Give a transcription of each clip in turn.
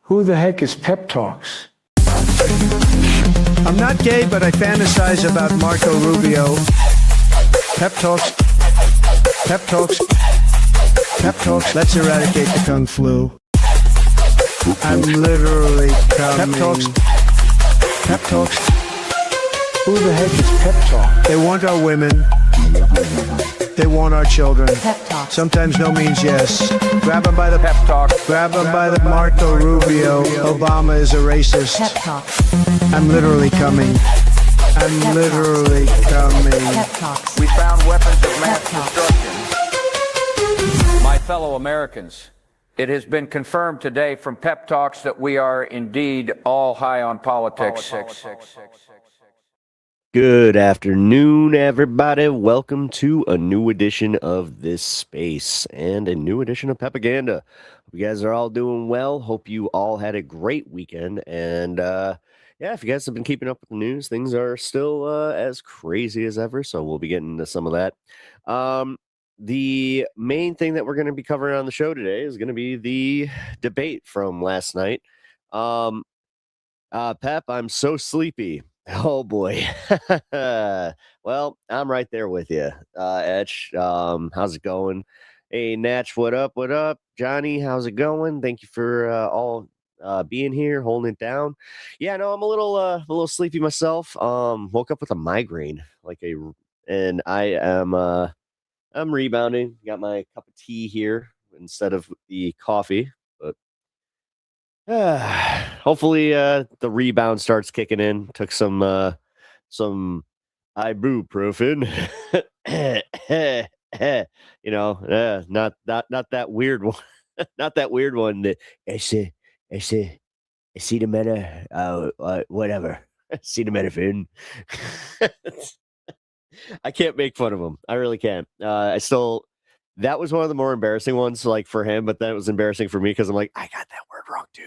Who the heck is Pep Talks? I'm not gay, but I fantasize about Marco Rubio. Pep Talks. Pep Talks. Pep Talks. Let's eradicate the Kung Flu. I'm literally coming. Pep Talks. Pep Talks. Who the heck is Pep Talk? They want our women. They want our children. Pep Talk. Sometimes no means yes. Grab them by the Pep Talk. Grab them by the Marco Rubio. Obama is a racist. Pep Talk. I'm literally coming. I'm literally coming. Pep Talks. We found weapons of mass Pep Talks. destruction. My fellow Americans, it has been confirmed today from Pep Talks that we are indeed all high on politics. Good afternoon, everybody. Welcome to a new edition of This Space and a new edition of PEPAGANDA. Hope you guys are all doing well. Hope you all had a great weekend. And if you guys have been keeping up with the news, things are still as crazy as ever. So we'll be getting into some of that. The main thing that we're going to be covering on the show today is going to be the debate from last night. Pep, I'm so sleepy. Oh boy. Well, I'm right there with you. Etch, how's it going? Hey, Natch, what up? What up? Johnny, how's it going? Thank you for all being here, holding it down. Yeah, no, I'm a little sleepy myself. Woke up with a migraine, and I'm rebounding. Got my cup of tea here instead of the coffee, but hopefully the rebound starts kicking in. Took some ibuprofen. Not that weird one. Not that weird one that acetaminophen, whatever. Acetaminophen. I can't make fun of him. I really can't. That was one of the more embarrassing ones, like for him, but then it was embarrassing for me because I'm like, I got that word wrong too.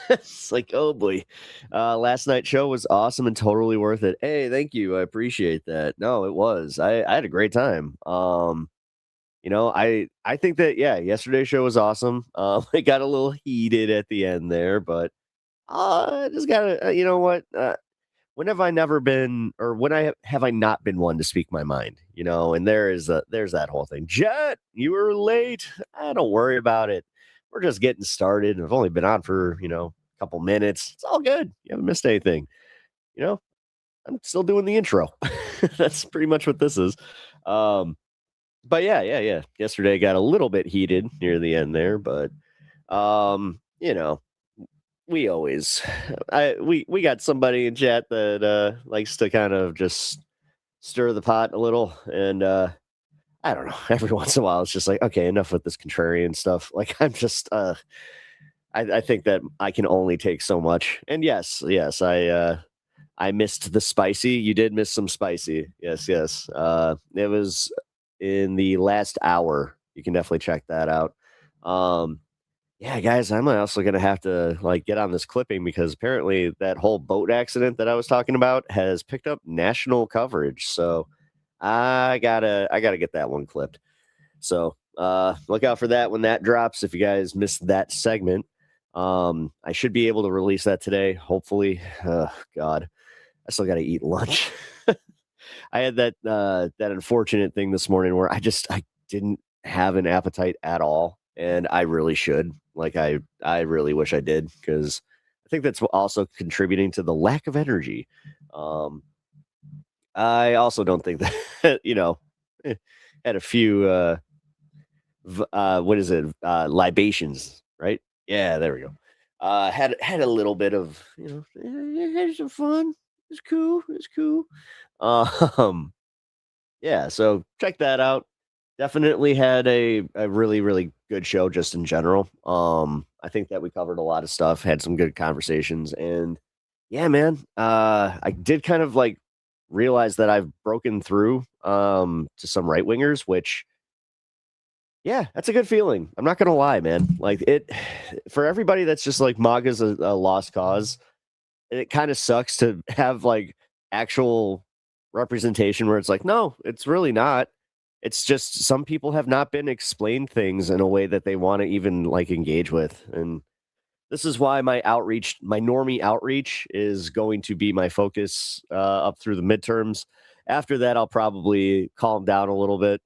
It's like, oh boy. Last night's show was awesome and totally worth it. Hey, thank you. I appreciate that. No, it was. I had a great time. I think that yesterday's show was awesome. It got a little heated at the end there, but I just gotta, you know what? When have I never been, or have I not been one to speak my mind? And there's that whole thing. Jet, you were late. Don't worry about it. We're just getting started. I've only been on for a couple minutes. It's all good. You haven't missed anything. I'm still doing the intro. That's pretty much what this is. But yeah. Yesterday got a little bit heated near the end there, but we got somebody in chat that likes to kind of just stir the pot a little, and I don't know, every once in a while it's just like, okay, enough with this contrarian stuff. Like, I'm just I think that I can only take so much. And yes, I missed the spicy. You did miss some spicy. Yes. It was in the last hour. You can definitely check that out. Yeah, guys, I'm also going to have to get on this clipping because apparently that whole boat accident that I was talking about has picked up national coverage. So I gotta get that one clipped. So look out for that when that drops. If you guys missed that segment, I should be able to release that today. Hopefully. God, I still got to eat lunch. I had that unfortunate thing this morning where I didn't have an appetite at all. And I really should. I really wish I did, because I think that's also contributing to the lack of energy. I also don't think that, had a few, libations, right? Yeah, there we go. Had a little bit of, had some fun. It's cool. Yeah, so check that out. Definitely had a really, really good show just in general. I think that we covered a lot of stuff, had some good conversations, and yeah, man, I did kind of realize that I've broken through to some right wingers, which, yeah, that's a good feeling. I'm not gonna lie, man. For everybody that's just MAGA's a lost cause, it kind of sucks to have actual representation where it's no, it's really not. It's just some people have not been explained things in a way that they want to even engage with. And this is why my normie outreach is going to be my focus up through the midterms. After that, I'll probably calm down a little bit.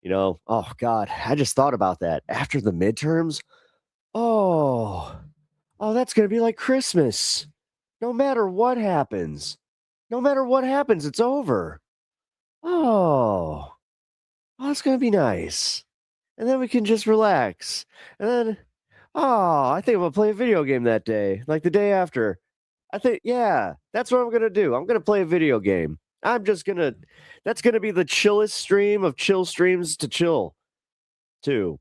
Oh God, I just thought about that. After the midterms, oh, that's going to be like Christmas. No matter what happens, it's over. Oh, that's going to be nice. And then we can just relax. And then, I think I'm going to play a video game that day, like the day after. I think, yeah, that's what I'm going to do. I'm going to play a video game. That's going to be the chillest stream of chill streams to chill, too.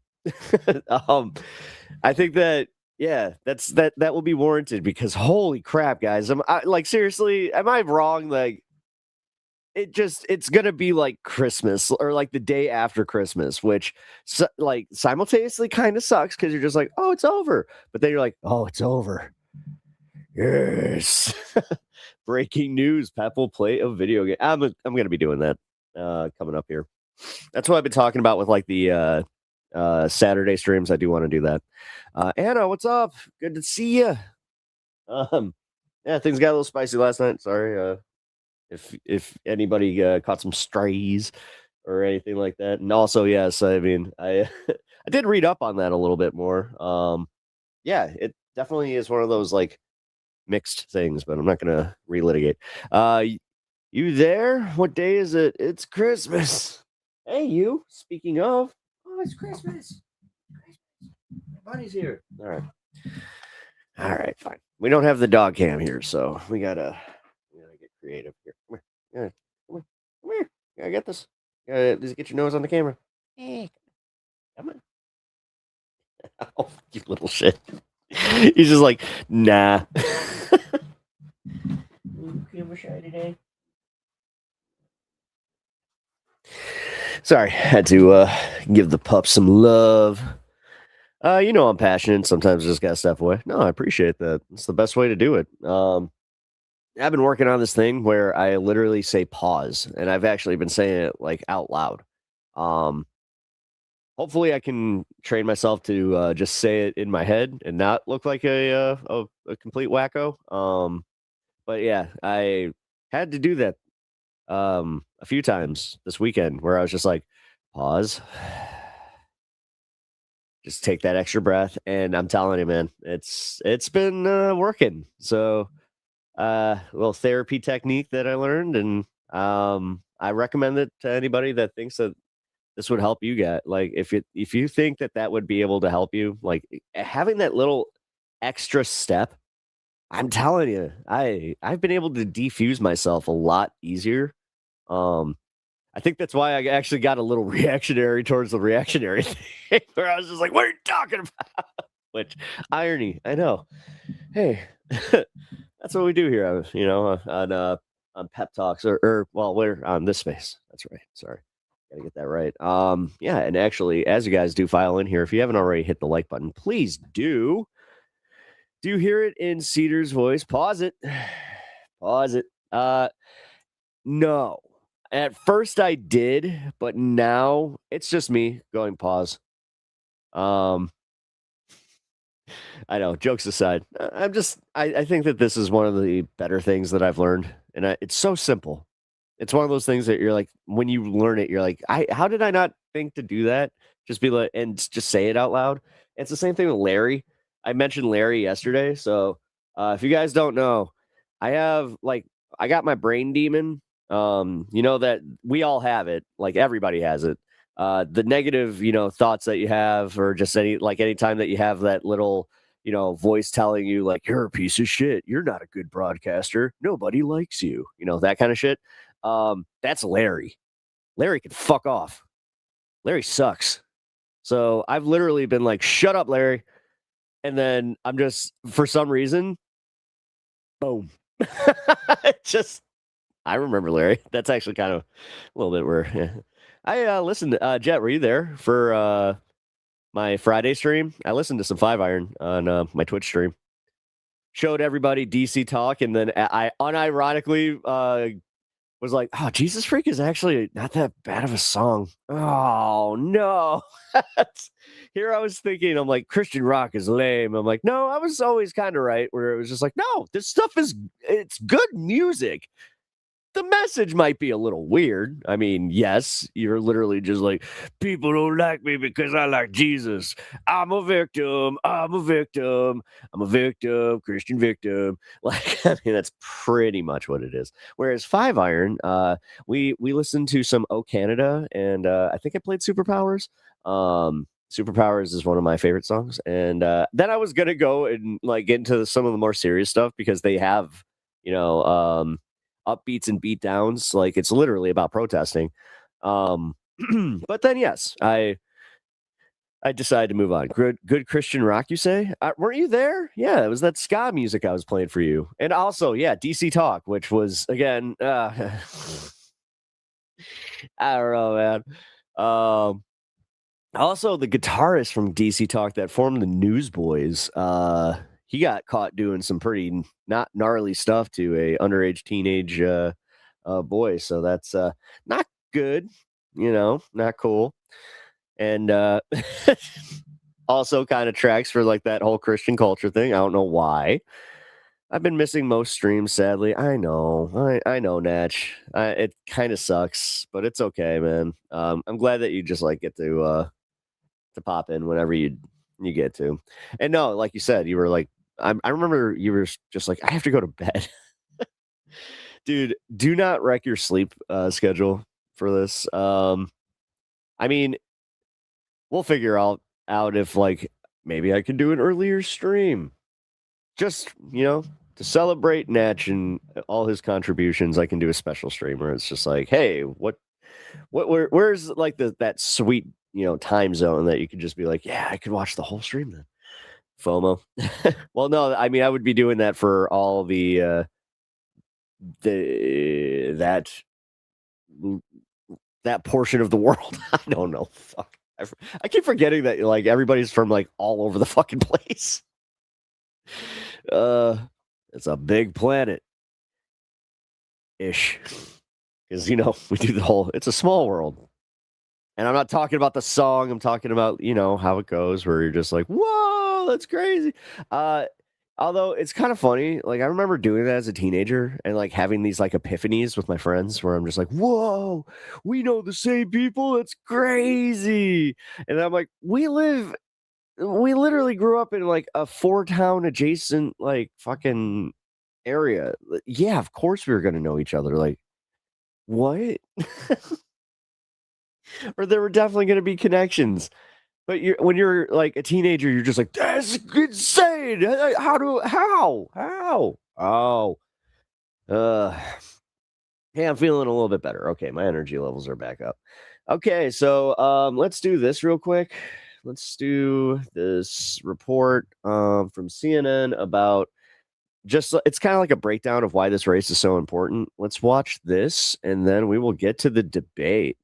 I think that, yeah, that will be warranted because holy crap, guys. Seriously, am I wrong? Like, it's going to be like Christmas or like the day after Christmas, which simultaneously kind of sucks because you're just like, oh, it's over. But then you're like, oh, it's over. Yes. Breaking news. Pep will play a video game. I'm going to be doing that coming up here. That's what I've been talking about with like the Saturday streams. I do want to do that. Anna, what's up? Good to see you. Yeah, things got a little spicy last night. Sorry. If anybody caught some strays or anything like that. And also, yes, I mean, I I did read up on that a little bit more. Yeah, it definitely is one of those like mixed things, but I'm not going to relitigate. You there? What day is it? It's Christmas. Hey, you. Speaking of, it's Christmas. My buddy's here. All right, fine. We don't have the dog cam here, so we gotta get creative here. Come here. Come here. You gotta get this. You gotta get your nose on the camera. Hey, come on. Oh, you little shit. He's just like, nah. Camera shy today. Sorry, had to give the pup some love. I'm passionate. Sometimes I just gotta step away. No, I appreciate that. It's the best way to do it. I've been working on this thing where I literally say pause, and I've actually been saying it like out loud. Hopefully I can train myself to just say it in my head and not look like a complete wacko. But yeah, I had to do that a few times this weekend where I was just like, pause, just take that extra breath, and I'm telling you, man, it's been working. So a little therapy technique that I learned, and I recommend it to anybody that thinks that this would help you get. Like, if you think that would be able to help you, like having that little extra step, I'm telling you, I've been able to defuse myself a lot easier. I think that's why I actually got a little reactionary towards the reactionary thing, where I was just like, "What are you talking about?" Which irony, I know. Hey, that's what we do here, on Pep Talks, or we're on this space. That's right. Sorry. Gotta get that right. Yeah, and actually, as you guys do file in here, if you haven't already hit the like button, please do. Do you hear it in Cedar's voice? Pause it. Pause it. No. At first I did, but now it's just me going pause. I know, jokes aside. I think that this is one of the better things that I've learned, and it's so simple. It's one of those things that you're like, when you learn it, you're like, how did I not think to do that? Just be like, and just say it out loud. It's the same thing with Larry. I mentioned Larry yesterday. So if you guys don't know, I got my brain demon. That we all have it. Like, everybody has it. The negative, thoughts that you have, or just anytime that you have that little, voice telling you like, you're a piece of shit. You're not a good broadcaster. Nobody likes you. That kind of shit. That's Larry. Larry can fuck off. Larry sucks. So I've literally been like, shut up, Larry. And then I'm just, for some reason, boom. I remember Larry. That's actually kind of a little bit where I listened. Jet, were you there for my Friday stream? I listened to some 5-Iron on my Twitch stream. Showed everybody DC talk, and then I unironically was like, oh, Jesus Freak is actually not that bad of a song. Oh, no. Here I was thinking, I'm like, Christian rock is lame. I'm like, no, I was always kind of right, where it was just like, no, this stuff it's good music. The message might be a little weird. I mean, yes, you're literally just like, people don't like me because I like Jesus. I'm a victim. I'm a victim. I'm a victim. Christian victim. Like, I mean, that's pretty much what it is. Whereas Five Iron, we listened to some O Canada, and I think I played Superpowers. Superpowers is one of my favorite songs. And then I was gonna go and like get into some of the more serious stuff because they have, upbeats and beat downs. Like, it's literally about protesting. But then yes, I decided to move on. Good Christian rock, you say? Weren't you there? Yeah, it was that ska music I was playing for you. And also, yeah, DC Talk, which was, again, I don't know, man. Also, the guitarist from DC Talk that formed the Newsboys, he got caught doing some pretty not gnarly stuff to a underage teenage boy. So that's not good, not cool. And also kind of tracks for like that whole Christian culture thing. I don't know why. I've been missing most streams, sadly. I know, I know, Natch. It kind of sucks, but it's okay, man. I'm glad that you just like get to pop in whenever you get to. And no, like you said, you were like, I remember you were just like, I have to go to bed. Dude, do not wreck your sleep schedule for this. I mean, we'll figure out if like maybe I can do an earlier stream. Just, to celebrate Natch and all his contributions. I can do a special stream where it's just like, hey, where's like that sweet, time zone that you could just be like, yeah, I could watch the whole stream then. FOMO. Well, no, I mean, I would be doing that for all that portion of the world. I don't know. Fuck. I keep forgetting that like everybody's from like all over the fucking place. It's a big planet ish. Because we do the whole, it's a small world. And I'm not talking about the song, I'm talking about, how it goes, where you're just like, whoa, that's crazy. Although it's kind of funny, like I remember doing that as a teenager and like having these like epiphanies with my friends where I'm just like, whoa, we know the same people, it's crazy. And I'm like, we literally grew up in like a 4-town adjacent like fucking area. Yeah, of course we were gonna know each other. Like, what? Or there were definitely gonna be connections. But when you're like a teenager, you're just like, that's insane. How? Oh. Hey, I'm feeling a little bit better. Okay, my energy levels are back up. Okay, so let's do this real quick. Let's do this report from CNN about it's kind of like a breakdown of why this race is so important. Let's watch this, and then we will get to the debate.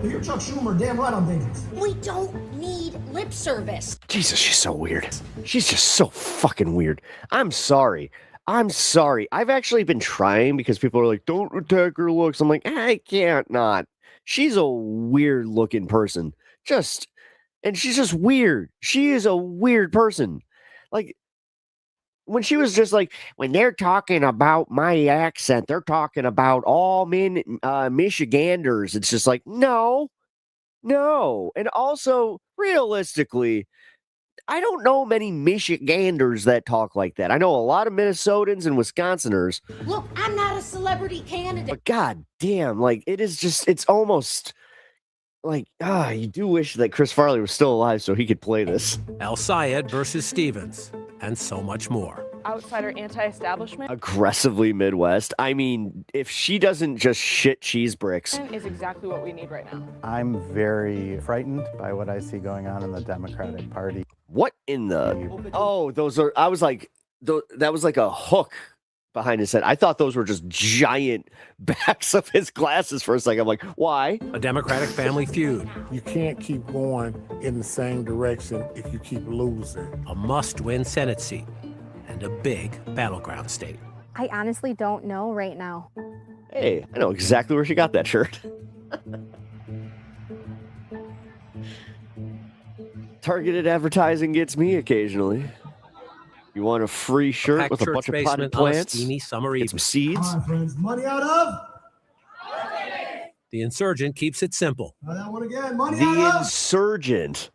You're Chuck Schumer, damn right I'm dangerous. We don't need lip service. Jesus, she's so weird. She's just so fucking weird. I'm sorry. I've actually been trying because people are like, don't attack her looks. I'm like, I can't not. She's a weird looking person. And she's just weird. She is a weird person. Like, when she was just like, when they're talking about my accent, they're talking about all men, Michiganders. It's just like, no. And also, realistically, I don't know many Michiganders that talk like that. I know a lot of Minnesotans and Wisconsiners. Look, I'm not a celebrity candidate. But god damn, like, it's almost like, you do wish that Chris Farley was still alive so he could play this. El Sayed versus Stevens, and so much more. Outsider anti-establishment Aggressively Midwest. I mean, if she doesn't just shit cheese bricks. is exactly what we need right now. I'm very frightened by what I see going on in the Democratic Party. What in the... Oh, those are... I was like... That was like a hook behind his head. I thought those were just giant backs of his glasses for a second. I'm like, why? A Democratic family feud. You can't keep going in the same direction if you keep losing. A must-win Senate seat. and a big battleground state. I honestly don't know right now. Hey, I know exactly where she got that shirt. Targeted advertising gets me occasionally. You want a free shirt Packed with a church bunch of basement potted on a plants? steamy summer Get some evening. seeds? All right, friends. Money out of? The insurgent keeps it simple. Try that one again. Money The out of? insurgent.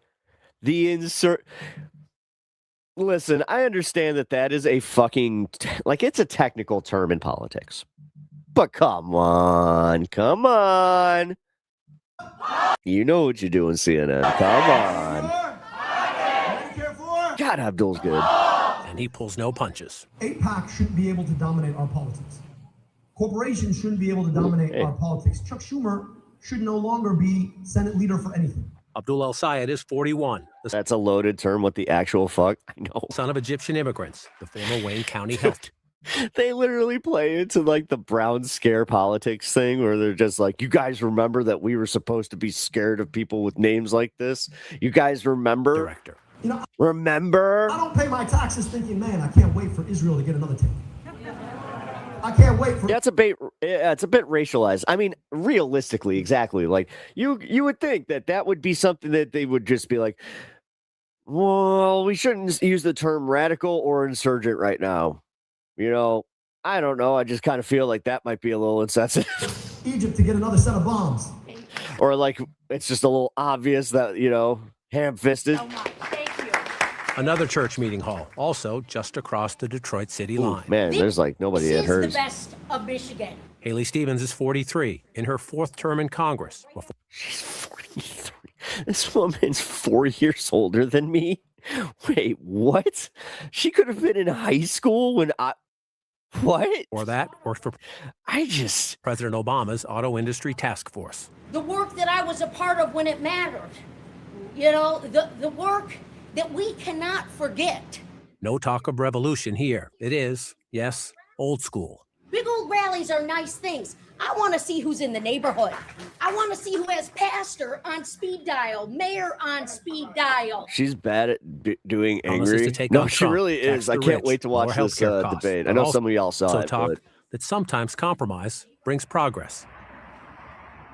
Listen, I understand that is a fucking it's a technical term in politics. But come on. You know what you're doing, CNN. Come on. God, Abdul's good. And he pulls no punches. APAC shouldn't be able to dominate our politics. Corporations shouldn't be able to dominate our politics. Chuck Schumer should no longer be Senate leader for anything. Abdul El-Sayed is 41. That's a loaded term. What the actual fuck? I know. Son of Egyptian immigrants, the former Wayne County health. They literally play into the Brown scare politics thing where they're just like, you guys remember that we were supposed to be scared of people with names like this? You guys remember? Director. Remember? I don't pay my taxes thinking, man, I can't wait for Israel to get another tank. I can't wait for. Yeah, it's a bit racialized. I mean, realistically, exactly. Like you would think that would be something that they would just be like, well, we shouldn't use the term radical or insurgent right now. I don't know. I just kind of feel like that might be a little insensitive. Egypt to get another set of bombs. Or it's just a little obvious that, ham-fisted. Another church meeting hall, also just across the Detroit city line. Man, there's nobody This at is hers. the best of Michigan. Haley Stevens is 43, in her 4th term in Congress. She's 43. This woman's 4 years older than me. Wait, what? She could have been in high school when What? Or that worked for President Obama's auto industry task force. The work that I was a part of when it mattered. The work that we cannot forget. No talk of revolution here. It is, yes, old school. Big old rallies are nice things. I want to see who's in the neighborhood. I want to see who has pastor on speed dial, mayor on speed dial. She's bad at doing Promises angry. to take No, on she Trump, really tax is. I the can't rich, wait to watch lower this healthcare costs, debate. I but know also some of y'all saw it. talk But that sometimes compromise brings progress.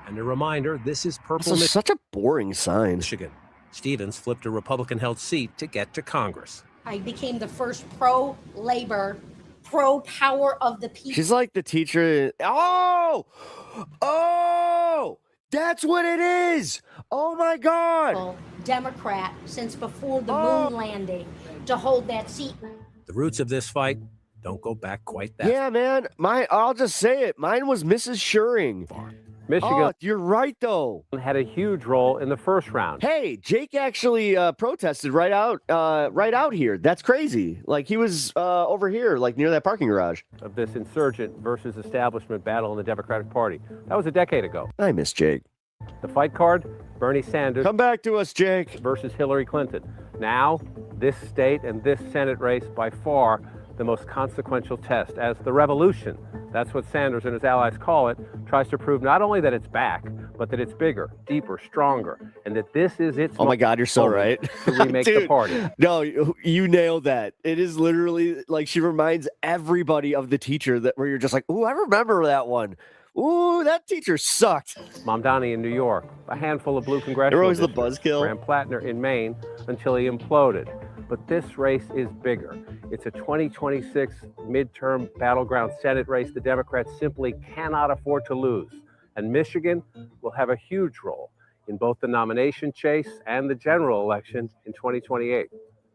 And a reminder, this is purple this is such a boring sign. Michigan. Stevens flipped a Republican-held seat to get to Congress. I became the first pro-labor, pro-power of the people. She's like the teacher. Oh, that's what it is. Oh my God. Democrat since before the moon landing to hold that seat. The roots of this fight don't go back quite that Yeah, man. I'll just say it. Mine was Mrs. Schuring. far. Michigan Oh, you're right, though. had a huge role in the first round. Hey, Jake actually protested right out here. That's crazy. He was over here, near that parking garage. Of this insurgent versus establishment battle in the Democratic Party. That was a decade ago. I miss Jake. The fight card, Bernie Sanders Come back to us, Jake. versus Hillary Clinton. Now, this state and this Senate race by far the most consequential test as the revolution, that's what Sanders and his allies call it, tries to prove not only that it's back, but that it's bigger, deeper, stronger, and that this is its Oh my God, you're so right. to remake the Dude, party. No, you nailed that. It is literally she reminds everybody of the teacher where you're just like, ooh, I remember that one. Ooh, that teacher sucked. Mamdani in New York, a handful of blue congressional Remember always the districts, buzzkill? Graham Plattner in Maine until he imploded. But this race is bigger. It's a 2026 midterm battleground Senate race the Democrats simply cannot afford to lose. And Michigan will have a huge role in both the nomination chase and the general election in 2028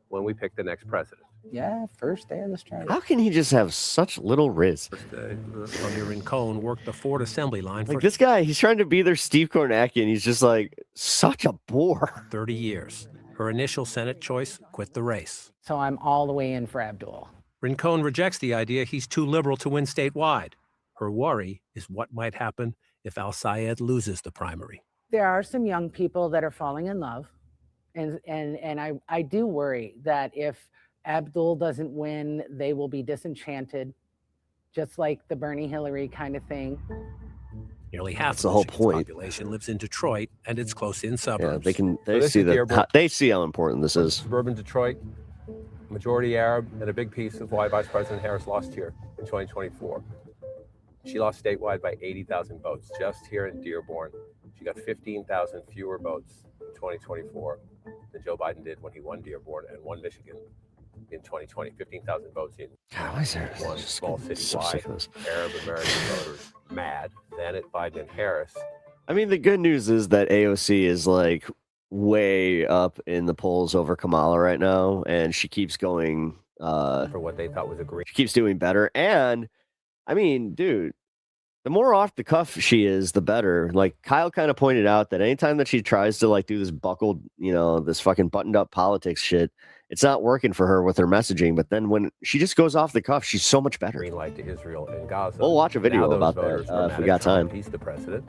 when we pick the next president. Yeah, first day of the strike. How can he just have such little riz? Tony Rincon worked the Ford assembly line for This guy, he's trying to be their Steve Kornacki, and he's just such a bore. 30 years. Her initial Senate choice quit the race. So I'm all the way in for Abdul. Rincon rejects the idea he's too liberal to win statewide. Her worry is what might happen if Al-Sayed loses the primary. There are some young people that are falling in love. And I do worry that if Abdul doesn't win, they will be disenchanted, just like the Bernie Hillary kind of thing. Nearly half That's of the whole Michigan's point. population lives in Detroit and its close-in Yeah, suburbs. they this see is the airport. they see how important this is. Suburban Detroit, majority Arab, and a big piece of why Vice President Harris lost here in 2024. She lost statewide by 80,000 votes just here in Dearborn. She got 15,000 fewer votes in 2024 than Joe Biden did when he won Dearborn and won Michigan in 2020. 15,000 votes in one small citywide. Arab American voters mad, then at Biden and Harris. I mean, the good news is that AOC is like way up in the polls over Kamala right now, and she keeps going. For what they thought was a great. She keeps doing better, and I mean, dude, the more off the cuff she is, the better. Like Kyle kind of pointed out that anytime that she tries to like do this buckled, this fucking buttoned up politics shit, it's not working for her with her messaging. But then when she just goes off the cuff, she's so much better. Green light to Israel and Gaza. We'll watch a video Now those about voters that were if mad we at got Trump. time. He's the president.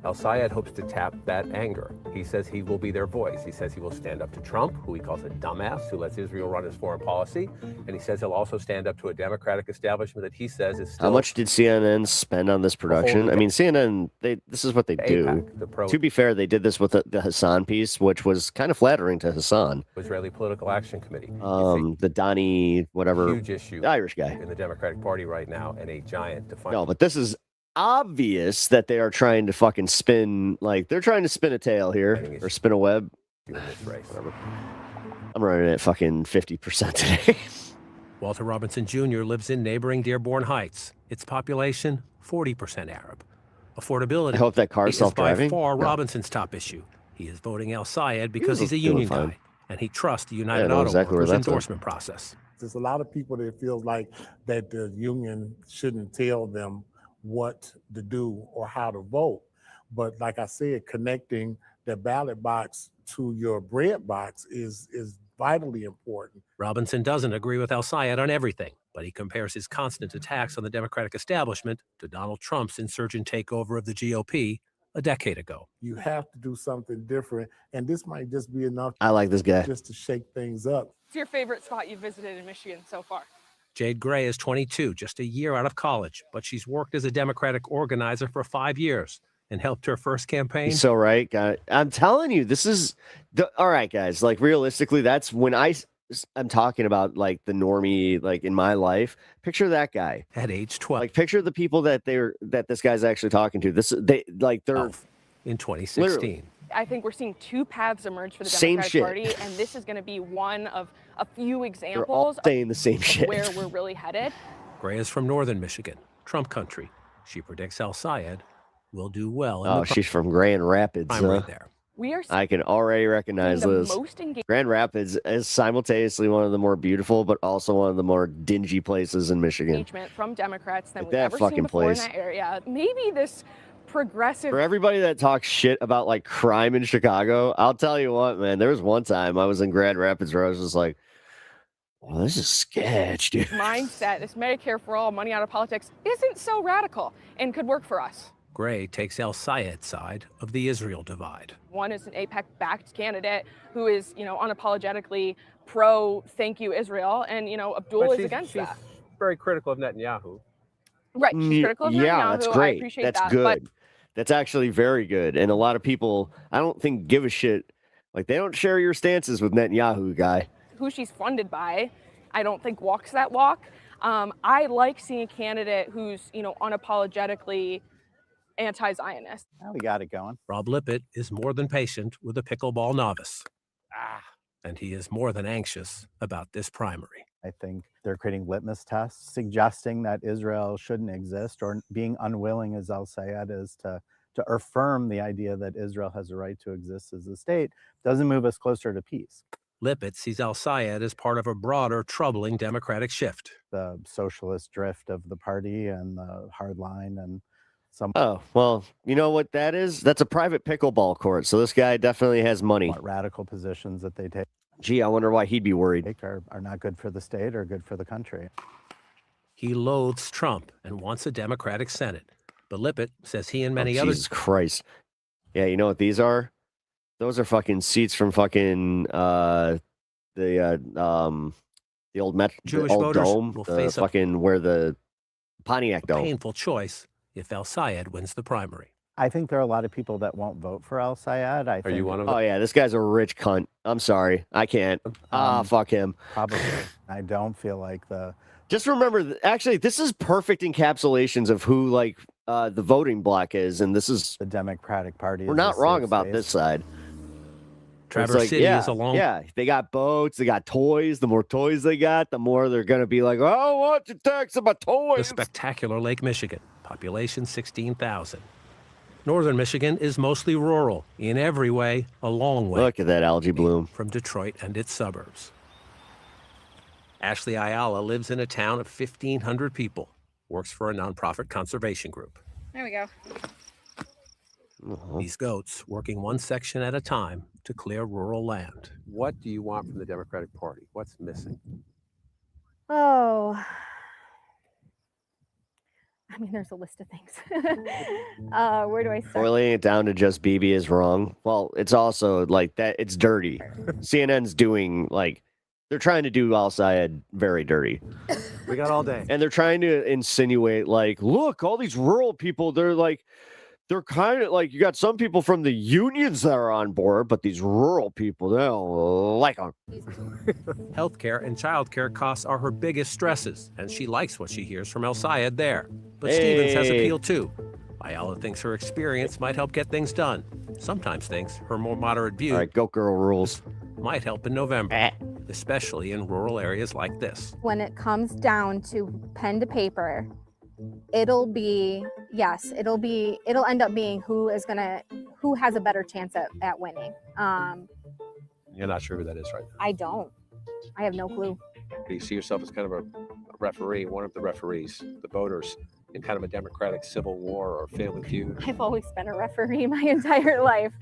Al-Sayed hopes to tap that anger. He says he will be their voice. He says he will stand up to Trump, who he calls a dumbass, who lets Israel run his foreign policy. And he says he'll also stand up to a Democratic establishment that he says is still... How much did CNN spend on this production? I mean, CNN, this is what they do. To be fair, they did this with the Hassan piece, which was kind of flattering to Hassan. Israeli Political Action Committee. The Donnie, whatever, Huge issue. the Irish guy. In the Democratic Party right now, and a giant defiant... No, but this is obvious that they are trying to fucking spin, like they're trying to spin a tail here or spin a web. in this race. I'm running at fucking 50% today. Walter Robinson Jr. lives in neighboring Dearborn Heights. Its population, 40% Arab. Affordability I hope that car's is self-driving. by far No. Robinson's top issue. He is voting Al Sayed because he's a union fine. guy, and he trusts the United know Auto exactly where Workers that's at. endorsement process. There's a lot of people that feels like that the union shouldn't tell them what to do or how to vote. But like I said, connecting the ballot box to your bread box is vitally important. Robinson doesn't agree with Al Sayed on everything, but he compares his constant attacks on the Democratic establishment to Donald Trump's insurgent takeover of the GOP a decade ago. You have to do something different, and this might just be enough. I like this guy. Just to shake things up. What's your favorite spot you've visited in Michigan so far? Jade Gray is 22, just a year out of college, but she's worked as a Democratic organizer for 5 years and helped her first campaign. He's so right, guy. I'm telling you, this is all right, guys. Like realistically, that's when I'm talking about like the normie, like in my life. Picture that guy at age 12. Like picture the people that this guy's actually talking to. They're in 2016. Literally. I think we're seeing two paths emerge for the Same Democratic shit. Party, and this is going to be one of a few They're all examples saying the same of shit. where we're really headed. Gray is from northern Michigan, Trump country. She predicts Al Sayed will do well. Oh, she's from Grand Rapids. Primary there. We are I can already recognize the this. most engaged Grand Rapids is simultaneously one of the more beautiful, but also one of the more dingy places in Michigan. engagement from Democrats than Like we've that ever seen fucking before place. in that area. Maybe this progressive For everybody that talks shit about like crime in Chicago, I'll tell you what, man. There was one time I was in Grand Rapids where I was just like, "Oh, this is sketch, dude." mindset, this Medicare for all, money out of politics, isn't so radical and could work for us. Gray takes Al Sayed's side of the Israel divide. One is an AIPAC-backed candidate who is, unapologetically pro "Thank you, Israel," and Abdul But is she's against that. very critical of Netanyahu. Right, she's critical of Netanyahu. Yeah, that's great. I appreciate That's that, good. but That's actually very good. And a lot of people, I don't think, give a shit. Like, they don't share your stances with Netanyahu, guy. who she's funded by, I don't think walks that walk. I like seeing a candidate who's, unapologetically anti-Zionist. We got it going. Rob Lippett is more than patient with a pickleball novice. And he is more than anxious about this primary. I think they're creating litmus tests suggesting that Israel shouldn't exist, or being unwilling, as Al Sayed is, to affirm the idea that Israel has a right to exist as a state, doesn't move us closer to peace. Lippett sees Al Sayed as part of a broader, troubling Democratic shift. The socialist drift of the party and the hard line and some Oh, well, you know what that is? That's a private pickleball court. So this guy definitely has money. radical positions that they take Gee, I wonder why he'd be worried. are not good for the state or good for the country. He loathes Trump and wants a Democratic Senate. But Lippett says he and many Jesus Christ. Yeah, you know what these are? Those are fucking seats from fucking the old Jewish old voters dome, will the face a fucking where the Pontiac dome. painful choice if Al Sayed wins the primary. I think there are a lot of people that won't vote for El Sayed. Are you one of them? Oh yeah, this guy's a rich cunt. I'm sorry, I can't. Fuck him. Probably. I don't feel like Just remember, actually, this is perfect encapsulations of who like the voting bloc is, and this is the Democratic Party. We're is not a wrong safe about space. this side. Traverse It's like, City yeah, is a long. Yeah, they got boats, they got toys. The more toys they got, the more they're gonna be like, oh, what you tax about The toys? spectacular Lake Michigan, population 16,000. Northern Michigan is mostly rural, in every way, a long way Look at that algae bloom. from Detroit and its suburbs. Ashley Ayala lives in a town of 1,500 people, works for a nonprofit conservation group. There we go. These goats working one section at a time to clear rural land. What do you want from the Democratic Party? What's missing? Oh. I mean, there's a list of things. Where do I start? Boiling it down to just Bibi is wrong. Well, it's also like that. It's dirty. CNN's doing like they're trying to do Al Sayed very dirty. We got all day. And they're trying to insinuate like, look, all these rural people, they're kind of like, you got some people from the unions that are on board, but these rural people, they don't like them. Healthcare and childcare costs are her biggest stresses, and she likes what she hears from El Sayed there. But Stevens has appeal too. Ayala thinks her experience might help get things done. Sometimes thinks her more moderate view All right, go girl rules. might help in November, especially in rural areas like this. When it comes down to pen to paper, it'll end up being who has a better chance at winning. You're not sure who that is right now. I don't. I have no clue. Do you see yourself as kind of a referee, one of the referees, the voters, in kind of a Democratic Civil War or Family Feud? I've always been a referee my entire life.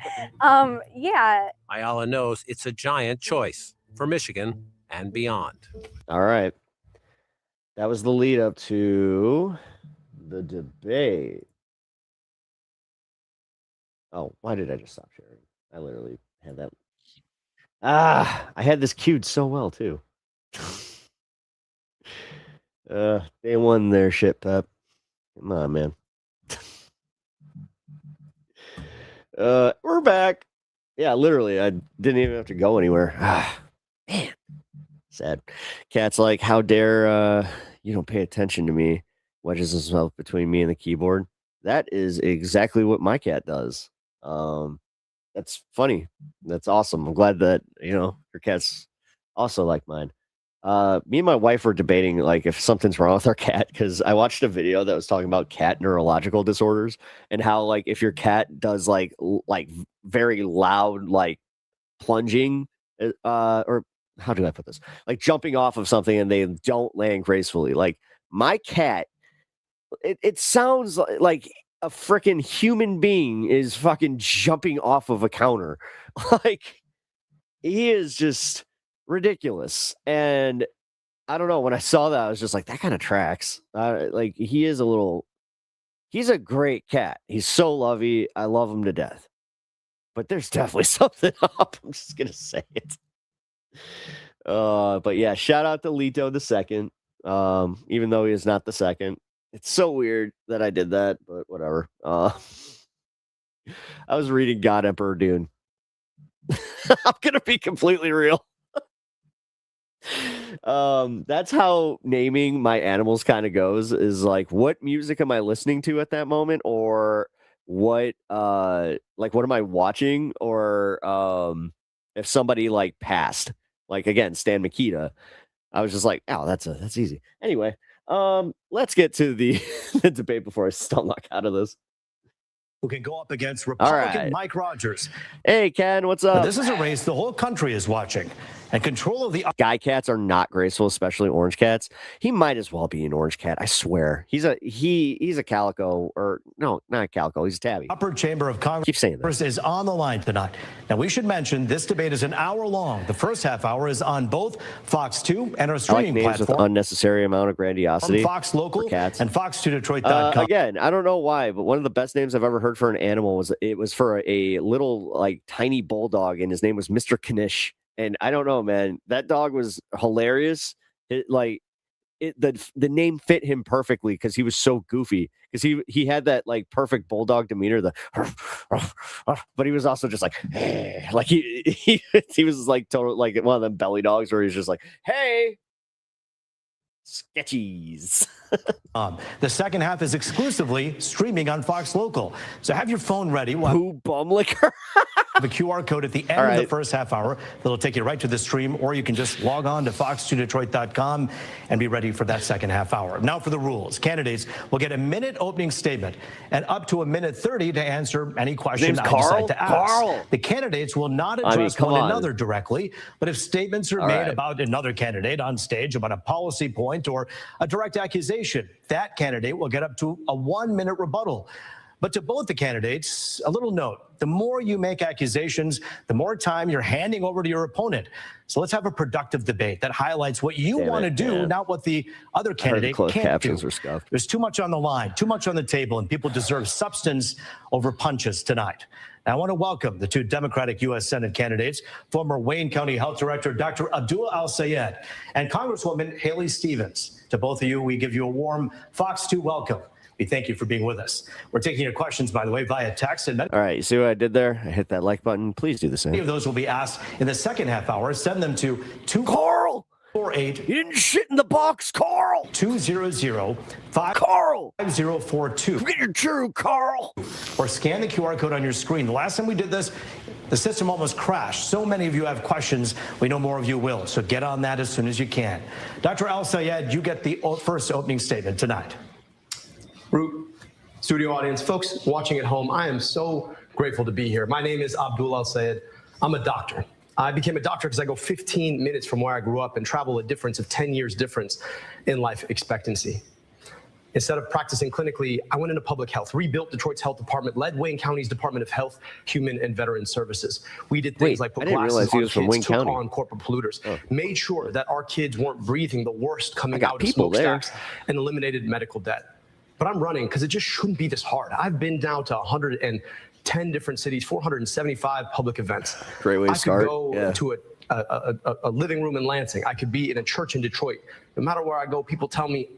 Yeah. Ayala knows it's a giant choice for Michigan and beyond. All right. That was the lead up to the debate. Oh, why did I just stop sharing? I literally had that. I had this queued so well too. They won their shit, Pep. Come on, man. We're back. Yeah, literally, I didn't even have to go anywhere. Man, sad. Cat's like, how dare you don't pay attention to me? Wedges himself between me and the keyboard. That is exactly what my cat does. That's funny. That's awesome. I'm glad that your cat's also like mine. Me and my wife were debating like if something's wrong with our cat because I watched a video that was talking about cat neurological disorders and how like if your cat does like very loud like plunging or how do I put this, like jumping off of something and they don't land gracefully, like my cat, it sounds like a freaking human being is fucking jumping off of a counter. Like he is just ridiculous. And I don't know, when I saw that I was just like, that kind of tracks. Like he's a great cat. He's so lovey. I love him to death. But there's definitely something up. I'm just gonna say it. But yeah, shout out to Lito the second. Even though he is not the second. It's so weird that I did that, but whatever. I was reading God Emperor Dune. I'm gonna be completely real. That's how naming my animals kind of goes, is like, what music am I listening to at that moment, or what what am I watching, or if somebody like passed, like again Stan Mikita, I was just like, oh, that's easy. Anyway, let's get to the debate before I stomach out of this. Who can go up against Republican Mike Rogers. Hey, Ken, what's up? This is a race the whole country is watching. And control of the... Guy cats are not graceful, especially orange cats. He might as well be an orange cat, I swear. He's a calico, or no, not a calico, he's a tabby. Upper chamber of Congress Keep saying that. is on the line tonight. Now, we should mention this debate is an hour long. The first half hour is on both Fox 2 and our I like streaming names with platform. unnecessary amount of grandiosity. From Fox Local cats. and Fox2Detroit.com. Again, I don't know why, but one of the best names I've ever heard for an animal was for a little like tiny bulldog, and his name was Mr. Knish. And I don't know, man, that dog was hilarious. the name fit him perfectly because he was so goofy. Because he had that like perfect bulldog demeanor, but he was also just like he was like total like one of them belly dogs where he's just like, hey, sketchies. The second half is exclusively streaming on Fox Local. So have your phone ready. Who bum liquor? The QR code at the end of the first half hour that'll take you right to the stream, or you can just log on to fox2detroit.com and be ready for that second half hour. Now for the rules. Candidates will get a minute opening statement and up to a minute 30 to answer any question I decide to ask. The candidates will not address one another directly, but if statements are made about another candidate on stage about a policy point or a direct accusation, that candidate will get up to a 1-minute rebuttal. But to both the candidates, a little note: the more you make accusations, the more time you're handing over to your opponent. So let's have a productive debate that highlights what you want to do, not what the other candidate can't do. There's too much on the line, too much on the table, and people deserve substance over punches tonight. Now, I want to welcome the two Democratic U.S. Senate candidates, former Wayne County Health Director Dr. Abdul Al-Sayed and Congresswoman Haley Stevens. To both of you, we give you a warm Fox 2 welcome. We thank you for being with us. We're taking your questions, by the way, via text. And all right, you see what I did there? I hit that like button. Please do the same. Many of those will be asked in the second half hour. Send them to Carl 248. You didn't shit in the box, Carl. 200-5 Carl 5042. Get your true, Carl. Or scan the QR code on your screen. The last time we did this, the system almost crashed. So many of you have questions. We know more of you will. So get on that as soon as you can. Dr. Al-Sayed, you get the first opening statement tonight. Root, studio audience, folks watching at home, I am so grateful to be here. My name is Abdul Al-Sayed. I'm a doctor. I became a doctor because I go 15 minutes from where I grew up and travel a difference of 10 years difference in life expectancy. Instead of practicing clinically, I went into public health, rebuilt Detroit's health department, led Wayne County's Department of Health, Human and Veteran Services. We did things like put glasses on kids, took on corporate polluters, made sure that our kids weren't breathing the worst coming out of smokestacks, and eliminated medical debt. But I'm running because it just shouldn't be this hard. I've been down to 110 different cities, 475 public events. Great way to start. I could go to a living room in Lansing. I could be in a church in Detroit. No matter where I go, people tell me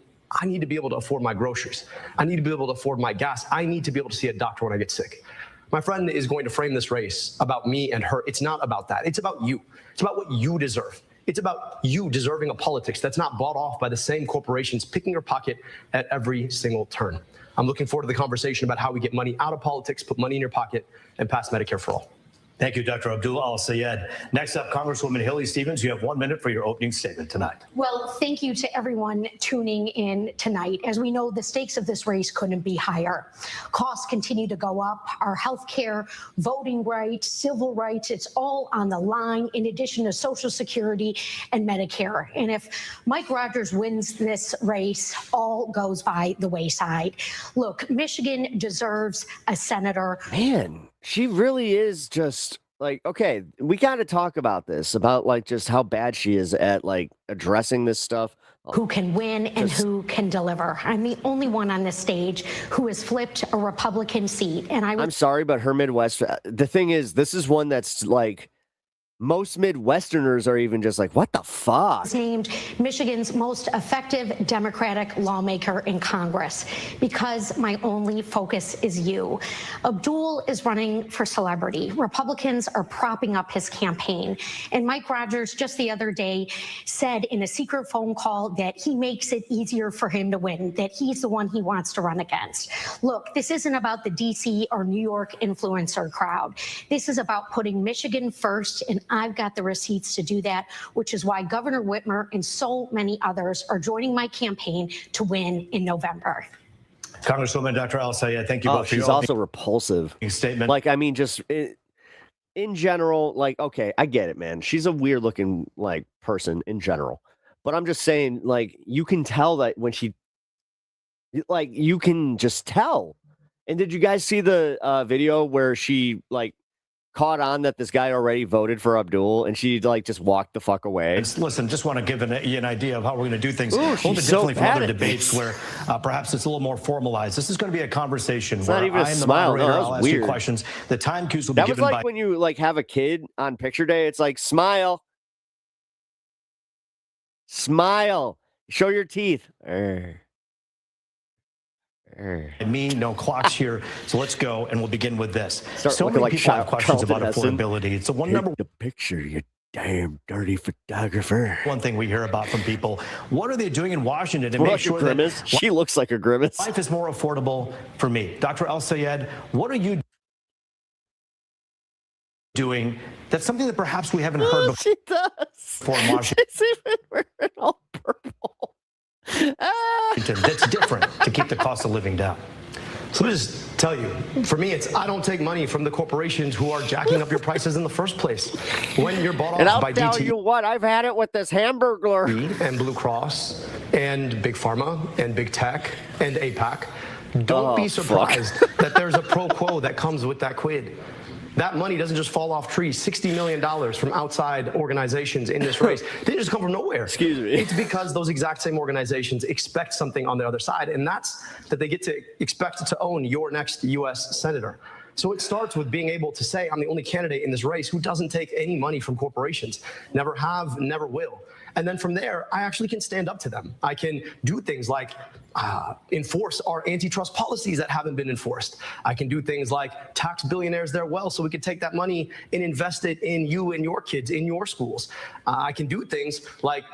I need to be able to afford my groceries. I need to be able to afford my gas. I need to be able to see a doctor when I get sick. My friend is going to frame this race about me and her. It's not about that. It's about you. It's about what you deserve. It's about you deserving a politics that's not bought off by the same corporations picking your pocket at every single turn. I'm looking forward to the conversation about how we get money out of politics, put money in your pocket, and pass Medicare for all. Thank you, Dr. Abdul Al-Sayed. Next up, Congresswoman Haley Stevens, you have 1 minute for your opening statement tonight. Well, thank you to everyone tuning in tonight. As we know, the stakes of this race couldn't be higher. Costs continue to go up. Our health care, voting rights, civil rights, it's all on the line, in addition to Social Security and Medicare. And if Mike Rogers wins this race, all goes by the wayside. Look, Michigan deserves a senator. Man, she really is just like, okay, we got to talk about this, about like just how bad she is at like addressing this stuff. Who can win and who can deliver. I'm the only one on this stage who has flipped a Republican seat. And I'm sorry, but her Midwest, the thing is, this is one that's like, most Midwesterners are even just like, what the fuck? Named Michigan's most effective Democratic lawmaker in Congress because my only focus is you. Abdul is running for celebrity. Republicans are propping up his campaign. And Mike Rogers just the other day said in a secret phone call that he makes it easier for him to win, that he's the one he wants to run against. Look, this isn't about the DC or New York influencer crowd. This is about putting Michigan first, and I've got the receipts to do that, which is why Governor Whitmer and so many others are joining my campaign to win in November. Congresswoman Dr. Al-Sayed, thank you both for your she's also repulsive. Statement. Like, I mean, just in general, like, okay, I get it, man. She's a weird looking like person in general, but I'm just saying, like, you can tell that when she, like, you can just tell. And did you guys see the video where she like caught on that this guy already voted for Abdul and she like just walked the fuck away? Listen, just want to give you an idea of how we're going to do things. Ooh, a little bit she's so differently from bad other at debates this. where perhaps it's a little more formalized. This is going to be a conversation It's where not even a I'm the smile. No, moderator. that was I'll ask you weird. questions. The time cues will be That was given like by when you like have a kid on picture day. It's like, smile. Smile. Show your teeth. Me, no clocks here. So let's go, and we'll begin with this. Start So looking many like people have questions Charlton about Heston. affordability. It's the one Take number the picture, you damn dirty photographer. one thing we hear about from people. What are they doing in Washington to What make about sure your grimace? that She looks like a grimace. life is more affordable for me? Dr. El-Sayed, what are you doing? That's something that perhaps we haven't heard before. She does. In Washington. She's even wearing all purple. That's different to keep the cost of living down. So let me just tell you, for me, it's I don't take money from the corporations who are jacking up your prices in the first place. When you're bought And off I'll by tell DT you what, I've had it with this Hamburglar. and Blue Cross and Big Pharma and Big Tech and APAC, don't be surprised that there's a pro quo that comes with that quid. That money doesn't just fall off trees. $60 million from outside organizations in this race. They just come from nowhere. Excuse me. It's because those exact same organizations expect something on the other side, and that's that they get to expect to own your next U.S. senator. So it starts with being able to say, I'm the only candidate in this race who doesn't take any money from corporations. Never have, never will. And then from there, I actually can stand up to them. I can do things like enforce our antitrust policies that haven't been enforced. I can do things like tax billionaires their wealth so we can take that money and invest it in you and your kids, in your schools. I can do things like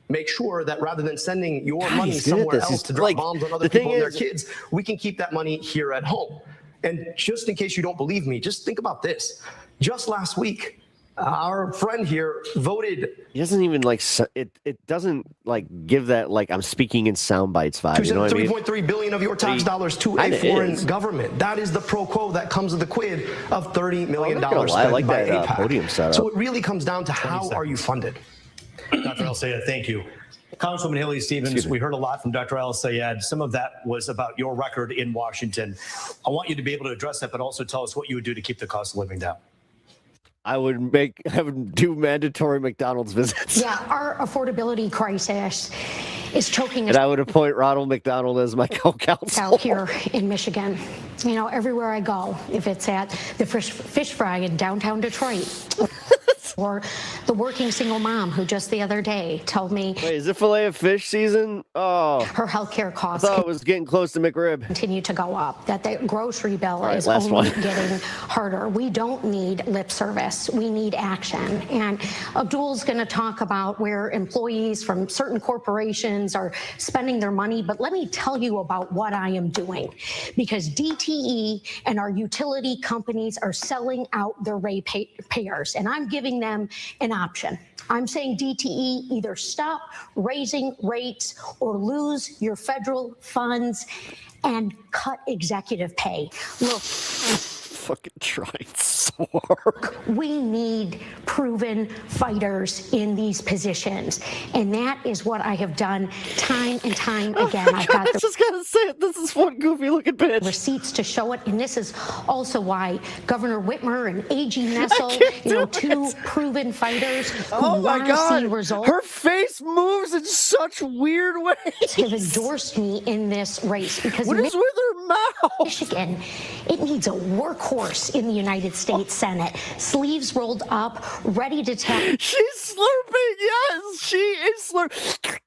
make sure that rather than sending your money somewhere else to drop bombs on other people and their kids, we can keep that money here at home. And just in case you don't believe me, just think about this. Just last week, our friend here voted. He doesn't even like it. It doesn't like give that like I'm speaking in sound bites vibe. You know what I mean? 3.3 billion of your tax dollars to a foreign government. That is the pro quo that comes with the quid of $30 million spent by APAC. Podium setup. So it really comes down to how are you funded. Dr. El-Sayed, thank you. Congresswoman Haley Stevens, we heard a lot from Dr. El-Sayed. Some of that was about your record in Washington. I want you to be able to address that, but also tell us what you would do to keep the cost of living down. I would do mandatory McDonald's visits. Yeah, our affordability crisis is choking us And I would appoint Ronald McDonald as my co-counsel. out here in Michigan. You know, everywhere I go, if it's at the fish fry in downtown Detroit, or the working single mom who just the other day told me, Wait, is it filet of fish season? Oh, her healthcare costs I thought it was getting close to McRib. continue to go up, that the grocery bill right, is last only one. getting harder. We don't need lip service. We need action. And Abdul's going to talk about where employees from certain corporations are spending their money. But let me tell you about what I am doing, because DTE and our utility companies are selling out their ratepayers, and I'm giving them an option. I'm saying DTE, either stop raising rates or lose your federal funds and cut executive pay. Look, Fucking trying so hard. we need proven fighters in these positions, and that is what I have done time and time again. I've got I just gotta say it. This is one goofy looking bitch. receipts to show it, and this is also why Governor Whitmer and AG Nessel, two proven fighters who Oh my want to see God. results, Her face moves in such weird ways. have endorsed me in this race, because What is with her mouth? Michigan, it needs a workhorse in the United States Senate, sleeves rolled up, ready to tackle She's slurping. Yes, she is slurping.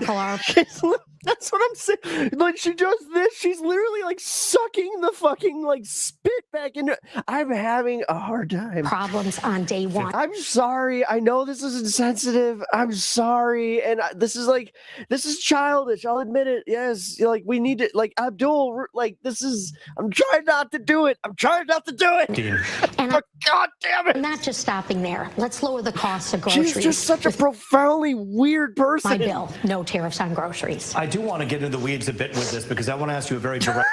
our That's what I'm saying. Like she does this, she's literally like sucking the fucking like spit back into. I'm having a hard time. problems on day one. I'm sorry. I know this is insensitive. I'm sorry, and this is childish. I'll admit it. Yes, like we need to like Abdul. Like this is. I'm trying not to do it. I'm trying not to do it. And God damn it! I'm not just stopping there. Let's lower the cost of groceries. She's just such a profoundly weird person. My bill, no tariffs on groceries. I do want to get into the weeds a bit with this because I want to ask you a very direct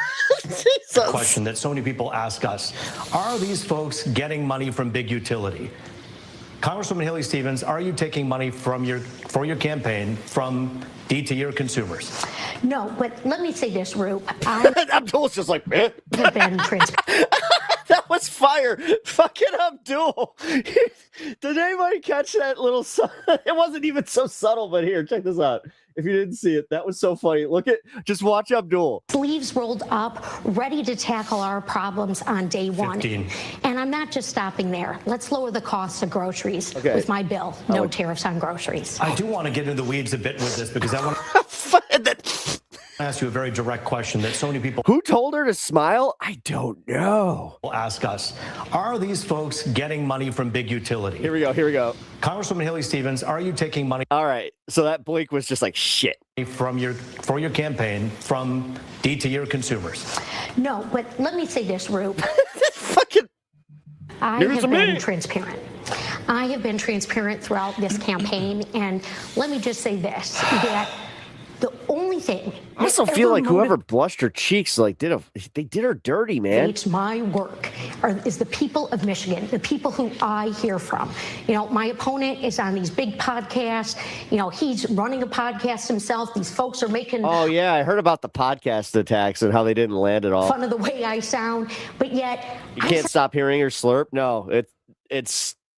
question that so many people ask us. Are these folks getting money from big utility? Congresswoman Haley Stevens, are you taking money for your campaign from DTE or consumers? No, but let me say this, Roop. Abdul's just like, man. I've been transparent. That was fire. Fucking Abdul. Did anybody catch that little? It wasn't even so subtle, but here, check this out. If you didn't see it, that was so funny. Just watch Abdul. Sleeves rolled up, ready to tackle our problems on day one. 15. And I'm not just stopping there. Let's lower the cost of groceries with my bill. No tariffs on groceries. I do want to get into the weeds a bit with this because I want to ask you a very direct question that so many people Who told her to smile? I don't know. will ask us. Are these folks getting money from big utility? Here we go. Congresswoman Haley Stevens, are you taking money? All right. So that blink was just like shit. For your campaign from D to your consumers? No, but let me say this, Roop. Fucking I have been transparent. I have been transparent throughout this campaign, and let me just say this, that the only thing I also feel like whoever blushed her cheeks they did her dirty, man. It's my work is the people of Michigan, the people who I hear from. You know, my opponent is on these big podcasts. You know, he's running a podcast himself. These folks are making Oh yeah, I heard about the podcast attacks and how they didn't land at all. fun of the way I sound, but yet You can't stop hearing her slurp. No,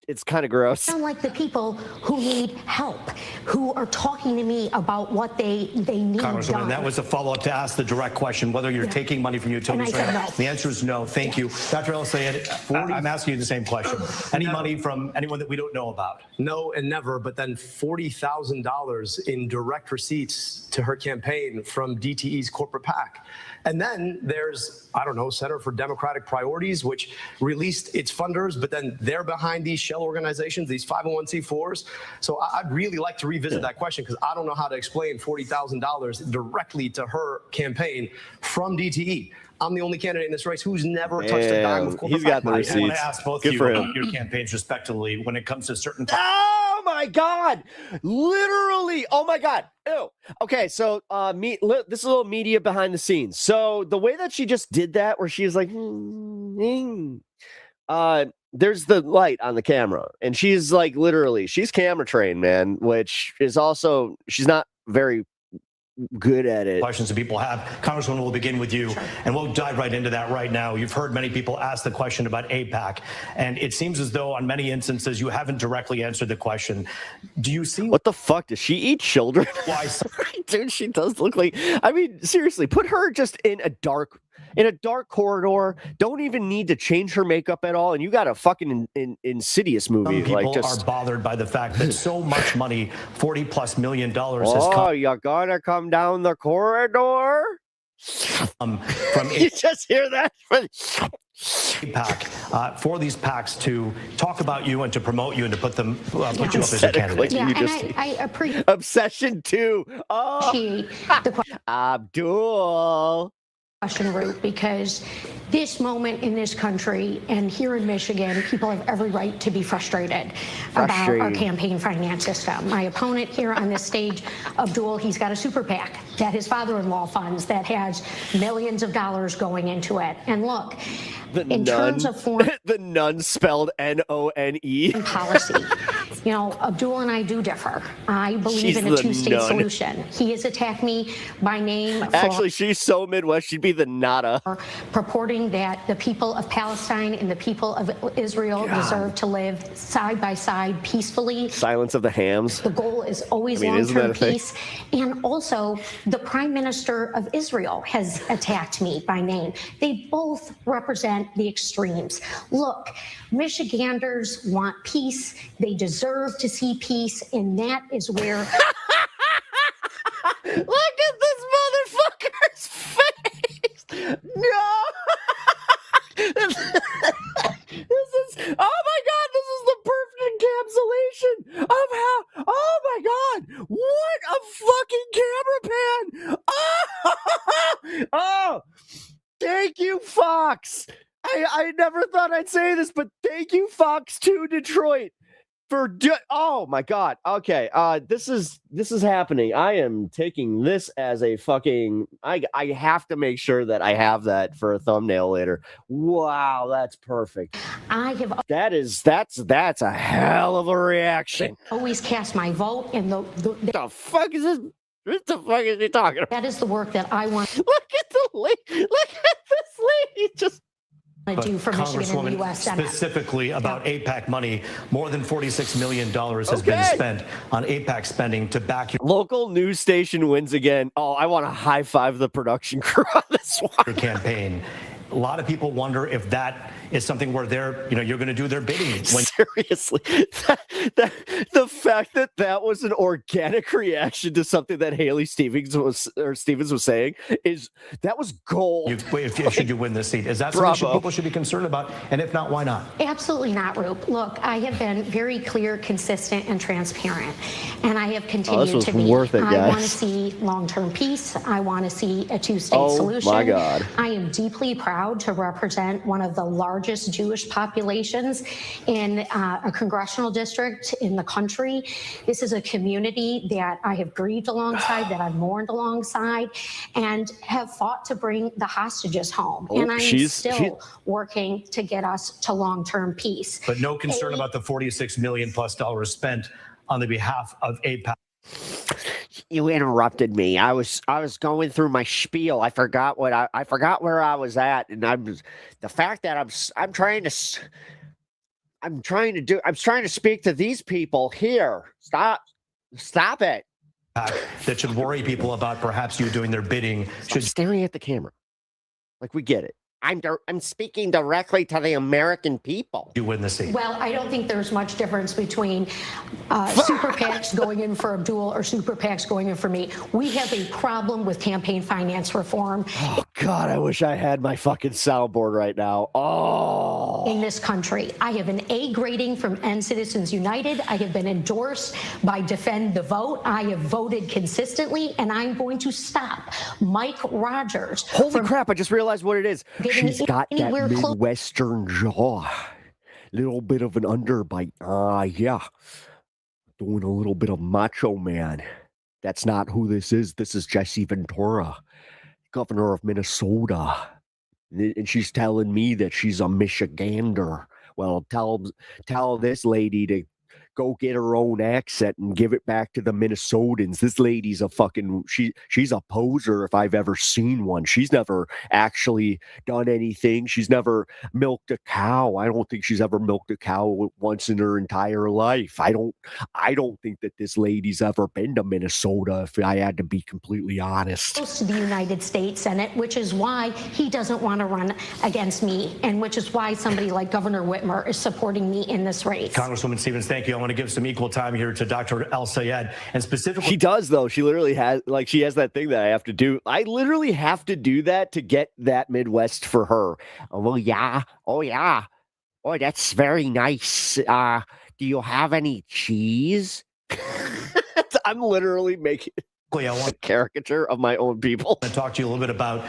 it's kind of gross. sound like the people who need help, who are talking to me about what they need Congresswoman, done. that was a follow-up to ask the direct question whether you're taking money from utilities. And I said no. The answer is no. Thank you. Dr. El-Sayed, I'm asking you the same question. Any money from anyone that we don't know about? No and never, but then $40,000 in direct receipts to her campaign from DTE's corporate PAC. And then there's, I don't know, Center for Democratic Priorities, which released its funders, but then they're behind these shell organizations, these 501c4s. So I'd really like to revisit that question because I don't know how to explain $40,000 directly to her campaign from DTE. I'm the only candidate in this race who's never touched a dime of corporate He's got PAC the money. receipts. I want to ask both Good of you for him. about your campaigns respectively when it comes to certain Oh my God! Literally! Oh my God! Ew. Okay, so this is a little media behind the scenes. So the way that she just did that, where she's like, there's the light on the camera, and she's like, literally, she's camera trained, man. Which is also, she's not very good at it. questions that people have. Congresswoman, we'll begin with you, and we'll dive right into that right now. You've heard many people ask the question about AIPAC, and it seems as though on many instances you haven't directly answered the question. Do you see What the fuck? Does she eat children? why Dude, she does look like, I mean, seriously, put her just in a dark corridor. Don't even need to change her makeup at all. And you got a fucking insidious movie. some people Like just, are bothered by the fact that so much money, $40+ million has oh, come you're gonna come down the corridor? from You just hear that? AIPAC for these PACs to talk about you and to promote you and to put you up as a candidate. Yeah, You and just- I appreciate Obsession 2. Oh, the Abdul. question, Root, because this moment in this country and here in Michigan, people have every right to be frustrated about our Frustrated. campaign finance system. My opponent here on this stage, Abdul, he's got a super PAC that his father-in-law funds that has millions of dollars going into it. And look, in terms of foreign The nun spelled None. policy, you know, Abdul and I do differ. I believe She's in a the two-state nun. solution. He has attacked me by name for Actually, she's so Midwest, she'd be the nada. purporting that the people of Palestine and the people of Israel deserve to live side by side peacefully. Silence of the hams. The goal is always I mean, isn't that long-term a thing? peace. And also, the Prime Minister of Israel has attacked me by name. They both represent the extremes. Look, Michiganders want peace. They deserve to see peace, and that is where Look at this motherfucker's face. No. This is, oh my God, this is the perfect encapsulation of how, oh my God, what a fucking camera pan. Oh, thank you, Fox. I never thought I'd say this, but thank you, Fox 2 Detroit. Oh my God. Okay. This is happening. I am taking this as a fucking, I have to make sure that I have that for a thumbnail later. Wow, that's perfect. That's a hell of a reaction. always cast my vote in the The fuck is this? What the fuck is he talking about? that is the work that I want. Look at the lady. Look at this lady. Just to do for Michigan and the U.S. Senate. Specifically about AIPAC money, more than $46 million has been spent on AIPAC spending to back your local news station wins again. Oh, I want to high five the production crew on this one. Campaign. A lot of people wonder if that is something where you're going to do their bidding. Seriously, the fact that was an organic reaction to something that Haley Stevens was saying that was gold. Should you win this seat? Is that something people should be concerned about? And if not, why not? Absolutely not, Roop. Look, I have been very clear, consistent, and transparent, and I have continued to be. Worth it, guys. I want to see long-term peace. I want to see a two-state solution. Oh my God! I am deeply proud to represent one of the largest Jewish populations in a congressional district in the country. This is a community that I have grieved alongside, that I've mourned alongside, and have fought to bring the hostages home. And I'm still working to get us to long-term peace. But no concern about the $46 million+ spent on the behalf of AIPAC. You interrupted me. I was going through my spiel. I forgot where I was at, and the fact that I'm trying to speak to these people here. Stop it. That should worry people about perhaps you doing their bidding. Staring at the camera, like we get it. I'm speaking directly to the American people. You win the seat. Well, I don't think there's much difference between super PACs going in for Abdul or super PACs going in for me. We have a problem with campaign finance reform. Oh, God, I wish I had my fucking soundboard right now. Oh. In this country. I have an A grading from End Citizens United. I have been endorsed by Defend the Vote. I have voted consistently, and I'm going to stop Mike Rogers. Holy crap, I just realized what it is. She's got that Midwestern jaw. Little bit of an underbite. Yeah. Doing a little bit of Macho Man. That's not who this is. This is Jesse Ventura, governor of Minnesota. And she's telling me that she's a Michigander. Well, tell this lady to go get her own accent and give it back to the Minnesotans. This lady's she's a poser if I've ever seen one. She's never actually done anything. She's never milked a cow. I don't think she's ever milked a cow once in her entire life. I don't think that this lady's ever been to Minnesota, if I had to be completely honest. Close to the United States Senate, which is why he doesn't want to run against me, and which is why somebody like Governor Whitmer is supporting me in this race. Congresswoman Stevens, thank you. I want to give some equal time here to Dr. El-Sayed, and specifically. She does, though. She literally has, she has that thing that I have to do. I literally have to do that to get that Midwest for her. Oh, yeah. Oh, yeah. Oh, that's very nice. Do you have any cheese? I'm literally making a caricature of my own people. I talk to you a little bit about.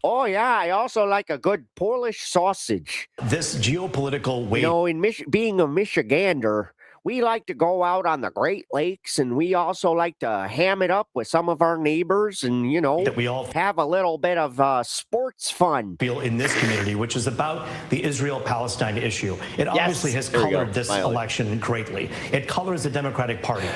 Oh yeah, I also like a good Polish sausage. This geopolitical weight. You know, in being a Michigander, we like to go out on the Great Lakes, and we also like to ham it up with some of our neighbors, and that we all have a little bit of sports fun. Feel in this community, which is about the Israel-Palestine issue. It obviously has colored this election greatly. It colors the Democratic Party.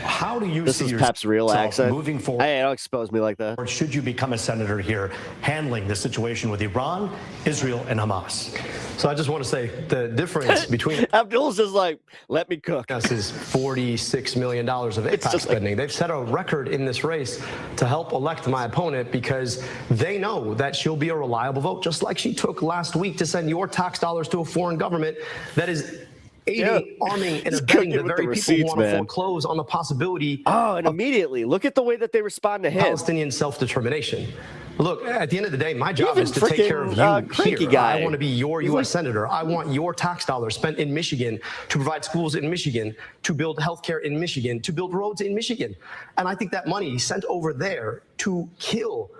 How do you see yourself Pep's real accent moving forward? Hey, don't expose me like that. Or should you become a senator here, handling the situation with Iran, Israel, and Hamas? So I just want to say the difference between Abdul's just like, let me cook. Us is $46 million of AIPAC spending. They've set a record in this race to help elect my opponent because they know that she'll be a reliable vote, just like she took last week to send your tax dollars to a foreign government that is aiding, arming, and abetting the very people who want to foreclose on the possibility. Oh, and immediately, look at the way that they respond to him. Palestinian self-determination. Look, at the end of the day, my job is to take care of you here. Guy. I want to be your U.S. senator. I want your tax dollars spent in Michigan to provide schools in Michigan, to build healthcare in Michigan, to build roads in Michigan. And I think that money sent over there to kill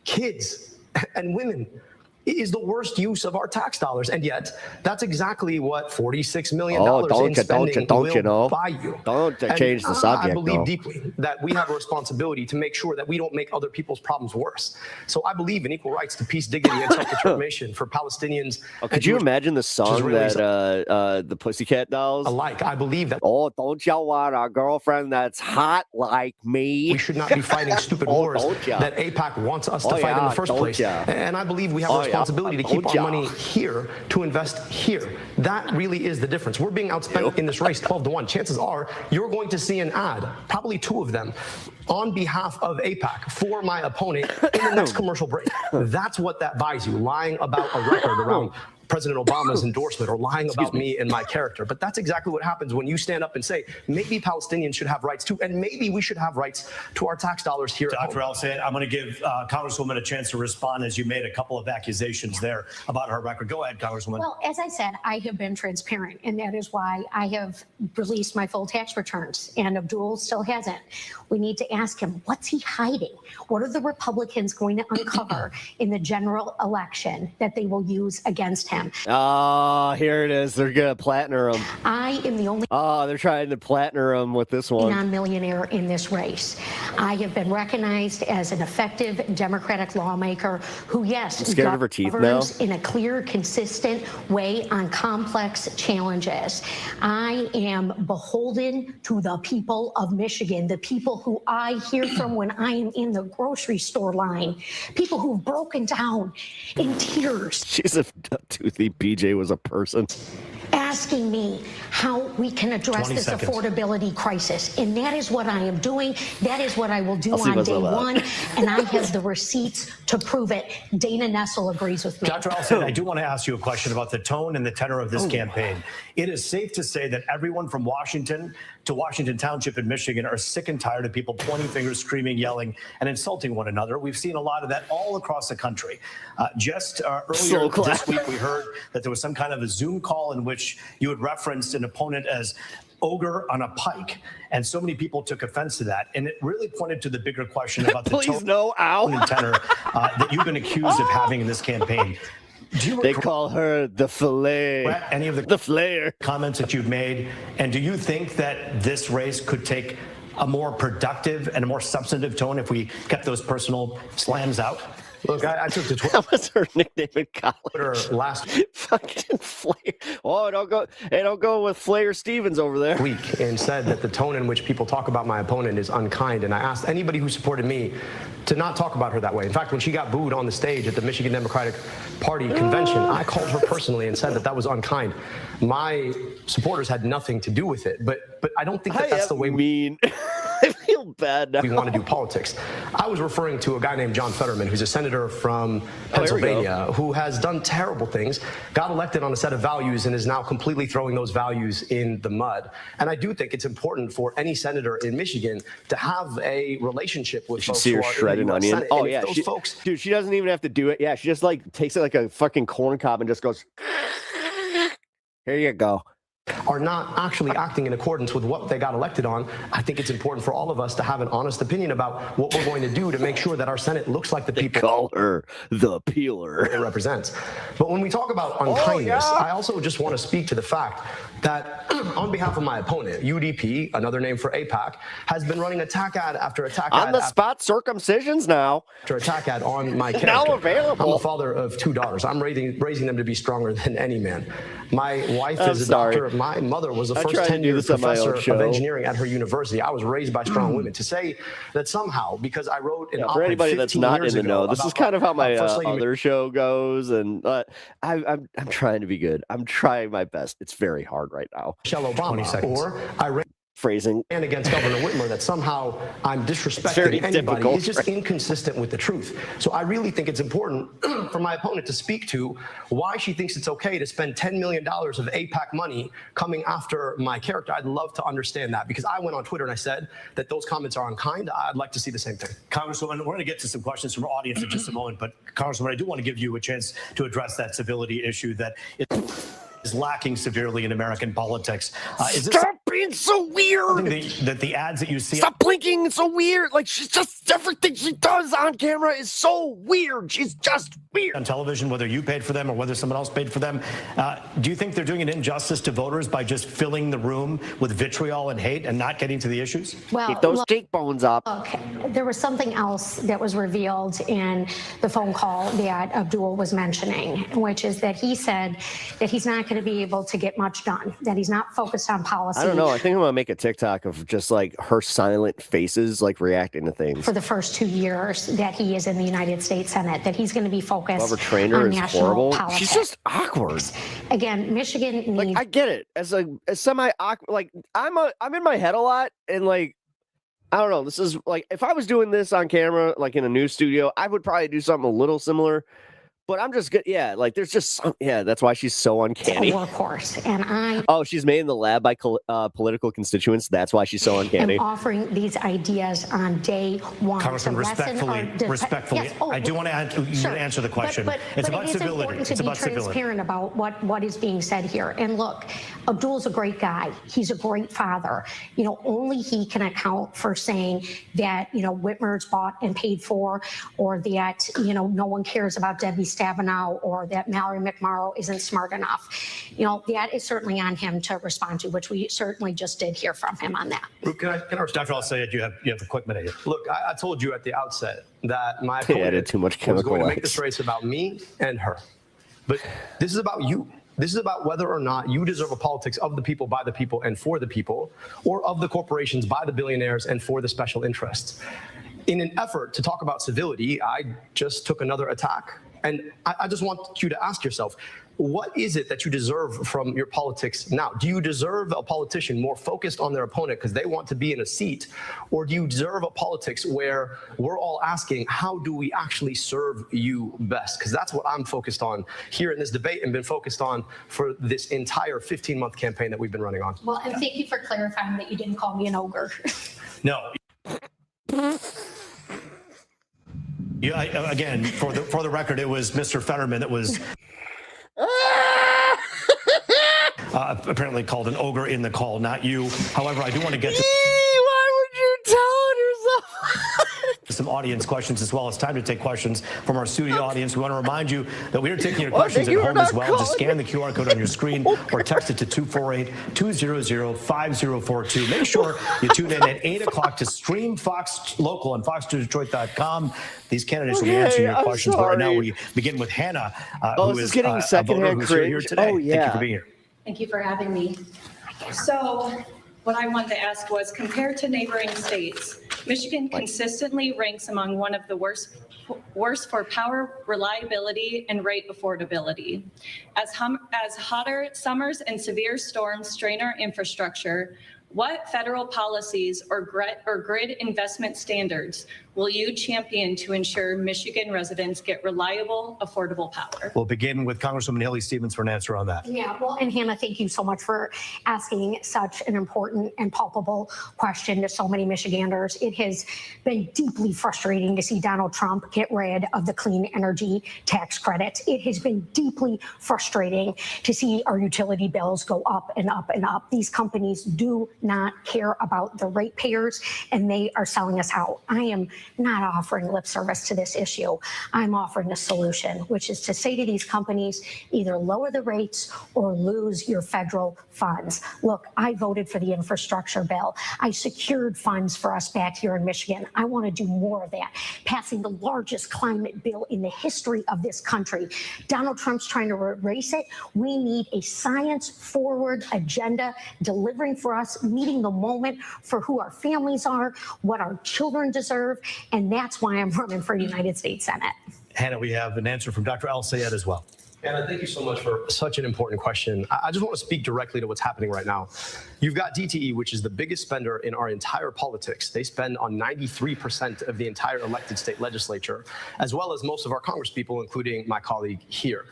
kids and women is the worst use of our tax dollars. And yet, that's exactly what $46 million in spending will buy you. Don't change the subject. I believe deeply that we have a responsibility to make sure that we don't make other people's problems worse. So I believe in equal rights to peace, dignity, and self-determination for Palestinians. Could you imagine the song that the Pussycat Dolls? Alike, I believe that. Oh, don't y'all want a girlfriend that's hot like me? We should not be fighting stupid wars that AIPAC wants us to fight in the first place. And I believe we have a responsibility responsibility to keep our money here, to invest here. That really is the difference. We're being outspent in this race 12-1. Chances are you're going to see an ad, probably 2 of them, on behalf of AIPAC for my opponent in the next commercial break. That's what that buys you, lying about a record around President Obama's endorsement or lying about me and my character. But that's exactly what happens when you stand up and say, maybe Palestinians should have rights too, and maybe we should have rights to our tax dollars here at home. Dr. El-Sayed, I'm going to give Congresswoman a chance to respond, as you made a couple of accusations there about her record. Go ahead, Congresswoman. Well, as I said, I have been transparent, and that is why I have released my full tax returns, and Abdul still hasn't. We need to ask him, what's he hiding? What are the Republicans going to uncover in the general election that they will use against him? Oh, here it is. They're going to platinum him. I am the only they're trying to platinum him with this one. non-millionaire in this race. I have been recognized as an effective Democratic lawmaker who, yes, I'm scared of her teeth now. governs in a clear, consistent way on complex challenges. I am beholden to the people of Michigan, the people who I hear from when I am in the grocery store line, people who've broken down in tears. She's a toothy BJ was a person. Asking me how we can address this affordability crisis. And that is what I am doing. That is what I will do on day one. And I have the receipts to prove it. Dana Nessel agrees with me. Dr. El-Sayed, I do want to ask you a question about the tone and the tenor of this campaign. It is safe to say that everyone from Washington to Washington Township in Michigan are sick and tired of people pointing fingers, screaming, yelling, and insulting one another. We've seen a lot of that all across the country. Just earlier this week, we heard that there was some kind of a Zoom call in which you had referenced an opponent as ogre on a pike, and so many people took offense to that, and it really pointed to the bigger question about the tone and tenor that you've been accused of having in this campaign. They call her the fillet. Any of the flair comments that you've made, and do you think that this race could take a more productive and a more substantive tone if we kept those personal slams out? Look, I took to Twitter. That was her nickname in college. Last fucking Flair. Oh, don't go with Flair Stevens over there. Week and said that the tone in which people talk about my opponent is unkind. And I asked anybody who supported me to not talk about her that way. In fact, when she got booed on the stage at the Michigan Democratic Party convention, I called her personally and said that that was unkind. My supporters had nothing to do with it, but I don't think that that's the way we I feel bad now. We want to do politics. I was referring to a guy named John Fetterman, who's a senator from Pennsylvania, who has done terrible things, got elected on a set of values, and is now completely throwing those values in the mud. And I do think it's important for any senator in Michigan to have a relationship with folks who are shredded onion. Senate. Oh and yeah, those folks. Dude, she doesn't even have to do it. Yeah, she just like takes it like a fucking corn cob and just goes, here you go. Are not actually acting in accordance with what they got elected on. I think it's important for all of us to have an honest opinion about what we're going to do to make sure that our Senate looks like the people. Call her the peeler. It represents. But when we talk about unkindness, I also just want to speak to the fact that on behalf of my opponent, UDP, another name for AIPAC, has been running attack ad after attack ad. On the spot circumcisions now. After attack ad on my character. Now available. I'm the father of 2 daughters. I'm raising them to be stronger than any man. My wife is a doctor. My mother was the first tenured professor of engineering at her university. I was raised by strong women. To say that somehow, because I wrote an op-ed for anybody that's not in the know, this is kind of how my other show goes, and I'm trying to be good. I'm trying my best. It's very hard right now. Michelle Obama, or I phrasing and against Governor Whitmer, that somehow I'm disrespecting anybody is just inconsistent with the truth. So I really think it's important for my opponent to speak to why she thinks it's okay to spend $10 million of AIPAC money coming after my character. I'd love to understand that, because I went on Twitter and I said that those comments are unkind. I'd like to see the same thing. Congresswoman, we're going to get to some questions from our audience in just a moment, but Congresswoman, I do want to give you a chance to address that civility issue that is lacking severely in American politics. Stop being so weird. That the ads that you see. Stop blinking. It's so weird. Like, she's just, everything she does on camera is so weird. She's just weird. On television, whether you paid for them or whether someone else paid for them, do you think they're doing an injustice to voters by just filling the room with vitriol and hate and not getting to the issues? Well, keep those cheekbones up. Okay. There was something else that was revealed in the phone call that Abdul was mentioning, which is that he said that he's not going to be able to get much done, that he's not focused on policy. I don't know No, I think I'm gonna make a TikTok of just like her silent faces, like reacting to things. For the first 2 years that he is in the United States Senate, that he's going to be focused Whoever trained her on is national horrible. politics. She's just awkward. Again, Michigan needs. Like, I get it as semi awkward. Like I'm in my head a lot, and like I don't know. This is like if I was doing this on camera, like in a news studio, I would probably do something a little similar. But I'm just good. Yeah, like there's just some. Yeah, that's why she's so uncanny. Workhorse, and Oh, she's made in the lab by political constituents. That's why she's so uncanny. am offering these ideas on day one. Congressman, to lessen respectfully, Yes, oh, I do want to answer the question. It's about it is civility. important It's to be about civility. transparent about what is being said here. And look, Abdul's a great guy. He's a great father. You know, only he can account for saying that, you know, Whitmer's bought and paid for, or that, you know, no one cares about Debbie Stabenow, or that Mallory McMorrow isn't smart enough. You know, that is certainly on him to respond to, which we certainly just did hear from him on that. Can I Dr. Al-Sayed, you have a quick minute here. Look, I told you at the outset that my They added opponent too much was going to chemical make this race about me and her. But this is about you. This is about whether or not you deserve a politics of the people, by the people, and for the people, or of the corporations, by the billionaires, and for the special interests. In an effort to talk about civility, I just took another attack. And I just want you to ask yourself, what is it that you deserve from your politics now? Do you deserve a politician more focused on their opponent because they want to be in a seat? Or do you deserve a politics where we're all asking, how do we actually serve you best? Because that's what I'm focused on here in this debate and been focused on for this entire 15-month campaign that we've been running on. Well, and thank you for clarifying that you didn't call me an ogre. No. Yeah, again, for the record, it was Mr. Fetterman that was apparently called an ogre in the call, not you. However, I do want to get to why would you tell yourself? some audience questions as well. It's time to take questions from our studio audience. We want to remind you that we are taking your questions at home as well. Just scan the QR code on your screen or text it to 248-200-5042. Make sure you tune in at 8 o'clock to stream Fox Local on fox2detroit.com. These candidates will be answering your questions. But right now we begin with Hannah, who is getting secondhand here today. Oh, yeah. Thank you for being here. Thank you for having me. So what I wanted to ask was, compared to neighboring states, Michigan consistently ranks among one of the worst for power, reliability, and rate affordability. As hotter summers and severe storms strain our infrastructure, what federal policies or grid investment standards will you champion to ensure Michigan residents get reliable, affordable power? We'll begin with Congresswoman Haley Stevens for an answer on that. Yeah, well, and Hannah, thank you so much for asking such an important and palpable question to so many Michiganders. It has been deeply frustrating to see Donald Trump get rid of the clean energy tax credits. It has been deeply frustrating to see our utility bills go up and up and up. These companies do not care about the ratepayers, and they are selling us out. I am not offering lip service to this issue. I'm offering a solution, which is to say to these companies, either lower the rates or lose your federal funds. Look, I voted for the infrastructure bill. I secured funds for us back here in Michigan. I want to do more of that, passing the largest climate bill in the history of this country. Donald Trump's trying to erase it. We need a science-forward agenda, delivering for us, meeting the moment for who our families are, what our children deserve, and that's why I'm running for United States Senate. Hannah, we have an answer from Dr. Al-Sayed as well. Anna, thank you so much for such an important question. I just want to speak directly to what's happening right now. You've got DTE, which is the biggest spender in our entire politics. They spend on 93% of the entire elected state legislature, as well as most of our congresspeople, including my colleague here.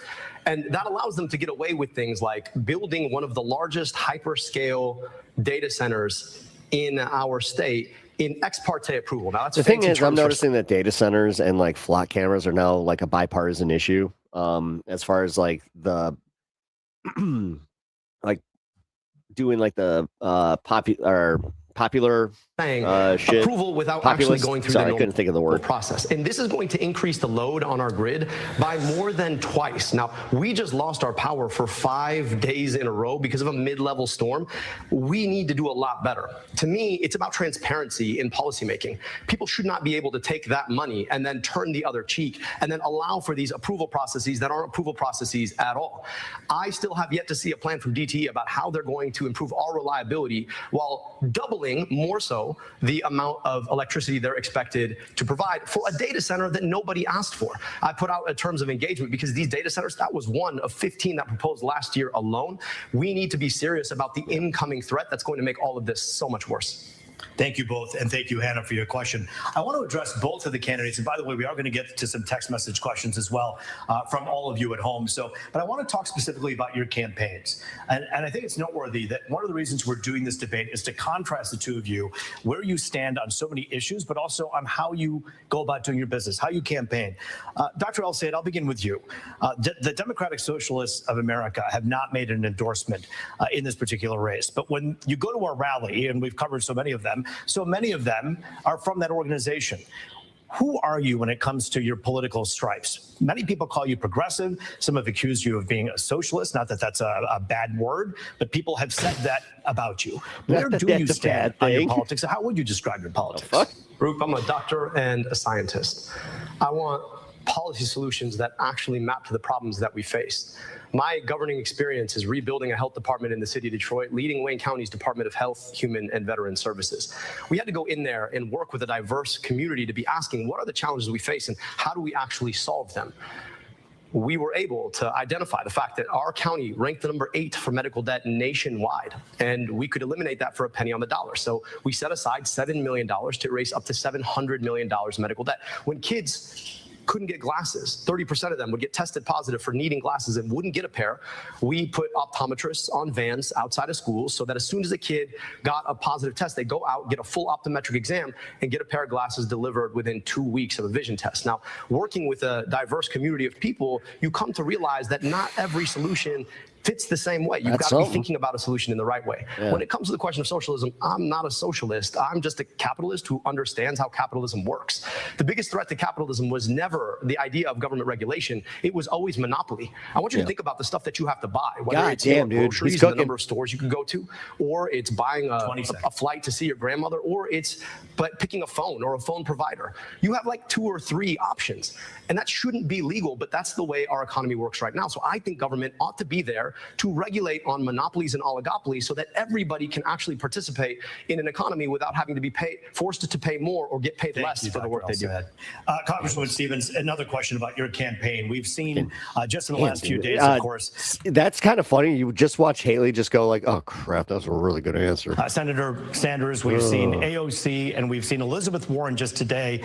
And that allows them to get away with things like building one of the largest hyperscale data centers in our state in ex parte approval. Now, that's the thing is, I'm noticing that data centers and like flock cameras are now like a bipartisan issue. As far as like the like doing like the popular shit. Approval without Populist. actually going through Sorry, the I couldn't think of the word. process. And this is going to increase the load on our grid by more than twice. Now, we just lost our power for 5 days in a row because of a mid-level storm. We need to do a lot better. To me, it's about transparency in policymaking. People should not be able to take that money and then turn the other cheek and then allow for these approval processes that aren't approval processes at all. I still have yet to see a plan from DTE about how they're going to improve our reliability while doubling more so the amount of electricity they're expected to provide for a data center that nobody asked for. I put out a terms of engagement because these data centers, that was one of 15 that proposed last year alone. We need to be serious about the incoming threat that's going to make all of this so much worse. Thank you both, and thank you, Hannah, for your question. I want to address both of the candidates, and by the way, we are going to get to some text message questions as well from all of you at home. But I want to talk specifically about your campaigns, and I think it's noteworthy that one of the reasons we're doing this debate is to contrast the two of you, where you stand on so many issues, but also on how you go about doing your business, how you campaign. Dr. El-Sayed, I'll begin with you. The Democratic Socialists of America have not made an endorsement in this particular race, but when you go to our rally, and we've covered so many of them are from that organization. Who are you when it comes to your political stripes? Many people call you progressive. Some have accused you of being a socialist. Not that that's a bad word, but people have said that about you. Where do you stand on your politics? How would you describe your politics? Rup, I'm a doctor and a scientist. I want policy solutions that actually map to the problems that we face. My governing experience is rebuilding a health department in the city of Detroit, leading Wayne County's Department of Health, Human and Veteran Services. We had to go in there and work with a diverse community to be asking, what are the challenges we face and how do we actually solve them? We were able to identify the fact that our county ranked the number 8 for medical debt nationwide, and we could eliminate that for a penny on the dollar. So we set aside $7 million to erase up to $700 million in medical debt. When kids couldn't get glasses, 30% of them would get tested positive for needing glasses and wouldn't get a pair. We put optometrists on vans outside of schools so that as soon as a kid got a positive test, they go out, get a full optometric exam, and get a pair of glasses delivered within 2 weeks of a vision test. Now, working with a diverse community of people, you come to realize that not every solution fits the same way. You've got to be thinking about a solution in the right way. Yeah. When it comes to the question of socialism, I'm not a socialist. I'm just a capitalist who understands how capitalism works. The biggest threat to capitalism was never the idea of government regulation. It was always monopoly. I want you to think about the stuff that you have to buy, whether it's groceries, the number of stores you can go to, or it's buying a flight to see your grandmother, or it's picking a phone or a phone provider. You have like 2 or 3 options, and that shouldn't be legal, but that's the way our economy works right now. So I think government ought to be there to regulate on monopolies and oligopolies so that everybody can actually participate in an economy without having to be forced to pay more or get paid less for the work they do. Congresswoman Stevens, another question about your campaign. We've seen just in the last few days, of course. That's kind of funny. You just watch Haley just go like, oh, crap, that's a really good answer. Senator Sanders, we've seen AOC, and we've seen Elizabeth Warren just today,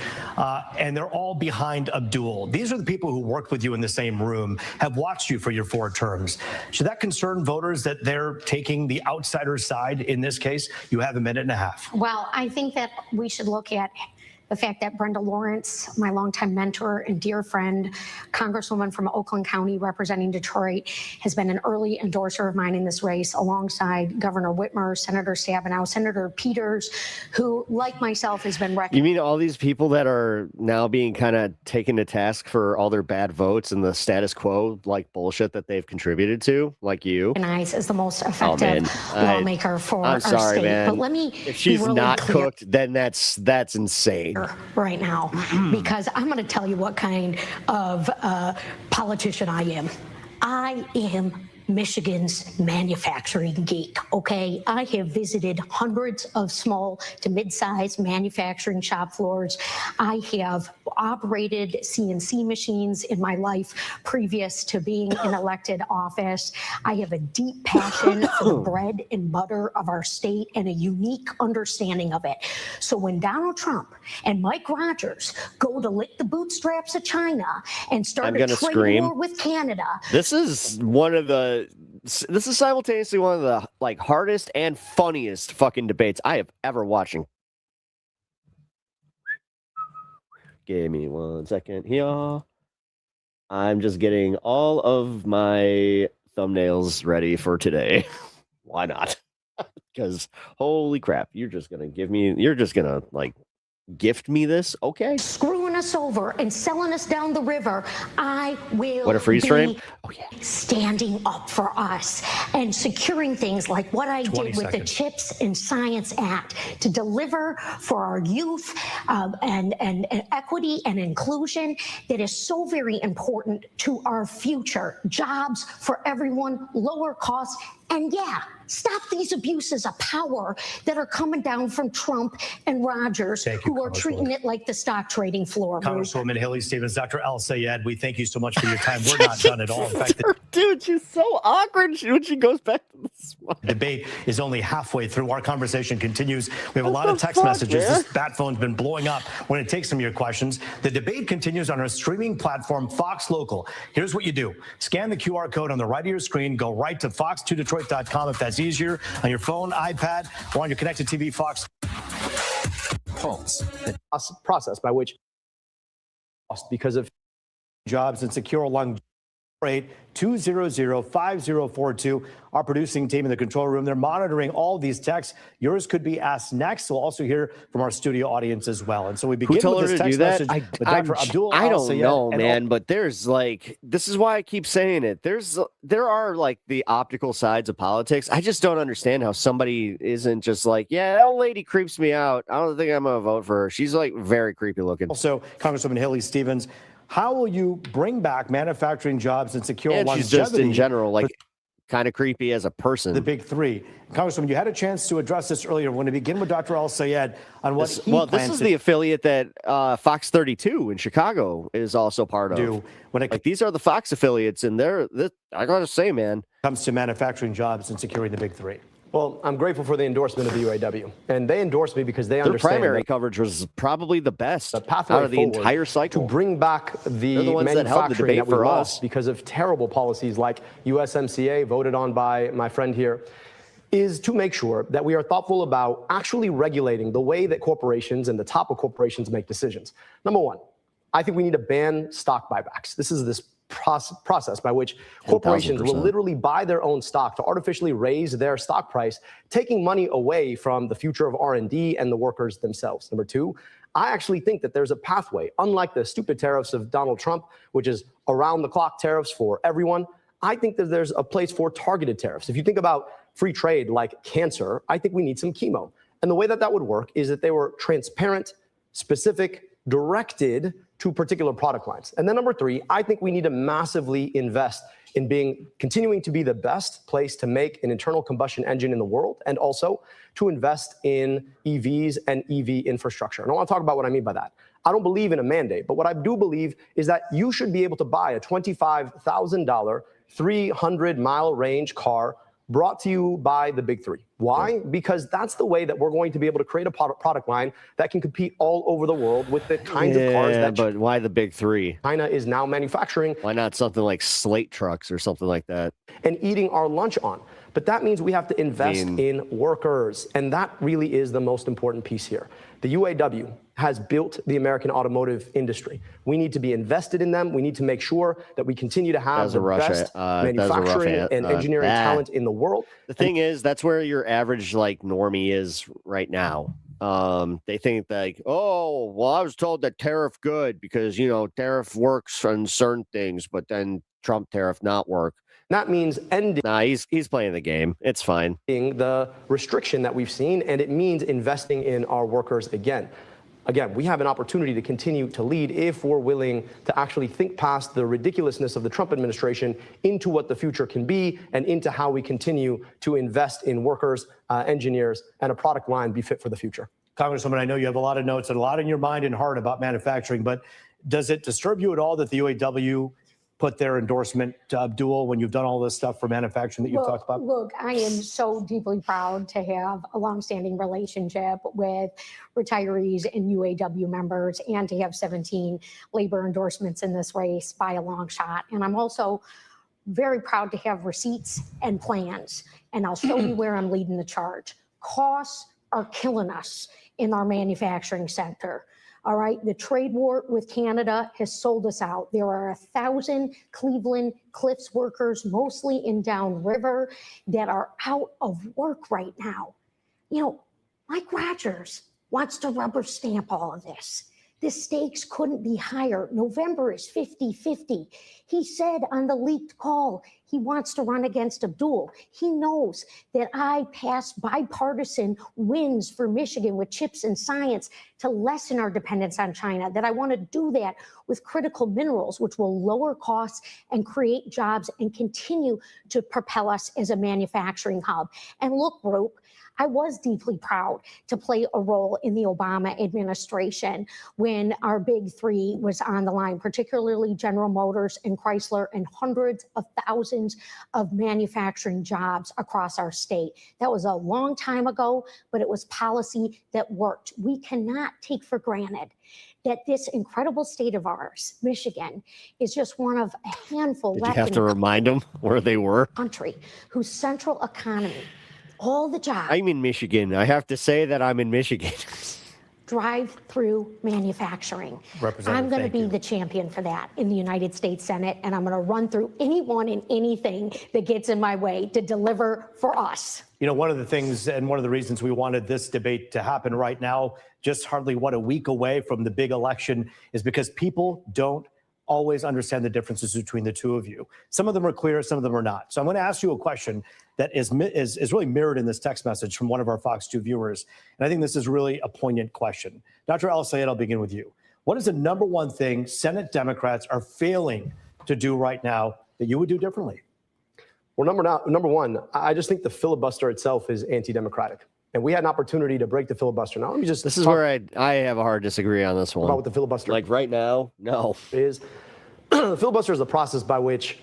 and they're all behind Abdul. These are the people who worked with you in the same room, have watched you for your 4 terms. Should that concern voters that they're taking the outsider's side in this case? You have a minute and a half. Well, I think that we should look at the fact that Brenda Lawrence, my longtime mentor and dear friend, Congresswoman from Oakland County representing Detroit, has been an early endorser of mine in this race alongside Governor Whitmer, Senator Stabenow, Senator Peters, who, like myself, has been recognized. You mean all these people that are now being kind of taken to task for all their bad votes and the status quo like bullshit that they've contributed to, like you? As the most effective lawmaker for our state. Man. But let me if she's really not clear cooked, then that's insane. Right now, because I'm going to tell you what kind of politician I am. I am Michigan's manufacturing geek, okay? I have visited hundreds of small to mid-sized manufacturing shop floors. I have operated CNC machines in my life previous to being in elected office. I have a deep passion for the bread and butter of our state and a unique understanding of it. So when Donald Trump and Mike Rogers go to lick the bootstraps of China and start a trade war with Canada. This is simultaneously one of the hardest and funniest fucking debates I have ever watched. Give me 1 second here. I'm just getting all of my thumbnails ready for today. Why not? because holy crap, you're just gonna like gift me this, okay? Screwing us over and selling us down the river, I will What a freeze frame. Oh yeah. Standing up for us and securing things like what I 20 did with the seconds. CHIPS and Science Act to deliver for our youth and equity and inclusion that is so very important to our future. Jobs for everyone, lower costs, and yeah, stop these abuses of power that are coming down from Trump and Rogers, who are treating it like the stock trading floor. Congresswoman Haley Stevens, Dr. El-Sayed, we thank you so much for your time. We're not done at all. In fact, dude, she's so awkward when she goes back to this one. The debate is only halfway through. Our conversation continues. We have a lot of text messages. Man? This bat phone's been blowing up when it takes some of your questions. The debate continues on our streaming platform, Fox Local. Here's what you do. Scan the QR code on the right of your screen. Go right to fox2detroit.com if that's easier, on your phone, iPad, or on your connected TV, Fox. Phones. Process by which because of jobs and secure along 200-5042. Our producing team in the control room, they're monitoring all these texts. Yours could be asked next. We'll also hear from our studio audience as well. And so we begin Who told with her this to do text that? message with Dr. Abdul I don't Al-Sayed know, and man, but there's like, this is why I keep saying it. There are like the optical sides of politics. I just don't understand how somebody isn't just like, yeah, that old lady creeps me out. I don't think I'm going to vote for her. She's like very creepy looking. Also, Congresswoman Haley Stevens, how will you bring back manufacturing jobs and secure And longevity? she's just in general, like kind of creepy as a person. The big three. Congresswoman, you had a chance to address this earlier. We're going to begin with Dr. Al-Sayed on what he this plans is to the affiliate that Fox 32 in Chicago is also part of. do when it these are the Fox affiliates, and I got to say, man, comes to manufacturing jobs and securing the big three. Well, I'm grateful for the endorsement of the UAW, and they endorsed me because they their understand primary that coverage was probably the best the pathway out of the forward entire cycle. to bring back They're the ones that held the manufacturing debate that we for lost us. because of terrible policies like USMCA, voted on by my friend here, is to make sure that we are thoughtful about actually regulating the way that corporations and the top of corporations make decisions. Number one, I think we need to ban stock buybacks. This is this process by which corporations will literally buy their own stock to artificially raise their stock price, taking money away from the future of R&D and the workers themselves. Number two, I actually think that there's a pathway, unlike the stupid tariffs of Donald Trump, which is around-the-clock tariffs for everyone. I think that there's a place for targeted tariffs. If you think about free trade like cancer, I think we need some chemo. And the way that that would work is that they were transparent, specific, directed to particular product lines. And then number three, I think we need to massively invest in continuing to be the best place to make an internal combustion engine in the world, and also to invest in EVs and EV infrastructure. And I want to talk about what I mean by that. I don't believe in a mandate, but what I do believe is that you should be able to buy a $25,000, 300-mile range car brought to you by the big three. Why? Because that's the way that we're going to be able to create a product line that can compete all over the world with the kinds of cars that but why the big three? China is now manufacturing. Why not something like Slate trucks or something like that? And eating our lunch on. But that means we have to invest in workers. And that really is the most important piece here. The UAW has built the American automotive industry. We need to be invested in them. We need to make sure that we continue to have the best manufacturing and engineering talent in the world. The thing is, that's where your average like normie is right now. They think like, oh, well, I was told that tariff good because, you know, tariff works on certain things, but then Trump tariff not work. That means ending. Nah, he's playing the game. It's fine. The restriction that we've seen, and it means investing in our workers again. Again, we have an opportunity to continue to lead if we're willing to actually think past the ridiculousness of the Trump administration into what the future can be and into how we continue to invest in workers, engineers, and a product line be fit for the future. Congresswoman, I know you have a lot of notes and a lot in your mind and heart about manufacturing, but does it disturb you at all that the UAW put their endorsement to Abdul when you've done all this stuff for manufacturing that you've talked about? Look, I am so deeply proud to have a longstanding relationship with retirees and UAW members and to have 17 labor endorsements in this race by a long shot. And I'm also very proud to have receipts and plans. And I'll show you where I'm leading the charge. Costs are killing us in our manufacturing sector. All right, the trade war with Canada has sold us out. There are 1,000 Cleveland Cliffs workers, mostly in downriver, that are out of work right now. You know, Mike Rogers wants to rubber stamp all of this. The stakes couldn't be higher. November is 50-50. He said on the leaked call he wants to run against Abdul. He knows that I passed bipartisan wins for Michigan with chips and science to lessen our dependence on China, that I want to do that with critical minerals, which will lower costs and create jobs and continue to propel us as a manufacturing hub. And look, Roop, I was deeply proud to play a role in the Obama administration when our big three was on the line, particularly General Motors and Chrysler, and hundreds of thousands of manufacturing jobs across our state. That was a long time ago, but it was policy that worked. We cannot take for granted that this incredible state of ours, Michigan, is just one of a handful Did you left have in to the remind them where they were? country whose central economy, all the jobs, I'm in Michigan. I have to say that I'm in Michigan. drive-through manufacturing. I'm going to be the champion for that in the United States Senate, and I'm going to run through anyone and anything that gets in my way to deliver for us. You know, one of the things and one of the reasons we wanted this debate to happen right now, just hardly a week away from the big election, is because people don't always understand the differences between the two of you. Some of them are clear, some of them are not. So I'm going to ask you a question that is really mirrored in this text message from one of our Fox 2 viewers. And I think this is really a poignant question. Dr. El-Sayed, I'll begin with you. What is the number one thing Senate Democrats are failing to do right now that you would do differently? Well, number one, I just think the filibuster itself is anti-democratic. And we had an opportunity to break the filibuster. Now, let me just This is where I have a hard disagree on this one. about what the filibuster Like right now, no. is. The filibuster is the process by which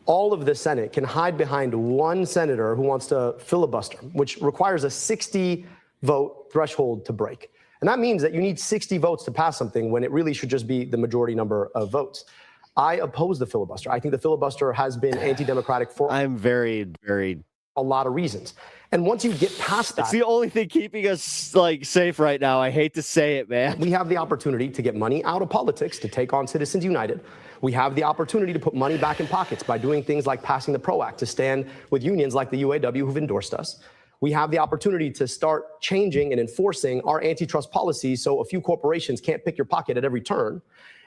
all of the Senate can hide behind one senator who wants to filibuster, which requires a 60-vote threshold to break. And that means that you need 60 votes to pass something when it really should just be the majority number of votes. I oppose the filibuster. I think the filibuster has been anti-democratic for I'm very a lot of reasons. And once you get past that, it's the only thing keeping us like safe right now. I hate to say it, man. We have the opportunity to get money out of politics to take on Citizens United. We have the opportunity to put money back in pockets by doing things like passing the PRO Act to stand with unions like the UAW who've endorsed us. We have the opportunity to start changing and enforcing our antitrust policies so a few corporations can't pick your pocket at every turn.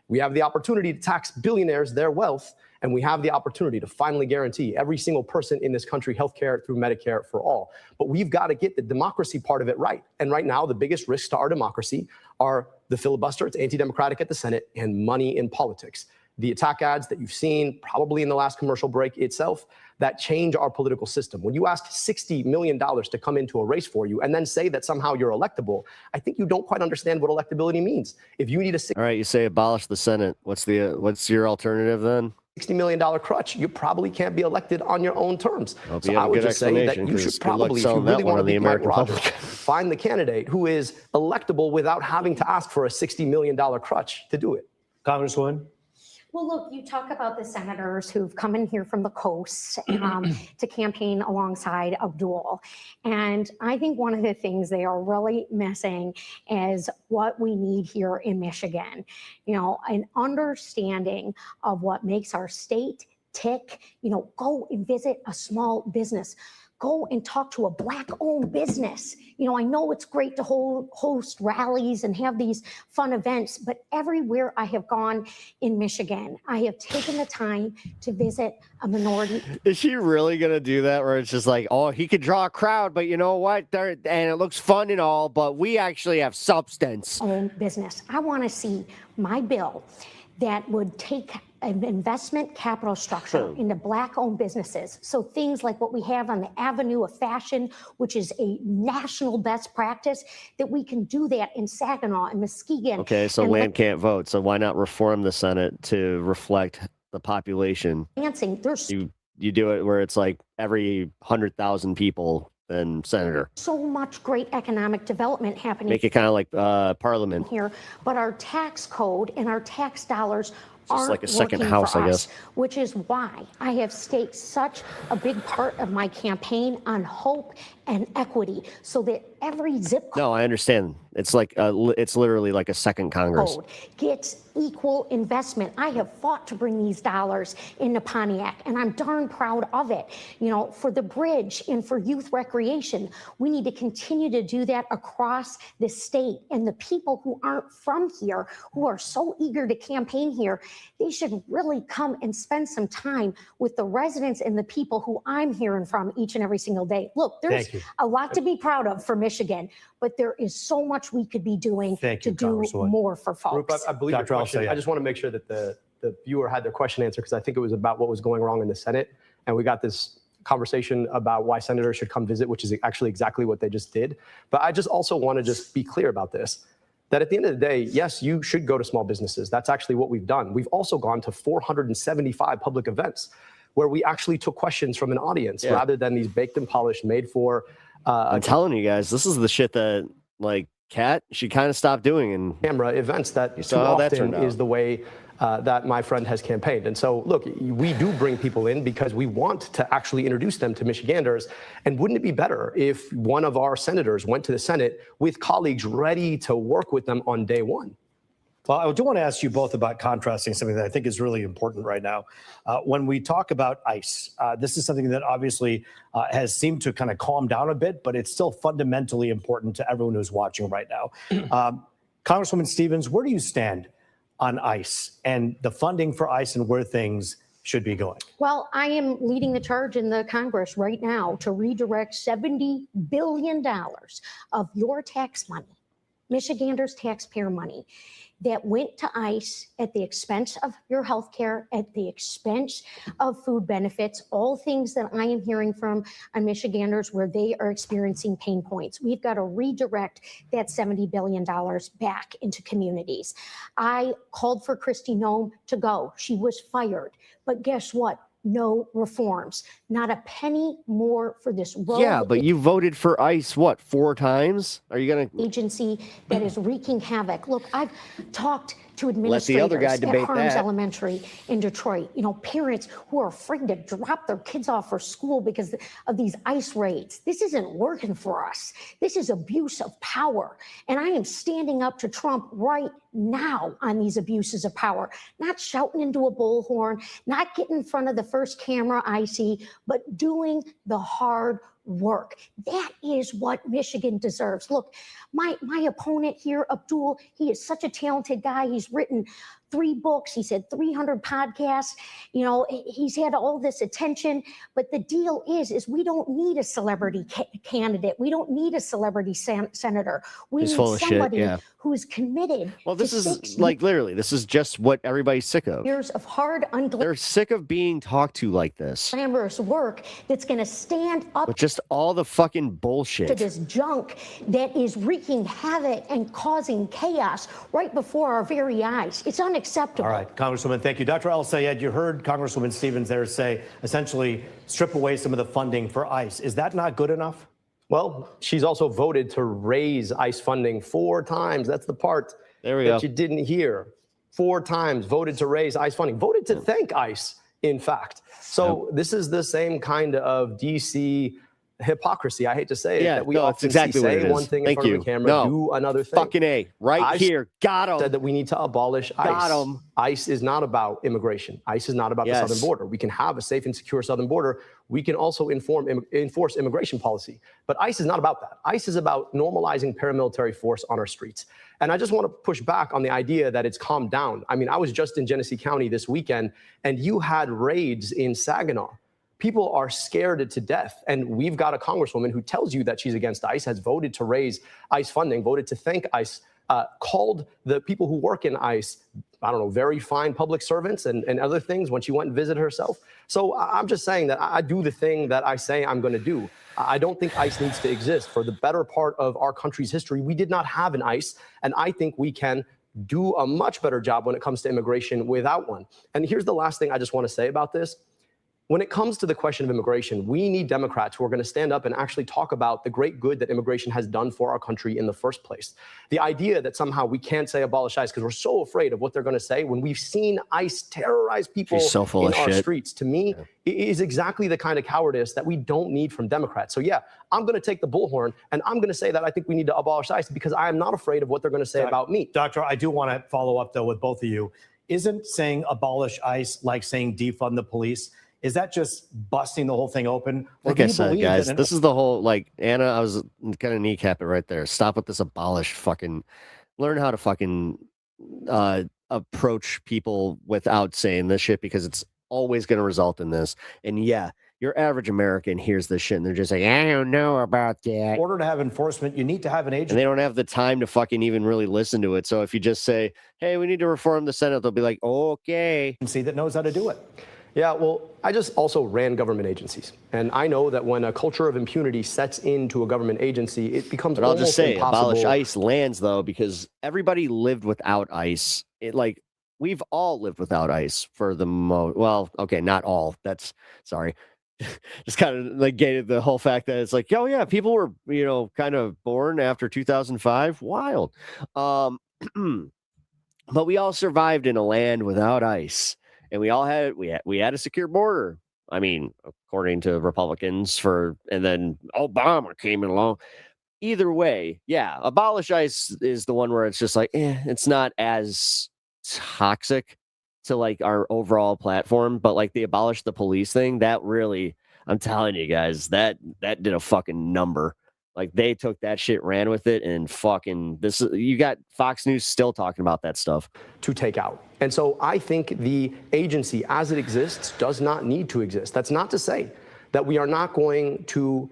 We have the opportunity to tax billionaires their wealth, and we have the opportunity to finally guarantee every single person in this country healthcare through Medicare for all. But we've got to get the democracy part of it right. And right now, the biggest risks to our democracy are the filibuster, it's anti-democratic at the Senate, and money in politics. The attack ads that you've seen probably in the last commercial break itself that change our political system. When you ask $60 million to come into a race for you and then say that somehow you're electable, I think you don't quite understand what electability means. If you need a All right, you say abolish the Senate. What's your alternative then? $60 million crutch, you probably can't be elected on your own terms. Hope So you have I a would good just say that explanation, you 'cause should good luck probably, if you selling that really one want on to the beat Mike American Rogers, public. find the candidate who is electable without having to ask for a $60 million crutch to do it. Congresswoman? Well, look, you talk about the senators who've come in here from the coast to campaign alongside Abdul. And I think one of the things they are really missing is what we need here in Michigan. You know, an understanding of what makes our state tick. You know, go and visit a small business. Go and talk to a Black-owned business. You know, I know it's great to host rallies and have these fun events, but everywhere I have gone in Michigan, I have taken the time to visit a minority. Is she really going to do that where it's just like, oh, he could draw a crowd, but you know what? And it looks fun and all, but we actually have substance. Own business. I want to see my bill that would take an investment capital structure into Black-owned businesses. So things like what we have on the Avenue of Fashion, which is a national best practice, that we can do that in Saginaw and Muskegon. Okay, so land can't vote. So why not reform the Senate to reflect the population? There's You do it where it's like every 100,000 people, then senator. so much great economic development happening. Make it kind of like Parliament. Here, but our tax code and our tax dollars aren't like a second working house, for I us, guess. which is why I have staked such a big part of my campaign on hope and equity, so that every zip code No, I understand. It's like it's literally like a second Congress. gets equal investment. I have fought to bring these dollars into Pontiac, and I'm darn proud of it. You know, for the bridge and for youth recreation, we need to continue to do that across the state. And the people who aren't from here, who are so eager to campaign here, they should really come and spend some time with the residents and the people who I'm hearing from each and every single day. Look, there's a lot to be proud of for Michigan, but there is so much we could be doing to do more for folks. I believe your question. I just want to make sure that the viewer had their question answered, because I think it was about what was going wrong in the Senate. And we got this conversation about why senators should come visit, which is actually exactly what they just did. But I just also want to just be clear about this, that at the end of the day, yes, you should go to small businesses. That's actually what we've done. We've also gone to 475 public events where we actually took questions from an audience rather than these baked and polished, made for. I'm telling you guys, this is the shit that, like, Kat, she kind of stopped doing. And camera events that too often is the way that my friend has campaigned. And so, look, we do bring people in because we want to actually introduce them to Michiganders. And wouldn't it be better if one of our senators went to the Senate with colleagues ready to work with them on day one? Well, I do want to ask you both about contrasting something that I think is really important right now. When we talk about ICE, this is something that obviously has seemed to kind of calm down a bit, but it's still fundamentally important to everyone who's watching right now. Congresswoman Stevens, where do you stand on ICE and the funding for ICE and where things should be going? Well, I am leading the charge in the Congress right now to redirect $70 billion of your tax money, Michiganders' taxpayer money, that went to ICE at the expense of your health care, at the expense of food benefits, all things that I am hearing from Michiganders where they are experiencing pain points. We've got to redirect that $70 billion back into communities. I called for Kristina to go. She was fired. But guess what? No reforms, not a penny more for this road. yeah, but you voted for ICE, what, 4 times? Are you going to... Agency that is wreaking havoc. Look, I've talked to administrators Let the other guy debate at Harms that. Elementary in Detroit, you know, parents who are afraid to drop their kids off for school because of these ICE raids. This isn't working for us. This is abuse of power. And I am standing up to Trump right now on these abuses of power, not shouting into a bullhorn, not getting in front of the first camera I see, but doing the hard work. That is what Michigan deserves. Look, my opponent here, Abdul, he is such a talented guy. He's written 3 books. He's had 300 podcasts. You know, he's had all this attention. But the deal is we don't need a celebrity candidate. We don't need a celebrity senator. We He's need full of shit, somebody yeah. who is committed. Well, this to is 6 like literally, this is just what everybody's sick of. years of hard, They're sick of being talked to like this. unglamorous work that's going to stand up With just all the fucking bullshit. to this junk that is wreaking havoc and causing chaos right before our very eyes. It's unacceptable. All right, Congresswoman, thank you. Dr. El-Sayed, you heard Congresswoman Stevens there say, essentially, strip away some of the funding for ICE. Is that not good enough? Well, she's also voted to raise ICE funding 4 times. That's the part that you didn't hear. 4 times voted to raise ICE funding, voted to thank ICE, in fact. So this is the same kind of DC hypocrisy. I hate to say it, that we often exactly say what it one is. thing in Thank front you. of the camera, do another thing. Fucking A, right here. Got him. Said that we need to abolish ICE. Got him. ICE is not about immigration. ICE is not about the southern border. We can have a safe and secure southern border. We can also enforce immigration policy. But ICE is not about that. ICE is about normalizing paramilitary force on our streets. And I just want to push back on the idea that it's calmed down. I mean, I was just in Genesee County this weekend, and you had raids in Saginaw. People are scared to death. And we've got a congresswoman who tells you that she's against ICE, has voted to raise ICE funding, voted to thank ICE, called the people who work in ICE, I don't know, very fine public servants and other things when she went and visited herself. So I'm just saying that I do the thing that I say I'm going to do. I don't think ICE needs to exist. For the better part of our country's history, we did not have an ICE. And I think we can do a much better job when it comes to immigration without one. And here's the last thing I just want to say about this. when it comes to the question of immigration, we need Democrats who are going to stand up and actually talk about the great good that immigration has done for our country in the first place. The idea that somehow we can't say abolish ICE because we're so afraid of what they're going to say when we've seen ICE terrorize people in our streets, to me, is exactly the kind of cowardice that we don't need from Democrats. So yeah, I'm going to take the bullhorn and I'm going to say that I think we need to abolish ICE because I am not afraid of what they're going to say about me. Doctor, I do want to follow up though with both of you. Isn't saying abolish ICE like saying defund the police? Is that just busting the whole thing open? Like I said, guys, this is the whole, like, Anna, I was going to kneecap it right there. Stop with this abolish fucking, learn how to fucking approach people without saying this shit, because it's always going to result in this. And yeah, your average American hears this shit and they're just like, I don't know about that. In order to have enforcement, you need to have an agency. And they don't have the time to fucking even really listen to it. So if you just say, hey, we need to reform the Senate, they'll be like, okay. See, that knows how to do it. Yeah, well, I just also ran government agencies. And I know that when a culture of impunity sets into a government agency, it becomes But I'll just say, impossible. abolish ICE lands, though, because everybody lived without ICE. We've all lived without ICE for the most. Well, okay, not all. That's, sorry. Just kind of negated the whole fact that it's like, oh, yeah, people were, kind of born after 2005. Wild. But we all survived in a land without ICE. And we all had a secure border. I mean, according to Republicans, and then Obama came along. Either way, yeah, abolish ICE is the one where it's just like, it's not as toxic to like our overall platform. But like the abolish the police thing, that really, I'm telling you guys, that did a fucking number. Like they took that shit, ran with it, and fucking you got Fox News still talking about that stuff. To take out. And so I think the agency as it exists does not need to exist. That's not to say that we are not going to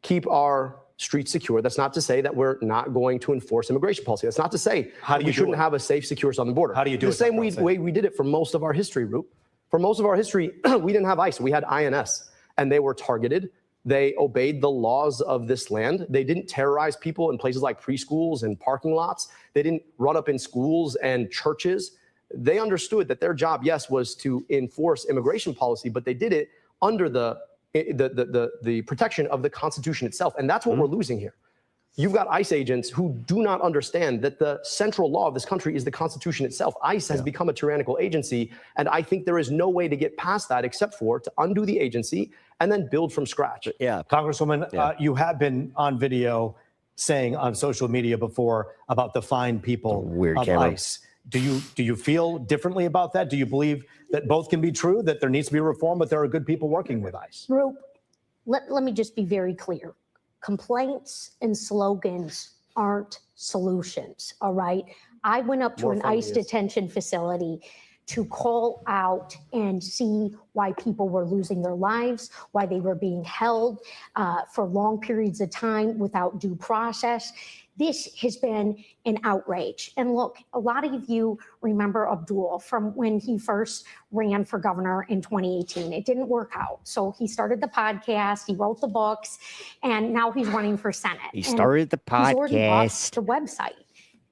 keep our streets secure. That's not to say that we're not going to enforce immigration policy. That's not to say that we shouldn't have a safe, secure southern border. How do you do it? The same way we did it for most of our history, Roop. For most of our history, we didn't have ICE. We had INS, and they were targeted. They obeyed the laws of this land. They didn't terrorize people in places like preschools and parking lots. They didn't run up in schools and churches. They understood that their job, yes, was to enforce immigration policy, but they did it under the protection of the Constitution itself. And that's what we're losing here. You've got ICE agents who do not understand that the central law of this country is the Constitution itself. ICE has become a tyrannical agency, and I think there is no way to get past that except for to undo the agency and then build from scratch. Yeah. Congresswoman, you have been on video saying on social media before about the fine people of ICE. Do you feel differently about that? Do you believe that both can be true, that there needs to be reform, but there are good people working with ICE? Roop, let me just be very clear. Complaints and slogans aren't solutions, all right? I went up to an ICE detention facility to call out and see why people were losing their lives, why they were being held for long periods of time without due process. This has been an outrage. And look, a lot of you remember Abdul from when he first ran for governor in 2018. It didn't work out. So he started the podcast, he wrote the books, and now he's running for Senate. He started the podcast. He's already bought the website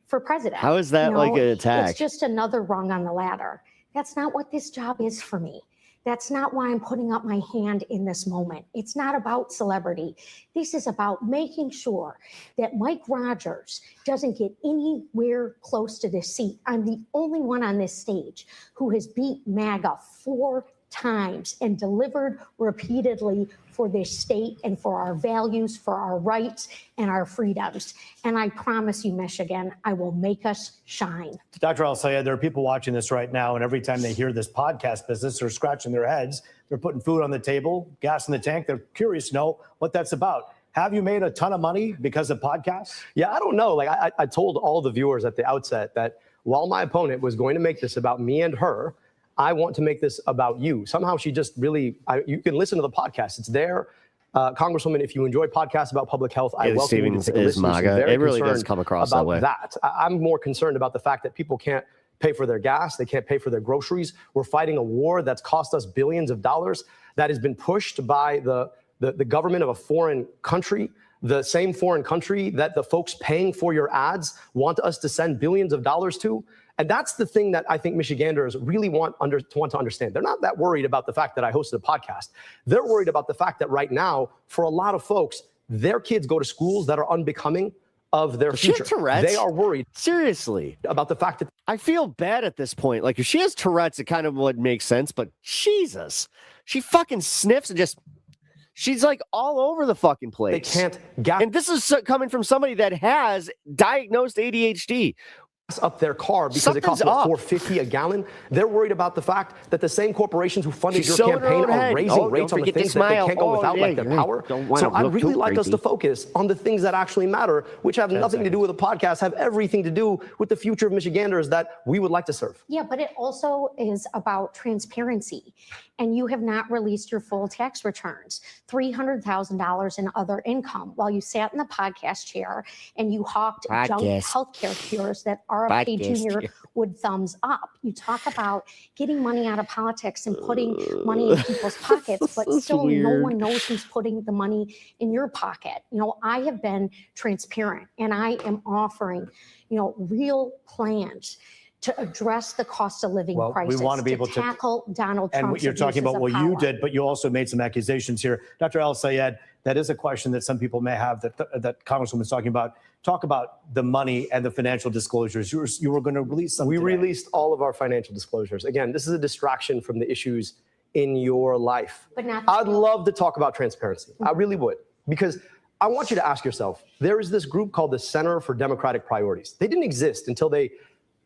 for president. How is that like an attack? It's just another rung on the ladder. That's not what this job is for me. That's not why I'm putting up my hand in this moment. It's not about celebrity. This is about making sure that Mike Rogers doesn't get anywhere close to this seat. I'm the only one on this stage who has beat MAGA 4 times and delivered repeatedly for this state and for our values, for our rights and our freedoms. And I promise you, Michigan, I will make us shine. Dr. Al-Sayed, there are people watching this right now, and every time they hear this podcast business, they're scratching their heads. They're putting food on the table, gas in the tank. They're curious to know what that's about. Have you made a ton of money because of podcasts? Yeah, I don't know. Like I told all the viewers at the outset that while my opponent was going to make this about me and her, I want to make this about you. Somehow she just really, you can listen to the podcast. It's there. Congresswoman, if you enjoy podcasts about public health, I welcome you to take a listen. MAGA. It really does come across that way. I'm more concerned about the fact that people can't pay for their gas. They can't pay for their groceries. We're fighting a war that's cost us billions of dollars that has been pushed by the government of a foreign country, the same foreign country that the folks paying for your ads want us to send billions of dollars to. And that's the thing that I think Michiganders really want to understand. They're not that worried about the fact that I hosted a podcast. They're worried about the fact that right now, for a lot of folks, their kids go to schools that are unbecoming of their future. Tourette's? They are worried. Seriously. About the fact that I feel bad at this point. Like, if she has Tourette's, it kind of would make sense, but Jesus, she fucking sniffs and just, she's like all over the fucking place. They can't and this is coming from somebody that has diagnosed ADHD. Up their car because it costs $4.50 a gallon. They're worried about the fact that the same corporations who funded your campaign are raising rates on the things that they can't go without, like their power. So I really like us to focus on the things that actually matter, which have nothing to do with the podcast, have everything to do with the future of Michiganders that we would like to serve. Yeah, but it also is about transparency. And you have not released your full tax returns, $300,000 in other income while you sat in the podcast chair and you hawked junk healthcare cures that RFK Jr. would thumbs up. You talk about getting money out of politics and putting money in people's pockets, but still no one knows who's putting the money in your pocket. You know, I have been transparent and I am offering, you know, real plans to address the cost of living crisis, we want to be able to tackle Donald Trump's And you're talking about what you power. did, but you also made some accusations here. Dr. El-Sayed, that is a question that some people may have that Congresswoman's talking about. Talk about the money and the financial disclosures. You were going to release some. We released all of our financial disclosures. Again, this is a distraction from the issues in your life. But not I'd love to talk about transparency. I really would. Because I want you to ask yourself, there is this group called the Center for Democratic Priorities. They didn't exist until they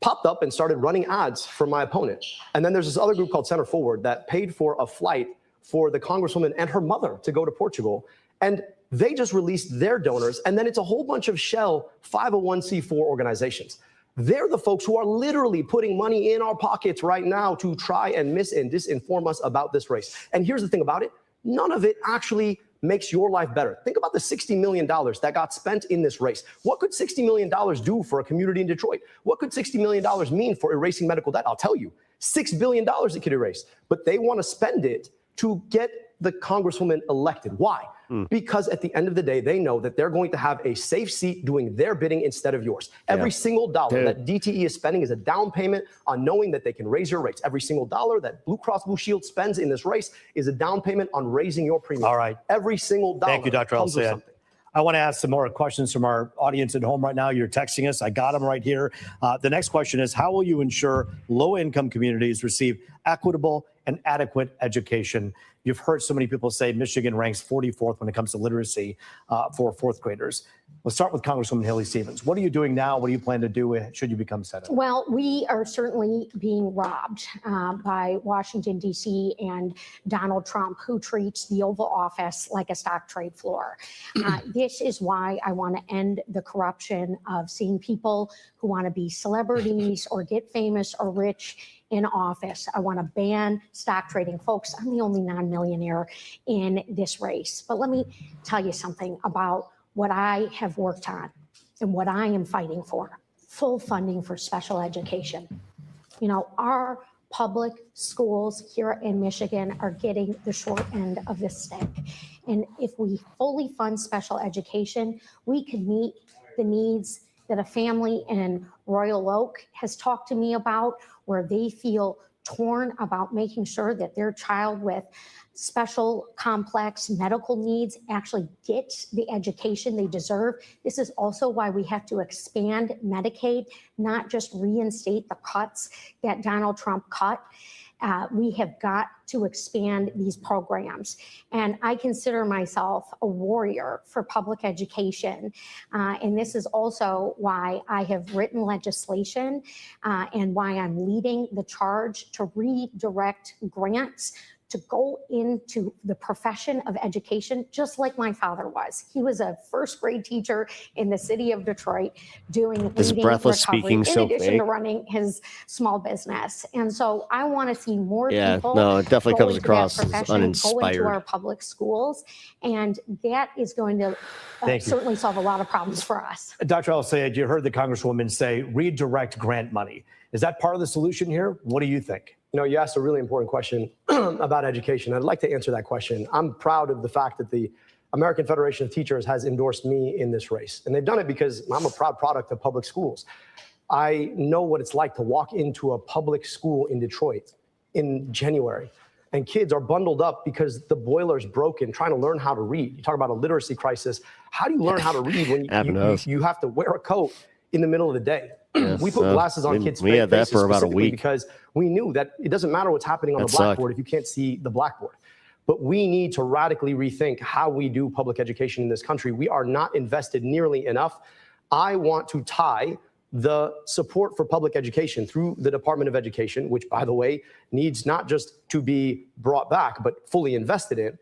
popped up and started running ads for my opponent. And then there's this other group called Center Forward that paid for a flight for the Congresswoman and her mother to go to Portugal. And they just released their donors. And then it's a whole bunch of shell 501c4 organizations. They're the folks who are literally putting money in our pockets right now to try and mis and disinform us about this race. And here's the thing about it. None of it actually makes your life better. Think about the $60 million that got spent in this race. What could $60 million do for a community in Detroit? What could $60 million mean for erasing medical debt? I'll tell you, $6 billion it could erase. But they want to spend it to get the Congresswoman elected. Why? Because at the end of the day, they know that they're going to have a safe seat doing their bidding instead of yours. Every single dollar that DTE is spending is a down payment on knowing that they can raise your rates. Every single dollar that Blue Cross Blue Shield spends in this race is a down payment on raising your premium. All right. Every single dollar. Thank you, Dr. El-Sayed. I want to ask some more questions from our audience at home right now. You're texting us. I got them right here. The next question is, how will you ensure low-income communities receive equitable and adequate education? You've heard so many people say Michigan ranks 44th when it comes to literacy for fourth graders. Let's start with Congresswoman Haley Stevens. What are you doing now? What do you plan to do should you become senator? Well, we are certainly being robbed by Washington, D.C. and Donald Trump, who treats the Oval Office like a stock trade floor. This is why I want to end the corruption of seeing people who want to be celebrities or get famous or rich in office. I want to ban stock trading. Folks, I'm the only non-millionaire in this race. But let me tell you something about what I have worked on and what I am fighting for. Full funding for special education. You know, our public schools here in Michigan are getting the short end of the stick. And if we fully fund special education, we can meet the needs that a family in Royal Oak has talked to me about, where they feel torn about making sure that their child with special complex medical needs actually gets the education they deserve. This is also why we have to expand Medicaid, not just reinstate the cuts that Donald Trump cut. We have got to expand these programs. And I consider myself a warrior for public education. And this is also why I have written legislation and why I'm leading the charge to redirect grants to go into the profession of education, just like my father was. He was a first grade teacher in the city of Detroit doing This reading breathless recovery, speaking in so addition fake. to running his small business. And so I want to see more people no, it definitely go comes into that across as profession, go uninspired. into our public schools, and that is going to Thank you. certainly solve a lot of problems for us. Dr. El-Sayed, you heard the Congresswoman say redirect grant money. Is that part of the solution here? What do you think? You know, you asked a really important question about education. I'd like to answer that question. I'm proud of the fact that the American Federation of Teachers has endorsed me in this race. And they've done it because I'm a proud product of public schools. I know what it's like to walk into a public school in Detroit in January, and kids are bundled up because the boiler's broken, trying to learn how to read. You talk about a literacy crisis. How do you learn how to read when you have to wear a coat in the middle of the day? Yes, we put glasses on kids' we had that faces for about a specifically week because we knew that it doesn't matter what's happening on the blackboard if you can't see the blackboard. But we need to radically rethink how we do public education in this country. We are not invested nearly enough. I want to tie the support for public education through the Department of Education, which, by the way, needs not just to be brought back, but fully invested in.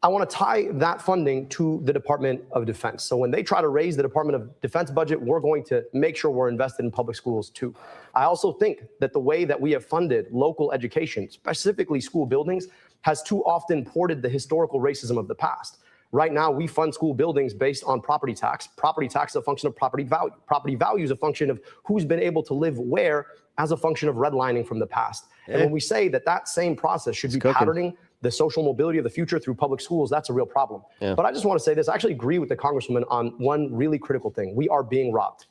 I want to tie that funding to the Department of Defense. So when they try to raise the Department of Defense budget, we're going to make sure we're invested in public schools too. I also think that the way that we have funded local education, specifically school buildings, has too often ported the historical racism of the past. Right now, we fund school buildings based on property tax. Property tax is a function of property value. Property value is a function of who's been able to live where as a function of redlining from the past. And when we say that that same process should be patterning the social mobility of the future through public schools, that's a real problem. But I just want to say this. I actually agree with the Congresswoman on one really critical thing. We are being robbed.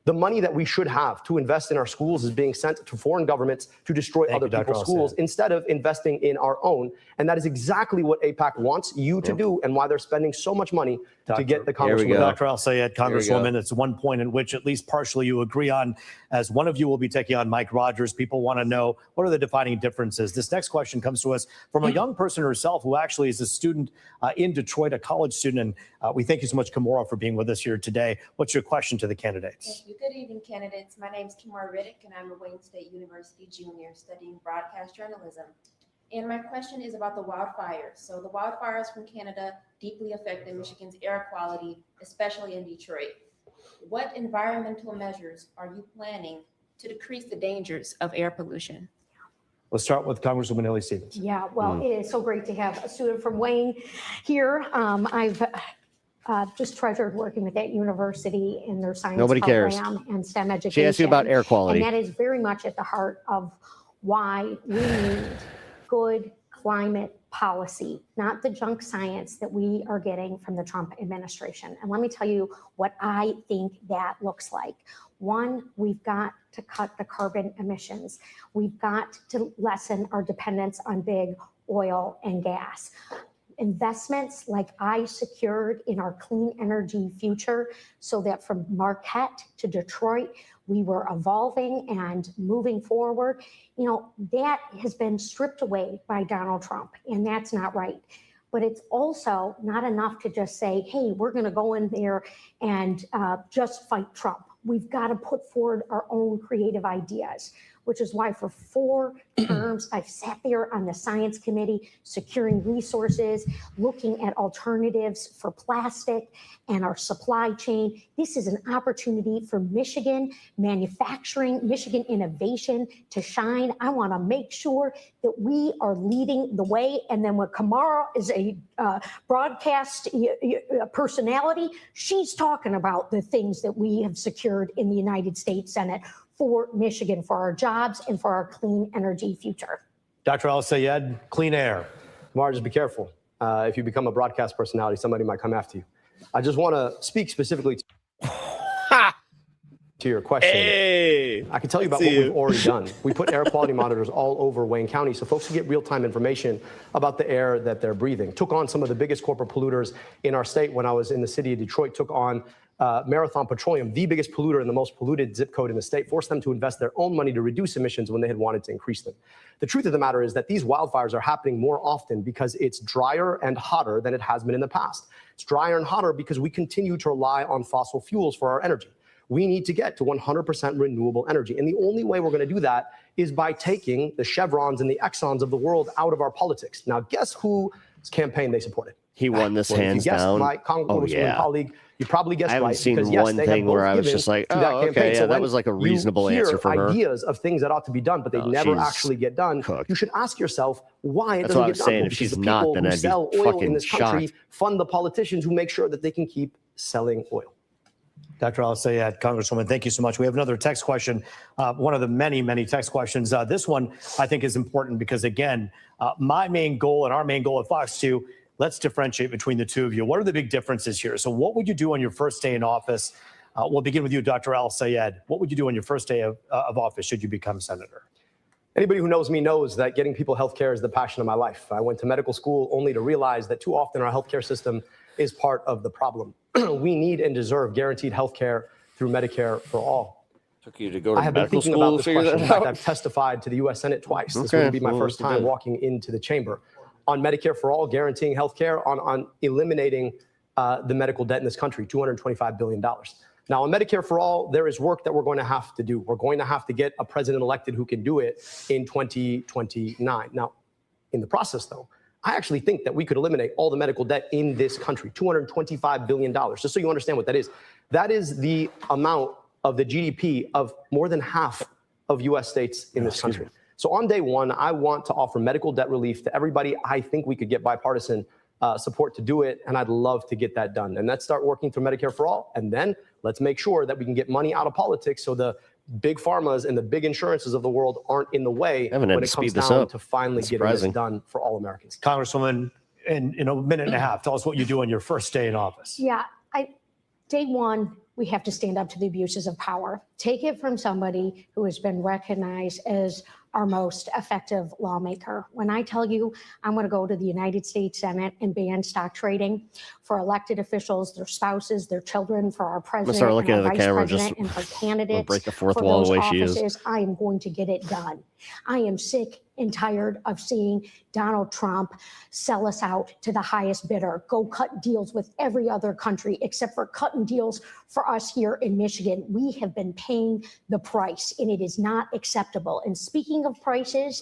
The money that we should have to invest in our schools is being sent to foreign governments to destroy other people's schools instead of investing in our own. And that is exactly what AIPAC wants you to do and why they're spending so much money to get the Congresswoman. Dr. Al-Sayed, Congresswoman, it's one point in which at least partially you agree on. As one of you will be taking on Mike Rogers, people want to know what are the defining differences. This next question comes to us from a young person herself who actually is a student in Detroit, a college student. And we thank you so much, Kimora, for being with us here today. What's your question to the candidates? Thank you. Good evening, candidates. My name is Kimora Riddick, and I'm a Wayne State University junior studying broadcast journalism. And my question is about the wildfires. So the wildfires from Canada deeply affected Michigan's air quality, especially in Detroit. What environmental measures are you planning to decrease the dangers of air pollution? Let's start with Congresswoman Haley Stevens. Yeah, well, it is so great to have a student from Wayne here. I've just treasured working with that university in their science program and STEM education. She asked you about air quality. And that is very much at the heart of why we need good climate policy, not the junk science that we are getting from the Trump administration. And let me tell you what I think that looks like. One, we've got to cut the carbon emissions. We've got to lessen our dependence on big oil and gas. Investments like I secured in our clean energy future so that from Marquette to Detroit, we were evolving and moving forward. You know, that has been stripped away by Donald Trump, and that's not right. But it's also not enough to just say, hey, we're going to go in there and just fight Trump. We've got to put forward our own creative ideas, which is why for 4 terms, I've sat there on the science committee, securing resources, looking at alternatives for plastic and our supply chain. This is an opportunity for Michigan manufacturing, Michigan innovation to shine. I want to make sure that we are leading the way. And then when Kamara is a broadcast personality, she's talking about the things that we have secured in the United States Senate for Michigan, for our jobs and for our clean energy future. Dr. Al-Sayed, clean air. Kamara, just be careful. If you become a broadcast personality, somebody might come after you. I just want to speak specifically to your question. Hey, I can tell you about what we've already done. We put air quality monitors all over Wayne County so folks can get real-time information about the air that they're breathing. Took on some of the biggest corporate polluters in our state when I was in the city of Detroit, took on Marathon Petroleum, the biggest polluter and the most polluted zip code in the state, forced them to invest their own money to reduce emissions when they had wanted to increase them. The truth of the matter is that these wildfires are happening more often because it's drier and hotter than it has been in the past. It's drier and hotter because we continue to rely on fossil fuels for our energy. We need to get to 100% renewable energy. And the only way we're going to do that is by taking the Chevrons and the Exxons of the world out of our politics. Now, guess whose campaign they supported? He won this Well, hands if you guessed down. My Congresswoman colleague, you probably guessed I haven't right. seen because, yes, one they thing have where both I was given just like, to that oh, campaign. okay, So yeah, that when was like a you reasonable hear answer for her. ideas of things that ought to be done, but they never she's actually get done. You should ask yourself why it That's doesn't what I get was done. saying. Well, If because she's the not, people then who I'd be sell oil in fucking this country shocked. fund the politicians who make sure that they can keep selling oil. Dr. Al-Sayed, Congresswoman, thank you so much. We have another text question, one of the many, many text questions. This one I think is important because, again, my main goal and our main goal at Fox 2, let's differentiate between the two of you. What are the big differences here? So what would you do on your first day in office We'll begin with you, Dr. Al-Sayed. What would you do on your first day of office should you become senator? Anybody who knows me knows that getting people health care is the passion of my life. I went to medical school only to realize that too often our healthcare system is part of the problem. We need and deserve guaranteed health care through Medicare for all. Took you to go to I have been medical thinking school about to this figure question. that In fact, out? I've testified to the U.S. Senate twice. This Okay, wouldn't be my well, first you time did. walking into the chamber on Medicare for all, guaranteeing health care, on eliminating the medical debt in this country, $225 billion. Now, on Medicare for all, there is work that we're going to have to do. We're going to have to get a president elected who can do it in 2029. Now, in the process, though, I actually think that we could eliminate all the medical debt in this country, $225 billion. Just so you understand what that is. That is the amount of the GDP of more than half of U.S. states in this country. So on day one, I want to offer medical debt relief to everybody. I think we could get bipartisan support to do it, and I'd love to get that done. And let's start working through Medicare for all, and then let's make sure that we can get money out of politics so the big pharmas and the big insurances of the world aren't in the way when it comes down to finally getting this done for all Americans. Congresswoman, in a minute and a half, tell us what you do on your first day in office. Yeah, day one, we have to stand up to the abuses of power. Take it from somebody who has been recognized as our most effective lawmaker. When I tell you I'm going to go to the United States Senate and ban stock trading for elected officials, their spouses, their children, for our president, start looking and at our the vice camera, president, just and for candidates break the fourth for wall those the way she is. offices, I am going to get it done. I am sick and tired of seeing Donald Trump sell us out to the highest bidder, go cut deals with every other country except for cutting deals for us here in Michigan. We have been paying the price, and it is not acceptable. And speaking of prices,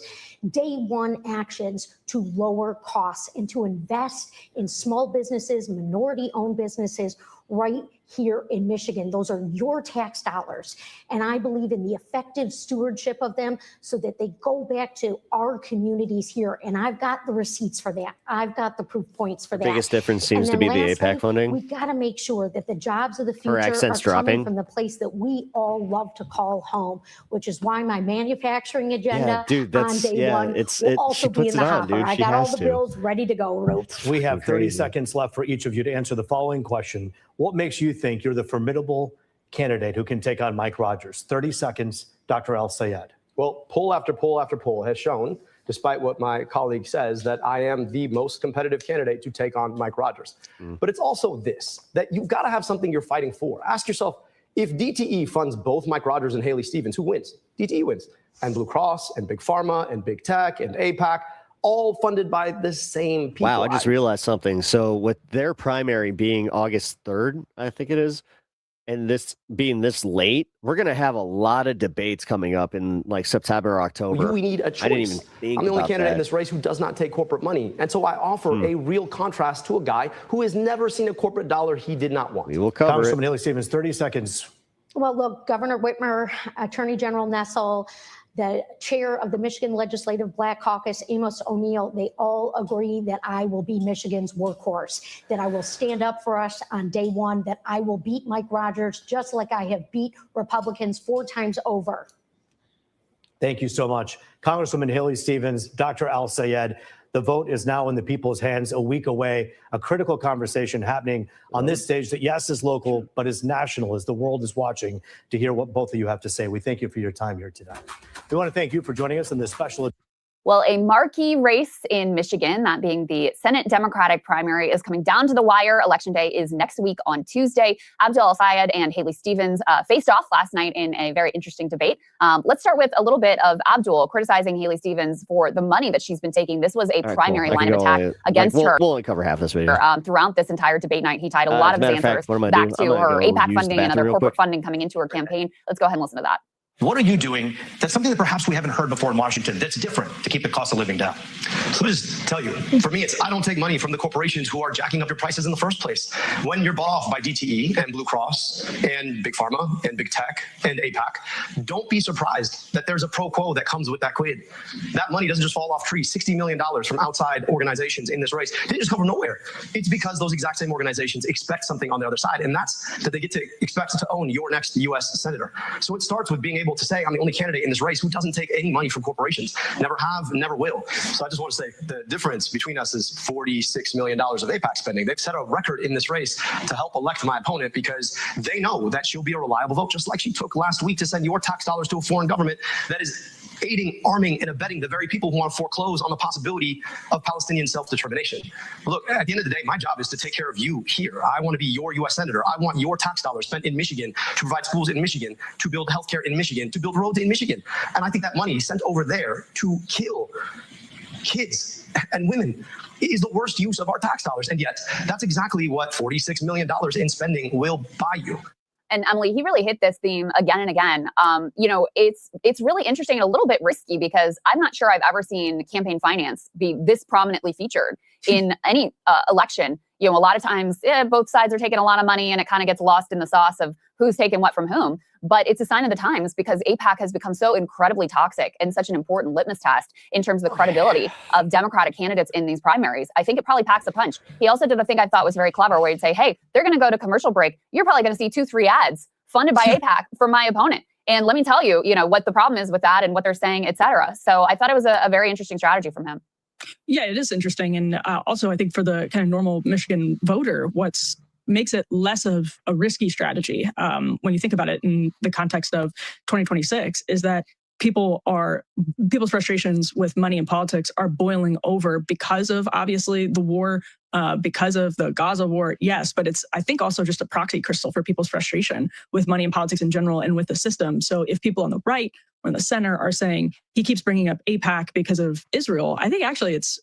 day one actions to lower costs and to invest in small businesses, minority-owned businesses right here in Michigan. Those are your tax dollars. And I believe in the effective stewardship of them so that they go back to our communities here. And I've got the receipts for that. I've got the proof points for that. Biggest difference seems to be the APAC funding. We've got to make sure that the jobs of the Her future are accent's coming dropping. from the place that we all love to call home, which is why my manufacturing agenda dude, on day one will also she be puts in the it on, hopper. dude. I She got all has the to. bills ready to go, Ruth. We have 30 Crazy. seconds left for each of you to answer the following question. What makes you think you're the formidable candidate who can take on Mike Rogers? 30 seconds, Dr. Al-Sayed. Well, poll after poll after poll has shown, despite what my colleague says, that I am the most competitive candidate to take on Mike Rogers. But it's also this, that you've got to have something you're fighting for. Ask yourself, if DTE funds both Mike Rogers and Haley Stevens, who wins? DTE wins. And Blue Cross and Big Pharma and Big Tech and APAC, all funded by the same people. Wow, I just realized something. So with their primary being August 3rd, I think it is, and this being this late, we're going to have a lot of debates coming up in like September, October. We need a choice. I didn't even think I'm the only about candidate in that. this race who does not take corporate money. And so I offer a real contrast to a guy who has never seen a corporate dollar he did not want. We will cover Congresswoman Haley Stevens, 30 seconds. Well, look, Governor Whitmer, Attorney General Nessel, the chair of the Michigan Legislative Black Caucus, Amos O'Neill, they all agree that I will be Michigan's workhorse, that I will stand up for us on day one, that I will beat Mike Rogers just like I have beat Republicans 4 times over. Thank you so much. Congresswoman Haley Stevens, Dr. Al-Sayed, the vote is now in the people's hands, a week away, a critical conversation happening on this stage that, yes, is local, but is national as the world is watching to hear what both of you have to say. We thank you for your time here today. We want to thank you for joining us in this special. Well, a marquee race in Michigan, that being the Senate Democratic primary, is coming down to the wire. Election day is next week on Tuesday. Abdul Al-Sayed and Haley Stevens faced off last night in a very interesting debate. Let's start with a little bit of Abdul criticizing Haley Stevens for the money that she's been taking. This was a primary line of attack against her. We'll only cover half this video. Throughout this entire debate night, he tied a lot of his answers back to her APAC funding and other corporate funding coming into her campaign. Let's go ahead and listen to that. What are you doing that's something that perhaps we haven't heard before in Washington that's different to keep the cost of living down? So let me just tell you, for me, it's I don't take money from the corporations who are jacking up your prices in the first place. When you're bought off by DTE and Blue Cross and Big Pharma and Big Tech and APAC, don't be surprised that there's a pro quo that comes with that quid. That money doesn't just fall off trees. $60 million from outside organizations in this race didn't just come from nowhere. It's because those exact same organizations expect something on the other side, and that's that they get to expect to own your next U.S. senator. So it starts with being able able to say I'm the only candidate in this race who doesn't take any money from corporations. Never have, never will. So I just want to say the difference between us is $46 million of APAC spending. They've set a record in this race to help elect my opponent because they know that she'll be a reliable vote, just like she took last week to send your tax dollars to a foreign government that is aiding, arming, and abetting the very people who want to foreclose on the possibility of Palestinian self-determination. Look, at the end of the day, my job is to take care of you here. I want to be your U.S. Senator. I want your tax dollars spent in Michigan to provide schools in Michigan, to build healthcare in Michigan, to build roads in Michigan. And I think that money sent over there to kill kids and women is the worst use of our tax dollars. And yet, that's exactly what $46 million in spending will buy you. And Emily, he really hit this theme again and again. You know, it's really interesting and a little bit risky because I'm not sure I've ever seen campaign finance be this prominently featured in any election. You know, a lot of times both sides are taking a lot of money and it kind of gets lost in the sauce of who's taking what from whom. But it's a sign of the times because AIPAC has become so incredibly toxic and such an important litmus test in terms of the credibility of Democratic candidates in these primaries. I think it probably packs a punch. He also did the thing I thought was very clever where he'd say, hey, they're going to go to commercial break. You're probably going to see 2-3 ads funded by AIPAC for my opponent. And let me tell you, you know, what the problem is with that and what they're saying, et cetera. So I thought it was a very interesting strategy from him. Yeah, it is interesting. And also, I think for the kind of normal Michigan voter, what's makes it less of a risky strategy when you think about it in the context of 2026 is that people's frustrations with money and politics are boiling over because of obviously the war, because of the Gaza war, yes, but it's I think also just a proxy crystal for people's frustration with money and politics in general and with the system. So if people on the right or in the center are saying he keeps bringing up AIPAC because of Israel, I think actually it's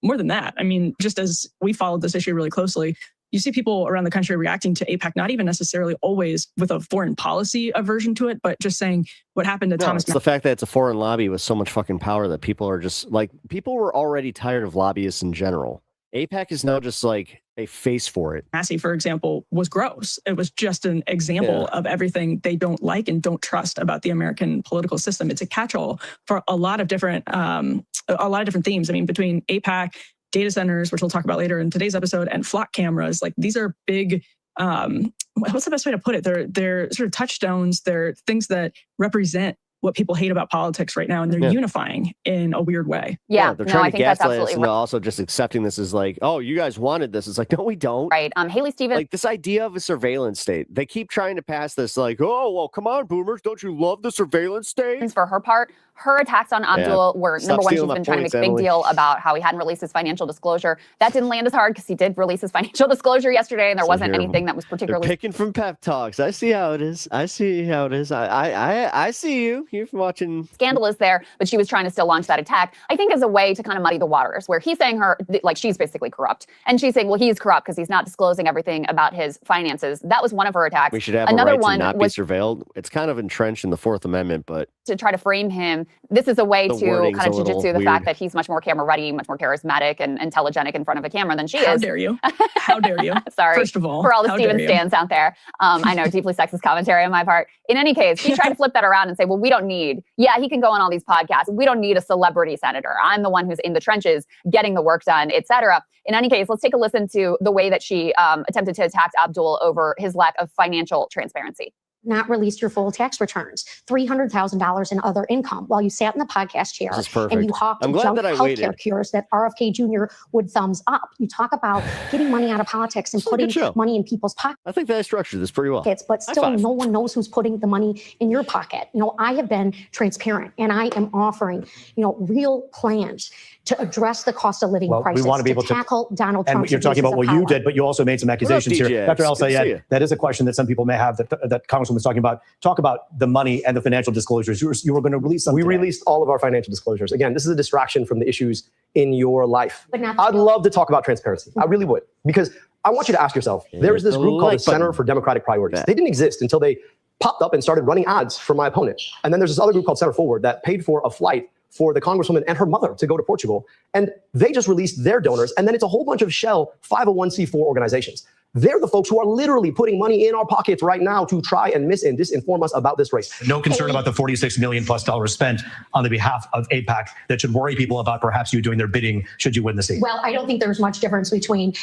more than that. I mean, just as we followed this issue really closely, you see people around the country reacting to AIPAC, not even necessarily always with a foreign policy aversion to it, but just saying what happened to Thomas. It's the fact that it's a foreign lobby with so much fucking power that people are just like, people were already tired of lobbyists in general. AIPAC is now just like a face for it. Massey, for example, was gross. It was just an example of everything they don't like and don't trust about the American political system. It's a catch-all for a lot of different themes. I mean, between AIPAC, data centers, which we'll talk about later in today's episode, and flock cameras, like these are big, what's the best way to put it? They're sort of touchstones. They're things that represent what people hate about politics right now, and they're unifying in a weird way. Yeah, they're trying to gaslight us right. into also just accepting this as like, oh, you guys wanted this. It's like, no, we don't. Right. Haley Stevens. Like this idea of a surveillance state. They keep trying to pass this like, oh, well, come on, boomers. Don't you love the surveillance state? For her part, her attacks on Abdul were, Stop number one, she's stealing been my trying to make points, a big Emily. deal about how he hadn't released his financial disclosure. That didn't land as hard because he did release his financial disclosure yesterday, and there wasn't anything that was particularly They're picking from pep talks. I see how it is. I see you. You're watching. Scandal is there, but she was trying to still launch that attack, I think, as a way to kind of muddy the waters, where he's saying like she's basically corrupt, and she's saying, well, he's corrupt because he's not disclosing everything about his finances. That was one of her attacks. We should have another a right one to not was be surveilled. It's kind of entrenched in the Fourth Amendment, but to try to frame him. This is a way The to wording's kind of a little jujitsu the weird. fact that he's much more camera ready, much more charismatic and intelligent in front of a camera than she is. How dare you? How dare you? Sorry. First of all, for all the how Steven dare you? stands out there. I know, deeply sexist commentary on my part. In any case, he tried to flip that around and say, well, we don't need, he can go on all these podcasts. We don't need a celebrity senator. I'm the one who's in the trenches getting the work done, et cetera. In any case, let's take a listen to the way that she attempted to attack Abdul over his lack of financial transparency. Not released your full tax returns, $300,000 in other income while you sat in the podcast chair This is perfect. and you hawked I'm glad junk that I healthcare waited. cures that RFK Jr. would thumbs up. You talk about getting money out of politics and This is a good putting show. money in people's pockets. I think that I structured this pretty well. But High still, five. no one knows who's putting the money in your pocket. You know, I have been transparent and I am offering, real plans to address the cost of living Well, we crisis, want to be able to tackle Donald And Trump's you're talking abuses about what of you power. did, but you also made some accusations here. DJ? Dr. Good to see you. El-Sayed, that is a question that some people may have that Congresswoman was talking about. Talk about the money and the financial disclosures. You were going to release something. We released all of our financial disclosures. Again, this is a distraction from the issues in your life. But not I'd love to talk about transparency. I really would. Because I want you to ask yourself, there is this group called the Center for Democratic Priorities. They didn't exist until they popped up and started running ads for my opponent. And then there's this other group called Center Forward that paid for a flight for the Congresswoman and her mother to go to Portugal. And they just released their donors. And then it's a whole bunch of shell 501c4 organizations. They're the folks who are literally putting money in our pockets right now to try and mis and disinform us about this race. No concern about the $46 million plus spent on the behalf of AIPAC that should worry people about perhaps you doing their bidding should you win the seat? Well, I don't think there's much difference between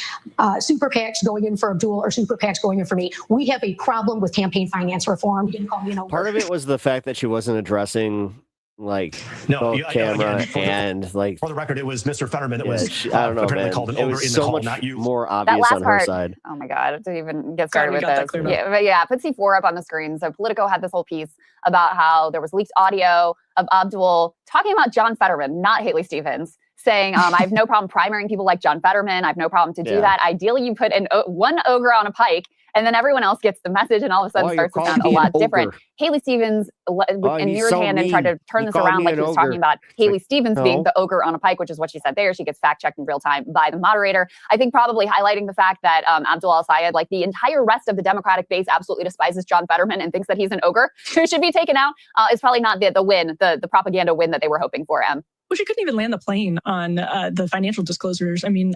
super PACs going in for Abdul or super PACs going in for me. We have a problem with campaign finance reform. You didn't call me an ogre. Part of it was the fact that she wasn't addressing both camera and like. For the record, it was Mr. Fetterman that was I don't know, apparently man. called an It ogre was in so the call, much not you. more That obvious last on her part, side. oh my God, to even get started with got that this. cleared up. Yeah, but yeah, put C4 up on the screen. So Politico had this whole piece about how there was leaked audio of Abdul talking about John Fetterman, not Haley Stevens, saying, I have no problem primarying people like John Fetterman. I have no problem to do that. Ideally, you put one ogre on a pike, and then everyone else gets the message, and all of a sudden starts to sound a lot different. Haley Stevens, in he's your so hand, and tried to turn He this called around me like an he was ogre. talking about It's Haley like, Stevens no. being the ogre on a pike, which is what she said there. She gets fact-checked in real time by the moderator. I think probably highlighting the fact that Abdul al-Sayed, like the entire rest of the Democratic base, absolutely despises John Fetterman and thinks that he's an ogre who should be taken out, is probably not the win, the propaganda win that they were hoping for, Em. Well, she couldn't even land the plane on the financial disclosures. I mean,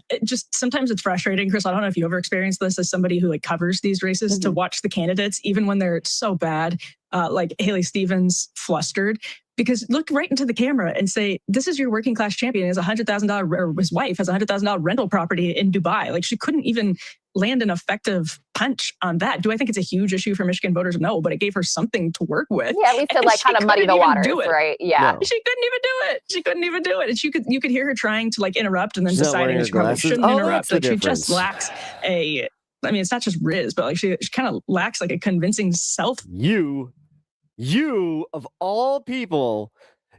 sometimes it's frustrating, Chris. I don't know if you ever experienced this as somebody who covers these races to watch the candidates, even when they're so bad, like Haley Stevens flustered. Because look right into the camera and say, this is your working class champion. He has $100,000, or his wife has $100,000 rental property in Dubai. Like she couldn't even land an effective punch on that. Do I think it's a huge issue for Michigan voters? No, but it gave her something to work with. Yeah, at least to kind of muddy the waters, right? Yeah. No. She couldn't even do it. She couldn't even do it. And you could hear her trying to interrupt and then She's not deciding wearing that her she probably glasses. shouldn't Oh, interrupt. that's the Like she just difference. lacks it's not just Riz, but she kind of lacks a convincing self. You of all people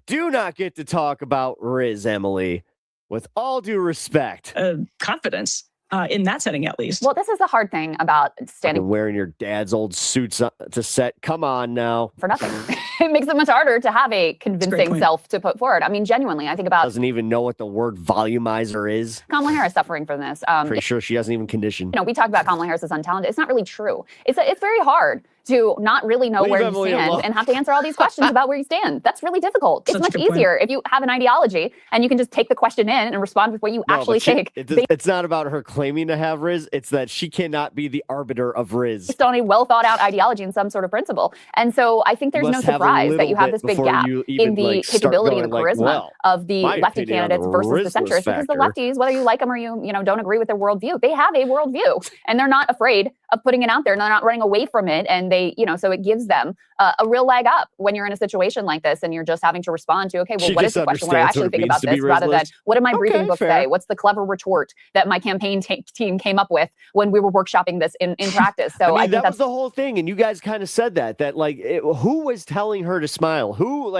do not get to talk about Riz, Emily, with all due respect. Confidence in that setting, at least. Well, this is the hard thing about standing Wearing your dad's old suits to set. Come on now. for nothing. It makes it much harder to have a convincing point. self to put forward. I mean, genuinely, I think about Doesn't even know what the word volumizer is. Kamala Harris suffering from this. Pretty sure she hasn't even conditioned. We talk about Kamala Harris as untalented. It's not really true. It's very hard to not really know Leave where you Emily stand alone. and have to answer all these questions about where you stand. That's really difficult. It's Such a much good point. easier if you have an ideology and you can just take the question in and respond with what you actually think It's not about her claiming to have Riz. It's that she cannot be the arbiter of Riz. based on a well thought out ideology and some sort of principle. And so I think there's no must have a surprise that little you have bit this big before gap you even, in the start capability and the going charisma well, of the my lefty opinion on candidates the versus the Rizless centrists, because the factor. lefties, whether you like them or you don't agree with their worldview, they have a worldview and they're not afraid of putting it out there and they're not running away from it. And they, so it gives them a real leg up when you're in a situation like this and you're just having to respond to, okay, well, She what is just the question? What do I understands what actually it think means about to be this, rather than Rizless. what did my briefing Okay, book fair. say? What's the clever retort that my campaign team came up with when we were workshopping this in practice? So I think that that's was the whole thing, and you guys kind of said that who was telling her to smile? Who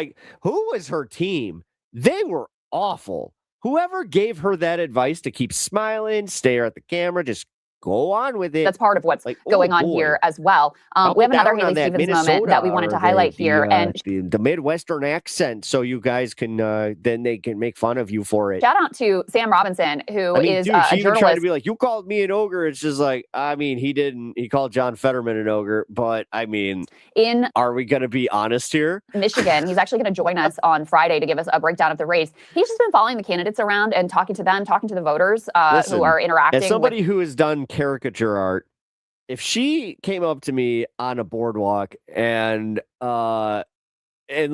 was her team? They were awful. Whoever gave her that advice to keep smiling, stare at the camera, just go on with it. that's part of what's going on here as well. We have another Haley Stevens moment that we wanted to highlight here, and the Midwestern accent, so you guys can then they can make fun of you for it. shout out to Sam Robinson, who is dude, a she even tried to journalist. be like, you called me an ogre. It's just like, he didn't. He called John Fetterman an ogre, but In are we going to be honest here? Michigan. He's actually going to join us on Friday to give us a breakdown of the race. He's just been following the candidates around and talking to them, talking to the voters who are interacting. As somebody with who has done caricature art, if she came up to me on a boardwalk and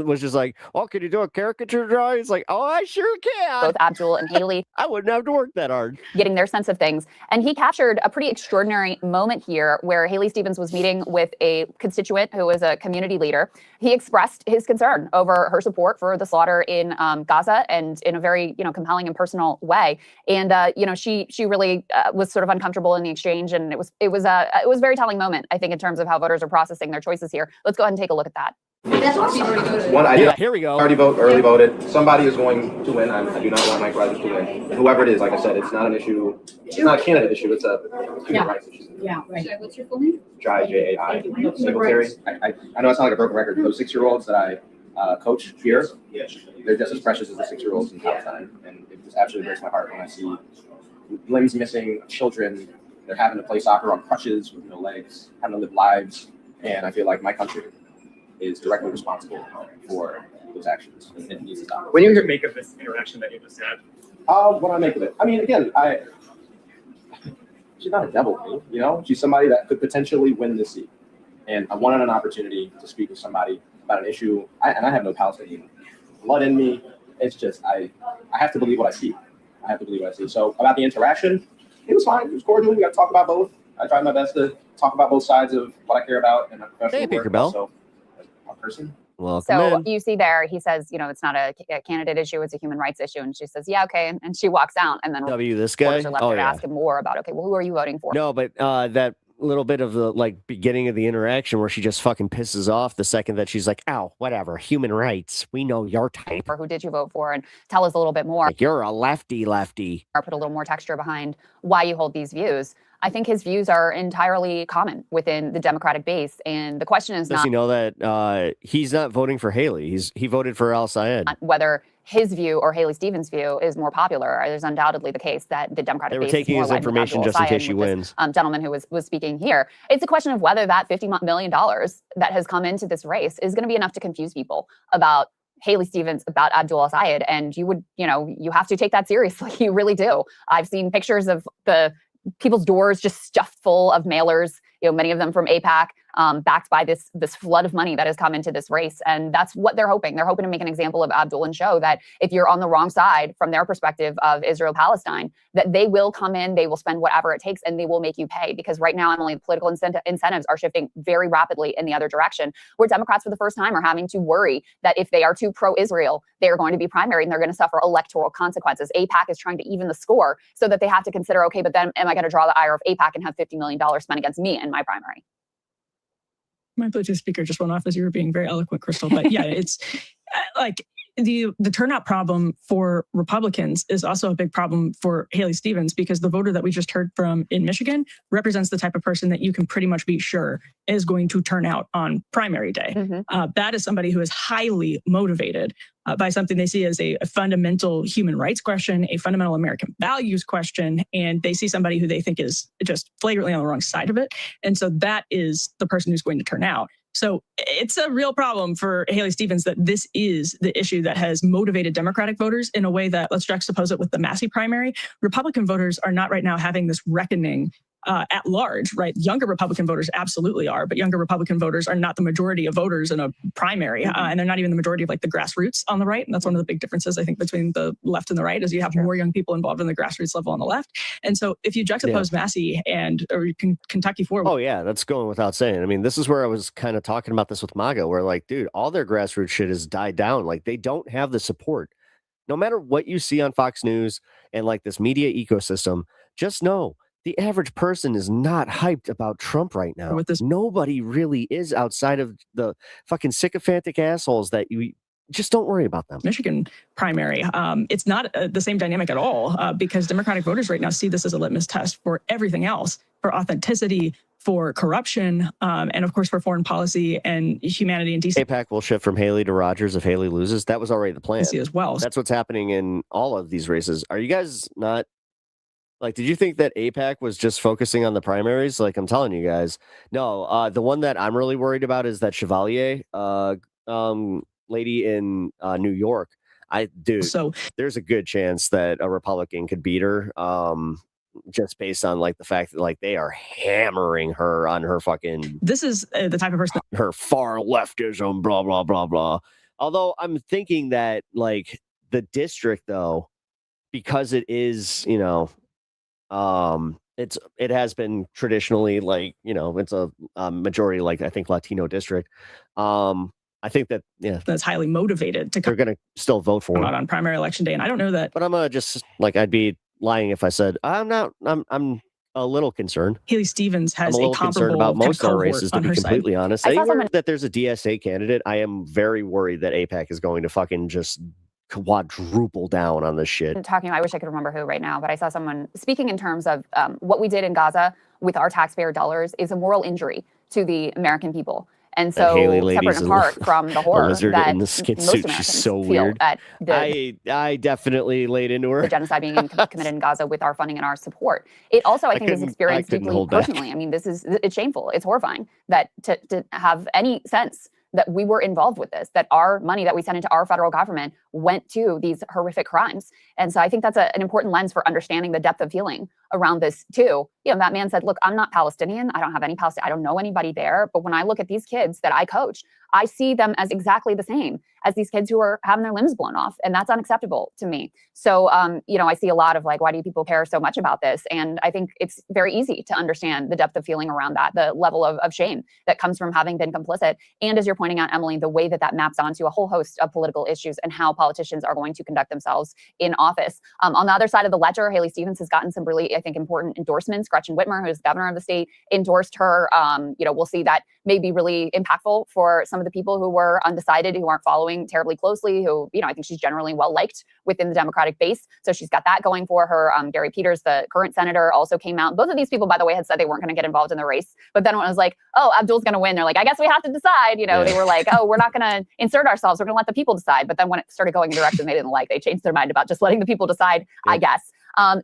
was just like, "Oh, can you do a caricature drawing?" It's like, "Oh, I sure can." both Abdul and Haley I wouldn't have to work that hard. getting their sense of things. And he captured a pretty extraordinary moment here where Haley Stevens was meeting with a constituent who is a community leader. He expressed his concern over her support for the slaughter in Gaza, and in a very, compelling and personal way. And, she really was sort of uncomfortable in the exchange. And it was a very telling moment, I think, in terms of how voters are processing their choices here. Let's go ahead and take a look at that. One idea. Here we go. Already early voted. Somebody is going to win. I do not want Mike Rogers to win. And whoever it is, like I said, it's not an issue. It's not a candidate issue. It's a human rights issue. Yeah, right. What's your full name? Jai, Jai, Singletary. I know it's not like a broken record. Those 6-year-olds that I coach here, they're just as precious as the 6-year-olds in Palestine. And it just absolutely breaks my heart when I see limbs missing, children. They're having to play soccer on crutches with no legs, having to live lives. And I feel like my country is directly responsible for those actions. And it needs to stop. When you make of this interaction that you just had? What do I make of it? I mean, again, she's not a devil to me, you know? She's somebody that could potentially win this seat. And I wanted an opportunity to speak with somebody about an issue. And I have no Palestinian blood in me. It's just, I have to believe what I see. I have to believe what I see. So about the interaction, it was fine. It was cordial. We got to talk about both. I tried my best to talk about both sides of what I care about in my professional work. Also, as a person. Welcome So in. you see there, he says, you know, it's not a candidate issue, it's a human rights issue. And she says, yeah, okay. And she walks out. And then This guy? reporters are left Oh, there to yeah. ask him more about, okay, well, who are you voting for? No, but that little bit of the like beginning of the interaction where she just fucking pisses off the second that she's like, "Ow, whatever, human rights. We know your type." Or who did you vote for? And tell us a little bit more. Like, you're a lefty. Or put a little more texture behind why you hold these views. I think his views are entirely common within the Democratic base. And the question is Does not he know that he's not voting for Haley? He voted for Al Sayed. whether his view or Haley Stevens' view is more popular. There's undoubtedly the case that the Democratic They were base taking is more his led with information Abdul just in Sayed case she with wins. This, gentleman who was speaking here. It's a question of whether that $50 million that has come into this race is going to be enough to confuse people about Haley Stevens, about Abdul Sayed. And you would, you know, you have to take that seriously. You really do. I've seen pictures of the people's doors just stuffed full of mailers, you know, many of them from AIPAC, backed by this flood of money that has come into this race. And that's what they're hoping. They're hoping to make an example of Abdul and show that if you're on the wrong side from their perspective of Israel-Palestine, that they will come in, they will spend whatever it takes, and they will make you pay. Because right now, Emily, the political incentives are shifting very rapidly in the other direction, where Democrats for the first time are having to worry that if they are too pro-Israel, they are going to be primaried and they're going to suffer electoral consequences. AIPAC is trying to even the score so that they have to consider, okay, but then am I going to draw the ire of AIPAC and have $50 million spent against me in my primary? My Bluetooth speaker just went off as you were being very eloquent, Crystal. But yeah, it's like the turnout problem for Republicans is also a big problem for Haley Stevens, because the voter that we just heard from in Michigan represents the type of person that you can pretty much be sure is going to turn out on primary day. That is somebody who is highly motivated by something they see as a fundamental human rights question, a fundamental American values question, and they see somebody who they think is just flagrantly on the wrong side of it. And so that is the person who's going to turn out. So it's a real problem for Haley Stevens that this is the issue that has motivated Democratic voters in a way that, let's juxtapose it with the Massey primary. Republican voters are not right now having this reckoning at large, right? Younger Republican voters absolutely are, but younger Republican voters are not the majority of voters in a primary, and they're not even the majority of like the grassroots on the right. And that's one of the big differences, I think, between the left and the right, is you have more young people involved in the grassroots level on the left. And so if you juxtapose Massey and or Kentucky Forward. Oh yeah, that's going without saying. I mean, this is where I was kind of talking about this with MAGA, where like, dude, all their grassroots shit has died down. Like, they don't have the support. No matter what you see on Fox News and like this media ecosystem, just know the average person is not hyped about Trump right now. Nobody really is, outside of the fucking sycophantic assholes that you just don't worry about them. Michigan primary. It's not the same dynamic at all, because Democratic voters right now see this as a litmus test for everything else, for authenticity, for corruption, and of course for foreign policy and humanity and decency. AIPAC will shift from Haley to Rogers if Haley loses. That was already the plan as well. That's what's happening in all of these races. Are you guys not? Like, did you think that AIPAC was just focusing on the primaries? Like, I'm telling you guys, no. The one that I'm really worried about is that Chevalier lady in New York. So there's a good chance that a Republican could beat her, just based on like the fact that like they are hammering her on her fucking. This is the type of person. Her far leftism, blah blah blah blah. Although I'm thinking that like the district though, because it is, you know. It has been traditionally like, you know, it's a majority, like I think Latino district. I think that that's highly motivated to. They're gonna still vote for out on primary election day, and I don't know that. But I'm just like, I'd be lying if I said I'm not. I'm a little concerned. Haley Stevens has I'm a little concerned about most of our races, to be completely side. honest. Anywhere that there's a DSA candidate, I am very worried that AIPAC is going to fucking just quadruple down on this shit. I wish I could remember who right now, but I saw someone speaking in terms of what we did in Gaza with our taxpayer dollars is a moral injury to the American people. And so, separate and apart from the horror that in the skin most suit, Americans she's so feel weird. at the I definitely laid into her. The genocide being committed in Gaza with our funding and our support. It also, I think, is experienced deeply personally. I mean, it's shameful. It's horrifying that to have any sense that we were involved with this, that our money that we sent into our federal government went to these horrific crimes. And so I think that's an important lens for understanding the depth of feeling around this too. You know, that man said, look, I'm not Palestinian. I don't have any Palestinian. I don't know anybody there. But when I look at these kids that I coach, I see them as exactly the same as these kids who are having their limbs blown off. And that's unacceptable to me. So, you know, I see a lot of like, why do people care so much about this? And I think it's very easy to understand the depth of feeling around that, the level of shame that comes from having been complicit. And as you're pointing out, Emily, the way that that maps onto a whole host of political issues and how politicians are going to conduct themselves in office. On the other side of the ledger, Haley Stevens has gotten some really, I think, important endorsements. Gretchen Whitmer, who is governor of the state, endorsed her. You know, we'll see that may be really impactful for some of the people who were undecided, who aren't following terribly closely, who, you know, I think she's generally well liked within the Democratic base. So she's got that going for her. Gary Peters, the current senator, also came out. Both of these people, by the way, had said they weren't going to get involved in the race. But then when it was like, oh, Abdul's going to win, they're like, I guess we have to decide. You know, they were like, oh, we're not going to insert ourselves. We're going to let the people decide. But then when it started going in a direction they didn't like, they changed their mind about just letting the people decide, I guess.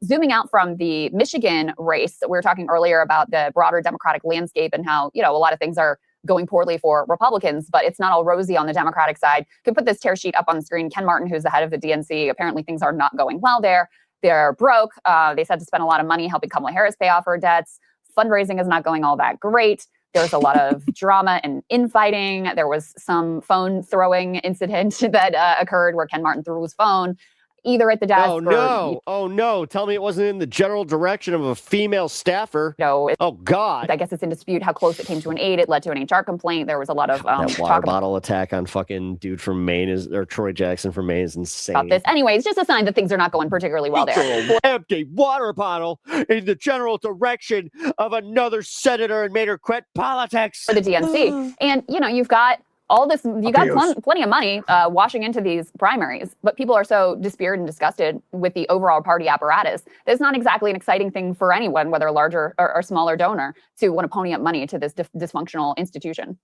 Zooming out from the Michigan race, we were talking earlier about the broader Democratic landscape and how, you know, a lot of things are going poorly for Republicans, but it's not all rosy on the Democratic side. Could put this tear sheet up on the screen. Ken Martin, who's the head of the DNC, apparently things are not going well there. They're broke. They said to spend a lot of money helping Kamala Harris pay off her debts. Fundraising is not going all that great. There's a lot of drama and infighting. There was some phone throwing incident that occurred where Ken Martin threw his phone either at the desk. Oh no! Tell me it wasn't in the general direction of a female staffer. No. Oh God! I guess it's in dispute how close it came to an aide. It led to an HR complaint. There was a lot of that water bottle attack on fucking dude from Maine or Troy Jackson from Maine is insane. About this. Anyway, it's just a sign that things are not going particularly well there. Empty water bottle in the general direction of another senator and made her quit politics for the DNC. And you know, you've got all this, you got plenty of money washing into these primaries, but people are so dispirited and disgusted with the overall party apparatus. It's not exactly an exciting thing for anyone, whether a larger or smaller donor, to want to pony up money to this dysfunctional institution.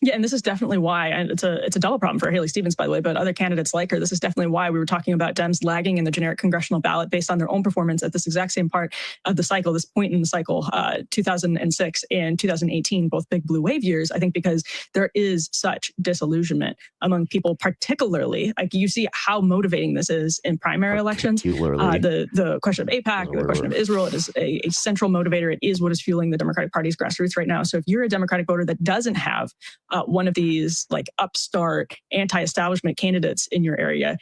Yeah, and this is definitely why, and it's a double problem for Haley Stevens, by the way, but other candidates like her. This is definitely why we were talking about Dems lagging in the generic congressional ballot based on their own performance at this exact same part of the cycle, this point in the cycle, 2006 and 2018, both big blue wave years. I think because there is such disillusionment among people, particularly, like you see how motivating this is in primary elections. The question of AIPAC, the question of Israel, it is a central motivator. It is what is fueling the Democratic Party's grassroots right now. So if you're a Democratic voter that doesn't have one of these like upstart anti-establishment candidates in your area,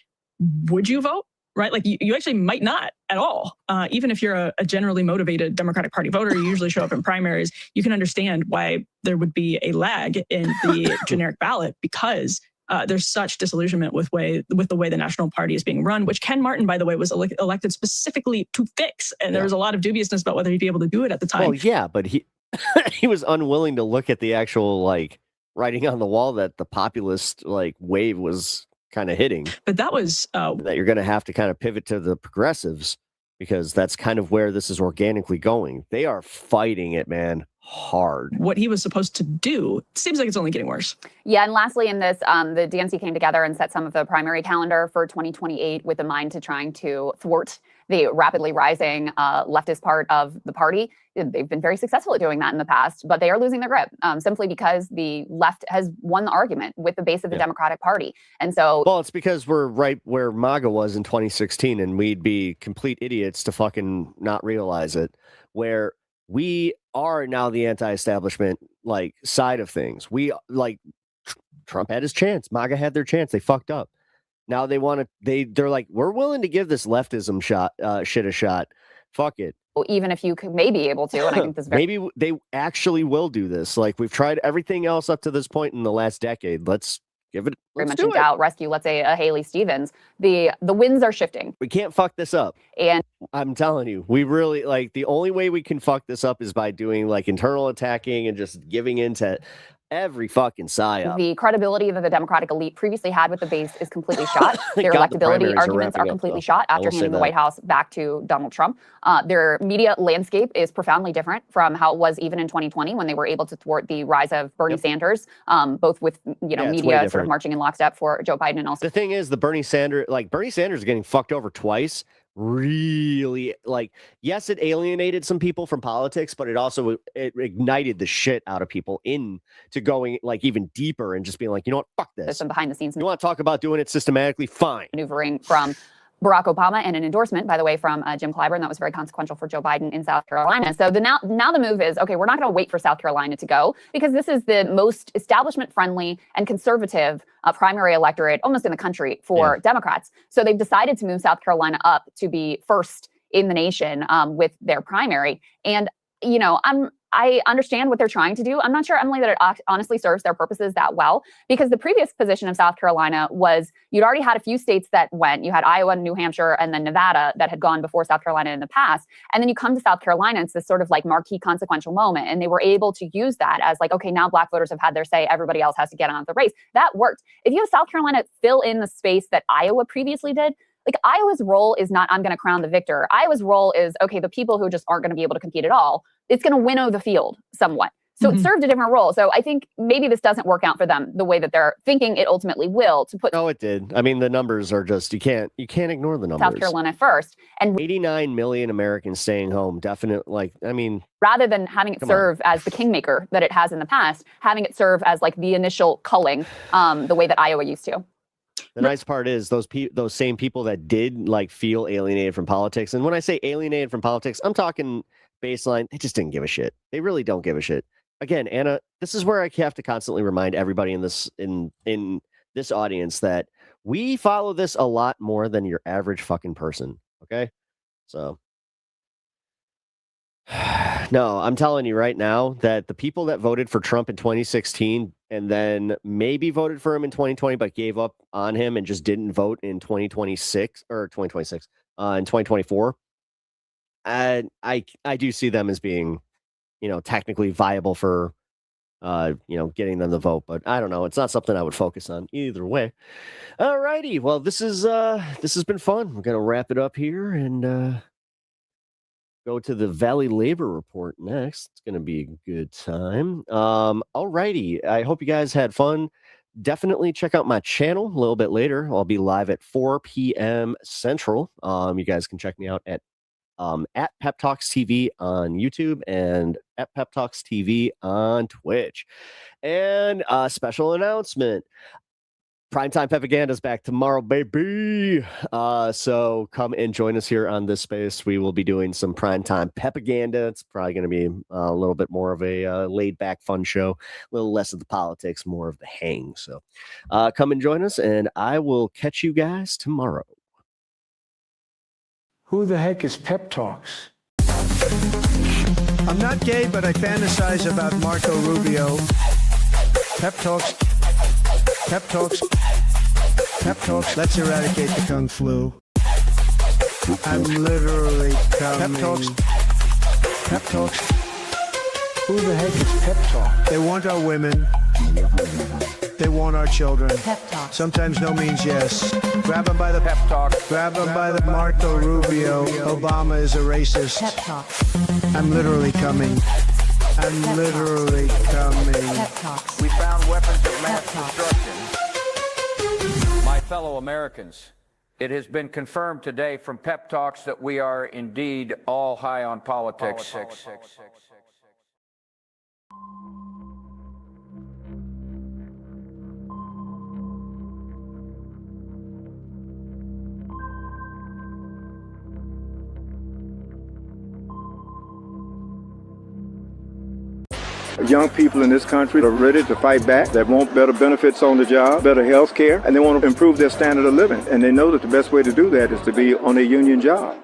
would you vote? Right? Like you actually might not at all. Even if you're a generally motivated Democratic Party voter, you usually show up in primaries. You can understand why there would be a lag in the generic ballot because there's such disillusionment with the way the National Party is being run, which Ken Martin, by the way, was elected specifically to fix. And there was a lot of dubiousness about whether he'd be able to do it at the time. Well, yeah, but he he was unwilling to look at the actual like writing on the wall that the populist like wave was kind of hitting. But that was that you're going to have to kind of pivot to the progressives because that's kind of where this is organically going. They are fighting it, man, hard. What he was supposed to do, it seems like it's only getting worse. Yeah, and lastly in this, the DNC came together and set some of the primary calendar for 2028 with a mind to trying to thwart the rapidly rising leftist part of the party. They've been very successful at doing that in the past, but they are losing their grip simply because the left has won the argument with the base of the Democratic Party. And so, well, it's because we're right where MAGA was in 2016 and we'd be complete idiots to fucking not realize it, where we are now the anti-establishment like side of things. We like Trump had his chance. MAGA had their chance. They fucked up. Now they want to, they're like, we're willing to give this leftism shit a shot. Fuck it. Well, even if you may be able to, and I think this maybe they actually will do this. Like we've tried everything else up to this point in the last decade. Let's give it. Very much in doubt. Rescue, let's say, a Haley Stevens. The winds are shifting. We can't fuck this up. And I'm telling you, we really like the only way we can fuck this up is by doing like internal attacking and just giving into every fucking psyop. The credibility that the Democratic elite previously had with the base is completely shot. Their electability arguments are completely shot after handing the White House back to Donald Trump. Their media landscape is profoundly different from how it was even in 2020 when they were able to thwart the rise of Bernie Sanders, both with media sort of marching in lockstep for Joe Biden and also. The thing is, Bernie Sanders is getting fucked over twice really, like, yes, it alienated some people from politics, but it ignited the shit out of people into going like even deeper and just being like, you know what, fuck this. There's some behind the scenes. You want to talk about doing it systematically? Fine. Maneuvering from Barack Obama, and an endorsement, by the way, from Jim Clyburn that was very consequential for Joe Biden in South Carolina. So now the move is, okay, we're not going to wait for South Carolina to go, because this is the most establishment-friendly and conservative primary electorate almost in the country for Democrats. So they've decided to move South Carolina up to be first in the nation with their primary. And, you know, I understand what they're trying to do. I'm not sure, Emily, that it honestly serves their purposes that well, because the previous position of South Carolina was you'd already had a few states that went. You had Iowa, New Hampshire, and then Nevada that had gone before South Carolina in the past. And then you come to South Carolina, and it's this sort of like marquee consequential moment. And they were able to use that as like, okay, now Black voters have had their say. Everybody else has to get on the race. That worked. If you have South Carolina fill in the space that Iowa previously did, like Iowa's role is not, I'm going to crown the victor. Iowa's role is, okay, the people who just aren't going to be able to compete at all, it's going to winnow the field somewhat. So it served a different role. So I think maybe this doesn't work out for them the way that they're thinking it ultimately will. To put No, it did. I mean, the numbers are just, you can't ignore the numbers. South Carolina first. And 89 million Americans staying home. Definitely, like, I mean, rather than having it serve as the kingmaker that it has in the past, having it serve as like the initial culling, the way that Iowa used to. The nice part is those same people that did like feel alienated from politics. And when I say alienated from politics, I'm talking baseline. They just didn't give a shit. They really don't give a shit. Again, Anna, this is where I have to constantly remind everybody in this audience that we follow this a lot more than your average fucking person. Okay. So no, I'm telling you right now that the people that voted for Trump in 2016 and then maybe voted for him in 2020, but gave up on him and just didn't vote in 2026 or 2026 in 2024. And I do see them as being, you know, technically viable for, you know, getting them the vote, but I don't know. It's not something I would focus on either way. All righty. Well, this has been fun. We're going to wrap it up here and, go to the Valley Labor Report next. It's going to be a good time. All righty. I hope you guys had fun. Definitely check out my channel a little bit later. I'll be live at 4 p.m. Central. You guys can check me out at Pep Talks TV on YouTube and at Pep Talks TV on Twitch. And a special announcement. Primetime Pepaganda is back tomorrow, baby. So come and join us here on this space. We will be doing some primetime Pepaganda. It's probably going to be a little bit more of a laid-back, fun show. A little less of the politics, more of the hang. So come and join us, and I will catch you guys tomorrow. Who the heck is Pep Talks? I'm not gay, but I fantasize about Marco Rubio. Pep Talks. Pep Talks. Pep Talks. Let's eradicate the Kung Flu. I'm literally coming. Pep Talks. Pep Talks. Who the heck is Pep Talk? They want our women. They want our children. Pep Talk. Sometimes no means yes. Grab them by the Pep Talk. Grab them by the Marco Rubio. Obama is a racist. Pep Talk. I'm literally coming. I'm literally coming. We found weapons of mass destruction. My fellow Americans, it has been confirmed today from Pep Talks that we are indeed all high on politics. Young people in this country are ready to fight back. They want better benefits on the job, better health care, and they want to improve their standard of living. And they know that the best way to do that is to be on a union job.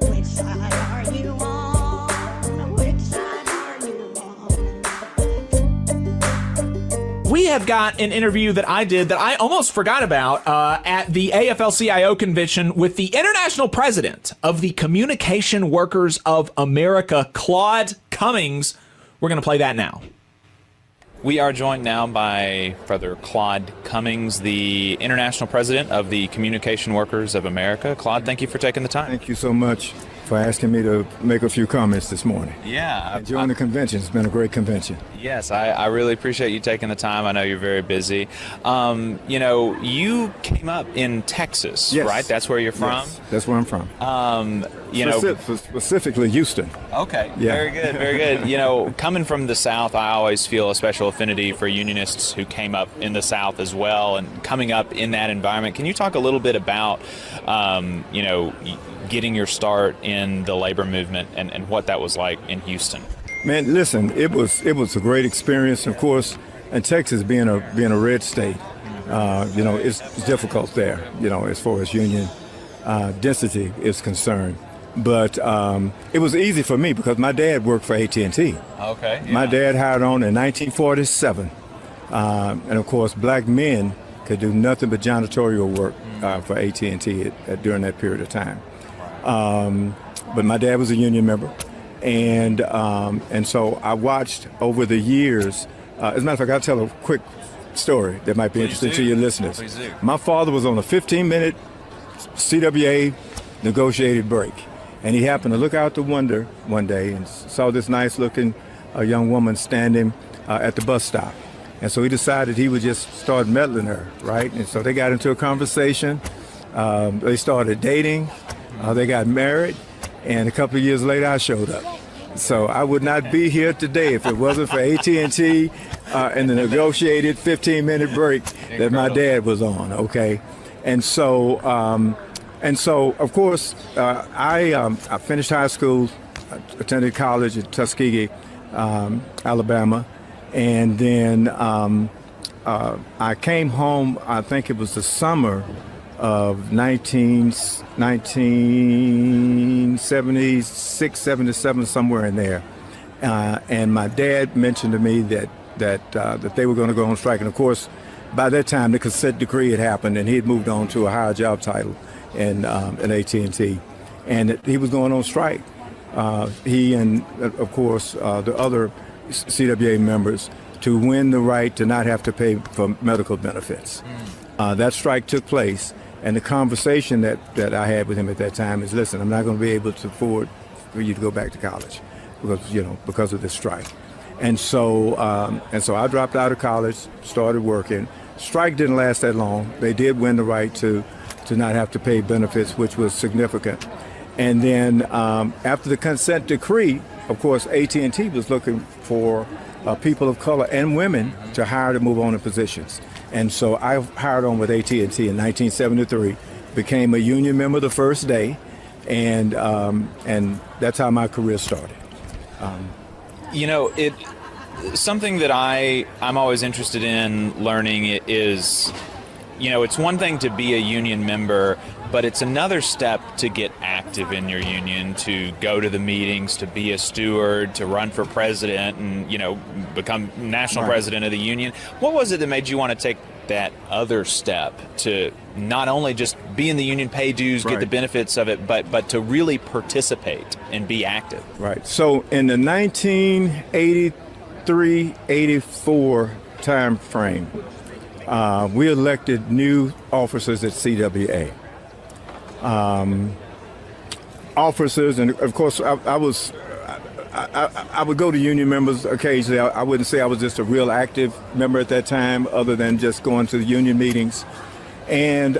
Which side are you on? Which side are you on? We have got an interview that I did that I almost forgot about at the AFL-CIO convention with the international president of the Communication Workers of America, Claude Cummings. We're going to play that now. We are joined now by Brother Claude Cummings, the international president of the Communication Workers of America. Claude, thank you for taking the time. Thank you so much. for asking me to make a few comments this morning. Yeah. Enjoying the convention. It's been a great convention. Yes, I really appreciate you taking the time. I know you're very busy. You know, you came up in Texas, Yes. right? That's where you're from? Yes, that's where I'm from. You know, specifically Houston. Okay, Yeah. very good, very good. You know, coming from the South, I always feel a special affinity for unionists who came up in the South as well, and coming up in that environment. Can you talk a little bit about, you know, getting your start in the labor movement and what that was like in Houston? Man, listen, it was a great experience. Of course, and Texas being a red state, you know, it's difficult there, you know, as far as union density is concerned. But it was easy for me because my dad worked for AT&T. Okay. Yeah. My dad hired on in 1947, and of course, black men could do nothing but janitorial work for AT&T during that period of time. But my dad was a union member, and so I watched over the years. As a matter of fact, I'll tell a quick story that might be interesting to your listeners. Please do. My father was on a 15-minute CWA negotiated break, and he happened to look out the window one day and saw this nice-looking young woman standing at the bus stop. And so he decided he would just start meddling her, right? And so they got into a conversation. They started dating. They got married. And a couple of years later, I showed up. So I would not be here today if it wasn't for AT&T and the negotiated 15-minute break that my dad was on, okay? And so, of course, I finished high school, attended college at Tuskegee, Alabama. And then I came home, I think it was the summer of 1976, 77, somewhere in there. And my dad mentioned to me that they were going to go on strike. And of course, by that time, the consent decree had happened and he had moved on to a higher job title in AT&T. And he was going on strike. He and, of course, the other CWA members to win the right to not have to pay for medical benefits. That strike took place, and the conversation that I had with him at that time is, listen, I'm not going to be able to afford for you to go back to college because of this strike. And so I dropped out of college, started working. Strike didn't last that long. They did win the right to not have to pay benefits, which was significant. And then after the consent decree, of course, AT&T was looking for people of color and women to hire to move on in positions. And so I hired on with AT&T in 1973, became a union member the first day, and that's how my career started. You know, something that I'm always interested in learning is, you know, it's one thing to be a union member, but it's another step to get active in your union, to go to the meetings, to be a steward, to run for president and, you know, become national president of the union. What was it that made you want to take that other step to not only just be in the union, pay dues, get the benefits of it, but to really participate and be active? Right. So in the 1983-84 time frame, we elected new officers at CWA. Officers, and of course, I would go to union members occasionally. I wouldn't say I was just a real active member at that time, other than just going to the union meetings. And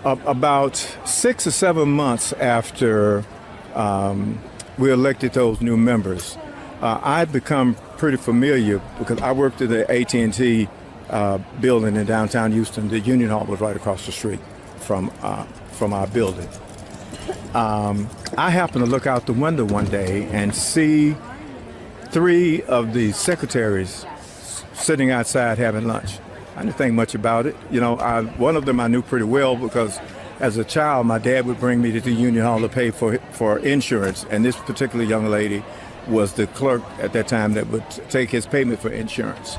about 6 or 7 months after we elected those new members, I'd become pretty familiar because I worked at the AT&T building in downtown Houston. The Union Hall was right across the street from our building. I happened to look out the window one day and see 3 of the secretaries sitting outside having lunch. I didn't think much about it. You know, one of them I knew pretty well because as a child, my dad would bring me to the Union Hall to pay for insurance, and this particular young lady was the clerk at that time that would take his payment for insurance.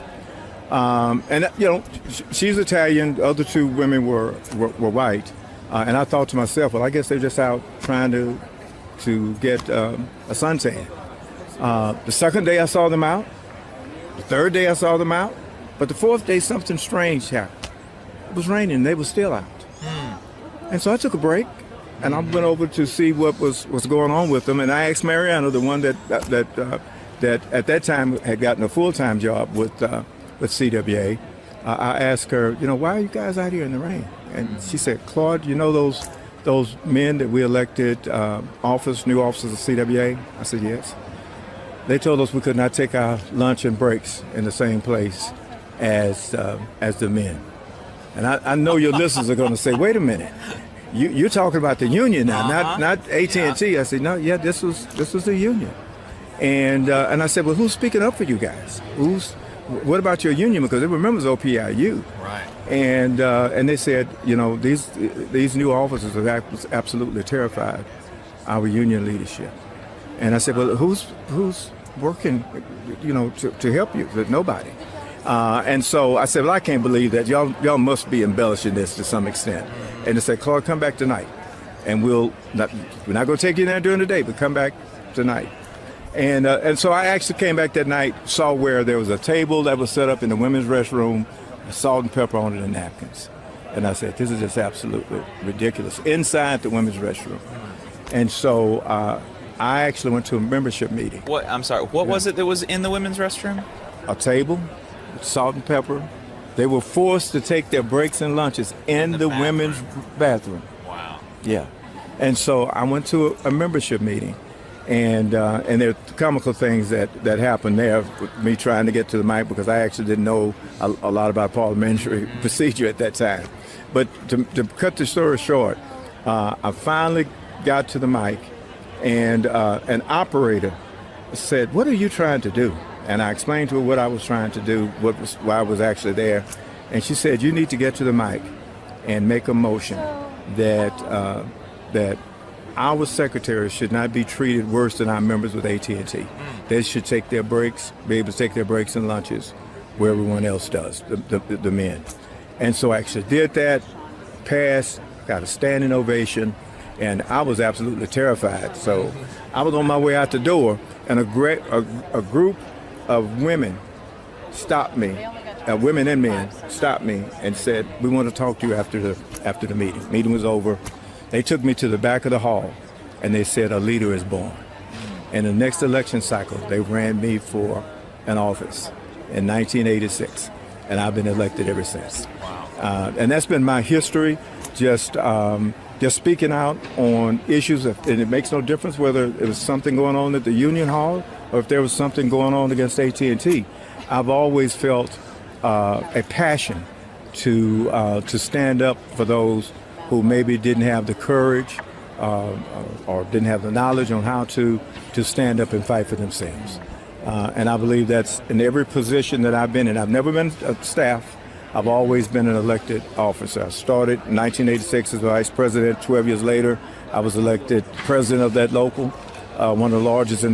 And you know, she's Italian. The other 2 women were white, and I thought to myself, well, I guess they're just out trying to get a suntan. The second day I saw them out. The third day I saw them out. But the 4th day, something strange happened. It was raining. They were still out. And so I took a break, and I went over to see what was going on with them. And I asked Mariana, the one that at that time had gotten a full-time job with CWA. I asked her, why are you guys out here in the rain? And she said, Claude, those men that we elected new officers of CWA? I said, yes. They told us we could not take our lunch and breaks in the same place as the men. And I know your listeners are going to say, wait a minute, you're talking about the union now, not AT&T. I said, no, yeah, this was the union. And I said, well, who's speaking up for you guys? What about your union? Because they were members of OPIU. Right. And they said, these new officers are absolutely terrified our union leadership. And I said, well, who's working, to help you? But nobody. And so I said, well, I can't believe that. Y'all must be embellishing this to some extent. And they said, Claude, come back tonight. And we're not going to take you there during the day, but come back tonight. And so I actually came back that night, saw where there was a table that was set up in the women's restroom, salt and pepper on it and napkins. And I said, this is just absolutely ridiculous, inside the women's restroom. And so I actually went to a membership meeting. What? I'm sorry, what was it that was in the women's restroom? A table, salt and pepper. They were forced to take their breaks and lunches in the women's bathroom. Wow. Yeah. And so I went to a membership meeting. And there are comical things that happened there with me trying to get to the mic because I actually didn't know a lot about parliamentary procedure at that time. But to cut the story short, I finally got to the mic, and an operator said, "What are you trying to do?" And I explained to her what I was trying to do, why I was actually there. And she said, "You need to get to the mic and make a motion that our secretaries should not be treated worse than our members with AT&T. They should take their breaks, be able to take their breaks and lunches where everyone else does, the men." And so I actually did that, passed, got a standing ovation, and I was absolutely terrified. So I was on my way out the door, and a group of women stopped me, women and men stopped me and said, "We want to talk to you after the meeting." Meeting was over. They took me to the back of the hall, and they said, "A leader is born." In the next election cycle, they ran me for an office in 1986, and I've been elected ever since. Wow. And that's been my history, just speaking out on issues, and it makes no difference whether it was something going on at the Union Hall or if there was something going on against AT&T. I've always felt a passion to stand up for those who maybe didn't have the courage or didn't have the knowledge on how to stand up and fight for themselves. And I believe that's in every position that I've been in. I've never been a staff. I've always been an elected officer. I started in 1986 as vice president. 12 years later, I was elected president of that local, one of the largest in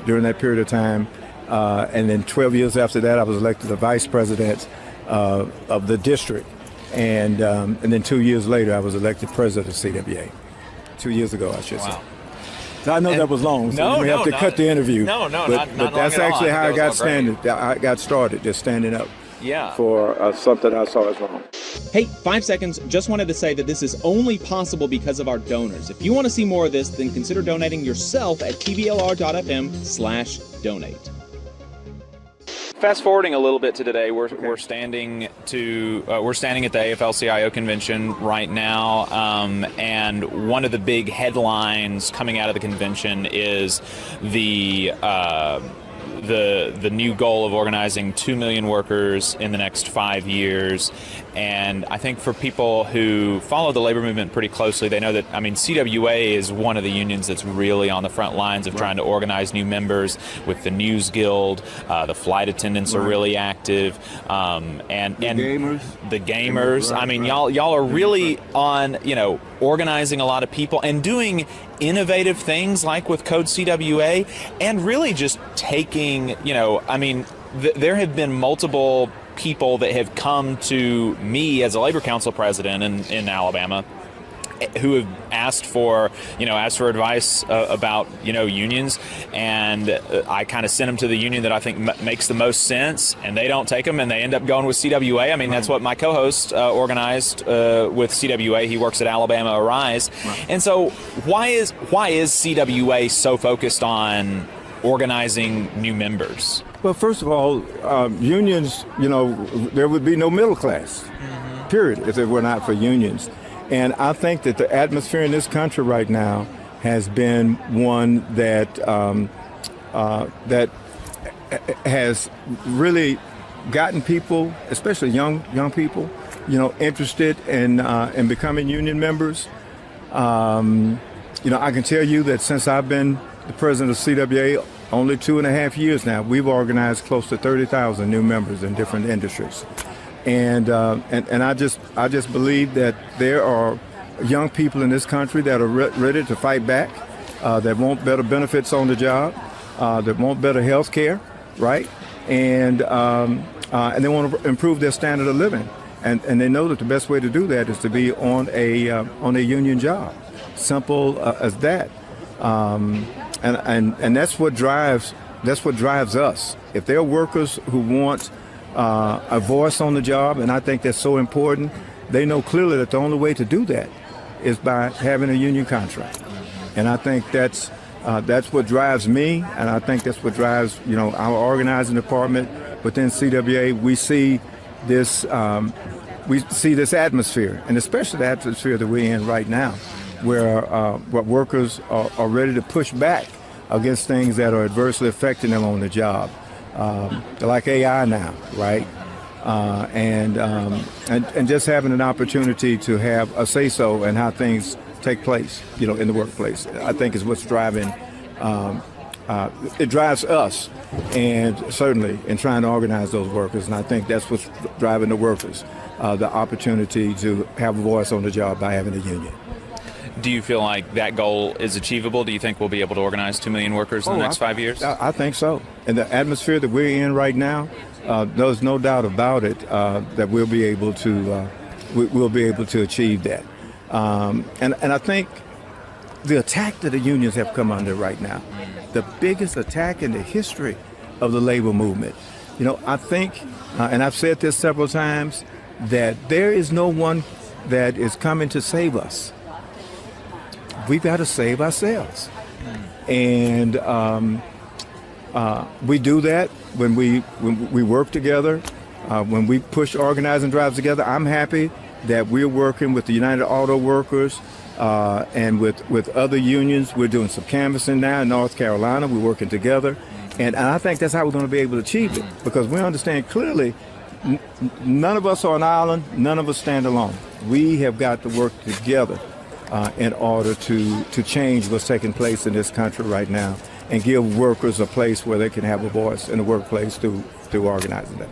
during that period of time. And then 12 years after that, I was elected the vice president of the district. And then 2 years later, I was elected president of CWA. 2 years ago, I should say. Now, I know that was long, so you may have to cut the interview. No, but that's actually how I got started, just standing up for something I saw as wrong. Hey, 5 seconds. Just wanted to say that this is only possible because of our donors. If you want to see more of this, then consider donating yourself at tblr.fm/donate. Fast forwarding a little bit to today, we're standing at the AFL-CIO convention right now, and one of the big headlines coming out of the convention is the new goal of organizing 2 million workers in the next 5 years. And I think for people who follow the labor movement pretty closely, they know that, CWA is one of the unions that's really on the front lines of trying to organize new members with the News Guild. The flight attendants are really active. And the gamers. Y'all are really on, organizing a lot of people and doing innovative things like with Code CWA, and really just taking, there have been multiple people that have come to me as a labor council president in Alabama who have asked for advice about unions, and I kind of send them to the union that I think makes the most sense, and they don't take them, and they end up going with CWA. I mean, that's what my co-host organized with CWA. He works at Alabama Arise, and so why is CWA so focused on organizing new members? Well, first of all, unions, there would be no middle class, period, if it were not for unions. And I think that the atmosphere in this country right now has been one that that has really gotten people, especially young people, interested in becoming union members. I can tell you that since I've been the president of CWA, only 2.5 years now, we've organized close to 30,000 new members in different industries. And I just believe that there are young people in this country that are ready to fight back, that want better benefits on the job, that want better health care, right? And they want to improve their standard of living. And they know that the best way to do that is to be on a union job. Simple as that. And that's what drives us. If there are workers who want a voice on the job, and I think that's so important, they know clearly that the only way to do that is by having a union contract. And I think that's what drives me, and I think that's what drives our organizing department within CWA. We see this atmosphere, and especially the atmosphere that we're in right now, where workers are ready to push back against things that are adversely affecting them on the job, like AI now, right? And just having an opportunity to have a say-so in how things take place, in the workplace, I think is what's driving. It drives us, and certainly in trying to organize those workers, and I think that's what's driving the workers, the opportunity to have a voice on the job by having a union. Do you feel like that goal is achievable? Do you think we'll be able to organize 2 million workers in the next 5 years? I think so. And the atmosphere that we're in right now, there's no doubt about it that we'll be able to achieve that. And I think the attack that the unions have come under right now, the biggest attack in the history of the labor movement. I think, and I've said this several times, that there is no one that is coming to save us. We've got to save ourselves. And we do that when we work together, when we push organizing drives together. I'm happy that we're working with the United Auto Workers and with other unions. We're doing some canvassing now in North Carolina. We're working together. And I think that's how we're going to be able to achieve it, because we understand clearly none of us are an island, none of us stand alone. We have got to work together in order to change what's taking place in this country right now and give workers a place where they can have a voice in the workplace through organizing them.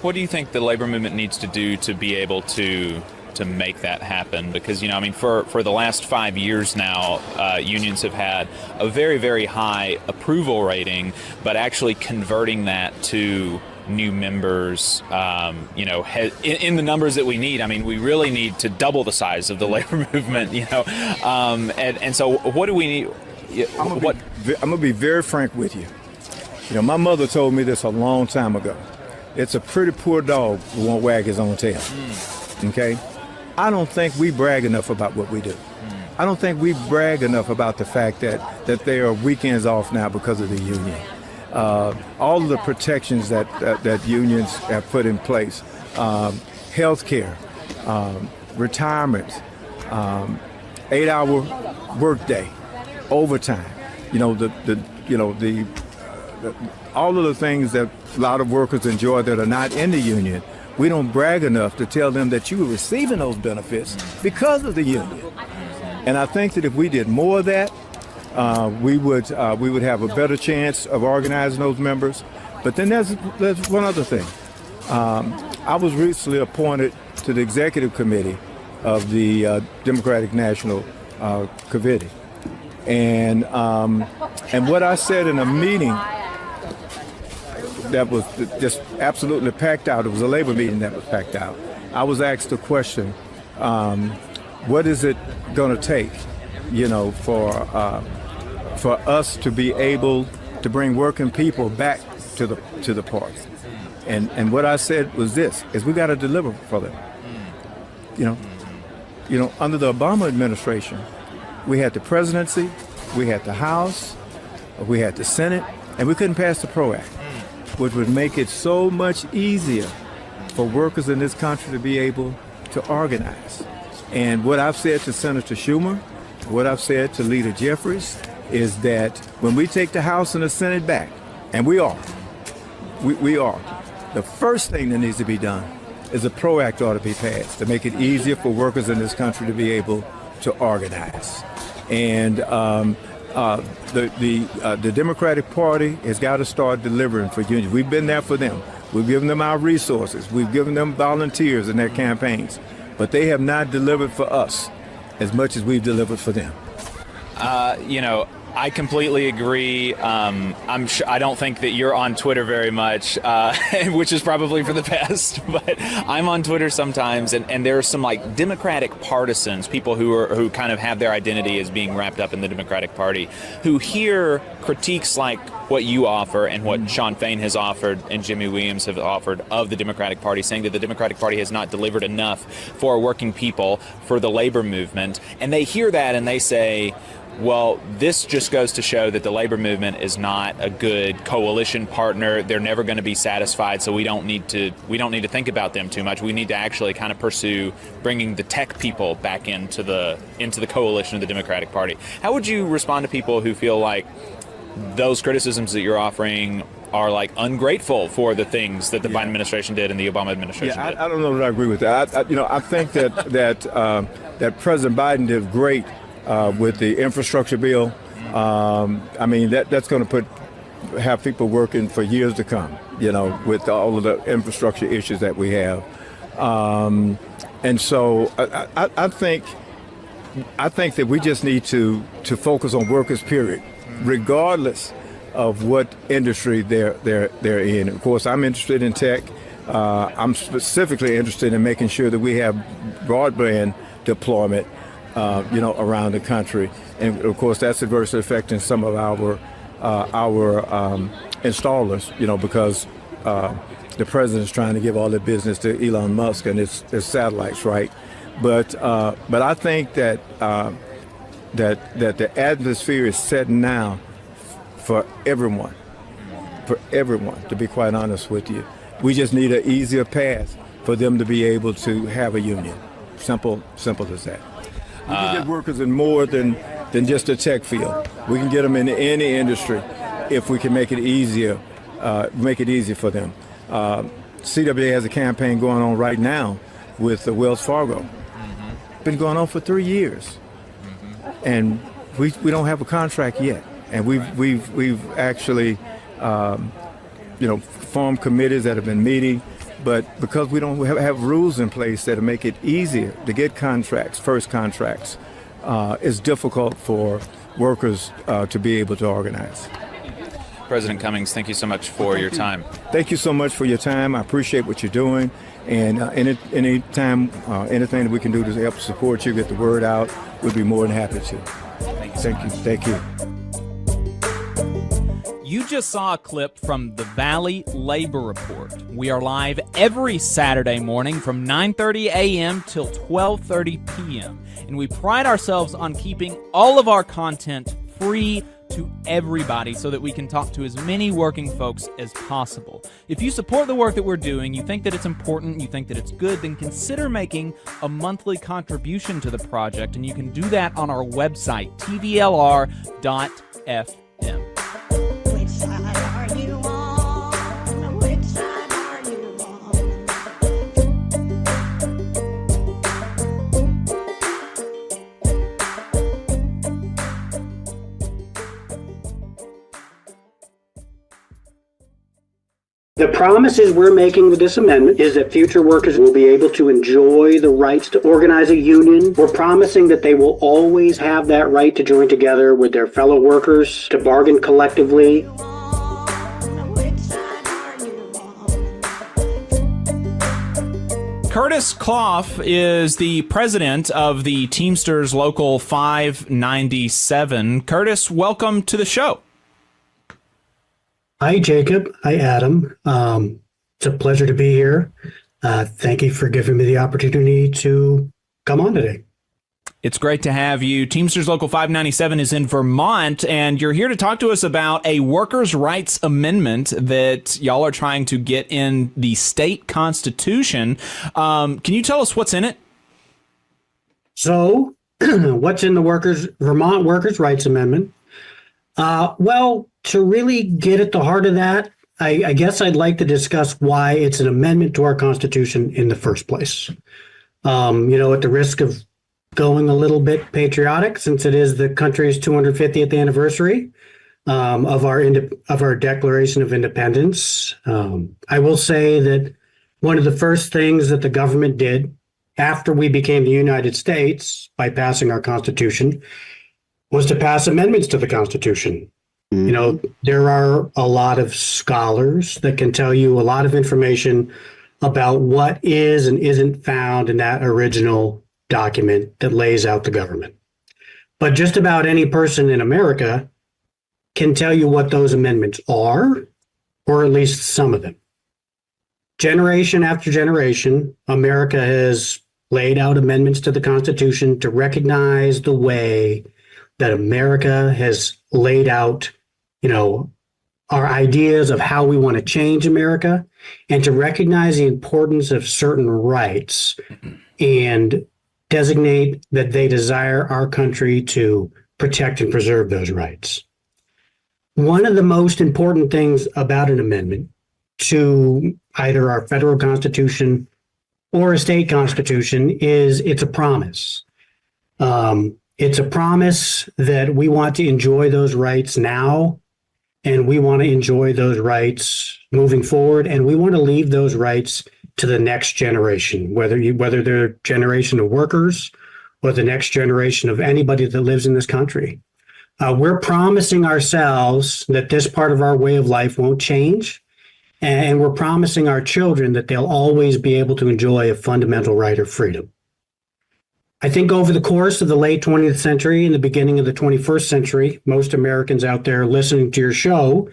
What do you think the labor movement needs to do to be able to make that happen? Because, for the last 5 years now, unions have had a very, very high approval rating, but actually converting that to new members, in the numbers that we need. I mean, we really need to double the size of the labor movement, and so what do we need? I'm going to be very frank with you. My mother told me this a long time ago. It's a pretty poor dog who won't wag his own tail. Okay? I don't think we brag enough about what we do. I don't think we brag enough about the fact that there are weekends off now because of the union. All of the protections that unions have put in place, health care, retirement, 8-hour workday, overtime, all of the things that a lot of workers enjoy that are not in the union. We don't brag enough to tell them that you are receiving those benefits because of the union. And I think that if we did more of that, we would have a better chance of organizing those members. But then there's one other thing. I was recently appointed to the executive committee of the Democratic National Committee, and what I said in a meeting that was just absolutely packed out. It was a labor meeting that was packed out. I was asked a question. what is it going to take, for us to be able to bring working people back to the party? And what I said was this: is we got to deliver for them. Under the Obama administration, we had the presidency, we had the House, we had the Senate, and we couldn't pass the PRO Act, which would make it so much easier for workers in this country to be able to organize. And what I've said to Senator Schumer, what I've said to Leader Jeffries, is that when we take the House and the Senate back, and we are, the first thing that needs to be done is a PRO Act ought to be passed to make it easier for workers in this country to be able to organize. And the Democratic Party has got to start delivering for unions. We've been there for them. We've given them our resources. We've given them volunteers in their campaigns. But they have not delivered for us as much as we've delivered for them. I completely agree. I don't think that you're on Twitter very much, which is probably for the best. But I'm on Twitter sometimes, and there are some like Democratic partisans, people who kind of have their identity as being wrapped up in the Democratic Party, who hear critiques like what you offer and what Sean Fain has offered and Jimmy Williams have offered of the Democratic Party, saying that the Democratic Party has not delivered enough for working people, for the labor movement, and they hear that and they say, well, this just goes to show that the labor movement is not a good coalition partner. They're never going to be satisfied, so we don't need to think about them too much. We need to actually kind of pursue bringing the tech people back into the coalition of the Democratic Party. How would you respond to people who feel like those criticisms that you're offering are like ungrateful for the things that the Biden administration did and the Obama administration did? I don't know that I agree with that. I think that President Biden did great with the infrastructure bill. That's going to have people working for years to come, with all of the infrastructure issues that we have. And so I think that we just need to focus on workers, period, regardless of what industry they're in. Of course, I'm interested in tech. I'm specifically interested in making sure that we have broadband deployment around the country. And of course, that's adversely affecting some of our installers, because the president's trying to give all the business to Elon Musk and his satellites, right? But I think that the atmosphere is set now for everyone, to be quite honest with you. We just need an easier path for them to be able to have a union. Simple as that. We can get workers in more than just the tech field. We can get them in any industry if we can make it easier for them. CWA has a campaign going on right now with Wells Fargo. Been going on for 3 years, and we don't have a contract yet. And we've actually formed committees that have been meeting. But because we don't have rules in place that make it easier to get first contracts, it's difficult for workers to be able to organize. President Cummings, thank you so much for your time. Thank you so much for your time. I appreciate what you're doing. And anything that we can do to help support you, get the word out, we'd be more than happy to. Thank you. You just saw a clip from the Valley Labor Report. We are live every Saturday morning from 9:30 a.m. till 12:30 p.m. And we pride ourselves on keeping all of our content free to everybody so that we can talk to as many working folks as possible. If you support the work that we're doing, you think that it's important, you think that it's good, then consider making a monthly contribution to the project, and you can do that on our website, tvlr.fm. Which side are you on? Which side are you on? The promises we're making with this amendment is that future workers will be able to enjoy the rights to organize a union. We're promising that they will always have that right to join together with their fellow workers, to bargain collectively. Curtis Clough is the president of the Teamsters Local 597. Curtis, welcome to the show. Hi, Jacob. Hi, Adam. It's a pleasure to be here. Thank you for giving me the opportunity to come on today. It's great to have you. Teamsters Local 597 is in Vermont, and you're here to talk to us about a workers' rights amendment that y'all are trying to get in the state constitution. Can you tell us what's in it? So, what's in the Vermont Workers' Rights Amendment? Well, to really get at the heart of that, I guess I'd like to discuss why it's an amendment to our Constitution in the first place. At the risk of going a little bit patriotic, since it is the country's 250th anniversary of our Declaration of Independence, I will say that one of the first things that the government did after we became the United States by passing our Constitution was to pass amendments to the Constitution. There are a lot of scholars that can tell you a lot of information about what is and isn't found in that original document that lays out the government. But just about any person in America can tell you what those amendments are, or at least some of them. Generation after generation, America has laid out amendments to the Constitution to recognize the way that America has laid out, our ideas of how we want to change America, and to recognize the importance of certain rights and designate that they desire our country to protect and preserve those rights. One of the most important things about an amendment to either our federal constitution or a state constitution is it's a promise. It's a promise that we want to enjoy those rights now, and we want to enjoy those rights moving forward, and we want to leave those rights to the next generation, whether they're a generation of workers or the next generation of anybody that lives in this country. We're promising ourselves that this part of our way of life won't change, and we're promising our children that they'll always be able to enjoy a fundamental right of freedom. I think over the course of the late 20th century and the beginning of the 21st century, most Americans out there listening to your show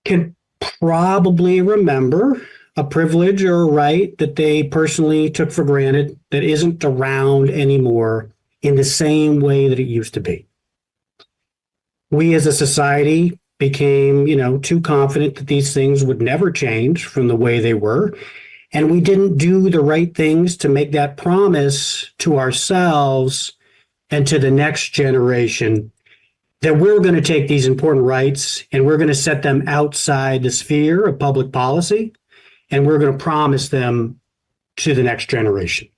can probably remember a privilege or a right that they personally took for granted that isn't around anymore in the same way that it used to be. We as a society became, too confident that these things would never change from the way they were. And we didn't do the right things to make that promise to ourselves and to the next generation that we're going to take these important rights and we're going to set them outside the sphere of public policy, and we're going to promise them to the next generation.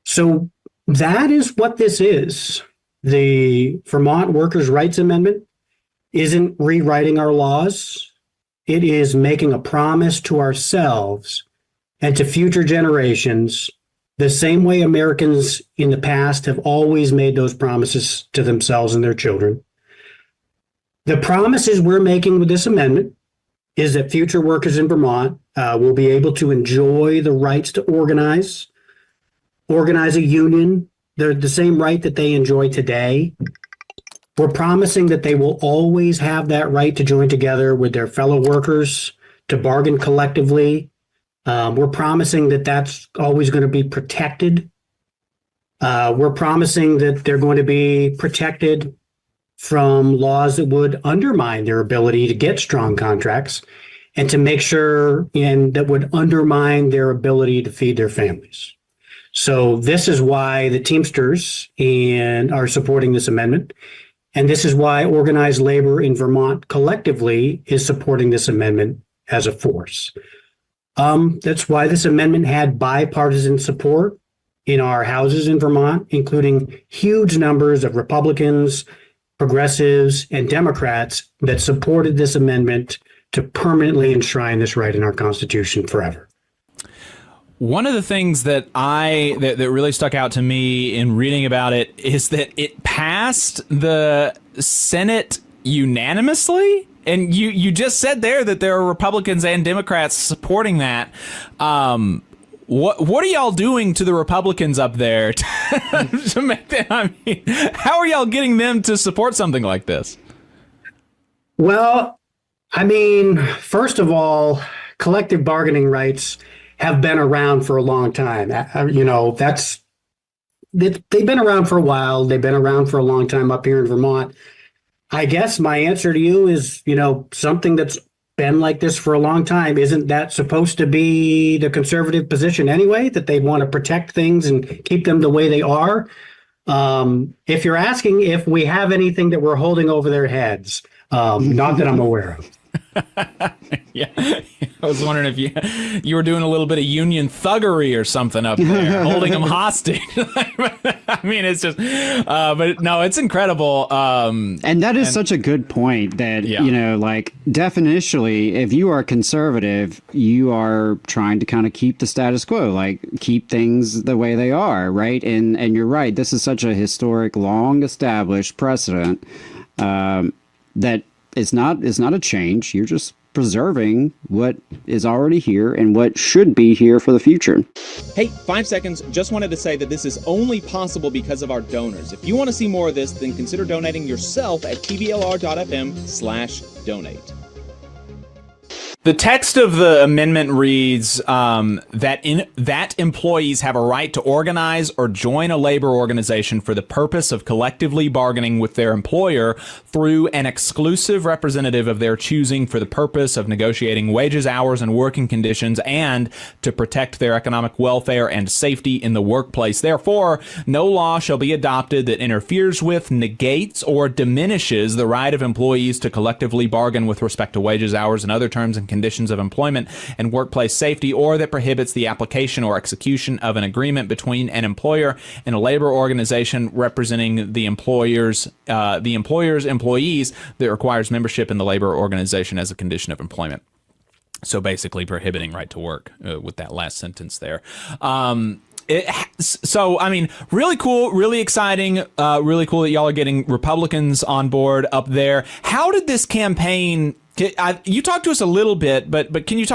So that is what this is. The Vermont Workers' Rights Amendment isn't rewriting our laws. It is making a promise to ourselves and to future generations, the same way Americans in the past have always made those promises to themselves and their children. The promises we're making with this amendment is that future workers in Vermont will be able to enjoy the rights to organize a union, the same right that they enjoy today. We're promising that they will always have that right to join together with their fellow workers to bargain collectively. We're promising that that's always going to be protected. We're promising that they're going to be protected from laws that would undermine their ability to get strong contracts and to make sure that would undermine their ability to feed their families. So this is why the Teamsters are supporting this amendment. And this is why organized labor in Vermont collectively is supporting this amendment as a force. That's why this amendment had bipartisan support in our houses in Vermont, including huge numbers of Republicans, progressives, and Democrats that supported this amendment to permanently enshrine this right in our Constitution forever. One of the things that really stuck out to me in reading about it is that it passed the Senate unanimously. And you just said there that there are Republicans and Democrats supporting that. What are y'all doing to the Republicans up there to make them? I mean, how are y'all getting them to support something like this? Well, I mean, first of all, collective bargaining rights have been around for a long time. They've been around for a while. They've been around for a long time up here in Vermont. I guess my answer to you is, something that's been like this for a long time. Isn't that supposed to be the conservative position anyway, that they want to protect things and keep them the way they are? If you're asking if we have anything that we're holding over their heads, not that I'm aware of. Yeah, I was wondering if you were doing a little bit of union thuggery or something up there, holding them hostage. I mean, it's just, but no, it's incredible. And that is such a good point that, definitionally, if you are conservative, you are trying to kind of keep the status quo, like keep things the way they are, right? And you're right. This is such a historic, long established precedent that it's not a change. You're just preserving what is already here and what should be here for the future. Hey, 5 seconds. Just wanted to say that this is only possible because of our donors. If you want to see more of this, then consider donating yourself at tblr.fm/donate. The text of the amendment reads that employees have a right to organize or join a labor organization for the purpose of collectively bargaining with their employer through an exclusive representative of their choosing for the purpose of negotiating wages, hours, and working conditions, and to protect their economic welfare and safety in the workplace. Therefore, no law shall be adopted that interferes with, negates, or diminishes the right of employees to collectively bargain with respect to wages, hours, and other terms and conditions of employment and workplace safety, or that prohibits the application or execution of an agreement between an employer and a labor organization representing the employer's employees that requires membership in the labor organization as a condition of employment. So basically prohibiting right to work with that last sentence there. So, I mean, really cool, really exciting, really cool that y'all are getting Republicans on board up there. How did this campaign... You talked to us a little bit, but can you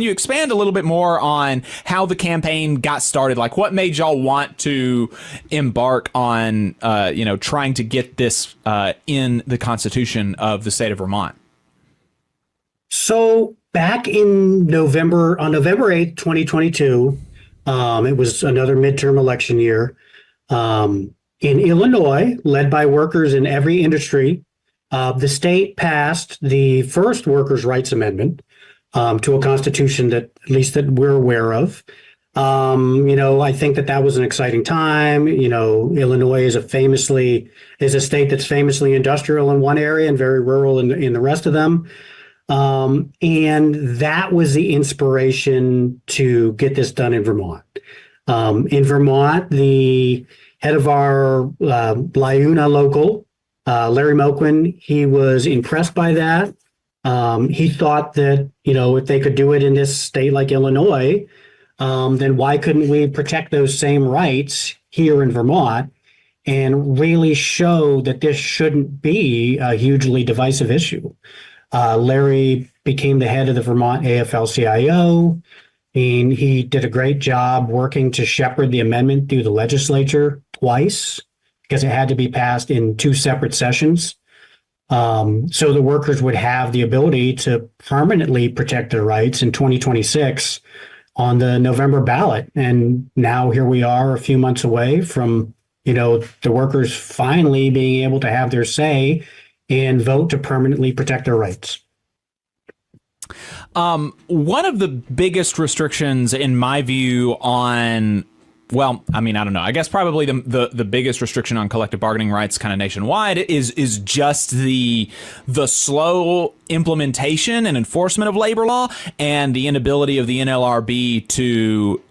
expand a little bit more on how the campaign got started? Like, what made y'all want to embark on, trying to get this in the Constitution of the state of Vermont? So back in November 8th, 2022, it was another midterm election year in Illinois, led by workers in every industry. The state passed the first Workers' Rights Amendment to a constitution that, at least that we're aware of. I think that was an exciting time. Illinois is a state that's famously industrial in one area and very rural in the rest of them. And that was the inspiration to get this done in Vermont. In Vermont, the head of our LIUNA local, Larry Moquin, he was impressed by that. He thought that, if they could do it in this state like Illinois, then why couldn't we protect those same rights here in Vermont and really show that this shouldn't be a hugely divisive issue? Larry became the head of the Vermont AFL-CIO, and he did a great job working to shepherd the amendment through the legislature twice, because it had to be passed in two separate sessions. So the workers would have the ability to permanently protect their rights in 2026 on the November ballot. And now here we are a few months away from, the workers finally being able to have their say and vote to permanently protect their rights. One of the biggest restrictions, in my view, on... Well, I mean, I don't know. I guess probably the biggest restriction on collective bargaining rights kind of nationwide is just the slow implementation and enforcement of labor law and the inability of the NLRB to,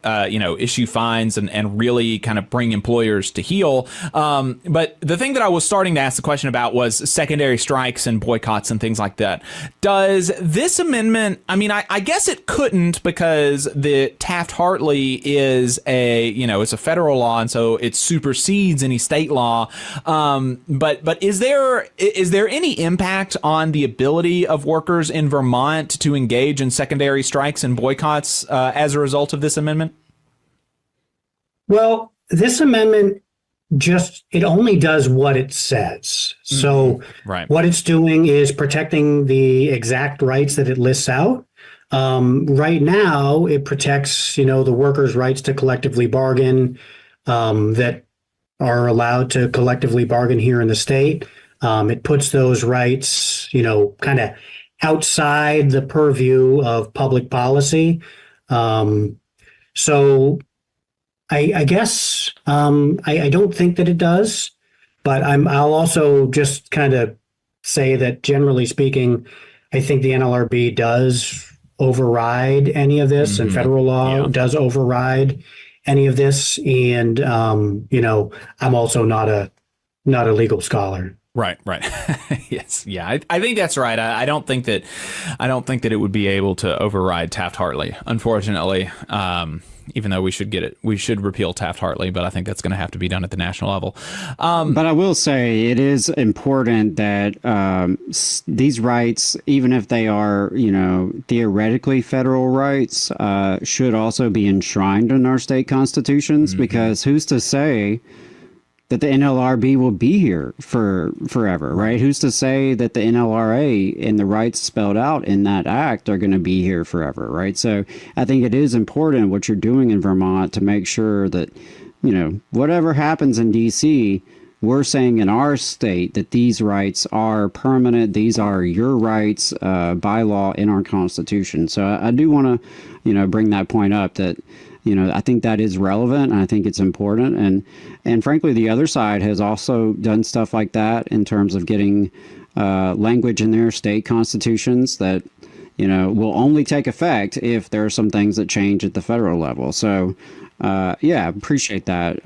issue fines and really kind of bring employers to heel. But the thing that I was starting to ask the question about was secondary strikes and boycotts and things like that. Does this amendment, I guess it couldn't, because the Taft-Hartley is it's a federal law, and so it supersedes any state law. But is there any impact on the ability ability of workers in Vermont to engage in secondary strikes and boycotts as a result of this amendment? Well, this amendment it only does what it says. So Right. what it's doing is protecting the exact rights that it lists out. Right now, it protects, the workers' rights to collectively bargain, that are allowed to collectively bargain here in the state. It puts those rights, kind of outside the purview of public policy. So I guess I don't think that it does, but I'll also just kind of say that generally speaking, I think the NLRB does override any of this, and federal law does override any of this. And I'm also not a legal scholar. Right. Yes. Yeah. I think that's right. I don't think that it would be able to override Taft-Hartley, unfortunately. Even though we should repeal Taft-Hartley, but I think that's going to have to be done at the national level. But I will say it is important that these rights, even if they are, theoretically federal rights, should also be enshrined in our state constitutions, because who's to say that the NLRB will be here for forever, right? Who's to say that the NLRA and the rights spelled out in that act are going to be here forever, right? So I think it is important what you're doing in Vermont to make sure that, whatever happens in DC, we're saying in our state that these rights are permanent. These are your rights by law in our Constitution. So I do want to, bring that point up that, I think that is relevant, and I think it's important. And frankly, the other side has also done stuff like that in terms of getting language in their state constitutions that, will only take effect if there are some things that change at the federal level. So, appreciate that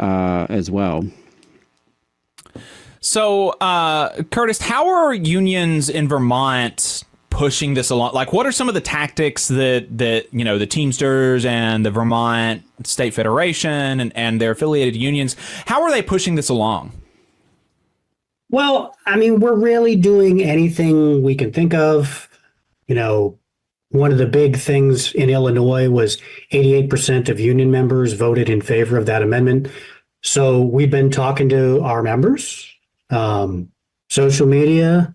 as well. So, Curtis, how are unions in Vermont pushing this along? Like, what are some of the tactics that the Teamsters and the Vermont State Federation and their affiliated unions, how are they pushing this along? Well, we're really doing anything we can think of. One of the big things in Illinois was 88% of union members voted in favor of that amendment. So we've been talking to our members, social media.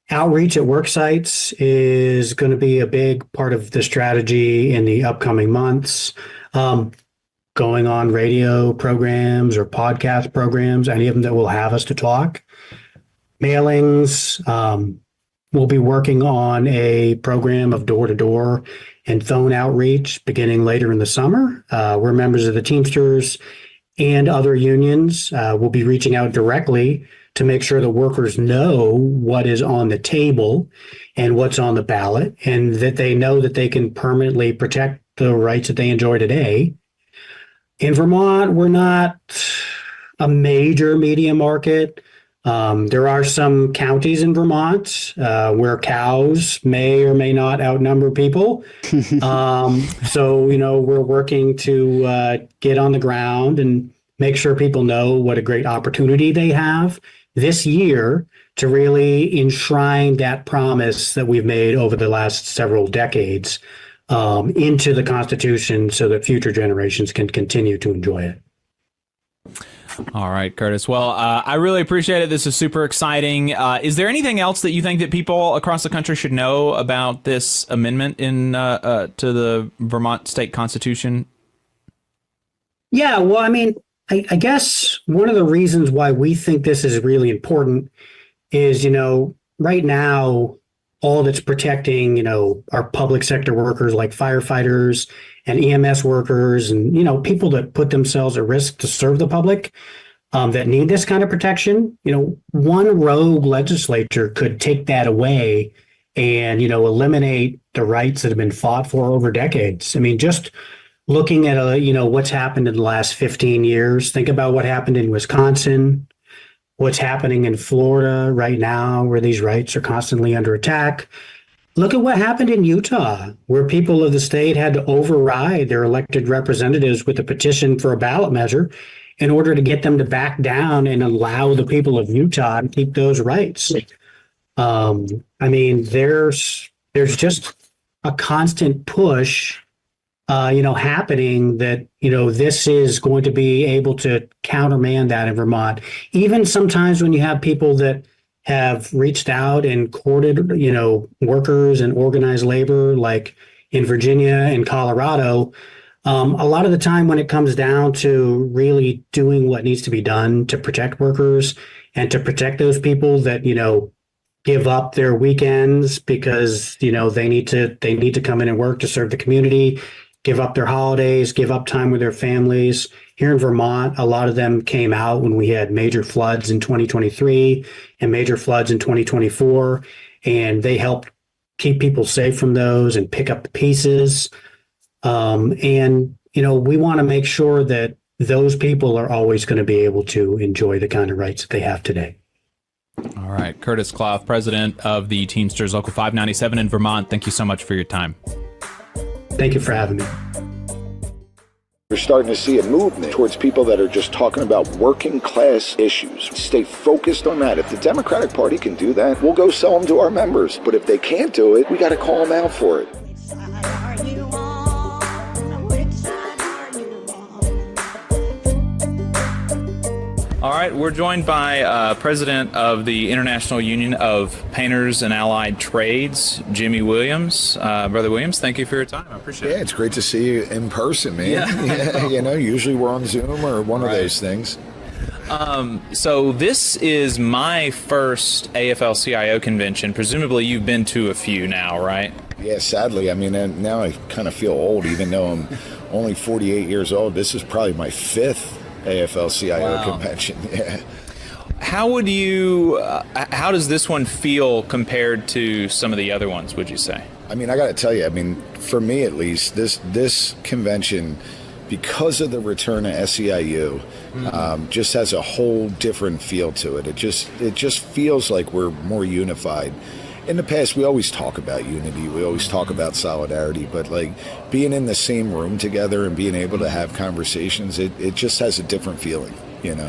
Outreach at work sites is going to be a big part of the strategy in the upcoming months. Going on radio programs or podcast programs, any of them that will have us to talk. Mailings. We'll be working on a program of door-to-door and phone outreach beginning later in the summer. We're members of the Teamsters and other unions. We'll be reaching out directly to make sure the workers know what is on the table and what's on the ballot, and that they know that they can permanently protect the rights that they enjoy today. In Vermont, we're not a major media market. There are some counties in Vermont where cows may or may not outnumber people. So, we're working to get on the ground and make sure people know what a great opportunity they have this year to really enshrine that promise that we've made over the last several decades into the Constitution so that future generations can continue to enjoy it. All right, Curtis. Well, I really appreciate it. This is super exciting. Is there anything else that you think that people across the country should know about this amendment to the Vermont State Constitution? Yeah, well, I guess one of the reasons why we think this is really important is, right now, all that's protecting, our public sector workers like firefighters and EMS workers and, people that put themselves at risk to serve the public that need this kind of protection. One rogue legislature could take that away and, eliminate the rights that have been fought for over decades. Just looking at, what's happened in the last 15 years, think about what happened in Wisconsin, what's happening in Florida right now, where these rights are constantly under attack. Look at what happened in Utah, where people of the state had to override their elected representatives with a petition for a ballot measure in order to get them to back down and allow the people of Utah to keep those rights. I mean, there's just a constant push, happening that, this is going to be able to countermand that in Vermont. Even sometimes when you have people that have reached out and courted, workers and organized labor, like in Virginia and Colorado, a lot of the time when it comes down to really doing what needs to be done to protect workers and to protect those people that, give up their weekends because, they need to come in and work to serve the community, give up their holidays, give up time with their families. Here in Vermont, a lot of them came out when we had major floods in 2023 and major floods in 2024, and they helped keep people safe from those and pick up the pieces. And we want to make sure that those people are always going to be able to enjoy the kind of rights that they have today. All right. Curtis Clough, president of the Teamsters Local 597 in Vermont. Thank you so much for your time. Thank you for having me. We're starting to see a movement towards people that are just talking about working class issues. Stay focused on that. If the Democratic Party can do that, we'll go sell them to our members. But if they can't do it, we got to call them out for it. All right, we're joined by President of the International Union of Painters and Allied Trades, Jimmy Williams. Brother Williams, thank you for your time. I appreciate it. Yeah, it's great to see you in person, man. Yeah. Usually we're on Zoom or one of those things. So this is my first AFL-CIO convention. Presumably you've been to a few now, right? Yeah, sadly. I mean, now I kind of feel old, even though I'm only 48 years old. This is probably my fifth AFL-CIO convention. Yeah. How does this one feel compared to some of the other ones, would you say? I mean, I got to tell you, for me at least, this convention, because of the return of SEIU, just has a whole different feel to it. It just feels like we're more unified. In the past, we always talk about unity. We always talk about solidarity. But, being in the same room together and being able to have conversations, it just has a different feeling, In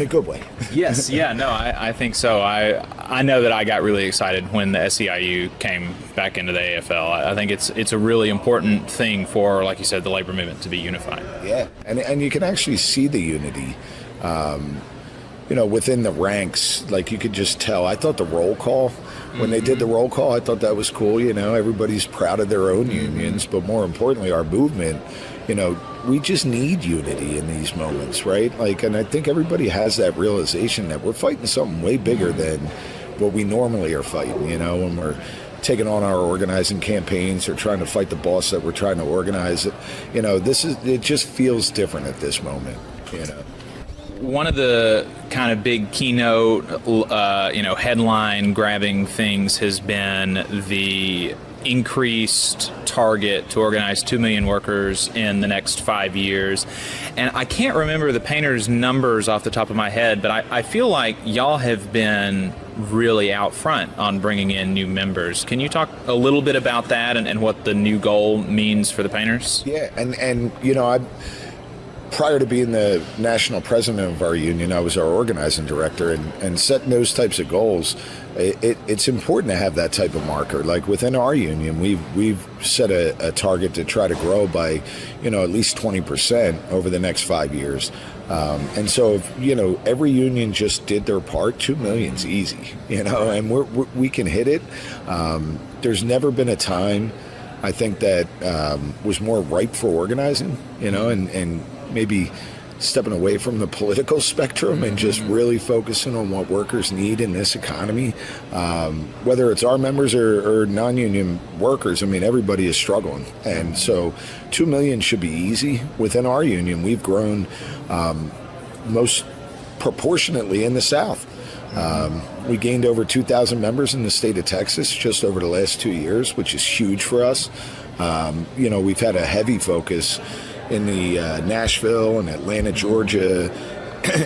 a good way. Yes, yeah, no, I think so. I know that I got really excited when the SEIU came back into the AFL. I think it's a really important thing for, like you said, the labor movement to be unified. Yeah, and you can actually see the unity. Within the ranks, you could just tell. I thought the roll call, when they did the roll call, I thought that was cool. Everybody's proud of their own unions, but more importantly, our movement, we just need unity in these moments, right? And I think everybody has that realization that we're fighting something way bigger than what we normally are fighting, when we're taking on our organizing campaigns or trying to fight the boss that we're trying to organize. It just feels different at this moment, One of the kind of big keynote, headline grabbing things has been the increased target to organize 2 million workers in the next 5 years. And I can't remember the painters' numbers off the top of my head, but I feel like y'all have been really out front on bringing in new members. Can you talk a little bit about that and what the new goal means for the painters? Yeah, and prior to being the national president of our union, I was our organizing director, and setting those types of goals, it's important to have that type of marker. Within our union, we've set a target to try to grow by, at least 20% over the next 5 years. And so if, every union just did their part, 2 million's easy, and we can hit it. There's never been a time, I think, that was more ripe for organizing, and maybe stepping away from the political spectrum and just really focusing on what workers need in this economy. Whether it's our members or non-union workers, everybody is struggling. And so 2 million should be easy. Within our union, we've grown most proportionately in the South. We gained over 2,000 members in the state of Texas just over the last 2 years, which is huge for us. We've had a heavy focus in the Nashville and Atlanta, Georgia,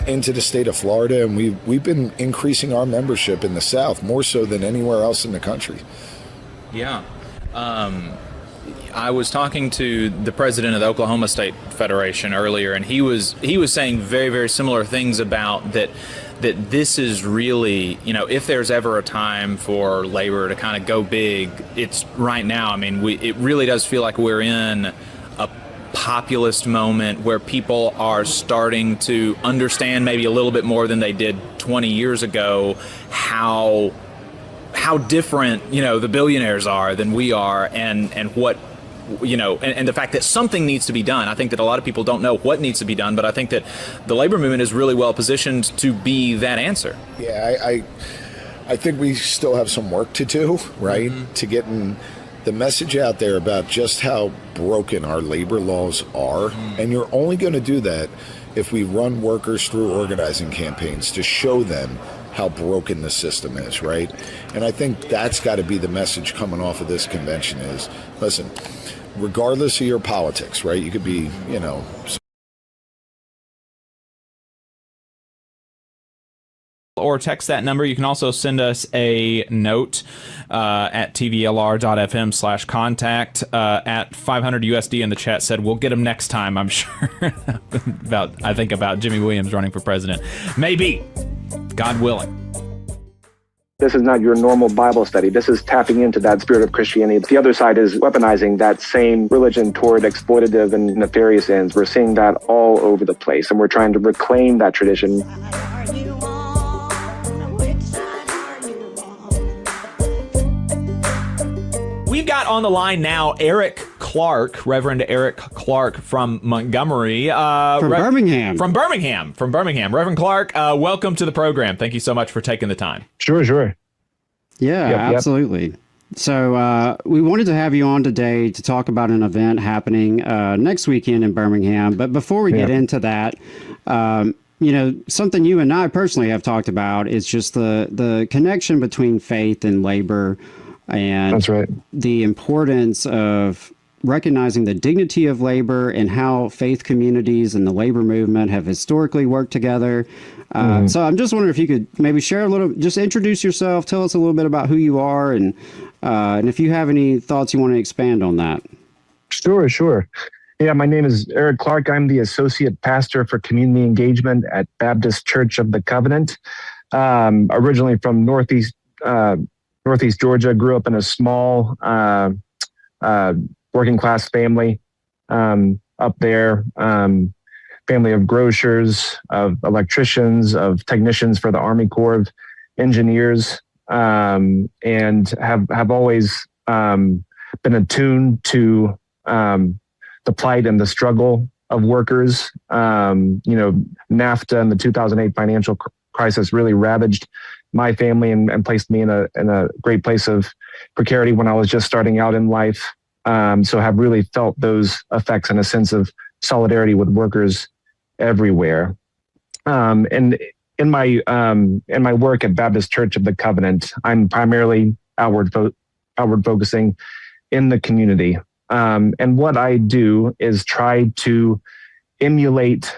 into the state of Florida, and we've been increasing our membership in the South more so than anywhere else in the country. Yeah. I was talking to the president of the Oklahoma State Federation earlier, and he was saying very, very similar things about that this is really, if there's ever a time for labor to kind of go big, it's right now. I mean, it really does feel like we're in a populist moment where people are starting to understand maybe a little bit more than they did 20 years ago how different, the billionaires are than we are, and what, and the fact that something needs to be done. I think that a lot of people don't know what needs to be done, but I think that the labor movement is really well positioned to be that answer. Yeah, I think we still have some work to do, right? Mm-hmm. To getting the message out there about just how broken our labor laws are. Mm-hmm. And you're only going to do that if we run workers through organizing campaigns to show them how broken the system is, right? And I think that's got to be the message coming off of this convention is, listen, regardless of your politics, right? You could be, or text that number. You can also send us a note at tvlr.fm/contact at 500 USD in the chat said, we'll get him next time, I'm sure. I think about Jimmy Williams running for president. Maybe, God willing. This is not your normal Bible study. This is tapping into that spirit of Christianity. The other side is weaponizing that same religion toward exploitative and nefarious ends. We're seeing that all over the place, and we're trying to reclaim that tradition. We've got on the line now Eric Clark, Reverend Eric Clark from Montgomery. Birmingham. From Birmingham. Reverend Clark, welcome to the program. Thank you so much for taking the time. Sure. Yeah, Yep. absolutely. So we wanted to have you on today to talk about an event happening next weekend in Birmingham. But before we get into that, something you and I personally have talked about is just the connection between faith and labor. And that's right. The importance of recognizing the dignity of labor and how faith communities and the labor movement have historically worked together. So I'm just wondering if you could maybe share a little, just introduce yourself, tell us a little bit about who you are, and if you have any thoughts you want to expand on that. Sure. Yeah, my name is Eric Clark. I'm the Associate Pastor for Community Engagement at Baptist Church of the Covenant. Originally from Northeast Georgia, grew up in a small working class family up there, family of grocers, of electricians, of technicians for the Army Corps of Engineers, and have always been attuned to the plight and the struggle of workers. NAFTA and the 2008 financial crisis really ravaged my family and placed me in a great place of precarity when I was just starting out in life. So have really felt those effects and a sense of solidarity with workers everywhere. And in my work at Baptist Church of the Covenant, I'm primarily outward focusing in the community. And what I do is try to emulate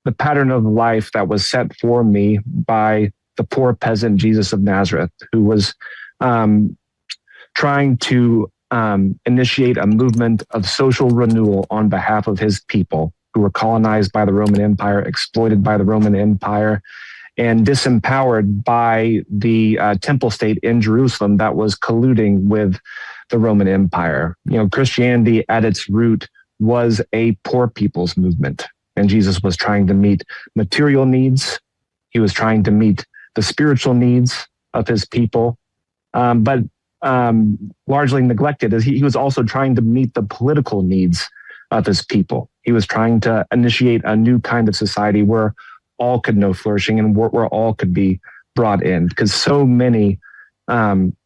the pattern of life that was set for me by the poor peasant Jesus of Nazareth, who was trying to initiate a movement of social renewal on behalf of his people who were colonized by the Roman Empire, exploited by the Roman Empire, and disempowered by the temple state in Jerusalem that was colluding with the Roman Empire. Christianity at its root was a poor people's movement, and Jesus was trying to meet material needs. He was trying to meet the spiritual needs of his people, but largely neglected is he was also trying to meet the political needs of his people. He was trying to initiate a new kind of society where all could know flourishing and where all could be brought in, because so many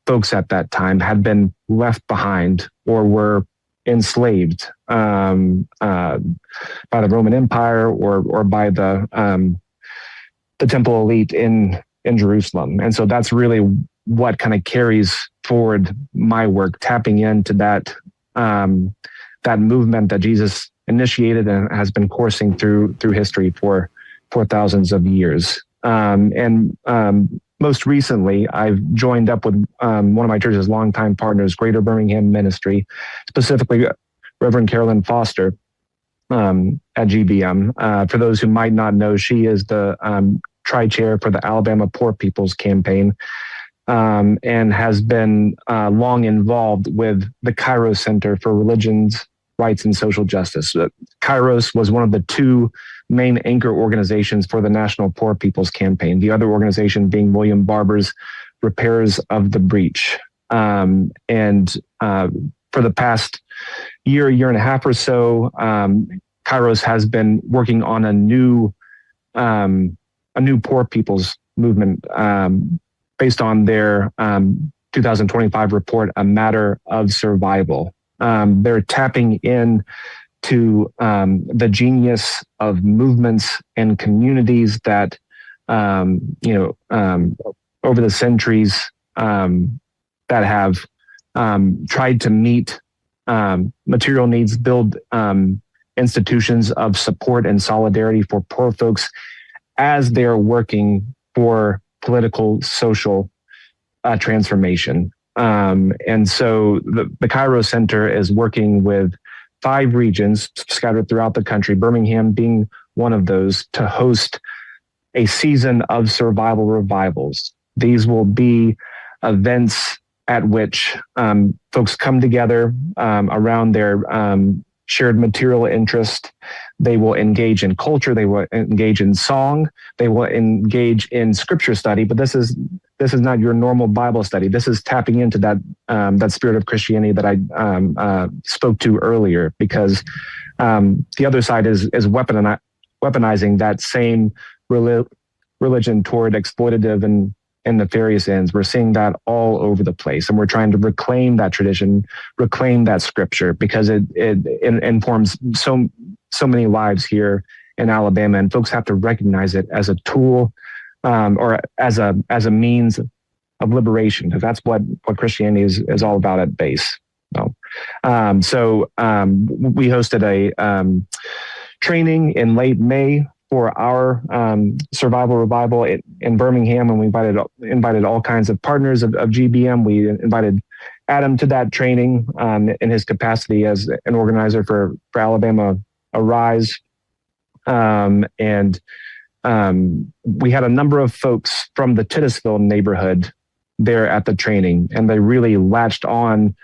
folks at that time had been left behind or were enslaved by the Roman Empire or by the temple elite in Jerusalem. And so that's really what kind of carries forward my work, tapping into that movement that Jesus initiated and has been coursing through history for thousands of years. And most recently, I've joined up with one of my church's longtime partners, Greater Birmingham Ministry, specifically Reverend Carolyn Foster at GBM. For those who might not know, she is the tri-chair for the Alabama Poor People's Campaign, and has been long involved with the Kairos Center for Religions, Rights, and Social Justice. Kairos was one of the two main anchor organizations for the National Poor People's Campaign, the other organization being William Barber's Repairers of the Breach. For the past year and a half or so, Kairos has been working on a new poor people's movement based on their 2025 report, A Matter of Survival. They're tapping in to the genius of movements and communities that, over the centuries that have tried to meet material needs, build institutions of support and solidarity for poor folks as they're working for political, social transformation. And so the Kairos Center is working with 5 regions scattered throughout the country, Birmingham being one of those, to host a season of survival revivals. These will be events at which folks come together around their shared material interest. They will engage in culture. They will engage in song. They will engage in scripture study. But this is not your normal Bible study. This is tapping into that spirit of Christianity that I spoke to earlier, because the other side is weaponizing that same religion toward exploitative and nefarious ends. We're seeing that all over the place, and we're trying to reclaim that tradition, reclaim that scripture, because it informs so many lives here in Alabama, and folks have to recognize it as a tool or as a means of liberation, because that's what Christianity is all about at base. So we hosted a training in late May for our survival revival in Birmingham, and we invited all kinds of partners of GBM. We invited Adam to that training in his capacity as an organizer for Alabama Arise. We had a number of folks from the Titusville neighborhood there at the training, and they really latched on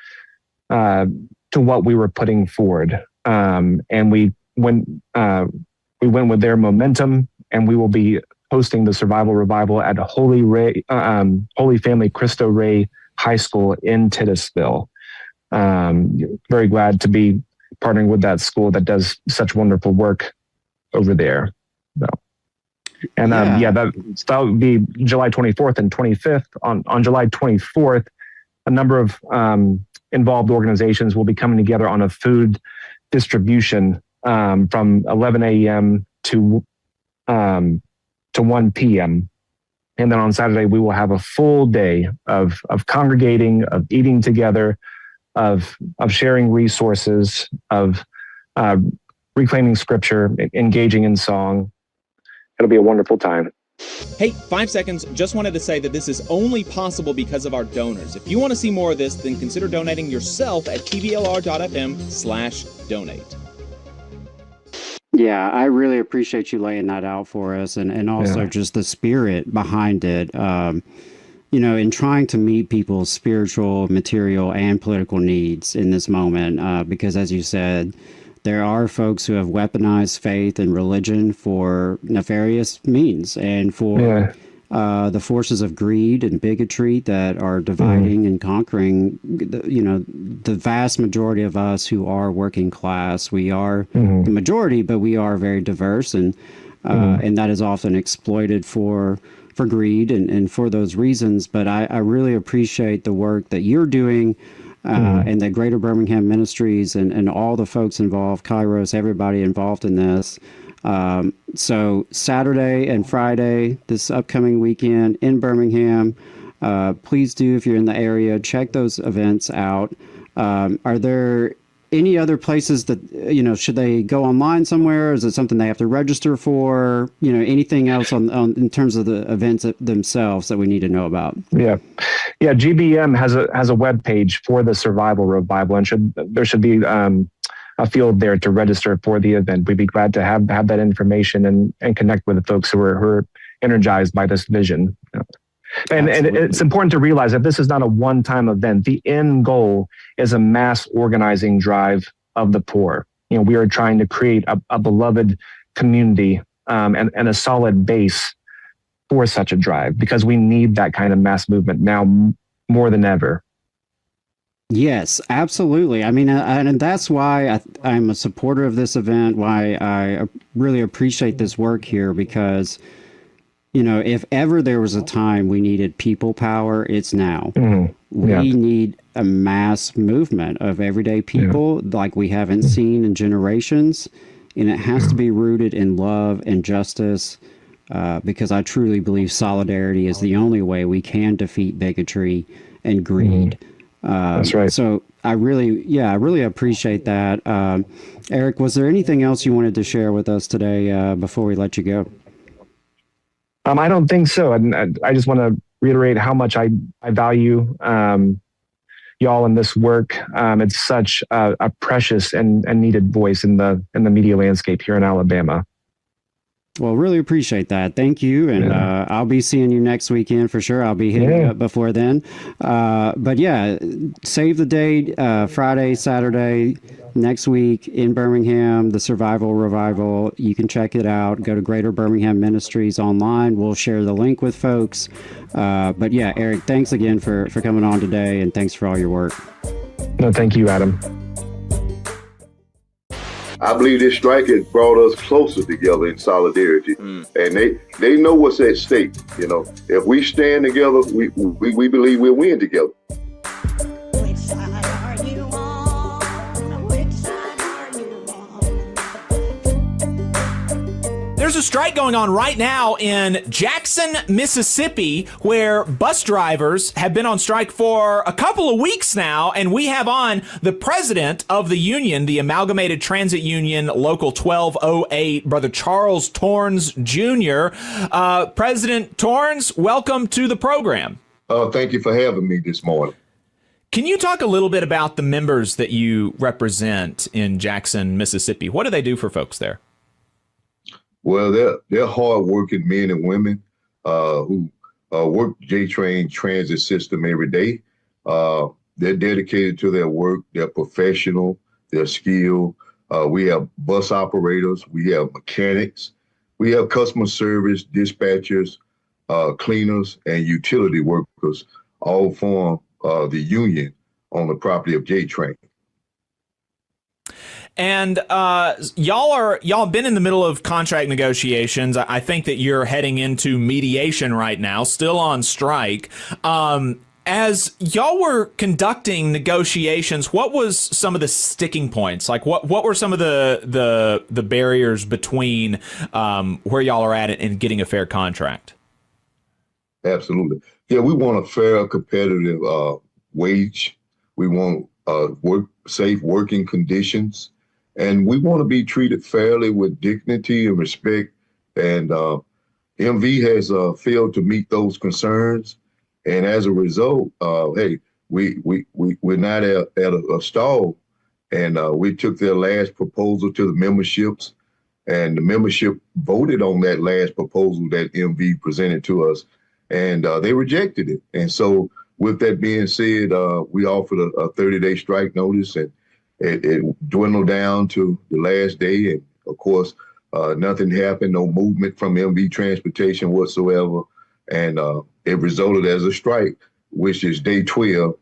to what we were putting forward. And we went with their momentum, and we will be hosting the survival revival at a Holy Family Cristo Rey High School in Titusville. Very glad to be partnering with that school that does such wonderful work over there. So, and that would be July 24th and 25th. On July 24th, a number of involved organizations will be coming together on a food distribution from 11 a.m. to 1 p.m. And then on Saturday, we will have a full day of congregating, of eating together, of sharing resources, of reclaiming scripture, engaging in song. It'll be a wonderful time. Hey, 5 seconds. Just wanted to say that this is only possible because of our donors. If you want to see more of this, then consider donating yourself at tblr.fm/donate. Yeah, I really appreciate you laying that out for us, and also just the spirit behind it. In trying to meet people's spiritual, material, and political needs in this moment, because as you said, there are folks who have weaponized faith and religion for nefarious means and for the forces of greed and bigotry that are dividing and conquering, the vast majority of us who are working class. We are the majority, but we are very diverse, and that is often exploited for greed and for those reasons. But I really appreciate the work that you're doing. And the Greater Birmingham Ministries and all the folks involved, Kairos, everybody involved in this. So Saturday and Friday, this upcoming weekend in Birmingham, please do, if you're in the area, check those events out. Are there any other places that, should they go online somewhere? Is it something they have to register for? Anything else on in terms of the events themselves that we need to know about? Yeah. GBM has a web page for the Survival Revival, and there should be a field there to register for the event. We'd be glad to have that information and connect with the folks who are energized by this vision. And it's important to realize that this is not a one-time event. The end goal is a mass organizing drive of the poor. We are trying to create a beloved community and a solid base for such a drive, because we need that kind of mass movement now more than ever. Yes, absolutely. I mean, and that's why I'm a supporter of this event, why I really appreciate this work here, because if ever there was a time we needed people power, it's now. We need a mass movement of everyday people like we haven't seen in generations. And it has to be rooted in love and justice, because I truly believe solidarity is the only way we can defeat bigotry and greed. That's right. So I really appreciate that. Eric, was there anything else you wanted to share with us today before we let you go? I don't think so. And I just want to reiterate how much I value y'all in this work. It's such a precious and needed voice in the media landscape here in Alabama. Well, really appreciate that. Thank you. And I'll be seeing you next weekend for sure. I'll be hitting you up before then. But yeah, save the date, Friday, Saturday, next week in Birmingham, the Survival Revival. You can check it out. Go to Greater Birmingham Ministries online. We'll share the link with folks. But yeah, Eric, thanks again for coming on today, and thanks for all your work. No, thank you, Adam. I believe this strike has brought us closer together in solidarity, and they know what's at stake. If we stand together, we believe we'll win together. Which side are you on? Which side are you on? There's a strike going on right now in Jackson, Mississippi, where bus drivers have been on strike for a couple of weeks now, and we have on the president of the union, the Amalgamated Transit Union, Local 1208, Brother Charles Torrens Jr. President Torrens, welcome to the program. Thank you for having me this morning. Can you talk a little bit about the members that you represent in Jackson, Mississippi? What do they do for folks there? Well, they're hard-working men and women who work J-Train transit system every day. They're dedicated to their work. They're professional. They're skilled. We have bus operators. We have mechanics. We have customer service, dispatchers, cleaners, and utility workers, all form the union on the property of J-Train. And y'all have been in the middle of contract negotiations. I think that you're heading into mediation right now, still on strike. As y'all were conducting negotiations, what was some of the sticking points? Like what were some of the barriers between where y'all are at and getting a fair contract? Absolutely. Yeah, we want a fair, competitive wage. We want safe working conditions. And we want to be treated fairly with dignity and respect. And MV has failed to meet those concerns. And as a result, we're not at a stall. And we took their last proposal to the memberships. And the membership voted on that last proposal that MV presented to us. And they rejected it. And so with that being said, we offered a 30-day strike notice, and it dwindled down to the last day. And of course, nothing happened, no movement from MV Transportation whatsoever. And it resulted as a strike, which is day 12,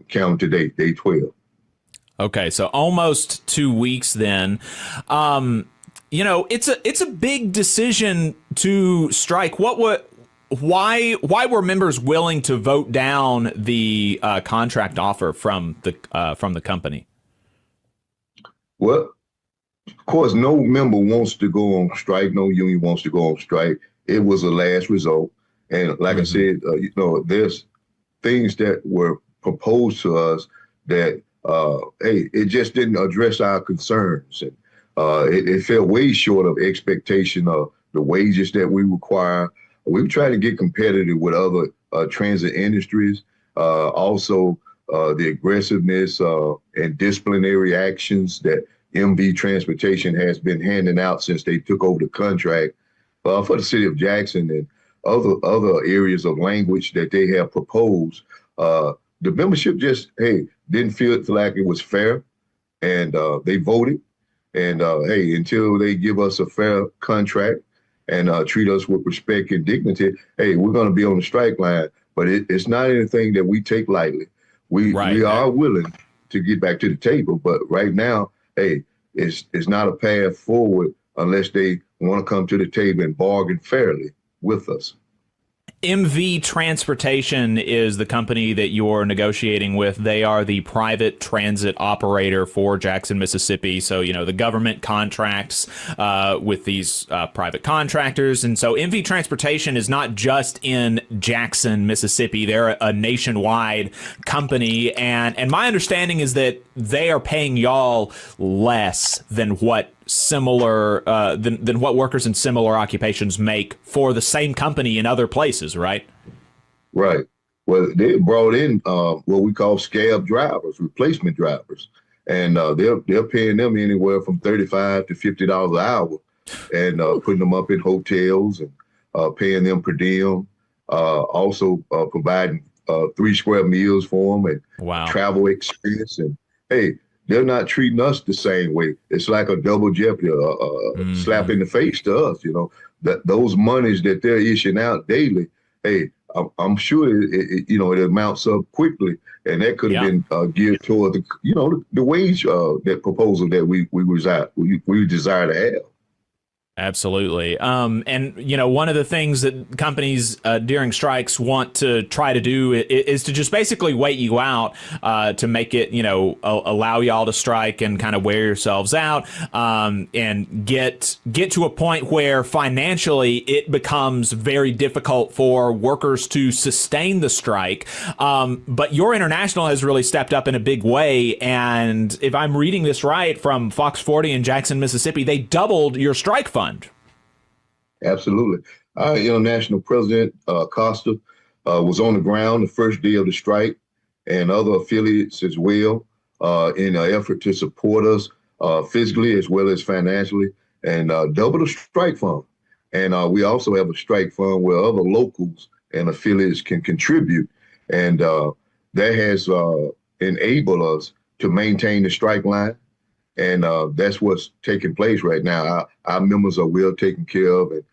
counting today, day 12. Okay, so almost 2 weeks then. It's a big decision to strike. Why were members willing to vote down the contract offer from the company? Well, of course, no member wants to go on strike. No union wants to go on strike. It was a last result. And like I said, there's things that were proposed to us that hey, it just didn't address our concerns. And it fell way short of expectation of the wages that we require. We've tried to get competitive with other transit industries. Also, the aggressiveness and disciplinary actions that MV Transportation has been handing out since they took over the contract for the city of Jackson and other areas of language that they have proposed. The membership just, hey, didn't feel like it was fair, and they voted. And hey, until they give us a fair contract and treat us with respect and dignity, hey, we're going to be on the strike line. But it's not anything that we take lightly. We are willing to get back to the table, but right now, hey, it's not a path forward unless they want to come to the table and bargain fairly with us. MV Transportation is the company that you're negotiating with. They are the private transit operator for Jackson, Mississippi. So, you know, the government contracts with these private contractors. And so MV Transportation is not just in Jackson, Mississippi. They're a nationwide company. And my understanding is that they are paying y'all less than what similar than what workers in similar occupations make for the same company in other places, right? Right. Well, they brought in what we call scab drivers, replacement drivers, and they're paying them anywhere from $35 to $50 an hour, and putting them up in hotels and paying them per diem. Also providing 3 square meals for them and travel expense. And hey, they're not treating us the same way. It's like a double jeopardy, slap in the face to us. You know, that those monies that they're issuing out daily, hey, I'm sure it amounts up quickly, and that could have been geared toward the wage that proposal that we desire to have. Absolutely. And, you know, one of the things that companies during strikes want to try to do is to just basically wait you out to make it, you know, allow y'all to strike and kind of wear yourselves out and get to a point where financially it becomes very difficult for workers to sustain the strike. But your international has really stepped up in a big way. And if I'm reading this right from Fox 40 in Jackson, Mississippi, they doubled your strike fund. Absolutely. Our international president, Costa, was on the ground the first day of the strike, and other affiliates as well, in an effort to support us physically as well as financially, and double the strike fund. And we also have a strike fund where other locals and affiliates can contribute. And that has enabled us to maintain the strike line. And that's what's taking place right now. Our members are well taken care of, and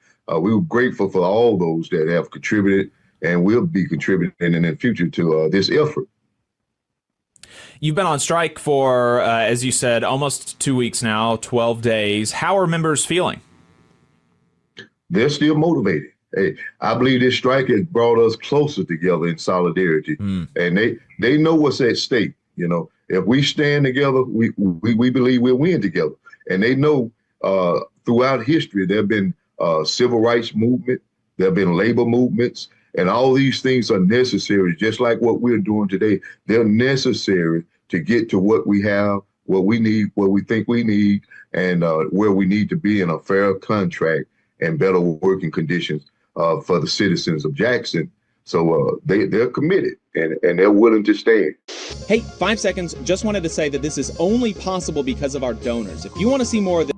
we were grateful for all those that have contributed and will be contributing in the future to this effort. You've been on strike for, as you said, almost 2 weeks now, 12 days. How are members feeling? They're still motivated. Hey, I believe this strike has brought us closer together in solidarity, and they know what's at stake. You know, if we stand together, we believe we'll win together. And they know throughout history, there have been civil rights movement, there have been labor movements, and all these things are necessary, just like what we're doing today. They're necessary to get to what we have, what we need, what we think we need, and where we need to be in a fair contract and better working conditions for the citizens of Jackson. So they're committed and they're willing to stand. Hey, 5 seconds. Just wanted to say that this is only possible because of our donors. If you want to see more of this,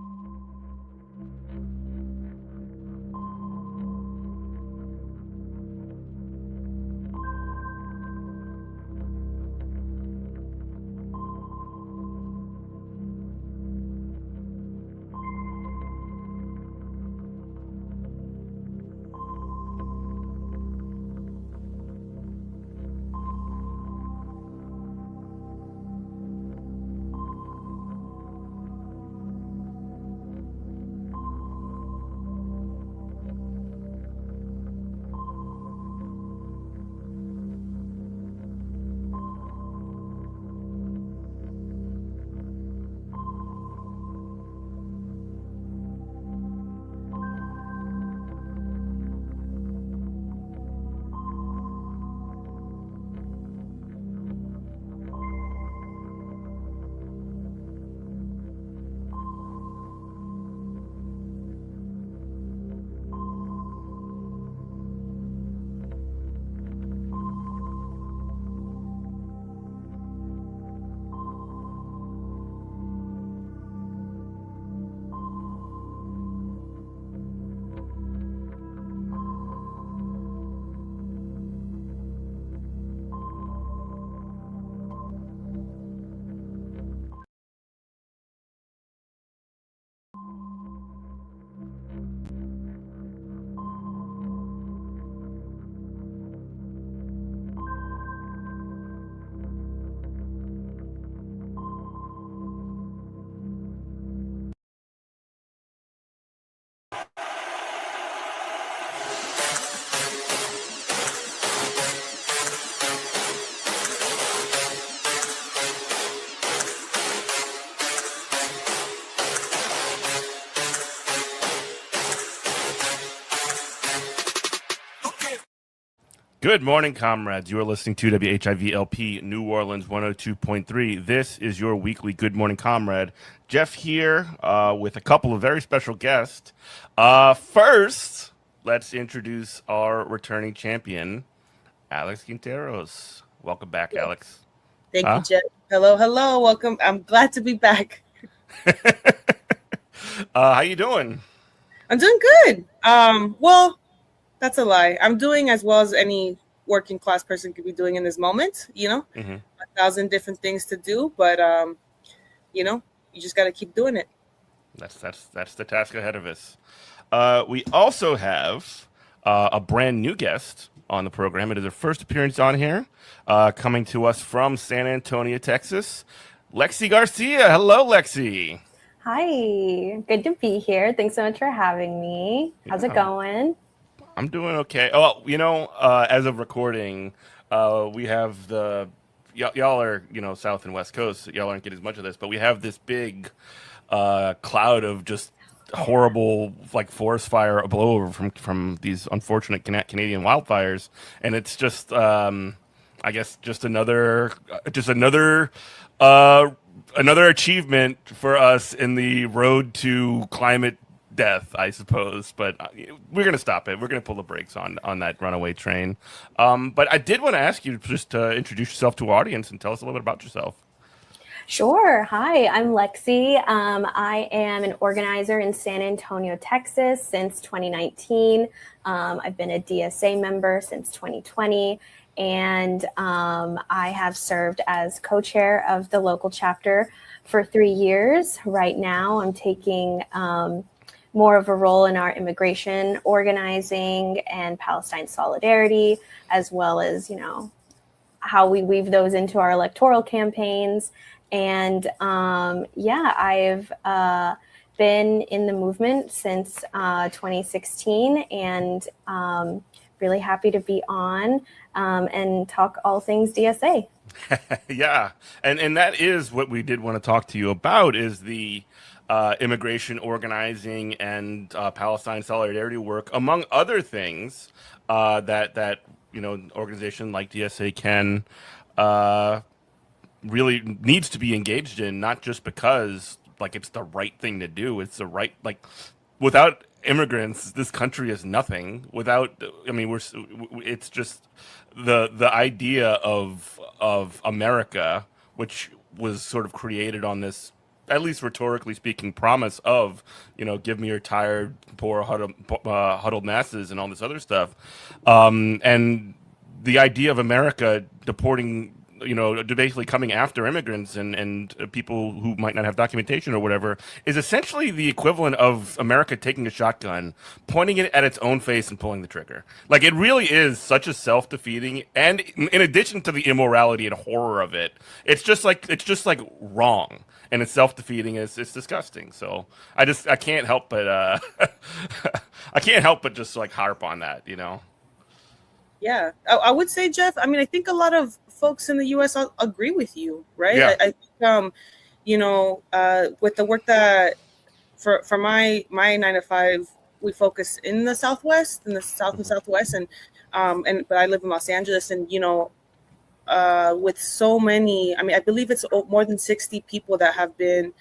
Good morning, comrades. You are listening to WHIVLP New Orleans 102.3. This is your weekly Good Morning Comrade. Jeff here with a couple of very special guests. First, let's introduce our returning champion, Alex Quinteros. Welcome back, Alex. Thank you, Jeff. Hello, hello. Welcome. I'm glad to be back. How you doing? I'm doing good. Well, that's a lie. I'm doing as well as any working class person could be doing in this moment, you know, 1,000 different things to do, but you know, you just got to keep doing it. That's the task ahead of us. We also have a brand new guest on the program. It is her first appearance on here, coming to us from San Antonio, Texas. Lexi Garcia. Hello, Lexi. Hi, good to be here. Thanks so much for having me. How's it going? I'm doing okay. Oh, you know, as of recording, we have y'all are, you know, South and West Coast. So y'all aren't getting as much of this, but we have this big cloud of just horrible, like, forest fire blowover from these unfortunate Canadian wildfires, and it's just, I guess, just another achievement for us in the road to climate death, I suppose, but we're going to stop it. We're going to pull the brakes on that runaway train. But I did want to ask you just to introduce yourself to our audience and tell us a little bit about yourself. Sure. Hi, I'm Lexi. I am an organizer in San Antonio, Texas since 2019. I've been a DSA member since 2020, and I have served as co-chair of the local chapter for 3 years. Right now, I'm taking more of a role in our immigration organizing and Palestine solidarity, as well as, you know, how we weave those into our electoral campaigns. And yeah, I've been in the movement since 2016, and really happy to be on and talk all things DSA. Yeah, and that is what we did want to talk to you about, is the immigration organizing and Palestine solidarity work, among other things, that you know, an organization like DSA can really needs to be engaged in, not just because, like, it's the right thing to do. It's the right, like, without immigrants, this country is nothing. Without, I mean, it's just the idea of America, which was sort of created on this, at least rhetorically speaking, promise of, you know, give me your tired, poor, huddled masses and all this other stuff. And the idea of America deporting, you know, basically coming after immigrants and people who might not have documentation or whatever, is essentially the equivalent of America taking a shotgun, pointing it at its own face and pulling the trigger. Like, it really is such a self-defeating, and in addition to the immorality and horror of it, it's just like wrong. And it's self-defeating. It's disgusting. So I can't help but I can't help but just, like, harp on that, you know. Yeah, I would say, Jeff, I mean, I think a lot of folks in the U.S. agree with you, right? Yeah. I think, you know, with the work that for my 9 to 5, we focus in the Southwest, in the South and Southwest, and but I live in Los Angeles, and, you know, with so many, I mean, I believe it's more than 60 people that have been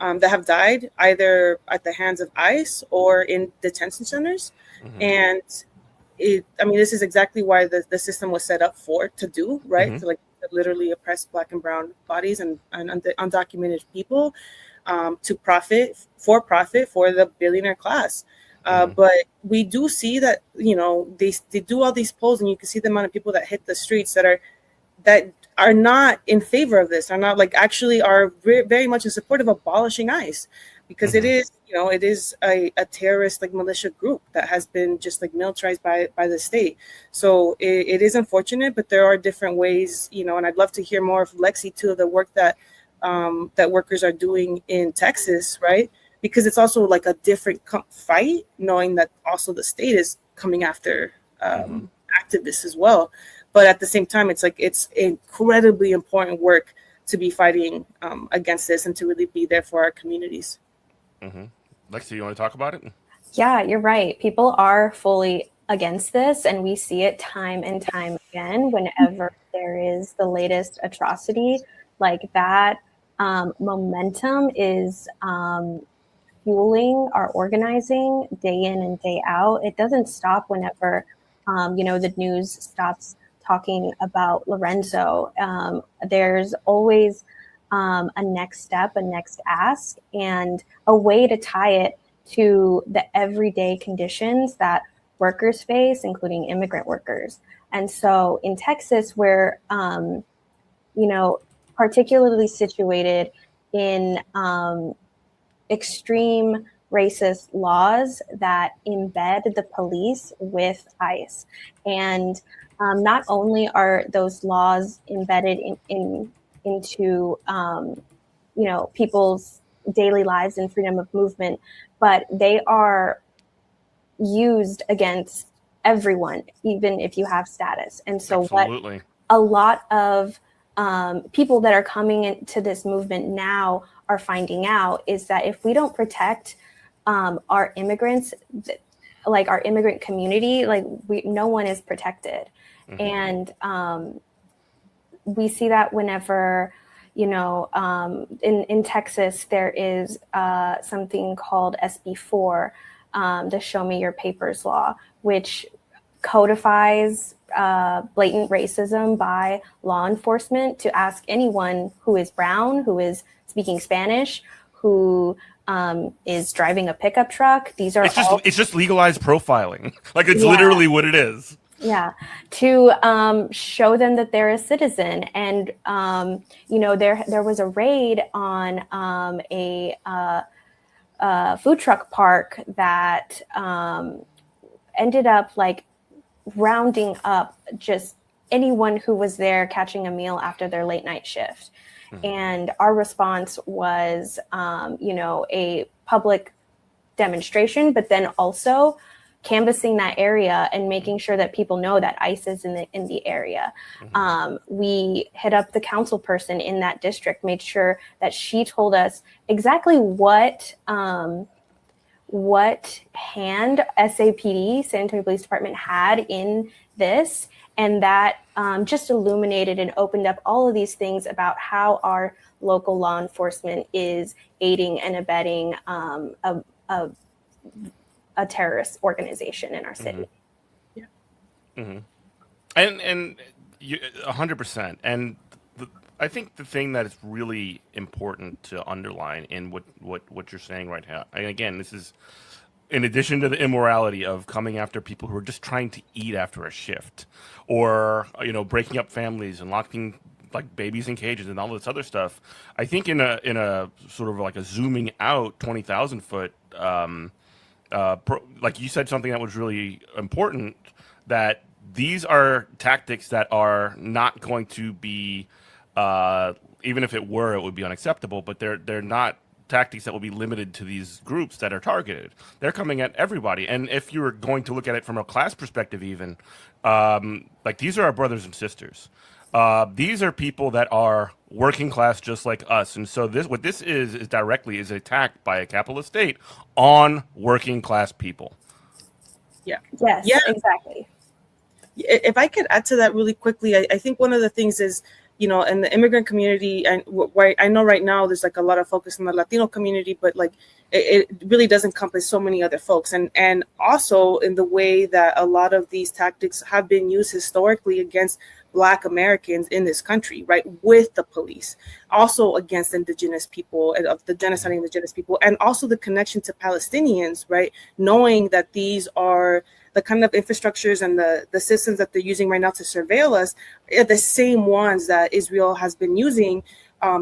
that have died either at the hands of ICE or in detention centers, and I mean, this is exactly why the system was set up to do, right? To, like, literally oppress Black and brown bodies and undocumented people, to profit for the billionaire class. But we do see that, you know, they do all these polls, and you can see the amount of people that hit the streets that are not in favor of this, are not, like, actually are very much in support of abolishing ICE, because it is, you know, it is a terrorist, like, militia group that has been just, like, militarized by the state. So it is unfortunate, but there are different ways, you know, and I'd love to hear more of Lexi too, the work that that workers are doing in Texas, right? Because it's also, like, a different fight, knowing that also the state is coming after activists as well. But at the same time, it's, like, it's incredibly important work to be fighting against this and to really be there for our communities. Lexi, you want to talk about it? Yeah, you're right. People are fully against this, and we see it time and time again whenever there is the latest atrocity like that. Momentum is fueling our organizing day in and day out. It doesn't stop whenever the news stops talking about Lorenzo. There's always a next step, a next ask, and a way to tie it to the everyday conditions that workers face, including immigrant workers. And so in Texas, we're, particularly situated in extreme racist laws that embed the police with ICE. And not only are those laws embedded into people's daily lives and freedom of movement, but they are used against everyone, even if you have status. And so Absolutely. What a lot of people that are coming into this movement now are finding out is that if we don't protect our immigrants, like our immigrant community, no one is protected. Mm-hmm. And we see that whenever, in Texas, there is something called SB4, the Show Me Your Papers law, which codifies blatant racism by law enforcement to ask anyone who is brown, who is speaking Spanish, who is driving a pickup truck. These are it's just legalized profiling. Like it's literally what it is. Yeah, to show them that they're a citizen. And there was a raid on a food truck park that ended up rounding up just anyone who was there catching a meal after their late night shift. Mm-hmm. And our response was, a public demonstration, but then also canvassing that area and making sure that people know that ICE is in the area. Mm-hmm. We hit up the council person in that district, made sure that she told us exactly what hand SAPD, San Antonio Police Department, had in this, and that just illuminated and opened up all of these things about how our local law enforcement is aiding and abetting a terrorist organization in our city. Mm-hmm. Yeah. Mm-hmm. And 100%. And I think the thing that is really important to underline in what you're saying right now, and again, this is in addition to the immorality of coming after people who are just trying to eat after a shift, or breaking up families and locking babies in cages and all this other stuff. I think in a sort of like a zooming out 20,000 foot, like you said something that was really important, that these are tactics that are not going to be, even if it were, it would be unacceptable, but they're not tactics that will be limited to these groups that are targeted. They're coming at everybody. And if you're going to look at it from a class perspective, even, these are our brothers and sisters. These are people that are working class just like us. And so what this is directly is an attack by a capitalist state on working class people. Yeah. Yes, yeah, exactly. If I could add to that really quickly, I think one of the things is, in the immigrant community, and I know right now there's a lot of focus on the Latino community, but it really does encompass so many other folks. And also in the way that a lot of these tactics have been used historically against Black Americans in this country, right, with the police, also against indigenous people and of the genocide of indigenous people, and also the connection to Palestinians, right, knowing that these are the kind of infrastructures and the systems that they're using right now to surveil us are the same ones that Israel has been using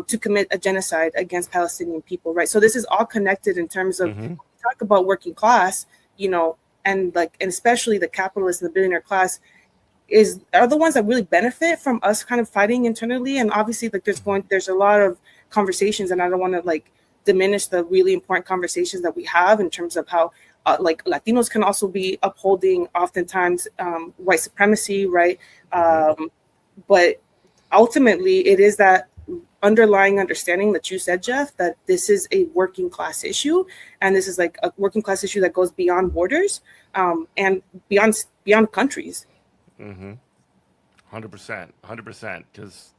to commit a genocide against Palestinian people, right? So this is all connected in terms of talk about working class, and especially the capitalist and the billionaire class are the ones that really benefit from us kind of fighting internally. And obviously there's a lot of conversations, and I don't want to diminish the really important conversations that we have in terms of how Latinos can also be upholding oftentimes white supremacy, right? But ultimately it is that underlying understanding that you said, Jeff, that this is a working class issue, and this is like a working class issue that goes beyond borders, and beyond countries. 100%, 100%. Because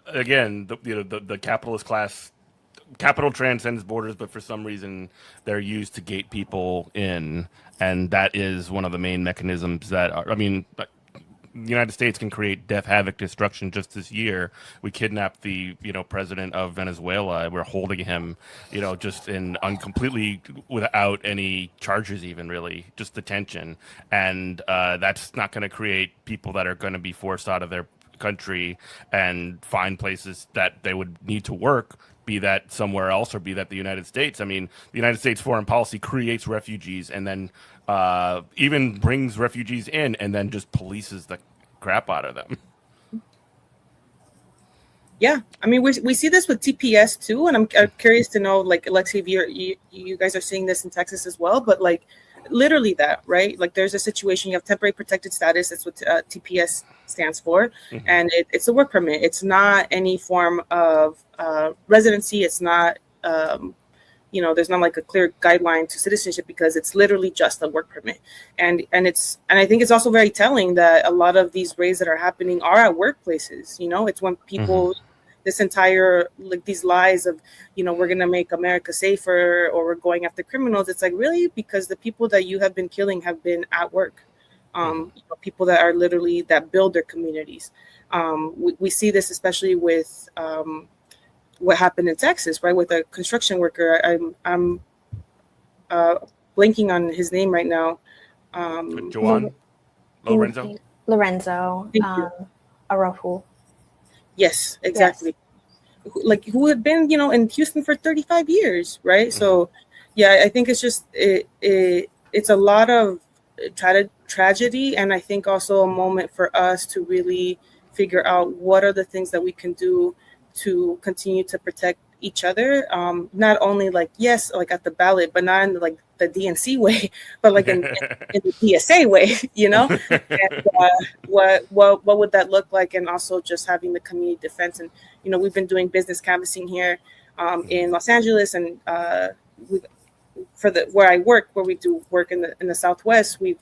again, the capitalist class, capital transcends borders, but for some reason they're used to gate people in, and that is one of the main mechanisms that are, I mean, the United States can create death, havoc, destruction. Just this year, we kidnapped the president of Venezuela. We're holding him, just completely without any charges, even really, just detention. And that's not going to create people that are going to be forced out of their country and find places that they would need to work, be that somewhere else or be that the United States. I mean, the United States foreign policy creates refugees and then even brings refugees in and then just polices the crap out of them. Yeah, I mean, we see this with TPS too, and I'm curious to know, like, Alexi, if you guys are seeing this in Texas as well, but like literally that, right? Like, there's a situation, you have temporary protected status, that's what TPS stands for, and it's a work permit. It's not any form of residency. It's not, there's not like a clear guideline to citizenship, because it's literally just a work permit. And I think it's also very telling that a lot of these raids that are happening are at workplaces. It's when people, this entire, like, these lies of, we're going to make America safer, or we're going after criminals. It's like, really? Because the people that you have been killing have been at work. People that are literally, that build their communities. We see this especially with what happened in Texas, right, with a construction worker. I'm blanking on his name right now. Juan Lorenzo. Araujo. Yes, exactly. Yes. Like, who had been, in Houston for 35 years, right? So, yeah, I think it's just it's a lot of tragedy, and I think also a moment for us to really figure out what are the things that we can do to continue to protect each other, not only like, yes, like at the ballot, but not in like the DNC way, but like in the DSA way, and what would that look like? And also just having the community defense. And we've been doing business canvassing here in Los Angeles, and where I work, where we do work in the Southwest, we've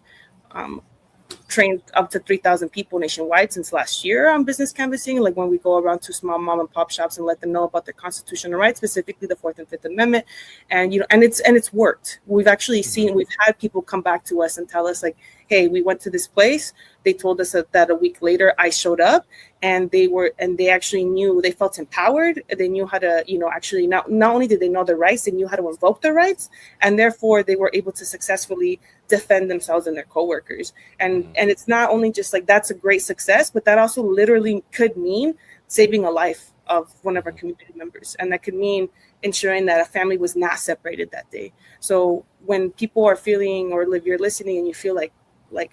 trained up to 3,000 people nationwide since last year on business canvassing, like when we go around to small mom and pop shops and let them know about their constitutional rights, specifically the 4th and 5th Amendment. And and it's worked. We've actually seen, we've had people come back to us and tell us, like, hey, we went to this place. They told us that a week later I showed up, and they actually knew, they felt empowered. They knew how to, actually not only did they know their rights, they knew how to invoke their rights, and therefore they were able to successfully defend themselves and their coworkers. And it's not only just like, that's a great success, but that also literally could mean saving a life of one of our community members. And that could mean ensuring that a family was not separated that day. So when people are feeling, or if you're listening and you feel like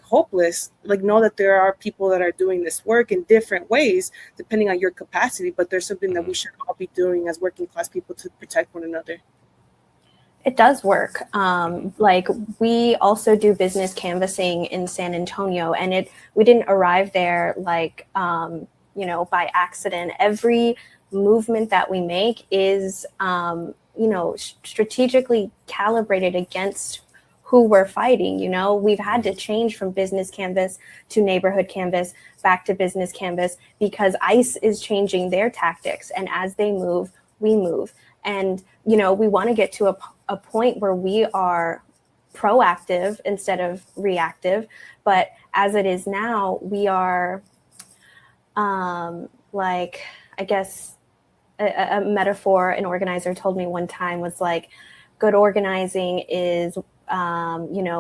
hopeless, like, know that there are people that are doing this work in different ways depending on your capacity, but there's something that we should all be doing as working class people to protect one another. It does work. Like, we also do business canvassing in San Antonio, and we didn't arrive there like by accident. Every movement that we make is strategically calibrated against who we're fighting. We've had to change from business canvas to neighborhood canvas back to business canvas, because ICE is changing their tactics, and as they move, we move. And we want to get to a point where we are proactive instead of reactive. But as it is now, we are like, I guess a metaphor an organizer told me one time was like, good organizing is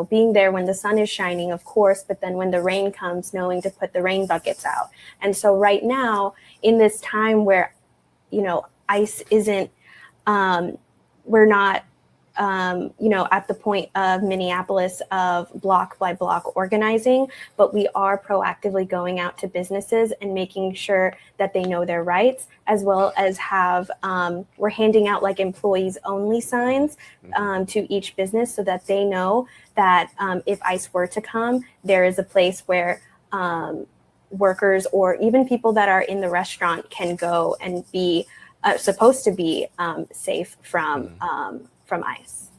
being there when the sun is shining, of course, but then when the rain comes, knowing to put the rain buckets out. And so right now, in this time where ICE isn't, we're not at the point of Minneapolis of block by block organizing, but we are proactively going out to businesses and making sure that they know their rights, as well as have, we're handing out like employees only signs to each business, so that they know that if ICE were to come, there is a place where workers or even people that are in the restaurant can go and be supposed to be safe from ICE.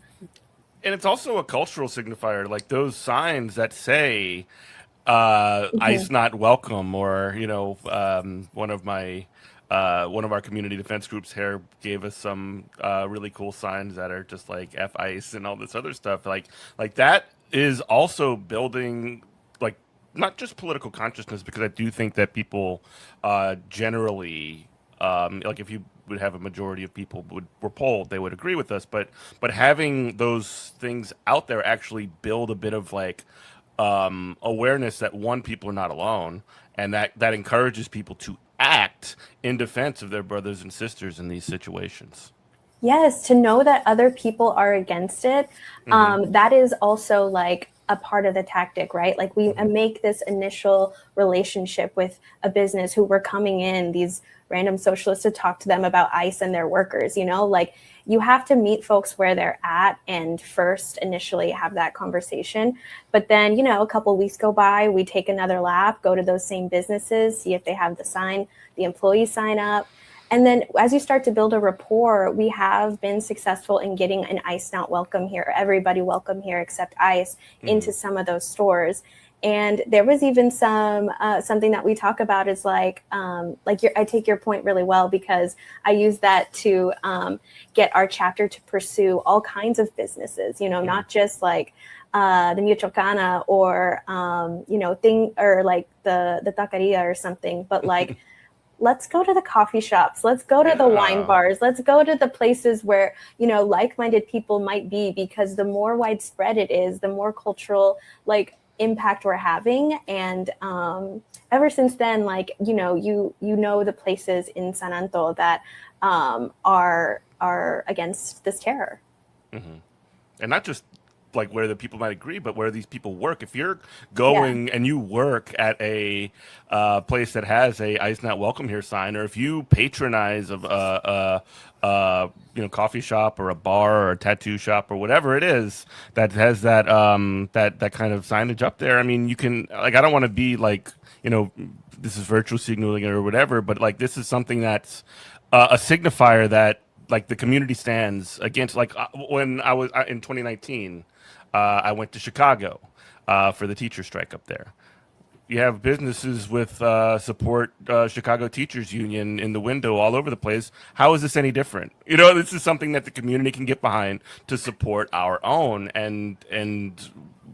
And it's also a cultural signifier, like those signs that say ICE not welcome, or one of our community defense groups here gave us some really cool signs that are just like F ICE and all this other stuff. Like that is also building like not just political consciousness, because I do think that people generally like if you would have a majority of people were polled, they would agree with us. But having those things out there actually build a bit of like awareness that people are not alone, and that encourages people to act in defense of their brothers and sisters in these situations. Yes, to know that other people are against it, that is also like a part of the tactic, right? Like we make this initial relationship with a business who were coming in, these random socialists, to talk to them about ICE and their workers, like you have to meet folks where they're at and first initially have that conversation. But then, a couple of weeks go by, we take another lap, go to those same businesses, see if they have the employees sign up. And then as you start to build a rapport, we have been successful in getting an ICE not welcome here, everybody welcome here except ICE, into some of those stores. And there was even something that we talk about is I take your point really well, because I use that to get our chapter to pursue all kinds of businesses, not just like the Michoacana or, or like the taqueria or something, but like, let's go to the coffee shops, let's go to the wine bars, let's go to the places where, like-minded people might be, because the more widespread it is, the more cultural, impact we're having. And ever since then, the places in San Anto that are against this terror. And not just like where the people might agree, but where these people work. If you're going and you work at a place that has a ICE not welcome here sign, or if you patronize a coffee shop or a bar or a tattoo shop or whatever it is that has that that kind of signage up there, I mean, you can, I don't want to be like, this is virtual signaling or whatever, but like this is something that's a signifier that like the community stands against. Like when I was in 2019, I went to Chicago for the teacher strike up there. You have businesses with support Chicago Teachers Union in the window all over the place. How is this any different? This is something that the community can get behind to support our own. And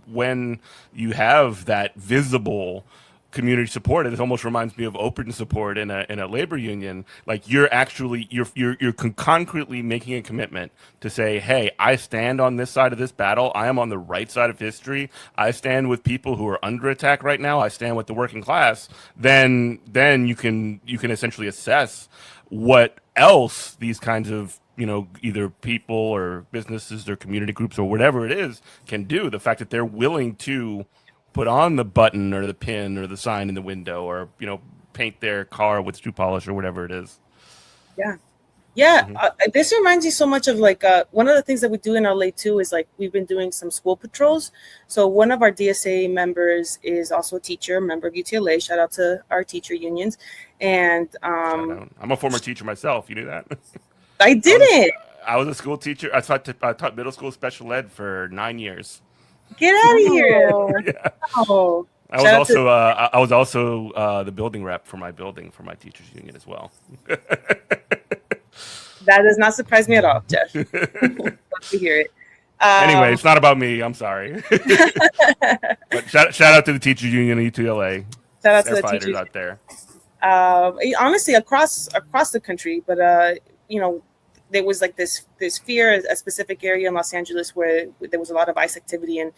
when you have that visible community support, it almost reminds me of open support in a labor union. Like you're actually you're concretely making a commitment to say, hey, I stand on this side of this battle. I am on the right side of history. I stand with people who are under attack right now. I stand with the working class. Then you can essentially assess what else these kinds of either people or businesses or community groups or whatever it is can do. The fact that they're willing to put on the button or the pin or the sign in the window, or paint their car with shoe polish or whatever it is. This reminds me so much of like one of the things that we do in LA too is like we've been doing some school patrols. So one of our DSA members is also a teacher, member of UTLA. Shout out to our teacher unions. And I'm a former teacher myself. You knew that? I didn't. I was a school teacher. I taught middle school special ed for 9 years. Get out of here! Oh. I was also the building rep for my building for my teachers union as well. That does not surprise me at all, Jeff. Love to hear it. Anyway, it's not about me. I'm sorry. But shout out to the teachers union at UTLA. Shout out to the fighters teachers out there. Honestly, across the country, but there was like this fear, a specific area in Los Angeles where there was a lot of ICE activity, and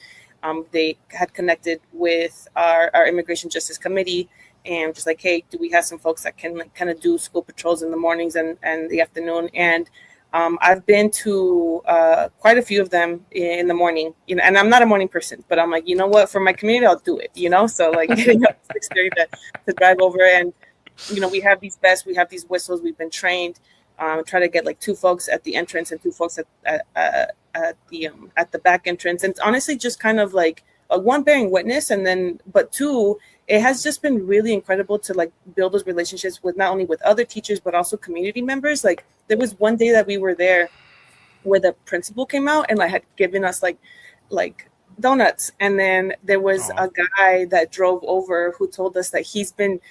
they had connected with our Immigration Justice Committee, and just like, hey, do we have some folks that can like kind of do school patrols in the mornings and the afternoon? And I've been to quite a few of them in the morning, and I'm not a morning person, but I'm like, you know what, for my community, I'll do it, so like getting up at 6:30 to drive over, and we have these vests, we have these whistles, we've been trained. Try to get like 2 folks at the entrance and 2 folks at the back entrance, and it's honestly just kind of like one bearing witness, and then but 2 it has just been really incredible to like build those relationships with not only with other teachers, but also community members. Like there was one day that we were there where the principal came out and like had given us like donuts. And then there was a guy that drove over who told us that he's been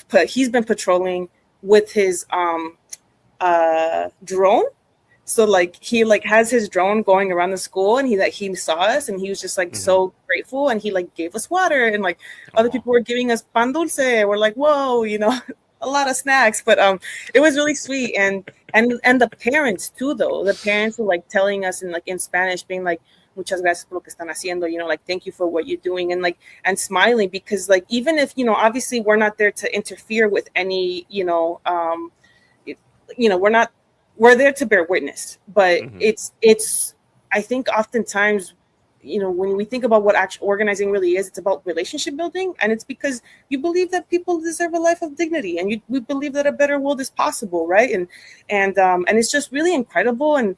patrolling with his drone. So like he like has his drone going around the school, and he saw us, and he was just like so grateful, and he like gave us water, and like other people were giving us pan dulce. We're like, whoa, you know, a lot of snacks, but it was really sweet. And the parents too, though, the parents were like telling us in Spanish, being like, muchas gracias por lo que están haciendo, you know, like thank you for what you're doing, and like and smiling, because like even if, you know, obviously we're not there to interfere with any, we're there to bear witness, but it's I think oftentimes, you know, when we think about what actual organizing really is, it's about relationship building, and it's because you believe that people deserve a life of dignity, and we believe that a better world is possible, right? And it's just really incredible and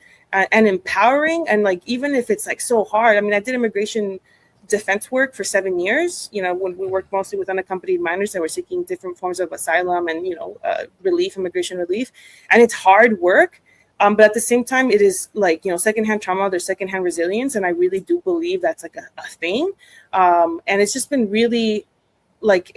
empowering, and like even if it's like so hard. I mean, I did immigration defense work for 7 years, you know, when we worked mostly with unaccompanied minors that were seeking different forms of asylum and, you know, immigration relief. And it's hard work. But at the same time, it is like, you know, secondhand trauma, there's secondhand resilience. And I really do believe that's like a thing. And it's just been really like,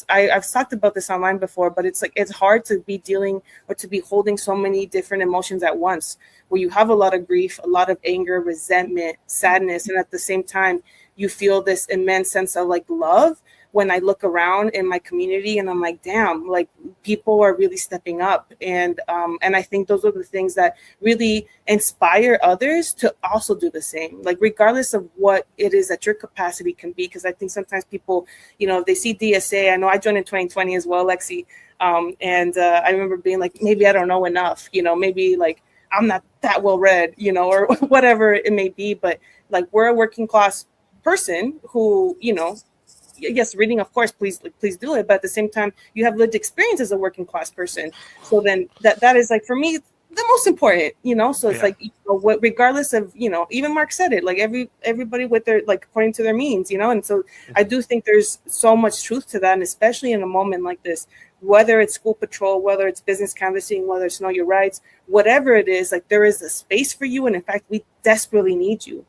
I've talked about this online before, but it's like, it's hard to be dealing or to be holding so many different emotions at once, where you have a lot of grief, a lot of anger, resentment, sadness. And at the same time, you feel this immense sense of like love when I look around in my community, and I'm like, damn, like people are really stepping up. And I think those are the things that really inspire others to also do the same, like regardless of what it is that your capacity can be. Because I think sometimes people, you know, if they see DSA, I know I joined in 2020 as well, Lexi. I remember being like, maybe I don't know enough, you know, maybe like I'm not that well read, you know, or whatever it may be. But like we're a working class person who, you know, yes, reading, of course, please do it. But at the same time, you have lived experience as a working class person. So then that is like, for me, the most important, you know. So it's like, you know, what, regardless of, you know, even Mark said it, like everybody with their, like, according to their means, you know. And so I do think there's so much truth to that. And especially in a moment like this, whether it's school patrol, whether it's business canvassing, whether it's know your rights, whatever it is, like there is a space for you. And in fact, we desperately need you.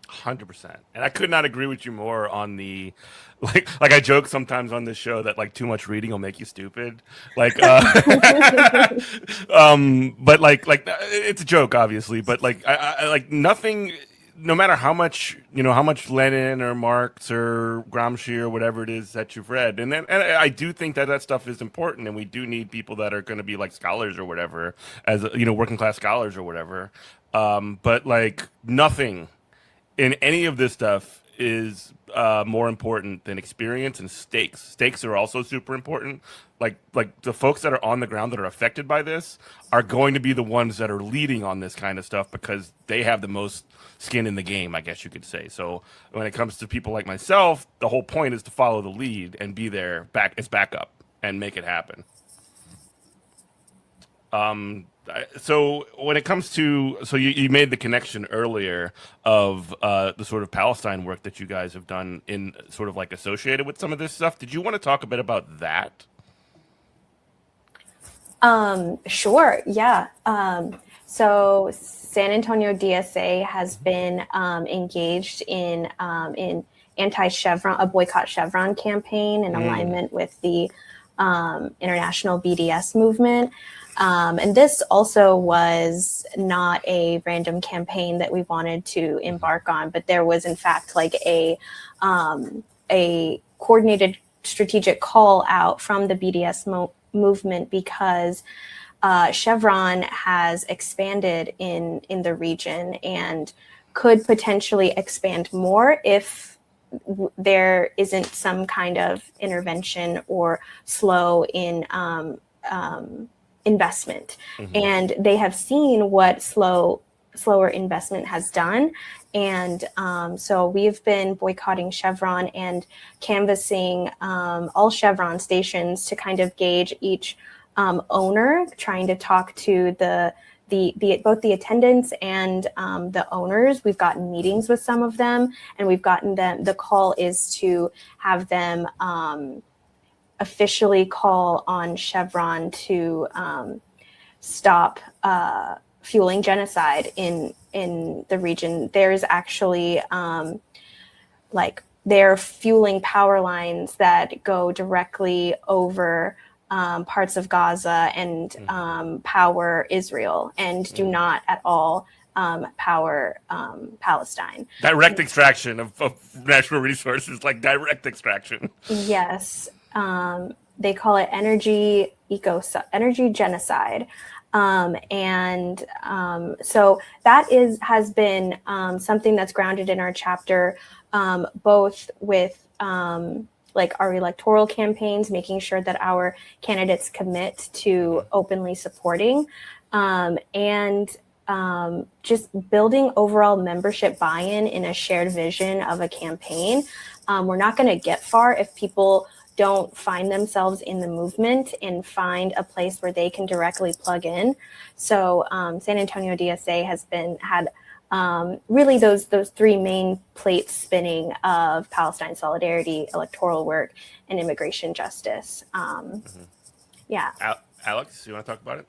100%. And I could not agree with you more on the, like I joke sometimes on this show that like too much reading will make you stupid. Like, but like it's a joke, obviously, but like, I like nothing, no matter how much, you know, how much Lenin or Marx or Gramsci or whatever it is that you've read. And I do think that stuff is important, and we do need people that are going to be like scholars or whatever, as, you know, working class scholars or whatever. But like nothing in any of this stuff is more important than experience and stakes. Stakes are also super important. Like the folks that are on the ground that are affected by this are going to be the ones that are leading on this kind of stuff, because they have the most skin in the game, I guess you could say. So when it comes to people like myself, the whole point is to follow the lead and be there as backup and make it happen. So when it comes to, so you made the connection earlier of the sort of Palestine work that you guys have done in sort of like associated with some of this stuff. Did you want to talk a bit about that? Sure. Yeah. So San Antonio DSA has been engaged in anti-Chevron, a boycott Chevron campaign in alignment with the international BDS movement. And this also was not a random campaign that we wanted to embark on, but there was in fact like a coordinated strategic call out from the BDS movement, because Chevron has expanded in the region and could potentially expand more if there isn't some kind of intervention or slow in investment. And they have seen what slower investment has done. And so we've been boycotting Chevron and canvassing all Chevron stations to kind of gauge each owner, trying to talk to the both the attendants and the owners. We've gotten meetings with some of them, and we've gotten them. The call is to have them officially call on Chevron to stop fueling genocide in the region. There's actually they're fueling power lines that go directly over parts of Gaza and power Israel, and do not at all power Palestine. Direct extraction of natural resources, like direct extraction. Yes. They call it energy genocide. So that has been something that's grounded in our chapter, both with our electoral campaigns, making sure that our candidates commit to openly supporting, and just building overall membership buy-in in a shared vision of a campaign. We're not going to get far if people don't find themselves in the movement and find a place where they can directly plug in. So San Antonio DSA had really those three main plates spinning of Palestine solidarity, electoral work, and immigration justice. Yeah. Alex, you want to talk about it?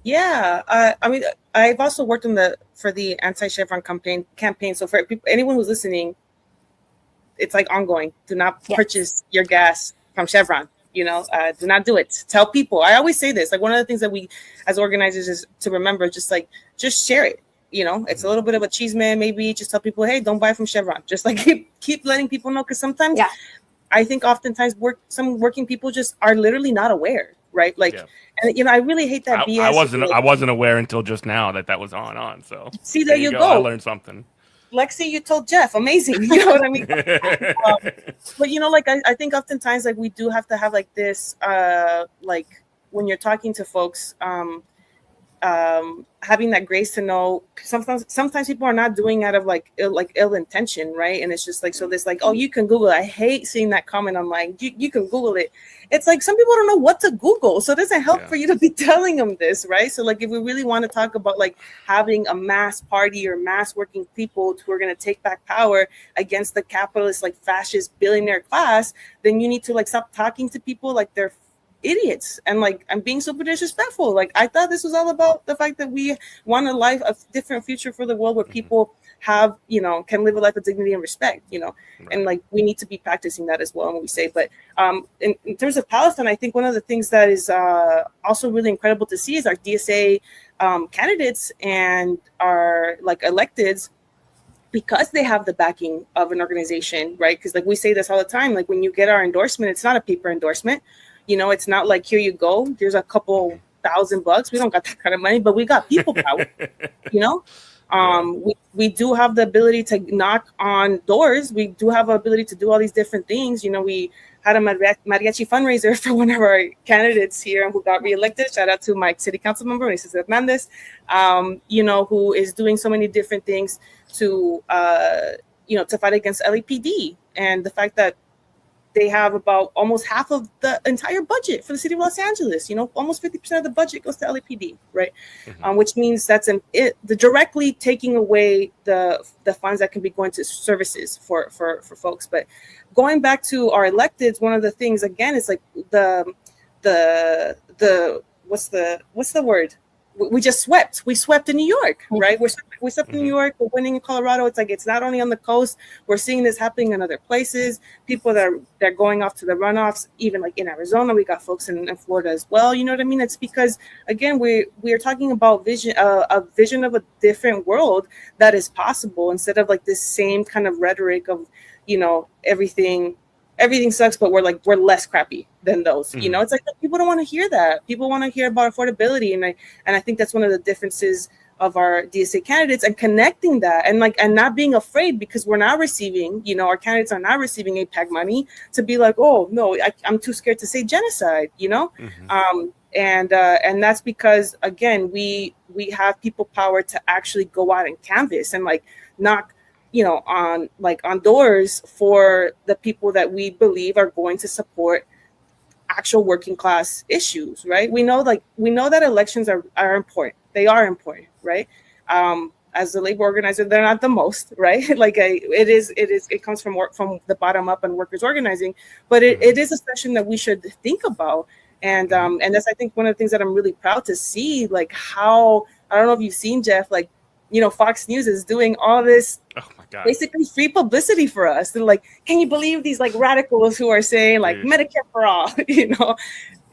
Yeah, I mean, I've also worked for the anti-Chevron campaign. So for anyone who's listening, it's like ongoing. Do not purchase your gas from Chevron. Do not do it. Tell people. I always say this. Like, one of the things that we as organizers is to remember, just share it. It's a little bit of a cheese man. Maybe just tell people, hey, don't buy from Chevron. Just like keep letting people know, because sometimes I think oftentimes some working people just are literally not aware, right? And I really hate that BS. I wasn't aware until just now that was on. So see, there you go. I learned something. Lexi, you told Jeff. Amazing. You know what I mean? But I think oftentimes we do have to have this when you're talking to folks, having that grace to know sometimes people are not doing out of ill intention, right? And it's just so this oh, you can Google it. I hate seeing that comment online. You can Google it. It's some people don't know what to Google, so it doesn't help for you to be telling them this, right? So if we really want to talk about having a mass party or mass working people who are going to take back power against the capitalist fascist billionaire class, then you need to stop talking to people like they're idiots and I'm being super disrespectful. I thought this was all about the fact that we want a different future for the world where people have can live a life of dignity and respect, and we need to be practicing that as well when we say. But in terms of Palestine, I think one of the things that is also really incredible to see is our DSA candidates and our electeds, because they have the backing of an organization, right? Because we say this all the time, when you get our endorsement, it's not a paper endorsement. It's not here you go, here's a couple $1,000. We don't got that kind of money, but we got people power. We do have the ability to knock on doors. We do have the ability to do all these different things. We had a mariachi fundraiser for one of our candidates here who got reelected. Shout out to my city council member, Mrs. Hernandez, who is doing so many different things to fight against LAPD, and the fact that they have about almost half of the entire budget for the city of Los Angeles. Almost 50% of the budget goes to LAPD, right? Which means that's directly taking away the funds that can be going to services for folks. But going back to our electeds, one of the things again is the what's the word? We just swept. We swept in New York, right? We swept in New York. We're winning in Colorado. It's it's not only on the coast. We're seeing this happening in other places. People that are going off to the runoffs, even in Arizona. We got folks in Florida as well. You know what I mean? It's because again we are talking about a vision of a different world that is possible, instead of this same kind of rhetoric of everything sucks, but we're less crappy than those. It's people don't want to hear that. People want to hear about affordability, and I think that's one of the differences of our DSA candidates, and connecting that and not being afraid, because we're not receiving, our candidates are not receiving APAC money to be oh no, I'm too scared to say genocide, and that's because again we have people power to actually go out and canvas and knock on doors for the people that we believe are going to support actual working class issues, right? We know that elections are important, they are important, right? As a labor organizer, they're not the most, right? Like it comes from the bottom up and workers organizing, but it is a session that we should think about. And that's, I think, one of the things that I'm really proud to see, like how, I don't know if you've seen, Jeff, like, you know, Fox News is doing all this basically free publicity for us. They're like, can you believe these like radicals who are saying like Medicare for all, you know?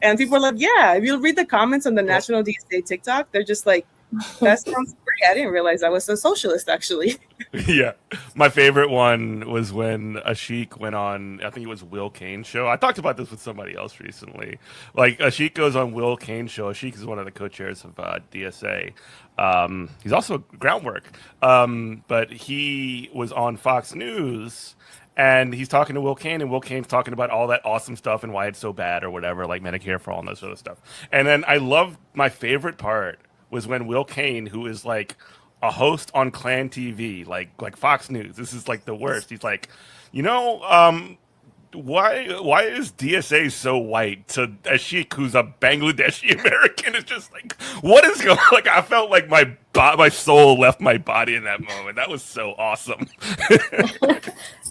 And people are like, yeah, if you read the comments on the National DSA TikTok, they're just like, that sounds great. I didn't realize I was a socialist, actually. Yeah. My favorite one was when Ashik went on, I think it was Will Cain's show. I talked about this with somebody else recently. Like, Ashik goes on Will Cain's show. Ashik is one of the co-chairs of DSA. He's also Groundwork. But he was on Fox News, and he's talking to Will Cain, and Will Cain's talking about all that awesome stuff and why it's so bad or whatever, like Medicare for all and that sort of stuff. And then I love, my favorite part was when Will Cain, who is like a host on Clan TV, like Fox News, this is like the worst. He's like, you know, why is DSA so white? To Ashik, who's a Bangladeshi American, is just like, what is going? Like, I felt like my soul left my body in that moment. That was so awesome.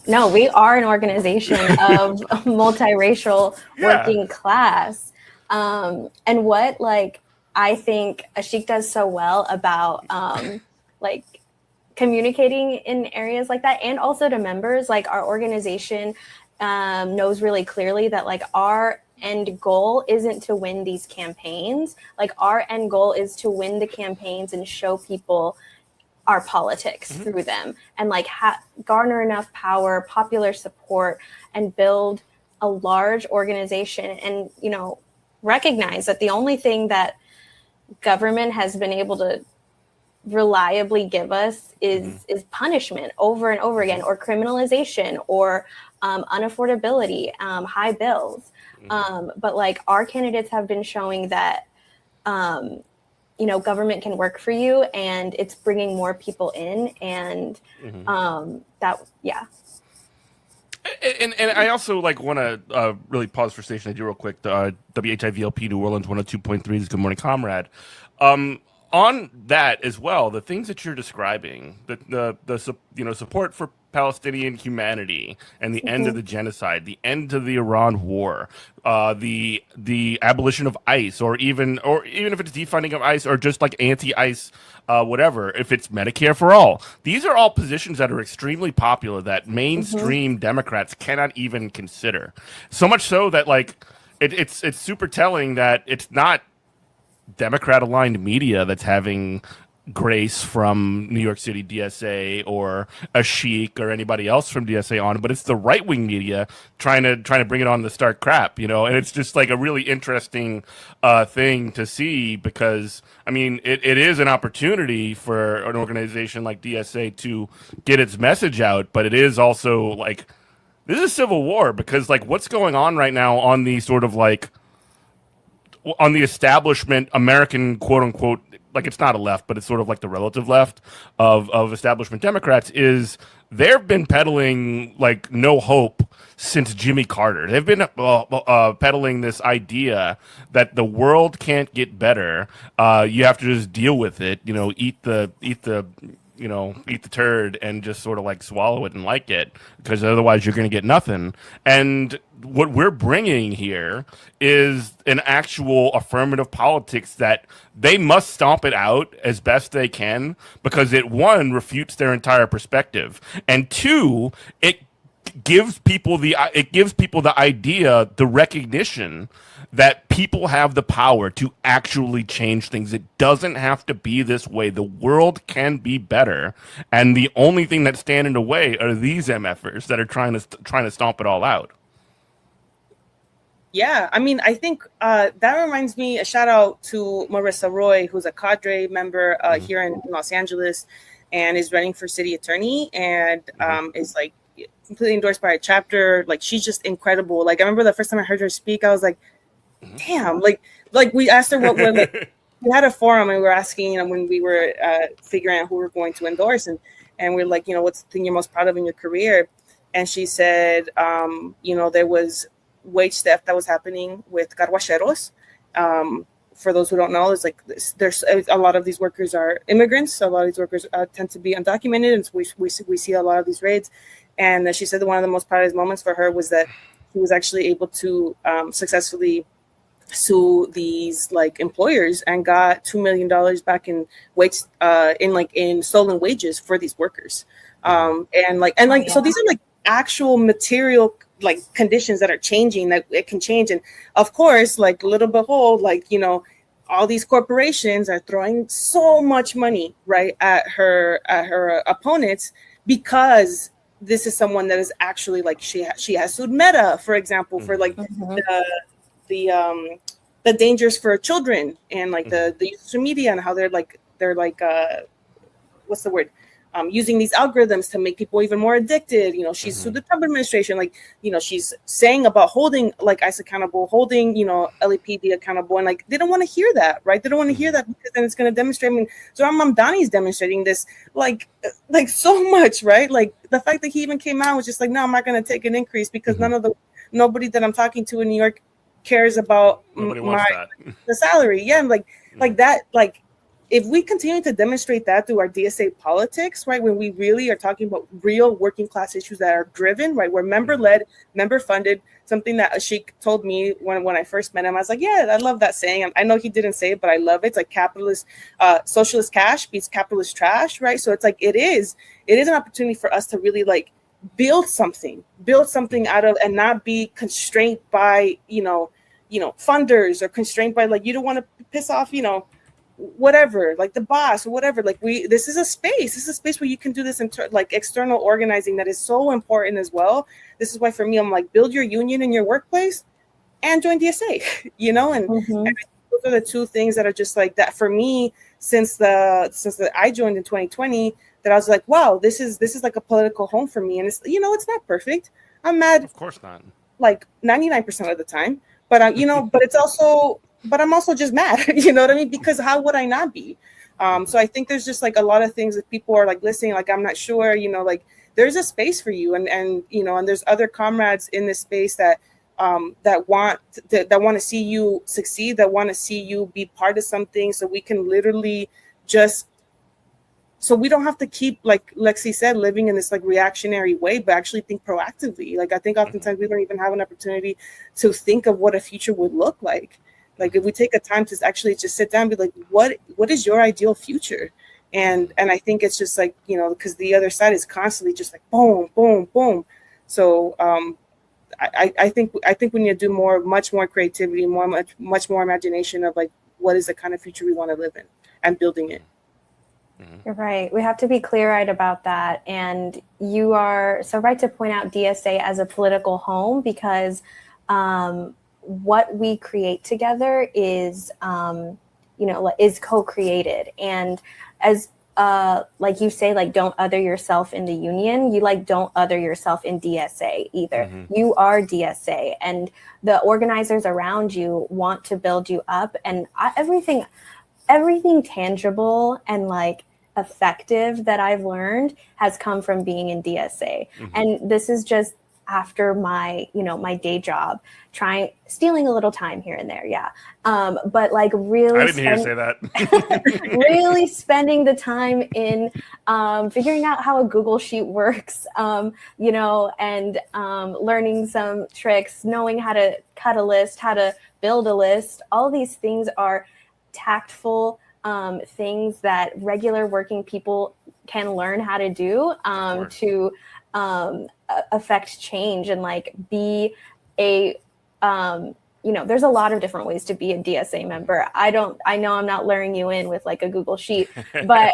No, we are an organization of multiracial working class, and what like I think Ashik does so well about like communicating in areas like that, and also to members, like our organization knows really clearly that like our end goal isn't to win these campaigns. Like our end goal is to win the campaigns and show people our politics through them, and like garner enough power, popular support, and build a large organization, and, you know, recognize that the only thing that government has been able to reliably give us is punishment over and over again, or criminalization, or unaffordability, high bills. But like our candidates have been showing that, you know, government can work for you, and it's bringing more people in, and And I also like want to really pause for station ID real quick. WHIVLP New Orleans 102.3 is Good Morning Comrade. On that as well, the things that you're describing, the support for Palestinian humanity and the end of the genocide, the end to the Iran war, the abolition of ICE, or even if it's defunding of ICE, or just like anti-ICE, whatever, if it's Medicare for all. These are all positions that are extremely popular that mainstream Democrats cannot even consider. So much so that like it's super telling that it's not Democrat-aligned media that's having grace from New York City DSA or Ashik or anybody else from DSA on, but it's the right-wing media trying to bring it on to start crap, you know. And it's just like a really interesting thing to see, because I mean it is an opportunity for an organization like DSA to get its message out, but it is also like, this is a civil war, because like what's going on right now on the sort of like on the establishment American quote unquote, like it's not a left, but it's sort of like the relative left of establishment Democrats, is they've been peddling like no hope since Jimmy Carter. They've been peddling this idea that the world can't get better. You have to just deal with it, you know, eat the turd and just sort of like swallow it and like it, because otherwise you're going to get nothing. And what we're bringing here is an actual affirmative politics that they must stomp it out as best they can, because it, one, refutes their entire perspective, and two, it gives people the idea, the recognition that people have the power to actually change things. It doesn't have to be this way. The world can be better, and the only thing that's standing in the way are these MFers that are trying to stomp it all out. Yeah, I mean, I think that reminds me, a shout out to Marissa Roy, who's a cadre member here in Los Angeles, and is running for city attorney, and is like completely endorsed by a chapter. Like, she's just incredible. Like, I remember the first time I heard her speak, I was like, damn, like we asked her what like, we had a forum, and we were asking, you know, when we were figuring out who we were going to endorse, and we're like, you know, what's the thing you're most proud of in your career? And she said, you know, there was wage theft that was happening with carguacheros for those who don't know, is like there's a lot of these workers are immigrants. So a lot of these workers tend to be undocumented, and so we see a lot of these raids. And she said that one of the most proudest moments for her was that she was actually able to successfully sue these like employers and got $2 million back in in stolen wages for these workers. So these are like actual material like conditions that are changing, that it can change. And of course, like little behold, like, you know, all these corporations are throwing so much money right at her opponents, because this is someone that is actually like she has sued Meta, for example, for like the dangers for children and like the social media and how they're like what's the word? Using these algorithms to make people even more addicted. You know, she's sued the Trump administration. Like, you know, she's saying about holding like ICE accountable, holding, you know, LAPD accountable. And like, they don't want to hear that, right? They don't want to hear that, because then it's going to demonstrate. I mean, Zohran Mamdani's demonstrating this like so much, right? Like the fact that he even came out was just like, no, I'm not going to take an increase, because nobody that I'm talking to in New York cares about the salary. Yeah. Like that, like, if we continue to demonstrate that through our DSA politics, right, when we really are talking about real working class issues that are driven, right, we're member-led, member-funded, something that Ashik told me when I first met him. I was like, yeah, I love that saying. I know he didn't say it, but I love it. It's like capitalist, socialist cash beats capitalist trash, right? So it's like it is an opportunity for us to really like build something out of, and not be constrained by, you know, funders, or constrained by like, you don't want to piss off, you know, whatever, like the boss or whatever. Like this is a space where you can do this like external organizing that is so important as well. This is why for me, I'm like, build your union in your workplace and join DSA, you know, and those are the two things that are just like that for me since I joined in 2020, that I was like, wow, this is like a political home for me. And it's, you know, it's not perfect. I'm mad. Of course not. Like 99% of the time, but you know, but I'm also just mad, you know what I mean? Because how would I not be? So I think there's just like a lot of things that people are like listening, like, I'm not sure, you know, like there's a space for you, and you know, and there's other comrades in this space that want to see you succeed, that want to see you be part of something, so we can literally so we don't have to keep, like Lexi said, living in this like reactionary way, but actually think proactively. Like I think oftentimes we don't even have an opportunity to think of what a future would look like. Like if we take a time to actually just sit down and be like, what is your ideal future? And I think it's just like, you know, because the other side is constantly just like boom, boom, boom. So I think we need to do much more creativity, much more imagination of like, what is the kind of future we want to live in, and building it. You're right. We have to be clear-eyed about that. And you are so right to point out DSA as a political home, because what we create together is, you know, is co-created. And as like you say, like, don't other yourself in the union, you like don't other yourself in DSA either. You are DSA, and the organizers around you want to build you up. And everything tangible and like effective that I've learned has come from being in DSA. And this is just after my, you know, my day job, stealing a little time here and there. Yeah. But like really, I didn't hear you say that. Really spending the time in figuring out how a Google Sheet works, you know, and learning some tricks, knowing how to cut a list, how to build a list. All these things are tactful things that regular working people can learn how to do to affect change and like be a you know, there's a lot of different ways to be a DSA member. I know I'm not luring you in with like a Google Sheet, but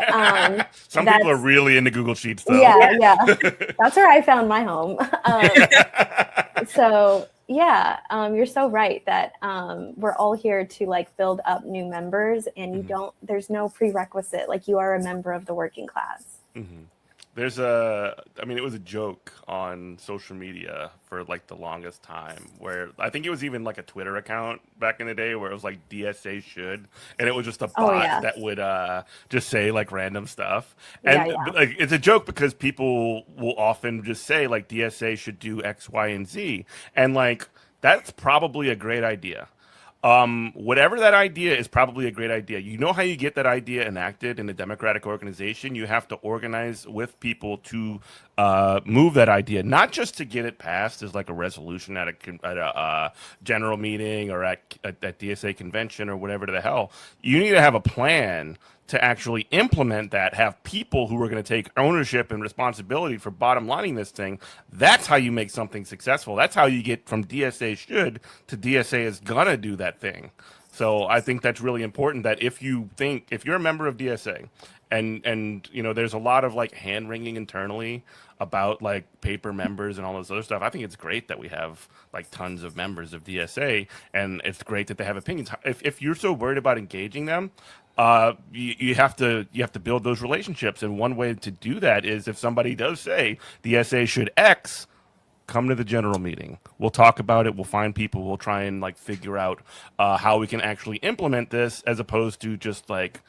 some people are really into Google Sheets though. Yeah. That's where I found my home. So yeah, you're so right that we're all here to like build up new members, and there's no prerequisite. Like, you are a member of the working class. There's it was a joke on social media for like the longest time, where I think it was even like a Twitter account back in the day where it was like DSA should, and it was just a bot that would just say like random stuff. And like, it's a joke because people will often just say like DSA should do X, Y, and Z. And like, that's probably a great idea. Whatever that idea is, probably a great idea. You know how you get that idea enacted in a democratic organization? You have to organize with people to move that idea, not just to get it passed as like a resolution at a general meeting or at DSA convention or whatever the hell. You need to have a plan to actually implement that, have people who are going to take ownership and responsibility for bottom lining this thing. That's how you make something successful. That's how you get from DSA should to DSA is going to do that thing. So I think that's really important, that if you're a member of DSA and you know, there's a lot of like hand wringing internally about like paper members and all this other stuff. I think it's great that we have like tons of members of DSA, and it's great that they have opinions. If you're so worried about engaging them, you have to build those relationships, and one way to do that is if somebody does say DSA should X, come to the general meeting. We'll talk about it. We'll find people. We'll try and like figure out how we can actually implement this, as opposed to just like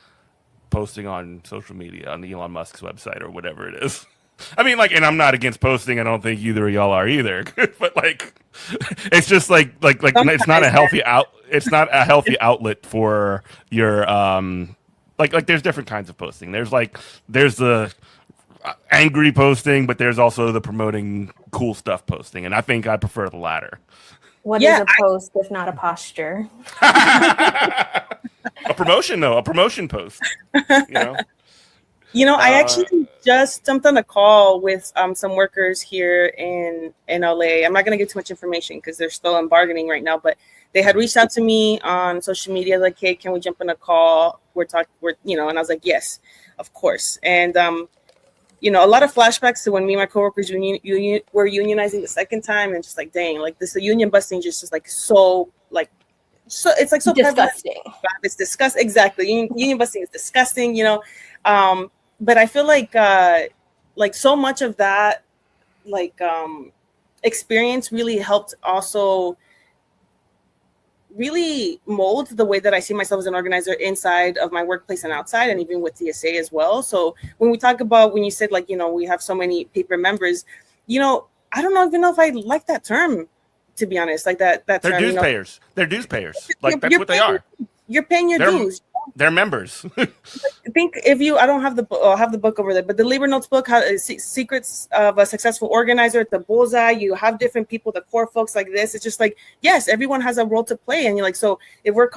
posting on social media on Elon Musk's website or whatever it is. I mean, like, and I'm not against posting. I don't think either of y'all are either. But like, it's just like it's not a healthy it's not a healthy outlet for your like there's different kinds of posting. There's the angry posting, but there's also the promoting cool stuff posting, and I think I prefer the latter. What is a post if not a posture? A promotion post. You know, I actually just jumped on a call with some workers here in LA. I'm not going to give too much information because they're still in bargaining right now, but they had reached out to me on social media like, hey, can we jump on a call? And I was like, yes, of course. And, you know, a lot of flashbacks to when me and my coworkers were unionizing the second time, and just like, dang, like this, the union busting just like so it's like so disgusting. It's disgusting. Exactly. Union busting is disgusting, you know? But I feel like so much of that, experience really helped also really mold the way that I see myself as an organizer inside of my workplace and outside, and even with DSA as well. So when we talk about, when you said like, you know, we have so many paper members, you know, I don't even know if I like that term, to be honest. Like that They're term, dues payers. They're dues payers. Like that's what they are. You're paying your dues. They're members. I think I don't have I'll have the book over there, but the Labor Notes book, Secrets of a Successful Organizer, the Bullseye, you have different people, the core folks like this. It's just like, yes, everyone has a role to play. And you're like, so if we're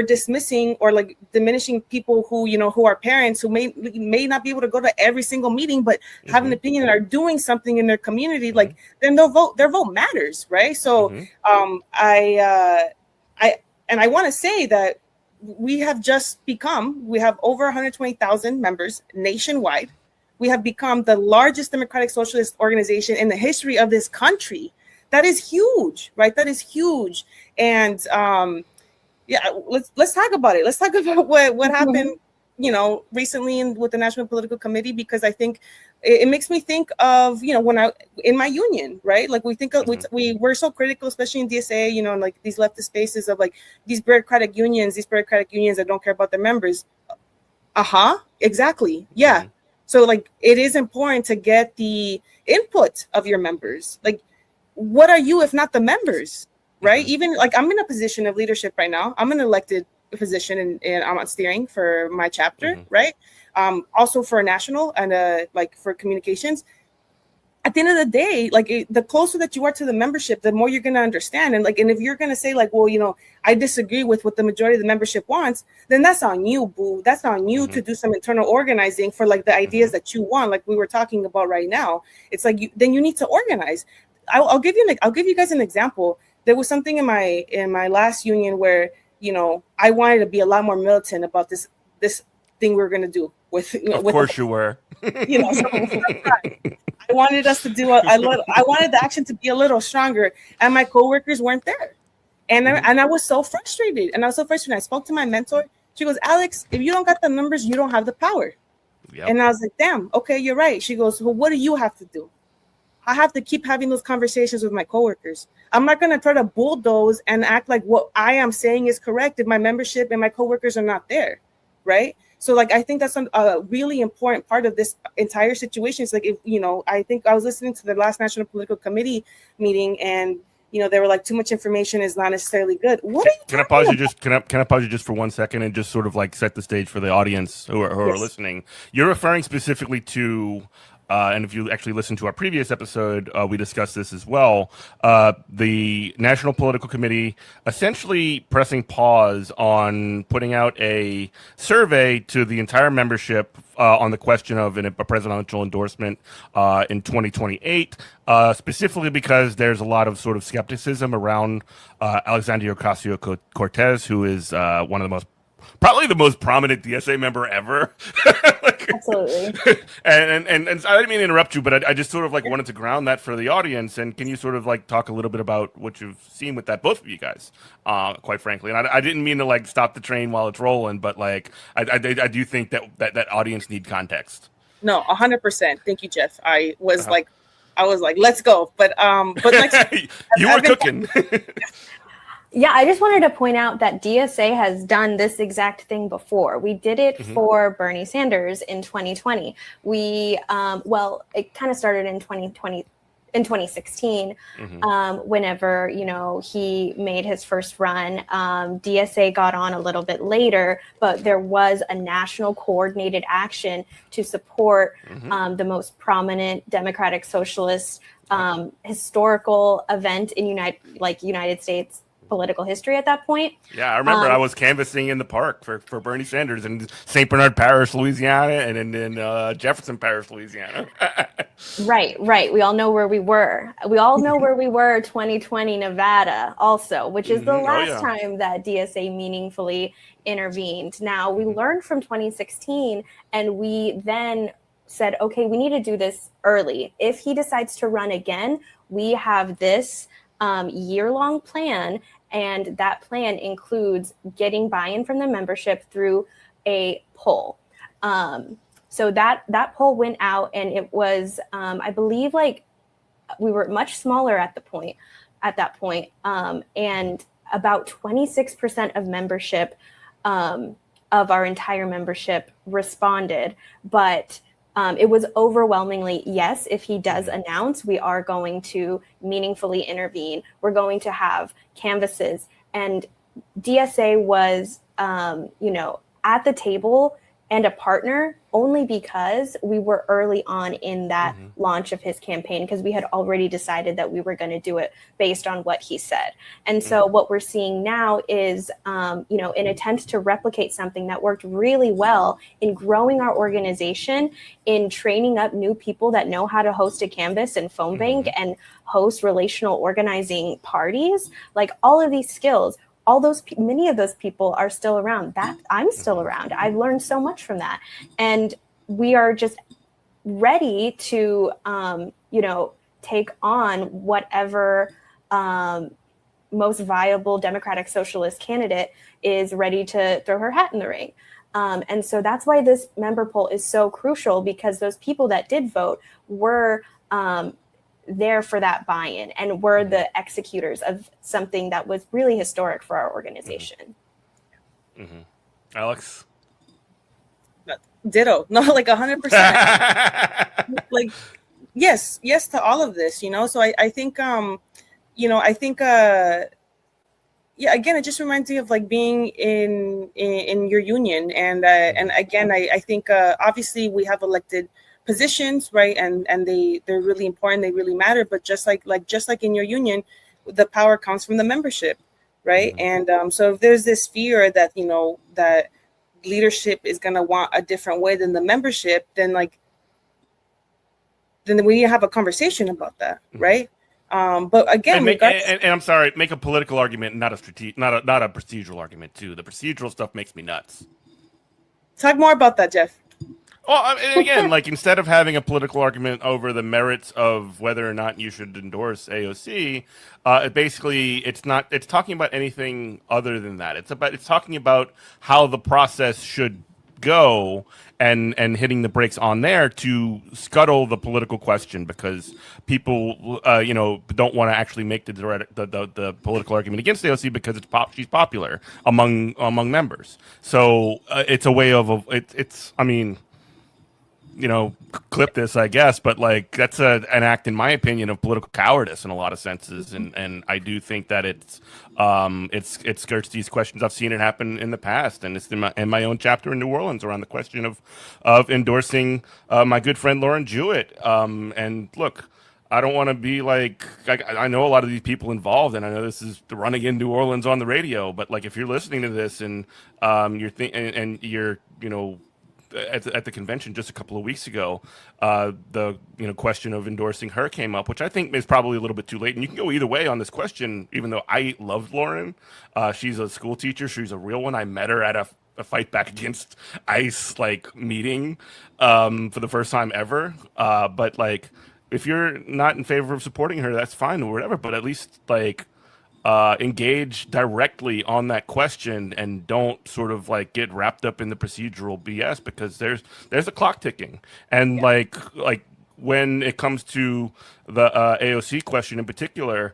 dismissing or like diminishing people who are parents who may not be able to go to every single meeting, but have an opinion and are doing something in their community, like then their vote matters, right? So I want to say that we have over 120,000 members nationwide. We have become the largest democratic socialist organization in the history of this country. That is huge, right? That is huge. And let's talk about it. Let's talk about what happened, you know, recently with the National Political Committee, because I think it makes me think of, you know, when I in my union, right? Like we think of, we're so critical, especially in DSA, you know, and like these leftist spaces of like these bureaucratic unions that don't care about their members. Exactly. Yeah. So like it is important to get the input of your members. Like, what are you if not the members, right? Even like I'm in a position of leadership right now. I'm an elected position and I'm on steering for my chapter, right? Also for a national and like for communications. At the end of the day, like the closer that you are to the membership, the more you're going to understand. And if you're going to say like, well, you know, I disagree with what the majority of the membership wants, then that's on you, boo. That's on you to do some internal organizing for like the ideas that you want, like we were talking about right now. It's like then you need to organize. I'll give you guys an example. There was something in my last union where, you know, I wanted to be a lot more militant about this thing we were going to do with. Of course you were. You know, I wanted us to do I wanted the action to be a little stronger, and my coworkers weren't there, and I was so frustrated. I spoke to my mentor. She goes, Alex, if you don't got the numbers, you don't have the power. Yep. And I was like, damn, okay, you're right. She goes, well, what do you have to do? I have to keep having those conversations with my coworkers. I'm not going to try to bulldoze and act like what I am saying is correct if my membership and my coworkers are not there, right? So like, I think that's a really important part of this entire situation. It's like, if, you know, I think I was listening to the last National Political Committee meeting, and they were like, too much information is not necessarily good. What are you Can I pause you just? Can I pause you just for 1 second and just sort of like set the stage for the audience who are Yes. listening? You're referring specifically to, and if you actually listen to our previous episode, we discussed this as well. The National Political Committee essentially pressing pause on putting out a survey to the entire membership on the question of a presidential endorsement in 2028, specifically because there's a lot of sort of skepticism around Alexandria Ocasio-Cortez, who is probably the most prominent DSA member ever. Absolutely. and I didn't mean to interrupt you, but I just sort of like wanted to ground that for the audience. And can you sort of like talk a little bit about what you've seen with that, both of you guys, quite frankly? And I didn't mean to like stop the train while it's rolling, but like I do think that audience need context. No, 100%. Thank you, Jeff. I was like, let's go. But like, you were cooking. Yeah, I just wanted to point out that DSA has done this exact thing before. We did it for Bernie Sanders in 2020. We, it kind of started in 2016, whenever, he made his first run. DSA got on a little bit later, but there was a national coordinated action to support the most prominent Democratic Socialist historical event in United States political history at that point. Yeah, I remember I was canvassing in the park for Bernie Sanders in St. Bernard Parish, Louisiana, and in Jefferson Parish, Louisiana. Right. We all know where we were. We all know where we were 2020 Nevada also, which is the last time that DSA meaningfully intervened. Now, we learned from 2016, and we then said, okay, we need to do this early. If he decides to run again, we have this year-long plan, and that plan includes getting buy-in from the membership through a poll. So that poll went out, and it was, I believe, like we were much smaller at that point, and about 26% of membership, of our entire membership, responded, but it was overwhelmingly yes. If he does announce, we are going to meaningfully intervene. We're going to have canvasses, and DSA was, at the table and a partner only because we were early on in that launch of his campaign, because we had already decided that we were going to do it based on what he said. And so what we're seeing now is, an attempt to replicate something that worked really well in growing our organization, in training up new people that know how to host a canvas and phone bank and host relational organizing parties, like all of these skills. Many of those people are still around. That I'm still around. I've learned so much from that. And we are just ready to, take on whatever most viable Democratic Socialist candidate is ready to throw her hat in the ring. And so that's why this member poll is so crucial, because those people that did vote were there for that buy-in and were the executors of something that was really historic for our organization. Alex? Ditto. No, like 100%. Like, yes to all of this, So I think, again, it just reminds me of like being in your union, and again, I think obviously we have elected positions, right, and they're really important, they really matter, but just like in your union, the power comes from the membership, right? And so if there's this fear that that leadership is going to want a different way than the membership, then we need to have a conversation about that, right? But again, and I'm sorry, make a political argument, not a procedural argument too. The procedural stuff makes me nuts. Talk more about that, Jeff. Well, and again, like instead of having a political argument over the merits of whether or not you should endorse AOC, it's talking about anything other than that. It's talking about how the process should go and hitting the brakes on there to scuttle the political question, because people don't want to actually make the political argument against AOC because she's popular among members. So it's a way of clip this, I guess, but like that's an act, in my opinion, of political cowardice in a lot of senses, and I do think that it skirts these questions. I've seen it happen in the past, and it's in my own chapter in New Orleans around the question of endorsing my good friend Lauren Jewett. And look, I don't want to be like, I know a lot of these people involved, and I know this is running in New Orleans on the radio, but like if you're listening to this and you're at the convention just a couple of weeks ago, the question of endorsing her came up, which I think is probably a little bit too late. And you can go either way on this question, even though I loved Lauren. She's a school teacher. She's a real one. I met her at a Fight Back Against ICE meeting for the first time ever. But like, if you're not in favor of supporting her, that's fine or whatever. But at least engage directly on that question and don't sort of get wrapped up in the procedural BS, because there's a clock ticking. And like when it comes to the AOC question in particular,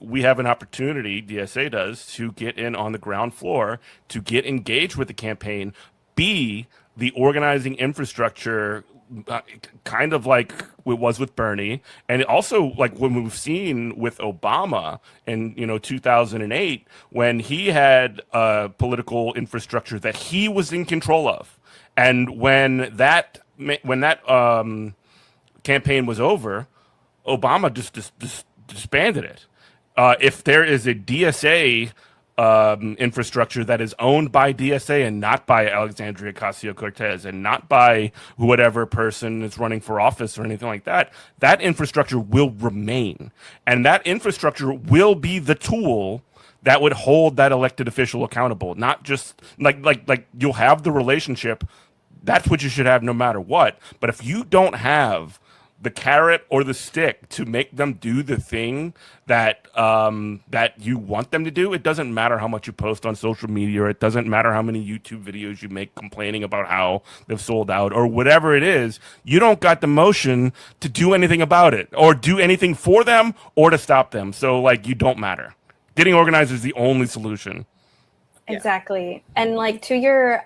we have an opportunity, DSA does, to get in on the ground floor, to get engaged with the campaign, be the organizing infrastructure, kind of like it was with Bernie, and also like when we've seen with Obama in 2008, when he had a political infrastructure that he was in control of, and when that campaign was over, Obama just disbanded it. If there is a DSA infrastructure that is owned by DSA and not by Alexandria Ocasio-Cortez and not by whatever person is running for office or anything like that, that infrastructure will remain. And that infrastructure will be the tool that would hold that elected official accountable. Not just like you'll have the relationship. That's what you should have no matter what. But if you don't have the carrot or the stick to make them do the thing that that you want them to do, it doesn't matter how much you post on social media, or it doesn't matter how many YouTube videos you make complaining about how they've sold out or whatever it is. You don't got the motion to do anything about it or do anything for them or to stop them. So you don't matter. Getting organized is the only solution. Exactly. And to your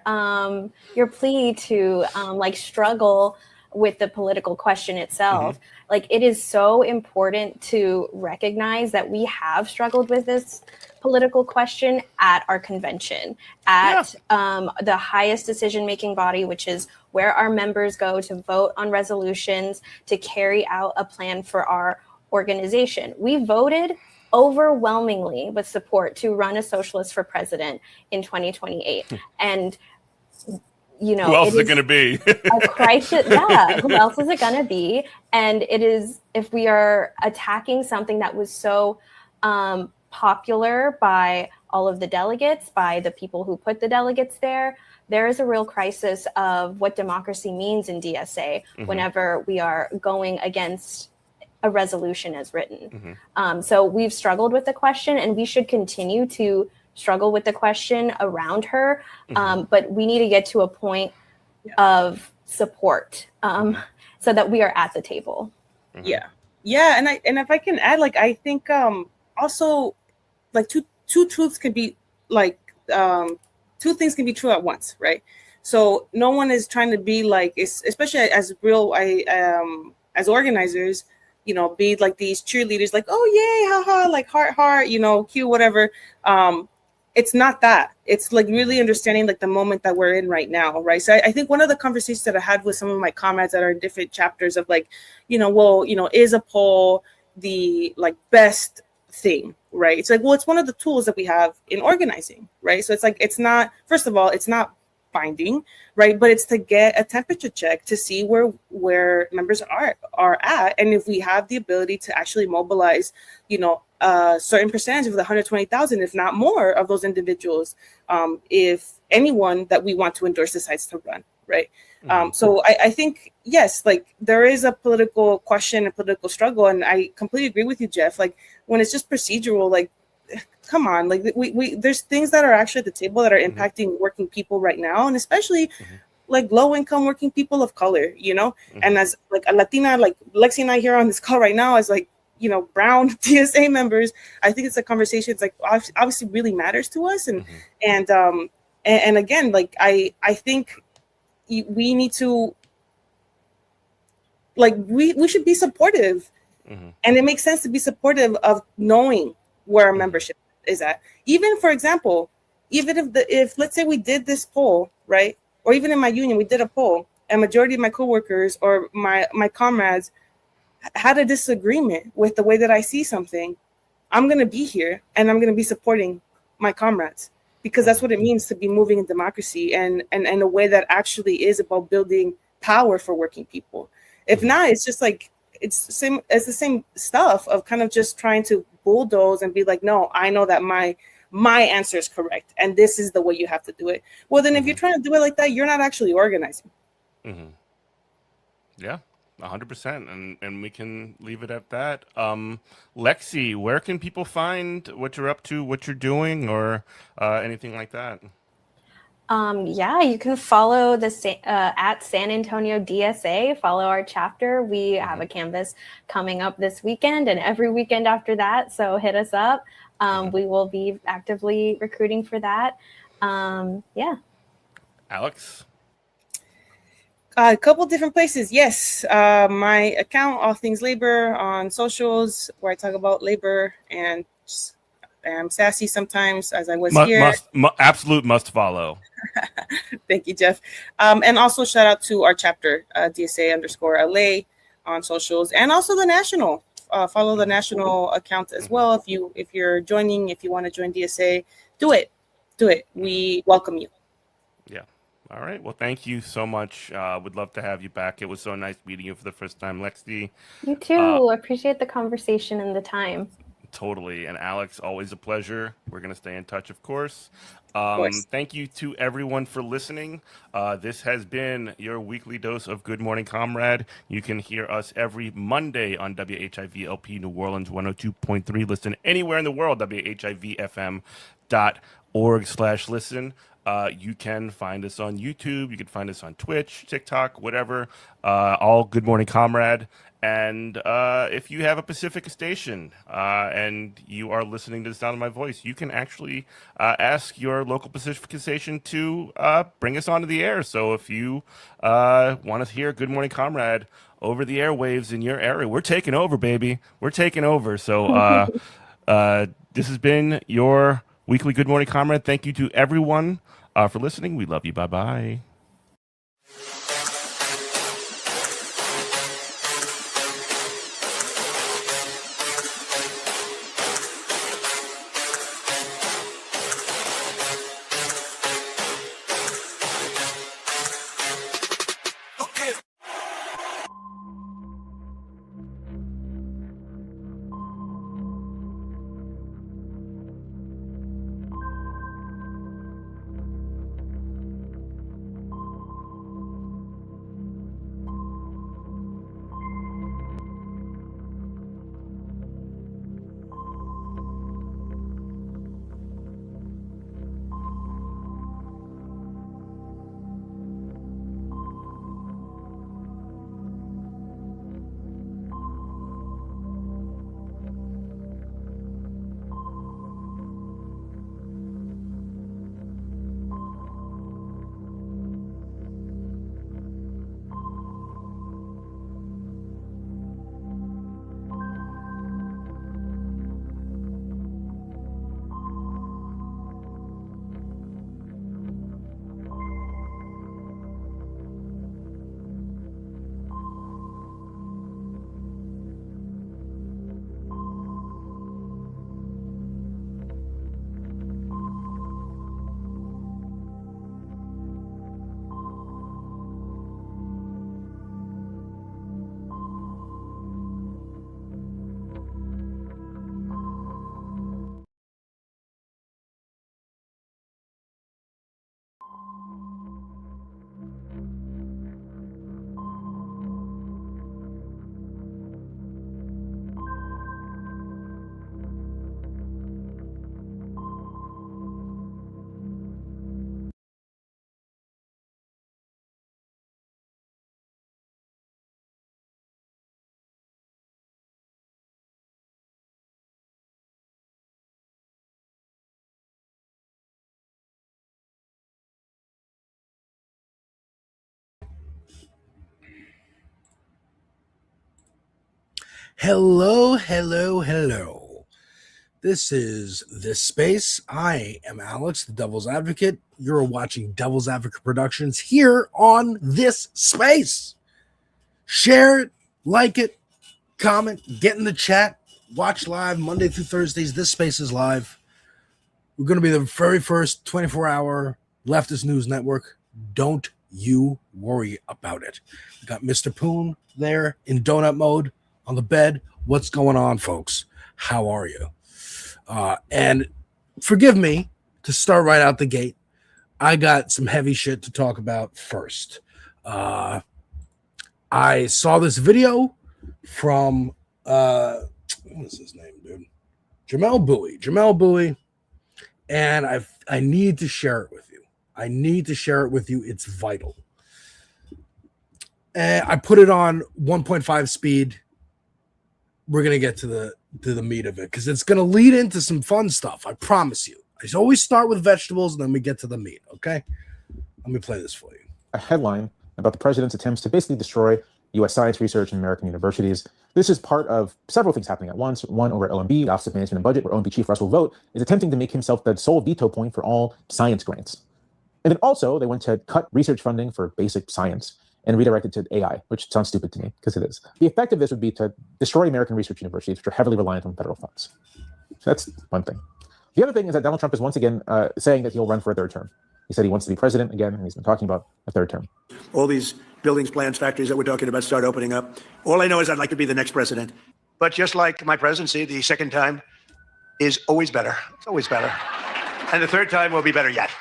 plea to struggle with the political question itself, it is so important to recognize that we have struggled with this political question at our convention, at the highest decision-making body, which is where our members go to vote on resolutions to carry out a plan for our organization. We voted overwhelmingly with support to run a socialist for president in 2028. And who else is it going to be? A crisis. Yeah. Who else is it going to be? And it is, if we are attacking something that was so popular by all of the delegates, by the people who put the delegates there, there is a real crisis of what democracy means in DSA whenever we are going against a resolution as written. So we've struggled with the question, and we should continue to struggle with the question around her, but we need to get to a point of support so that we are at the table. And if I can add, I think also two truths can be two things can be true at once, right? So no one is trying to be especially as as organizers, be these cheerleaders, oh yay, haha, heart, cute, whatever. It's not that. It's really understanding the moment that we're in right now, right? So I think one of the conversations that I had with some of my comrades that are in different chapters of is a poll the best thing, right? It's it's one of the tools that we have in organizing, right? So it's not, first of all, it's not binding, right? But it's to get a temperature check to see where members are at, and if we have the ability to actually mobilize, a certain percentage of the 120,000, if not more, of those individuals, if anyone that we want to endorse decides to run, right? So I think, yes, there is a political question, a political struggle, and I completely agree with you, Jeff. When it's just procedural, come on, we there's things that are actually at the table that are impacting working people right now, and especially low income working people of color, and as a Latina, Lexi and I here on this call right now, as brown DSA members, I think it's a conversation. It's obviously really matters to us, and again, I think we need to Like we should be supportive. And it makes sense to be supportive of knowing where our membership is at. Even, for example, even if let's say we did this poll, right? Or even in my union, we did a poll, and majority of my coworkers or my comrades had a disagreement with the way that I see something, I'm going to be here and I'm going to be supporting my comrades, because that's what it means to be moving in democracy and a way that actually is about building power for working people. If not, it's just like, it's the same stuff of kind of just trying to bulldoze and be like, no, I know that my answer is correct and this is the way you have to do it. Well, then if you're trying to do it like that, you're not actually organizing. Yeah, 100%. And we can leave it at that. Lexi, where can people find what you're up to, what you're doing, or anything like that? Yeah, you can follow the at San Antonio DSA, follow our chapter. We have a canvas coming up this weekend and every weekend after that. So hit us up. We will be actively recruiting for that. Yeah. Alex? A couple different places. Yes. My account, All Things Labor, on socials, where I talk about labor, and I'm sassy sometimes, as I was here. Absolute must follow. Thank you, Jeff. And also shout out to our chapter, DSA_LA on socials, and also the national. Follow the national account as well. If you're joining, if you want to join DSA, do it. We welcome you. Yeah. All right. Well, thank you so much. Would love to have you back. It was so nice meeting you for the first time, Lexi. You too. Appreciate the conversation and the time. Totally. And Alex, always a pleasure. We're going to stay in touch, of course. Thank you to everyone for listening. This has been your weekly dose of Good Morning Comrade. You can hear us every Monday on WHIV-LP New Orleans 102.3. Listen anywhere in the world, WHIVFM.org/listen. You can find us on YouTube. You can find us on Twitch, TikTok, whatever. All Good Morning Comrade. And if you have a Pacifica station and you are listening to the sound of my voice, you can actually ask your local Pacifica station to bring us onto the air. So if you want to hear Good Morning Comrade over the airwaves in your area, we're taking over, baby. We're taking over. So this has been your weekly Good Morning Comrade. Thank you to everyone for listening. We love you. Bye-bye. Hello, hello, hello. This is This Space. I am Alex, the Devil's Advocate. You're watching Devil's Advocate Productions here on This Space. Share it, like it, comment, get in the chat, watch live Monday through Thursdays. This Space is live. We're going to be the very first 24-hour leftist news network. Don't you worry about it. We got Mr. Poon there in donut mode on the bed. What's going on, folks? How are you? And forgive me to start right out the gate. I got some heavy shit to talk about first. I saw this video from what is his name, dude? Jamel Bowie. And I need to share it with you. It's vital. And I put it on 1.5 speed. We're gonna get to the meat of it because it's gonna lead into some fun stuff. I promise you. I always start with vegetables and then we get to the meat. Okay, let me play this for you. A headline about the president's attempts to basically destroy U.S. science research in American universities. This is part of several things happening at once. One over at OMB, Office of Management and Budget, where OMB Chief Russell Vogt is attempting to make himself the sole veto point for all science grants. And then also they want to cut research funding for basic science and redirect it to AI, which sounds stupid to me because it is. The effect of this would be to destroy American research universities, which are heavily reliant on federal funds. So that's one thing. The other thing is that Donald Trump is once again saying that he'll run for a third term. He said he wants to be president again, and he's been talking about a third term. All these buildings, plants, factories that we're talking about start opening up. All I know is I'd like to be the next president. But just like my presidency, the second time is always better. It's always better. And the third time will be better yet.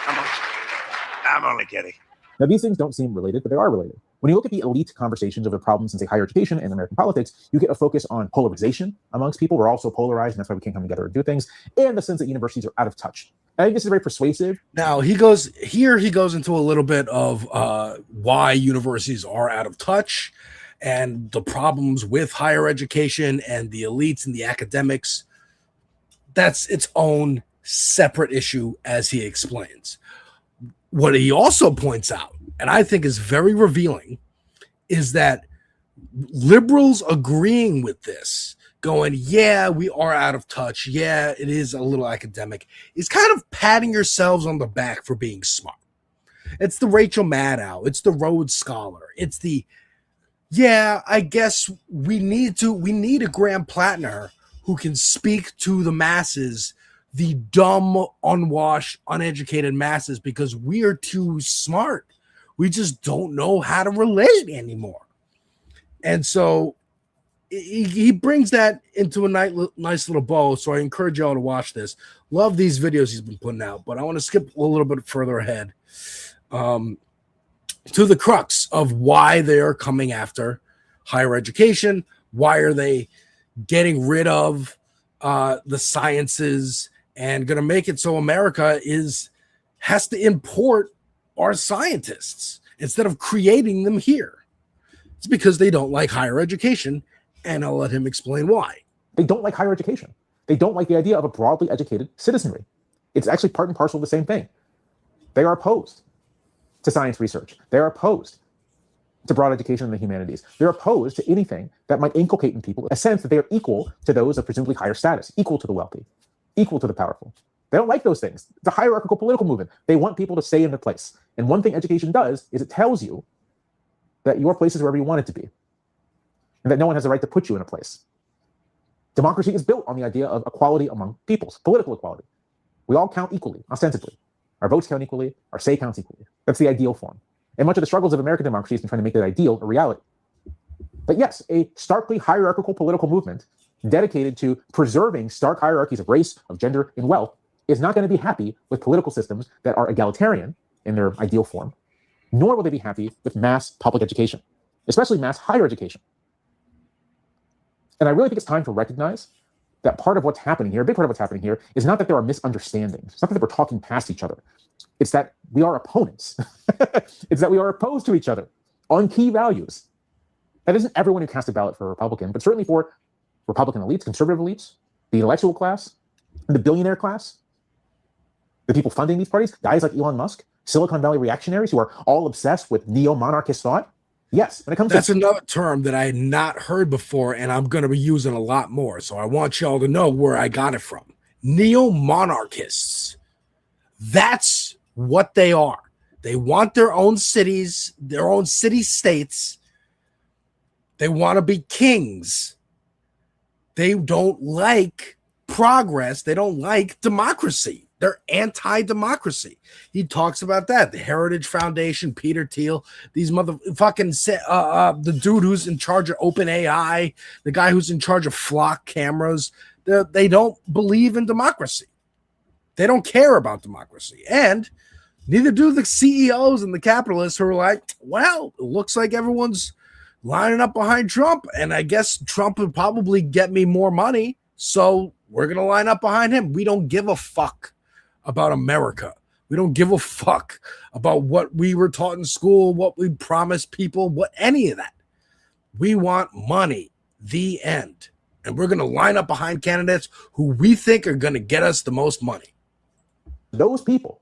I'm only kidding. Now, these things don't seem related, but they are related. When you look at the elite conversations over problems in, say, higher education and American politics, you get a focus on polarization amongst people. We're all so polarized, and that's why we can't come together and do things, and the sense that universities are out of touch. I think this is very persuasive. Now, he goes into a little bit of why universities are out of touch and the problems with higher education and the elites and the academics. That's its own separate issue, as he explains. What he also points out, and I think is very revealing, is that liberals agreeing with this, going, yeah, we are out of touch. Yeah, it is a little academic. Is kind of patting yourselves on the back for being smart. It's the Rachel Maddow. It's the Rhodes Scholar. It's the, yeah, I guess we need a Graham Plattner who can speak to the masses, the dumb, unwashed, uneducated masses, because we are too smart. We just don't know how to relate anymore. And so he brings that into a nice little bow. So I encourage y'all to watch this. Love these videos he's been putting out, but I want to skip a little bit further ahead to the crux of why they are coming after higher education. Why are they getting rid of the sciences and going to make it so America has to import our scientists instead of creating them here? It's because they don't like higher education, and I'll let him explain why. They don't like higher education. They don't like the idea of a broadly educated citizenry. It's actually part and parcel of the same thing. They are opposed to science research. They're opposed to broad education in the humanities. They're opposed to anything that might inculcate in people a sense that they are equal to those of presumably higher status, equal to the wealthy, equal to the powerful. They don't like those things. It's a hierarchical political movement. They want people to stay in their place. And one thing education does is it tells you that your place is wherever you want it to be, and that no one has the right to put you in a place. Democracy is built on the idea of equality among peoples, political equality. We all count equally, ostensibly. Our votes count equally, our say counts equally. That's the ideal form. And much of the struggles of American democracy has been trying to make that ideal a reality. But yes, a starkly hierarchical political movement dedicated to preserving stark hierarchies of race, of gender, and wealth is not going to be happy with political systems that are egalitarian in their ideal form, nor will they be happy with mass public education, especially mass higher education. And I really think it's time to recognize that part of what's happening here, a big part of what's happening here, is not that there are misunderstandings. It's not that we're talking past each other. It's that we are opponents. It's that we are opposed to each other on key values. That isn't everyone who cast a ballot for a Republican, but certainly for Republican elites, conservative elites, the intellectual class, the billionaire class, the people funding these parties, guys like Elon Musk, Silicon Valley reactionaries who are all obsessed with neo-monarchist thought. Yes, when it comes That's to another term that I had not heard before, and I'm going to be using a lot more. So I want y'all to know where I got it from. Neo-monarchists. That's what they are. They want their own cities, their own city-states. They want to be kings. They don't like progress. They don't like democracy. They're anti-democracy. He talks about that. The Heritage Foundation, Peter Thiel, these motherfucking the dude who's in charge of OpenAI, the guy who's in charge of flock cameras. They don't believe in democracy. They don't care about democracy. And neither do the CEOs and the capitalists who are like, well, it looks like everyone's lining up behind Trump, and I guess Trump would probably get me more money, so we're going to line up behind him. We don't give a fuck about America. We don't give a fuck about what we were taught in school, what we promised people, what any of that. We want money, the end. And we're going to line up behind candidates who we think are going to get us the most money. those people,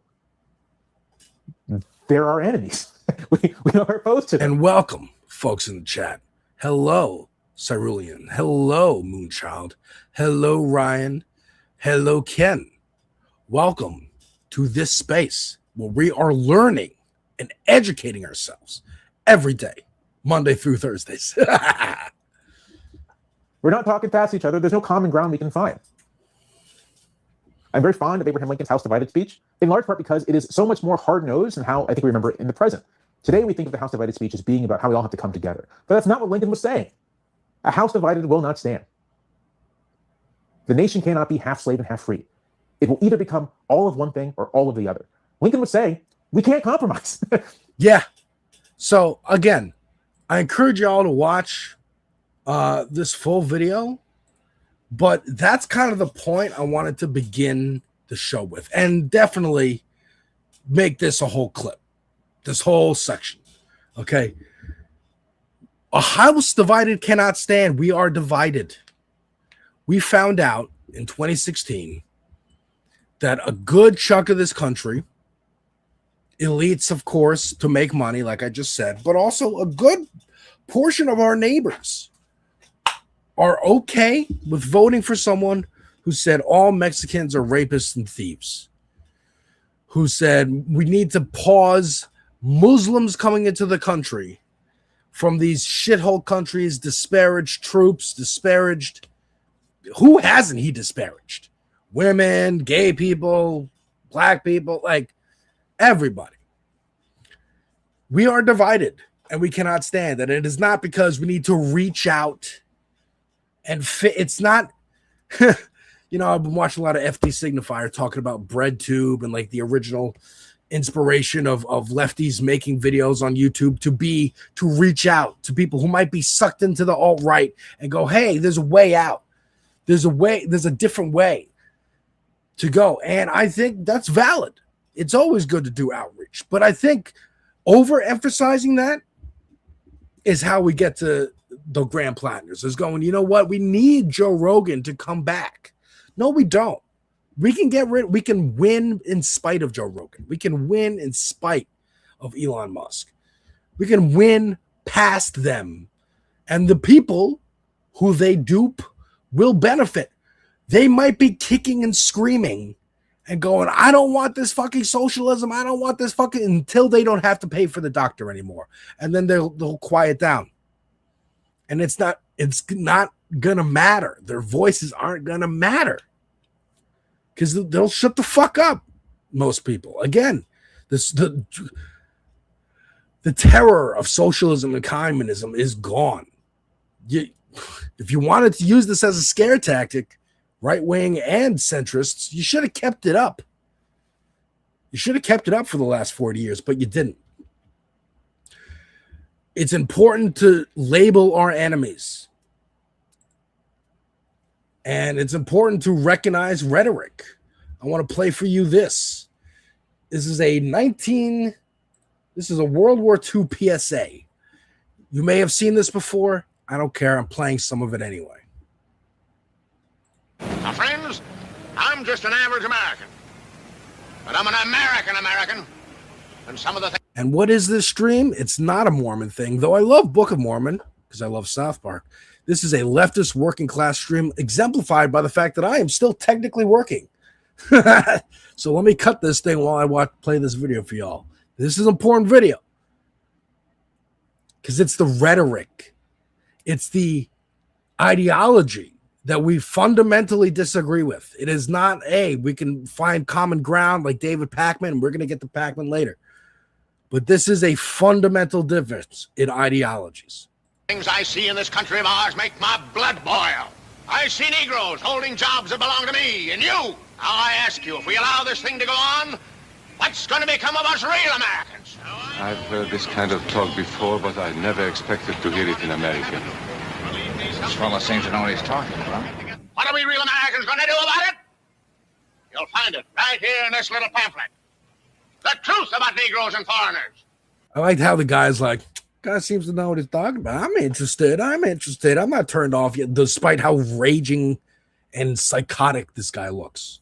they're our enemies. we are opposed to them. And welcome, folks in the chat. Hello, Cerulean. Hello, Moonchild. Hello, Ryan. Hello, Ken. Welcome to this space where we are learning and educating ourselves every day, Monday through Thursdays. We're not talking past each other. There's no common ground we can find. I'm very fond of Abraham Lincoln's House Divided speech, in large part because it is so much more hard-nosed than how I think we remember it in the present. Today, we think of the House Divided speech as being about how we all have to come together. But that's not what Lincoln was saying. A house divided will not stand. The nation cannot be half slave and half free. It will either become all of one thing or all of the other. Lincoln was saying, we can't compromise. Yeah. So, again, I encourage y'all to watch this full video. But that's kind of the point I wanted to begin the show with. And definitely make this a whole clip. This whole section. Okay. A house divided cannot stand. We are divided. We found out in 2016 that a good chunk of this country, elites, of course, to make money, like I just said, but also a good portion of our neighbors are okay with voting for someone who said all Mexicans are rapists and thieves, who said we need to pause Muslims coming into the country from these shithole countries, disparaged troops, disparaged. Who hasn't he disparaged? Women, gay people, black people, like everybody. We are divided and we cannot stand that. It is not because we need to reach out and fit. It's not, you know, I've been watching a lot of FD Signifier talking about BreadTube and like the original inspiration of lefties making videos on YouTube to reach out to people who might be sucked into the alt-right and go, hey, there's a way out. There's a different way to go. And I think that's valid. It's always good to do outreach. But I think overemphasizing that is how we get to the Grand Platiners, is going, you know what? We need Joe Rogan to come back. No, we don't. We can win in spite of Joe Rogan. We can win in spite of Elon Musk. We can win past them. And the people who they dupe will benefit. They might be kicking and screaming and going, I don't want this fucking socialism. I don't want this fucking, until they don't have to pay for the doctor anymore. And then they'll quiet down. And it's not gonna matter. Their voices aren't gonna matter because they'll shut the fuck up. Most people, again, the terror of socialism and communism is gone. If you wanted to use this as a scare tactic, right wing and centrists, you should have kept it up. You should have kept it up for the last 40 years, but you didn't. It's important to label our enemies. And it's important to recognize rhetoric. I want to play for you this. This is a World War II PSA. You may have seen this before. I don't care. I'm playing some of it anyway. Now, friends, I'm just an average American. But I'm an American. And some of the things And what is this stream? It's not a Mormon thing, though I love Book of Mormon because I love South Park. This is a leftist working class stream exemplified by the fact that I am still technically working. So let me cut this thing while I play this video for y'all. This is an important video because it's the rhetoric. It's the ideology that we fundamentally disagree with. It is not, hey, we can find common ground like David Pakman, and we're going to get to Pakman later. But this is a fundamental difference in ideologies. Things I see in this country of ours make my blood boil. I see Negroes holding jobs that belong to me and you. Now I ask you, if we allow this thing to go on, what's going to become of us real Americans? I've heard this kind of talk before, but I never expected to hear it in America. This fellow seems to know what he's talking about. What are we real Americans going to do about it? You'll find it right here in this little pamphlet. The truth about Negroes and foreigners. I liked how the guy's like, guy seems to know what he's talking about. I'm interested. I'm not turned off yet, despite how raging and psychotic this guy looks.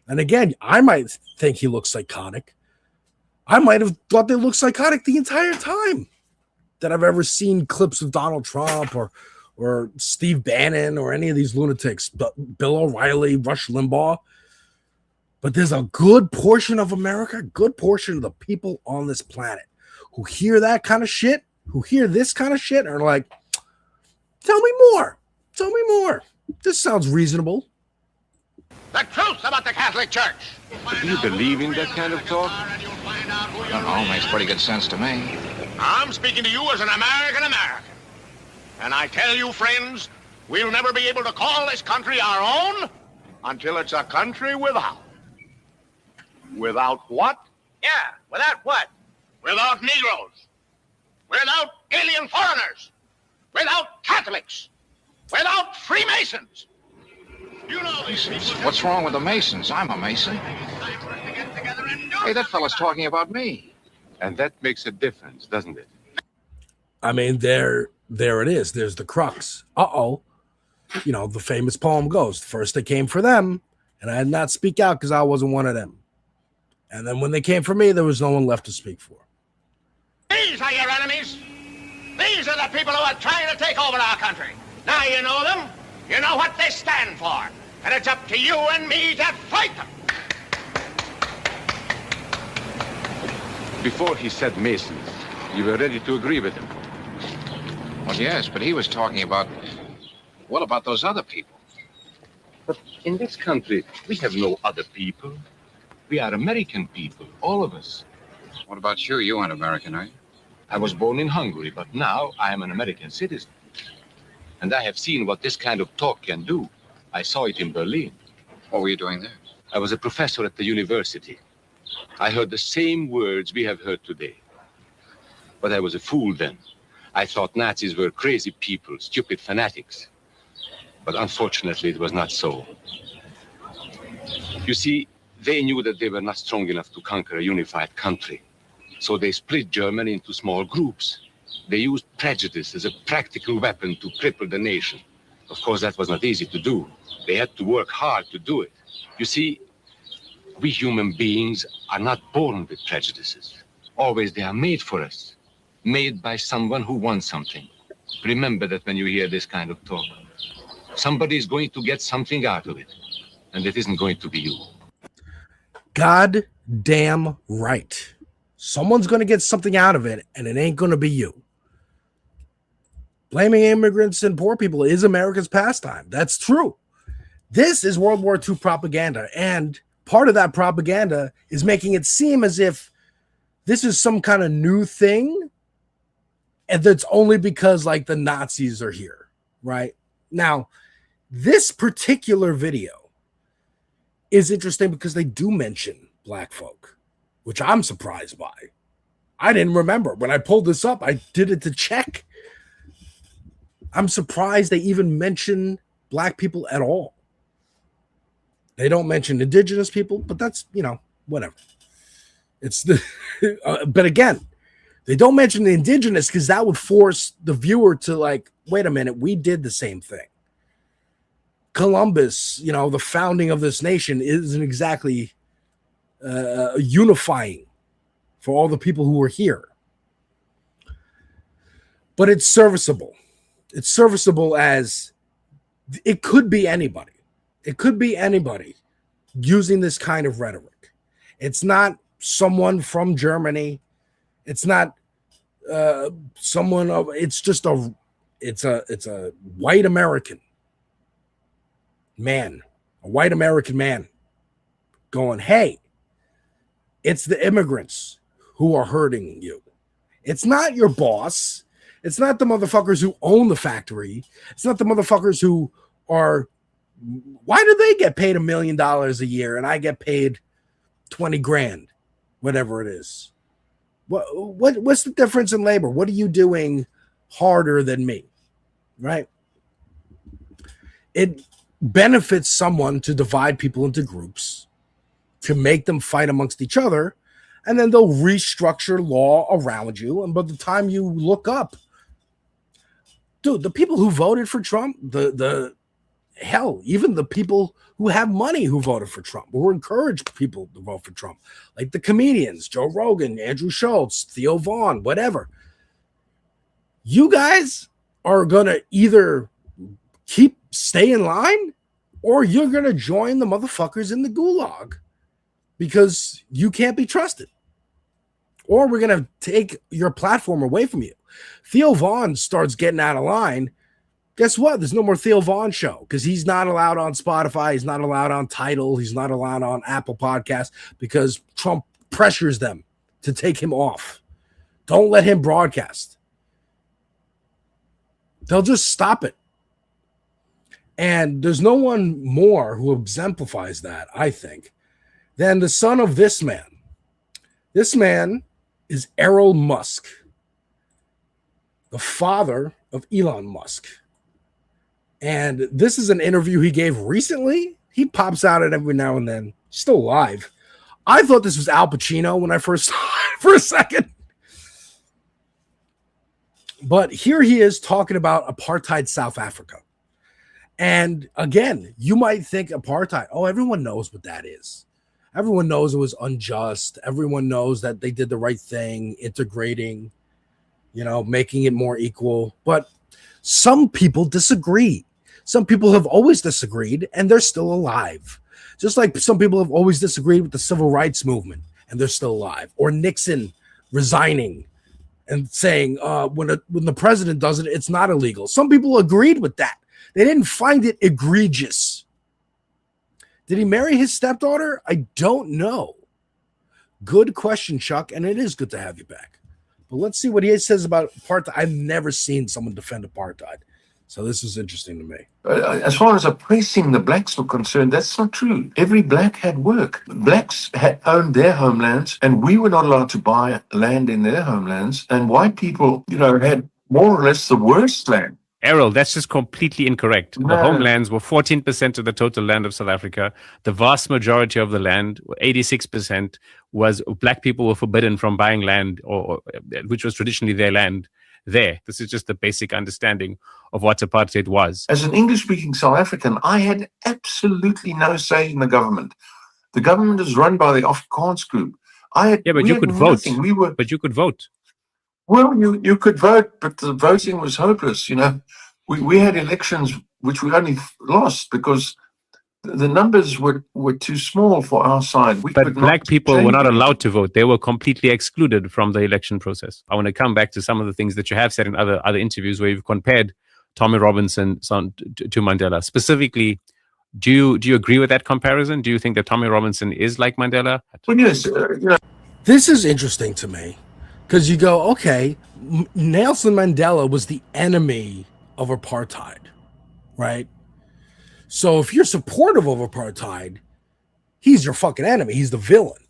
And again, I might think he looks psychotic. I might have thought they looked psychotic the entire time that I've ever seen clips of Donald Trump or Steve Bannon or any of these lunatics, Bill O'Reilly, Rush Limbaugh. But there's a good portion of America, good portion of the people on this planet who hear that kind of shit, who hear this kind of shit, and are like, tell me more. Tell me more. This sounds reasonable. The truth about the Catholic Church. Do you believe in that kind of talk? I don't know, makes pretty good sense to me. I'm speaking to you as an American. And I tell you, friends, we'll never be able to call this country our own until it's a country without. Without what? Yeah, without what? Without Negroes. Without alien foreigners. Without Catholics. Without Freemasons. You know these people. What's wrong with the Masons? I'm a Mason. Hey, that fella's talking about me. And that makes a difference, doesn't it? I mean, there it is. There's the crux. Uh-oh. You know, the famous poem goes, first they came for them, and I did not speak out because I wasn't one of them. And then when they came for me, there was no one left to speak for. These are your enemies. These are the people who are trying to take over our country. Now you know them. You know what they stand for. And it's up to you and me to fight them. Before he said Masons, you were ready to agree with him. Well, yes, but he was talking about, what about those other people? But in this country, we have no other people. We are American people, all of us. What about you? You aren't American, are you? I was born in Hungary, but now I am an American citizen. And I have seen what this kind of talk can do. I saw it in Berlin. What were you doing there? I was a professor at the university. I heard the same words we have heard today. But I was a fool then. I thought Nazis were crazy people, stupid fanatics. But unfortunately, it was not so. You see, they knew that they were not strong enough to conquer a unified country. So they split Germany into small groups. They used prejudice as a practical weapon to cripple the nation. Of course, that was not easy to do. They had to work hard to do it. You see, we human beings are not born with prejudices. Always they are made for us. Made by someone who wants something. Remember that when you hear this kind of talk. Somebody is going to get something out of it. And it isn't going to be you. God damn right. Someone's going to get something out of it, and it ain't going to be you. Blaming immigrants and poor people is America's pastime. That's true. This is World War II propaganda, and part of that propaganda is making it seem as if this is some kind of new thing, and that's only because, like, the Nazis are here, right? Now, this particular video is interesting because they do mention black folk, which I'm surprised by. I didn't remember. When I pulled this up, I did it to check. I'm surprised they even mention black people at all. They don't mention indigenous people, but that's, you know, whatever. It's the, but again, they don't mention the indigenous because that would force the viewer to like, wait a minute, we did the same thing. Columbus, you know, the founding of this nation isn't exactly unifying for all the people who were here. But it's serviceable. It's serviceable as it could be anybody. It could be anybody using this kind of rhetoric. It's not someone from Germany. It's not someone of. It's just a white American man, a white American man, going, "Hey, it's the immigrants who are hurting you. It's not your boss. It's not the motherfuckers who own the factory. It's not the motherfuckers who are. Why do they get paid $1 million a year and I get paid 20 grand, whatever it is? What's the difference in labor? What are you doing harder than me? Right? It benefits someone to divide people into groups, to make them fight amongst each other, and then they'll restructure law around you. And by the time you look up, dude, the people who voted for Trump, the hell, even the people who have money who voted for Trump, who encouraged people to vote for Trump, like the comedians, Joe Rogan, Andrew Schultz, Theo Vaughn, whatever. You guys are going to either stay in line or you're going to join the motherfuckers in the gulag because you can't be trusted. Or we're going to take your platform away from you. Theo Vaughn starts getting out of line. Guess what? There's no more Theo Vaughn show because he's not allowed on Spotify. He's not allowed on Tidal. He's not allowed on Apple Podcasts because Trump pressures them to take him off. Don't let him broadcast. They'll just stop it. And there's no one more who exemplifies that, I think, than the son of this man. This man is Errol Musk, the father of Elon Musk. And this is an interview he gave recently. He pops out at every now and then. Still alive. I thought this was Al Pacino when I first saw it for a second. But here he is talking about apartheid South Africa. And again, you might think apartheid, oh, everyone knows what that is. Everyone knows it was unjust. Everyone knows that they did the right thing, integrating, making it more equal. But some people disagree. Some people have always disagreed, and they're still alive. Just like some people have always disagreed with the civil rights movement, and they're still alive. Or Nixon resigning and saying, when the president does it, it's not illegal. Some people agreed with that. They didn't find it egregious. Did he marry his stepdaughter? I don't know. Good question, Chuck, and it is good to have you back. But let's see what he says about apartheid. I've never seen someone defend apartheid. So this is interesting to me. As far as oppressing the blacks were concerned, that's not true. Every black had work. Blacks had owned their homelands, and we were not allowed to buy land in their homelands. And white people, had more or less the worst land. Errol, that's just completely incorrect. No. The homelands were 14% of the total land of South Africa. The vast majority of the land, 86%, was black people were forbidden from buying land, or which was traditionally their land. There, this is just the basic understanding of what apartheid was. As an English-speaking South African, I had absolutely no say in the government. The government is run by the Afrikaans group. But you could vote. But you could vote. Well, you could vote, but the voting was hopeless. We had elections which we only lost because the numbers were too small for our side. But black people were not allowed to vote. They were completely excluded from the election process. I want to come back to some of the things that you have said in other interviews where you've compared Tommy Robinson to Mandela. Specifically, do you agree with that comparison? Do you think that Tommy Robinson is like Mandela? Well, yes. This is interesting to me because you go, okay, Nelson Mandela was the enemy of apartheid, right? So if you're supportive of apartheid, he's your fucking enemy. He's the villain.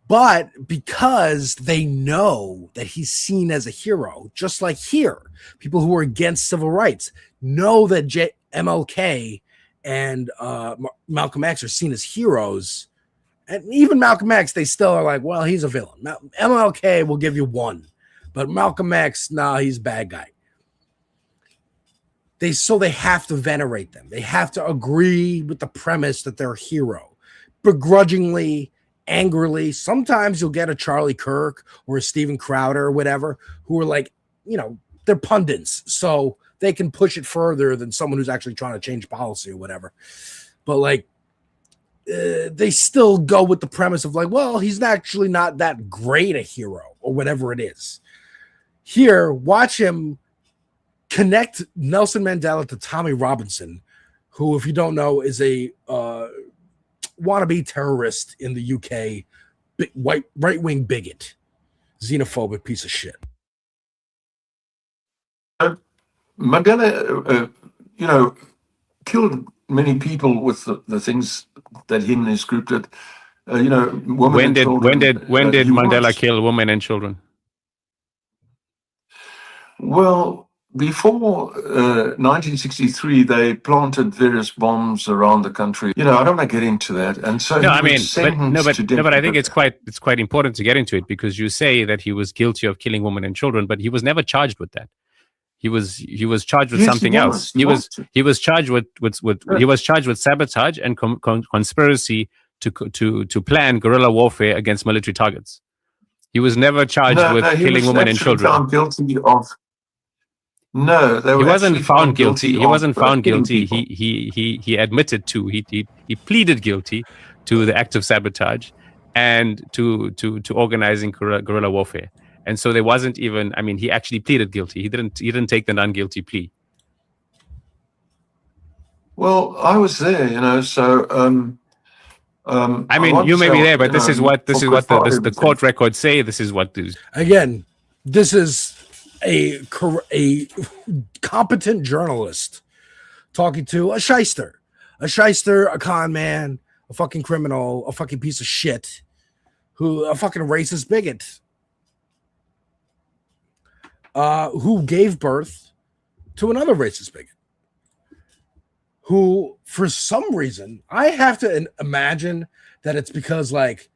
But because they know that he's seen as a hero, just like here, people who are against civil rights know that MLK and Malcolm X are seen as heroes. And even Malcolm X, they still are like, well, he's a villain. MLK will give you one. But Malcolm X, he's a bad guy. They have to venerate them. They have to agree with the premise that they're a hero, begrudgingly angrily. Sometimes you'll get a Charlie Kirk or a Steven Crowder or whatever who are like, they're pundits, so they can push it further than someone who's actually trying to change policy or whatever. But like, they still go with the premise of like, well, he's actually not that great a hero or whatever it is. Here, watch him connect Nelson Mandela to Tommy Robinson, who, if you don't know, is a wannabe terrorist in the UK, right-wing bigot, xenophobic piece of shit. Mandela, killed many people with the things that him and his group did. Women When and did children. Mandela kill women and children? Well, before 1963, they planted various bombs around the country. I don't want to get into that. And so No, he I mean, was sentenced to death. but I think it's quite important to get into it, because you say that he was guilty of killing women and children, but he was never charged with that. He was charged with Yes, something he else. was. He was charged with he was charged with sabotage and conspiracy to plan guerrilla warfare against military targets. He was never charged with killing women and children. Found guilty of. No, He wasn't found guilty. He wasn't found guilty. He admitted to. He pleaded guilty to the act of sabotage and to organizing guerrilla warfare. And so there wasn't even. I mean, he actually pleaded guilty. He didn't take the non-guilty plea. Well, I was there, so. I mean, you may be there, but this is what the court records say. This is what is. Again, this is a competent journalist talking to a shyster, a con man, a fucking criminal, a fucking piece of shit, a fucking racist bigot, who gave birth to another racist bigot, who, for some reason, I have to imagine that it's because, like,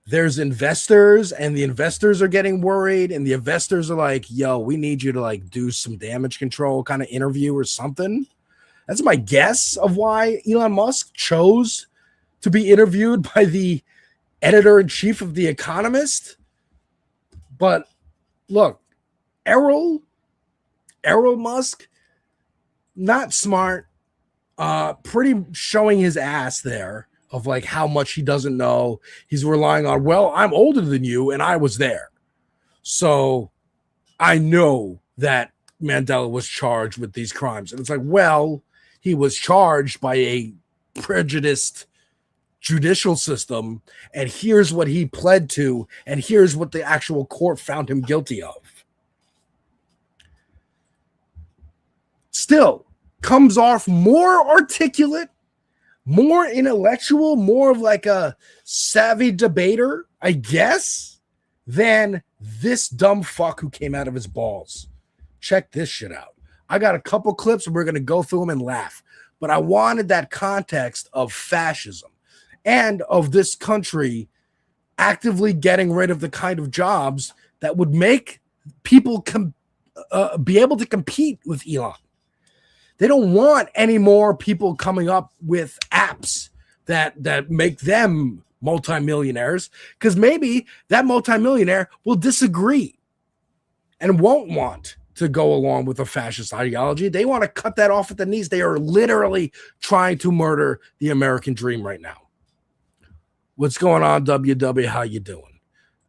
there's investors and the investors are getting worried and the investors are like, yo, we need you to like do some damage control kind of interview or something. That's my guess of why Elon Musk chose to be interviewed by the editor-in-chief of The Economist. But look, Errol Musk, not smart, pretty showing his ass there of like how much he doesn't know. He's relying on, well, I'm older than you and I was there, so I know that Mandela was charged with these crimes. And it's like, well, he was charged by a prejudiced judicial system, and here's what he pled to, and here's what the actual court found him guilty of. Still comes off more articulate, more intellectual, more of like a savvy debater, I guess, than this dumb fuck who came out of his balls. Check this shit out. I got a couple clips and we're going to go through them and laugh. But I wanted that context of fascism and of this country actively getting rid of the kind of jobs that would make people be able to compete with Elon. They don't want any more people coming up with apps that make them multimillionaires, because maybe that multimillionaire will disagree and won't want to go along with a fascist ideology. They want to cut that off at the knees. They are literally trying to murder the American dream right now. What's going on, WW? How you doing?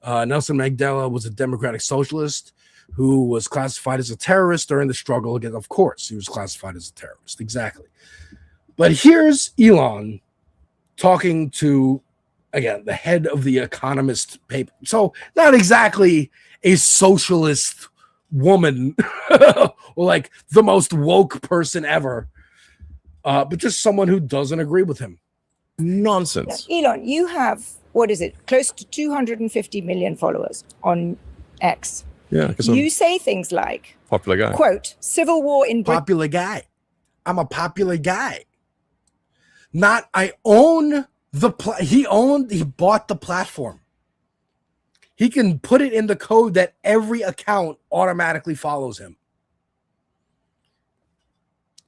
Nelson Mandela was a democratic socialist who was classified as a terrorist during the struggle against, of course, he was classified as a terrorist. Exactly. But here's Elon talking to, again, the head of the Economist paper. So not exactly a socialist woman or like the most woke person ever, but just someone who doesn't agree with him. Nonsense. Elon, you have, what is it, close to 250 million followers on X. Yeah, because you say things like, popular guy. Quote, civil war in Britain. Popular guy. I'm a popular guy. Not I own the he bought the platform. He can put it in the code that every account automatically follows him.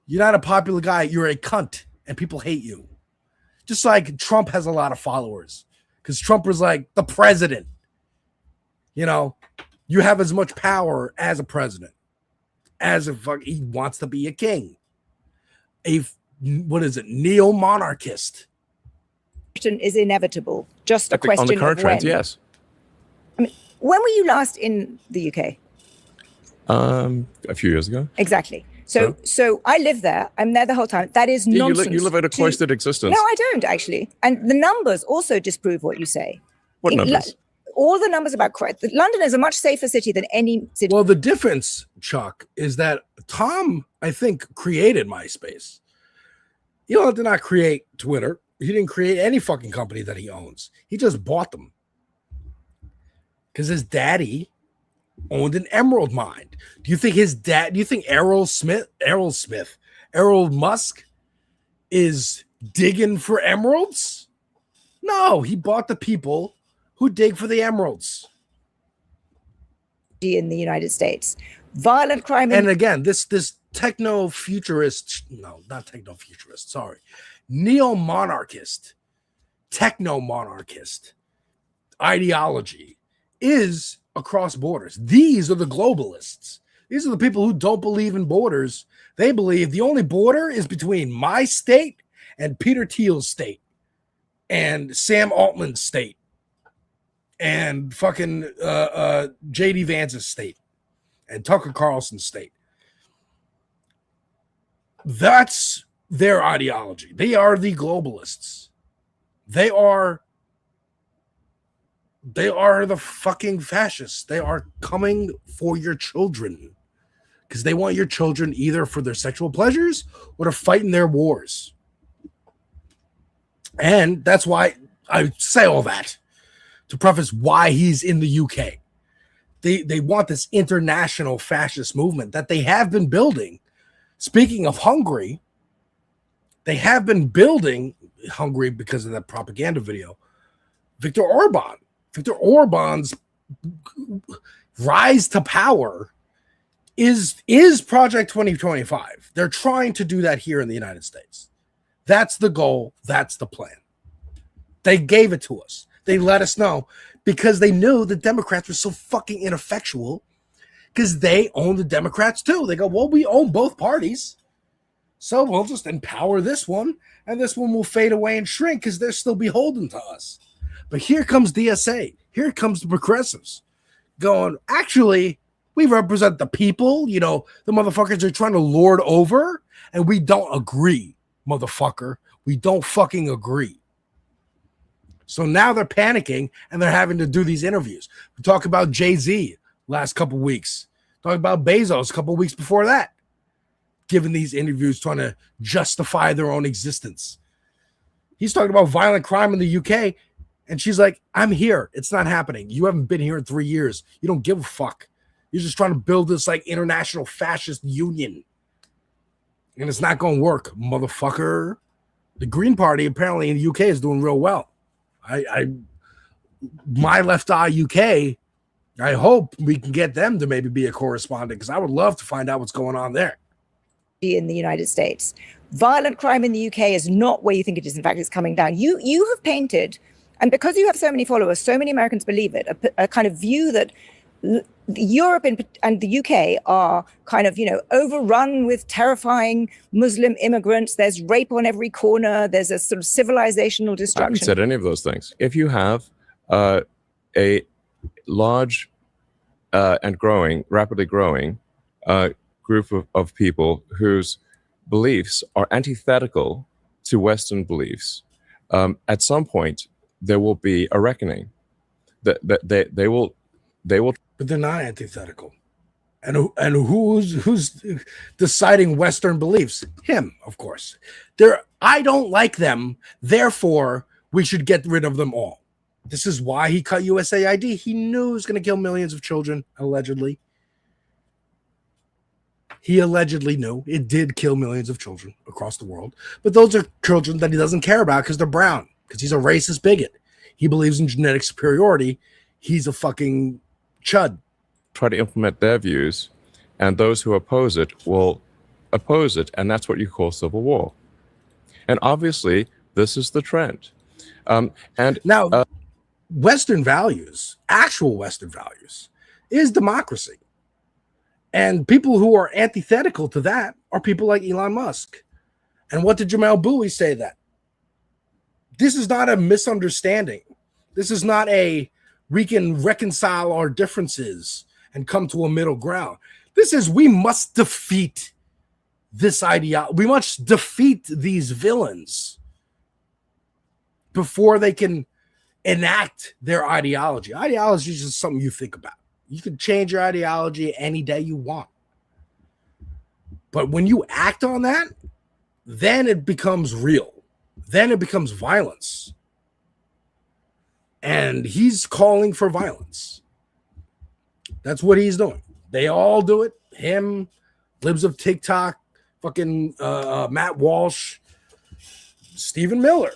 You're not a popular guy, you're a cunt and people hate you. Just like Trump has a lot of followers because Trump was like the president. You know, you have as much power as a president, as if he wants to be a king. What is it? Neo-monarchist. Is inevitable. Just a question on the current of when. trends, yes. I mean, when were you last in the UK? A few years ago. Exactly. So I live there. I'm there the whole time. That is nonsense. You live a cloistered existence. No, I don't actually. And the numbers also disprove what you say. What numbers? All the numbers about crime. London is a much safer city than any city. Well, the difference, Chuck, is that Tom, I think, created MySpace. Elon did not create Twitter. He didn't create any fucking company that he owns. He just bought them. Because his daddy owned an emerald mine. Do you think Errol Musk is digging for emeralds? No, he bought the people who dig for the emeralds. In the United States. Violent crime. And again, this techno-futurist, no, not techno-futurist, sorry. Neo-monarchist, techno-monarchist ideology is across borders. These are the globalists. These are the people who don't believe in borders. They believe the only border is between my state and Peter Thiel's state and Sam Altman's state and fucking J.D. Vance's state and Tucker Carlson's state. That's their ideology. They are the globalists. They are the fucking fascists. They are coming for your children because they want your children either for their sexual pleasures or to fight in their wars. And that's why I say all that to preface why he's in the UK. They want this international fascist movement that they have been building. Speaking of Hungary, they have been building Hungary because of that propaganda video. Viktor Orban's rise to power is Project 2025. They're trying to do that here in the United States. That's the goal. That's the plan. They gave it to us. They let us know because they knew the Democrats were so fucking ineffectual because they own the Democrats too. They go, well, we own both parties. So we'll just empower this one and this one will fade away and shrink because they're still beholden to us. But here comes DSA. Here comes the progressives going, actually, we represent the people. You know, the motherfuckers are trying to lord over and we don't agree, motherfucker. We don't fucking agree. So now they're panicking and they're having to do these interviews. We talk about Jay-Z last couple weeks. Talk about Bezos a couple weeks before that. Giving these interviews, trying to justify their own existence. He's talking about violent crime in the UK. And she's like, I'm here. It's not happening. You haven't been here in 3 years. You don't give a fuck. You're just trying to build this like international fascist union. And it's not going to work, motherfucker. The Green Party apparently in the UK is doing real well. My Left Eye UK, I hope we can get them to maybe be a correspondent because I would love to find out what's going on there. In the United States. Violent crime in the UK is not where you think it is. In fact, it's coming down. You have painted, and because you have so many followers, so many Americans believe it, a kind of view that Europe and the UK are kind of, overrun with terrifying Muslim immigrants. There's rape on every corner. There's a sort of civilizational destruction. I haven't said any of those things. If you have a large and rapidly growing group of people whose beliefs are antithetical to Western beliefs, at some point there will be a reckoning. They will. But they're not antithetical. And who's deciding Western beliefs? Him, of course. I don't like them, therefore we should get rid of them all. This is why he cut USAID. He knew it was going to kill millions of children, allegedly. He allegedly knew it did kill millions of children across the world. But those are children that he doesn't care about because they're brown, because he's a racist bigot. He believes in genetic superiority. He's a fucking chud. Try to implement their views, and those who oppose it will oppose it, and that's what you call civil war. And obviously, this is the trend. And now, Western values, actual Western values, is democracy. And people who are antithetical to that are people like Elon Musk. And what did Jamel Bowie say that? This is not a misunderstanding. This is not a we can reconcile our differences and come to a middle ground. This is we must defeat this ideology. We must defeat these villains before they can enact their ideology. Ideology is just something you think about. You can change your ideology any day you want. But when you act on that, then it becomes real. Then it becomes violence. And he's calling for violence. That's what he's doing. They all do it. Him, libs of TikTok, fucking Matt Walsh, Stephen Miller.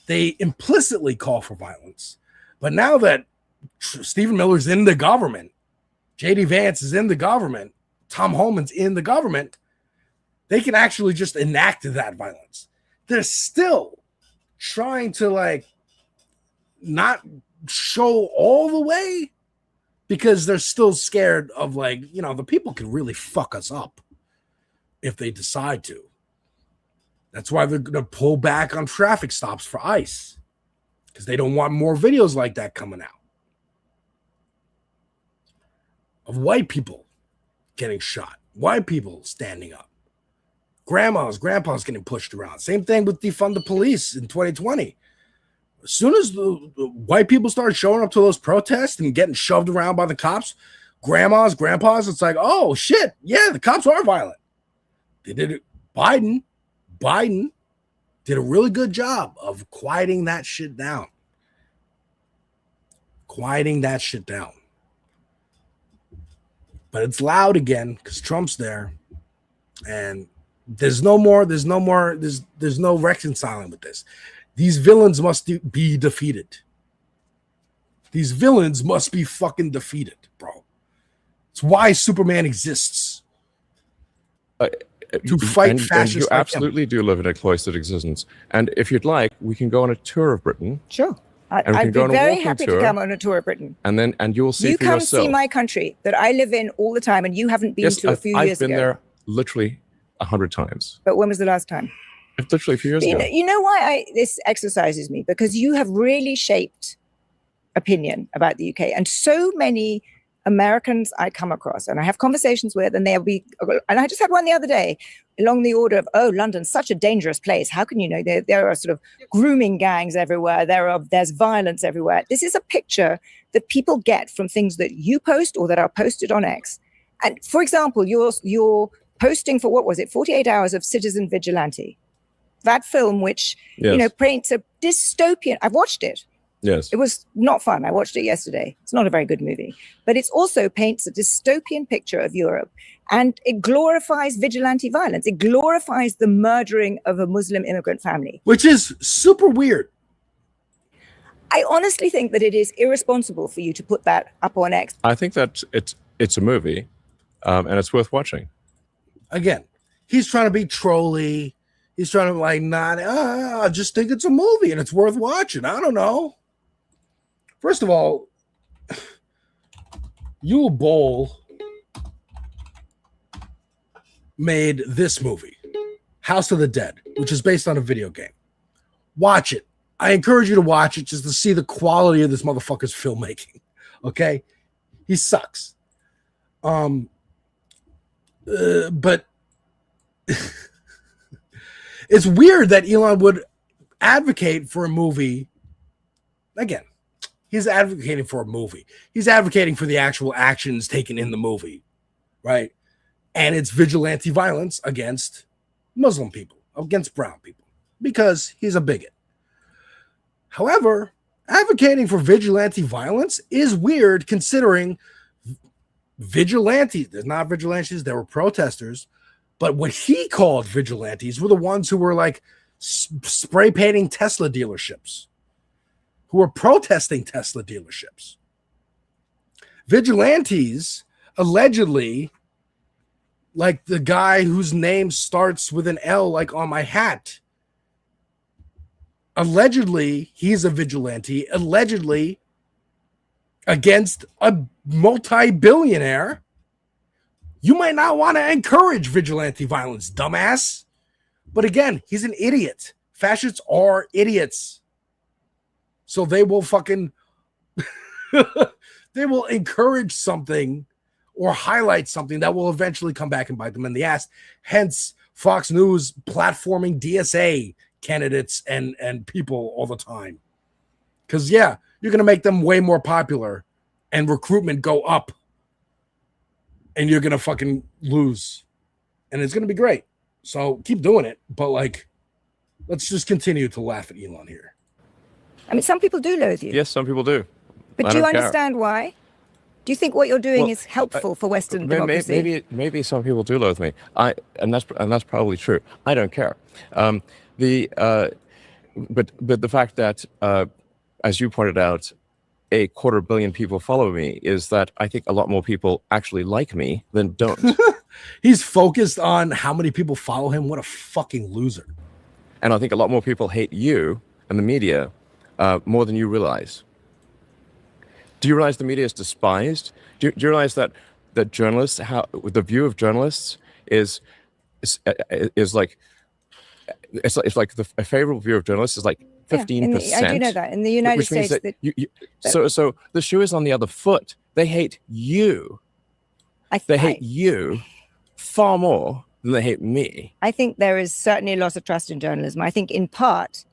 They implicitly call for violence. But now that Stephen Miller's in the government, J.D. Vance is in the government, Tom Homan's in the government, they can actually just enact that violence. They're still trying to like not show all the way because they're still scared of like, you know, the people can really fuck us up if they decide to. That's why they're going to pull back on traffic stops for ICE because they don't want more videos like that coming out of white people getting shot, white people standing up, grandmas, grandpas getting pushed around. Same thing with defund the police in 2020. As soon as the white people started showing up to those protests and getting shoved around by the cops, grandmas, grandpas, it's like, oh shit, yeah, the cops are violent. They did it. Biden did a really good job of quieting that shit down. But it's loud again because Trump's there, and there's no reconciling with this. These villains must be defeated. These villains must be fucking defeated, bro. It's why Superman exists. To fight fascists. And you absolutely do live in a cloistered existence. And if you'd like, we can go on a tour of Britain. Sure. I'd be very happy to come on a tour of Britain. And you will see you for come yourself. see my country that I live in all the time, and you haven't been to a few years ago. I've been there literally 100 times. But when was the last time? Literally a few years ago. You know why this exercises me? Because you have really shaped opinion about the UK, and so many Americans I come across and I have conversations with, and and I just had one the other day along the order of, oh, London's such a dangerous place. How can you know? There are sort of grooming gangs everywhere. There's violence everywhere. This is a picture that people get from things that you post or that are posted on X. And for example, you're posting for, what was it, 48 hours of Citizen Vigilante. That film, which, paints a dystopian, I've watched it. Yes. It was not fun. I watched it yesterday. It's not a very good movie, but it also paints a dystopian picture of Europe, and it glorifies vigilante violence. It glorifies the murdering of a Muslim immigrant family, which is super weird. I honestly think that it is irresponsible for you to put that up on X. I think that it's a movie, and it's worth watching. Again, he's trying to be trolly. He's trying to I just think it's a movie and it's worth watching. I don't know. First of all, Yul Boll made this movie, House of the Dead, which is based on a video game. Watch it. I encourage you to watch it just to see the quality of this motherfucker's filmmaking. Okay? He sucks. But it's weird that Elon would advocate for a movie. Again, he's advocating for a movie. He's advocating for the actual actions taken in the movie, right? And it's vigilante violence against Muslim people, against brown people, because he's a bigot. However, advocating for vigilante violence is weird considering vigilantes, there's not vigilantes, there were protesters, but what he called vigilantes were the ones who were like spray painting Tesla dealerships, who were protesting Tesla dealerships. Vigilantes, allegedly, like the guy whose name starts with an L, like on my hat, Allegedly, he's a vigilante, allegedly against a multi-billionaire. You might not want to encourage vigilante violence, dumbass. But again, he's an idiot. Fascists are idiots. So they will fucking they will encourage something or highlight something that will eventually come back and bite them in the ass. Hence, Fox News platforming DSA candidates and people all the time. Because, yeah, you're going to make them way more popular and recruitment go up. And you're going to fucking lose. And it's going to be great. So keep doing it. But, like, let's just continue to laugh at Elon here. I mean, some people do loathe you. Yes, some people do. But do you understand why? Do you think what you're doing is helpful for Western democracy? Maybe some people do loathe me. And that's probably true. I don't care. But the fact that, as you pointed out, 250 million people follow me is that I think a lot more people actually like me than don't. He's focused on how many people follow him. What a fucking loser. And I think a lot more people hate you and the media more than you realize. Do you realize the media is despised? Do you realize that journalists, the view of journalists is like a favorable view of journalists is like 15%. I do know that in the United States. So the shoe is on the other foot. They hate you. They hate you far more than they hate me. I think there is certainly a loss of trust in journalism. I think in part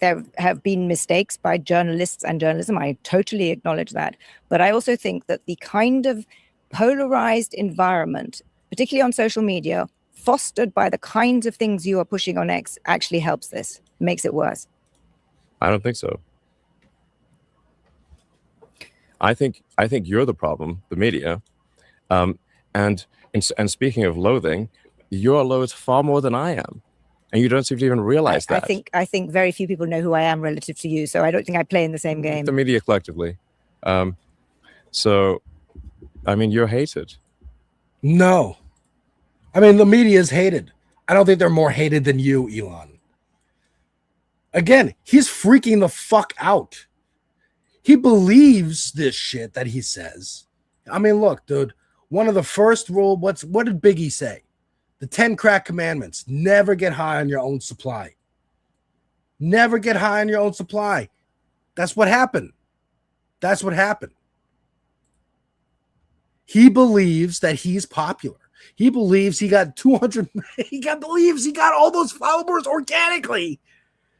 there have been mistakes by journalists and journalism. I totally acknowledge that. But I also think that the kind of polarized environment, particularly on social media, fostered by the kinds of things you are pushing on X, actually helps this, makes it worse. I don't think so. I think you're the problem, the media. And speaking of loathing, you're loathed far more than I am. And you don't seem to even realize that. I think very few people know who I am relative to you, so I don't think I play in the same game. The media collectively. So, I mean, you're hated. No. I mean, the media is hated. I don't think they're more hated than you, Elon. Again, he's freaking the fuck out. He believes this shit that he says. I mean, look, dude, one of the first rules, what did Biggie say? The 10 crack commandments. Never get high on your own supply. Never get high on your own supply. That's what happened. That's what happened. He believes that he's popular. He believes he got 200. Believes he got all those followers organically,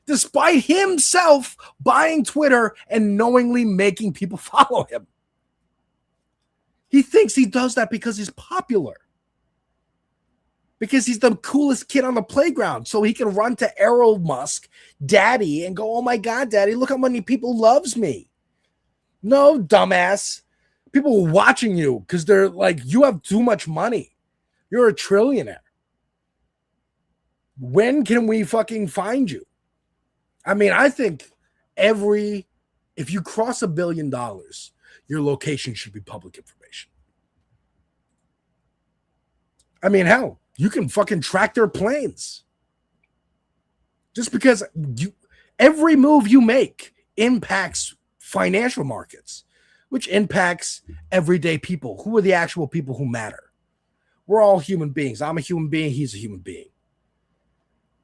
despite himself buying Twitter and knowingly making people follow him. He thinks he does that because he's popular. Because he's the coolest kid on the playground. So he can run to Elon Musk, daddy, and go, oh my God, daddy, look how many people loves me. No, dumbass. People are watching you because they're like, you have too much money. You're a trillionaire. When can we fucking find you? I mean, I think if you cross $1 billion, your location should be public information. I mean, hell, you can fucking track their planes. Just because every move you make impacts financial markets, which impacts everyday people. Who are the actual people who matter? We're all human beings. I'm a human being. He's a human being.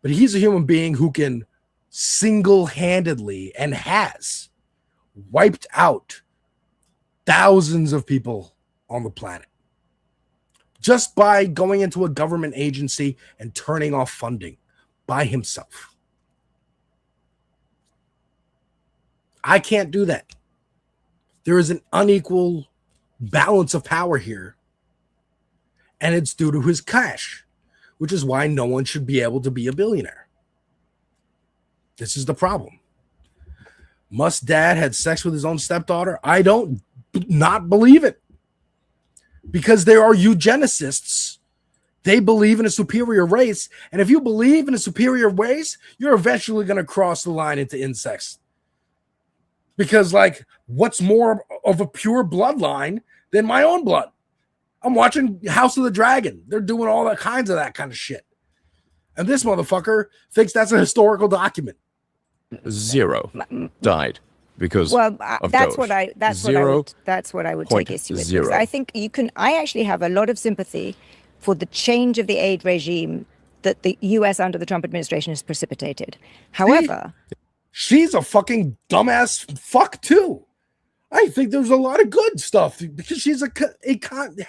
But he's a human being who can single-handedly and has wiped out thousands of people on the planet just by going into a government agency and turning off funding by himself. I can't do that. There is an unequal balance of power here, and it's due to his cash, which is why no one should be able to be a billionaire. This is the problem. Must dad had sex with his own stepdaughter? I don't not believe it. Because there are eugenicists. They believe in a superior race. And if you believe in a superior race, you're eventually going to cross the line into insects. Because, like, what's more of a pure bloodline than my own blood? I'm watching House of the Dragon. They're doing all that kinds of that kind of shit. And this motherfucker thinks that's a historical document. Zero died because Well, of that's Doge. what I that's Zero what I would take issue with. zero. Because I think I actually have a lot of sympathy for the change of the aid regime that the U.S. under the Trump administration has precipitated. However, she's a fucking dumbass fuck too. I think there's a lot of good stuff because she's a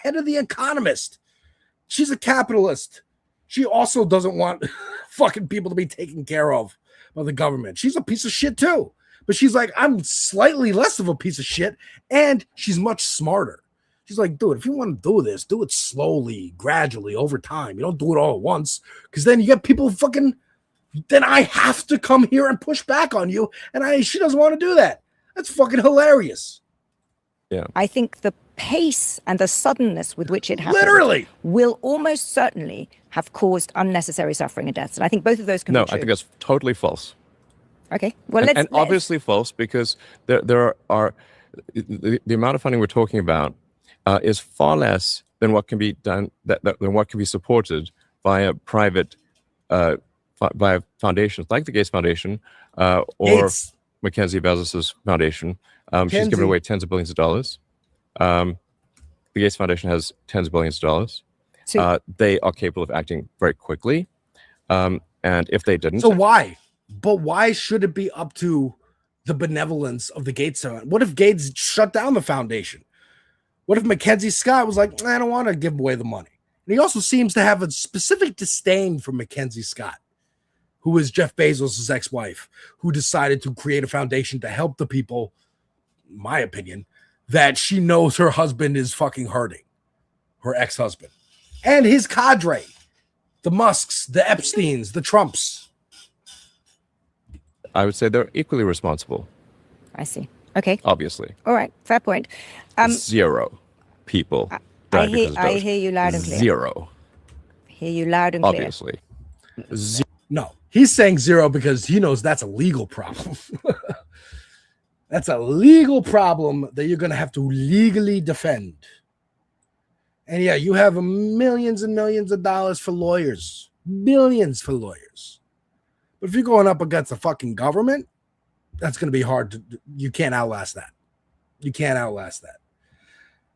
head of the Economist. She's a capitalist. She also doesn't want fucking people to be taken care of by the government. She's a piece of shit too. But she's like, I'm slightly less of a piece of shit, and she's much smarter. She's like, dude, if you want to do this, do it slowly, gradually, over time. You don't do it all at once, because then you get people fucking. Then I have to come here and push back on you, and she doesn't want to do that. That's fucking hilarious. Yeah, I think the pace and the suddenness with which it happened literally will almost certainly have caused unnecessary suffering and deaths. And I think both of those can be no, true. I think that's totally false. Okay, well, and obviously false because there are the amount of funding we're talking about is far less than what can be done than what can be supported via private via foundations like the Gates Foundation or Gates. Mackenzie Bezos's foundation. She's given away tens of billions of dollars. The Gates Foundation has tens of billions of dollars. They are capable of acting very quickly, and if they didn't, so why? But why should it be up to the benevolence of the Gates Foundation? What if Gates shut down the foundation? What if Mackenzie Scott was like, I don't want to give away the money? And he also seems to have a specific disdain for Mackenzie Scott, who is Jeff Bezos' ex-wife, who decided to create a foundation to help the people, in my opinion, that she knows her husband is fucking hurting, her ex-husband. And his cadre, the Musks, the Epsteins, the Trumps. I would say they're equally responsible. I see. Okay. Obviously. All right. Fair point. Zero people I died because of Doge. hear you loud and clear. Zero. Hear you loud and clear. Obviously. No, he's saying zero because he knows that's a legal problem. That's a legal problem that you're going to have to legally defend. And yeah, you have millions and millions of dollars for lawyers, billions for lawyers. But if you're going up against the fucking government, that's going to be hard to. You can't outlast that. You can't outlast that.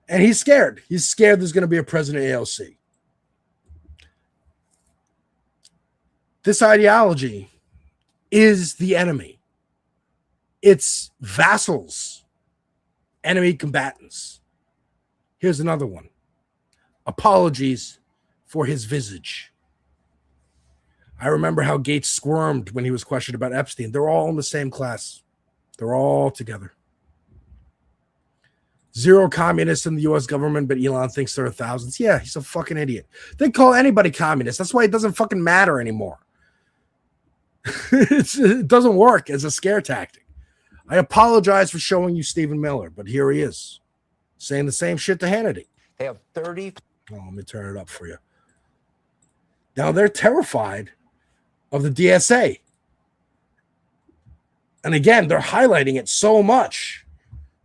And he's scared. He's scared there's going to be a president AOC. This ideology is the enemy. It's vassals, enemy combatants. Here's another one. Apologies for his visage. I remember how Gates squirmed when he was questioned about Epstein. They're all in the same class. They're all together. Zero communists in the U.S. government, but Elon thinks there are thousands. Yeah, he's a fucking idiot. They call anybody communist. That's why it doesn't fucking matter anymore. It doesn't work as a scare tactic. I apologize for showing you Stephen Miller, but here he is saying the same shit to Hannity. They have 30. Oh, let me turn it up for you. Now they're terrified of the DSA. And again, they're highlighting it so much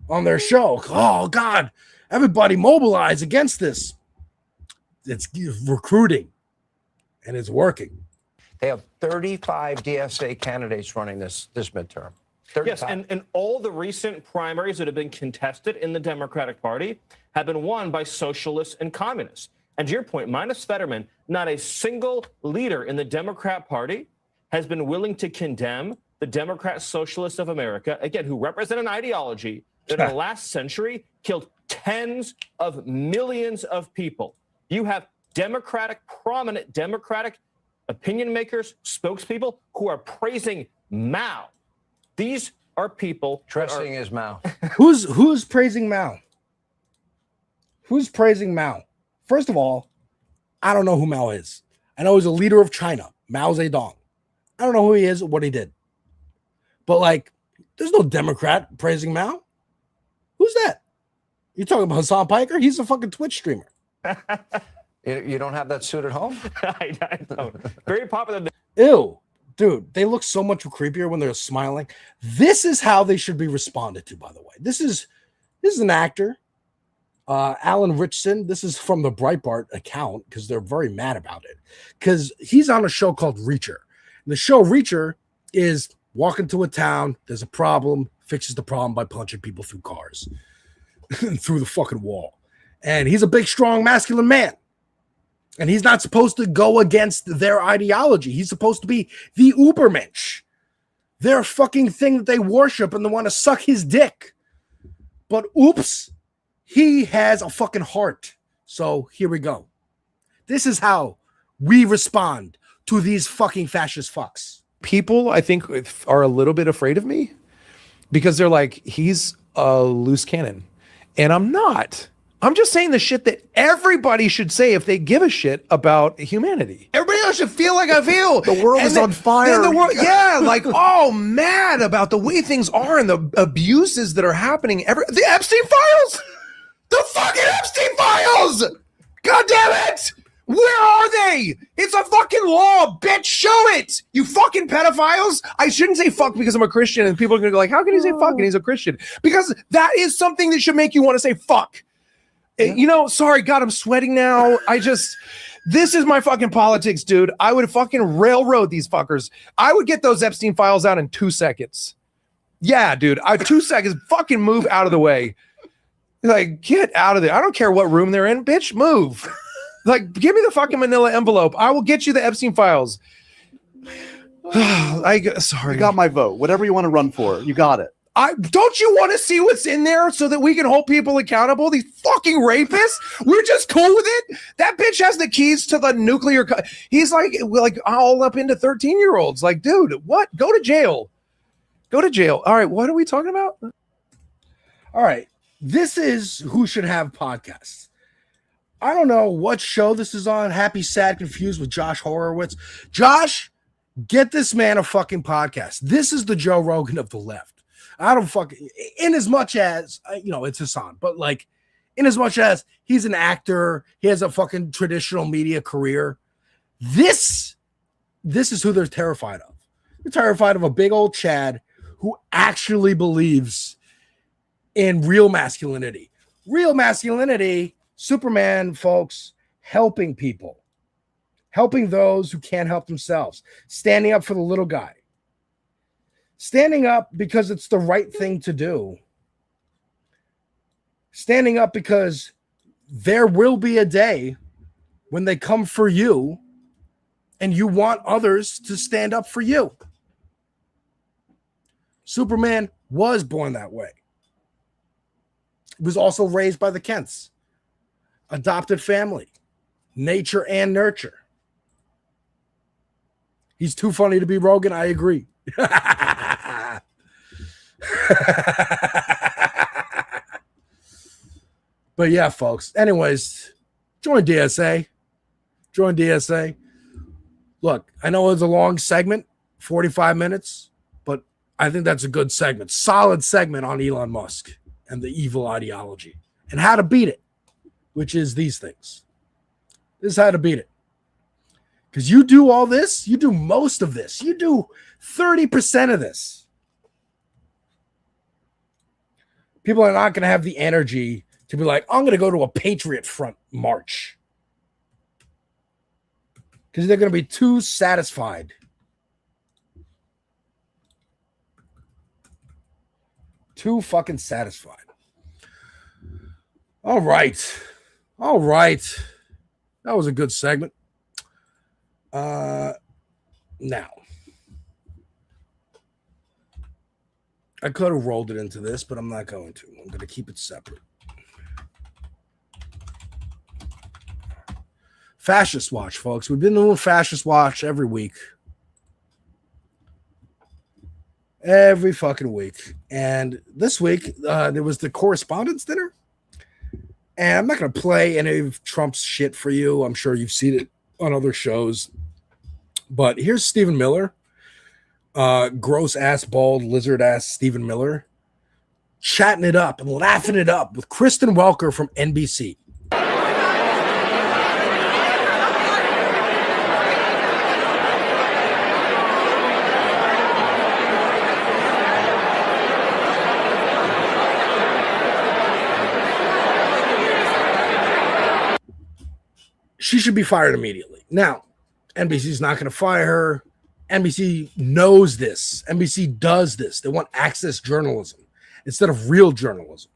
on their show. Oh, God, everybody mobilize against this. It's recruiting, and it's working. They have 35 DSA candidates running this midterm. 35. Yes, and all the recent primaries that have been contested in the Democratic Party have been won by socialists and communists. And to your point, minus Fetterman, not a single leader in the Democrat Party has been willing to condemn the Democrat Socialists of America, again, who represent an ideology that in the last century killed tens of millions of people. You have prominent Democratic opinion makers, spokespeople who are praising Mao. These are people trusting his Mao. Who's praising Mao? Who's praising Mao? First of all, I don't know who Mao is. I know he's a leader of China, Mao Zedong. I don't know who he is or what he did. But like, there's no Democrat praising Mao. Who's that? You talking about Hassan Piker? He's a fucking Twitch streamer. You don't have that suit at home? I don't. Very popular. Ew. Dude, they look so much creepier when they're smiling. This is how they should be responded to, by the way. This is an actor, Alan Richson. This is from the Breitbart account because they're very mad about it. Because he's on a show called Reacher. And the show Reacher is walk into a town, there's a problem, fixes the problem by punching people through cars, through the fucking wall. And he's a big, strong, masculine man. And he's not supposed to go against their ideology. He's supposed to be the Ubermensch, their fucking thing that they worship and they want to suck his dick. But oops, he has a fucking heart. So here we go. This is how we respond to these fucking fascist fucks. People, I think, are a little bit afraid of me because they're like, he's a loose cannon. And I'm not. I'm just saying the shit that everybody should say if they give a shit about humanity. Everybody else should feel like I feel. The world is on fire. The world, yeah, like, oh, mad about the way things are and the abuses that are happening. The Epstein files! The fucking Epstein files! God damn it! Where are they? It's a fucking law, bitch. Show it. You fucking pedophiles. I shouldn't say fuck because I'm a Christian and people are going to go like, how can he say fuck and he's a Christian? Because that is something that should make you want to say fuck. Yeah. You know, sorry, God, I'm sweating now. This is my fucking politics, dude. I would fucking railroad these fuckers. I would get those Epstein files out in 2 seconds. Yeah, dude. 2 seconds. Fucking move out of the way. Like, get out of there. I don't care what room they're in. Bitch, move. Like, give me the fucking manila envelope. I will get you the Epstein files. Sorry. You got my vote. Whatever you want to run for, you got it. Don't you want to see what's in there so that we can hold people accountable? These fucking rapists? We're just cool with it? That bitch has the keys to the nuclear. He's like all up into 13-year-olds. Like, dude, what? Go to jail. Go to jail. All right, what are we talking about? All right. This is Who Should Have Podcasts. I don't know what show this is on. Happy, Sad, Confused with Josh Horowitz. Josh, get this man a fucking podcast. This is the Joe Rogan of the left. I don't fucking, in as much as, it's Hassan, but like, in as much as he's an actor, he has a fucking traditional media career. This is who they're terrified of. They're terrified of a big old Chad who actually believes in real masculinity. Real masculinity, Superman, folks, helping people, helping those who can't help themselves, standing up for the little guy. Standing up because it's the right thing to do. Standing up because there will be a day when they come for you and you want others to stand up for you. Superman was born that way. He was also raised by the Kents. Adopted family. Nature and nurture. He's too funny to be Rogan. I agree. But yeah, folks. Anyways, join DSA. Join DSA. Look, I know it's a long segment, 45 minutes, but I think that's a good segment. Solid segment on Elon Musk and the evil ideology and how to beat it, which is these things. This is how to beat it. Because you do all this, you do most of this, you do 30% of this. People are not going to have the energy to be like, I'm going to go to a Patriot Front march. Because they're going to be too satisfied. Too fucking satisfied. All right. All right. That was a good segment. Now, I could have rolled it into this, but I'm not going to. I'm going to keep it separate. Fascist Watch, folks. We've been doing Fascist Watch every week. Every fucking week. And this week, there was the Correspondents' Dinner. And I'm not going to play any of Trump's shit for you. I'm sure you've seen it on other shows. But here's Stephen Miller. Gross ass, bald, lizard ass Stephen Miller. Chatting it up and laughing it up with Kristen Welker from NBC. She should be fired immediately. Now, NBC's not going to fire her, NBC knows this. NBC does this. They want access journalism instead of real journalism.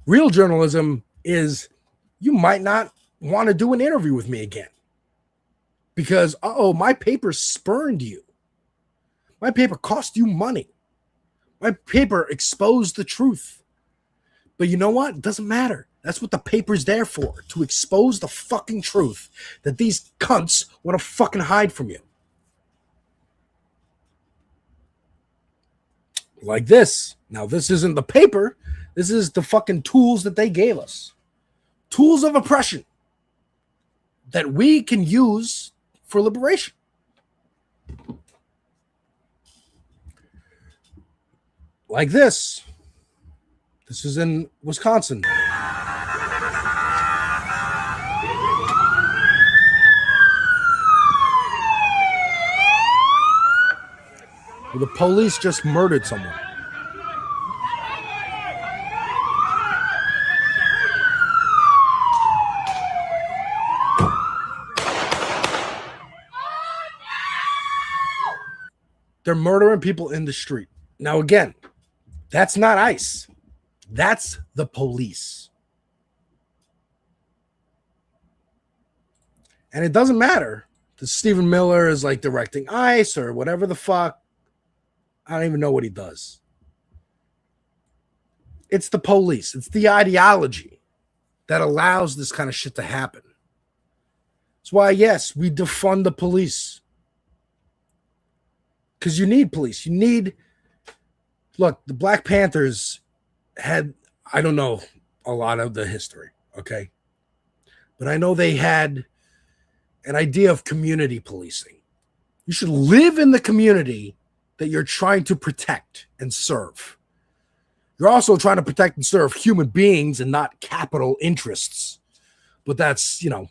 Real journalism is you might not want to do an interview with me again because, my paper spurned you. My paper cost you money. My paper exposed the truth. But you know what? It doesn't matter. That's what the paper's there for, to expose the fucking truth that these cunts want to fucking hide from you. Like this. Now, this isn't the paper. This is the fucking tools that they gave us. Tools of oppression that we can use for liberation. Like this. This is in Wisconsin. The police just murdered someone. They're murdering people in the street. Now, again, that's not ICE. That's the police. And it doesn't matter that Stephen Miller is like directing ICE or whatever the fuck. I don't even know what he does. It's the police. It's the ideology that allows this kind of shit to happen. That's why, yes, we defund the police. Because you need police. You need... Look, the Black Panthers had... I don't know a lot of the history, okay? But I know they had an idea of community policing. You should live in the community that you're trying to protect and serve. You're also trying to protect and serve human beings and not capital interests. But that's, a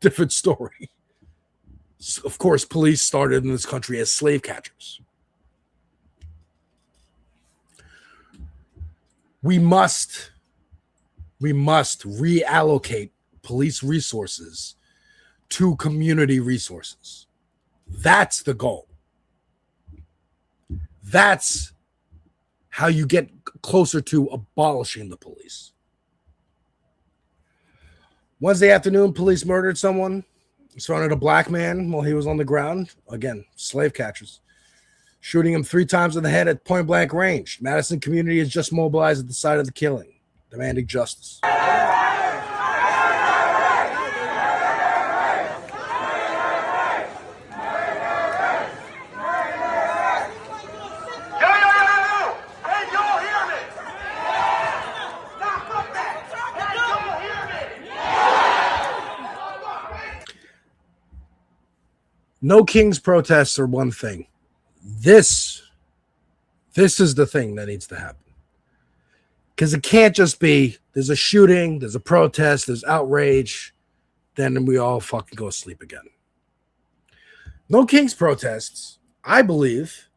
different story. So, of course, police started in this country as slave catchers. We must reallocate police resources to community resources. That's the goal. That's how you get closer to abolishing the police. Wednesday afternoon, police murdered someone. Surrounded a black man while he was on the ground. Again, slave catchers. Shooting him 3 times in the head at point blank range. Madison community is just mobilized at the site of the killing, demanding justice. No King's protests are one thing. This is the thing that needs to happen. Because it can't just be there's a shooting, there's a protest, there's outrage, then we all fucking go to sleep again. No King's protests, I believe,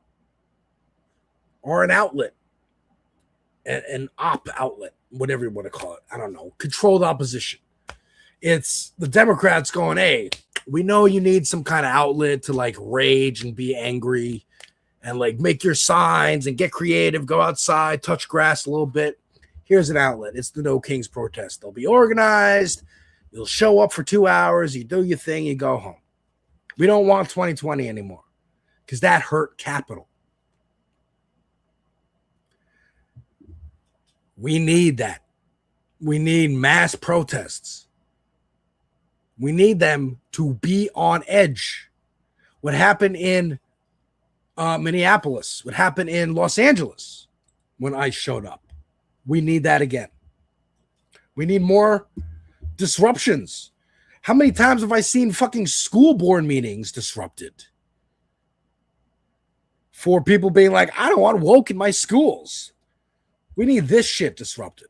are an outlet, an op outlet, whatever you want to call it. I don't know. Controlled opposition. It's the Democrats going, hey, we know you need some kind of outlet to like rage and be angry and like make your signs and get creative, go outside, touch grass a little bit. Here's an outlet. It's the No Kings protest. They'll be organized. You'll show up for 2 hours. You do your thing. You go home. We don't want 2020 anymore because that hurt capital. We need that. We need mass protests. We need them to be on edge. What happened in Minneapolis, what happened in Los Angeles when ICE showed up. We need that again. We need more disruptions. How many times have I seen fucking school board meetings disrupted? For people being like, I don't want woke in my schools. We need this shit disrupted.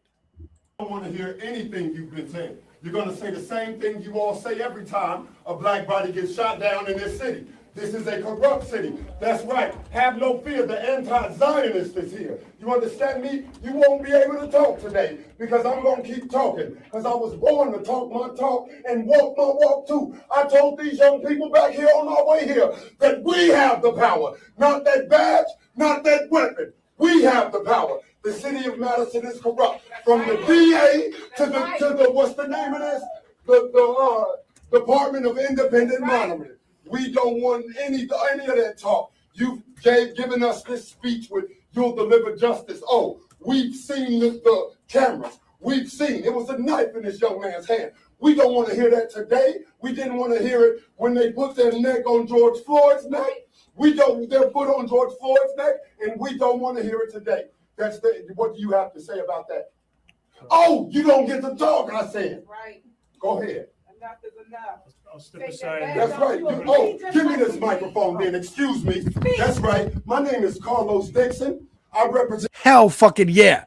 I don't want to hear anything you've been saying. You're going to say the same thing you all say every time a black body gets shot down in this city. This is a corrupt city. That's right. Have no fear. The anti-Zionist is here. You understand me? You won't be able to talk today because I'm going to keep talking because I was born to talk my talk and walk my walk too. I told these young people back here on our way here that we have the power. Not that badge, not that weapon. We have the power. The city of Madison is corrupt. From the DA to the what's the name of this? The Department of Independent Monitoring. We don't want any of that talk. You've given us this speech with you'll deliver justice. Oh, we've seen the cameras. We've seen. It was a knife in this young man's hand. We don't want to hear that today. We didn't want to hear it when they put their neck on George Floyd's neck. Their foot on George Floyd's neck, and we don't want to hear it today. What do you have to say about that? Oh, you don't get to talk, I said. Right. Go ahead. Enough is enough. I'll step aside. That's right. Give me this microphone then. Excuse me. That's right. My name is Carlos Dixon. I represent. Hell fucking yeah.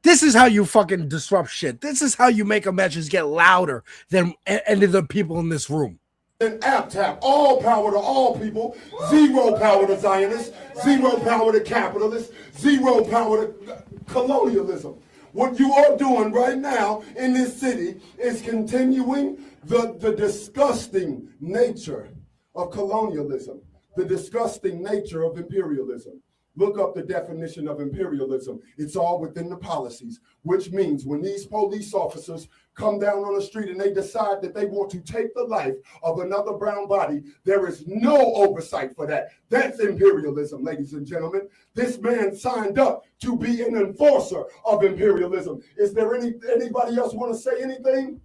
This is how you fucking disrupt shit. This is how you make a message get louder than any of the people in this room. And APTAP, all power to all people, zero power to Zionists, zero power to capitalists, zero power to colonialism. What you are doing right now in this city is continuing the disgusting nature of colonialism, the disgusting nature of imperialism. Look up the definition of imperialism. It's all within the policies, which means when these police officers come down on the street and they decide that they want to take the life of another brown body, there is no oversight for that. That's imperialism, ladies and gentlemen. This man signed up to be an enforcer of imperialism. Is there anybody else want to say anything?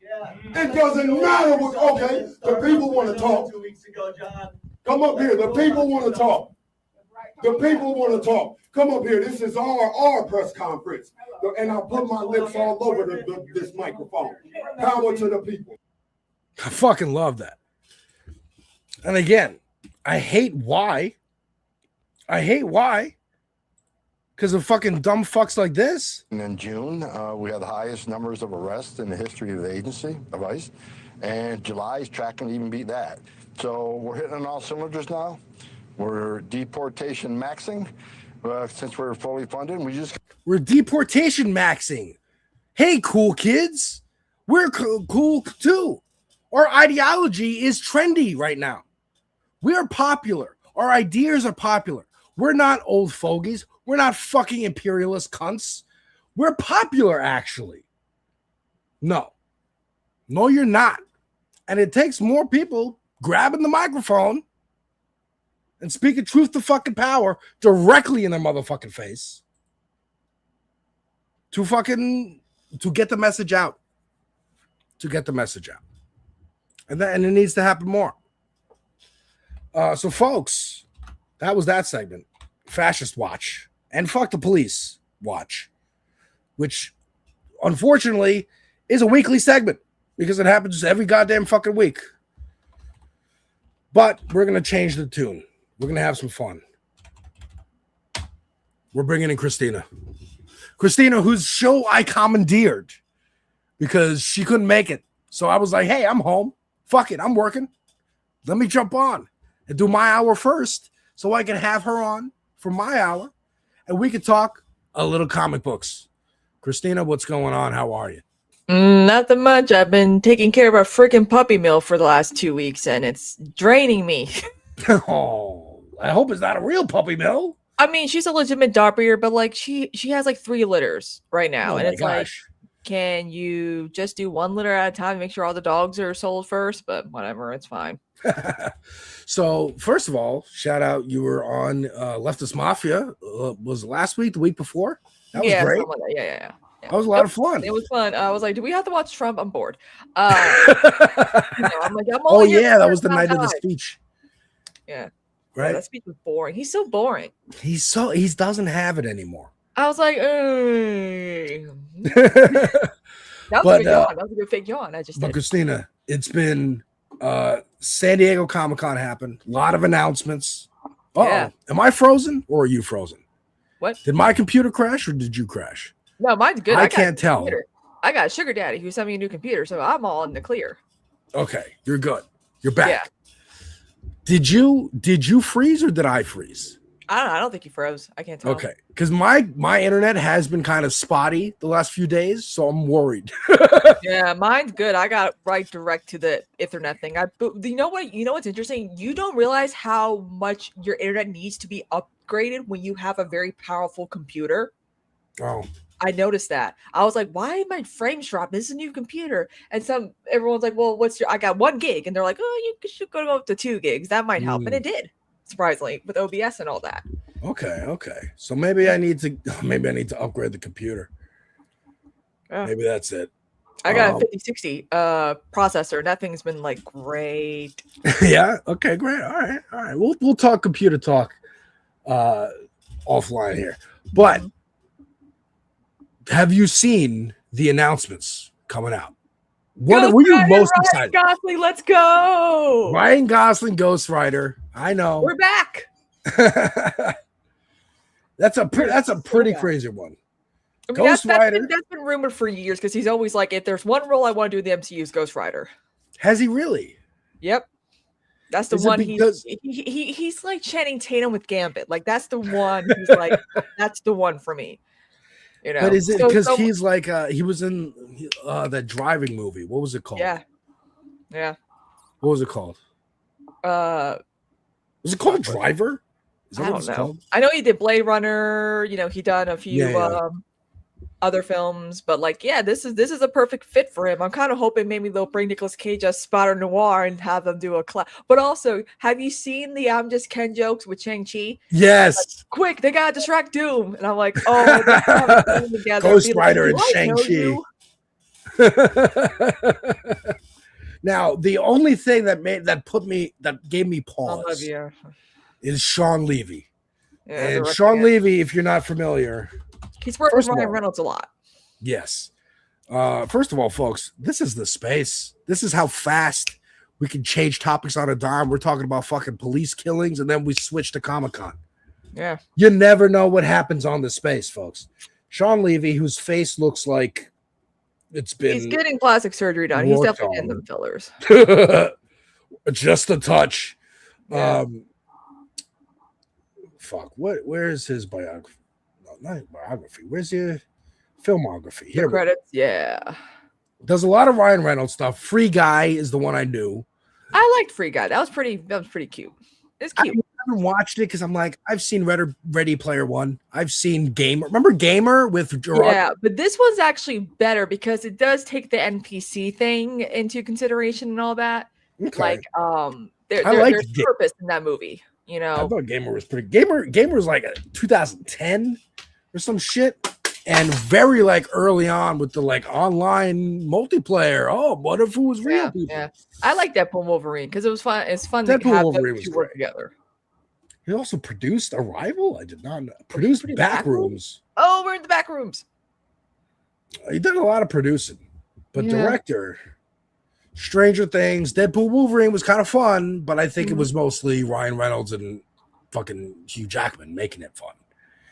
Yeah. It doesn't matter what, okay, the people want to talk. 2 weeks ago, John. Come up here, the people want to talk. The people want to talk. Come up here. This is our press conference. And I put my lips all over this microphone. Power to the people. I fucking love that. And again, I hate why. Because of fucking dumb fucks like this. And in June, we had the highest numbers of arrests in the history of the agency of ICE. And July is tracking to even beat that. So we're hitting on all cylinders now. We're deportation maxing since we're fully funded. We're deportation maxing. Hey, cool kids. We're cool too. Our ideology is trendy right now. We are popular. Our ideas are popular. We're not old fogies. We're not fucking imperialist cunts. We're popular, actually. No, you're not. And it takes more people grabbing the microphone and speaking truth to fucking power directly in their motherfucking face to get the message out. And it needs to happen more. So folks, that was that segment. Fascist watch and fuck the police watch, which unfortunately is a weekly segment because it happens every goddamn fucking week. But we're going to change the tune. We're going to have some fun. We're bringing in Kristina. Kristina, whose show I commandeered because she couldn't make it. So I was like, hey, I'm home. Fuck it. I'm working. Let me jump on and do my hour first so I can have her on for my hour and we could talk a little comic books. Kristina, what's going on? How are you? Nothing much. I've been taking care of a freaking puppy mill for the last 2 weeks and it's draining me. Oh. I hope it's not a real puppy mill. I mean, she's a legitimate dog breeder, but like she has like 3 litters right now. And it's like, can you just do 1 litter at a time, make sure all the dogs are sold first? But whatever, it's fine. So first of all, shout out, you were on Leftist Mafia. Was it last week, the week before? That was great. Like that. Yeah. That was a lot of fun. It was fun. I was like, do we have to watch Trump? I'm bored. I'm like, oh yeah, that was the night of the speech. Yeah. Right. That speech was boring. He's so boring. He doesn't have it anymore. I was like, that was a good yawn. That was a good fake yawn. I just But Kristina, it's been San Diego Comic-Con happened. A lot of announcements. Yeah. Am I frozen or are you frozen? What? Did my computer crash or did you crash? No, mine's good. I can't tell. I got a sugar daddy who sent me a new computer, so I'm all in the clear. Okay, you're good. You're back. Yeah. Did you freeze or did I freeze? I don't think you froze. I can't tell. Okay, because my internet has been kind of spotty the last few days, so I'm worried. Yeah, mine's good. I got right direct to the Ethernet thing. But you know what? You know what's interesting? You don't realize how much your internet needs to be upgraded when you have a very powerful computer. Oh. I noticed that. I was like, why am my frames dropping? This is a new computer. And everyone's like, well, I got 1 gig. And they're like, oh, you should go up to 2 gigs. That might help. And it did, surprisingly, with OBS and all that. Okay. So maybe I need to upgrade the computer. Yeah. Maybe that's it. I got a 5060 processor. And that thing's been like great. Yeah. Okay, great. All right. We'll talk computer talk offline here. But have you seen the announcements coming out? What were you most excited? Ryan Gosling, let's go. Ryan Gosling, Ghost Rider. I know. We're back. That's a pretty crazy one. I mean, Ghost Rider. That's been rumored for years because he's always like, if there's one role I want to do in the MCU is Ghost Rider. Has he really? Yep. That's the one. He's like Channing Tatum with Gambit. Like that's the one. He's like, that's the one for me. You know, but is it because he's like he was in that driving movie? What was it called? Yeah. What was it called? Was it called Driver? Is that I what don't it's know. called? I know he did Blade Runner. You know, he done a few other films, but like, yeah, this is a perfect fit for him. I'm kind of hoping maybe they'll bring Nicolas Cage as Spotter Noir and have them do a class. But also, have you seen the "I'm Just Ken" jokes with Shang-Chi? Yes. Like, quick, they gotta distract Doom, and I'm like, oh, Ghost Rider and Shang-Chi. Now, the only thing that gave me pause is Sean Levy. Yeah, and Sean Levy, if you're not familiar, he's working with Ryan Reynolds a lot. Yes. First of all, folks, this is the space. This is how fast we can change topics on a dime. We're talking about fucking police killings, and then we switch to Comic-Con. Yeah. You never know what happens on the space, folks. Sean Levy, whose face looks like it's been... He's getting plastic surgery done. He's definitely getting them fillers. Just a touch. Yeah. Where's his biography? No, not biography. Where's your filmography? The credits, yeah. Does a lot of Ryan Reynolds stuff. Free Guy is the one I knew. I liked Free Guy. That was pretty cute. It's cute. I haven't watched it because I'm like, I've seen Ready Player One. I've seen Gamer. Remember Gamer with Gerard? Yeah, but this one's actually better because it does take the NPC thing into consideration and all that. Okay. Like, there's purpose in that movie. You know, I thought Gamer was pretty. Gamer was like a 2010 or some shit, and very like early on with the like online multiplayer. Oh, what if it was real people? Yeah, I like Deadpool Wolverine because it was fun. It's fun Deadpool to have Wolverine those was two work together. He also produced Arrival. I did not know. Produced Backrooms. Oh, we're in the back rooms. He did a lot of producing, but director. Stranger Things, Deadpool Wolverine was kind of fun, but I think it was mostly Ryan Reynolds and fucking Hugh Jackman making it fun.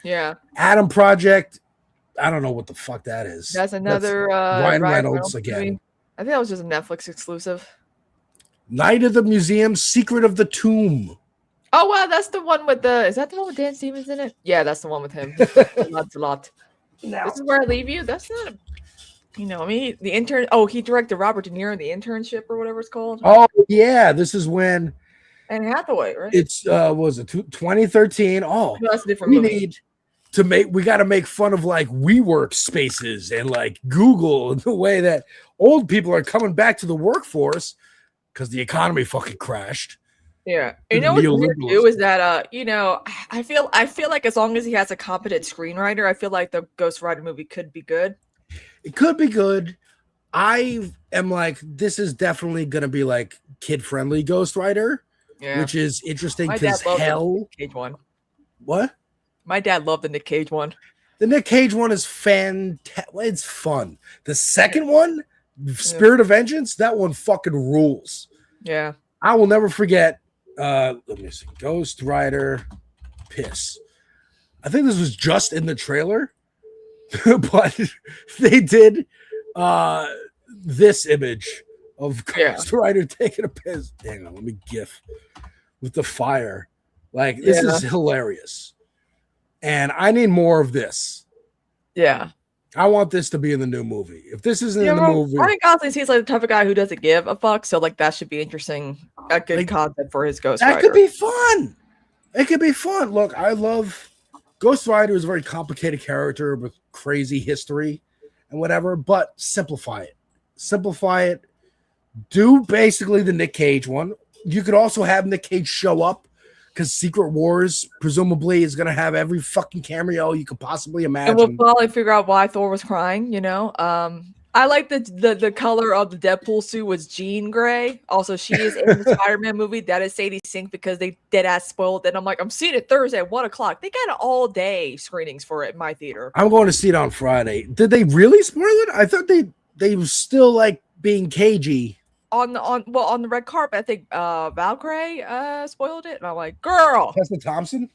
Yeah. Adam Project, I don't know what the fuck that is. That's another Ryan Reynolds again. movie. I think that was just a Netflix exclusive. Night of the Museum, Secret of the Tomb. Oh wow, that's the one with is that the one with Dan Stevens in it? Yeah, that's the one with him. Lots a lot. This is Where I Leave You. That's not the intern. Oh, he directed Robert De Niro in The Internship or whatever it's called. Oh yeah, this is when Anne Hathaway, right? It's was it 2013? Oh, no, that's a different movie. We got to make fun of like WeWork spaces and like Google and the way that old people are coming back to the workforce because the economy fucking crashed. Yeah, you know what's weird too is that I feel like as long as he has a competent screenwriter, I feel like the Ghost Rider movie could be good. It could be good. I am like, this is definitely gonna be like kid friendly Ghost Rider, which is interesting because hell. The Nick Cage one. What? My dad loved the Nick Cage one. The Nick Cage one is fantastic. It's fun. The second one, Spirit of Vengeance, that one fucking rules. Yeah. I will never forget. Let me see. Ghost Rider Piss. I think this was just in the trailer, but they did this image of Ghost Rider taking a piss. Hang on, let me gif. with the fire. Like, this is hilarious. And I need more of this. Yeah. I want this to be in the new movie. If this isn't in the movie, Ryan Gosling seems like the type of guy who doesn't give a fuck. So like that should be interesting. A good concept for his Ghost Rider. that could be fun. It could be fun. Look, I love Ghost Rider is a very complicated character with crazy history and whatever, but simplify it. Simplify it. Do basically the Nick Cage one. You could also have Nick Cage show up because Secret Wars presumably is going to have every fucking cameo you could possibly imagine. And we'll probably figure out why Thor was crying, you know? I like the color of the Deadpool suit was Jean Grey. Also, she is in the Spider-Man movie. That is Sadie Sink because they dead-ass spoiled it. I'm like, I'm seeing it Thursday at 1 o'clock. They got all-day screenings for it in my theater. I'm going to see it on Friday. Did they really spoil it? I thought they were still like being cagey. On the red carpet, I think Valkyrie spoiled it, and I'm like, girl. Tessa Thompson?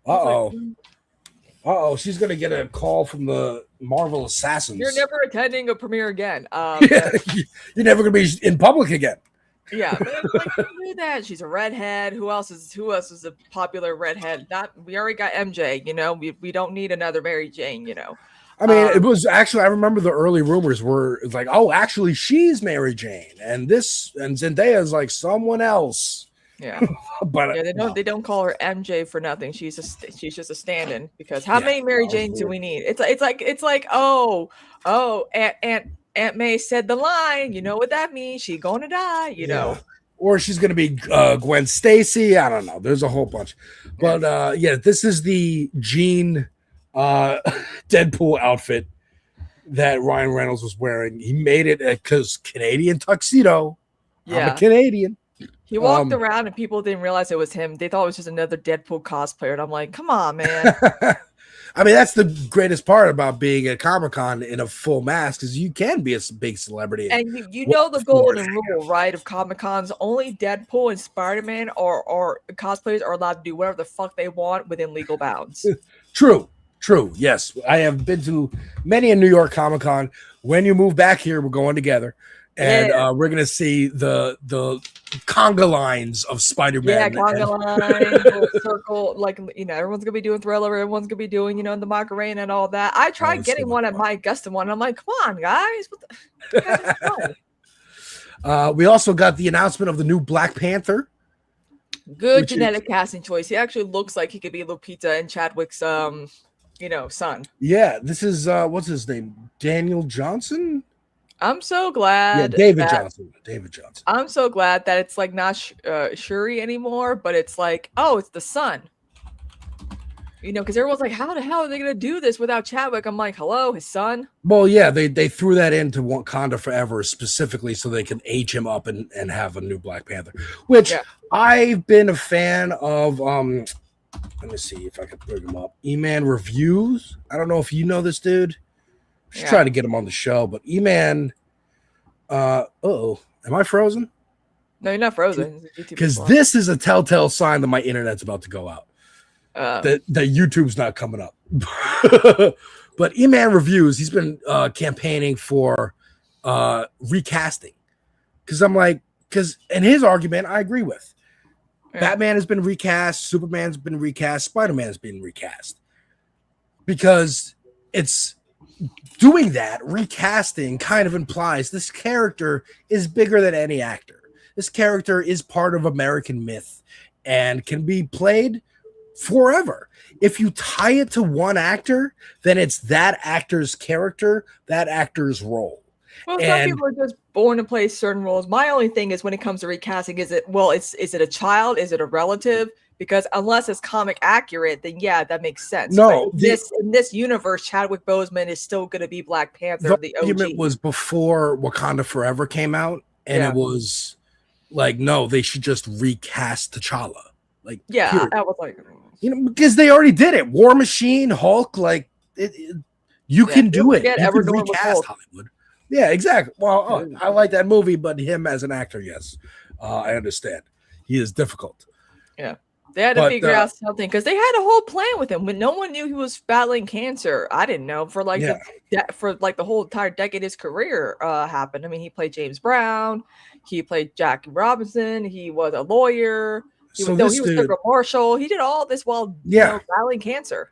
Uh-oh, she's gonna get a call from the Marvel Assassins. You're never attending a premiere again. You're never gonna be in public again. Yeah, but like, do that. She's a redhead. Who else is a popular redhead? We already got MJ. You know, we don't need another Mary Jane. You know. I mean, it was actually, I remember the early rumors were like, oh, actually, she's Mary Jane, and Zendaya's like someone else. Yeah, but they don't call her MJ for nothing. She's just a stand-in because how many Mary Janes do we need? It's like Aunt May said the line. You know what that means? She's gonna die. You know. Or she's going to be Gwen Stacy. I don't know. There's a whole bunch. But this is the Jean Deadpool outfit that Ryan Reynolds was wearing. He made it because Canadian tuxedo. I'm a Canadian. He walked around and people didn't realize it was him. They thought it was just another Deadpool cosplayer. And I'm like, come on, man. I mean, that's the greatest part about being at Comic-Con in a full mask is you can be a big celebrity. And you know the golden rule, right, of Comic-Cons, only Deadpool and Spider-Man or cosplayers are allowed to do whatever the fuck they want within legal bounds. True. Yes. I have been to many a New York Comic-Con. When you move back here, we're going together. And we're going to see the conga lines of Spider-Man. Yeah, conga line, circle, like, you know, everyone's going to be doing Thriller, everyone's going to be doing, you know, the Macarena and all that. I tried getting one at my Augusta one. I'm like, come on, guys. What the we also got the announcement of the new Black Panther. Good genetic casting choice. He actually looks like he could be Lupita and Chadwick's, son. Yeah, this is, what's his name? Daniel Johnson? I'm so glad. Yeah, David Johnson. I'm so glad that it's like not Shuri anymore, but it's like, oh, it's the son. You know, because everyone's like, how the hell are they going to do this without Chadwick? I'm like, hello, his son? Well, yeah, they threw that into Wakanda Forever specifically so they can age him up and have a new Black Panther, which I've been a fan of. Let me see if I can bring him up. E-Man Reviews. I don't know if you know this dude. Should try to get him on the show, but E-Man, am I frozen? No, you're not frozen. Because this is a telltale sign that my internet's about to go out. That YouTube's not coming up. But E-Man Reviews, he's been campaigning for recasting. Because and his argument I agree with. Yeah. Batman has been recast, Superman's been recast, Spider-Man's been recast. Because it's doing that, recasting kind of implies this character is bigger than any actor. This character is part of American myth and can be played forever. If you tie it to one actor, then it's that actor's character, that actor's role. Well, some people are just born to play certain roles. My only thing is when it comes to recasting, is it a child? Is it a relative? Because unless it's comic accurate, then yeah, that makes sense. No, in this universe, Chadwick Boseman is still going to be Black Panther. The argument was before Wakanda Forever came out, and it was like, no, they should just recast T'Challa. Like, I was like, because they already did it. War Machine, Hulk, like you can do it. You can recast Hollywood. Yeah, exactly. Well, I like that movie, but him as an actor, yes, I understand. He is difficult. Yeah. They had to figure out something because they had a whole plan with him when no one knew he was battling cancer. I didn't know for the whole entire decade his career happened. I mean, he played James Brown, he played Jackie Robinson, he was a lawyer. He So was, no, this he was dude, Federal Marshal. He did all this while battling cancer.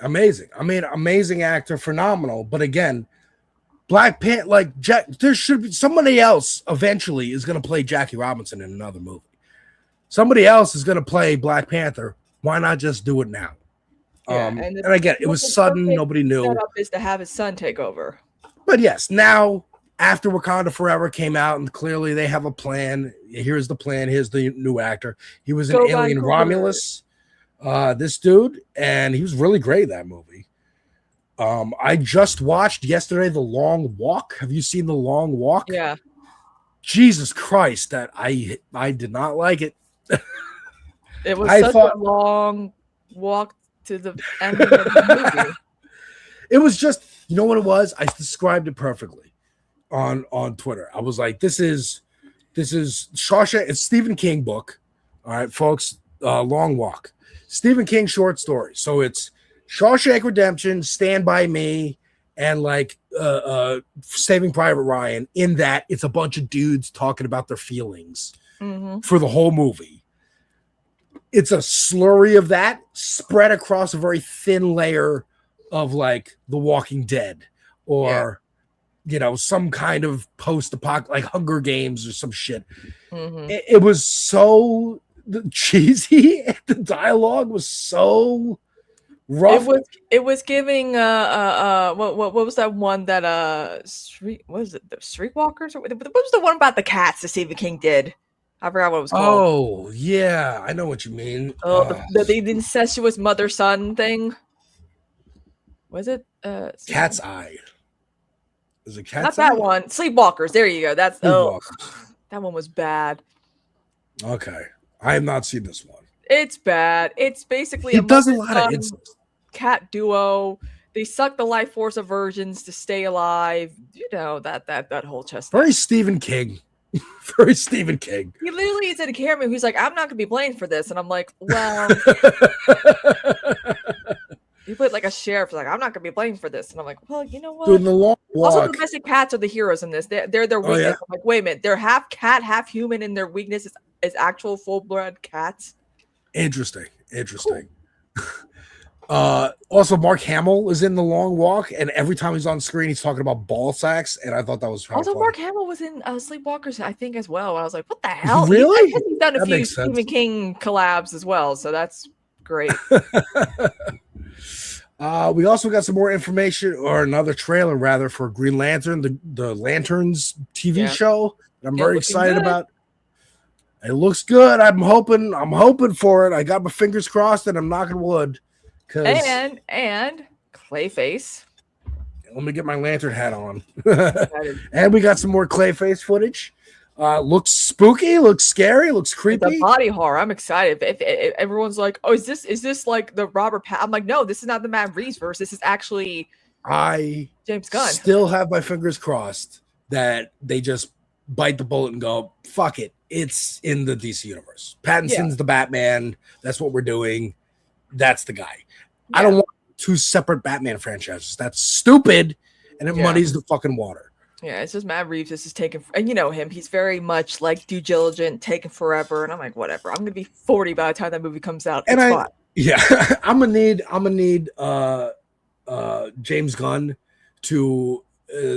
amazing. I mean, amazing actor, phenomenal. But again, Black Panther, like there should be somebody else eventually is going to play Jackie Robinson in another movie. Somebody else is going to play Black Panther. Why not just do it now? Yeah, And again, it was sudden. Nobody knew. Setup is to have his son take over. But yes, now after Wakanda Forever came out, and clearly they have a plan. Here's the plan. Here's the new actor. He was in Go Alien Vancouver. Romulus. This dude, and he was really great in that movie. I just watched yesterday The Long Walk. Have you seen The Long Walk? Yeah. Jesus Christ, that I did not like it. It was I such thought- a long walk to the ending of the movie. It was just, you know what it was? I described it perfectly on Twitter. I was like, this is Shawshank. It's Stephen King book. All right, folks, Long Walk. Stephen King short story. So it's Shawshank Redemption, Stand By Me, and like Saving Private Ryan. In that, it's a bunch of dudes talking about their feelings for the whole movie. It's a slurry of that spread across a very thin layer of like The Walking Dead or some kind of post-apocalyptic, like Hunger Games or some shit. It was so cheesy. The dialogue was so rough. It was giving what was that one that what was it, the Streetwalkers, or what was the one about the cats that Stephen King did? I forgot what it was called. Oh yeah, I know what you mean. The incestuous mother-son thing. Was it Cat's Eye? Is it Cat's Not that Eye? one. Sleepwalkers. There you go. That's that one was bad. Okay, I have not seen this one. It's bad. It's basically He does a lot of mother-son incest. cat duo. They suck the life force of virgins to stay alive. You know that whole chest. Very Stephen King. Very Stephen King. He literally is in a camera. He's like, I'm not gonna be blamed for this, and I'm like, well. He put like a sheriff, like, I'm not gonna be blamed for this, and I'm like, well, you know what? Dude, The Long Also, Walk. domestic cats are the heroes in this. They're their Oh, weakness. yeah? I'm like, wait a minute, they're half cat, half human, and their weakness is actual full-blood cats. Interesting. Also, Mark Hamill is in The Long Walk, and every time he's on screen, he's talking about ball sacks, and I thought that was kind of Also, funny. Mark Hamill was in Sleepwalkers, I think, as well. I was like, what the hell? Really? I guess he's done a That few makes sense. Stephen King collabs as well, so that's great. We also got some more information, or another trailer rather, for Green Lantern, the Lanterns TV show that I'm Yeah, very looking excited good. about. It looks good. I'm hoping for it. I got my fingers crossed and I'm knocking wood. And Clayface. Let me get my lantern hat on. And we got some more Clayface footage. Looks spooky, looks scary, looks creepy. The body horror. I'm excited. If everyone's like, "Oh, is this like the Robert Pat?" I'm like, "No, this is not the Matt Reeves verse. This is actually I James Gunn." still have my fingers crossed that they just bite the bullet and go, "Fuck it, it's in the DC universe. Pattinson's the Batman. That's what we're doing. That's the guy." I don't want two separate Batman franchises. That's stupid, and it muddies the fucking water. Yeah, it's just Matt Reeves. This is taking, and you know him. He's very much like due diligent, taking forever. And I'm like, whatever. I'm gonna be 40 by the time that movie comes out. And It's fine. I'm gonna need James Gunn to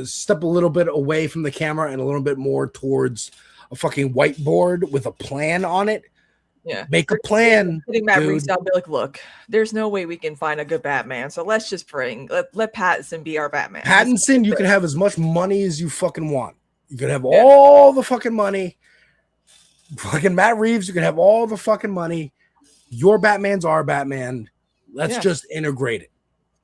step a little bit away from the camera and a little bit more towards a fucking whiteboard with a plan on it. Yeah, Make a plan. Putting Matt dude. Reeves down, be like, look, there's no way we can find a good Batman. So let's just bring let Pattinson be our Batman. Pattinson, you can have as much money as you fucking want. You can have all the fucking money. Fucking Matt Reeves, you can have all the fucking money. Your Batman's our Batman. Let's just integrate it.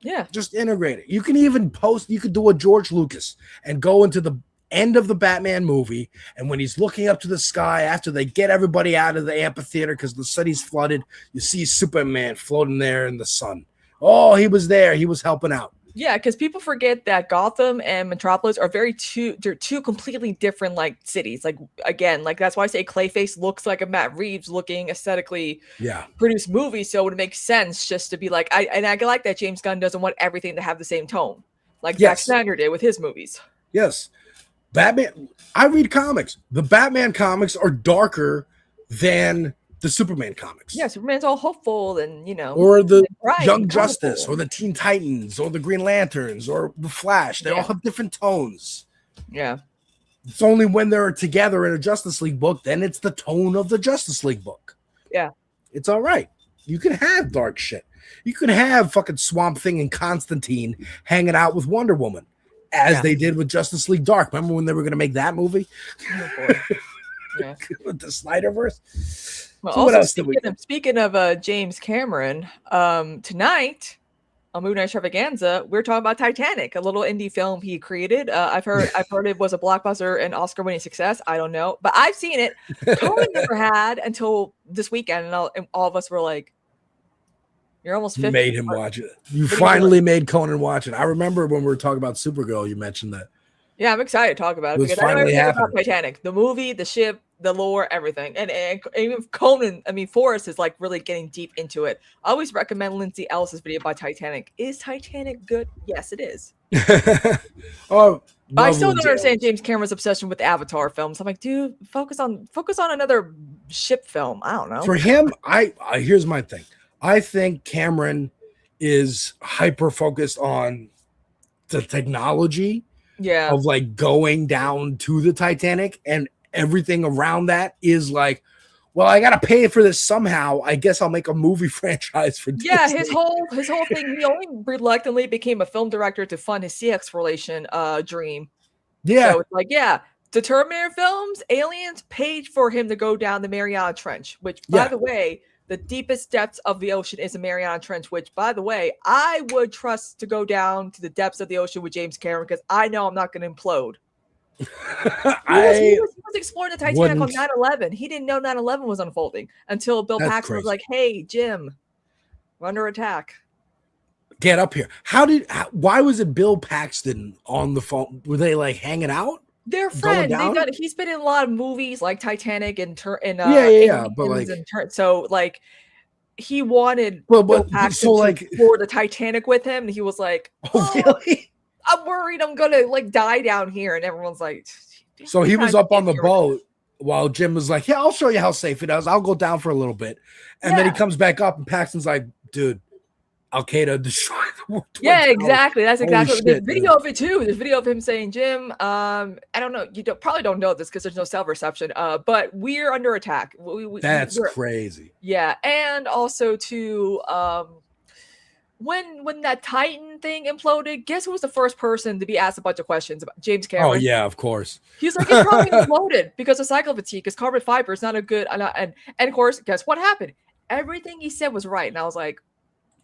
Yeah. Just integrate it. You can even you could do a George Lucas and go into the end of the Batman movie, and when he's looking up to the sky after they get everybody out of the amphitheater because the city's flooded, you see Superman floating there in the sun. Oh, he was there. He was helping out. Yeah, because people forget that Gotham and Metropolis are they're two completely different like cities. Like again, like that's why I say Clayface looks like a Matt Reeves looking aesthetically produced movie. So it would make sense just to be like I like that James Gunn doesn't want everything to have the same tone, like Zack Snyder did with his movies. Yes. Batman, I read comics. The Batman comics are darker than the Superman comics. Yeah, Superman's all hopeful and Or the bright Young and Justice, colorful. or the Teen Titans, or the Green Lanterns, or the Flash. They all have different tones. Yeah. It's only when they're together in a Justice League book, then it's the tone of the Justice League book. Yeah. It's all right. You can have dark shit. You can have fucking Swamp Thing and Constantine hanging out with Wonder Woman, as they did with Justice League Dark. Remember when they were going to make that movie? Yeah. With the Snyderverse? Well, So what also, else did we speaking of James Cameron, tonight on Movie Night Extravaganza, we're talking about Titanic, a little indie film he created. I've heard it was a blockbuster and Oscar-winning success. I don't know, but I've seen it. Conan never had until this weekend, and all of us were like, "You're almost 50." You made him watch it. You finally made Conan watch it. I remember when we were talking about Supergirl, you mentioned that. Yeah, I'm excited to talk about it It was because I know finally everything about happening. Titanic, the movie, the ship, the lore, everything, and even Conan. I mean, Forrest is like really getting deep into it. I always recommend Lindsay Ellis's video about Titanic. Is Titanic good? Yes, it is. Oh, But I love still don't Lindsay understand James Cameron's obsession with Avatar films. I'm like, dude, focus on another ship film. I don't know. For him, I here's my thing. I think Cameron is hyper focused on the technology Yeah. of like going down to the Titanic, and everything around that is like, well, I gotta pay for this somehow. I guess I'll make a movie franchise for Yeah, Disney. his whole thing. He only reluctantly became a film director to fund his sea exploration dream. Yeah. So it's like, yeah, the Terminator films, Aliens paid for him to go down the Mariana Trench, which, by Yeah. the way, the deepest depths of the ocean is the Mariana Trench, which, by the way, I would trust to go down to the depths of the ocean with James Cameron because I know I'm not going to implode. He was exploring the Titanic on wouldn't. 9/11. He didn't know 9/11 was unfolding until Bill That's Paxton was crazy. like, "Hey, Jim, we're under attack." Get up here. Why was it Bill Paxton on the phone? Were they like hanging out? They're Going friends. down? He's been in a lot of movies like Titanic and Yeah, but, like- so like he wanted But Bill what- Paxton so, to like- explore the Titanic with him, and he was like, Oh, really? I'm worried I'm gonna like die down here, and everyone's like, So he was Sometimes up on the you're- boat while Jim was like, yeah, I'll show you how safe it is. I'll go down for a little bit. And then he comes back up and Paxton's like, dude, Al Qaeda destroyed the world. Yeah, exactly. That's Holy exactly. There's shit, video of it too. There's video of him saying, "Jim, I don't know. You probably don't know this because there's no cell reception. But we're under attack. That's we're-" crazy. Yeah, and also to when that Titan thing imploded, guess who was the first person to be asked a bunch of questions about James Cameron? Oh, yeah, of course. He's like, it probably imploded because of cycle fatigue, because carbon fiber is not a good and of course, guess what happened? Everything he said was right. And I was like,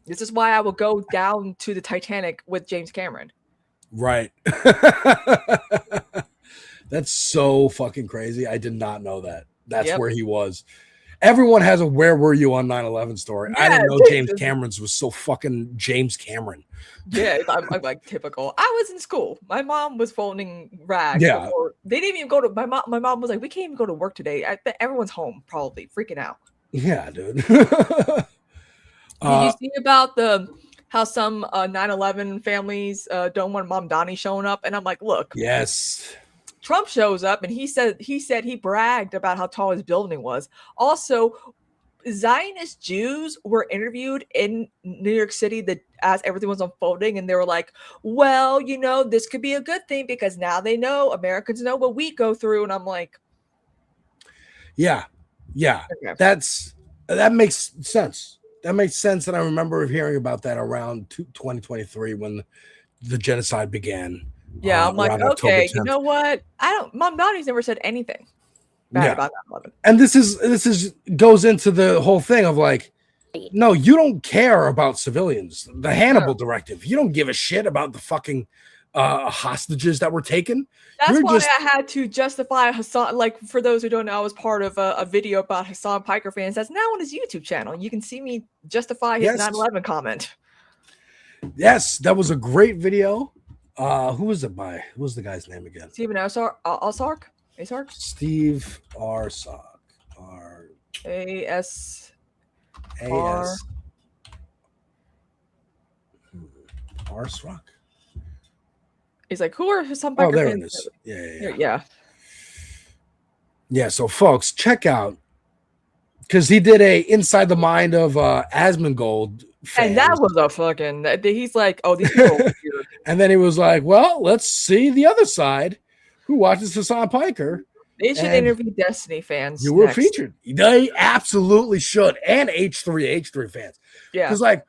this is why I will go down to the Titanic with James Cameron. Right. That's so fucking crazy. I did not know that. That's Yep. where he was. Everyone has a where were you on 9/11 story. I didn't Yeah, know dude. James Cameron's was so fucking James Cameron. Yeah, I'm like typical. I was in school. My mom was folding rags. Yeah. Before. They didn't even go to my mom. My mom was like, we can't even go to work today. I bet everyone's home, probably freaking out. Yeah, dude. Did you see about how some 9/11 families don't want Mom Donnie showing up? And I'm like, look, Yes. Trump shows up and he said he bragged about how tall his building was. Also, Zionist Jews were interviewed in New York City as everything was unfolding, and they were like, well, this could be a good thing because now they know, Americans know what we go through. And I'm like, Yeah. Yeah. Okay. That makes sense. That makes sense. And I remember hearing about that around 2023 when the genocide began. yeah, I'm like, around October okay, you 10th. know what? Mom Donnie's never said anything bad Yeah. about 9/11. And this is goes into the whole thing of like, no, you don't care about civilians. The Hannibal directive. You don't give a shit about the fucking hostages that were taken. That's You're why just I had to justify Hassan. Like, for those who don't know, I was part of a video about Hassan Piker fans that's now on his YouTube channel. You can see me justify his Yes. 9/11 comment. yes, that was a great video. Who was it by? Who was the guy's name again? Steven Asark? Steve Arsak. AS. A.S. Arsrock. He's like, who are Hassan Oh, Piker there it fans? is. Yeah. Yeah. Yeah, so folks, check out because he did a Inside the Mind of Asmongold. And that was a fucking. He's like, oh, these people are weird. And then he was like, well, let's see the other side. Who watches Hassan Piker? They should interview Destiny fans. You were next. featured. They absolutely should, and H3 fans. Yeah, because like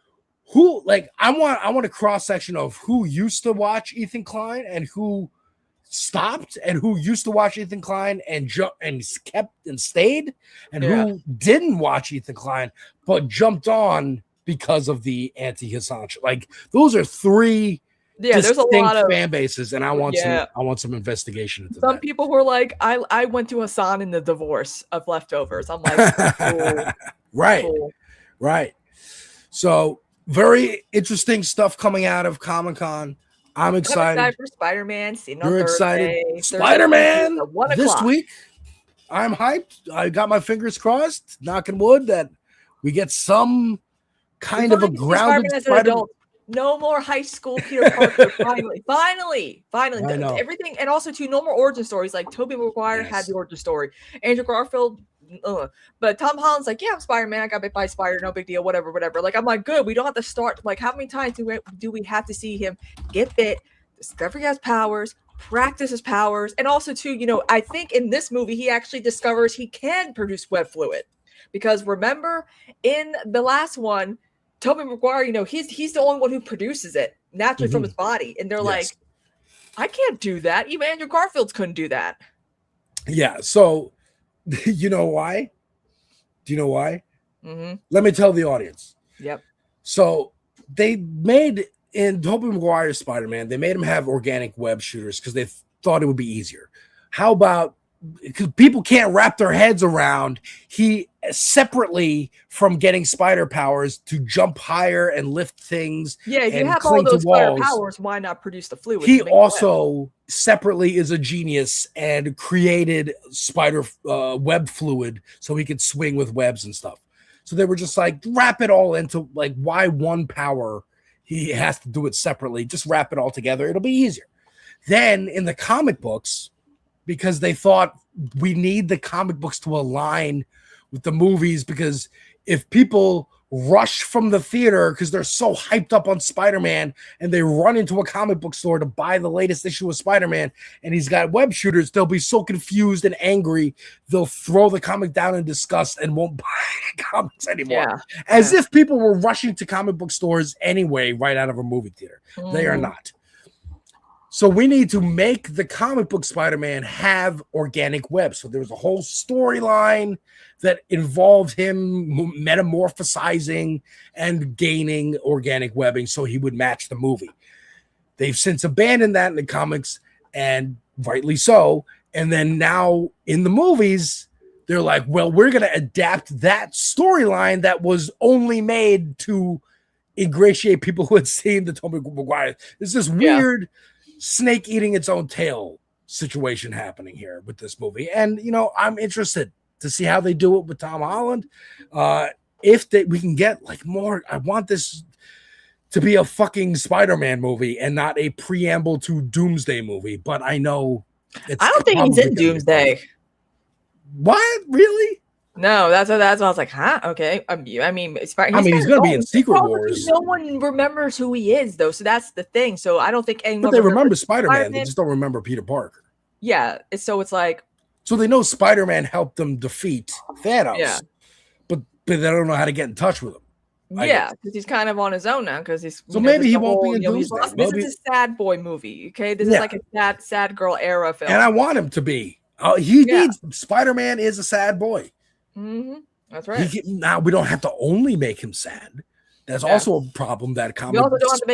who like I want a cross section of who used to watch Ethan Klein and who stopped, and who used to watch Ethan Klein and kept and stayed, and who didn't watch Ethan Klein but jumped on because of the anti-Hassan. Like those are three there's a lot of fan bases, and I want some investigation into some people were like, I went to Hassan in the divorce of Leftovers. I'm like, cool. Right. So very interesting stuff coming out of Comic-Con. I'm excited. I'm excited for Spider-Man. You're excited. Spider-Man this week. I'm hyped. I got my fingers crossed, knocking wood, that we get some kind of a grounded Spider-Man. No more high school Peter Parker. Finally. Everything, and also no more origin stories. Like Tobey Maguire had the origin story. Andrew Garfield, but Tom Holland's like, yeah, I'm Spider-Man. I got bit by a spider. No big deal. Whatever. Like, I'm like, good. We don't have to start. Like, how many times do we have to see him get bit, discover he has powers, practice his powers, and also too, I think in this movie he actually discovers he can produce web fluid, because remember in the last one, Tobey Maguire, he's the only one who produces it naturally from his body. And they're like, I can't do that. Even Andrew Garfield couldn't do that. Yeah. So, you know why? Do you know why? Mm-hmm. Let me tell the audience. Yep. So they made, in Tobey Maguire's Spider-Man, they made him have organic web shooters because they thought it would be easier. How about, because people can't wrap their heads around, he separately from getting spider powers to jump higher and lift things. Yeah, if you and have cling all those to walls, spider powers, why not produce the fluid? he also separately is a genius and created spider web fluid so he could swing with webs and stuff. So they were just like, wrap it all into, like, why one power? He has to do it separately. Just wrap it all together. It'll be easier. Then in the comic books, because they thought we need the comic books to align with the movies, because if people rush from the theater because they're so hyped up on Spider-Man and they run into a comic book store to buy the latest issue of Spider-Man and he's got web shooters, they'll be so confused and angry they'll throw the comic down in disgust and won't buy comics anymore. As if people were rushing to comic book stores anyway right out of a movie theater. They are not. So we need to make the comic book Spider-Man have organic web. So there was a whole storyline that involved him metamorphosizing and gaining organic webbing so he would match the movie. They've since abandoned that in the comics, and rightly so. And then now in the movies, they're like, well, we're going to adapt that storyline that was only made to ingratiate people who had seen the Tobey Maguire. There's this weird snake eating its own tail situation happening here with this movie. And, I'm interested to see how they do it with Tom Holland. If we can get like more, I want this to be a fucking Spider-Man movie and not a preamble to Doomsday movie. But I know I don't think he's in Doomsday. What? Really? No, that's what I was like, huh? Okay. He's going to be in Secret Wars. No one remembers who he is, though. So that's the thing. So I don't think anyone. But they remember Spider-Man. They just don't remember Peter Parker. Yeah. So it's like. So they know Spider-Man helped them defeat Thanos. Yeah. But they don't know how to get in touch with him. Yeah, because he's kind of on his own now. Because he's so maybe he won't be in Doomsday. This is a sad boy movie. Okay, this is like a sad girl era film. And I want him to be. He needs Spider-Man is a sad boy. Mm-hmm. That's right. Now we don't have to only make him sad. That's also a problem that comic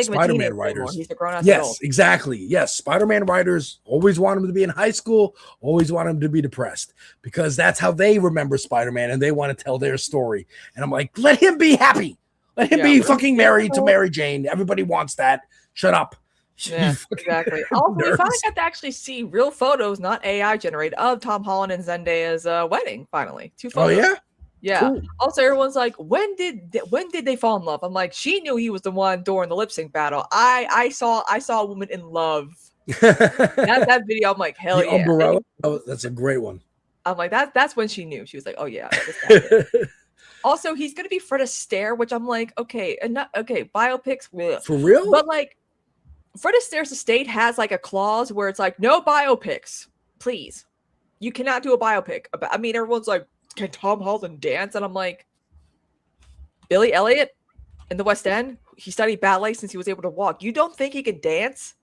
Spider-Man writers. He's a grown-ass adult. Exactly. Yes, Spider-Man writers always want him to be in high school. Always want him to be depressed because that's how they remember Spider-Man and they want to tell their story. And I'm like, let him be happy. Let him be fucking married to Mary Jane. Everybody wants that. Shut up. Yeah, exactly. Also, we finally got to actually see real photos, not AI generated, of Tom Holland and Zendaya's wedding. Finally, 2 photos. Oh yeah, yeah. Cool. Also, everyone's like, when did they fall in love? I'm like, she knew he was the one during the lip sync battle. I saw a woman in love. that video. I'm like, hell yeah. Umbrella. Oh, that's a great one. I'm like, that's when she knew. She was like, oh yeah. Also, he's gonna be Fred Astaire, which I'm like, okay, biopics, bleh. For real? But like, Fred Astaire's estate has like a clause where it's like, no biopics, please. You cannot do a biopic. I mean, everyone's like, can Tom Holland dance? And I'm like, Billy Elliot in the West End, he studied ballet since he was able to walk. You don't think he can dance?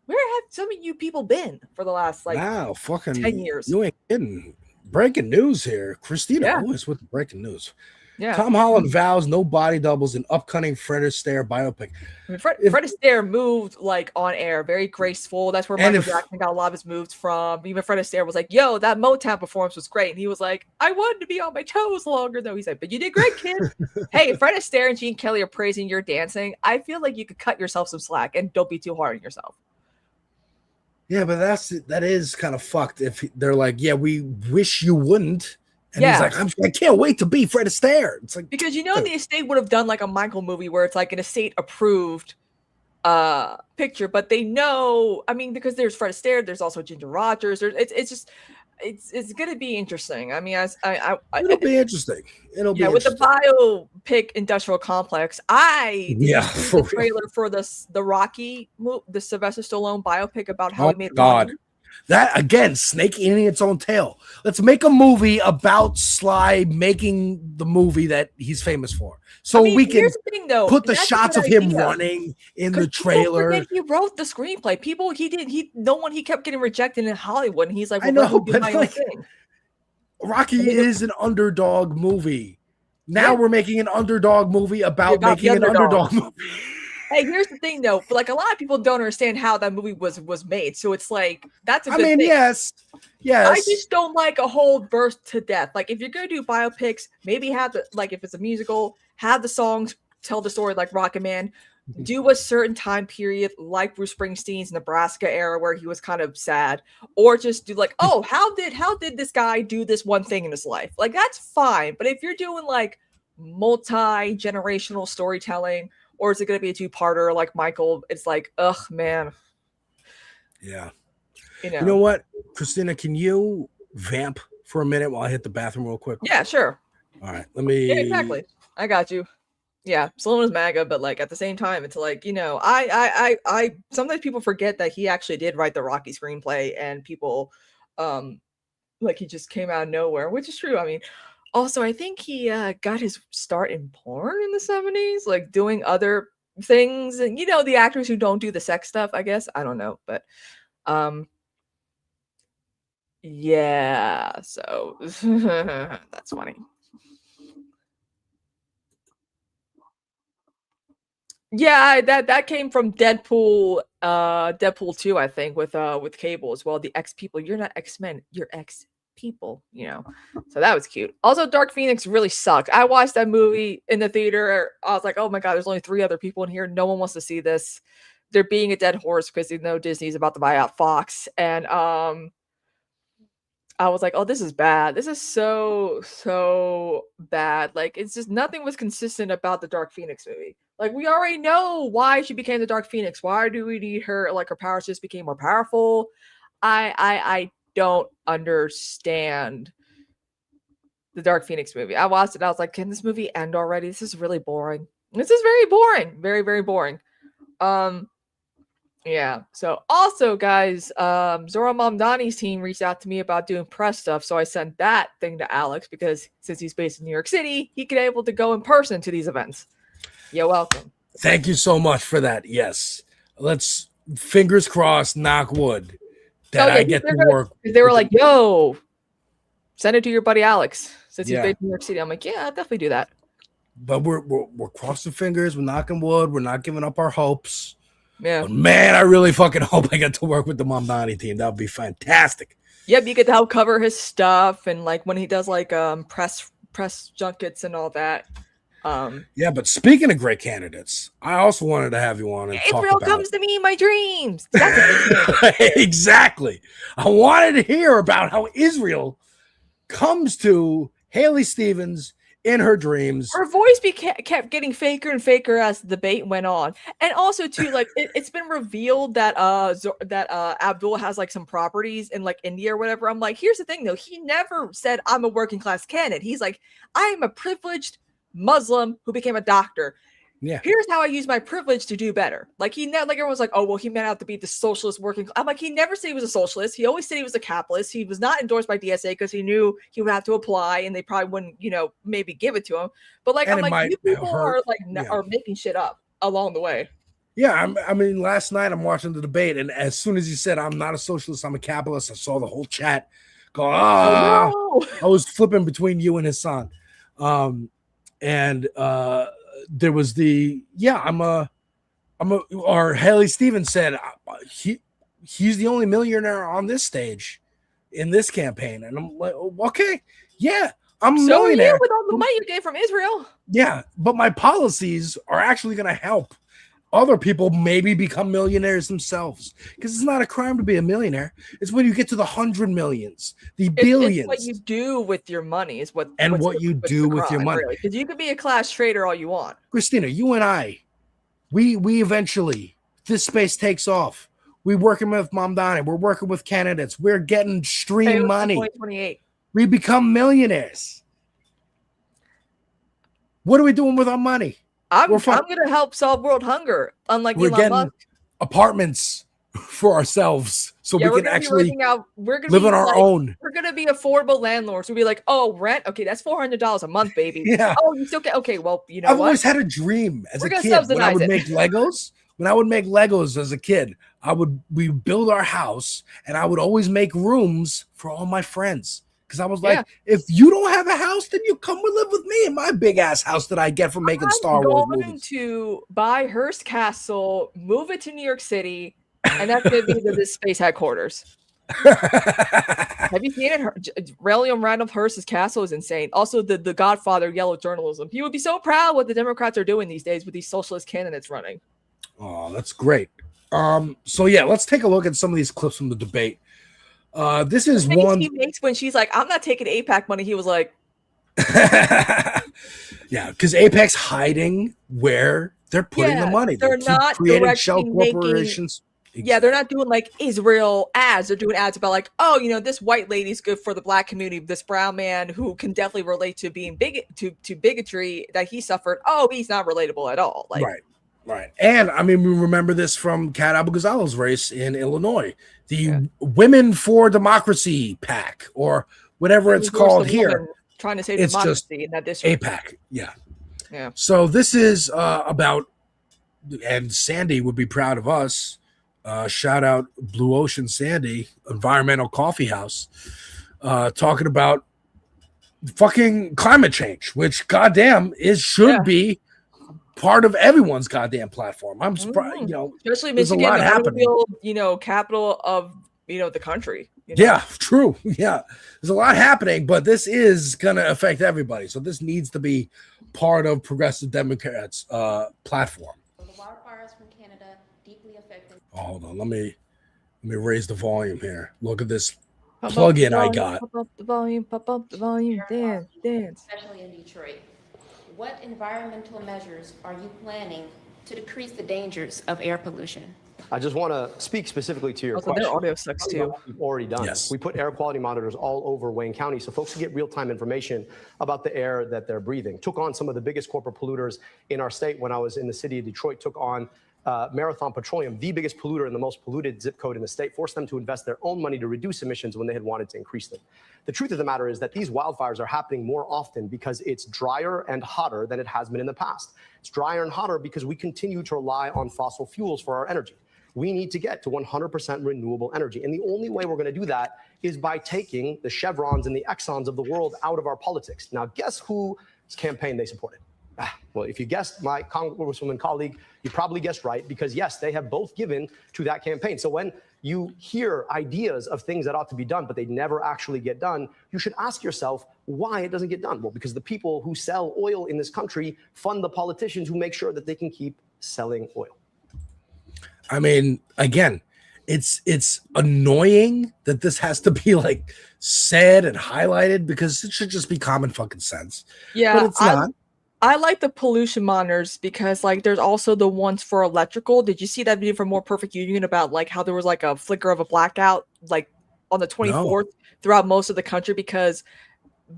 Where have some of you people been for the last like fucking 10 years? You ain't kidding. Breaking news here. Christina Yeah. always with the breaking news. Yeah. Tom Holland vows no body doubles in upcoming Fred Astaire biopic. I mean, Fred Astaire moved like on air, very graceful. That's where Michael Jackson got a lot of his moves from. Even Fred Astaire was like, yo, that Motown performance was great. And he was like, I wanted to be on my toes longer though. He's like, but you did great, kid. Hey, if Fred Astaire and Gene Kelly are praising your dancing, I feel like you could cut yourself some slack and don't be too hard on yourself. Yeah, but that is kind of fucked if they're like, yeah, we wish you wouldn't. And Yeah. he's like, I can't wait to be Fred Astaire. It's like, Because you know the estate would have done like a Michael movie where it's like an estate approved picture, but they know, I mean, because there's Fred Astaire, there's also Ginger Rogers. It's gonna be interesting. I mean, it'll be interesting. It'll be with the interesting. biopic industrial complex. I didn't see the trailer for the Rocky the Sylvester Stallone biopic about how he made Rocky. That again, snake eating its own tail. Let's make a movie about Sly making the movie that he's famous for. So we can here's the thing, though, put the that's a shots good of him idea. running in the 'Cause people trailer. forget he wrote the screenplay. He kept getting rejected in Hollywood, and he's like, I well, know, let me do but my own like, thing. Rocky is an underdog movie. Now we're making an underdog movie about the making an underdog movie. Hey, here's the thing, though. But like a lot of people don't understand how that movie was made. So it's like that's a good thing. Yes. I just don't like a whole verse to death. Like if you're gonna do biopics, maybe have the if it's a musical, have the songs tell the story like Rocket Man. Do a certain time period like Bruce Springsteen's Nebraska era where he was kind of sad, or just do like, oh, how did this guy do this one thing in his life? Like that's fine. But if you're doing like multi-generational storytelling, or is it going to be a two-parter like Michael? It's like, ugh, man. Yeah. You know what, Christina? Can you vamp for a minute while I hit the bathroom real quick? Yeah, sure. All right. Let me. Yeah, exactly. I got you. Yeah, Stallone is MAGA, but like at the same time, it's like, I sometimes people forget that he actually did write the Rocky screenplay, and people like he just came out of nowhere, which is true. I mean, also I think he got his start in porn in the 70s, like doing other things, and the actors who don't do the sex stuff, I guess. I don't know, but yeah, so that's funny. Yeah, that came from Deadpool 2, I think, with Cable as well. The X people, you're not X-Men, you're X people, So that was cute. Also, Dark Phoenix really sucked. I watched that movie in the theater. I was like, oh my god, there's only 3 other people in here. No one wants to see this. They're being a dead horse because they know Disney's about to buy out Fox, and I was like, oh, this is bad. This is so bad. Like, it's just nothing was consistent about the Dark Phoenix movie. Like, we already know why she became the Dark Phoenix. Why do we need her? Like, her powers just became more powerful. I don't understand the Dark Phoenix movie. I watched it. I was like, can this movie end already? This is really boring. This is very boring. Very, very boring. Yeah. So also, guys, Zora Mamdani's team reached out to me about doing press stuff. So I sent that thing to Alex because since he's based in New York City, he could able to go in person to these events. You're welcome. Thank you so much for that. Yes. Let's fingers crossed, knock wood, that I get to work. They were like, yo, send it to your buddy Alex since he's Yeah. based in New York City. I'm like, yeah, I'll definitely do that. But we're crossing fingers, we're knocking wood, we're not giving up our hopes. Yeah. But man, I really fucking hope I get to work with the Mamdani team. That would be fantastic. Yep, you get to help cover his stuff and like when he does like press junkets and all that. Yeah, but speaking of great candidates, I also wanted to have you on and talk April about comes to me in my dreams. exactly. I wanted to hear about how Israel comes to Haley Stevens in her dreams. Her voice kept getting faker and faker as the debate went on, and also too, like it's been revealed that Abdul has like some properties in like India or whatever. I'm like, here's the thing though, he never said I'm a working class candidate. He's like, I am a privileged Muslim who became a doctor. Yeah. Here's how I use my privilege to do better. Like he never, like everyone's like, oh well, he meant out to be the socialist working. I'm like, he never said he was a socialist. He always said he was a capitalist. He was not endorsed by DSA because he knew he would have to apply, and they probably wouldn't, maybe give it to him. But like, And I'm it like, you might people hurt. are like are making shit up along the way. Yeah, I mean, last night I'm watching the debate, and as soon as he said, I'm not a socialist, I'm a capitalist, I saw the whole chat go, Oh, no. I was flipping between you and Hassan. There was or Haley Stevens said, he's the only millionaire on this stage in this campaign. And I'm like, okay, yeah, I'm a So are millionaire. you with all the money you get from Israel? Yeah, but my policies are actually going to help other people maybe become millionaires themselves, because it's not a crime to be a millionaire. It's when you get to the 100 millions, the billions. It's what you do with your money is what you do with your money. Because you could be a class trader all you want. Kristina, you and I, we eventually, this space takes off. We're working with Mamdani. We're working with candidates. We're getting stream money. 2028. We become millionaires. What are we doing with our money? I'm going to help solve world hunger. Unlike We're Elon getting Musk. apartments for ourselves so we can actually live on our own. We're going to be affordable landlords. We'll be like, oh, rent? Okay, that's $400 a month, baby. Yeah. Oh, you still get, okay, well, you know I've what? always had a dream as We're a gonna kid when I subsidize would it. make Legos. When I would make Legos as a kid, we build our house, and I would always make rooms for all my friends. Because I was like, if you don't have a house, then you come and live with me in my big ass house that I get from making Star Wars I'm movies. going to buy Hearst Castle, move it to New York City, and that's going to be the space headquarters. Have you seen it? William Randolph Hearst's castle is insane. Also, the godfather of yellow journalism. He would be so proud what the Democrats are doing these days with these socialist candidates running. Oh, that's great. So yeah, let's take a look at some of these clips from the debate. This is one he makes when she's like, I'm not taking AIPAC money. He was like, yeah, because AIPAC's hiding where they're putting the money. They're They keep not creating shell directly corporations. Yeah, they're not doing like Israel ads. They're doing ads about like, oh, this white lady's good for the black community. This brown man who can definitely relate to being to bigotry that he suffered. Oh, he's not relatable at all. Like, Right. And I mean, we remember this from Kat Abou-Ghazaleh's race in Illinois, the Women for Democracy PAC, or whatever it's called here. Trying to say It's just democracy in that district. AIPAC. Yeah. Yeah. So this is about, and Sandy would be proud of us. Shout out Blue Ocean Sandy, Environmental Coffee House, talking about fucking climate change, which goddamn should be part of everyone's goddamn platform. I'm surprised, Especially there's Michigan, a lot the happening. automobile, capital of the country. Yeah, true. Yeah, there's a lot happening, but this is gonna affect everybody. So this needs to be part of Progressive Democrats' platform. The wildfires from Canada deeply affected. Oh, hold on, let me raise the volume here. Look at this plug-in I got. Pop up the volume, dance. Especially in Detroit. What environmental measures are you planning to decrease the dangers of air pollution? I just want to speak specifically to your Also, question. their audio sucks too. We've already done. Yes. We put air quality monitors all over Wayne County so folks can get real-time information about the air that they're breathing. Took on some of the biggest corporate polluters in our state when I was in the city of Detroit. Took on Marathon Petroleum, the biggest polluter and the most polluted zip code in the state, forced them to invest their own money to reduce emissions when they had wanted to increase them. The truth of the matter is that these wildfires are happening more often because it's drier and hotter than it has been in the past. It's drier and hotter because we continue to rely on fossil fuels for our energy. We need to get to 100% renewable energy. And the only way we're going to do that is by taking the Chevrons and the Exxons of the world out of our politics. Now, guess whose campaign they supported? Well, if you guessed my Congresswoman colleague, you probably guessed right, because yes, they have both given to that campaign. So when you hear ideas of things that ought to be done, but they never actually get done, you should ask yourself why it doesn't get done. Well, because the people who sell oil in this country fund the politicians who make sure that they can keep selling oil. I mean, again, it's annoying that this has to be like said and highlighted because it should just be common fucking sense. Yeah, but it's not. I like the pollution monitors because like there's also the ones for electrical. Did you see that video from More Perfect Union about like how there was like a flicker of a blackout like on the 24th throughout most of the country because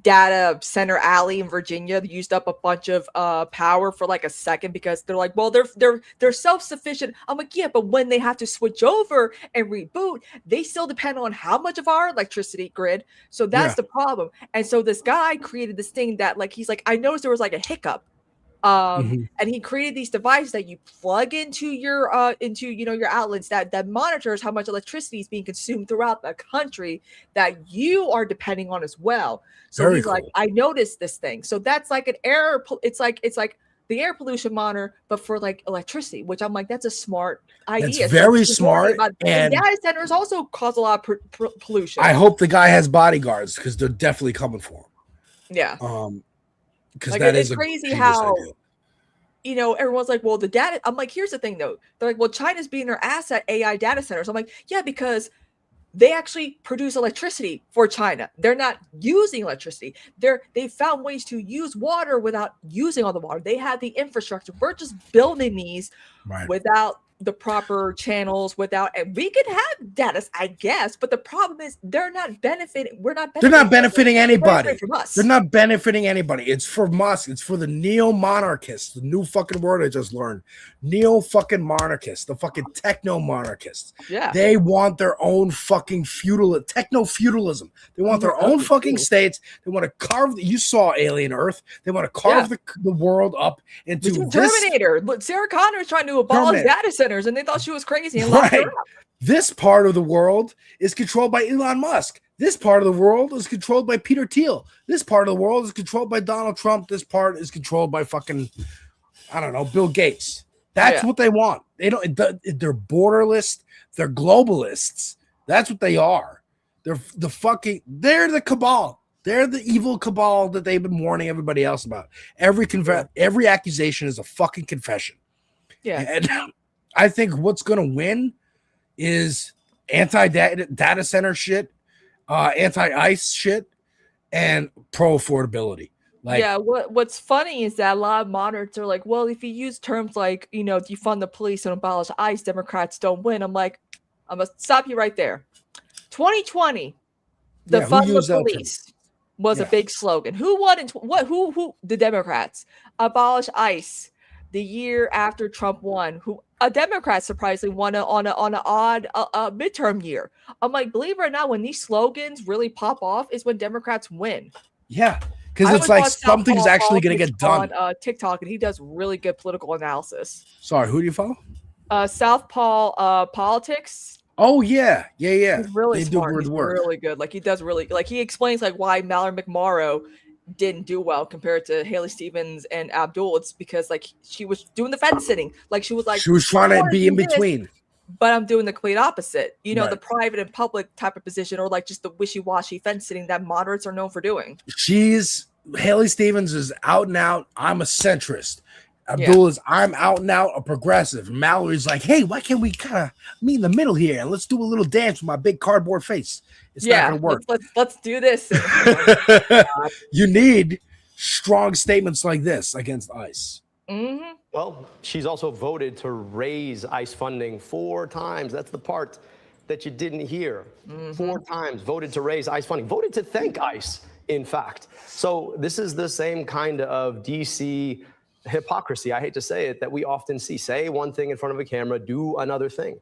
data center alley in Virginia used up a bunch of power for like a second because they're like, well, they're self-sufficient. I'm like, yeah, but when they have to switch over and reboot, they still depend on how much of our electricity grid. So that's the problem. And so this guy created this thing that like he's like, I noticed there was like a hiccup. And he created these devices that you plug into your your outlets that monitors how much electricity is being consumed throughout the country that you are depending on as well. So he's like, I noticed this thing. So that's like an air. It's like the air pollution monitor, but for like electricity, which I'm like, that's a smart idea. It's very smart. And data centers also cause a lot of pollution. I hope the guy has bodyguards because they're definitely coming for him. Yeah. Because like, that it's is crazy how everyone's like, well, the data. I'm like, here's the thing though. They're like, well, China's being their ass at AI data centers. I'm like, yeah, because they actually produce electricity for China. They're not using electricity. They found ways to use water without using all the water. They have the infrastructure. We're just building these without the proper channels, and we could have data, I guess, but the problem is they're not benefiting. They're not benefiting anybody. From us. They're not benefiting anybody. It's for Musk. It's for the neo-monarchists. The new fucking word I just learned. Neo-fucking-monarchists. The fucking techno-monarchists. Yeah. They want their own fucking techno-feudalism. They want their own fucking states. They want to carve. You saw Alien Earth. They want to carve the world up into Terminator. Look, Sarah Connor is trying to abolish data centers, and they thought she was crazy and locked her up. This part of the world is controlled by Elon Musk. This part of the world is controlled by Peter Thiel. This part of the world is controlled by Donald Trump. This part is controlled by fucking, I don't know, Bill Gates. That's what they want. They're borderless. They're globalists. That's what they are. They're the cabal. They're the evil cabal that they've been warning everybody else about. Every accusation is a fucking confession. Yeah. And I think what's going to win is anti-data center shit, anti-ICE shit, and pro-affordability. What's funny is that a lot of moderates are like, well, if you use terms like, defund the police and abolish ICE, Democrats don't win. I'm like, I'm going to stop you right there. 2020, defund the police was a big slogan. Who won? Who? The Democrats. Abolish ICE. The year after Trump won, a Democrat surprisingly won on an odd midterm year. I'm like, believe it or not, when these slogans really pop off is when Democrats win. Yeah, because it's like something's actually going to get done. On TikTok, and he does really good political analysis. Sorry, who do you follow? Southpaw Politics. Oh yeah. He's really smart. He's really good. Like he does he explains like why Mallory McMorrow didn't do well compared to Haley Stevens and Abdul. It's because like she was doing the fence sitting. Like she was trying to be in between. But I'm doing the complete opposite. The private and public type of position, or like just the wishy-washy fence sitting that moderates are known for doing. Haley Stevens is out and out. I'm a centrist. Abdul is I'm out and out a progressive. And Mallory's like, hey, why can't we kind of meet in the middle here and let's do a little dance with my big cardboard face? It's not gonna work. Let's do this. You need strong statements like this against ICE. Mm-hmm. Well, she's also voted to raise ICE funding 4 times. That's the part that you didn't hear. 4 times voted to raise ICE funding, voted to thank ICE, in fact. So this is the same kind of DC hypocrisy, I hate to say it, that we often see. Say one thing in front of a camera, do another thing.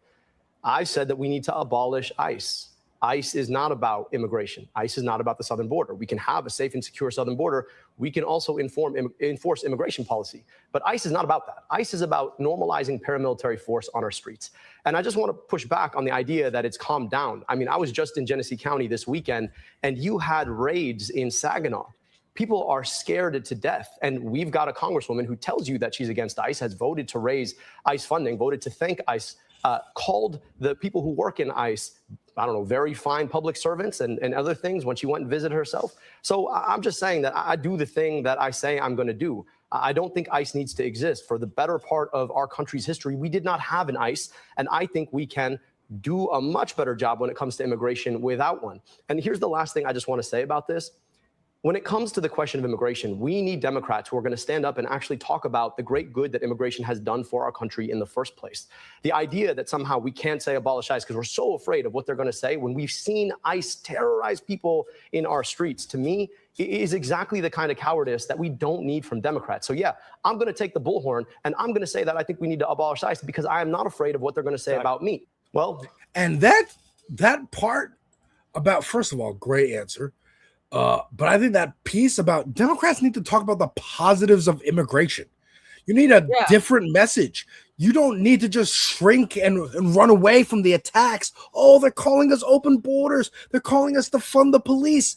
I said that we need to abolish ICE. ICE is not about immigration. ICE is not about the southern border. We can have a safe and secure southern border. We can also enforce immigration policy. But ICE is not about that. ICE is about normalizing paramilitary force on our streets. And I just want to push back on the idea that it's calmed down. I mean, I was just in Genesee County this weekend, and you had raids in Saginaw. People are scared to death. And we've got a congresswoman who tells you that she's against ICE, has voted to raise ICE funding, voted to thank ICE, called the people who work in ICE, I don't know, very fine public servants and other things when she went and visited herself. So I'm just saying that I do the thing that I say I'm going to do. I don't think ICE needs to exist. For the better part of our country's history, we did not have an ICE. And I think we can do a much better job when it comes to immigration without one. And here's the last thing I just want to say about this. When it comes to the question of immigration, we need Democrats who are going to stand up and actually talk about the great good that immigration has done for our country in the first place. The idea that somehow we can't say abolish ICE because we're so afraid of what they're going to say when we've seen ICE terrorize people in our streets, to me, is exactly the kind of cowardice that we don't need from Democrats. So yeah, I'm going to take the bullhorn and I'm going to say that I think we need to abolish ICE because I am not afraid of what they're going to say about me. Well, and that part about, first of all, great answer. But I think that piece about Democrats need to talk about the positives of immigration. You need a different message. You don't need to just shrink and run away from the attacks. Oh, they're calling us open borders. They're calling us to fund the police.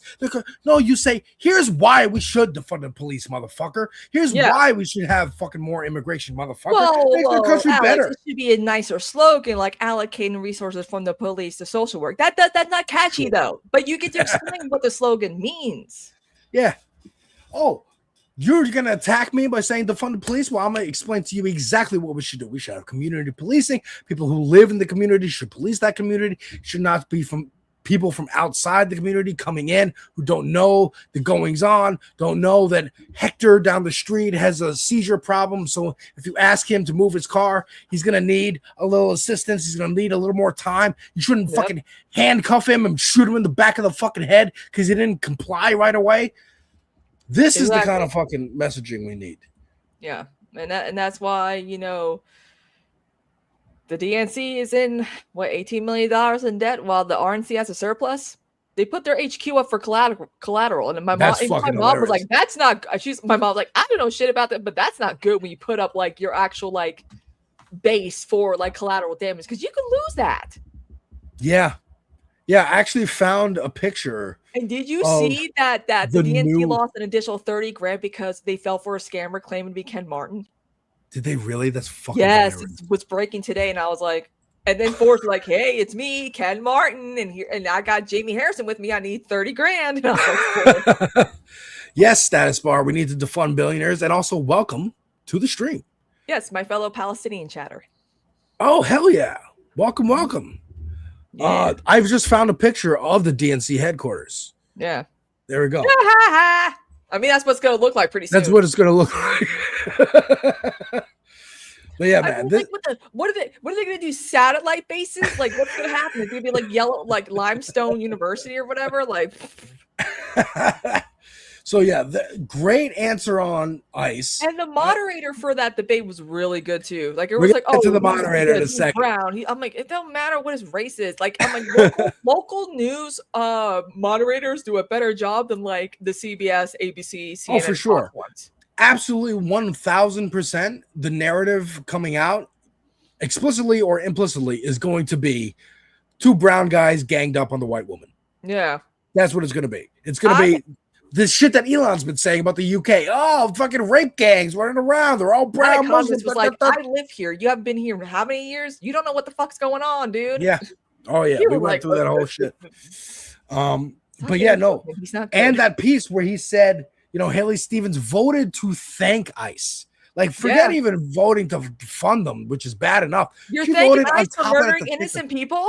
No, you say, here's why we should defund the police, motherfucker. Here's why we should have fucking more immigration, motherfucker. Makes the country Alex, better. it should be a nicer slogan, like allocating resources from the police to social work. That's not catchy though. But you get to explain what the slogan means. Yeah. Oh, you're going to attack me by saying defund the police? Well, I'm going to explain to you exactly what we should do. We should have community policing. People who live in the community should police that community. It should not be from people from outside the community coming in who don't know the goings on, don't know that Hector down the street has a seizure problem. So if you ask him to move his car, he's going to need a little assistance. He's going to need a little more time. You shouldn't fucking handcuff him and shoot him in the back of the fucking head because he didn't comply right away. This is the kind of fucking messaging we need. Yeah, and that's why, you know, the DNC is in $18 million in debt while the RNC has a surplus. They put their HQ up for collateral, and my mom was like, "That's not." My mom was like, "I don't know shit about that, but that's not good when you put up like your actual like base for like collateral damage because you can lose that." Yeah. Yeah, I actually found a picture. And did you see that the DNC lost an additional $30,000 because they fell for a scammer claiming to be Ken Martin? Did they really? That's fucking yes. hilarious. It was breaking today, and I was like, and then Ford's like, "Hey, it's me, Ken Martin, and I got Jamie Harrison with me. I need $30,000." And I was like, yes, status bar. We need to defund billionaires, and also welcome to the stream. Yes, my fellow Palestinian chatter. Oh hell yeah! Welcome, welcome. Yeah. I've just found a picture of the DNC headquarters. Yeah. There we go. I mean, that's what it's going to look like pretty soon. That's what it's going to look like. But yeah, man. What are they going to do? Satellite bases? Like, what's going to happen? It's going to be like yellow, like Limestone University or whatever. Like. So yeah, great answer on ICE. And the moderator for that debate was really good too. Like it was like, to the moderator in a second. Brown. I'm like, it don't matter what his race is. Like I'm like, local news moderators do a better job than like the CBS, ABC, CNN. Oh, for sure. Ones. Absolutely 1000%. The narrative coming out, explicitly or implicitly, is going to be two brown guys ganged up on the white woman. Yeah. That's what it's going to be. It's going to be this shit that Elon's been saying about the UK. Oh, fucking rape gangs running around. They're all brown Muslims. Was like, I live here. You haven't been here for how many years? You don't know what the fuck's going on, dude. Yeah. Oh, yeah. We went through that whole shit. But yeah, no. And that piece where he said, you know, Haley Stevens voted to thank ICE. Like, forget even voting to fund them, which is bad enough. You're thanking ICE for murdering innocent people?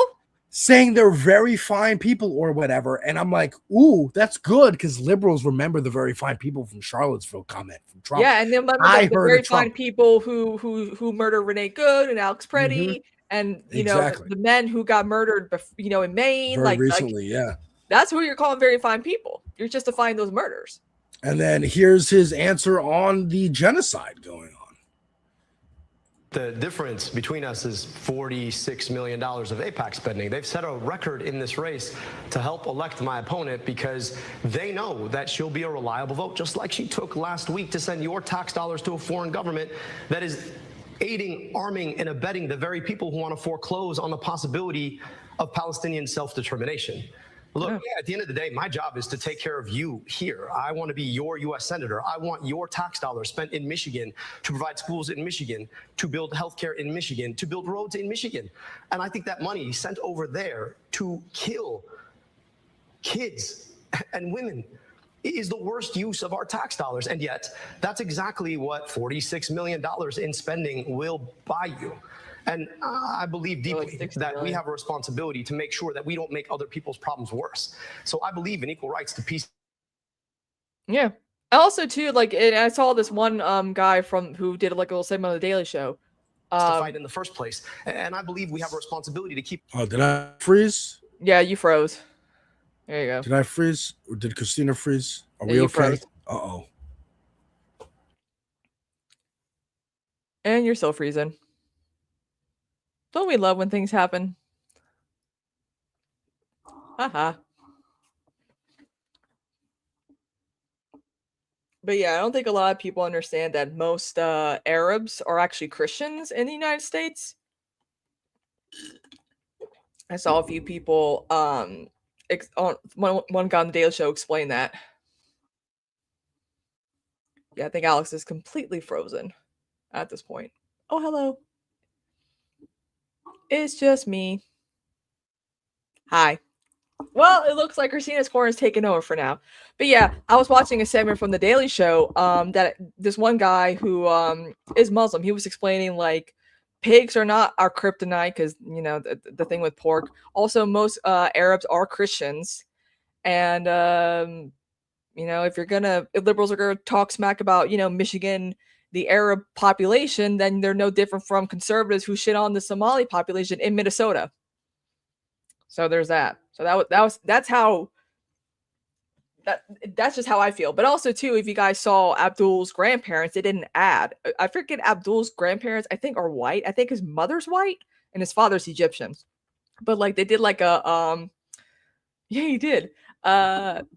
Saying they're very fine people or whatever. And I'm like, ooh, that's good because liberals remember the very fine people from Charlottesville comment from Trump. Yeah, and then the very fine people who murdered Renee Good and Alex Preddy and, you know, the men who got murdered, you know, in Maine. Very recently, yeah. That's who you're calling very fine people. You're justifying those murders. And then here's his answer on the genocide going on. The difference between us is $46 million of AIPAC spending. They've set a record in this race to help elect my opponent because they know that she'll be a reliable vote, just like she took last week to send your tax dollars to a foreign government that is aiding, arming, and abetting the very people who want to foreclose on the possibility of Palestinian self-determination. Look, at the end of the day, my job is to take care of you here. I want to be your U.S. Senator. I want your tax dollars spent in Michigan to provide schools in Michigan, to build healthcare in Michigan, to build roads in Michigan. And I think that money sent over there to kill kids and women is the worst use of our tax dollars. And yet, that's exactly what $46 million in spending will buy you. And I believe deeply that we have a responsibility to make sure that we don't make other people's problems worse. So I believe in equal rights to peace. Yeah. Also, too, like, and I saw this one guy who did like a little segment on the Daily Show. To fight in the first place. And I believe we have a responsibility to keep. Oh, did I freeze? Yeah, you froze. There you go. Did I freeze? Or did Kristina freeze? Are Yeah, we you okay? froze. Uh-oh. And you're still freezing. Don't we love when things happen? Haha. But yeah, I don't think a lot of people understand that most Arabs are actually Christians in the United States. I saw a few people, one guy on the Daily Show explain that. Yeah, I think Alex is completely frozen at this point. Oh, hello. It's just me. Hi. Well, it looks like Kristina's corner is taken over for now. But yeah, I was watching a segment from the Daily Show that this one guy who is Muslim, he was explaining like pigs are not our kryptonite because, you know, the thing with pork. Also, most Arabs are Christians. And, you know, if liberals are going to talk smack about, you know, Michigan, the Arab population, then they're no different from conservatives who shit on the Somali population in Minnesota. So there's that. So that's just how I feel. But also too, if you guys saw Abdul's grandparents, they did an ad. I forget Abdul's grandparents, I think are white. I think his mother's white and his father's Egyptian. But like they did like a yeah, he did. Let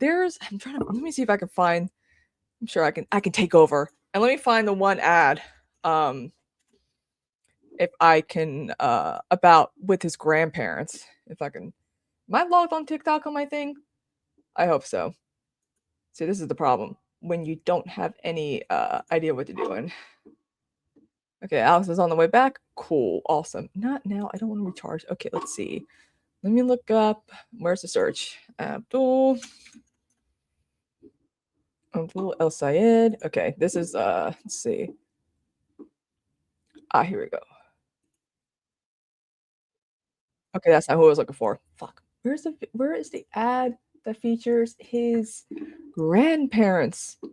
me see if I can find, I'm sure I can take over. And let me find the one ad. If I can about with his grandparents. If I can. Am I logged on TikTok on my thing? I hope so. See, this is the problem when you don't have any idea what you're doing. Okay, Alex is on the way back. Cool, awesome. Not now. I don't want to recharge. Okay, let's see. Let me look up. Where's the search? Abdul El Sayed. Okay, this is let's see. Here we go. Okay, that's not who I was looking for. Fuck. Where is the ad that features his grandparents? I'm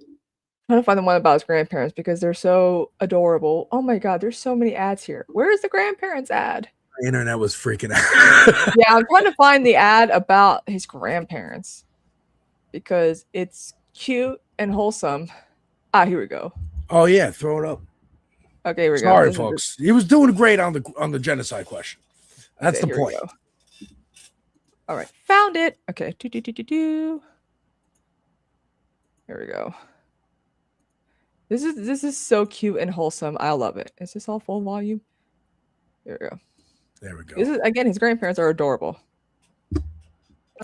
trying to find the one about his grandparents because they're so adorable. Oh my god, there's so many ads here. Where is the grandparents ad? The internet was freaking out. Yeah, I'm trying to find the ad about his grandparents because it's cute and wholesome. Here we go. Oh yeah, throw it up. Okay, here we go. Sorry, folks. He was doing great on the genocide question. That's Okay, the here we point. go. All right, found it. Okay, Here we go. This is so cute and wholesome. I love it. Is this all full volume? Here we go. There we go. This is, again, his grandparents are adorable.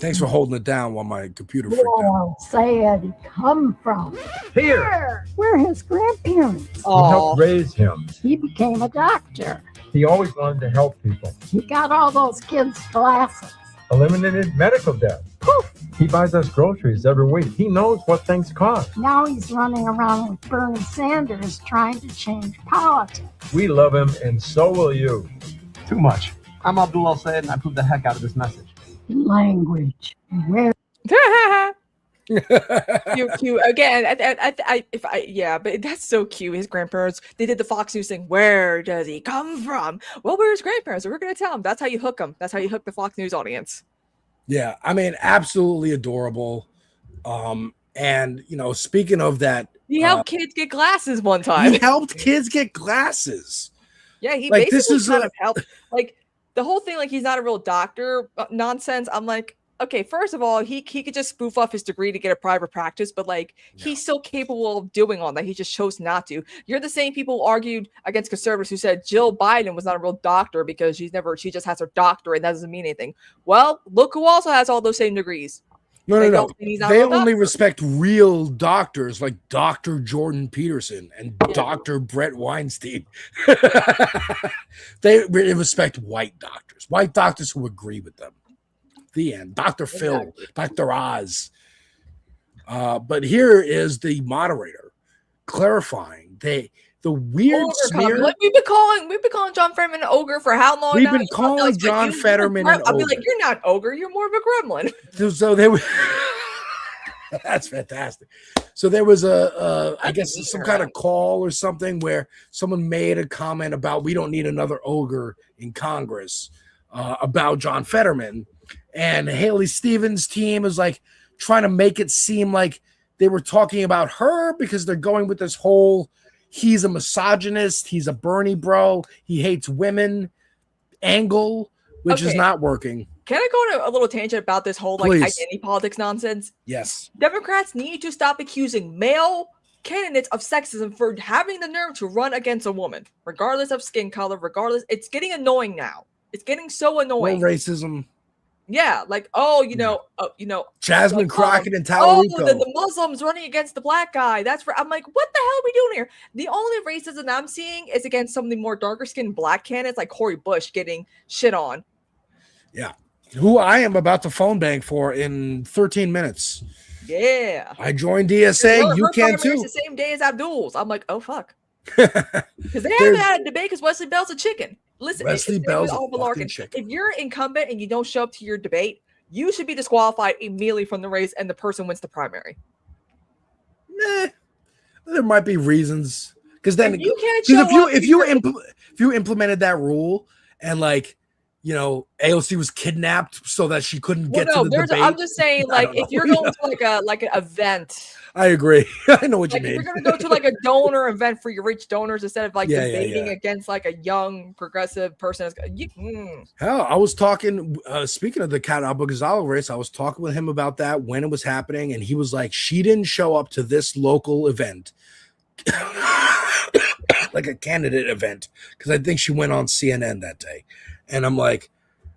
Thanks for holding it down while my computer freaked out. Where Sayed he come from? Here. Where his grandparents? We helped raise him. He became a doctor. He always wanted to help people. He got all those kids glasses. Eliminated medical debt. Poof. He buys us groceries every week. He knows what things cost. Now he's running around with Bernie Sanders trying to change politics. We love him, and so will you. Too much. I'm Abdul El Sayed, and I approve the heck out of this message. Language. Where? Cute. Again, but that's so cute. His grandparents, they did the Fox News thing. Where does he come from? Well, we're his grandparents, so we're gonna tell him. That's how you hook them. That's how you hook the Fox News audience. Yeah, I mean, absolutely adorable. And you know, speaking of that, He helped kids get glasses one time. he helped kids get glasses. Yeah, he Like, basically this is kind a- of helped. Like the whole thing, like he's not a real doctor nonsense. I'm like, okay, first of all, he could just spoof off his degree to get a private practice, but like he's still capable of doing all that. He just chose not to. You're the same people who argued against conservatives who said Jill Biden was not a real doctor because she just has her doctorate and that doesn't mean anything. Well, look who also has all those same degrees. No. don't think he's not a They real only doctor. respect real doctors like Dr. Jordan Peterson and Dr. Brett Weinstein. They respect white doctors who agree with them. The end. Dr. Phil, Dr. Oz. But here is the moderator clarifying the weird Ogre smear. comment. Like we've been calling John Fetterman an ogre for how long? We've now? been calling John Fetterman an I'll be ogre. like, you're not ogre, you're more of a gremlin. So there was that's fantastic. So there was I guess some kind of call or something where someone made a comment about we don't need another ogre in Congress about John Fetterman, and Haley Stevens' team is like trying to make it seem like they were talking about her because they're going with this whole he's a misogynist, he's a Bernie bro, he hates women angle, which is not working. Can I go on a little tangent about this whole like Please. identity politics nonsense? Yes. Democrats need to stop accusing male candidates of sexism for having the nerve to run against a woman, regardless of skin color, regardless. It's getting annoying now. It's getting so More annoying. racism. Yeah, like Jasmine Crockett and oh, Tallarico. the Muslims running against the black guy. That's right. I'm like, what the hell are we doing here? The only racism I'm seeing is against some of the more darker skinned black candidates, like Cory Bush getting shit on. Yeah. Who I am about to phone bank for in 13 minutes. Yeah. I joined DSA. You Her can primary's too. the same day as Abdul's. I'm like, oh fuck. Because they haven't had a debate because Wesley Bell's a chicken. Listen, Wesley it's Bell's a all fucking malarkey. chicken. If you're incumbent and you don't show up to your debate, you should be disqualified immediately from the race, and the person wins the primary. There might be reasons because then If you can't because show up, if you implemented that rule and like AOC was kidnapped so that she couldn't get to the debate. I'm just saying, I like, don't if know, you're going to like an event, I agree. I know what like you if mean. you're gonna go to like a donor event for your rich donors instead of like Yeah, debating yeah. against like a young progressive person. Hell, I was talking, speaking of the Cat Abu Ghazal race, I was talking with him about that when it was happening, and he was like, she didn't show up to this local event, like a candidate event, because I think she went on CNN that day. And I'm like,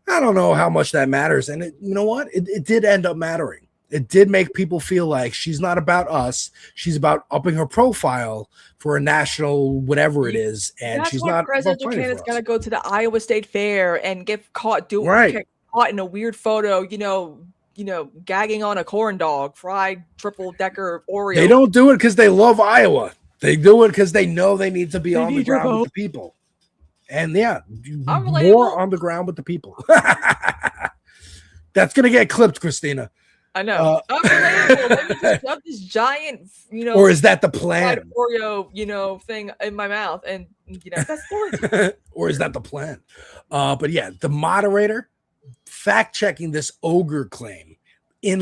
I don't know how much that matters. And you know what? It did end up mattering. It did make people feel like she's not about us. She's about upping her profile for a national whatever it is. And That's she's what not presidential fighting for candidates us. got to go to the Iowa State Fair and get caught Right. caught in a weird photo, gagging on a corn dog, fried triple decker Oreo. They don't do it because they love Iowa. They do it because they know they need to be on the need your ground with vote. the people. And yeah, I'm more relatable. on the ground with the people. That's gonna get clipped, Kristina. I know. I'm relatable. Let me just shove this giant, Or is that the fried plan? Oreo, thing in my mouth, and that's story. Or is that the plan? But yeah, the moderator fact checking this ogre claim in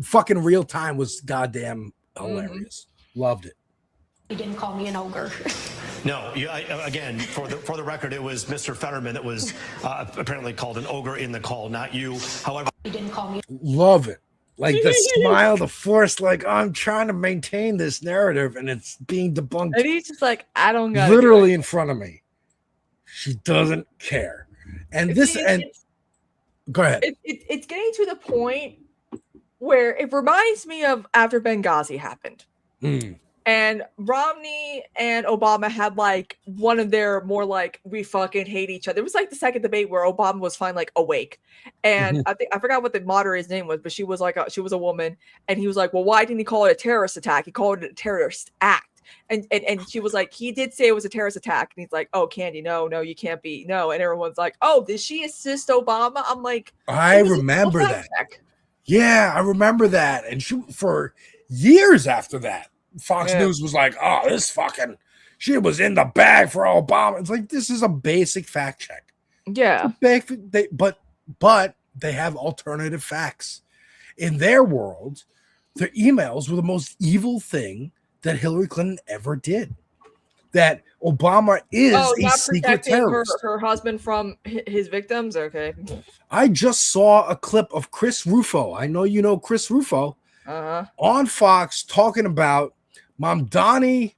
fucking real time was goddamn hilarious. Loved it. You didn't call me an ogre. No, again, for the record, it was Mr. Fetterman that was apparently called an ogre in the call, not you. However, You didn't call me. Love it. Like the smile, the force, like I'm trying to maintain this narrative and it's being debunked And he's just like, I don't got literally in front of me. She doesn't care. And go ahead. It's getting to the point where it reminds me of after Benghazi happened. And Romney and Obama had like one of their more like we fucking hate each other. It was like the second debate where Obama was finally like awake, and I forgot what the moderator's name was, but she was like she was a woman, and he was like, well, why didn't he call it a terrorist attack? He called it a terrorist act, and she was like, he did say it was a terrorist attack, and he's like, oh, Candy, no, you can't be, no, and everyone's like, oh, did she assist Obama? I'm like, I remember that. Yeah, I remember that. And for years after that, Fox News was like, oh, she was in the bag for Obama. It's like, this is a basic fact check. Yeah. But they have alternative facts. In their world, their emails were the most evil thing that Hillary Clinton ever did. That Obama is a secret terrorist. her husband from his victims. Okay. I just saw a clip of Chris Rufo. I know you know Chris Rufo on Fox talking about Mamdani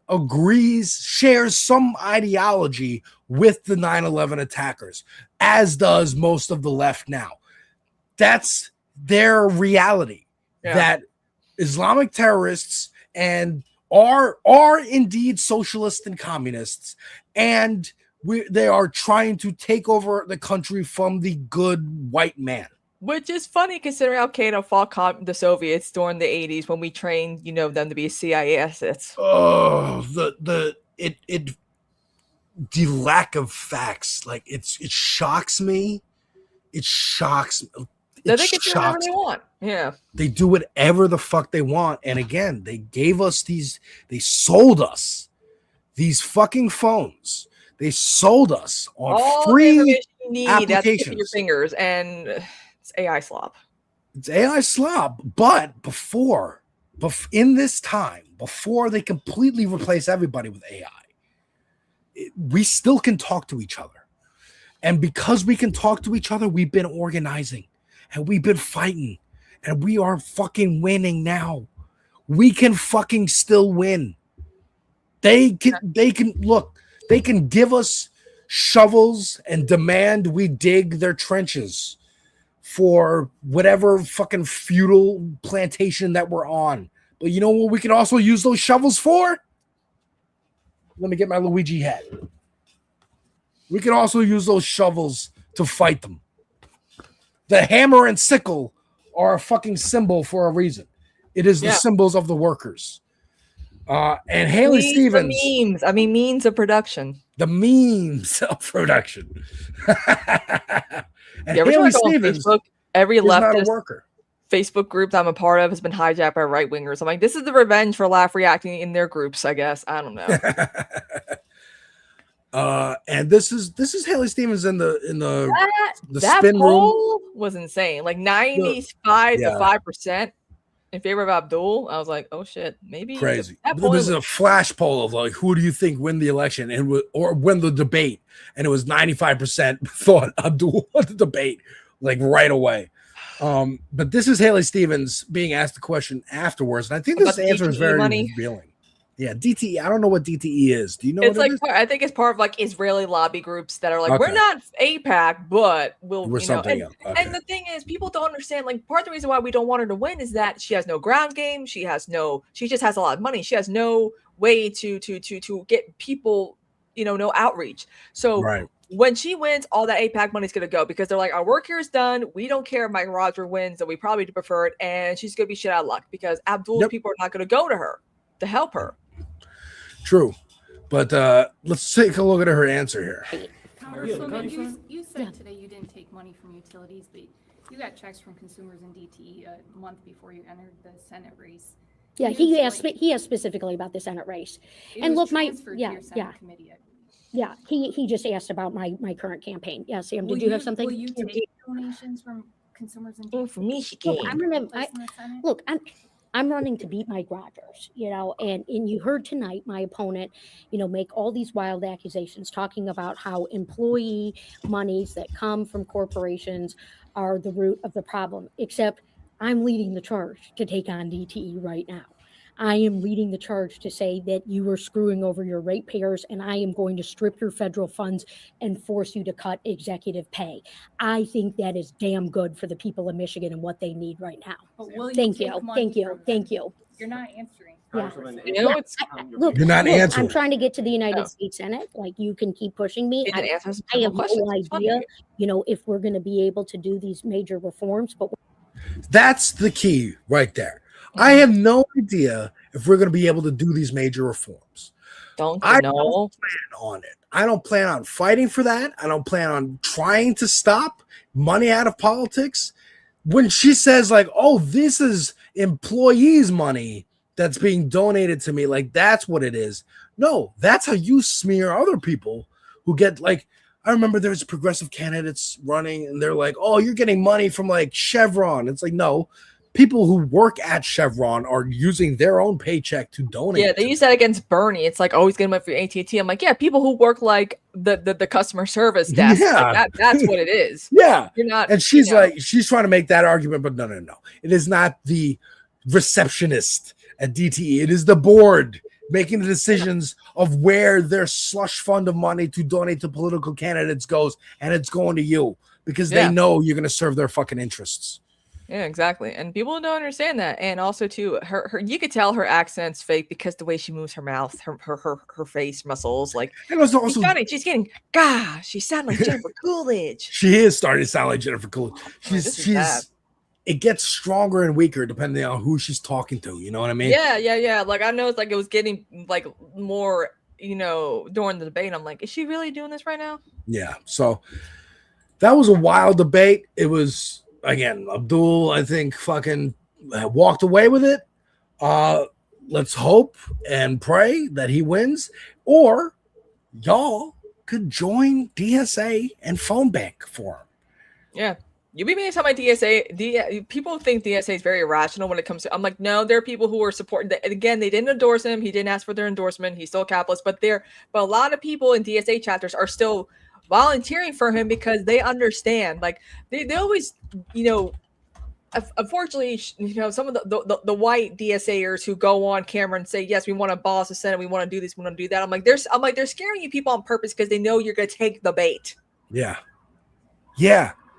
shares some ideology with the 9/11 attackers, as does most of the left now. That's their reality. That Islamic terrorists and are indeed socialists and communists, and they are trying to take over the country from the good white man. Which is funny considering how Canada fought the Soviets during the 80s when we trained, them to be CIA assets. Oh, the lack of facts, like it shocks me. It shocks me. They can do whatever they want. Yeah. They do whatever the fuck they want. And again, they sold us these fucking phones. They sold us on all free the you need applications. at your fingers, and it's AI slop. It's AI slop. But before in this time, before they completely replace everybody with AI, we still can talk to each other. And because we can talk to each other, we've been organizing and we've been fighting and we are fucking winning now. We can fucking still win. They can look, they can give us shovels and demand we dig their trenches for whatever fucking feudal plantation that we're on. But you know what we can also use those shovels for? Let me get my Luigi hat. We can also use those shovels to fight them. The hammer and sickle are a fucking symbol for a reason. It is the symbols of the workers. And Haley Stevens. The memes. I mean, means of production. The memes of production. And Yeah, Haley Stevens Facebook, every is not a leftist worker. Facebook group that I'm a part of has been hijacked by right wingers. I'm like, this is the revenge for laugh reacting in their groups, I guess. I don't know. And this is Haley Stevens in the that spin poll room was insane. Like 95 Yeah. to 5% in favor of Abdul. I was like, oh shit, maybe crazy. that It poll was a flash poll of like, who do you think win the election or win the debate? And it was 95% thought Abdul won the debate like right away. But this is Haley Stevens being asked the question afterwards, and I think this About the answer is DTE very money? revealing. Yeah, DTE. I don't know what DTE is. Do you know it's what like it is? I think it's part of like Israeli lobby groups that are like, Okay. we're not APAC, but we'll We're something else. Okay. And the thing is, people don't understand. Like, part of the reason why we don't want her to win is that she has no ground game. She just has a lot of money. She has no way to get people, no outreach. So Right. when she wins, all that APAC money is going to go because they're like, our work here is done. We don't care if Mike Roger wins, and we probably do prefer it. And she's going to be shit out of luck because Abdul's people are not going to go to her to help her. True, but let's take a look at her answer here. Congresswoman, you said today you didn't take money from utilities, but you got checks from consumers in DTE a month before you entered the Senate race. Yeah, he asked specifically about the Senate race. And look, he just asked about my current campaign. Yeah, Sam, did you have something? Will you take donations from consumers in DTE? For Michigan. Look, I'm running to beat Mike Rogers, and you heard tonight my opponent, make all these wild accusations talking about how employee monies that come from corporations are the root of the problem, except I'm leading the charge to take on DTE right now. I am leading the charge to say that you are screwing over your ratepayers, and I am going to strip your federal funds and force you to cut executive pay. I think that is damn good for the people of Michigan and what they need right now. Thank you. You're not answering. Yeah. Look, you're not answering. I'm trying to get to the United States Senate. Like, you can keep pushing me. I have no idea, if we're going to be able to do these major reforms, but That's the key right there. I have no idea if we're going to be able to do these major reforms. I don't plan on it. I don't plan on fighting for that. I don't plan on trying to stop money out of politics. When she says like, oh, this is employees' money that's being donated to me, like that's what it is. No, that's how you smear other people who get like, I remember there's progressive candidates running and they're like, oh, you're getting money from like Chevron. It's like, no. People who work at Chevron are using their own paycheck to donate. Yeah, they use that against Bernie. It's like, oh, he's getting money for AT&T. I'm like, yeah, people who work like the customer service desk. Yeah. Like, that's what it is. Yeah. You're not. And she's like, she's trying to make that argument, but no. It is not the receptionist at DTE. It is the board making the decisions of where their slush fund of money to donate to political candidates goes, and it's going to you because they know you're going to serve their fucking interests. Yeah, exactly. And people don't understand that. And also too, her you could tell her accent's fake because the way she moves her mouth, her face muscles, like And also she's getting gosh, she sounds like Jennifer Coolidge. she is starting to sound like Jennifer Coolidge. This is bad. It gets stronger and weaker depending on who she's talking to. You know what I mean? Yeah. Like I know it's like it was getting like more, during the debate. I'm like, is she really doing this right now? Yeah. So that was a wild debate. It was, again, Abdul, I think, fucking walked away with it. Let's hope and pray that he wins, or y'all could join DSA and phone bank for him. Yeah. You be me talking about DSA. People think DSA is very irrational when it comes to. I'm like, no, there are people who are supporting. Again, they didn't endorse him. He didn't ask for their endorsement. He's still a capitalist, but a lot of people in DSA chapters are still volunteering for him because they understand. Like they always, unfortunately, some of the white DSAers who go on camera and say, yes, we want to abolish the Senate, we want to do this, we want to do that. I'm like, they're scaring you people on purpose because they know you're going to take the bait. Yeah.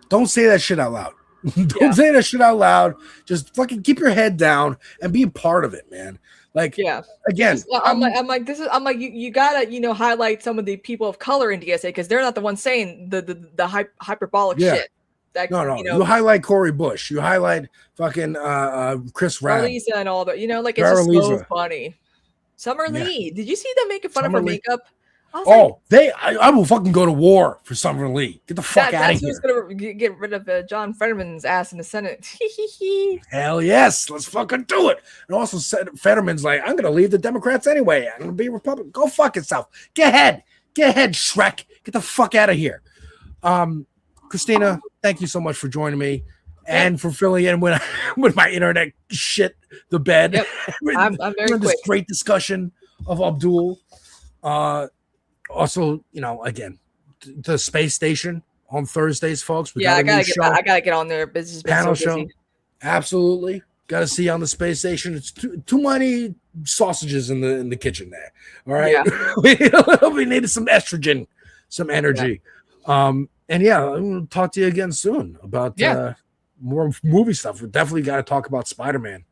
Don't say that shit out loud. Don't say that shit out loud. Just fucking keep your head down and be a part of it, man. Like, again, I'm like, you gotta, highlight some of the people of color in DSA because they're not the ones saying the hyperbolic shit. That, no. You highlight Corey Bush. You highlight fucking Chris Rabb. Lisa and all that. Like it's just so funny. Summer Lee. Did you see them making fun of her makeup? I will fucking go to war for Summer Lee. Get the fuck out of here. That's who's gonna get rid of John Fetterman's ass in the Senate. Hell yes, let's fucking do it. And also, Fetterman's like, I'm gonna leave the Democrats anyway. I'm gonna be a Republican. Go fuck yourself. Get ahead, Shrek. Get the fuck out of here. Kristina, thank you so much for joining me and for filling in when my internet shit the bed. Yep. I'm very quick. This great discussion of Abdul. Also, again, the space station on Thursdays, folks. I gotta get on there. Business panel so show. Absolutely, got to see you on the space station. It's too many sausages in the kitchen there. All right, we needed some estrogen, some energy. I'm gonna talk to you again soon about more movie stuff. We definitely got to talk about Spider-Man.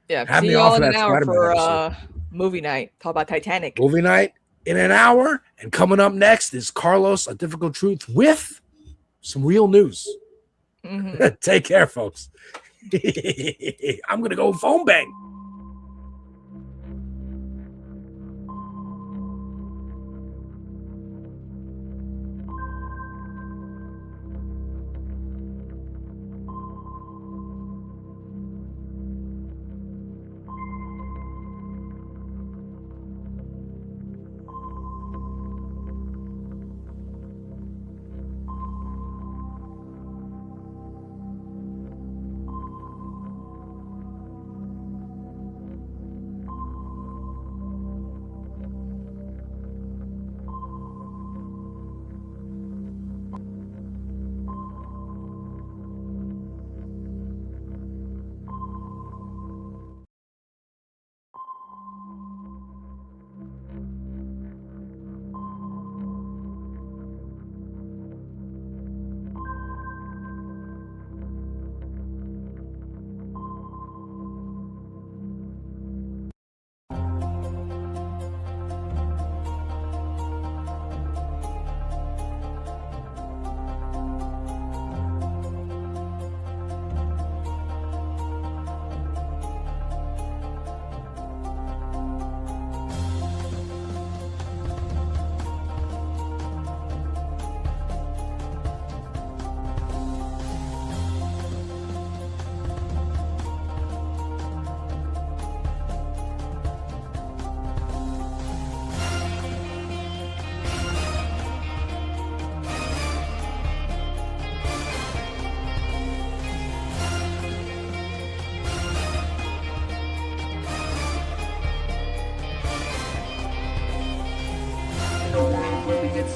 Yeah, have see me you off all of in that an hour Spider-Man for movie night. Talk about Titanic. Movie night in an hour, and coming up next is Carlos, A Difficult Truth, with some real news. Take care, folks. I'm gonna go phone bang.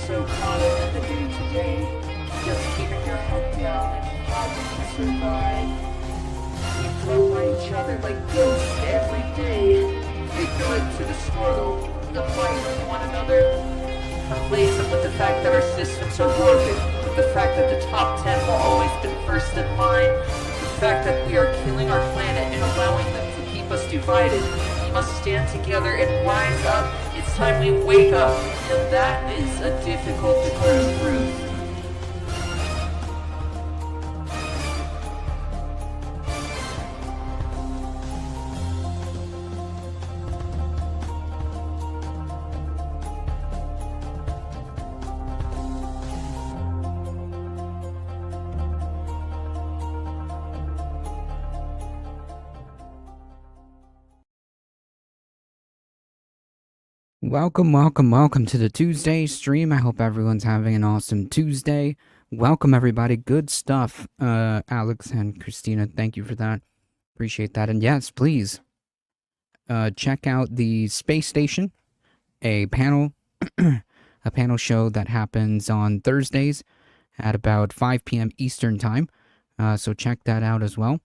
so caught up in the day-to-day, just keeping your head down and fighting to survive. We float by each other like ghosts every day, ignorant to the struggle, the fight with one another. Complacent with the fact that our systems are broken, with the fact that the top 10 will always be first in line, with the fact that we are killing our planet and allowing them to keep us divided. We must stand together and rise up. It's time we wake up, and that is a difficult truth. Welcome, welcome, welcome to the Tuesday stream. I hope everyone's having an awesome Tuesday. Welcome, everybody. Good stuff, Alex and Kristina. Thank you for that. Appreciate that. And yes, please check out the Space Station, a panel, a panel show that happens on Thursdays at about 5 p.m. Eastern Time. So check that out as well,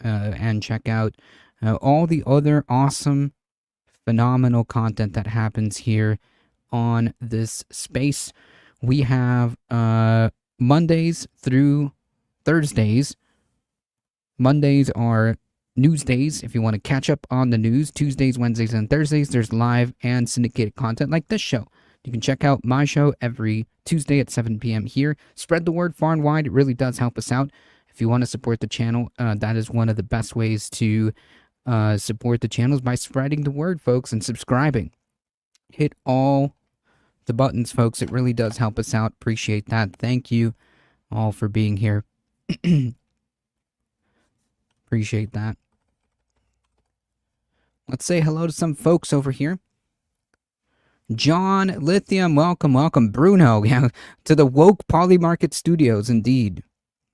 and check out all the other awesome, phenomenal content that happens here on this space. We have Mondays through Thursdays. Mondays are news days if you want to catch up on the news. Tuesdays, Wednesdays, and Thursdays there's live and syndicated content like this show. You can check out my show every Tuesday at 7 p.m. here. Spread the word far and wide. It really does help us out. If you want to support the channel, that is one of the best ways to support the channels, by spreading the word, folks, and subscribing. Hit all the buttons, folks. It really does help us out. Appreciate that. Thank you all for being here. Appreciate that. Let's say hello to some folks over here. John Lithium, welcome, welcome. Bruno, yeah, to the Woke Polymarket Studios, indeed.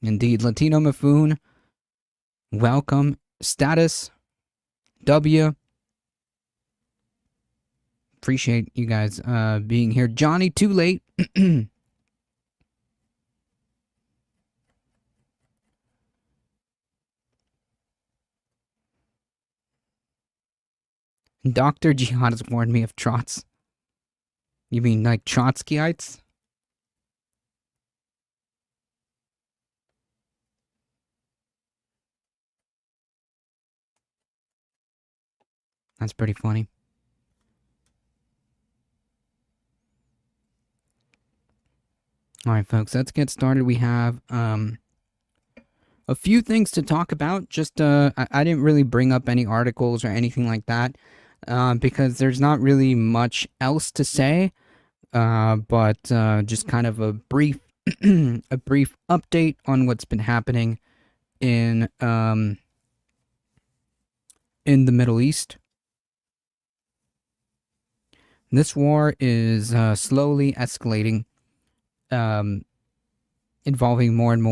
Indeed. Latino Mafoon, welcome. Status W. Appreciate you guys being here. Johnny, too late. Dr. Jihad has warned me of trots. You mean like Trotskyites? That's pretty funny. All right, folks, let's get started. We have a few things to talk about. Just I didn't really bring up any articles or anything like that because there's not really much else to say. But just kind of a brief a brief update on what's been happening in the Middle East. This war is slowly escalating, involving more and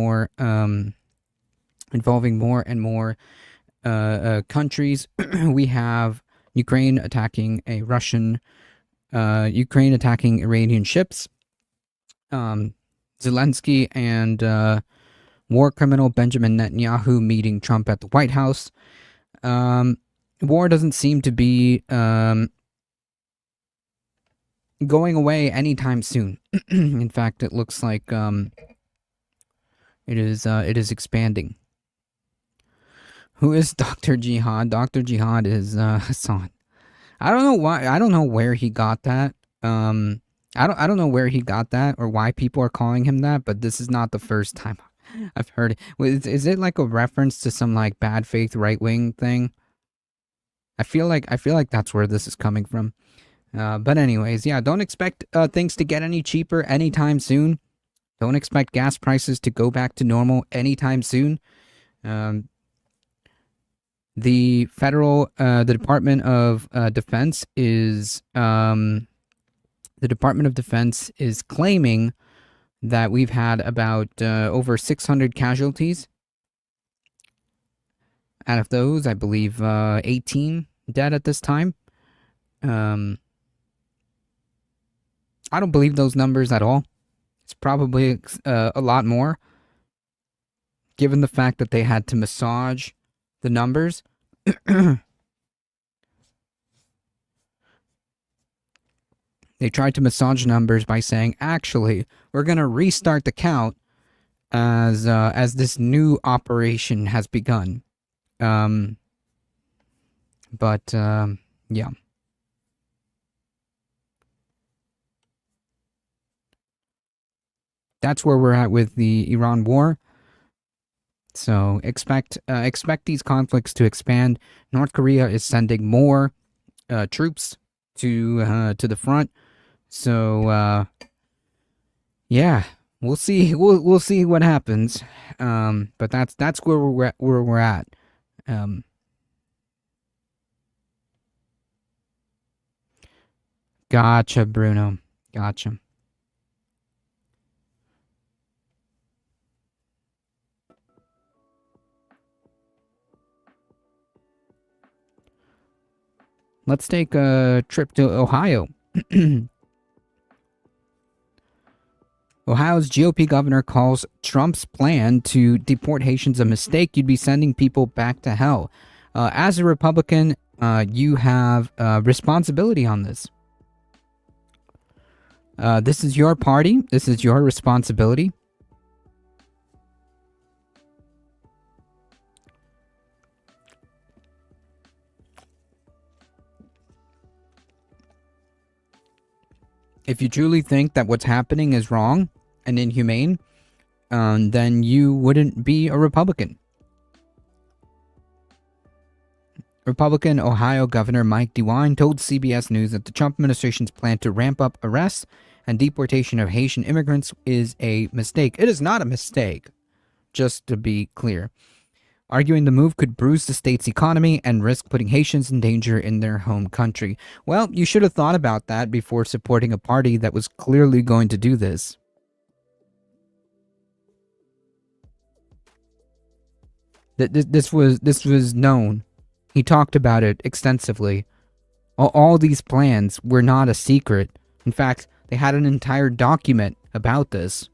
more countries. We have Ukraine attacking Ukraine attacking Iranian ships. Zelensky and war criminal Benjamin Netanyahu meeting Trump at the White House. War doesn't seem to be going away anytime soon. In fact, it looks like it is expanding. Who is Dr. Jihad? Dr. Jihad is Hassan. I don't know why. I don't know where he got that. I don't know where he got that or why people are calling him that. But this is not the first time I've heard it. Is it like a reference to some like bad faith right wing thing? I feel like that's where this is coming from. But anyways, yeah, don't expect things to get any cheaper anytime soon. Don't expect gas prices to go back to normal anytime soon. The Department of Defense is claiming that we've had about over 600 casualties. Out of those, I believe 18 dead at this time. I don't believe those numbers at all. It's probably a lot more, given the fact that they had to massage the numbers. They tried to massage numbers by saying, actually, we're going to restart the count as this new operation has begun. Yeah. That's where we're at with the Iran war. So expect these conflicts to expand. North Korea is sending more troops to the front. So yeah, we'll see. We'll see what happens. But that's where we're at. Gotcha, Bruno. Gotcha. Let's take a trip to Ohio. Ohio's GOP governor calls Trump's plan to deport Haitians a mistake. You'd be sending people back to hell. As a Republican, you have responsibility on this. This is your party. This is your responsibility. If you truly think that what's happening is wrong and inhumane, then you wouldn't be a Republican. Republican Ohio Governor Mike DeWine told CBS News that the Trump administration's plan to ramp up arrests and deportation of Haitian immigrants is a mistake. It is not a mistake, just to be clear. Arguing the move could bruise the state's economy and risk putting Haitians in danger in their home country. Well, you should have thought about that before supporting a party that was clearly going to do this. This was known. He talked about it extensively. All these plans were not a secret. In fact, they had an entire document about this.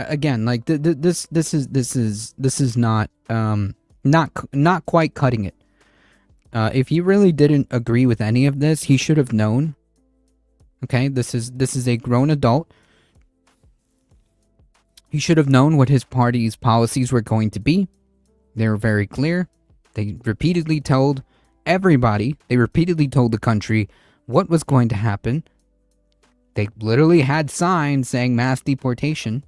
Again, like this is not quite cutting it. If he really didn't agree with any of this, he should have known. Okay, this is a grown adult. He should have known what his party's policies were going to be. They were very clear. They repeatedly told everybody, they repeatedly told the country what was going to happen. They literally had signs saying mass deportation.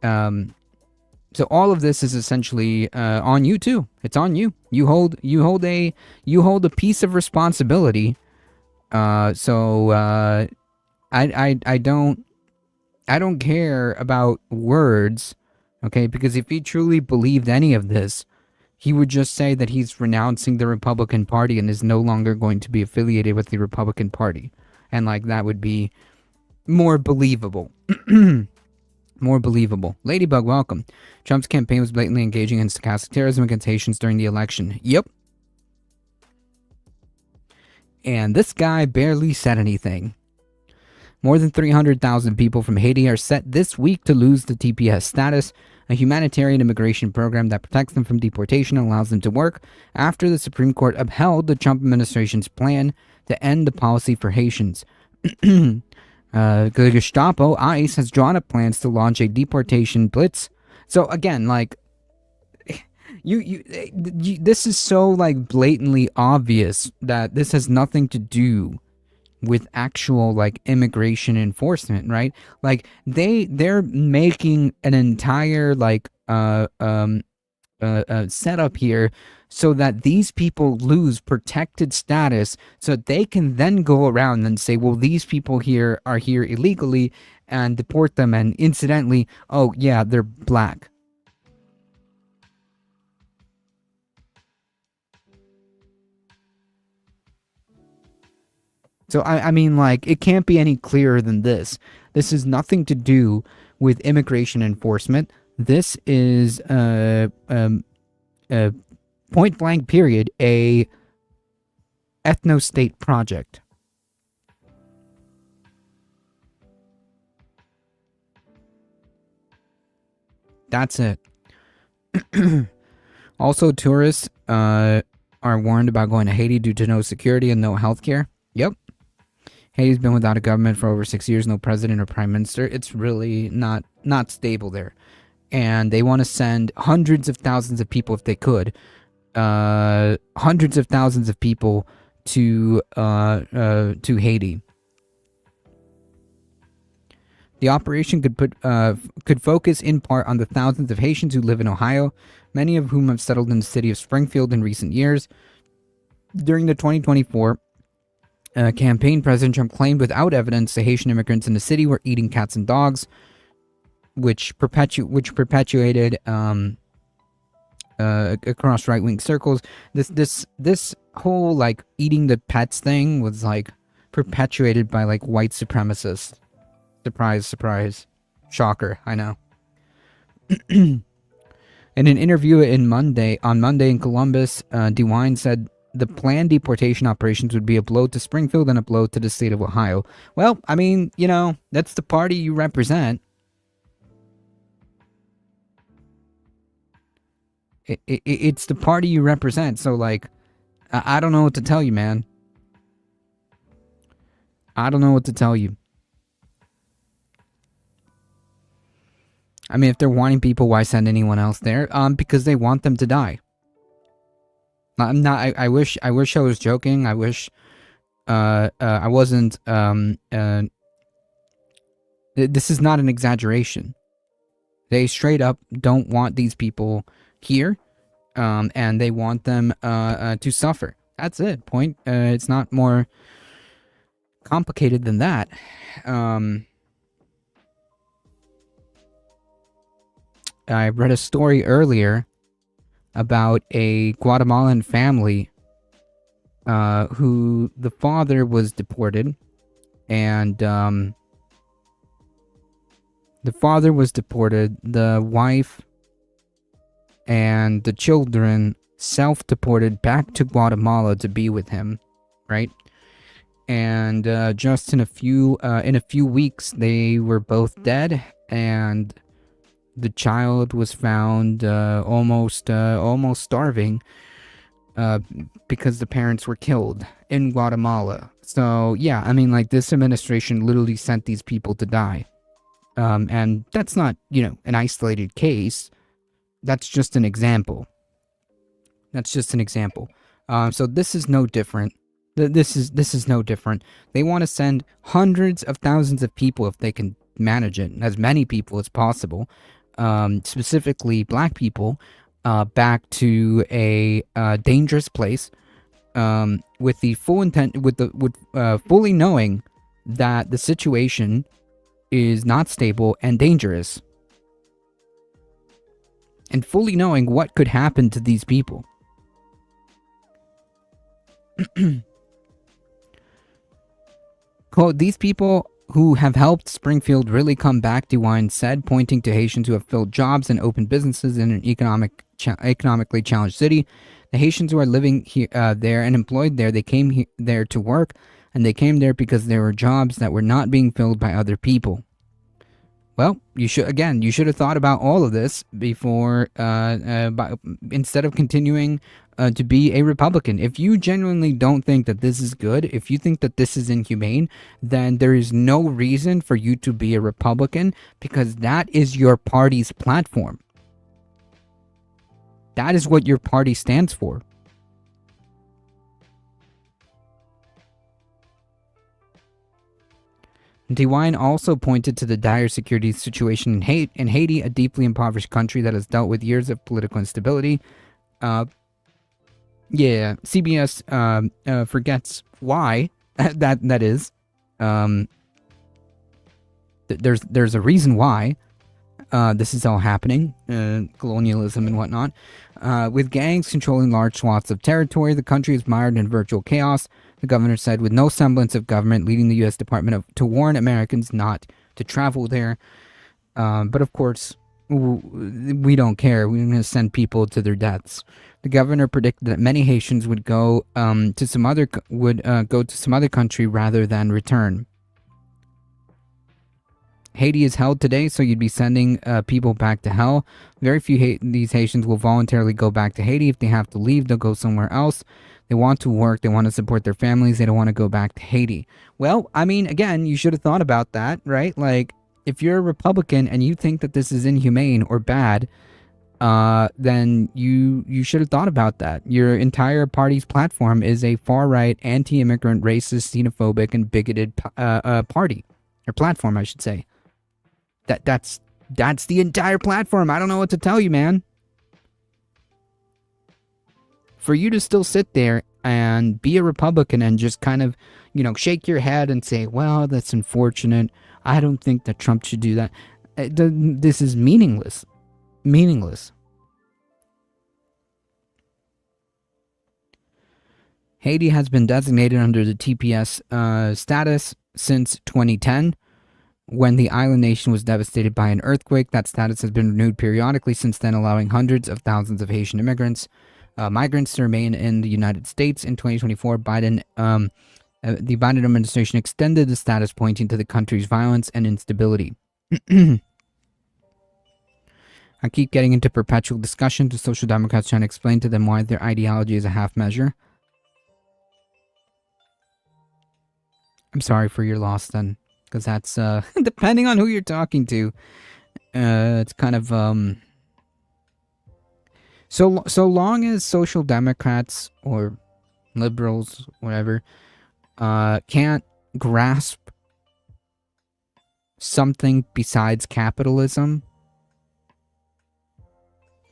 So all of this is essentially on you too. It's on you. You hold a piece of responsibility. I don't care about words, okay? Because if he truly believed any of this, he would just say that he's renouncing the Republican Party and is no longer going to be affiliated with the Republican Party. And like that would be more believable. More believable. Ladybug, welcome. Trump's campaign was blatantly engaging in stochastic terrorism against Haitians during the election. Yep. And this guy barely said anything. More than 300,000 people from Haiti are set this week to lose the TPS status, a humanitarian immigration program that protects them from deportation and allows them to work, after the Supreme Court upheld the Trump administration's plan to end the policy for Haitians. The Gestapo, ICE, has drawn up plans to launch a deportation blitz. So again, like, you this is so like blatantly obvious that this has nothing to do with actual like immigration enforcement, right? Like they're making an entire like setup here so that these people lose protected status, so they can then go around and say, well, these people here are here illegally, and deport them, and incidentally, oh yeah, they're black. So I mean, like, it can't be any clearer than this. This has nothing to do with immigration enforcement. This is point blank period, a ethno-state project. That's it. Also, tourists are warned about going to Haiti due to no security and no health care. Yep. Haiti's been without a government for over 6 years, no president or prime minister. It's really not stable there. And they want to send hundreds of thousands of people if they could. Hundreds of thousands of people to Haiti. The operation could focus in part on the thousands of Haitians who live in Ohio, many of whom have settled in the city of Springfield in recent years. During the 2024 campaign, President Trump claimed without evidence the Haitian immigrants in the city were eating cats and dogs, which perpetuated across right-wing circles. This whole like eating the pets thing was like perpetuated by like white supremacists. Surprise, surprise. Shocker, I know. In an interview on Monday in Columbus, DeWine said the planned deportation operations would be a blow to Springfield and a blow to the state of Ohio. Well, I mean, you know, that's the party you represent. It's the party you represent, so like, I don't know what to tell you, man. I don't know what to tell you. I mean, if they're wanting people, why send anyone else there? Because they want them to die. I'm not. I wish I was joking. I wish. I wasn't. This is not an exaggeration. They straight up don't want these people here, and they want them to suffer. That's it. Point. It's not more complicated than that. I read a story earlier about a Guatemalan family who the father was deported, and the wife and the children self-deported back to Guatemala to be with him, right? And just in a few weeks, they were both dead, and the child was found almost starving because the parents were killed in Guatemala. So yeah, I mean, like, this administration literally sent these people to die, and that's not, you know, an isolated case. That's just an example. So this is no different. This is no different. They want to send hundreds of thousands of people, if they can manage it, as many people as possible. Specifically black people, back to a dangerous place, with the full intent, fully knowing that the situation is not stable and dangerous, and fully knowing what could happen to these people. Quote, these people who have helped Springfield really come back, DeWine said, pointing to Haitians who have filled jobs and opened businesses in an economically challenged city. The Haitians who are living here, there and employed there, they came there to work, and they came there because there were jobs that were not being filled by other people. Well, you should have thought about all of this before, instead of continuing to be a Republican. If you genuinely don't think that this is good, if you think that this is inhumane, then there is no reason for you to be a Republican, because that is your party's platform. That is what your party stands for. DeWine also pointed to the dire security situation in Haiti, a deeply impoverished country that has dealt with years of political instability. Yeah, CBS forgets why that is. There's a reason why this is all happening, colonialism and whatnot. With gangs controlling large swaths of territory, the country is mired in virtual chaos, the governor said, with no semblance of government, leading the U.S. Department to warn Americans not to travel there. But of course, we don't care. We're going to send people to their deaths. The governor predicted that many Haitians would go to some other country rather than return. Haiti is held today, so you'd be sending people back to hell. Very few these Haitians will voluntarily go back to Haiti. If they have to leave, they'll go somewhere else. They want to work. They want to support their families. They don't want to go back to Haiti. Well, I mean, again, you should have thought about that, right? Like, if you're a Republican and you think that this is inhumane or bad, then you should have thought about that. Your entire party's platform is a far-right, anti-immigrant, racist, xenophobic, and bigoted party. Or platform, I should say. That's the entire platform. I don't know what to tell you, man. For you to still sit there and be a Republican and just kind of, shake your head and say, well, that's unfortunate. I don't think that Trump should do that. This is meaningless. Meaningless. Haiti has been designated under the TPS status since 2010. When the island nation was devastated by an earthquake, that status has been renewed periodically since then, allowing hundreds of thousands of Haitian migrants to remain in the United States. In 2024, the Biden administration extended the status, pointing to the country's violence and instability. I keep getting into perpetual discussion to Social Democrats trying to explain to them why their ideology is a half measure. I'm sorry for your loss then. Because that's, depending on who you're talking to, it's kind of, so long as Social Democrats or liberals, whatever, can't grasp something besides capitalism,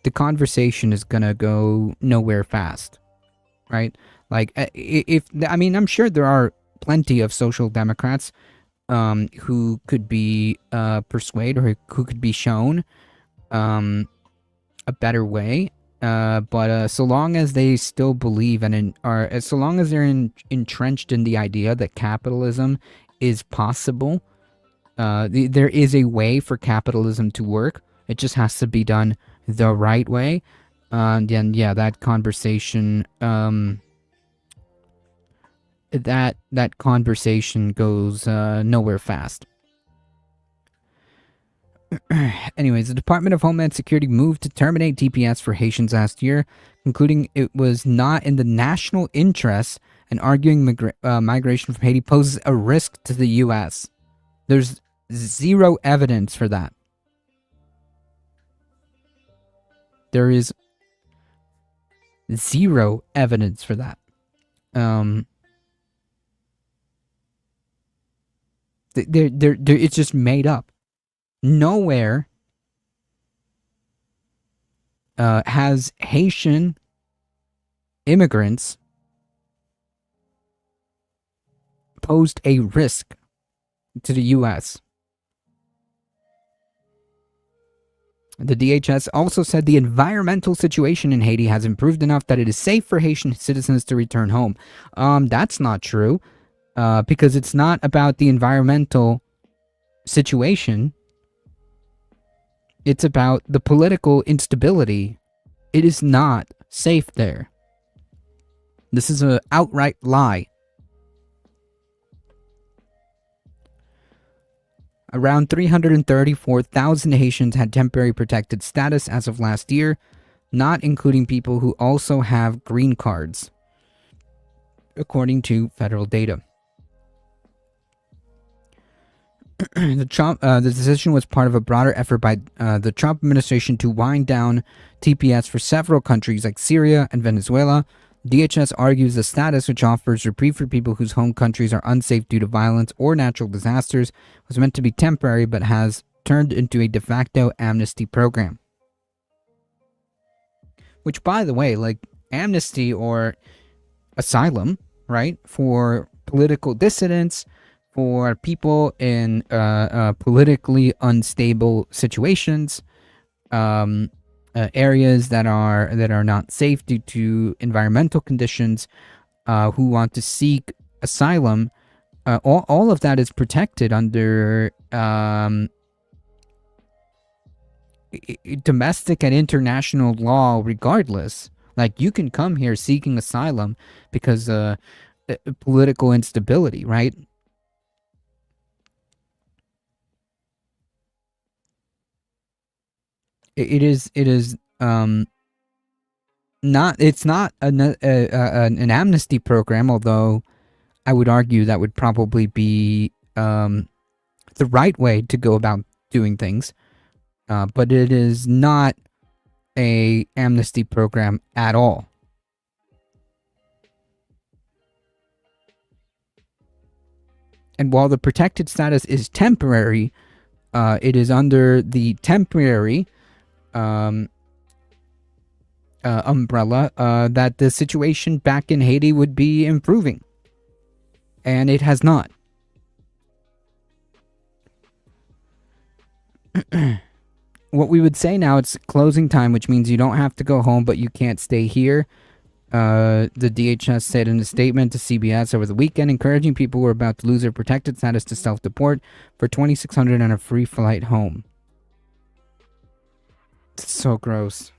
the conversation is gonna go nowhere fast, right? Like, I'm sure there are plenty of Social Democrats who could be persuaded or who could be shown a better way, but so long as they still believe so long as they're entrenched in the idea that capitalism is possible, there is a way for capitalism to work. It just has to be done the right way. Then yeah, that conversation that conversation goes nowhere fast. Anyways, the Department of Homeland Security moved to terminate TPS for Haitians last year, concluding it was not in the national interest and arguing migration from Haiti poses a risk to the U.S. There's zero evidence for that. There is zero evidence for that. It's just made up. Nowhere has Haitian immigrants posed a risk to the U.S. The DHS also said the environmental situation in Haiti has improved enough that it is safe for Haitian citizens to return home. That's not true, because it's not about the environmental situation. It's about the political instability. It is not safe there. This is an outright lie. Around 334,000 Haitians had temporary protected status as of last year, not including people who also have green cards, according to federal data. The decision was part of a broader effort by the Trump administration to wind down TPS for several countries like Syria and Venezuela. DHS argues the status, which offers reprieve for people whose home countries are unsafe due to violence or natural disasters, was meant to be temporary but has turned into a de facto amnesty program. Which, by the way, like amnesty or asylum, right, for political dissidents, for people in politically unstable situations, areas that are not safe due to environmental conditions, who want to seek asylum, all of that is protected under domestic and international law regardless. Like, you can come here seeking asylum because political instability, right? it is not, it's not an amnesty program, although I would argue that would probably be the right way to go about doing things. But it is not a amnesty program at all. And while the protected status is temporary, it is under the temporary umbrella that the situation back in Haiti would be improving. And it has not. What we would say now, it's closing time, which means you don't have to go home, but you can't stay here. The DHS said in a statement to CBS over the weekend, encouraging people who are about to lose their protected status to self-deport for $2,600 and a free flight home. It's so gross.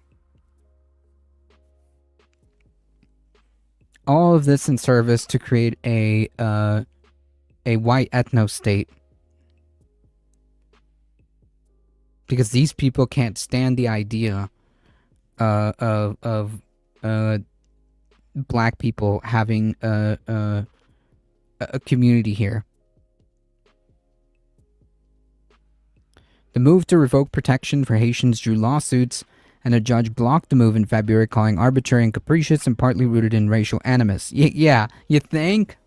All of this in service to create a white ethno-state. Because these people can't stand the idea of black people having a community here. The move to revoke protection for Haitians drew lawsuits, and a judge blocked the move in February, calling arbitrary and capricious and partly rooted in racial animus. Yeah, you think?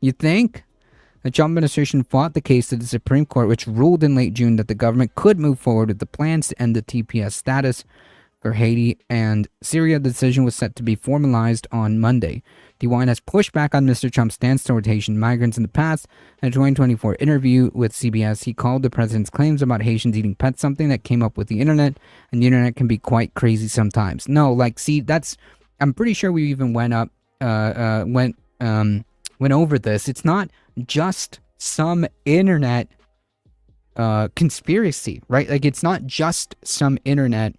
You think? The Trump administration fought the case to the Supreme Court, which ruled in late June that the government could move forward with the plans to end the TPS status for Haiti and Syria. The decision was set to be formalized on Monday. DeWine has pushed back on Mr. Trump's stance toward Haitian migrants in the past. In a 2024 interview with CBS, he called the president's claims about Haitians eating pets something that came up with the internet, and the internet can be quite crazy sometimes. No, like, see, that's, I'm pretty sure we even went over this. It's not just some internet conspiracy, right? Like, it's not just some internet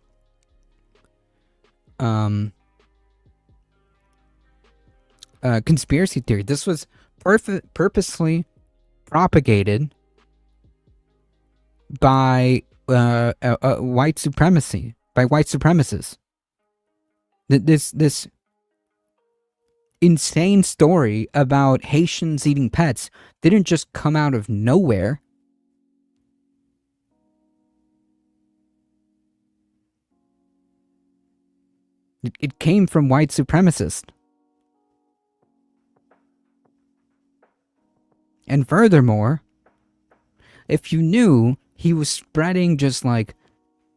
conspiracy theory. This was purposely propagated by white supremacy, by white supremacists. This insane story about Haitians eating pets didn't just come out of nowhere. It came from white supremacists. And furthermore, if you knew he was spreading just like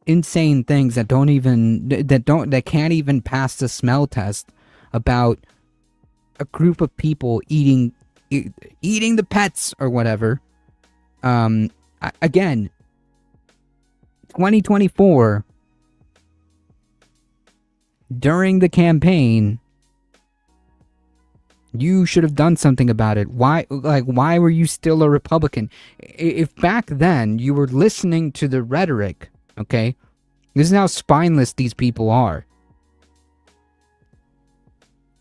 insane things that can't even pass the smell test about a group of people eating the pets or whatever, again, 2024, during the campaign, you should have done something about it. Why were you still a Republican? If back then you were listening to the rhetoric, okay, this is how spineless these people are.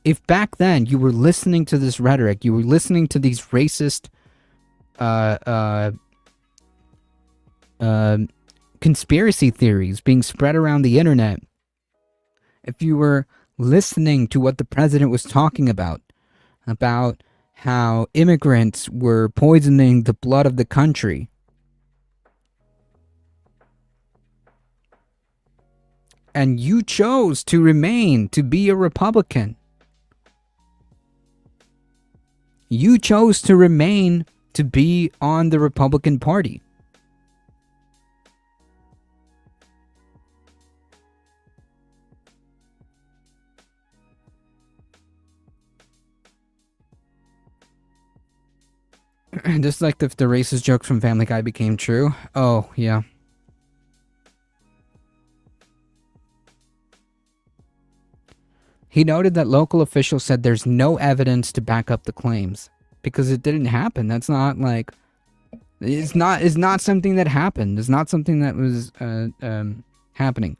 If back then you were listening to this rhetoric, you were listening to these racist conspiracy theories being spread around the internet, if you were listening to what the president was talking about how immigrants were poisoning the blood of the country, and you chose to remain to be a Republican, you chose to remain to be on the Republican Party. Just like if the racist jokes from Family Guy became true. Oh, yeah. He noted that local officials said there's no evidence to back up the claims because it didn't happen. That's not like, it's not something that happened. It's not something that was happening.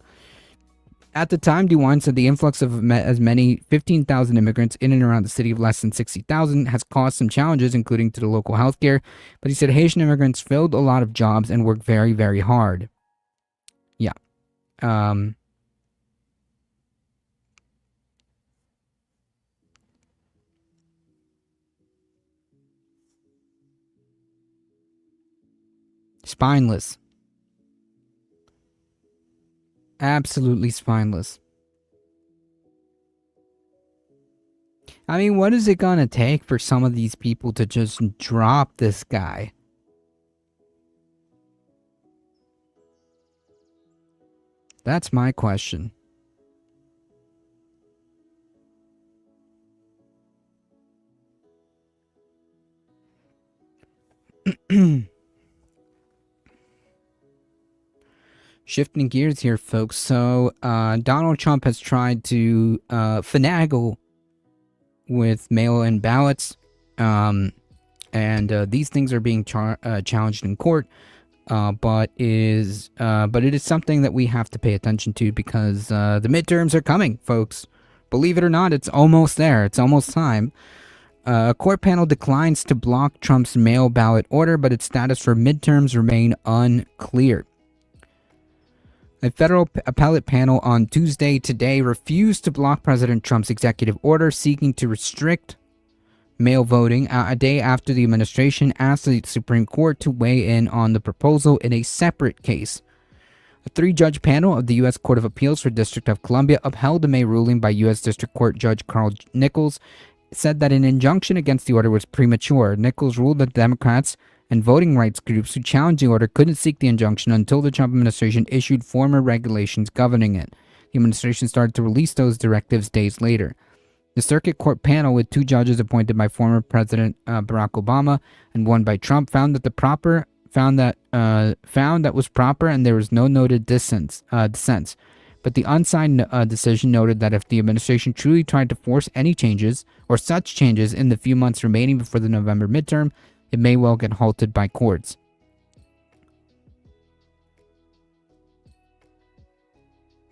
At the time, DeWine said the influx of as many 15,000 immigrants in and around the city of less than 60,000 has caused some challenges, including to the local healthcare. But he said Haitian immigrants filled a lot of jobs and worked very, very hard. Yeah. Spineless. Absolutely spineless. I mean, what is it gonna take for some of these people to just drop this guy? That's my question. Shifting gears here, folks. So, Donald Trump has tried to finagle with mail-in ballots, and these things are being challenged in court. But it is something that we have to pay attention to because the midterms are coming, folks. Believe it or not, it's almost there. It's almost time. A court panel declines to block Trump's mail ballot order, but its status for midterms remain unclear. A federal appellate panel on Tuesday today refused to block President Trump's executive order seeking to restrict mail voting a day after the administration asked the Supreme Court to weigh in on the proposal in a separate case. A 3-judge panel of the U.S. Court of Appeals for District of Columbia upheld a May ruling by U.S. District Court Judge Carl Nichols, said that an injunction against the order was premature. Nichols ruled that Democrats and voting rights groups who challenged the order couldn't seek the injunction until the Trump administration issued former regulations governing it. The administration started to release those directives days later. The circuit court panel, with 2 judges appointed by former President Barack Obama and one by Trump, found that was proper, and there was no noted dissents. But the unsigned decision noted that if the administration truly tried to force any changes or such changes in the few months remaining before the November midterm, it may well get halted by courts.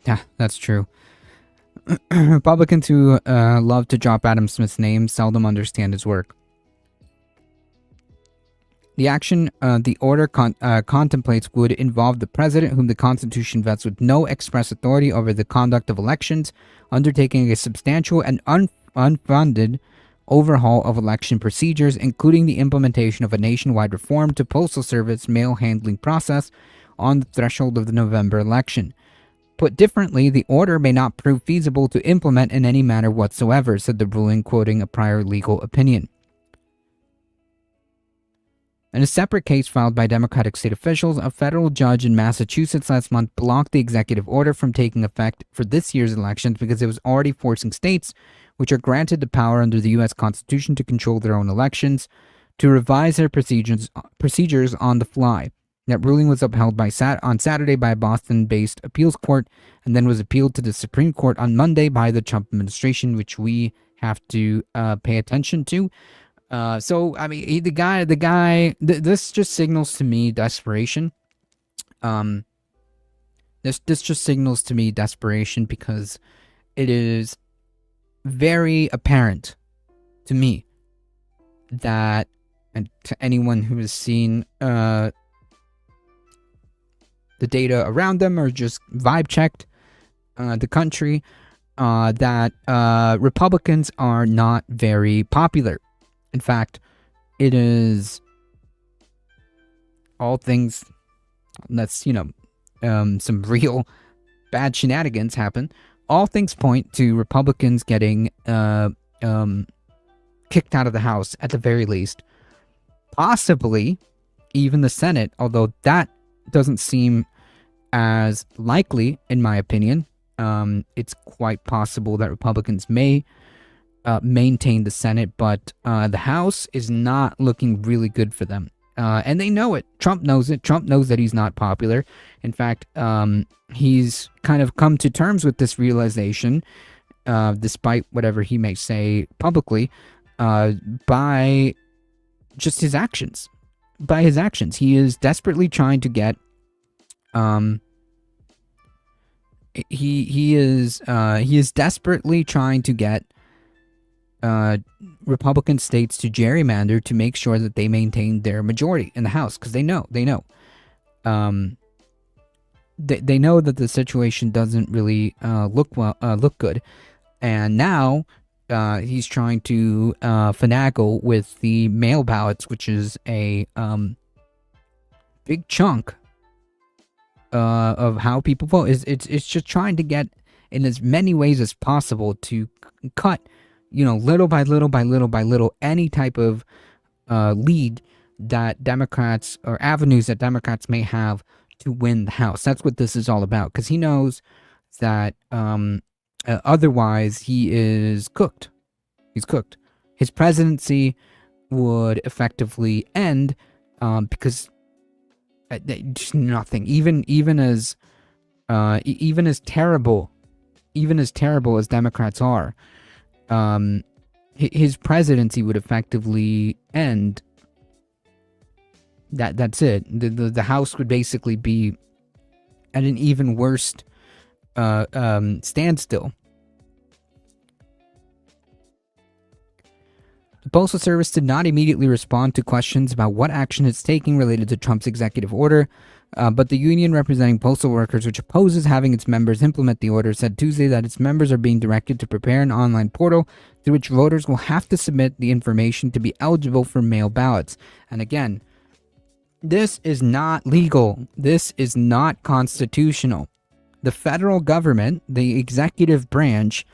Yeah, that's true. Republicans who love to drop Adam Smith's name seldom understand his work. The action the order contemplates would involve the president, whom the Constitution vests with no express authority over the conduct of elections, undertaking a substantial and unfunded overhaul of election procedures, including the implementation of a nationwide reform to Postal Service mail handling process on the threshold of the November election. Put differently, the order may not prove feasible to implement in any manner whatsoever, said the ruling, quoting a prior legal opinion. In a separate case filed by Democratic state officials, a federal judge in Massachusetts last month blocked the executive order from taking effect for this year's elections because it was already forcing states, which are granted the power under the U.S. Constitution to control their own elections, to revise their procedures on the fly. That ruling was upheld on Saturday by a Boston-based appeals court and then was appealed to the Supreme Court on Monday by the Trump administration, which we have to pay attention to. So, I mean, this just signals to me desperation. This just signals to me desperation because it is very apparent to me that, and to anyone who has seen the data around them or just vibe checked the country, that Republicans are not very popular. In fact, it is all things that's, some real bad shenanigans happen. All things point to Republicans getting kicked out of the House at the very least. Possibly even the Senate, although that doesn't seem as likely, in my opinion. It's quite possible that Republicans may maintain the Senate, but the House is not looking really good for them. And they know it. Trump knows it. Trump knows that he's not popular. In fact, he's kind of come to terms with this realization, despite whatever he may say publicly, by just his actions. By his actions. He is desperately trying to get he is desperately trying to get Republican states to gerrymander to make sure that they maintain their majority in the House, because they know. they know that the situation doesn't really look good, and now he's trying to finagle with the mail ballots, which is a big chunk of how people vote. It's just trying to get in as many ways as possible to cut, little by little by little by little, any type of lead that Democrats or avenues that Democrats may have to win the House. That's what this is all about, because he knows that otherwise he is cooked. He's cooked. His presidency would effectively end because just nothing. Even as terrible as Democrats are, his presidency would effectively end. That's it. The House would basically be at an even worse standstill. The Postal Service did not immediately respond to questions about what action it's taking related to Trump's executive order, but the union representing postal workers, which opposes having its members implement the order, said Tuesday that its members are being directed to prepare an online portal through which voters will have to submit the information to be eligible for mail ballots. And again, this is not legal. This is not constitutional. The federal government, the executive branch,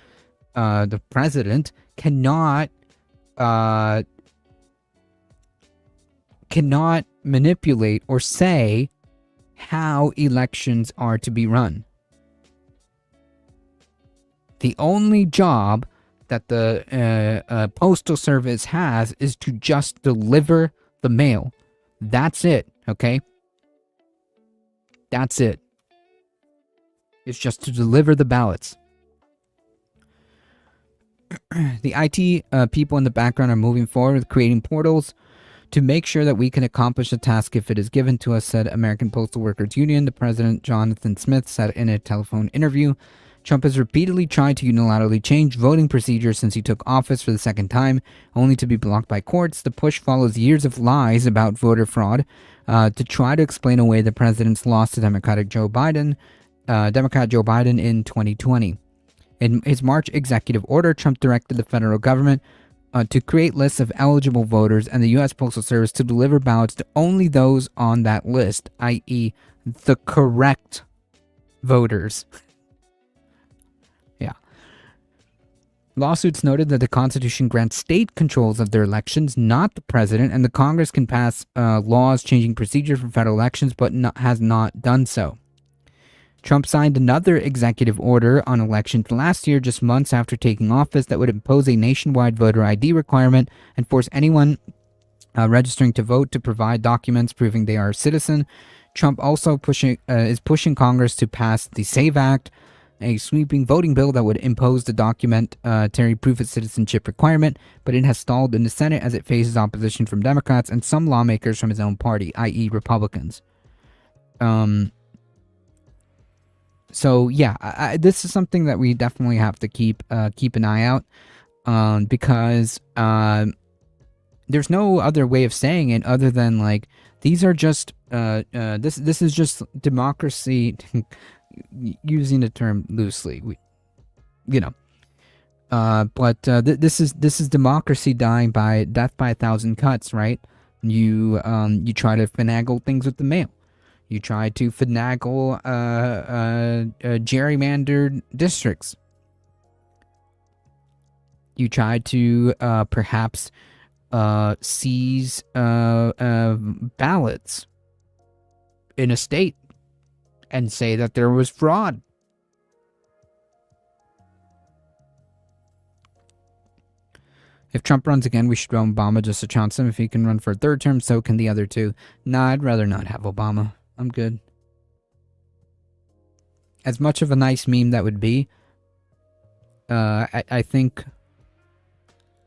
the president, cannot manipulate or say how elections are to be run. The only job that the Postal Service has is to just deliver the mail. That's it, okay? That's it. It's just to deliver the ballots. The IT people in the background are moving forward with creating portals to make sure that we can accomplish the task if it is given to us, said American Postal Workers Union. The president, Jonathan Smith, said in a telephone interview. Trump has repeatedly tried to unilaterally change voting procedures since he took office for the second time, only to be blocked by courts. The push follows years of lies about voter fraud to try to explain away the president's loss to Democrat Joe Biden in 2020. In his March executive order, Trump directed the federal government to create lists of eligible voters and the U.S. Postal Service to deliver ballots to only those on that list, i.e. the correct voters. Yeah. Lawsuits noted that the Constitution grants state controls of their elections, not the president, and the Congress can pass laws changing procedure for federal elections, but has not done so. Trump signed another executive order on elections last year, just months after taking office, that would impose a nationwide voter ID requirement and force anyone registering to vote to provide documents proving they are a citizen. Trump also is pushing Congress to pass the SAVE Act, a sweeping voting bill that would impose the documentary proof of citizenship requirement, but it has stalled in the Senate as it faces opposition from Democrats and some lawmakers from his own party, i.e. Republicans. So yeah, this is something that we definitely have to keep an eye out, because there's no other way of saying it other than like these are just this is just democracy, using the term loosely, but this is democracy dying by death by 1,000 cuts, right? You try to finagle things with the mail. You try to finagle gerrymandered districts. You try to perhaps seize ballots in a state and say that there was fraud. If Trump runs again, we should run Obama just to chance him. If he can run for a third term, so can the other two. Nah, I'd rather not have Obama. I'm good. As much of a nice meme that would be, I think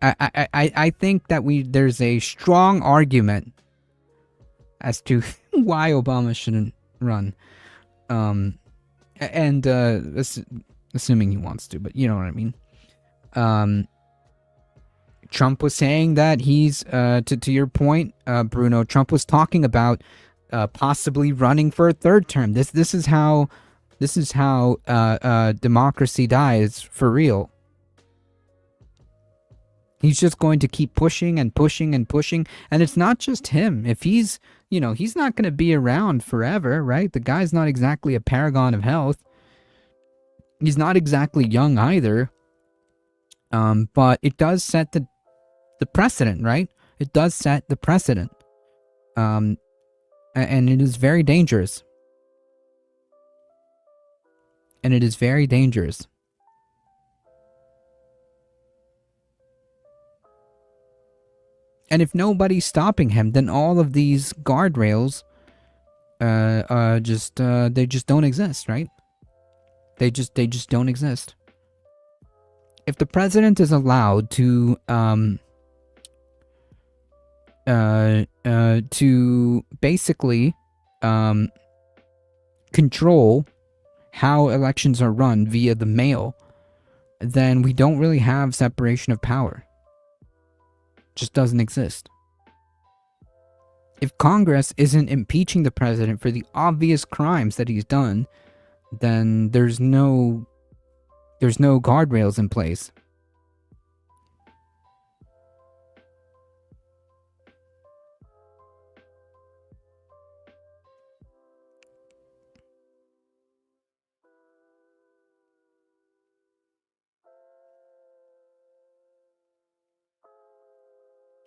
that there's a strong argument as to why Obama shouldn't run. Assuming he wants to, but you know what I mean. Trump was saying that he's to your point, Bruno. Trump was talking about possibly running for a third term. This is how democracy dies for real. He's just going to keep pushing and pushing and pushing, and it's not just him. If he's, he's not going to be around forever, right? The guy's not exactly a paragon of health. He's not exactly young either. But it does set the precedent, right? It does set the precedent. And it is very dangerous. And it is very dangerous. And if nobody's stopping him, then all of these guardrails, they just don't exist, right? They just don't exist. If the president is allowed to basically control how elections are run via the mail, then we don't really have separation of power. Just doesn't exist. If Congress isn't impeaching the president for the obvious crimes that he's done, then there's no guardrails in place.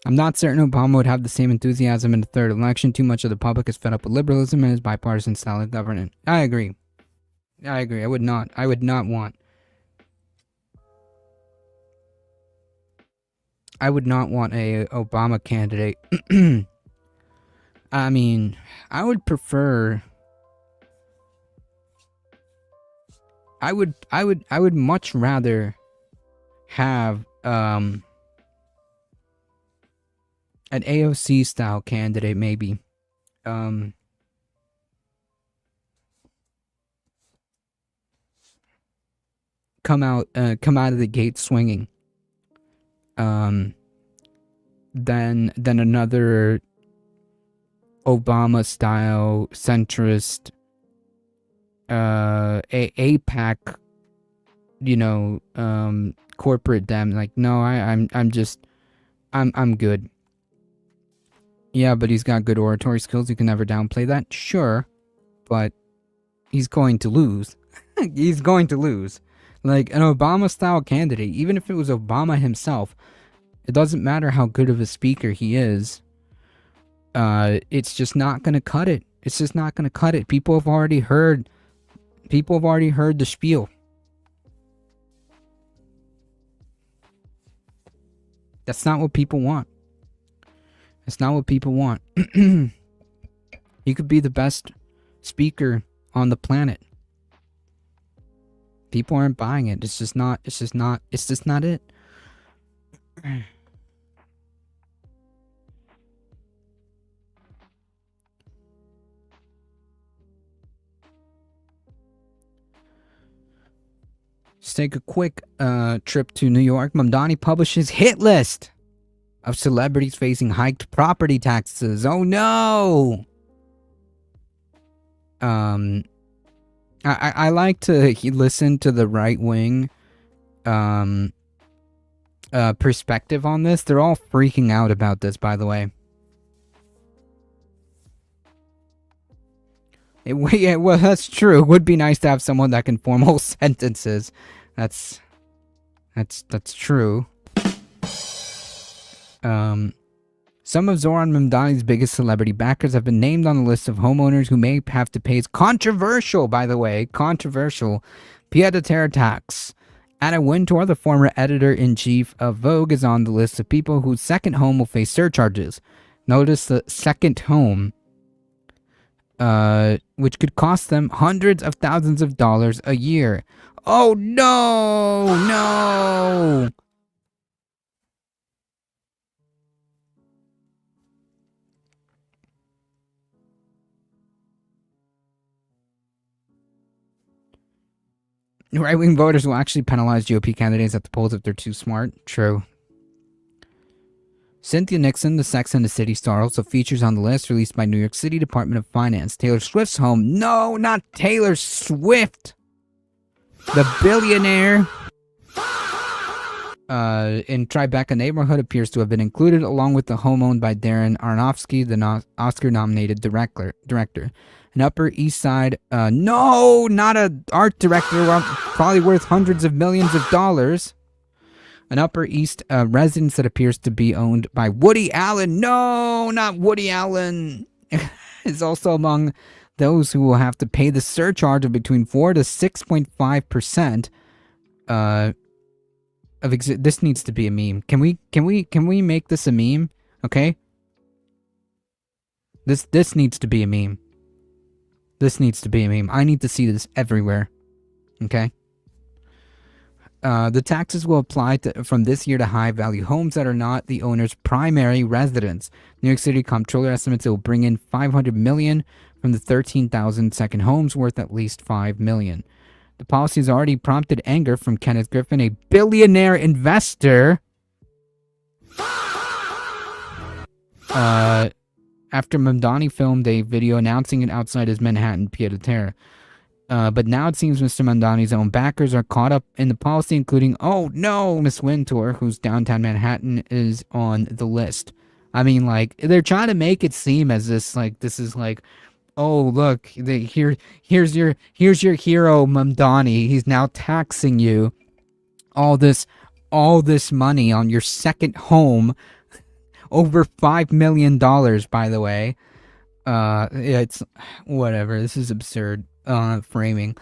I'm not certain Obama would have the same enthusiasm in the third election. Too much of the public is fed up with liberalism and his bipartisan style of governance. I agree. I would not want a Obama candidate. I mean, I would much rather have an AOC style candidate, maybe. Come out of the gate swinging. Than another Obama style centrist APAC, corporate dem. Like, no, I'm good. Yeah, but he's got good oratory skills. You can never downplay that. Sure, but he's going to lose. He's going to lose. Like, an Obama-style candidate, even if it was Obama himself, it doesn't matter how good of a speaker he is. It's just not going to cut it. It's just not going to cut it. People have already heard the spiel. That's not what people want. That's not what people want. He could be the best speaker on the planet. People aren't buying it. It's just not it. Let's take a quick trip to New York. Mamdani publishes hit list of celebrities facing hiked property taxes. Oh no! I like to listen to the right wing perspective on this. They're all freaking out about this, by the way. Yeah, well, that's true. It would be nice to have someone that can form whole sentences. That's true. Some of Zohran Mamdani's biggest celebrity backers have been named on the list of homeowners who may have to pay controversial, by the way, pied-à-terre tax. Anna Wintour, the former editor-in-chief of Vogue, is on the list of people whose second home will face surcharges. Notice the second home, which could cost them hundreds of thousands of dollars a year. Oh no! No! Right-wing voters will actually penalize GOP candidates at the polls if they're too smart. True. Cynthia Nixon, the Sex and the City star, also features on the list released by New York City Department of Finance. Taylor Swift's home. No, not Taylor Swift. The billionaire in Tribeca neighborhood appears to have been included, along with the home owned by Darren Aronofsky, the Oscar-nominated director. An Upper East Side, no, not an art director, probably worth hundreds of millions of dollars. An Upper East residence that appears to be owned by Woody Allen. No, not Woody Allen. Is also among those who will have to pay the surcharge of between 4 to 6.5%. This needs to be a meme. Can we make this a meme? Okay. This needs to be a meme. This needs to be a meme. I need to see this everywhere. Okay. The taxes will apply from this year to high-value homes that are not the owner's primary residence. New York City Comptroller estimates it will bring in $500 million from the 13,000 second homes worth at least $5 million. The policy has already prompted anger from Kenneth Griffin, a billionaire investor. After Mamdani filmed a video announcing it outside his Manhattan pied-à-terre. But now it seems Mr. Mamdani's own backers are caught up in the policy, including, oh no, Miss Wintour, whose downtown Manhattan is on the list. I mean, like, they're trying to make it seem as this is like, oh look, here's your hero Mamdani. He's now taxing you all this money on your second home, over $5 million, by the way. It's whatever. This is absurd. Framing.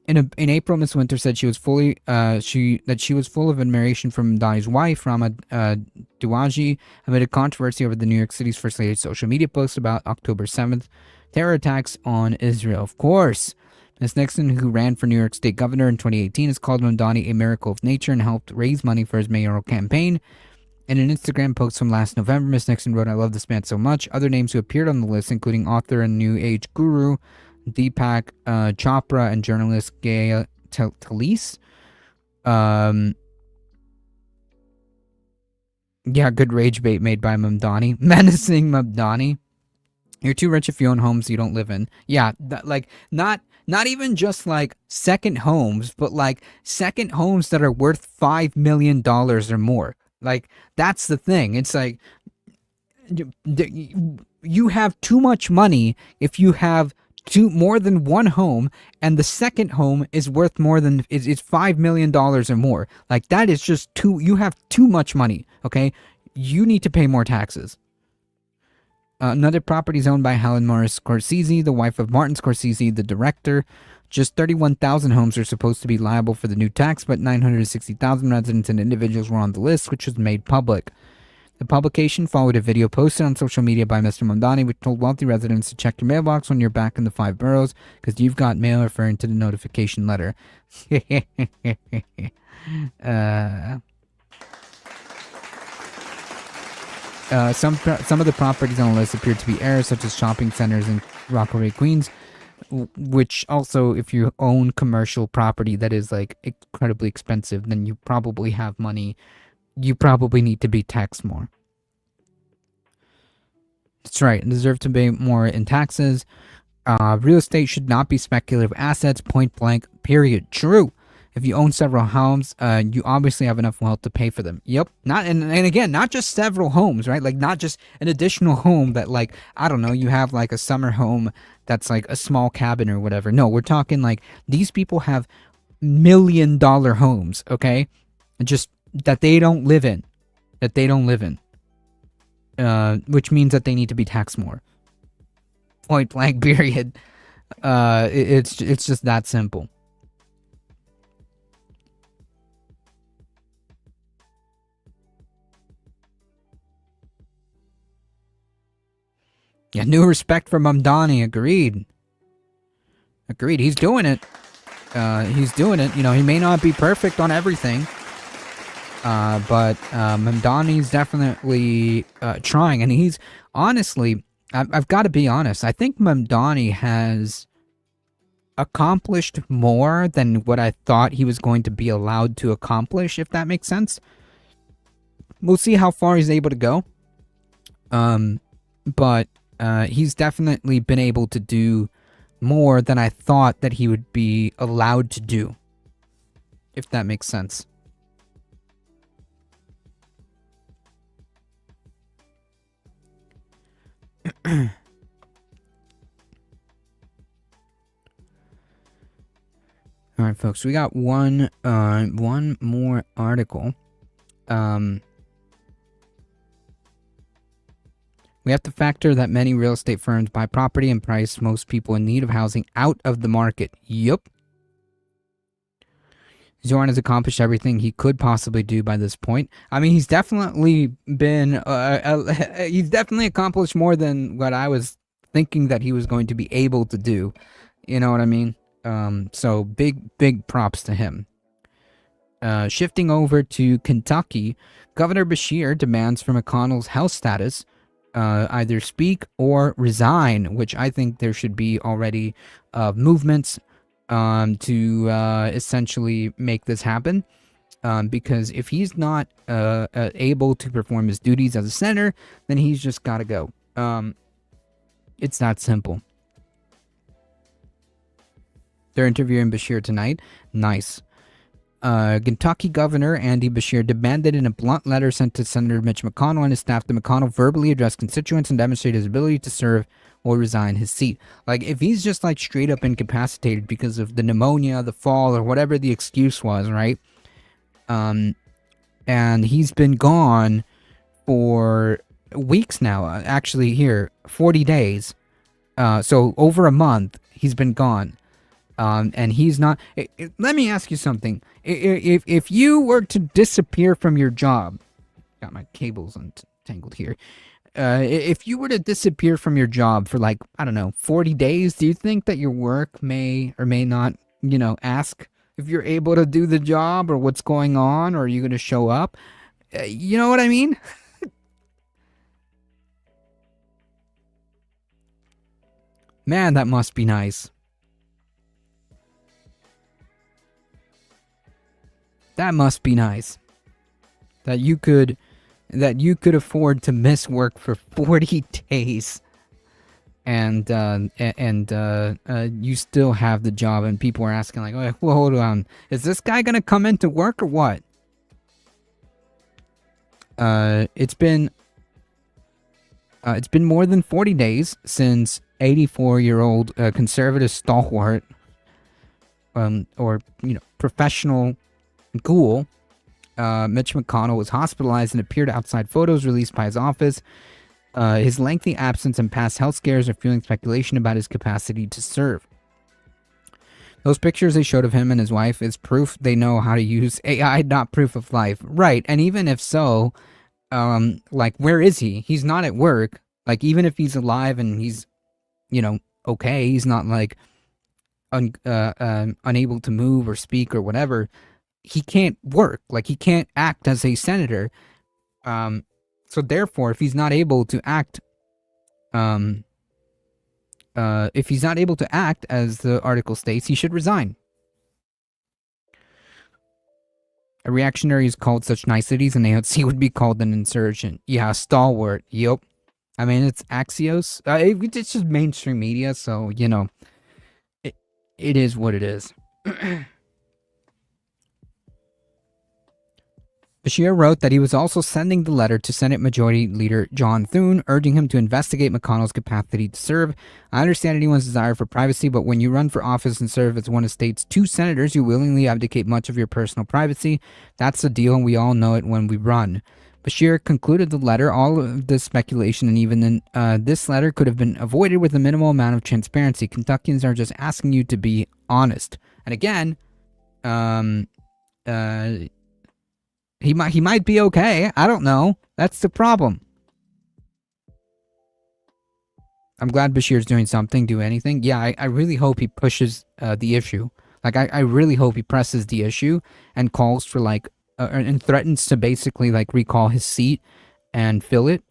In April, Miss Winter said she was full of admiration for Mamdani's wife, Rama Douaji, amid a controversy over the New York City's First Lady's social media post about October 7th terror attacks on Israel. Of course, Ms. Nixon, who ran for New York State governor in 2018, has called Mamdani a miracle of nature and helped raise money for his mayoral campaign. In an Instagram post from last November, Ms. Nixon wrote, "I love this man so much." Other names who appeared on the list, including author and New Age guru Deepak Chopra and journalist Gaya Talese. Yeah, good rage bait made by Mamdani. Menacing Mamdani. You're too rich if you own homes you don't live in. Yeah, not even just like second homes, but like second homes that are worth $5 million or more. Like, that's the thing. It's like you have too much money if you have more than one home, and the second home is worth more than is $5 million or more. Like, that is just you have too much money. Okay, you need to pay more taxes. Another property is owned by Helen Morris Scorsese, the wife of Martin Scorsese, the director. Just 31,000 homes are supposed to be liable for the new tax, but 960,000 residents and individuals were on the list, which was made public. The publication followed a video posted on social media by Mr. Mamdani, which told wealthy residents to check your mailbox when you're back in the 5 boroughs, because you've got mail referring to the notification letter. Some of the properties on the list appear to be heirs, such as shopping centers in Rockaway, Queens, which also, if you own commercial property that is like incredibly expensive, then you probably have money. You probably need to be taxed more. That's right, deserve to pay more in taxes. Real estate should not be speculative assets, point blank, period. True. If you own several homes, you obviously have enough wealth to pay for them. Yep. And again, not just several homes, right? Like, not just an additional home that, like, I don't know, you have like a summer home that's like a small cabin or whatever. No, we're talking like these people have $1 million homes, okay? Just that they don't live in. Which means that they need to be taxed more. Point blank, period. It's just that simple. Yeah, new respect for Mamdani. Agreed. He's doing it. You know, he may not be perfect on everything. But Mamdani's definitely trying. And he's, honestly, I've got to be honest, I think Mamdani has accomplished more than what I thought he was going to be allowed to accomplish, if that makes sense. We'll see how far he's able to go. But he's definitely been able to do more than I thought that he would be allowed to do, if that makes sense. All right, folks, we got one more article. We have to factor that many real estate firms buy property and price most people in need of housing out of the market. Yup. Zorn has accomplished everything he could possibly do by this point. I mean, he's definitely been, he's definitely accomplished more than what I was thinking that he was going to be able to do. You know what I mean? So big props to him. Shifting over to Kentucky, Governor Beshear demands for McConnell's health status either speak or resign, which I think there should be already movements to essentially make this happen. Because if he's not able to perform his duties as a senator, then he's just got to go. It's that simple. They're interviewing Beshear tonight. Nice. Kentucky Governor Andy Beshear demanded in a blunt letter sent to Senator Mitch McConnell and his staff that McConnell verbally address constituents and demonstrate his ability to serve or resign his seat. Like, if he's just like straight up incapacitated because of the pneumonia, the fall, or whatever the excuse was, right? And he's been gone for weeks now. Actually, here, 40 days. So over a month, he's been gone. And he's not. Let me ask you something. If you were to disappear from your job, got my cables untangled here. If you were to disappear from your job for like, I don't know, 40 days, do you think that your work may or may not, you know, ask if you're able to do the job or what's going on, or are you going to show up? You know what I mean? Man, that must be nice. That must be nice. That you could afford to miss work for 40 days and you still have the job, and people are asking like, oh, well, hold on, is this guy gonna come into work or what? It's been more than 40 days since 84-year-old conservative stalwart or professional ghoul Mitch McConnell was hospitalized and appeared outside photos released by his office. His lengthy absence and past health scares are fueling speculation about his capacity to serve. Those pictures they showed of him and his wife is proof they know how to use AI, not proof of life. Right, and even if so, like, where is he? He's not at work. Like, even if he's alive and he's, okay, he's not, like, unable to move or speak or whatever. He can't work. Like, he can't act as a senator. So therefore, if he's not able to act, as the article states, he should resign. A reactionary is called such niceties, and AOC would be called an insurgent. Yeah, stalwart. Yup. I mean, it's Axios. It's just mainstream media, so, it is what it is. Beshear wrote that he was also sending the letter to Senate Majority Leader John Thune, urging him to investigate McConnell's capacity to serve. I understand anyone's desire for privacy, but when you run for office and serve as one of state's 2 senators, you willingly abdicate much of your personal privacy. That's the deal, and we all know it when we run. Beshear concluded the letter. All of this speculation and even then, this letter could have been avoided with a minimal amount of transparency. Kentuckians are just asking you to be honest. And again, he might be okay. I don't know. That's the problem. I'm glad Beshear's doing something, do anything. Yeah, I really hope he pushes the issue. Like, I really hope he presses the issue and calls for, like, and threatens to basically, like, recall his seat and fill it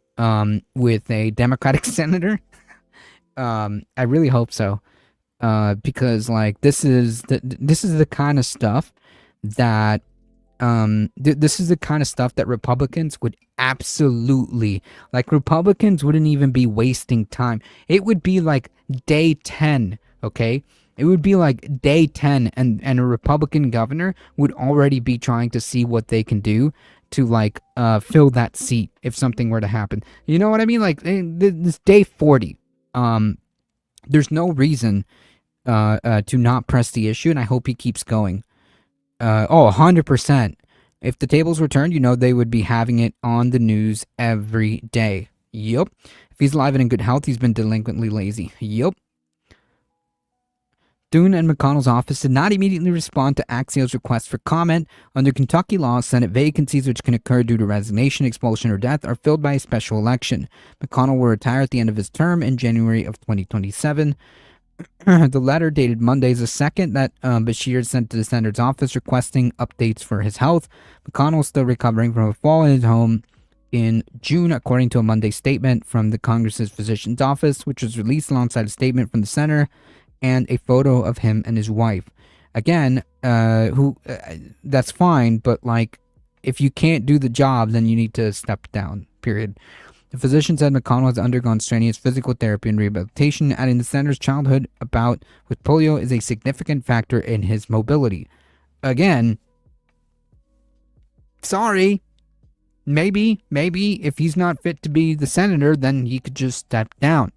with a Democratic senator. I really hope so. Because, like, this is the kind of stuff that this is the kind of stuff that Republicans would absolutely, like, Republicans wouldn't even be wasting time. It would be like day 10, okay? It would be like day 10, and a Republican governor would already be trying to see what they can do to, like, fill that seat if something were to happen. You know what I mean? Like, this day 40, there's no reason to not press the issue, and I hope he keeps going. 100%. If the tables were turned, you know, they would be having it on the news every day. Yup. If he's alive and in good health, he's been delinquently lazy. Yup. Thune and McConnell's office did not immediately respond to Axios' request for comment. Under Kentucky law, Senate vacancies which can occur due to resignation, expulsion, or death are filled by a special election. McConnell will retire at the end of his term in January of 2027. The letter dated Monday the 2nd that Bashir sent to the senator's office requesting updates for his health. McConnell is still recovering from a fall in his home in June, according to a Monday statement from the Congress's physician's office, which was released alongside a statement from the senator and a photo of him and his wife. Again, that's fine, but, like, if you can't do the job, then you need to step down, period. The physician said McConnell has undergone strenuous physical therapy and rehabilitation, adding the senator's childhood bout with polio is a significant factor in his mobility. Again, sorry, maybe if he's not fit to be the senator, then he could just step down.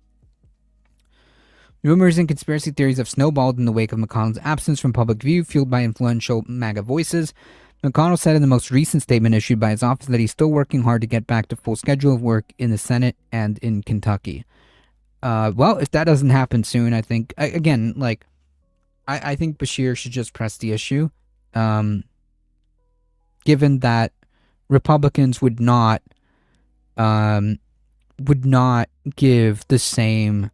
Rumors and conspiracy theories have snowballed in the wake of McConnell's absence from public view, fueled by influential MAGA voices. McConnell said in the most recent statement issued by his office that he's still working hard to get back to full schedule of work in the Senate and in Kentucky. Well, if that doesn't happen soon, I think, again, like, I think Bashir should just press the issue, given that Republicans would not give the same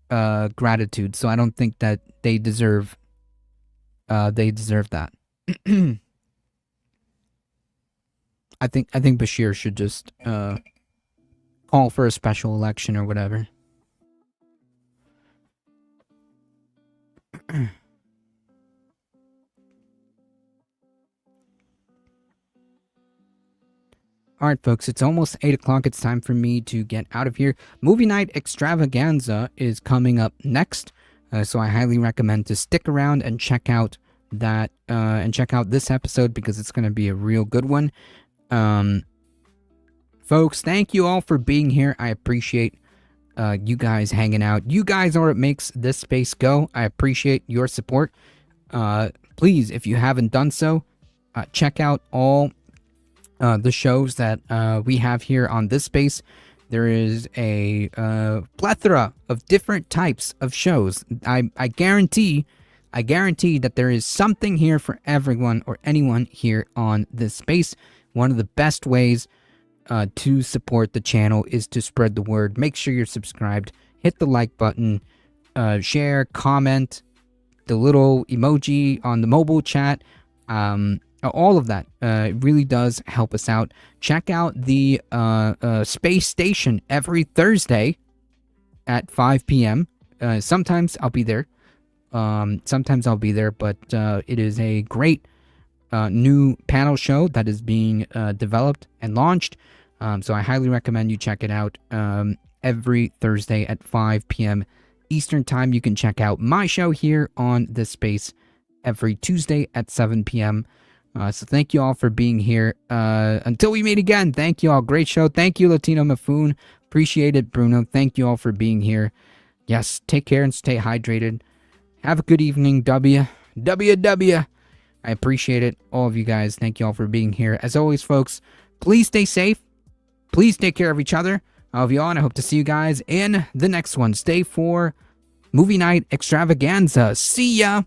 gratitude. So I don't think that they deserve that. I think Bashir should just call for a special election or whatever. Alright, folks, it's almost 8 o'clock. It's time for me to get out of here. Movie Night Extravaganza is coming up next, so I highly recommend to stick around and check out that and check out this episode because it's going to be a real good one. Folks, thank you all for being here. I appreciate you guys hanging out. You guys are what makes this space go. I appreciate your support. Please, if you haven't done so, check out all the shows that we have here on this space. There is a plethora of different types of shows. I guarantee that there is something here for everyone or anyone here on this space. One of the best ways to support the channel is to spread the word. Make sure you're subscribed. Hit the like button. Share, comment, the little emoji on the mobile chat. All of that really does help us out. Check out the Space Station every Thursday at 5 p.m. Sometimes I'll be there. But it is a great new panel show that is being developed and launched. So I highly recommend you check it out every Thursday at 5 p.m. Eastern Time. You can check out my show here on this space every Tuesday at 7 p.m. So thank you all for being here. Until we meet again, thank you all. Great show. Thank you, Latino Mafoon. Appreciate it, Bruno. Thank you all for being here. Yes, take care and stay hydrated. Have a good evening, W. I appreciate it, all of you guys. Thank you all for being here. As always, folks, please stay safe. Please take care of each other. I love you all, and I hope to see you guys in the next one. Stay for Movie Night Extravaganza. See ya!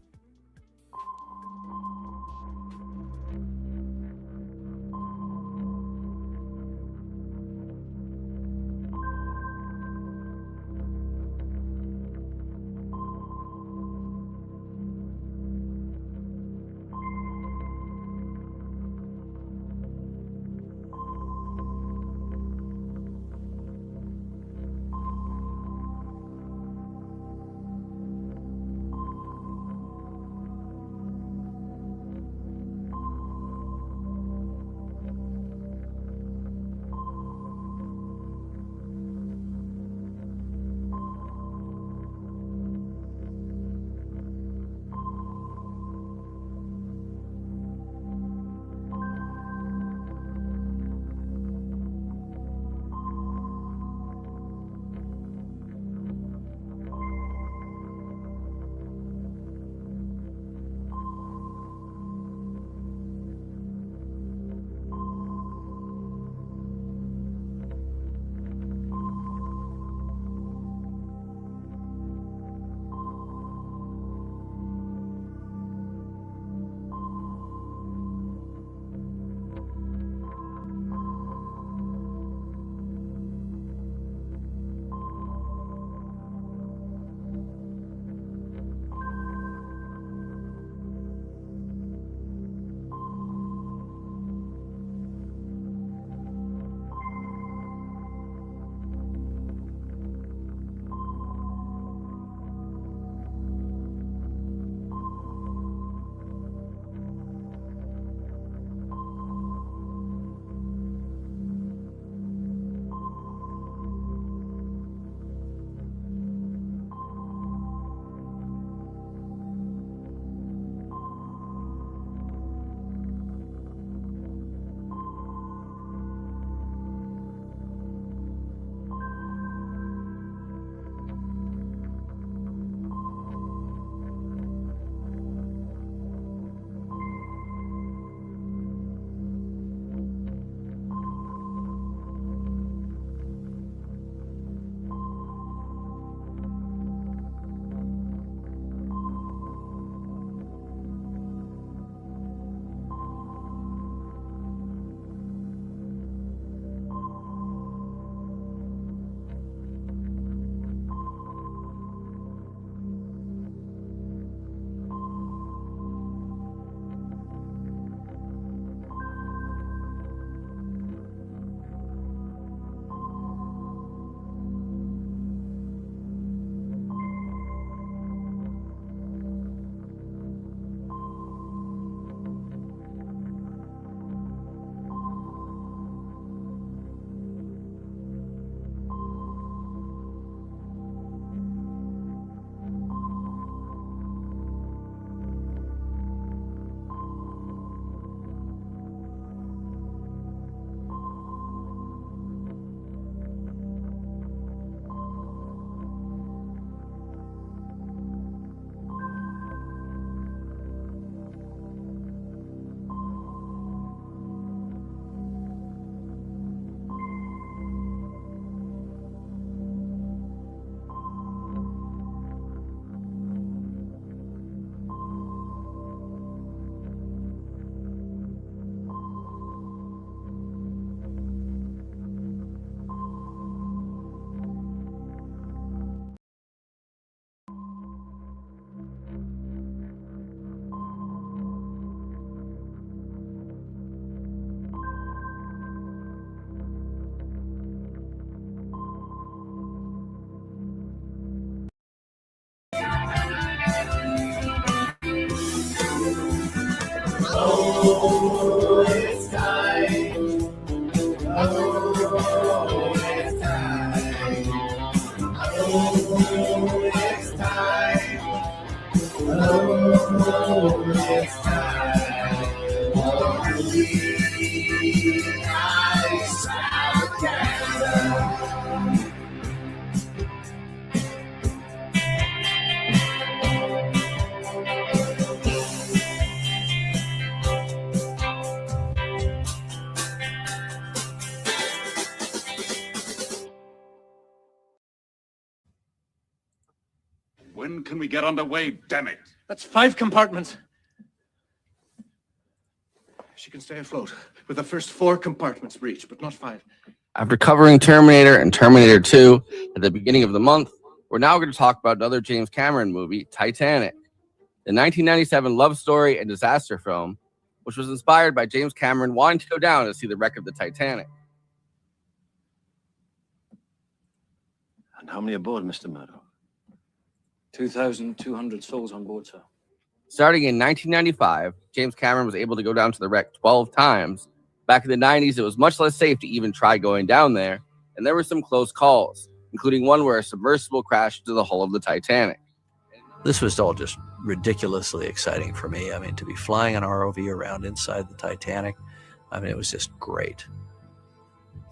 Oh, it's time. Oh, it's time. Oh, it's time. Oh, it's time. Oh, legalize propaganda. When can we get underway, damn it? That's 5 compartments. She can stay afloat with the first 4 compartments breached, but not 5. After covering Terminator and Terminator 2 at the beginning of the month, we're now going to talk about another James Cameron movie, Titanic, the 1997 love story and disaster film, which was inspired by James Cameron wanting to go down to see the wreck of the Titanic. And how many aboard, Mr. Murdoch? 2,200 souls on board, sir. Starting in 1995, James Cameron was able to go down to the wreck 12 times. Back in the 90s, it was much less safe to even try going down there, and there were some close calls, including one where a submersible crashed into the hull of the Titanic. This was all just ridiculously exciting for me. I mean, to be flying an ROV around inside the Titanic, I mean, it was just great.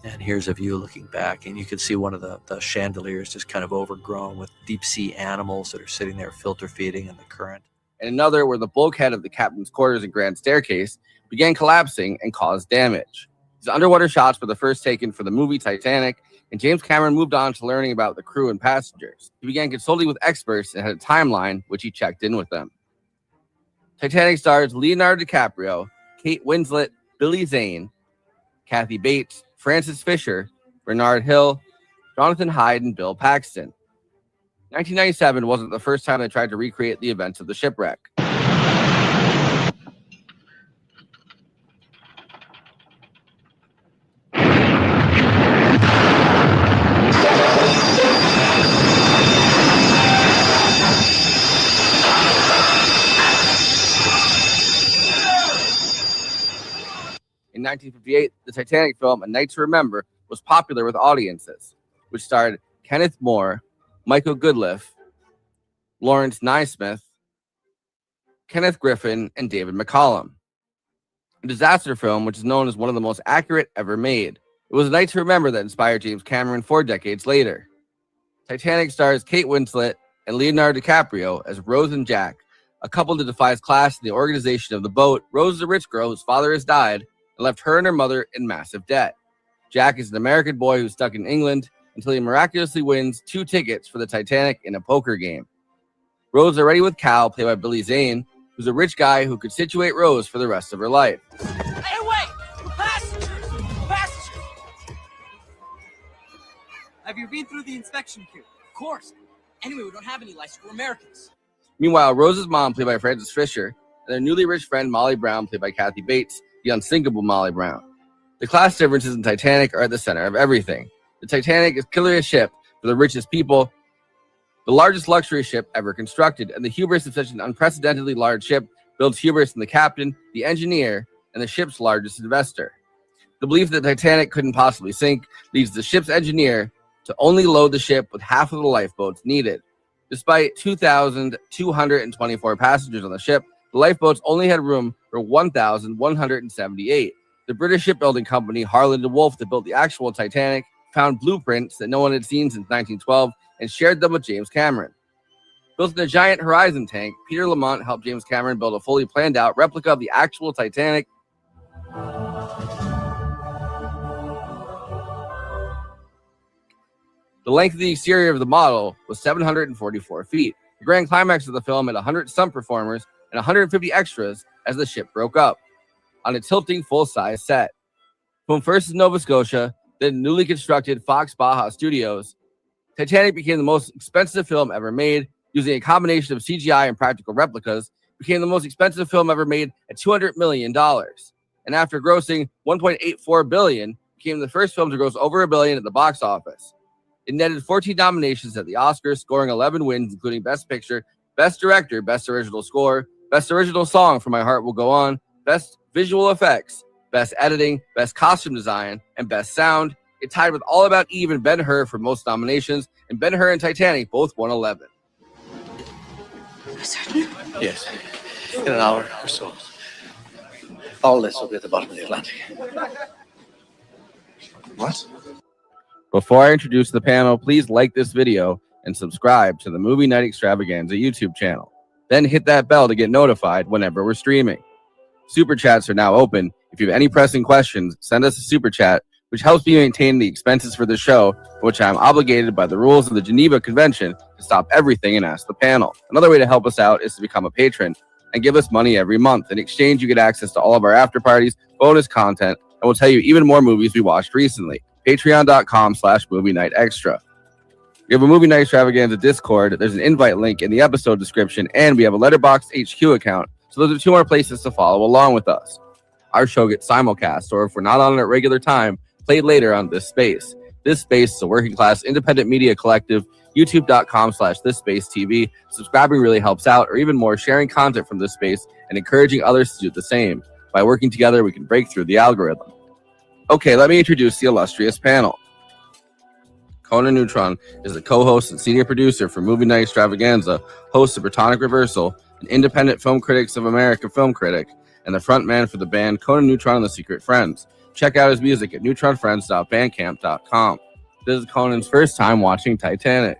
And here's a view looking back, and you can see one of the chandeliers just kind of overgrown with deep sea animals that are sitting there filter feeding in the current. And another where the bulkhead of the captain's quarters and grand staircase began collapsing and caused damage. These underwater shots were the first taken for the movie Titanic, and James Cameron moved on to learning about the crew and passengers. He began consulting with experts and had a timeline, which he checked in with them. Titanic stars Leonardo DiCaprio, Kate Winslet, Billy Zane, Kathy Bates, Francis Fisher, Bernard Hill, Jonathan Hyde, and Bill Paxton. 1997 wasn't the first time they tried to recreate the events of the shipwreck. In 1958, the Titanic film A Night to Remember was popular with audiences, which starred Kenneth More, Michael Goodliff, Lawrence Naismith, Kenneth Griffin, and David McCallum. A disaster film which is known as one of the most accurate ever made. It was A Night to Remember that inspired James Cameron 4 decades later. Titanic stars Kate Winslet and Leonardo DiCaprio as Rose and Jack, a couple that defies class in the organization of the boat. Rose is a rich girl whose father has died and left her and her mother in massive debt. Jack is an American boy who's stuck in England until he miraculously wins 2 tickets for the Titanic in a poker game. Rose is already with Cal, played by Billy Zane, who's a rich guy who could situate Rose for the rest of her life. Hey, wait! Passengers! Passengers! Have you been through the inspection queue? Of course. Anyway, we don't have any license. We're Americans. Meanwhile, Rose's mom, played by Frances Fisher, and their newly rich friend Molly Brown, played by Kathy Bates, the unsinkable Molly Brown. The class differences in Titanic are at the center of everything. The Titanic is clearly a ship for the richest people, the largest luxury ship ever constructed, and the hubris of such an unprecedentedly large ship builds hubris in the captain, the engineer, and the ship's largest investor. The belief that the Titanic couldn't possibly sink leads the ship's engineer to only load the ship with half of the lifeboats needed. Despite 2,224 passengers on the ship, the lifeboats only had room for 1,178. The British shipbuilding company Harland & Wolff that built the actual Titanic found blueprints that no one had seen since 1912 and shared them with James Cameron. Built in a giant Horizon tank, Peter Lamont helped James Cameron build a fully planned out replica of the actual Titanic. The length of the exterior of the model was 744 feet. The grand climax of the film had 100 stunt performers and 150 extras as the ship broke up on a tilting full-size set. Filmed first in Nova Scotia, then newly constructed Fox Baja Studios, Titanic became the most expensive film ever made, using a combination of CGI and practical replicas, became the most expensive film ever made at $200 million. And after grossing $1.84 billion, became the first film to gross over $1 billion at the box office. It netted 14 nominations at the Oscars, scoring 11 wins, including Best Picture, Best Director, Best Original Score, Best Original Song for My Heart Will Go On, Best visual effects, best editing, best costume design, and best sound. It tied with All About Eve and Ben-Hur for most nominations, and Ben-Hur and Titanic both won 11. Certain? Yes. In an hour or so. All this will be at the bottom of the Atlantic. What? Before I introduce the panel, please like this video and subscribe to the Movie Night Extravaganza YouTube channel. Then hit that bell to get notified whenever we're streaming. Super chats are now open. If you have any pressing questions, send us a super chat, which helps me maintain the expenses for the show, which I am obligated by the rules of the Geneva Convention to stop everything and ask the panel. Another way to help us out is to become a patron and give us money every month. In exchange, you get access to all of our after parties, bonus content, and we'll tell you even more movies we watched recently. Patreon.com/Movie Night Extra. We have a Movie Night Extravaganza Discord. There's an invite link in the episode description, and we have a Letterboxd HQ account. So those are 2 more places to follow along with us. Our show gets simulcast, or if we're not on at regular time, played later on This Space. This Space is a working class independent media collective. YouTube.com/ThisSpaceTV. Subscribing really helps out, or even more, sharing content from This Space and encouraging others to do the same. By working together, we can break through the algorithm. Okay, let me introduce the illustrious panel. Conan Neutron is the co-host and senior producer for Movie Night Extravaganza, host of Protonic Reversal, an independent Film Critics of America film critic, and the frontman for the band Conan Neutron and the Secret Friends. Check out his music at neutronfriends.bandcamp.com. This is Conan's first time watching Titanic.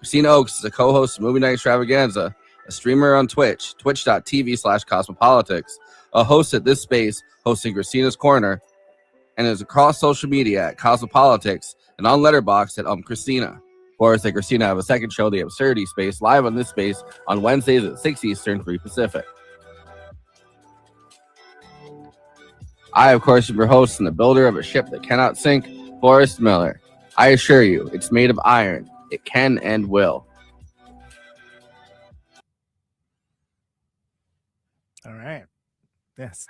Kristina Oakes is a co-host of Movie Night Extravaganza, a streamer on Twitch, twitch.tv/cosmopolitics, a host at This Space, hosting Kristina's Corner, and is across social media at Cosmopolitics and on Letterboxd at Kristina. Boris and Kristina have a second show, The Absurdity Space, live on This Space on Wednesdays at 6 Eastern, 3 Pacific. I, of course, am your host and the builder of a ship that cannot sink, Forrest Miller. I assure you, it's made of iron. It can and will. All right. Yes.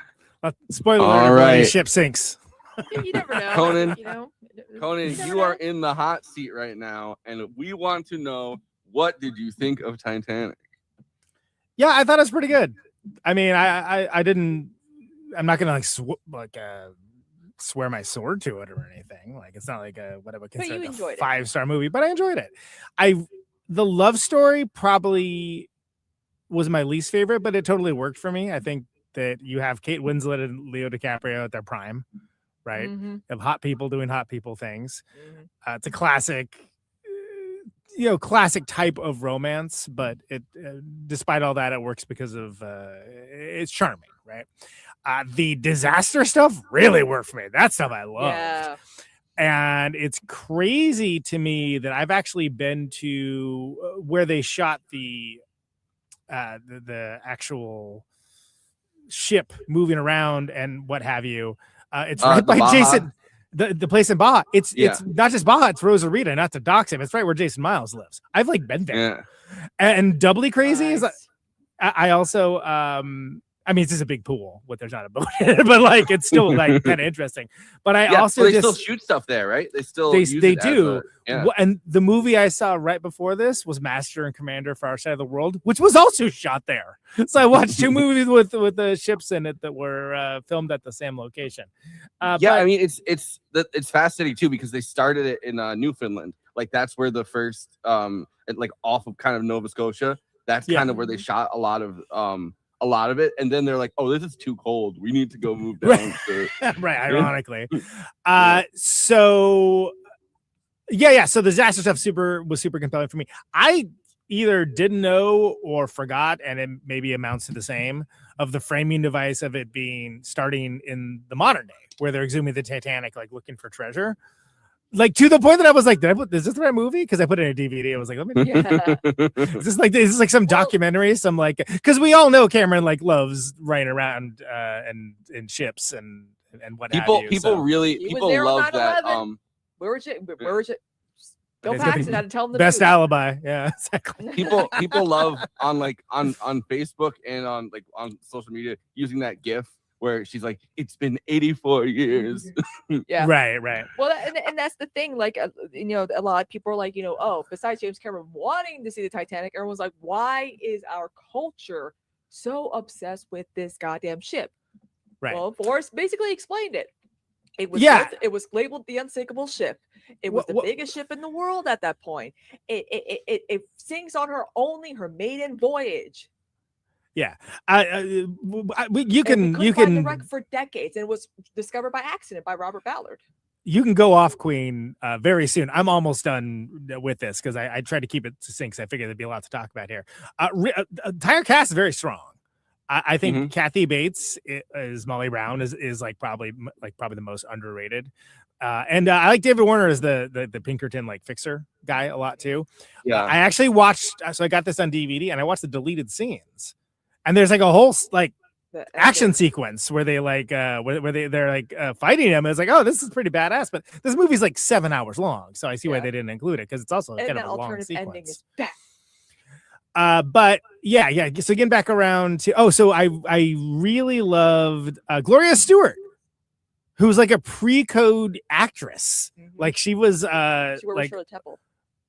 Spoiler All alert, right. the ship sinks. You never know. Conan, You know? Conan, you are in the hot seat right now, and we want to know, what did you think of Titanic? Yeah, I thought it was pretty good. I mean, I didn't. I'm not gonna swear my sword to it or anything. Like, it's not like what I would consider a 5-star movie, but I enjoyed it. The love story probably was my least favorite, but it totally worked for me. I think that you have Kate Winslet and Leo DiCaprio at their prime, right? Mm-hmm. You have hot people doing hot people things. It's a classic, classic type of romance, but it, despite all that, it works because of it's charming, right? The disaster stuff really worked for me. That stuff I love. Yeah. And it's crazy to me that I've actually been to where they shot the actual ship moving around and what have you. It's right by Baja. Jason, the place in Baja. It's not just Baja, it's Rosarita, not to dox him. It's right where Jason Miles lives. I've been there. Yeah. And doubly crazy is I also I mean, it's just a big pool. There's not a boat in it, but it's still kind of interesting. But I also they still shoot stuff there, right? They still they use it do. As And the movie I saw right before this was Master and Commander for Our Side of the World, which was also shot there. So I watched 2 movies with the ships in it that were filmed at the same location. I mean, it's fascinating too, because they started it in Newfoundland. That's where the first off of kind of Nova Scotia. That's kind of where they shot a lot of it, and then they're like, "Oh, this is too cold. We need to go move down." Right, ironically. So the disaster stuff was super compelling for me. I either didn't know or forgot, and it maybe amounts to the same, of the framing device of it starting in the modern day, where they're exhuming the Titanic, looking for treasure. To the point that I was like, is this the right movie? Because I put it in a DVD. I was like, let me. Is this like some documentary? Because we all know Cameron loves riding around in ships and what have you. People love that. Where was it? Go Paxton, had to tell them the best news. alibi. Yeah, exactly. People love on Facebook and on social media using that GIF where she's like, "It's been 84 years." Yeah. Right. Well, and that's the thing. A lot of people are like, besides James Cameron wanting to see the Titanic, everyone's like, why is our culture so obsessed with this goddamn ship? Right. Well, Forrest basically explained it. It was it was labeled the unsinkable ship. It was the biggest ship in the world at that point. It sinks on her maiden voyage. Yeah, you We can couldn't find the wreck for decades, and it was discovered by accident by Robert Ballard. You can go off Queen very soon. I'm almost done with this because I tried to keep it succinct. So I figured there'd be a lot to talk about here. Entire cast is very strong. I think Kathy Bates is Molly Brown is like probably the most underrated. And I like David Warner as the Pinkerton like fixer guy a lot too. Yeah, I actually watched. So I got this on DVD and I watched the deleted scenes. And there's like a whole like action sequence where they like where they're like fighting him. It's like, oh, this is pretty badass. But this movie's like 7 hours long, so I see why they didn't include it because it's also kind of a long sequence. Ending is bad. But yeah. So getting back around to so I really loved Gloria Stewart, who's like a pre-code actress. Like she was like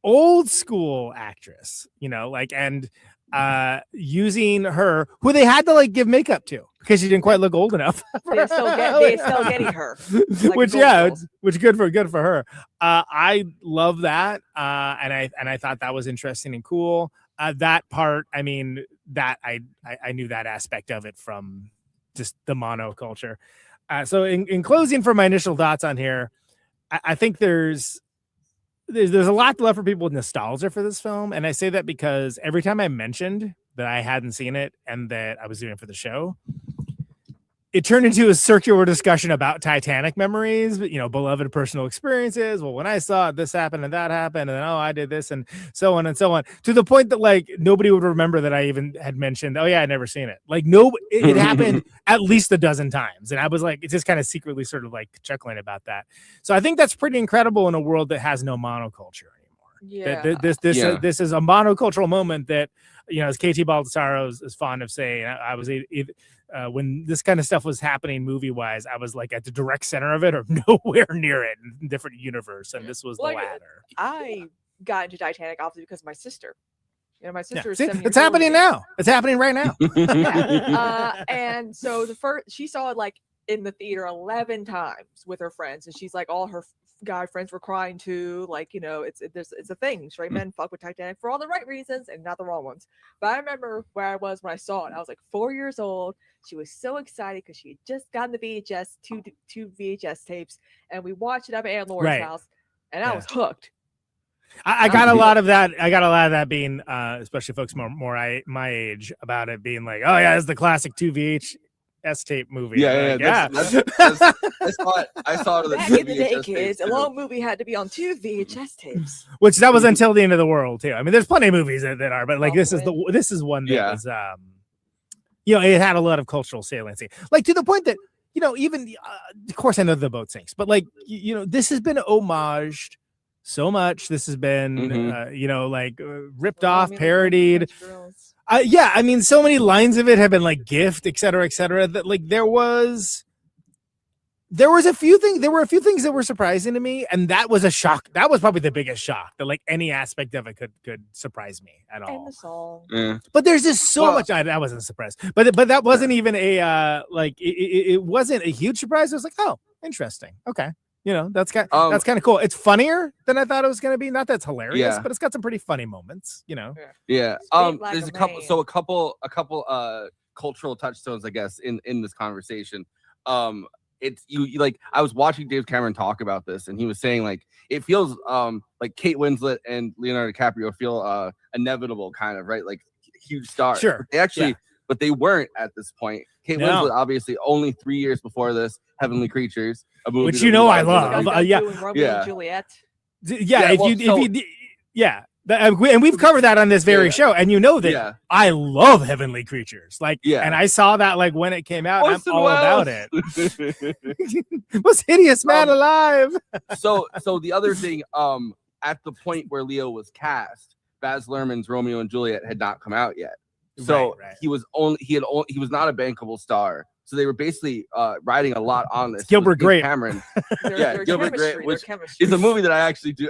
old school actress, like and using her, who they had to like give makeup to because she didn't quite look old enough. They're still getting her, like which good for her. I love that, and I thought that was interesting and cool. That part, I mean, that I knew that aspect of it from just the monoculture. So in closing, for my initial thoughts on here, I think there's a lot left for people with nostalgia for this film. And I say that because every time I mentioned that I hadn't seen it and that I was doing it for the show, it turned into a circular discussion about Titanic memories, beloved personal experiences. Well, when I saw it, this happened and that happened, and then, I did this and so on, to the point that like nobody would remember that I even had mentioned, oh yeah, I'd never seen it. Like it happened at least a dozen times. And I was like, it's just kind of secretly sort of like chuckling about that. So I think that's pretty incredible in a world that has no monoculture anymore. Yeah. This is a monocultural moment that, as KT Baldassaro is fond of saying, I was when this kind of stuff was happening movie wise, I was like at the direct center of it or nowhere near it in a different universe. And this was the latter. I got into Titanic obviously because of my sister. My sister is See, 7 years it's happening older. now. It's happening right now. And so she saw it like in the theater 11 times with her friends, and she's like, all her guy friends were crying too. Like, it's a thing. Straight men fuck with Titanic for all the right reasons and not the wrong ones. But I remember where I was when I saw it. I was like 4 years old. She was so excited because she had just gotten the VHS, two VHS tapes, and we watched it up at Aunt Laura's house, and I was hooked. I got a lot of that. I got a lot of that being, especially folks more my age, about it being like, oh yeah, it's the classic 2 VHS tape movie. Yeah. I saw it back in the day, kids. A long movie had to be on 2 VHS tapes. Which that was until the end of the world too. I mean, there's plenty of movies that are, but like this is one that was it had a lot of cultural saliency, like to the point that even of course I know the boat sinks, but like this has been homaged so much. This has been ripped off, parodied. I mean, so many lines of it have been like gift, et cetera, that like there were a few things that were surprising to me, and that was a shock. That was probably the biggest shock, that like any aspect of it could surprise me at all. And the song. But there's just so much. I wasn't surprised, but that wasn't even a it wasn't a huge surprise. It was like, oh, interesting. Okay, that's kind of cool. It's funnier than I thought it was going to be. Not that it's hilarious, but it's got some pretty funny moments. Yeah. There's a couple cultural touchstones, I guess, in this conversation. It's you like I was watching Dave Cameron talk about this, and he was saying like it feels like Kate Winslet and Leonardo DiCaprio feel inevitable, kind of, right? Like huge stars. Sure. But they weren't at this point. Kate Winslet obviously only 3 years before this, Heavenly Creatures, a movie which I love. Romeo and Juliet. And we've covered that on this very show, and that I love Heavenly Creatures, and I saw that like when it came out. I'm all about it. Most hideous man alive. So the other thing, at the point where Leo was cast, Baz Luhrmann's Romeo and Juliet had not come out yet, so he was not a bankable star. So they were basically riding a lot on this. Gilbert Grape. Cameron. Their Gilbert chemistry, Grape, which their chemistry. is a movie that I actually do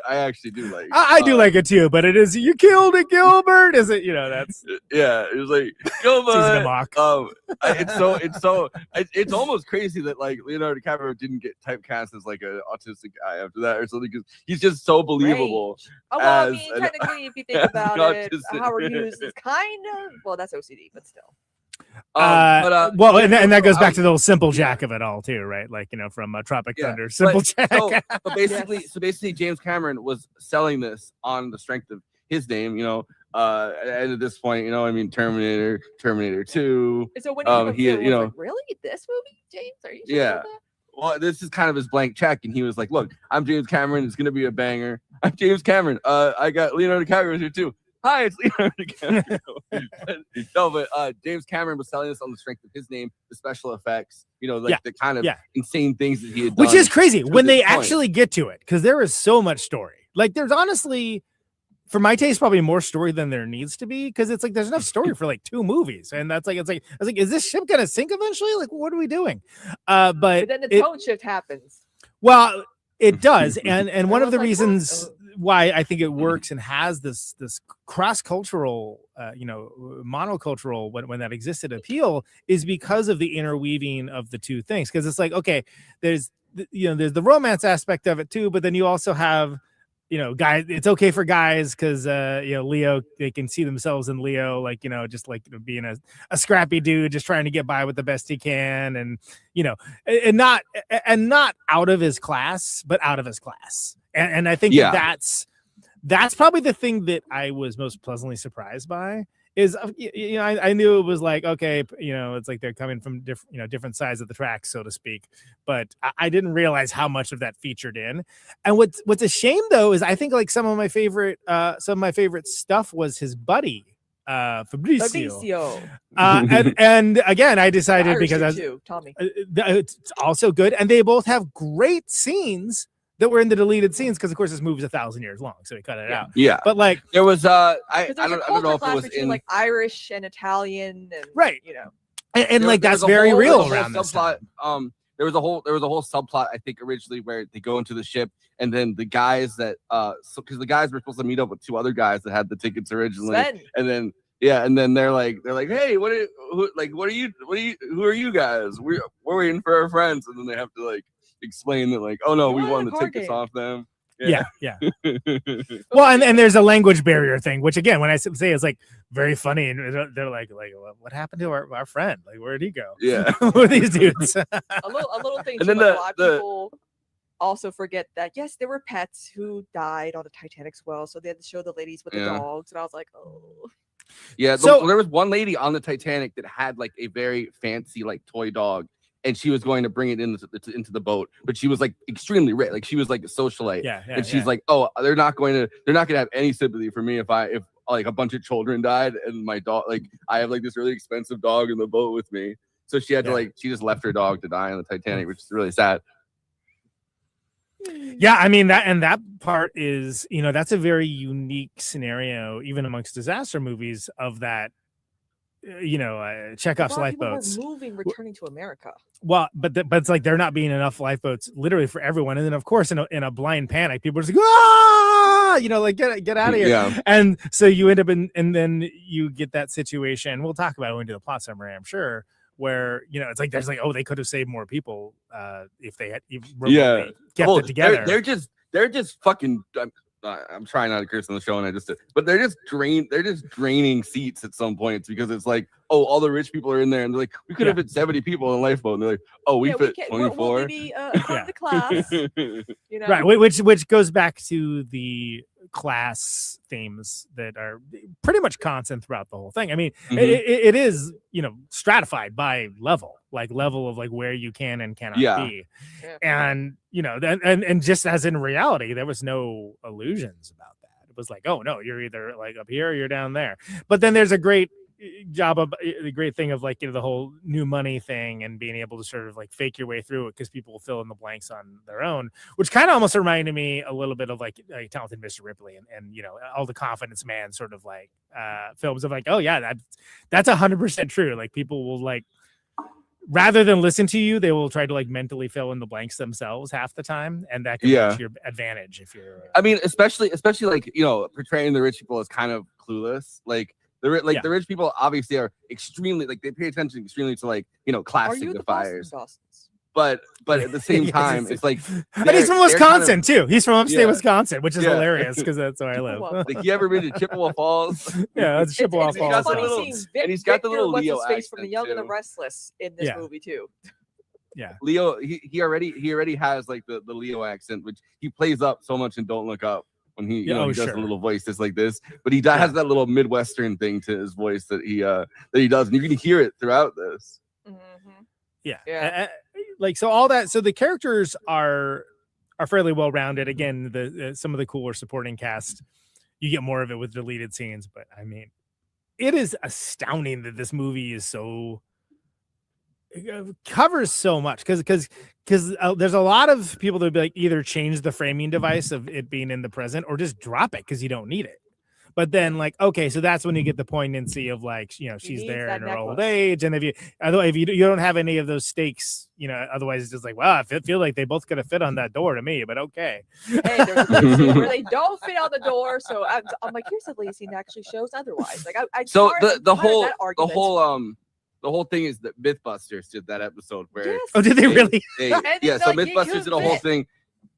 like. I do like it too, but it is you killed it, Gilbert. Is it? That's yeah. It was like Gilbert. season of mock. It's almost crazy that like Leonardo DiCaprio didn't get typecast as like an autistic guy after that or something because he's just so believable. Oh, well, I mean, technically, if you think about it, Howard Hughes is kind of that's OCD, but still. Well, and that goes back to the little Simple Jack of it all too, right? Like from Tropic Thunder, Simple Jack. So basically, James Cameron was selling this on the strength of his name, and at this point, I mean, Terminator 2. So when he like, really this movie, James? Are you sure about that? Well, this is kind of his blank check, and he was like, "Look, I'm James Cameron. It's gonna be a banger. I'm James Cameron. I got Leonardo DiCaprio here too. Hi, it's Leonardo DiCaprio." but James Cameron was selling this on the strength of his name, the special effects, the kind of insane things that he had done. Which is crazy when they actually get to it, because there is so much story. Like, there's honestly, for my taste, probably more story than there needs to be, because it's like there's enough story for like 2 movies, and I was like, is this ship gonna sink eventually? Like, what are we doing? But then the tone shift happens. Well, it does, and one of the reasons why I think it works and has this cross-cultural, monocultural when that existed appeal is because of the interweaving of the two things. Because it's like, okay, there's the romance aspect of it too, but then you also have guys, it's okay for guys because Leo, they can see themselves in Leo, like just like being a scrappy dude just trying to get by with the best he can, and and not out of his class, but out of his class. And I think that's probably the thing that I was most pleasantly surprised by. Is I knew it was like, okay, it's like they're coming from different sides of the track, so to speak, but I didn't realize how much of that featured in. And what's a shame though is I think like some of my favorite stuff was his buddy Fabrizio. And again, I decided because Tommy. It's also good, and they both have great scenes that were in the deleted scenes, because of course this movie is 1,000 years long, so we cut it out. Yeah, but like there was I don't know if it was in like Irish and Italian, and right, and like that's very real around this subplot. There was a whole subplot, I think, originally where they go into the ship, and then the guys that because the guys were supposed to meet up with 2 other guys that had the tickets originally, and then they're like, hey, who are you guys? We're waiting for our friends, and then they have to like explain that, like, oh no, we wanted to take this off them. Yeah. Well, and there's a language barrier thing, which again, when I say it's like very funny, and they're like what happened to our friend? Like, where'd he go? Yeah. Who are these dudes? a little thing. And too, then like, a lot of people also forget that yes, there were pets who died on the Titanic as well, so they had to show the ladies with the dogs, and I was like, oh. Yeah. So there was one lady on the Titanic that had like a very fancy like toy dog, and she was going to bring it into the boat, but she was like extremely rich, like she was like a socialite. And she's like, oh, they're not going to have any sympathy for me if like a bunch of children died and my dog, like I have like this really expensive dog in the boat with me. So she had to she just left her dog to die on the Titanic, which is really sad. Yeah, I mean that part is, that's a very unique scenario, even amongst disaster movies, of that. Chekhov's lifeboats returning to America. Well, but it's like there not being enough lifeboats literally for everyone, and then of course in a blind panic, people are just like, like get out of here. Yeah. And so you end up and then you get that situation. We'll talk about it when we do the plot summary, I'm sure, where it's like there's like, oh, they could have saved more people if they had kept it together. They're just fucking. I'm trying not to curse on the show, and but they're just draining seats at some points, because it's like, oh, all the rich people are in there, and they're like, we could have fit 70 people in a lifeboat, and they're like, oh, we fit 24. We'll be the class, right? Which goes back to the class themes that are pretty much constant throughout the whole thing. I mean, it is stratified by level of like where you can and cannot be, and and just as in reality, there was no illusions about that. It was like, oh no, you're either like up here or you're down there. But then there's a great job of the great thing of like the whole new money thing and being able to sort of like fake your way through it, because people will fill in the blanks on their own, which kind of almost reminded me a little bit of like Talented Mr. Ripley and all the Confidence Man sort of like films of like, oh yeah, that's 100% true. Like people will like rather than listen to you, they will try to like mentally fill in the blanks themselves half the time, and that can be to your advantage if you're. I mean, especially like portraying the rich people as kind of clueless. Like the rich people obviously are extremely like they pay attention extremely to like class signifiers. But at the same time, it's like, and he's from Wisconsin too. He's from upstate Wisconsin, which is hilarious because that's where I live. Like, you ever been to Chippewa Falls? Yeah, that's Chippewa Falls. And he's got the little Leo face from accent, The Young and the too. Restless in this movie too. Yeah, Leo, he already has like the Leo accent, which he plays up so much in Don't Look Up when he he does a little voice just like this. But he has that little Midwestern thing to his voice that he does, and you can hear it throughout this. Yeah. Like so all that, so the characters are fairly well rounded. Again, the some of the cooler supporting cast, you get more of it with deleted scenes, but I mean, it is astounding that this movie is so covers so much because there's a lot of people that would be like either change the framing device of it being in the present or just drop it because you don't need it. But then, like, okay, so that's when you get the poignancy of like, she's there in her old age, and if you don't have any of those stakes, otherwise it's just like, wow, I feel like they both could have fit on that door to me, but okay. Hey, there's a scene where they don't fit on the door, so I'm like, here's a lead scene that actually shows otherwise. Like, So the whole thing is that Mythbusters did that episode where oh, did they really? So Mythbusters did a whole thing,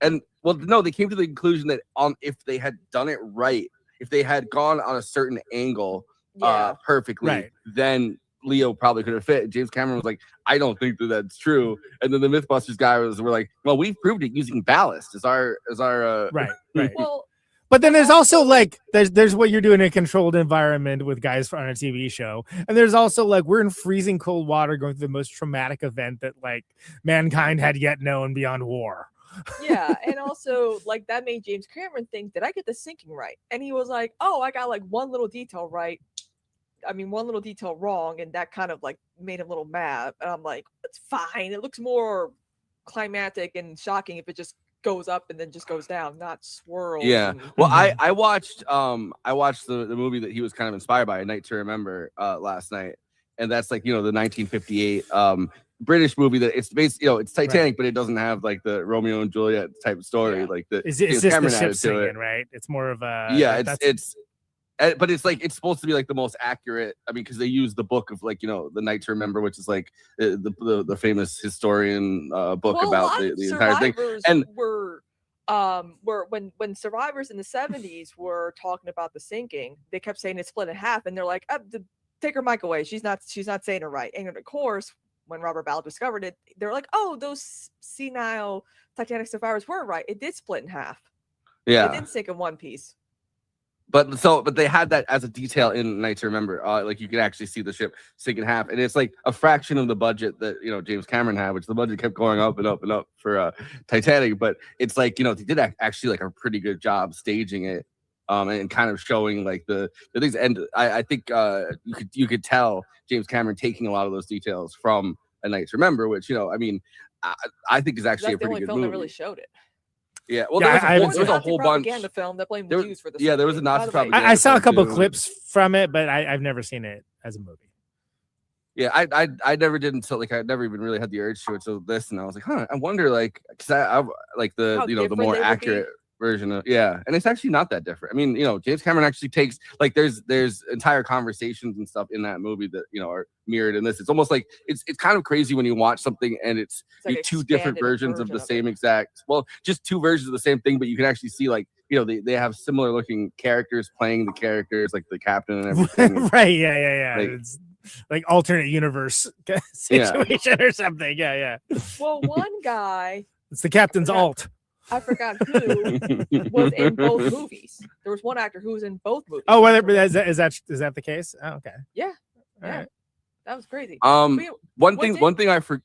and well, no, they came to the conclusion that if they had done it right. If they had gone on a certain angle perfectly, then Leo probably could have fit. James Cameron was like, I don't think that's true. And then the Mythbusters guy were like, well, we've proved it using ballast as our right. Well, but then there's also like there's what you're doing in a controlled environment with guys on a TV show, and there's also like we're in freezing cold water going through the most traumatic event that like mankind had yet known beyond war. Yeah, and also like that made James Cameron think, did I get the sinking right? And he was like, oh, I got like one little detail right. I mean, one little detail wrong, and that kind of like made him a little mad. And I'm like, it's fine. It looks more climactic and shocking if it just goes up and then just goes down, not swirls. Yeah. Well, I watched the movie that he was kind of inspired by, A Night to Remember, last night, and that's like the 1958 British movie that it's based, it's Titanic, but it doesn't have like the Romeo and Juliet type story, like the it's just the ship singing, right? It's more of a but it's like it's supposed to be like the most accurate. I mean, because they use the book of like The Night to Remember, which is like the famous historian book about the entire thing. And were when survivors in the 70s were talking about the sinking, they kept saying it's split in half, and they're like, take her mic away. She's not saying it right. And of course, when Robert Ballard discovered it, they're like, oh, those senile Titanic survivors were right. It did split in half. Yeah. It didn't sink in one piece. But they had that as a detail in Night to Remember. Like you could actually see the ship sink in half, and it's like a fraction of the budget that James Cameron had, which the budget kept going up and up and up for Titanic. But it's like they did actually like a pretty good job staging it, and kind of showing like the things. And I think you could tell James Cameron taking a lot of those details from A Night to Remember, which I think is actually a pretty good movie. That really showed it. Yeah, well, there was a whole bunch. Propaganda film that blamed the Jews for this. Yeah, there was a Nazi propaganda. I saw a couple clips from it, but I've never seen it as a movie. Yeah, I never did until like I never even really had the urge to until this, and I was like, I wonder because I like the the more accurate version of and it's actually not that different. I mean, James Cameron actually takes like there's entire conversations and stuff in that movie that are mirrored in this. It's almost like it's kind of crazy when you watch something and it's like two different versions of the same exact, just two versions of the same thing, but you can actually see like they have similar looking characters playing the characters, like the captain and everything. Right? Yeah. Like, it's like alternate universe situation or something. Yeah. Well, one guy. It's the captain's alt. I forgot who was in both movies. There was one actor who was in both movies. Oh, is that the case? Oh, okay. Yeah. All right. That was crazy. One thing I forgot.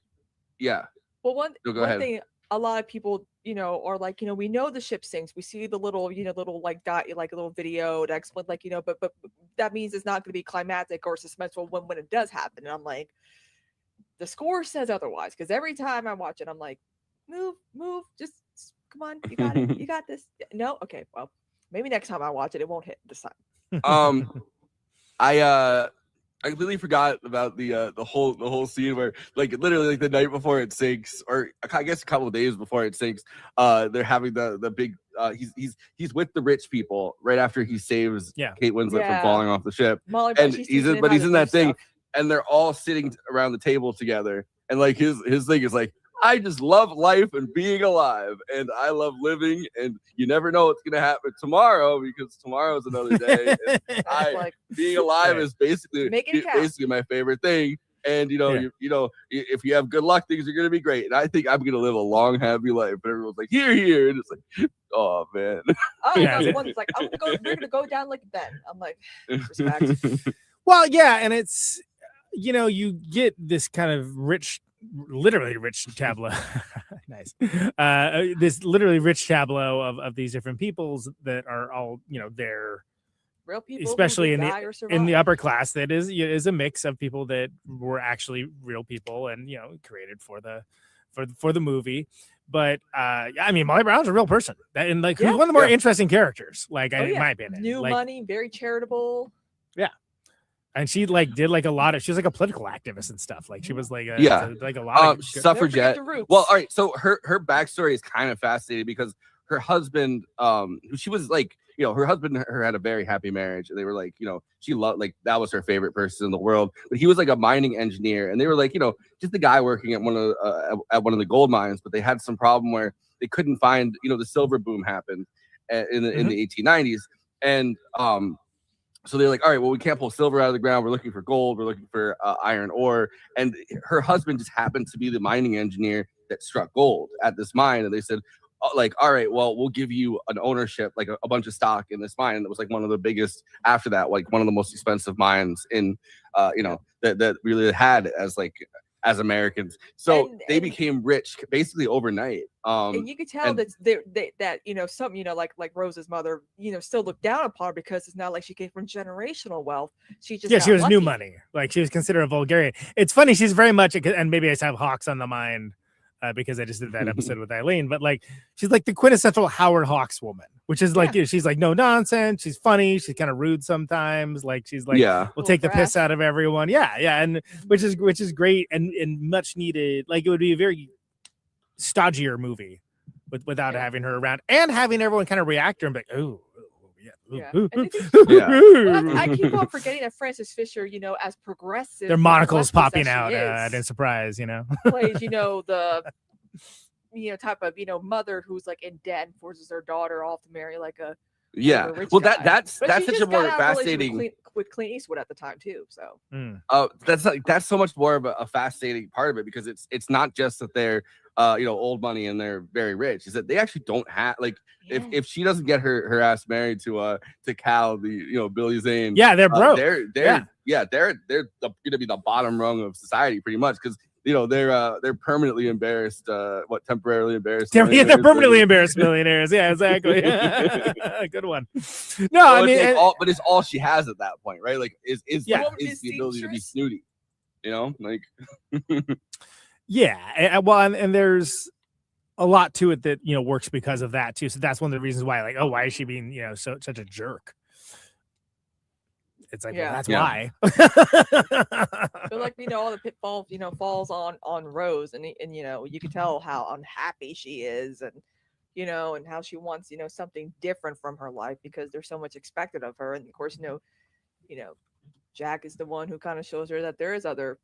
Yeah. Well, one thing a lot of people, are like, we know the ship sinks. We see the little, little like dot, like a little video to explain, like, but that means it's not going to be climactic or suspenseful when it does happen. And I'm like, the score says otherwise, because every time I watch it, I'm like, move, just. Come on, you got it. You got this. No, okay. Well, maybe next time I watch it, it won't hit this time. I completely forgot about the whole scene where, like, literally, like, the night before it sinks, or I guess a couple of days before it sinks, they're having the big he's with the rich people right after he saves Kate Winslet from falling off the ship, and he's in that thing, and they're all sitting around the table together, and like his thing is like, I just love life and being alive, and I love living, and you never know what's gonna happen tomorrow because tomorrow's another day. And being alive is basically my favorite thing. And you know, if you have good luck, things are gonna be great. And I think I'm gonna live a long, happy life. But everyone's like, here, and it's like, oh man. Oh, the one's like, we're gonna go down like Ben. I'm like, respect. Well, yeah, and it's, you get this kind of literally rich tableau. Nice. This literally rich tableau of these different peoples that are all, they're real people, especially in the upper class. That is a mix of people that were actually real people and created for the movie. But I mean, Molly Brown's a real person, and like who's one of the more interesting characters. Like in my opinion, new money, very charitable. Yeah. And she did a lot of, she was like a political activist and stuff. Like she was like a lot of suffragette. Well, all right. So her backstory is kind of fascinating because her husband, she was like, her husband and her had a very happy marriage, and they were like, she loved, like, that was her favorite person in the world. But he was like a mining engineer, and they were like, just the guy working at one of the gold mines. But they had some problem where they couldn't find, the silver boom happened in the 1890s, and so they're like, all right, well, we can't pull silver out of the ground. We're looking for gold. We're looking for iron ore. And her husband just happened to be the mining engineer that struck gold at this mine. And they said, like, all right, well, we'll give you an ownership, like a bunch of stock in this mine. And it was like one of the biggest after that, like one of the most expensive mines in, that really had as Americans. So they became rich basically overnight. And you could tell that some, like Rose's mother, still looked down upon her because it's not like she came from generational wealth. She just she was lucky. New money. Like she was considered a vulgarian. It's funny, she's very much, and maybe I just have Hawks on the mind because I just did that episode with Eileen, but like she's like the quintessential Howard Hawks woman, which is like she's like no nonsense, she's funny, she's kind of rude sometimes, like she's like we'll take the piss out of everyone, and which is great and much needed. Like it would be a very stodgier movie without having her around and having everyone kind of react to her and be like, oh yeah. Well, I keep on forgetting that Frances Fisher, as progressive, their monocles popping out in surprise, plays, the type of mother who's like in debt and forces her daughter off to marry like a rich guy. That's such a more fascinating with Clint Eastwood at the time too. So that's so much more of a fascinating part of it because it's not just that they're old money and they're very rich, is that they actually don't have if she doesn't get her ass married to Cal, the Billy Zane, they're broke. They're gonna be the bottom rung of society pretty much because they're permanently embarrassed, temporarily embarrassed. They're permanently embarrassed millionaires. Yeah, exactly. Good one. No, I mean, but it's all she has at that point, right? Like is the ability to be snooty, like. Yeah, well, and there's a lot to it that works because of that too. So that's one of the reasons why, like, why is she being such a jerk? It's like, well, that's why. But like all the pitfalls, falls on Rose, and you can tell how unhappy she is, and and how she wants something different from her life because there's so much expected of her, and of course Jack is the one who kind of shows her that there is other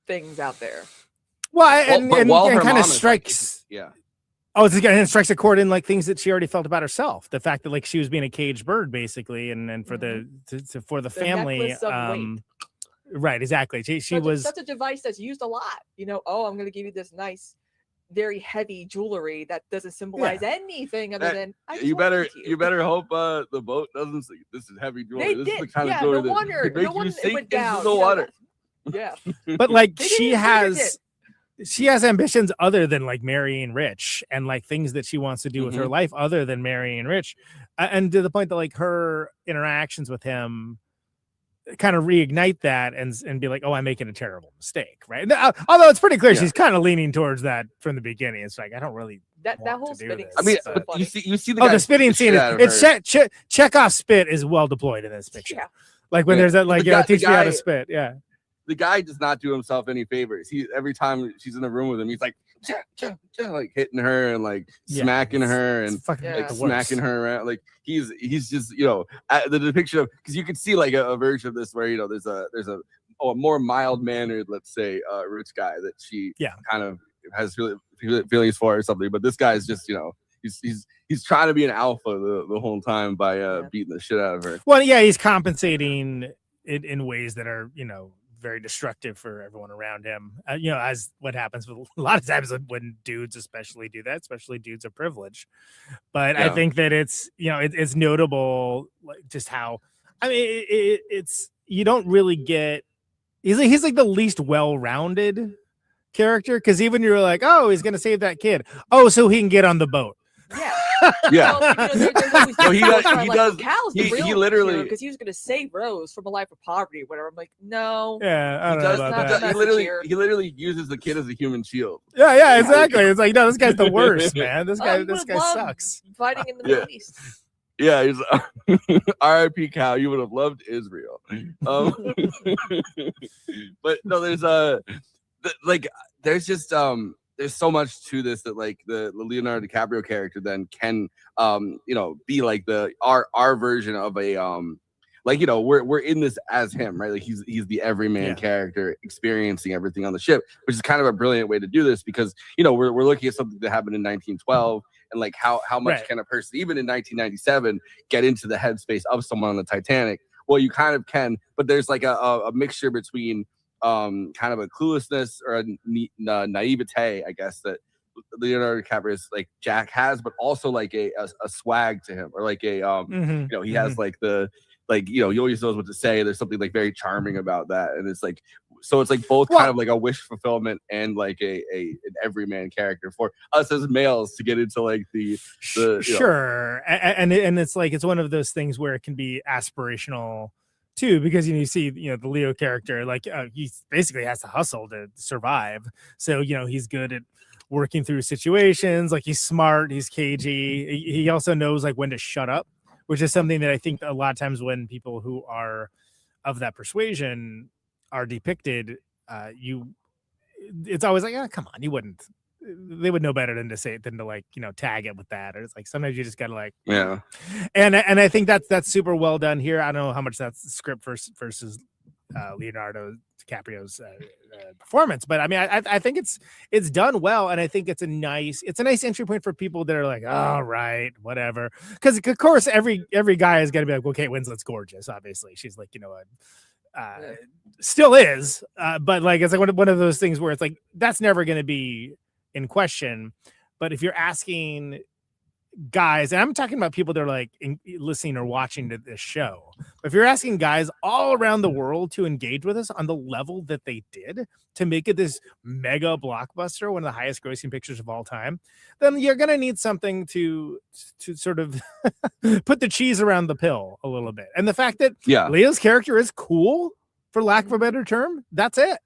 things out there. Well, and kind of strikes. It strikes a chord in like things that she already felt about herself. The fact that like she was being a caged bird, basically, and for for the family. Right, exactly. She was such a device that's used a lot. I'm going to give you this nice, very heavy jewelry that doesn't symbolize anything other than. You better hope the boat doesn't sink. This is heavy jewelry. This is the kind of jewelry that makes you sink into the water. Yeah, but like she has ambitions other than like marrying rich and like things that she wants to do with her life other than marrying rich, and to the point that like her interactions with him kind of reignite that and be like, I'm making a terrible mistake, right? Although it's pretty clear she's kind of leaning towards that from the beginning. It's like I don't really that whole spitting. I mean, but you see the spitting scene. It's Chekhov's spit is well deployed in this picture. Like when Yeah. there's that, like, The guy- teach the me how guy- to spit. Yeah. The guy does not do himself any favors. He every time she's in the room with him, he's like, like hitting her and like smacking her and like smacking her around. Like he's just the depiction of, because you can see like a version of this where there's a more mild mannered, let's say, rich guy that she kind of has really feelings for or something. But this guy's just he's trying to be an alpha the whole time by beating the shit out of her. Well, yeah, he's compensating it in ways that are very destructive for everyone around him. As what happens with a lot of times when dudes especially do that, especially dudes of privilege. But I think that it's it's notable, like, just how, I mean, it's you don't really get. He's like the least well-rounded character, because even you're like, oh, he's gonna save that kid. Oh, so he can get on the boat. Yeah. So he does. Cal's the real He literally, because he was going to save Rose from a life of poverty or whatever. I'm like, no. Yeah, I he don't does. know about He, that. does he literally uses the kid as a human shield. Yeah, exactly. It's like, no, this guy's the worst, man. This guy sucks. Fighting in the Middle East. Yeah, he's R.I.P. Cal. You would have loved Israel. But no, there's so much to this that like the Leonardo DiCaprio character then can be like our version of a we're in this as him, right? Like he's the everyman character experiencing everything on the ship, which is kind of a brilliant way to do this, because we're looking at something that happened in 1912, and like how much can a person even in 1997 get into the headspace of someone on the Titanic? Well, you kind of can, but there's like a mixture between kind of a cluelessness or a naivete, I guess, that Leonardo DiCaprio's like Jack has, but also like a swag to him, or like a he has like the he always knows what to say. There's something like very charming about that, and it's like, so it's like both kind of like a wish fulfillment and like an everyman character for us as males to get into like the sure. And it's like, it's one of those things where it can be aspirational too, because you see the Leo character, like he basically has to hustle to survive. So he's good at working through situations. Like he's smart, he's cagey. He also knows like when to shut up, which is something that I think a lot of times when people who are of that persuasion are depicted, it's always like, oh, come on, you wouldn't. They would know better than to say it, than to like tag it with that. Or it's like sometimes you just gotta like And I think that's super well done here. I don't know how much that's script versus Leonardo DiCaprio's performance, but I mean I think it's done well, and I think it's a nice entry point for people that are like, all right, whatever. Because of course every guy is gonna be like, well, Kate Winslet's gorgeous, obviously. She's like still is, but like it's like one of those things where it's like that's never gonna be in question. But if you're asking guys, and I'm talking about people that are like listening or watching to this show, but if you're asking guys all around the world to engage with us on the level that they did to make it this mega blockbuster, one of the highest grossing pictures of all time, then you're going to need something to sort of put the cheese around the pill a little bit. And the fact that Leo's character is cool, for lack of a better term, that's it.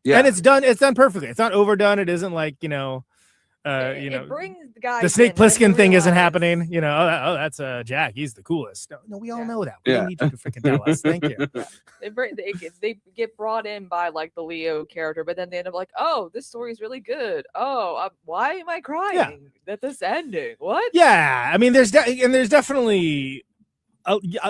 And it's done perfectly. It's not overdone. It isn't like it brings the guys. The Snake Plissken thing isn't happening. That's Jack. He's the coolest. No, we all know that. We don't need you to freaking tell us. Thank you. They get brought in by like the Leo character, but then they end up like, oh, this story is really good. Oh, why am I crying at this ending? What? Yeah, I mean, there's definitely.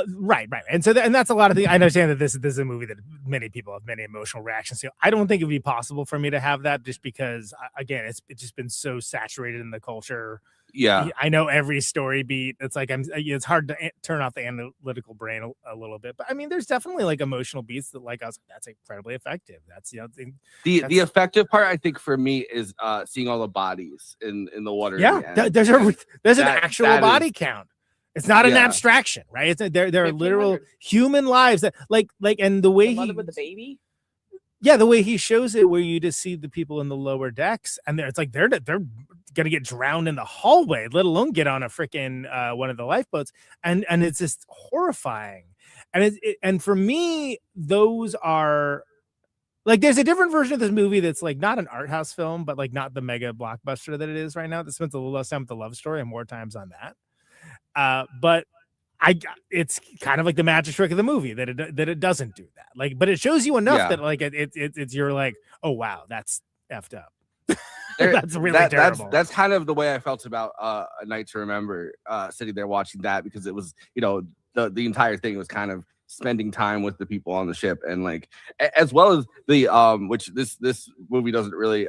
Right. And so and that's a lot of things. I understand that this is a movie that many people have many emotional reactions to. I don't think it would be possible for me to have that, just because, again, it's just been so saturated in the culture. Yeah, I know every story beat. It's like it's hard to turn off the analytical brain a little bit, but I mean, there's definitely like emotional beats that like us. That's incredibly effective. That's the effective part, I think, for me is seeing all the bodies in the water. Yeah, there's an actual body count. It's not an abstraction, right? It's there are literal human lives that like and the way with the baby. Yeah, the way he shows it, where you just see the people in the lower decks, and it's like they're gonna get drowned in the hallway, let alone get on a freaking one of the lifeboats, and it's just horrifying. And for me, those are like, there's a different version of this movie that's like not an art house film, but like not the mega blockbuster that it is right now. That spends a little less time with the love story and more times on that. But it's kind of like the magic trick of the movie that it doesn't do that. Like, but it shows you enough that like it's you're like, oh wow, that's effed up. That's really terrible. That's kind of the way I felt about A Night to Remember, sitting there watching that, because it was, you know, the entire thing was kind of spending time with the people on the ship, and like as well as the which this movie doesn't really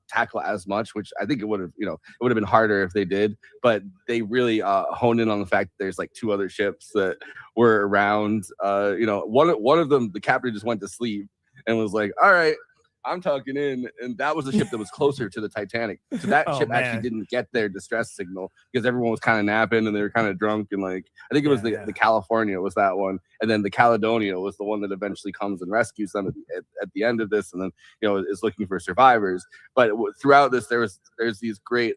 tackle as much, which I think it would have, you know, it would have been harder if they did, but they really honed in on the fact that there's like 2 other ships that were around. You know, one of them, the captain just went to sleep and was like, all right, I'm tucking in, and that was the ship that was closer to the Titanic. So that ship actually didn't get their distress signal because everyone was kind of napping and they were kind of drunk, and like I think it was the California was that one, and then the Caledonia was the one that eventually comes and rescues them at the end of this, and then, you know, is looking for survivors. But throughout this, there's these great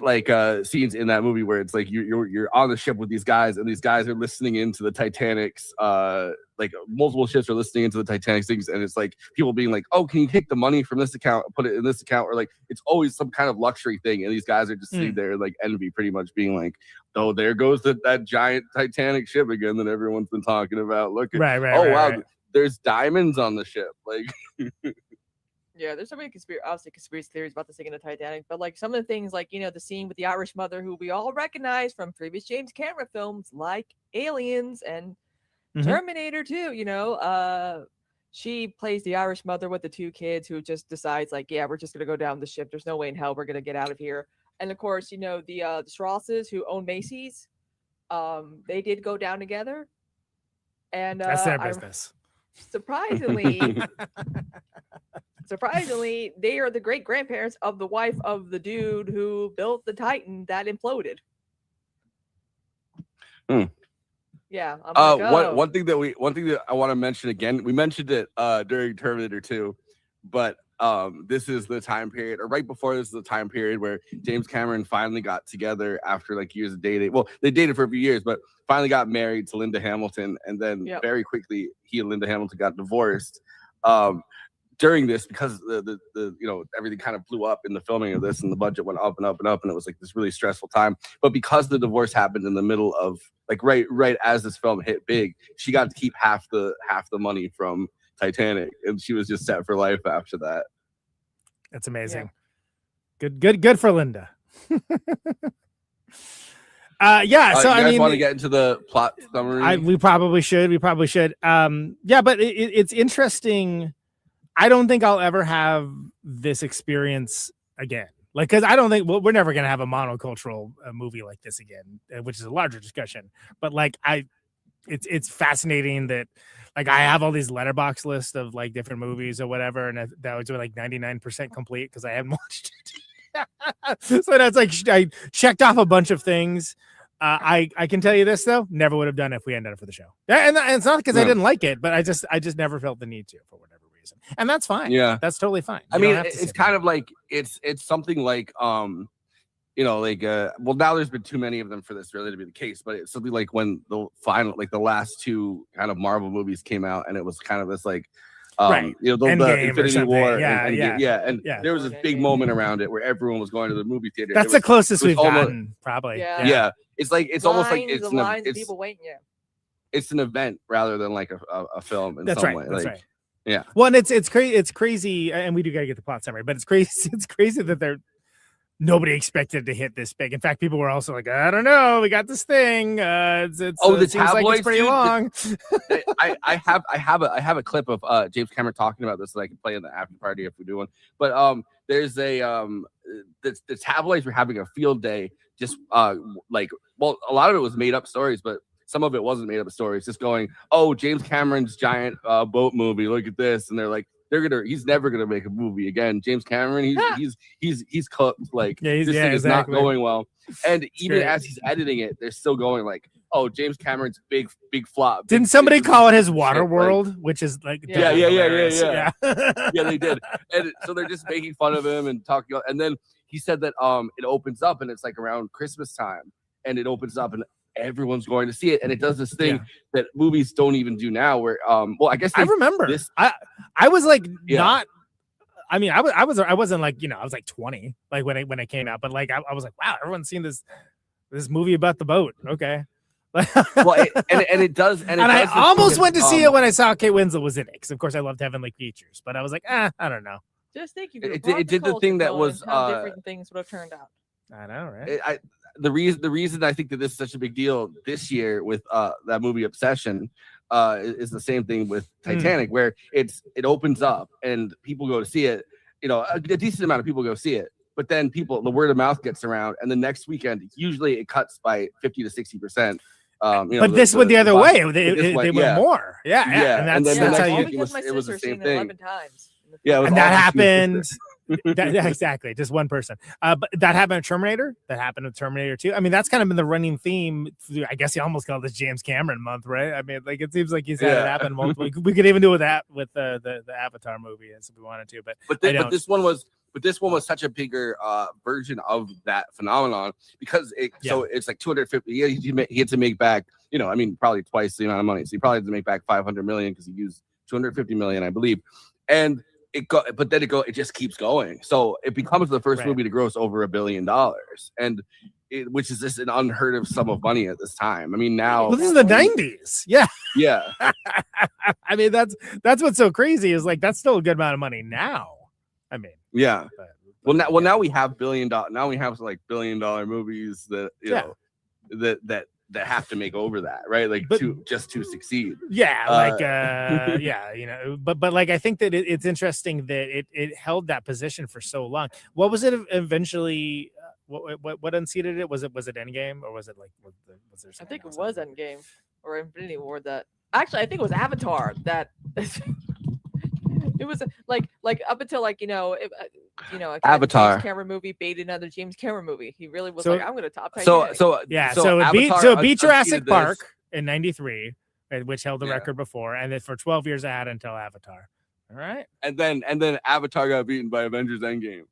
like scenes in that movie where it's like you're on the ship with these guys, and these guys are listening into the Titanic's like multiple ships are listening into the Titanic's things, and it's like people being like, oh, can you take the money from this account and put it in this account, or like it's always some kind of luxury thing, and these guys are just sitting there like envy, pretty much being like, oh, there goes that giant Titanic ship again that everyone's been talking about. Look at wow, there's diamonds on the ship, like. Yeah, there's so many conspiracy theories about the sinking of the Titanic, but like some of the things, like, you know, the scene with the Irish mother, who we all recognize from previous James Cameron films like Aliens and Terminator 2, you know, she plays the Irish mother with the 2 kids who just decides like, yeah, we're just gonna go down the ship. There's no way in hell we're gonna get out of here. And of course, you know, the Strasses, who own Macy's, they did go down together, and that's their business. Surprisingly, they are the great grandparents of the wife of the dude who built the Titan that imploded. Yeah. One thing that I want to mention again, we mentioned it during Terminator 2, but this is the time period, or right before this is the time period where James Cameron finally got together after like years of dating. Well, they dated for a few years, but finally got married to Linda Hamilton, and then very quickly he and Linda Hamilton got divorced. During this, because the you know, everything kind of blew up in the filming of this, and the budget went up and up and up, and it was like this really stressful time. But because the divorce happened in the middle of like right as this film hit big, she got to keep half the money from Titanic, and she was just set for life after that. That's amazing. Good for Linda. So I mean, want to get into the plot summary? We probably should. Yeah, but it's interesting. I don't think I'll ever have this experience again. Like, because I don't think we're never going to have a monocultural movie like this again, which is a larger discussion. But like, it's fascinating that like I have all these letterbox lists of like different movies or whatever, and that was like 99% complete because I hadn't watched it. So that's like I checked off a bunch of things. I can tell you this though, never would have done it if we ended up for the show. And it's not because I didn't like it, but I just never felt the need to for whatever reason, and that's fine. Yeah, that's totally fine. I mean, it's kind of like it's something like you know, like well, now there's been too many of them for this really to be the case, but it's something like when the last 2 kind of Marvel movies came out, and it was kind of this like you know, the Infinity War, and there was this big moment around it where everyone was going to the movie theater. That's the closest we've gotten, probably. Yeah. It's like it's almost like it's people waiting. It's an event rather than like a film in that's some right. way. That's like, right. Yeah. Well, and it's crazy. It's crazy, and we do gotta get the plot summary, but it's crazy. It's crazy that nobody expected to hit this big. In fact, people were also like, I don't know, we got this thing. The tabloids, like it's pretty long. I have a clip of James Cameron talking about this that I can play in the after party if we do one. But there's a the tabloids were having a field day, just like, well, a lot of it was made up stories, but some of it wasn't made up stories. Just going, oh, James Cameron's giant boat movie. Look at this, and they're like, he's never gonna make a movie again. James Cameron, he's cooked. Like this thing is not going well. And even as he's editing it, they're still going like, oh, James Cameron's big flop. Didn't somebody call it his Water World, which is like yeah, they did. And so they're just making fun of him and talking. And then he said that it opens up and it's like around Christmas time, and it opens up and everyone's going to see it, and it does this thing that movies don't even do now. Where well, I guess I remember this. I was like not. I mean, I wasn't like, you know, I was like 20, like when it came out, but like I was like, wow, everyone's seen this this movie about the boat. Okay. Well, it does. And I almost went to see it when I saw Kate Winslet was in it, because of course I loved Heavenly Creatures, but I was like, I don't know. Just think, It did the thing that was how different things would have turned out. I know, right? The reason I think that this is such a big deal this year with that movie Obsession is the same thing with Titanic, where it opens up and people go to see it. You know, a decent amount of people go see it, but then the word of mouth gets around, and the next weekend usually it cuts by 50 to 60%. But this went the other way. They went more. Yeah. And then the next all week because it was the same it thing. 11 times. Yeah, and that happened. Exactly, just one person. But that happened with Terminator. That happened with Terminator 2. I mean, that's kind of been the running theme. I guess you almost call this James Cameron month, right? I mean, like it seems like he's had it happen multiple. We could even do with that with the Avatar movie if we wanted to, but this one was such a bigger version of that phenomenon because so it's like 250. He had to make back, you know, I mean, probably twice the amount of money. So he probably had to make back 500 million because he used 250 million, I believe, and it just keeps going. So it becomes the first movie to gross over $1 billion, and which is just an unheard of sum of money at this time. I mean, now this is the 90s. Yeah. I mean, that's what's so crazy is like that's still a good amount of money now. I mean, yeah. Well, now we have now we have like $1 billion movies that you know that have to make over that, right? Like to succeed. Yeah, you know, but like I think that it's interesting that it held that position for so long. What was it eventually? What unseated it? Was it Endgame or was it like was there? I think it was Endgame or Infinity War. That actually I think it was Avatar that. It was like up until like Avatar James Cameron movie baited another James Cameron movie. He really was like, I'm gonna top Titanic. So it beat Jurassic Park in '93, which held the record before, and then for 12 years I had until Avatar. All right, and then Avatar got beaten by Avengers Endgame,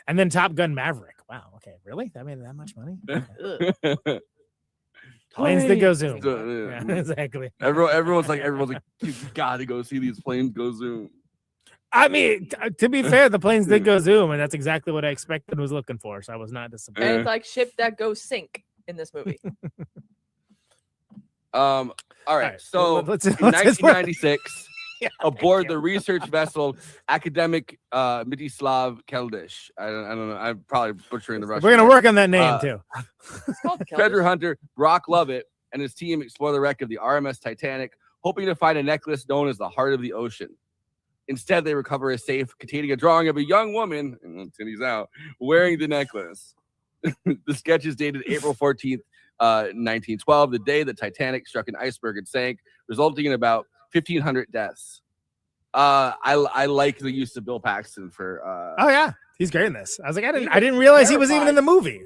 and then Top Gun Maverick. Wow, okay, really? That made that much money? Okay. Planes that go zoom. Yeah, exactly. Everyone's like, you gotta go see these planes go zoom. I mean, to be fair, the planes did go zoom, and that's exactly what I expected and was looking for. So I was not disappointed. And it's like ship that goes sink in this movie. All right. So in 1996, aboard the research vessel Academic Mstislav Keldysh. I don't know. I'm probably butchering the Russian. We're gonna work on that name too. Treasure hunter Brock Lovett and his team explore the wreck of the RMS Titanic, hoping to find a necklace known as the Heart of the Ocean. Instead, they recover a safe containing a drawing of a young woman, and titties out, wearing the necklace. The sketch is dated April 14th, 1912, the day the Titanic struck an iceberg and sank, resulting in about 1,500 deaths. I like the use of Bill Paxton for. Oh yeah, he's great in this. I was like, I didn't realize he was even in the movie.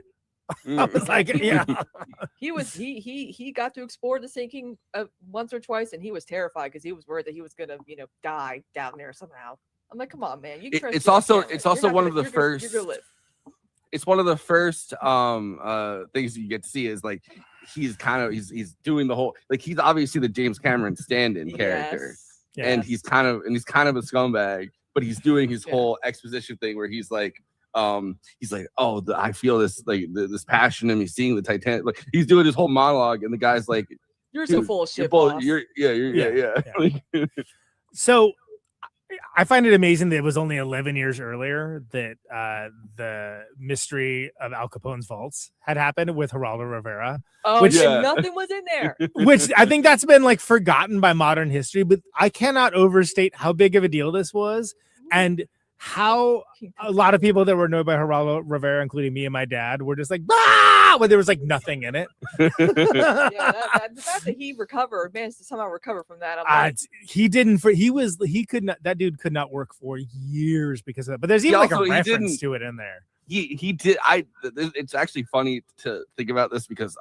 I was like, yeah. He got to explore the sinking once or twice, and he was terrified because he was worried that he was gonna die down there somehow. I'm like, come on, man. It's also one of the first. It's one of the first things you get to see is like he's doing the whole, like, he's obviously the James Cameron stand-in character, and he's kind of a scumbag, but he's doing his whole exposition thing where he's like, oh, I feel this like this passion in me seeing the Titanic. Like he's doing his whole monologue, and the guy's like, "You're so full of shit, boss. Yeah. So I find it amazing that it was only 11 years earlier that the mystery of Al Capone's vaults had happened with Geraldo Rivera. Oh, and nothing was in there. Which I think that's been like forgotten by modern history, but I cannot overstate how big of a deal this was, and how a lot of people that were known by Geraldo Rivera, including me and my dad, were just like, bah! When there was like nothing in it. The fact that he managed to somehow recover from that. That dude could not work for years because of that. But there's even like a reference to it in there. He did. It's actually funny to think about this because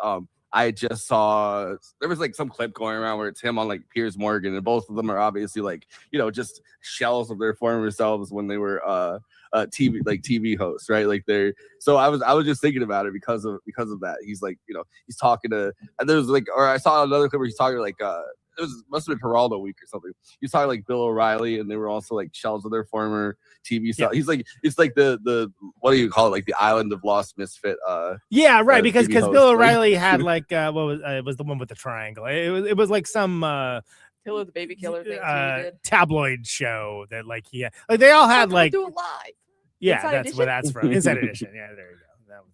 I just saw there was like some clip going around where it's him on like Piers Morgan, and both of them are obviously like, just shells of their former selves when they were TV hosts, right? Like they're so I was just thinking about it because of that. He's like, he's talking to, and there's like, or I saw another clip where he's talking to like must have been Geraldo week or something. You saw like Bill O'Reilly, and they were also like shells of their former TV stuff. He's like, it's like the what do you call it? Like the Island of Lost Misfit. Yeah, right. Because TV host. Bill O'Reilly had like what was it was the one with the triangle. It was like some Killer the Baby Killer thing he did. tabloid show that like he had, like they all had like do it live. yeah, Inside that's Edition? where that's from. Inside Edition. Yeah, there you go. That was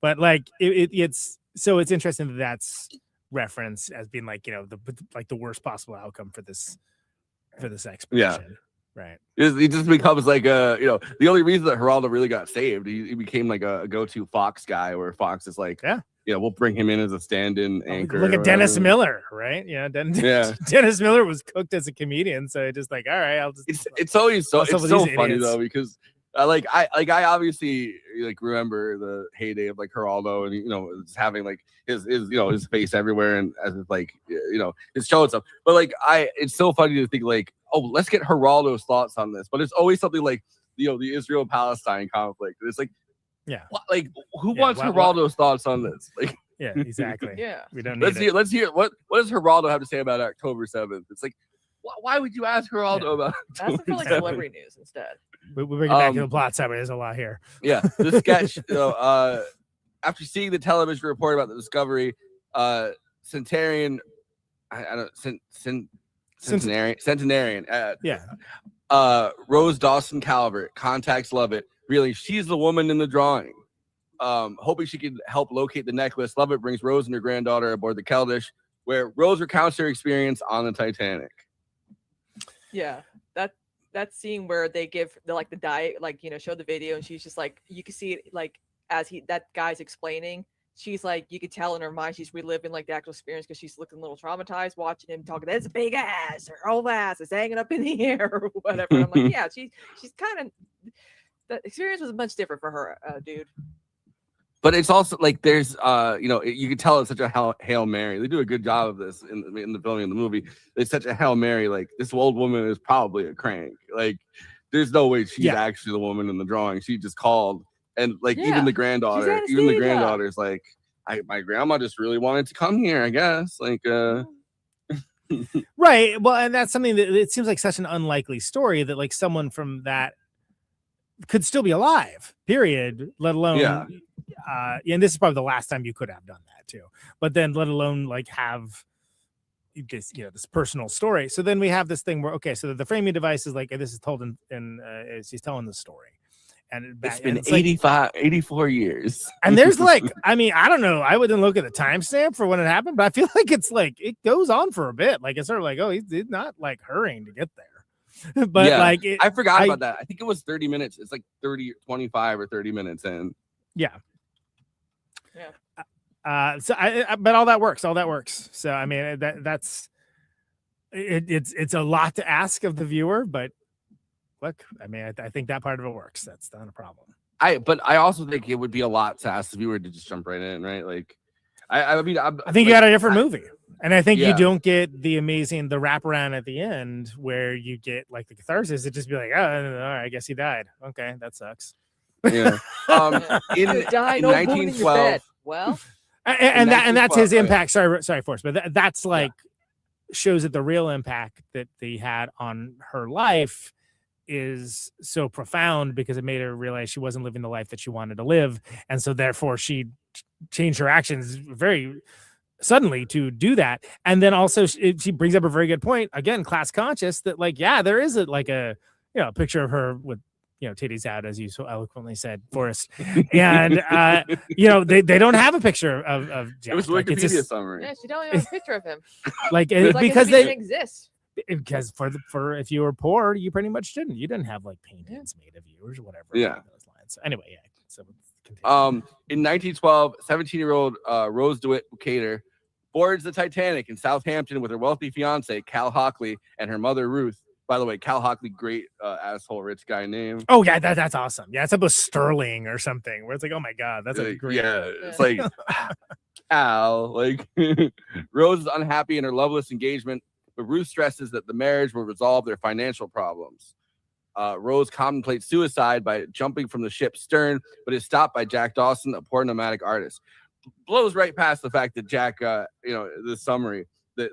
but like it's so it's interesting that that's referenced as being like, you know, the worst possible outcome for this expedition. Yeah. Right. He just becomes like you know, the only reason that Geraldo really got saved, he became like a go-to Fox guy, where Fox is like, yeah, you know, we'll bring him in as a stand-in anchor. Look at Dennis Miller, right? Yeah, Dennis Miller was cooked as a comedian, so it just like, all right, I'll just. It's always so funny idiots. though, because I obviously like remember the heyday of like Geraldo, and you know, having like his you know, his face everywhere, and as like, you know, his show and stuff. But like it's so funny to think like, oh, let's get Geraldo's thoughts on this. But it's always something like, you know, the Israel-Palestine conflict. It's like, yeah, like who wants Geraldo's thoughts on this? Like, yeah, exactly. Yeah, we don't. Let's hear what does Geraldo have to say about October 7th? It's like, why would you ask Geraldo about? Ask him for like celebrity news instead. We bring it back to the plot side, but there's a lot here. Yeah, the sketch. You know, after seeing the television report about the discovery, Centenarian. Rose Dawson Calvert contacts Lovett. Really, she's the woman in the drawing. Hoping she can help locate the necklace, Lovett brings Rose and her granddaughter aboard the Keldysh, where Rose recounts her experience on the Titanic. Yeah, that scene where they give the diet, like, you know, show the video, and she's just like, you can see it like as that guy's explaining. She's like, you could tell in her mind she's reliving like the actual experience, because she's looking a little traumatized watching him talking. That's a big ass. Her whole ass is hanging up in the air or whatever. And I'm like, yeah, she's kind of, the experience was much different for her, dude. But it's also like there's you know, you can tell it's such a Hail Mary. They do a good job of this in the filming of the movie. It's such a Hail Mary. Like, this old woman is probably a crank. Like, there's no way she's actually the woman in the drawing. She just called. And like, even the granddaughter's like, my grandma just really wanted to come here, I guess. Like, right. Well, and that's something that it seems like such an unlikely story that like someone from that could still be alive, period. Let alone, and this is probably the last time you could have done that too. But then, let alone like have this, you know, this personal story. So then we have this thing where, okay, so the framing device is like, this is told in she's telling the story. And it's been 84 years. And there's like, I mean, I don't know. I wouldn't look at the timestamp for when it happened, but I feel like it's like, it goes on for a bit. Like, it's sort of like, oh, he's not like hurrying to get there. But yeah, like, I forgot about that. I think it was 30 minutes. It's like 25 or 30 minutes in. Yeah. Yeah. But all that works. So, I mean, that's, it's a lot to ask of the viewer, but look, I mean, I think that part of it works. That's not a problem. But I also think it would be a lot to ask the viewer to just jump right in, right? Like, I mean, I think you got a different movie, and I think you don't get the wraparound at the end where you get like the catharsis. It just be like, oh, all right, I guess he died. Okay, that sucks. Yeah. In 1912. Well, and that's his impact. Sorry, Forrest, but that's like shows that the real impact that he had on her life is so profound, because it made her realize she wasn't living the life that she wanted to live, and so therefore she changed her actions very suddenly to do that. And then also she brings up a very good point, again, class conscious, that like, yeah, there is a picture of her with, you know, titties out, as you so eloquently said, Forrest. And you know, they don't have a picture of Jack. It was Wikipedia summary. Yeah, she don't even have a picture of him. Like, because they didn't exist. Because for if you were poor, you pretty much didn't. You didn't have like paintings made of you or whatever. Yeah. Those lines. So anyway, yeah. So in 1912, 17-year-old Rose DeWitt Cater boards the Titanic in Southampton with her wealthy fiance Cal Hockley and her mother Ruth. By the way, Cal Hockley, great asshole rich guy name. Oh yeah, that's awesome. Yeah, it's about Sterling or something where it's like, oh my god, that's a great. Yeah, it's like Al. Like, Rose is unhappy in her loveless engagement, but Ruth stresses that the marriage will resolve their financial problems. Rose contemplates suicide by jumping from the ship's stern, but is stopped by Jack Dawson, a poor nomadic artist. Blows right past the fact that Jack, the summary,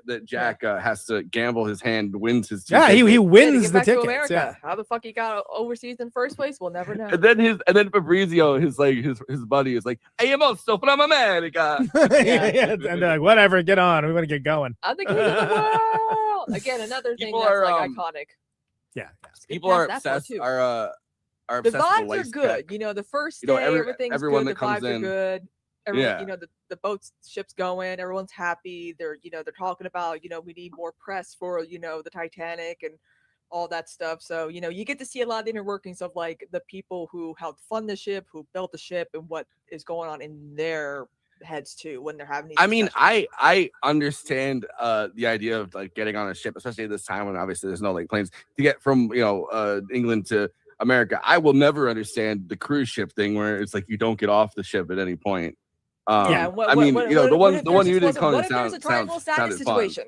that Jack has to gamble his hand, wins his. Yeah, he wins get the back to tickets. America. Yeah. How the fuck he got overseas in the first place? We'll never know. And then Fabrizio, his buddy is like, "Hey, I'm also from America." Yeah, and they're like, whatever, get on. We want to get going. I'm the king of the world. Again, another thing People that's are, like iconic. Yeah, people are obsessed. Are The obsessed with vibes the are good. tech. You know, the first You know, day, everything's everyone good. that The comes vibes are in. good. Everyone, Yeah. you know, the ship's going. Everyone's happy. They're talking about, we need more press for, the Titanic and all that stuff. So, you get to see a lot of the inner workings of like the people who helped fund the ship, who built the ship, and what is going on in their heads too when they're having these I mean, I understand the idea of like getting on a ship, especially at this time when obviously there's no like planes to get from England to America. I will never understand the cruise ship thing where it's like you don't get off the ship at any point. Yeah, I mean, the one you did what if there's a triangle status situation?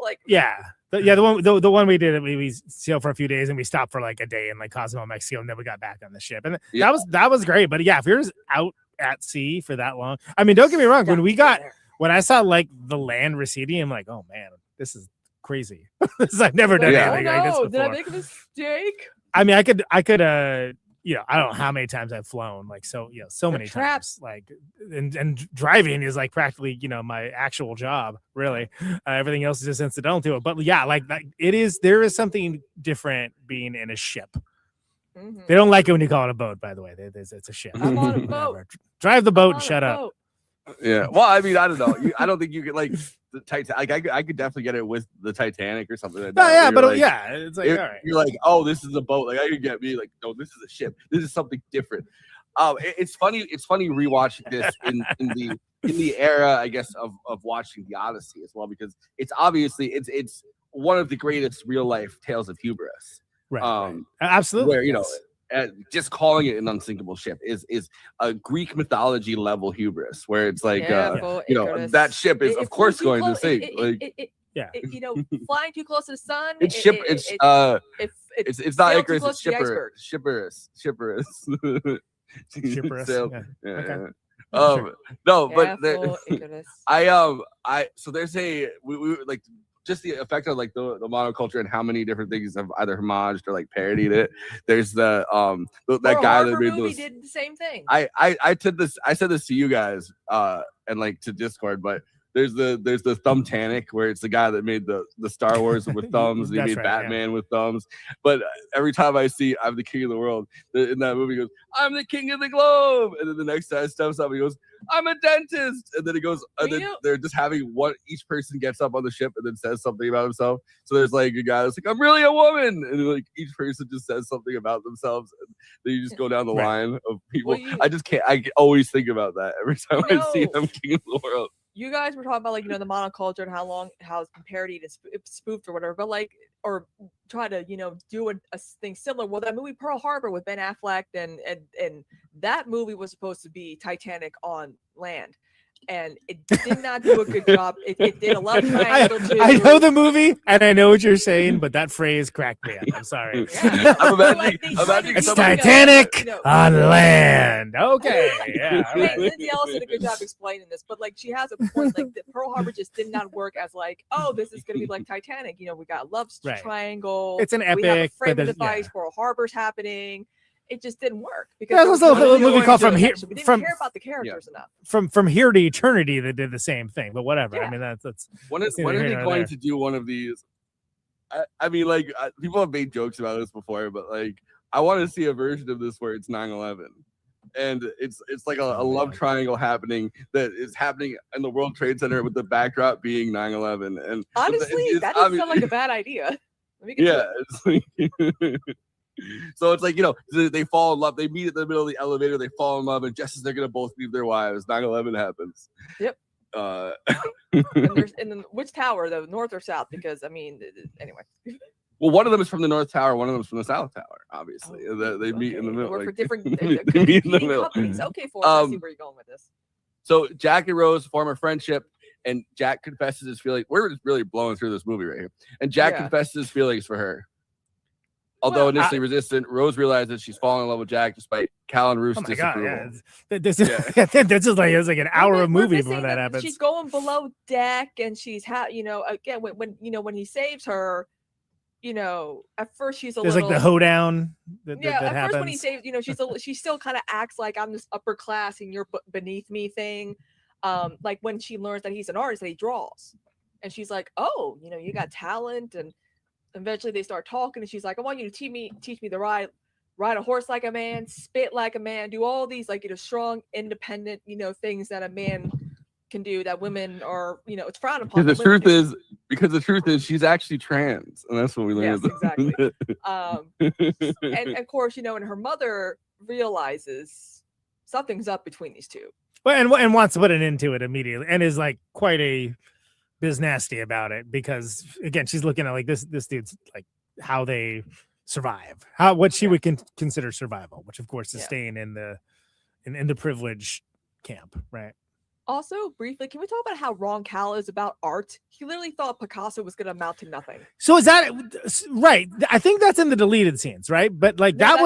Like Yeah. The one we did, we sailed for a few days and we stopped for like a day in like Cozumel, Mexico, and then we got back on the ship. And that was great. But yeah, if you're just out at sea for that long, I mean, don't get me wrong. When I saw like the land receding, I'm like, oh man, this is crazy. I've never done anything like this before. Did I make a mistake? I mean, I could I don't know how many times I've flown, like so many times, like and driving is like practically my actual job, really. Everything else is just incidental to it. But yeah, like there is something different being in a ship. Mm-hmm. They don't like it when you call it a boat, by the way. It's a ship. I'm on a boat. Drive the boat and shut up. Yeah. Well, I mean, I don't know. I don't think you could like the Titanic. Like, I could definitely get it with the Titanic or something like that. No, yeah, but like, it's like all right. You're like, oh, this is a boat. Like I could get me like, no, this is a ship. This is something different. It's funny. It's funny rewatching this in the era, I guess, of watching the Odyssey as well, because it's obviously it's one of the greatest real life tales of hubris. Right. Absolutely. Where just calling it an unsinkable ship is a Greek mythology level hubris, where it's like that ship is of course going to sink. Flying too close to the sun. It's not Icarus. It's Shipperus. No, but so there's we like just the effect of like the monoculture and how many different things have either homaged or like parodied it. There's that guy that made those. Did the same thing. I said this to you guys and like to Discord, but there's the Thumbtanic where it's the guy that made the Star Wars with thumbs. And he made Batman with thumbs. But every time I see I'm the king of the world in that movie, he goes, I'm the king of the globe, and then the next guy steps up, he goes, I'm a dentist, and then he goes, and then they're just having each person gets up on the ship and then says something about himself. So there's like a guy that's like, I'm really a woman, and like each person just says something about themselves, and then you just go down the line of people. I always think about that every time I see them king of the world. You guys were talking about like the monoculture and how it's been parodied and spoofed or whatever, but like or try to do a thing similar. Well, that movie Pearl Harbor with Ben Affleck and that movie was supposed to be Titanic on land, and it did not do a good job. It did a love triangle too. I know the movie and I know what you're saying, but that phrase cracked me up. I'm sorry. I'm imagining it's Titanic on land. Okay, yeah. Right. Lindsay Ellis did a good job explaining this, but like she has a point. Like the Pearl Harbor just did not work as like, oh, this is going to be like Titanic. We got a love triangle. It's an epic. We have a framing device. Pearl Harbor's happening. It just didn't work because there was a movie called From Here. We didn't care about the characters enough. From Here to Eternity that did the same thing, but whatever. Yeah. I mean, that's when are they going to do one of these? I mean, like people have made jokes about this before, but like I want to see a version of this where it's 9/11, and it's like a love triangle happening that is happening in the World Trade Center with the backdrop being 9/11. And honestly, that doesn't sound like a bad idea. It's like. So it's like, they fall in love. They meet at the middle of the elevator. They fall in love. And just as they're going to both leave their wives, 9/11 happens. Yep. And then which tower, though, north or south? Because, I mean, anyway. Well, one of them is from the North Tower. One of them is from the South Tower, obviously. They meet in the middle. We're for different they meet in the middle. Companies. Okay, for us. I see where you're going with this. So Jack and Rose form a friendship. And Jack confesses his feelings. We're just really blowing through this movie right here. And Jack confesses his feelings for her. Although initially resistant, Rose realizes she's falling in love with Jack despite Cal and Ruth's Oh my God, disapproval. This is this is like, it's like an hour of movie before that happens. She's going below deck, and she's again when he saves her, at first she's a There's little like the hoedown that at happens. first when he saves, she still kind of acts like I'm this upper class and you're beneath me thing. Like when she learns that he's an artist that he draws, and she's like, oh, you got talent, and eventually they start talking, and she's like, I want you to teach me to ride a horse like a man, spit like a man, do all these like strong, independent, things that a man can do that women are, it's frowned upon. Because the truth is she's actually trans, and that's what we learned. Yes, exactly. And of course, and her mother realizes something's up between these two. But and wants to put an end to it immediately, and is like quite a biz nasty about it, because again, she's looking at like this dude's like how they survive, what she would consider survival, which of course is staying in the privileged camp, right? Also, briefly, can we talk about how wrong Cal is about art? He literally thought Picasso was going to amount to nothing. So is that right? I think that's in the deleted scenes, right? But like that's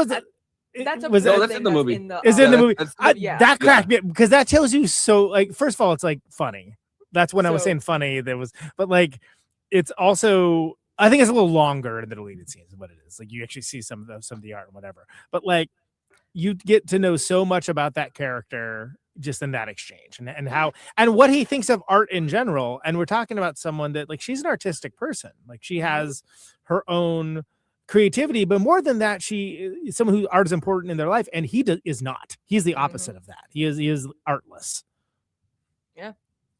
in the movie. Is in the movie. That cracked me, because that tells you so. Like, first of all, it's like funny. That's when I was saying funny. But like, it's also, I think it's a little longer in the deleted scenes than what it is. Like, you actually see some of the art and whatever. But like, you get to know so much about that character just in that exchange, and how and what he thinks of art in general. And we're talking about someone that, like, she's an artistic person. Like, she has her own creativity, but more than that, she is someone who art is important in their life, and he is not. He's the opposite of that. He is artless. Yeah.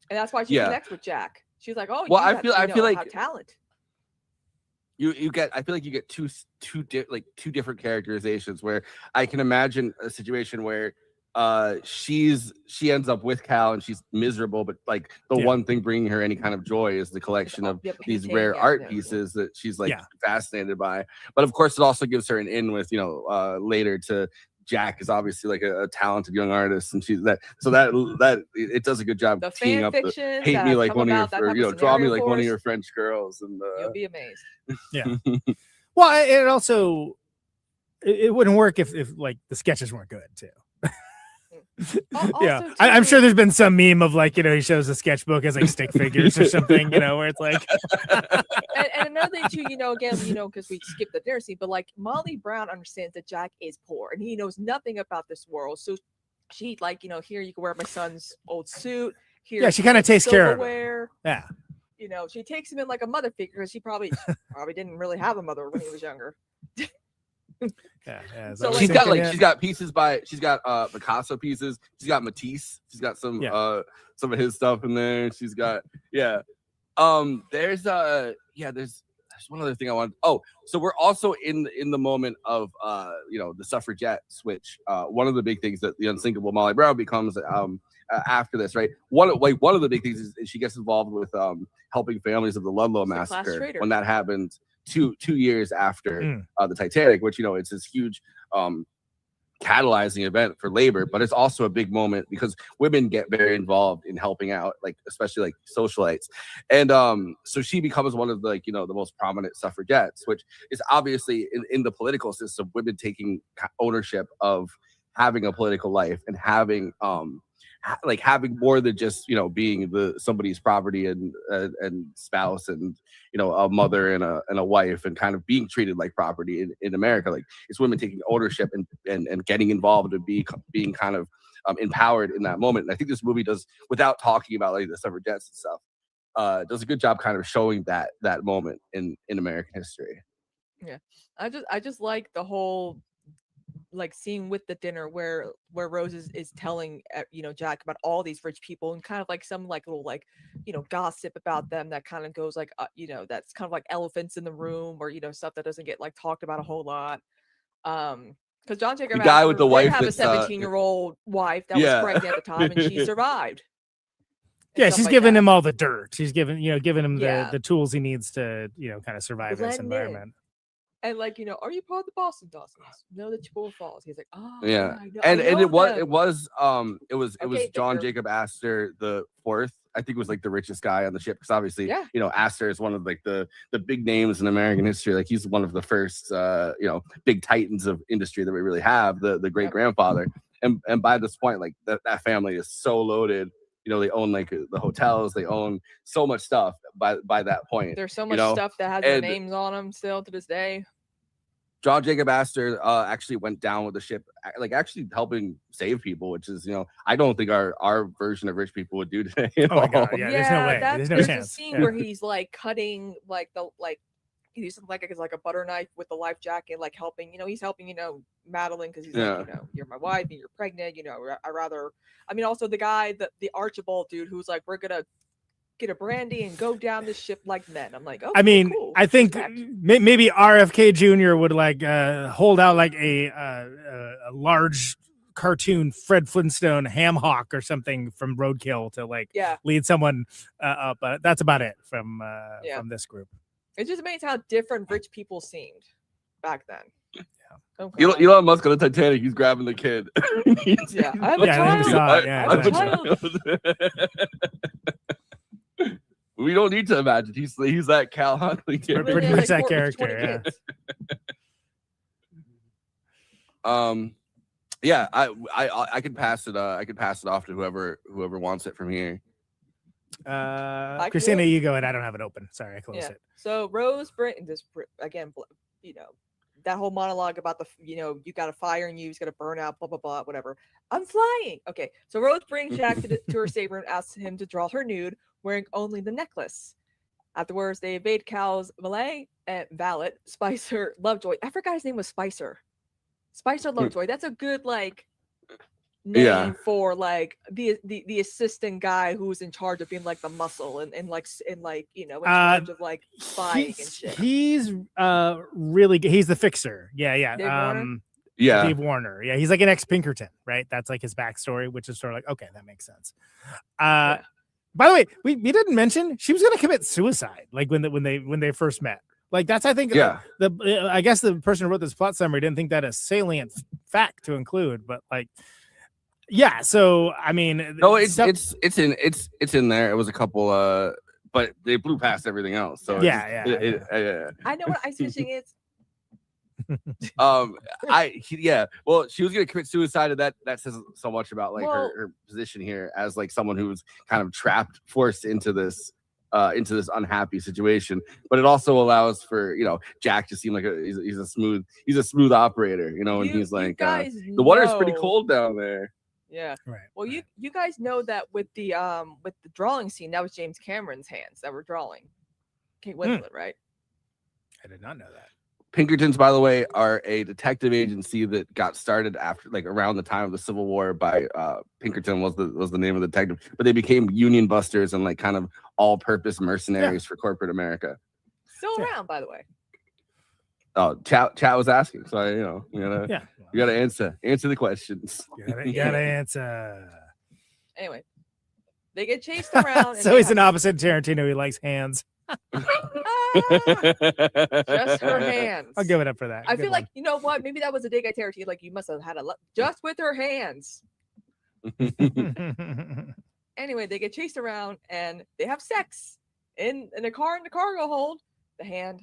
And that's why she connects with Jack. She's like, "Oh, well, I feel like have talent." You get. I feel like you get two different characterizations. Where I can imagine a situation where she ends up with Cal and she's miserable, but like the one thing bringing her any kind of joy is the collection of these rare art pieces that she's like fascinated by. But of course, it also gives her an in with later to. Jack is obviously like a talented young artist, and she's that. So that it does a good job teeing up the hate me like one of your, draw me like one of your French girls, and you'll be amazed. Yeah. Well, it also it wouldn't work if like the sketches weren't good too. Yeah, I'm sure there's been some meme of like, he shows a sketchbook as like stick figures or something, where it's like. and another thing too, again, because we skipped the dinner scene, but like Molly Brown understands that Jack is poor and he knows nothing about this world. So she like, here you can wear my son's old suit. Here, she kind of takes care of him. Yeah. She takes him in like a mother figure, because she probably didn't really have a mother when he was younger. Yeah. So she's got pieces she's got Picasso pieces. She's got Matisse. She's got some of his stuff in there. She's got there's one other thing I wanted. Oh, so we're also in the moment of the suffragette switch. One of the big things that the unsinkable Molly Brown becomes after this, right? One of the big things is she gets involved with helping families of the Ludlow massacre when that happened. Two years after the Titanic, which it's this huge catalyzing event for labor, but it's also a big moment because women get very involved in helping out, like especially like socialites, and so she becomes one of the the most prominent suffragettes, which is obviously in the political system, women taking ownership of having a political life and having having more than just being somebody's property and spouse and a mother and a wife, and kind of being treated like property in America. Like, it's women taking ownership and getting involved and being kind of empowered in that moment. And I think this movie does, without talking about like the suffragettes and stuff, does a good job kind of showing that moment in American history. Yeah, I just like the whole like scene with the dinner where Rose is telling Jack about all these rich people, and kind of like some like little like gossip about them that kind of goes like that's kind of like elephants in the room, or stuff that doesn't get like talked about a whole lot. Because John Jacob, the guy with the wife, have a 17-year-old wife that was pregnant at the time, and she survived. Yeah, she's giving him all the dirt. She's giving him the tools he needs to kind of survive in this environment. And like, are you part of the Boston Dawsons? Know that Chippewa Falls. He's like, oh yeah. I know it was John Jacob Astor the fourth I think was like the richest guy on the ship because obviously, Yeah. you know, Astor is one of like the big names in American history. Like he's one of the first, you know, big titans of industry that we really have. The great grandfather, and by this point, like that family is so loaded. You know, they own like the hotels, they own so much stuff by that point. There's so you much know? stuff that has their And names on them still to this day. John Jacob Astor actually went down with the ship, like actually helping save people, which is, you know, I don't think our version of rich people would do today. Oh my God, yeah, there's no way. There's no There's chance. a scene where he's like cutting like he uses like a butter knife with the life jacket, like helping, you know, he's helping, you know, Madeline because he's like, you know, you're my wife and you're pregnant, you know, I mean, also the guy, the Archibald dude who's like, we're gonna get a brandy and go down the ship like men. I'm like, oh, I mean, cool. I think maybe RFK Jr. would like hold out like a large cartoon Fred Flintstone ham hock or something from Roadkill to like lead someone up. That's about it from this group. It's just amazing how different rich people seemed back then. Elon Musk on the Titanic, he's grabbing the kid. Yeah, I have a child. I have a child. We don't need to imagine. He's that Cal Huntley kid. Pretty much that character. Yeah. I could pass it. I could pass it off to whoever wants it from here. Christina, you go ahead. I don't have it open. Sorry, I closed it. So Rose bring this again. You know, that whole monologue about the, you know, you got a fire in you, he's got to burn out, blah blah blah, whatever. I'm flying. Okay, so Rose brings Jack to her stateroom and asks him to draw her nude, wearing only the necklace. Afterwards, they evade Cal's valet Spicer Lovejoy. I forgot his name was Spicer. Spicer Lovejoy. That's a good like name for like the assistant guy who's in charge of being like the muscle and you know, in charge of like spying and shit. He's really good. He's the fixer. Yeah. Dave Warner. Yeah, he's like an ex-Pinkerton, right? That's like his backstory, which is sort of like, okay, that makes sense. By the way, we didn't mention she was gonna commit suicide, like when they first met. Like that's, I think, I guess the person who wrote this plot summary didn't think that a salient fact to include, but like, yeah. So I mean, no, it's in there. It was a couple, but they blew past everything else. So I know what ice fishing is. Well, she was gonna commit suicide, and that says so much about like her position here as like someone who's kind of forced into this unhappy situation. But it also allows for, you know, Jack to seem like he's a smooth operator, you know, and he's like, the water's pretty cold down there. Yeah. Right. Well, you guys know that with the drawing scene, that was James Cameron's hands that were drawing Kate Winslet, right? I did not know that. Pinkertons, by the way, are a detective agency that got started after, like, around the time of the Civil War by Pinkerton was the name of the detective, but they became union busters and like kind of all-purpose mercenaries for corporate America. Still around, by the way. Oh, chat was asking, so you gotta answer the questions. You gotta answer. Anyway, they get chased around. So he's an opposite Tarantino. He likes hands. Just her hands. I'll give it up for that. I feel like, you know what? Maybe that was a dig at Tarantino. Like, you must have had just with her hands. Anyway, they get chased around and they have sex in a car in the cargo hold. The hand.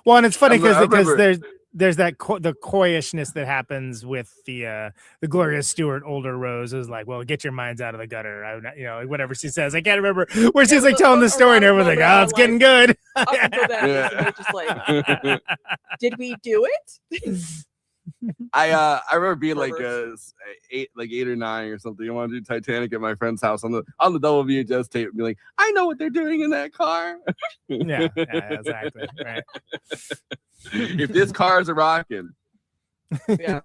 Well, and it's funny because there's that the coyishness that happens with the Gloria Stewart older Rose is like, well, get your minds out of the gutter. Like whatever she says. I can't remember where she's like telling the story and everyone's like, oh, it's getting good. Up until then, they're just like, did we do it? I remember being like 8 or 9 or something. I want to do Titanic at my friend's house on the double VHS tape and be like, I know what they're doing in that car. yeah, exactly. Right. If this car is a rocking. Yeah.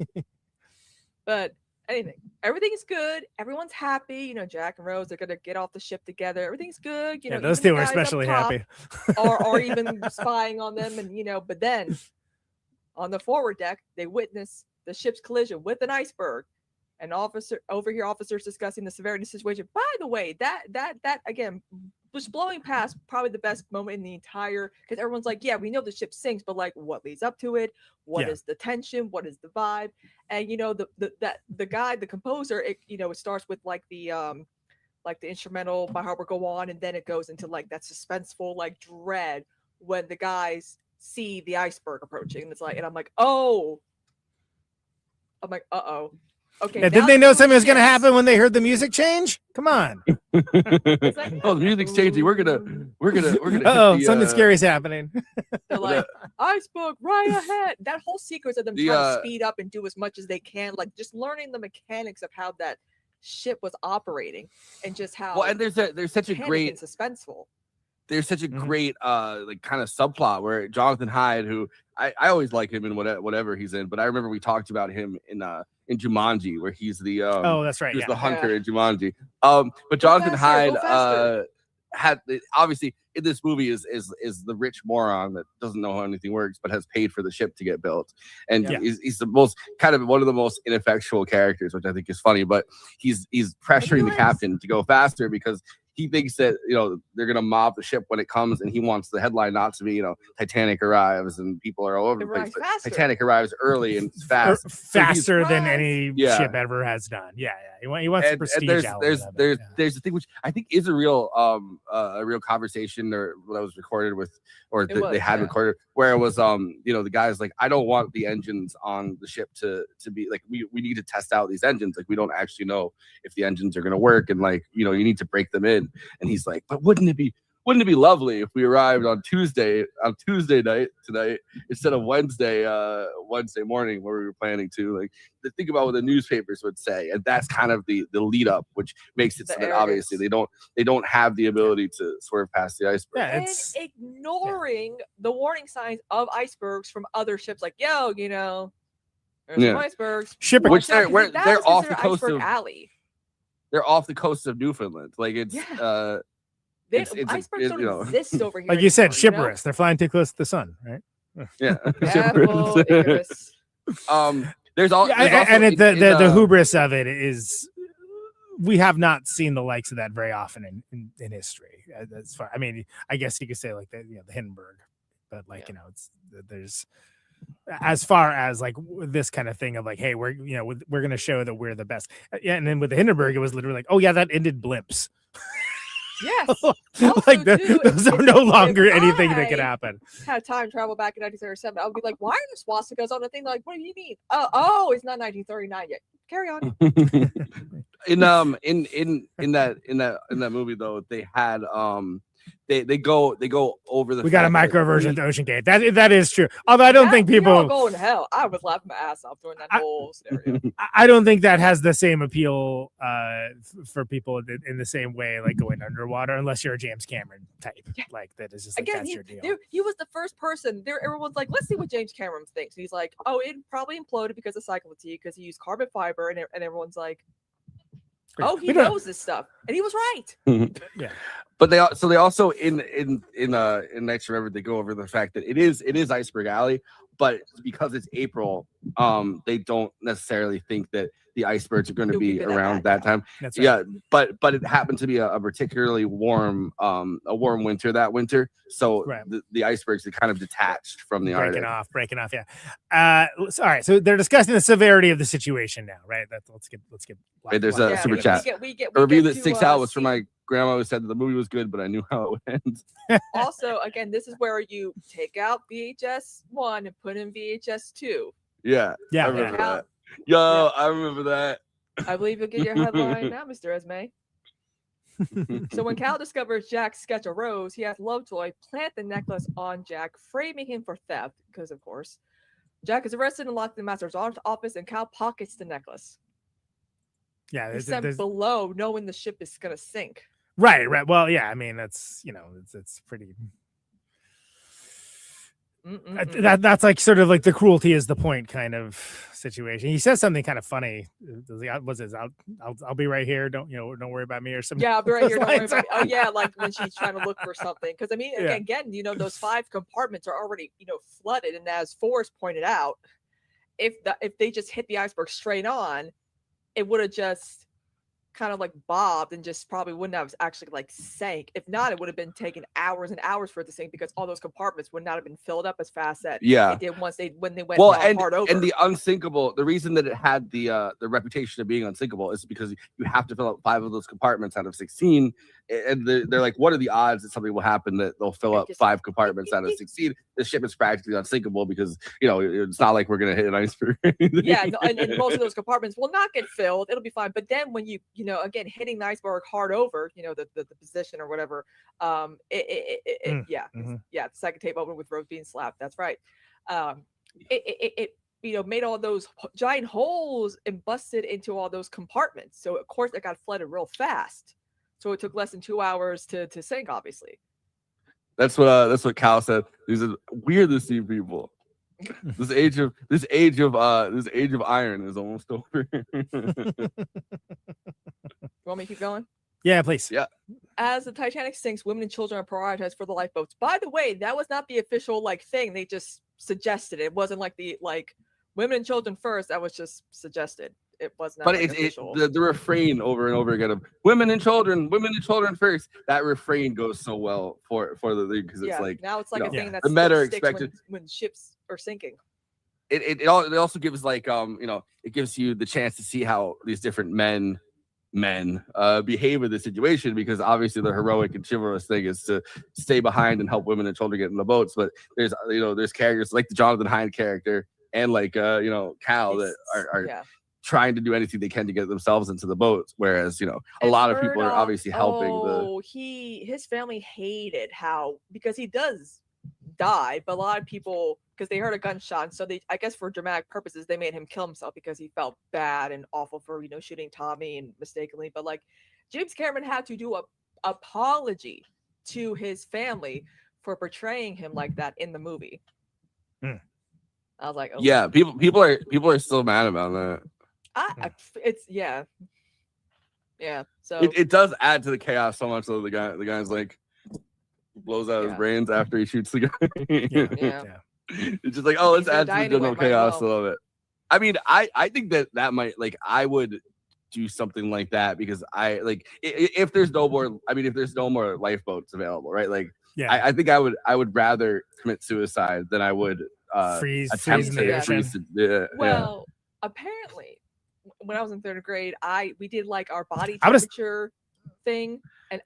But anything, everything is good. Everyone's happy. You know, Jack and Rose are gonna get off the ship together. Everything's good. You know, those two are especially happy. or even spying on them, and but then on the forward deck, they witness the ship's collision with an iceberg. An officers discussing the severity of the situation. By the way, that again was blowing past probably the best moment in the entire, because everyone's like, yeah, we know the ship sinks, but like, what leads up to it? What is the tension? What is the vibe? And the guy, the composer, it starts with like the like the instrumental My Heart Will Go On, and then it goes into like that suspenseful like dread when the guys see the iceberg approaching, and it's like, and I'm like, uh-oh. Okay. Yeah, didn't they know something was going to happen when they heard the music change? Come on. Oh, the music's changing. We're gonna. Oh, something scary's happening. They're like, iceberg right ahead. That whole sequence of them trying to speed up and do as much as they can, like just learning the mechanics of how that ship was operating, and just how. Well, and there's such a great and suspenseful. There's such a great like kind of subplot where Jonathan Hyde, who I always like him in whatever he's in, but I remember we talked about him in Jumanji, where he's the oh, that's right, he's yeah. the hunter in Jumanji. But Jonathan Hyde had obviously in this movie is the rich moron that doesn't know how anything works, but has paid for the ship to get built, and he's the most kind of one of the most ineffectual characters, which I think is funny. But he's pressuring the captain to go faster because he thinks that, they're going to mob the ship when it comes, and he wants the headline not to be, Titanic arrives and people are all over the place. But Titanic arrives early and fast. Faster than any ship ever has done. Yeah. He wants the prestige there's the thing which I think is a real conversation, or that was recorded with, or they had recorded, where it was, the guy's like, I don't want the engines on the ship to be like, we need to test out these engines. Like, we don't actually know if the engines are going to work. And like, you need to break them in. And he's like, but wouldn't it be lovely if we arrived on Tuesday night tonight instead of Wednesday morning where we were planning to, like, think about what the newspapers would say. And that's kind of the lead up, which makes it so that obviously they don't have the ability to swerve past the iceberg. Yeah, and ignoring the warning signs of icebergs from other ships, like, there's some icebergs. Which they're off the coast of alley. They're off the coast of Newfoundland. Like, it's icebergs don't exist over here. Like you said, anymore, shipwrecks. They're flying too close to the sun, right? Yeah. There's the hubris of it is we have not seen the likes of that very often in history. As far, I mean, I guess you could say like the Hindenburg, but like there's. As far as like this kind of thing of like, hey, we're going to show that we're the best. Yeah. And then with the Hindenburg, it was literally like, oh yeah, that ended blimps. Yes. Like those are no longer anything that could happen. Had time travel back in 1937. I would be like, why are the swastikas on the thing? They're like, what do you mean? Oh, it's not 1939 yet. Carry on. in that movie though, they had they go over the. We got a micro version of Ocean Gate. That is true. Although I don't think people are going to hell. I was laughing my ass off during that whole scenario. I don't think that has the same appeal for people in the same way, like going underwater, unless you're a James Cameron type. Like that is just like, again, that's your deal. He was the first person there. Everyone's like, let's see what James Cameron thinks. And he's like, oh, it probably imploded because of cycle fatigue because he used carbon fiber, and everyone's like, oh, he knows this stuff, and he was right. Yeah. But they also in Next Forever, they go over the fact that it is Iceberg Alley, but because it's April, they don't necessarily think that the icebergs are going to be around that time. That's right. Yeah, but it happened to be a particularly warm winter that winter, so the icebergs are kind of detached from the breaking off. Yeah. All right. So they're discussing the severity of the situation now, right? Let's get. Right, there's a super chat. A review that sticks out was from my grandma, who said that the movie was good, but I knew how it would end. Also, again, this is where you take out VHS 1 and put in VHS 2. Yeah. I remember that. Yo, I remember that. I believe you'll get your headline now, Mr. Esme. So when Cal discovers Jack's sketch of Rose, he has Lovejoy plant the necklace on Jack, framing him for theft, because of course. Jack is arrested and locked in the master's office, and Cal pockets the necklace. Yeah, he's sent below, knowing the ship is going to sink. Right. Well, yeah. I mean, that's it's pretty. That's like sort of like the cruelty is the point kind of situation. He says something kind of funny. I'll be right here. Don't worry about me or something. Yeah, I'll be right here. Don't worry about me. Oh yeah, like when she's trying to look for something. Because I mean, again, those 5 compartments are already flooded, and as Forrest pointed out, if they just hit the iceberg straight on, it would have just kind of like bobbed and just probably wouldn't have actually like sank. If not, it would have been taking hours and hours for it to sink because all those compartments would not have been filled up as fast as it did when they went hard over. And the unsinkable, the reason that it had the reputation of being unsinkable is because you have to fill up 5 of those compartments out of 16, and they're like, what are the odds that something will happen that they'll fill up 5 compartments out of 16? The ship is practically unsinkable because it's not like we're gonna hit an iceberg. And most of those compartments will not get filled. It'll be fine. But then when you again hitting the iceberg hard over, the position or whatever, the second tape open with Rose being slapped. That's right. It made all those giant holes and busted into all those compartments. So of course it got flooded real fast. So it took less than 2 hours to sink, obviously. That's what Cal said. He said, "We're the sea people. This age of iron is almost over." You want me to keep going? Yeah, please. Yeah. As the Titanic sinks, women and children are prioritized for the lifeboats. By the way, that was not the official thing. They just suggested it. It wasn't the women and children first. That was just suggested. It was not. But the refrain over and over again of women and children first. That refrain goes so well for the thing because it's now it's a thing that's the meta sticks expected when ships are sinking. It also gives it gives you the chance to see how these different men behave in this situation, because obviously the heroic and chivalrous thing is to stay behind and help women and children get in the boats. But there's characters like the Jonathan Hind character and Cal that are trying to do anything they can to get themselves into the boats, whereas a lot of people are obviously helping. His family hated because he does die, but a lot of people, because they heard a gunshot, so I guess for dramatic purposes they made him kill himself because he felt bad and awful for shooting Tommy and mistakenly. But James Cameron had to do a apology to his family for portraying him like that in the movie. I was like, oh. Yeah, people are still mad about that. So it does add to the chaos so much. So the guy's blows out his brains after he shoots the guy. It's just let's add to the general chaos a little bit. I mean, I think that might I would do something like that because if there's no more lifeboats available, right? I think I would rather commit suicide than I would freeze Well, apparently when I was in 3rd grade, we did our body temperature thing, and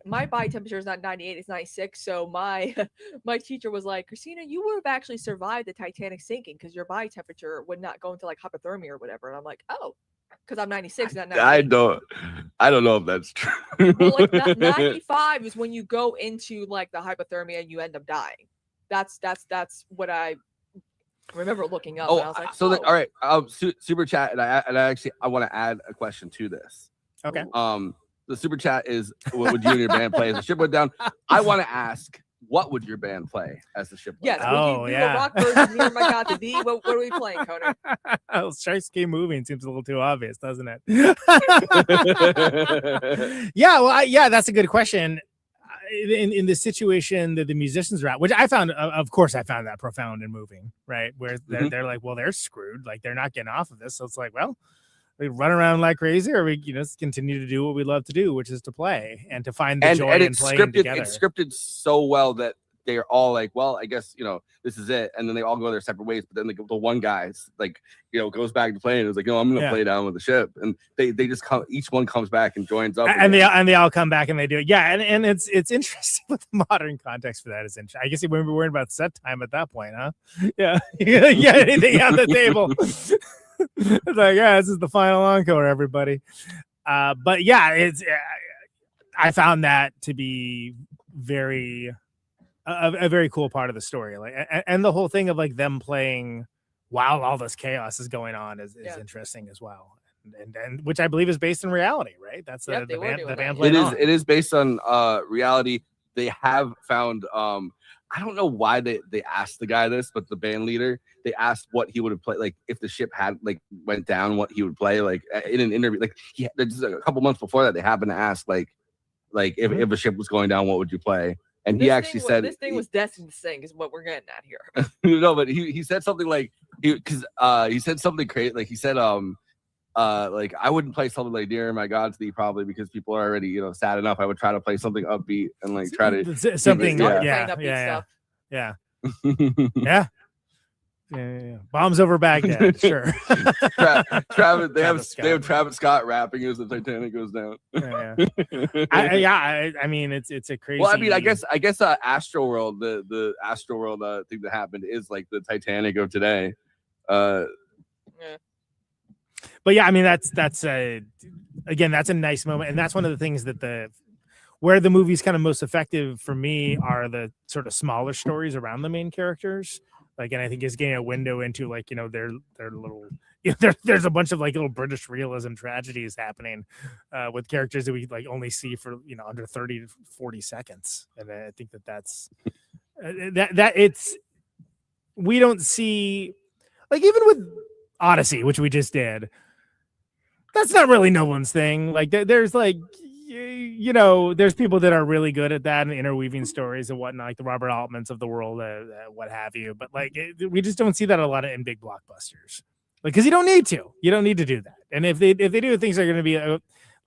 my body temperature is not 98, it's 96. So my teacher was like, Kristina, you would have actually survived the Titanic sinking because your body temperature would not go into hypothermia or whatever. And I'm like, oh, because I'm 96, not 98. I don't know if that's true. Well, 95 is when you go into the hypothermia and you end up dying. That's what I remember looking up. And I was like, all right. Super chat, and I want to add a question to this. Okay. The super chat is, what would you and your band play as the ship went down? I want to ask, what would your band play as the ship went down? Would you do a rock version of My God, the D? What are we playing, Conan? Strike moving seems a little too obvious, doesn't it? That's a good question. In the situation that the musicians are at, which I found that profound and moving, right? Where they're like, well, they're screwed. They're not getting off of this. So it's well, we run around like crazy, or we continue to do what we love to do, which is to play and to find the joy in playing together. It's scripted so well that they're all like, well, I guess this is it, and then they all go their separate ways. But then the one guy goes back to playing. And is like, I'm gonna play down with the ship, and they just come. Each one comes back and joins up, and they all come back and they do it. Yeah, and it's interesting what the modern context for that is. I guess you wouldn't be worried about set time at that point, huh? Yeah, anything on the table. It's this is the final encore, everybody. But I found that to be a very cool part of the story, and the whole thing of them playing while all this chaos is going on is interesting as well, and which I believe is based in reality, right? That's the band playing on. It is based on reality. They have found I don't know why they asked the guy this, but the band leader, they asked what he would have played, if the ship had went down, what he would play, in an interview. Just a couple months before that, they happened to ask if a ship was going down, what would you play? And he actually said this thing was destined to sink is what we're getting at here. No, but he said something he said something crazy. He said like I wouldn't play something like Dear My God to Thee probably because people are already sad enough. I would try to play something upbeat and like try to something. yeah. Bombs over Baghdad. Sure. Travis, they have Travis Scott rapping as the Titanic goes down. I mean, it's a crazy. Well, I mean, I guess Astroworld, the Astroworld thing that happened is like the Titanic of today. But yeah, I mean, that's a nice moment, and that's one of the things that where the movie's kind of most effective for me are the sort of smaller stories around the main characters. Like, and I think it's getting a window into like, their little, there's a bunch of like little British realism tragedies happening with characters that we like only see for, under 30 to 40 seconds. And I think that's we don't see, like, even with Odyssey, which we just did, that's not really Nolan's thing. Like there's like, there's people that are really good at that and interweaving stories and whatnot, like the Robert Altmans of the world, what have you. But like, we just don't see that a lot in big blockbusters, like, because you don't need to do that. And if they do, things are going to be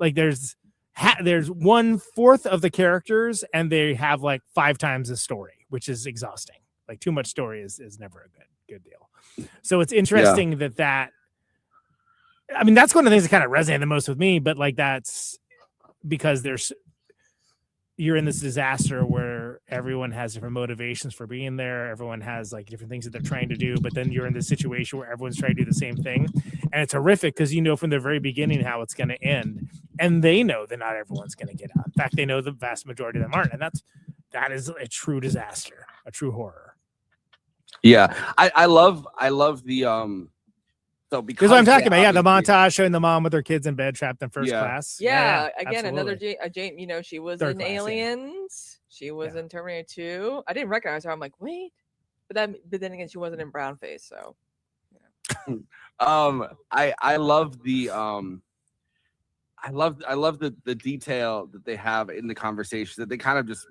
like there's 1/4 of the characters and they have like 5 times the story, which is exhausting. Like too much story is never a good deal. So it's interesting that I mean, that's one of the things that kind of resonated the most with me. But like that's because you're in this disaster where everyone has different motivations for being there. Everyone has like different things that they're trying to do, but then you're in this situation where everyone's trying to do the same thing. And it's horrific because from the very beginning how it's going to end. And they know that not everyone's going to get out. In fact, they know the vast majority of them aren't. And that is a true disaster, a true horror. Yeah. I love the so because what I'm talking about, the montage showing the mom with her kids in bed trapped in first class. Again, absolutely. another Jane. She was in Aliens. She was in Terminator 2. I didn't recognize her. I'm like, wait, but then again, she wasn't in brown face. So, I love the I love the detail that they have in the conversation that they kind of just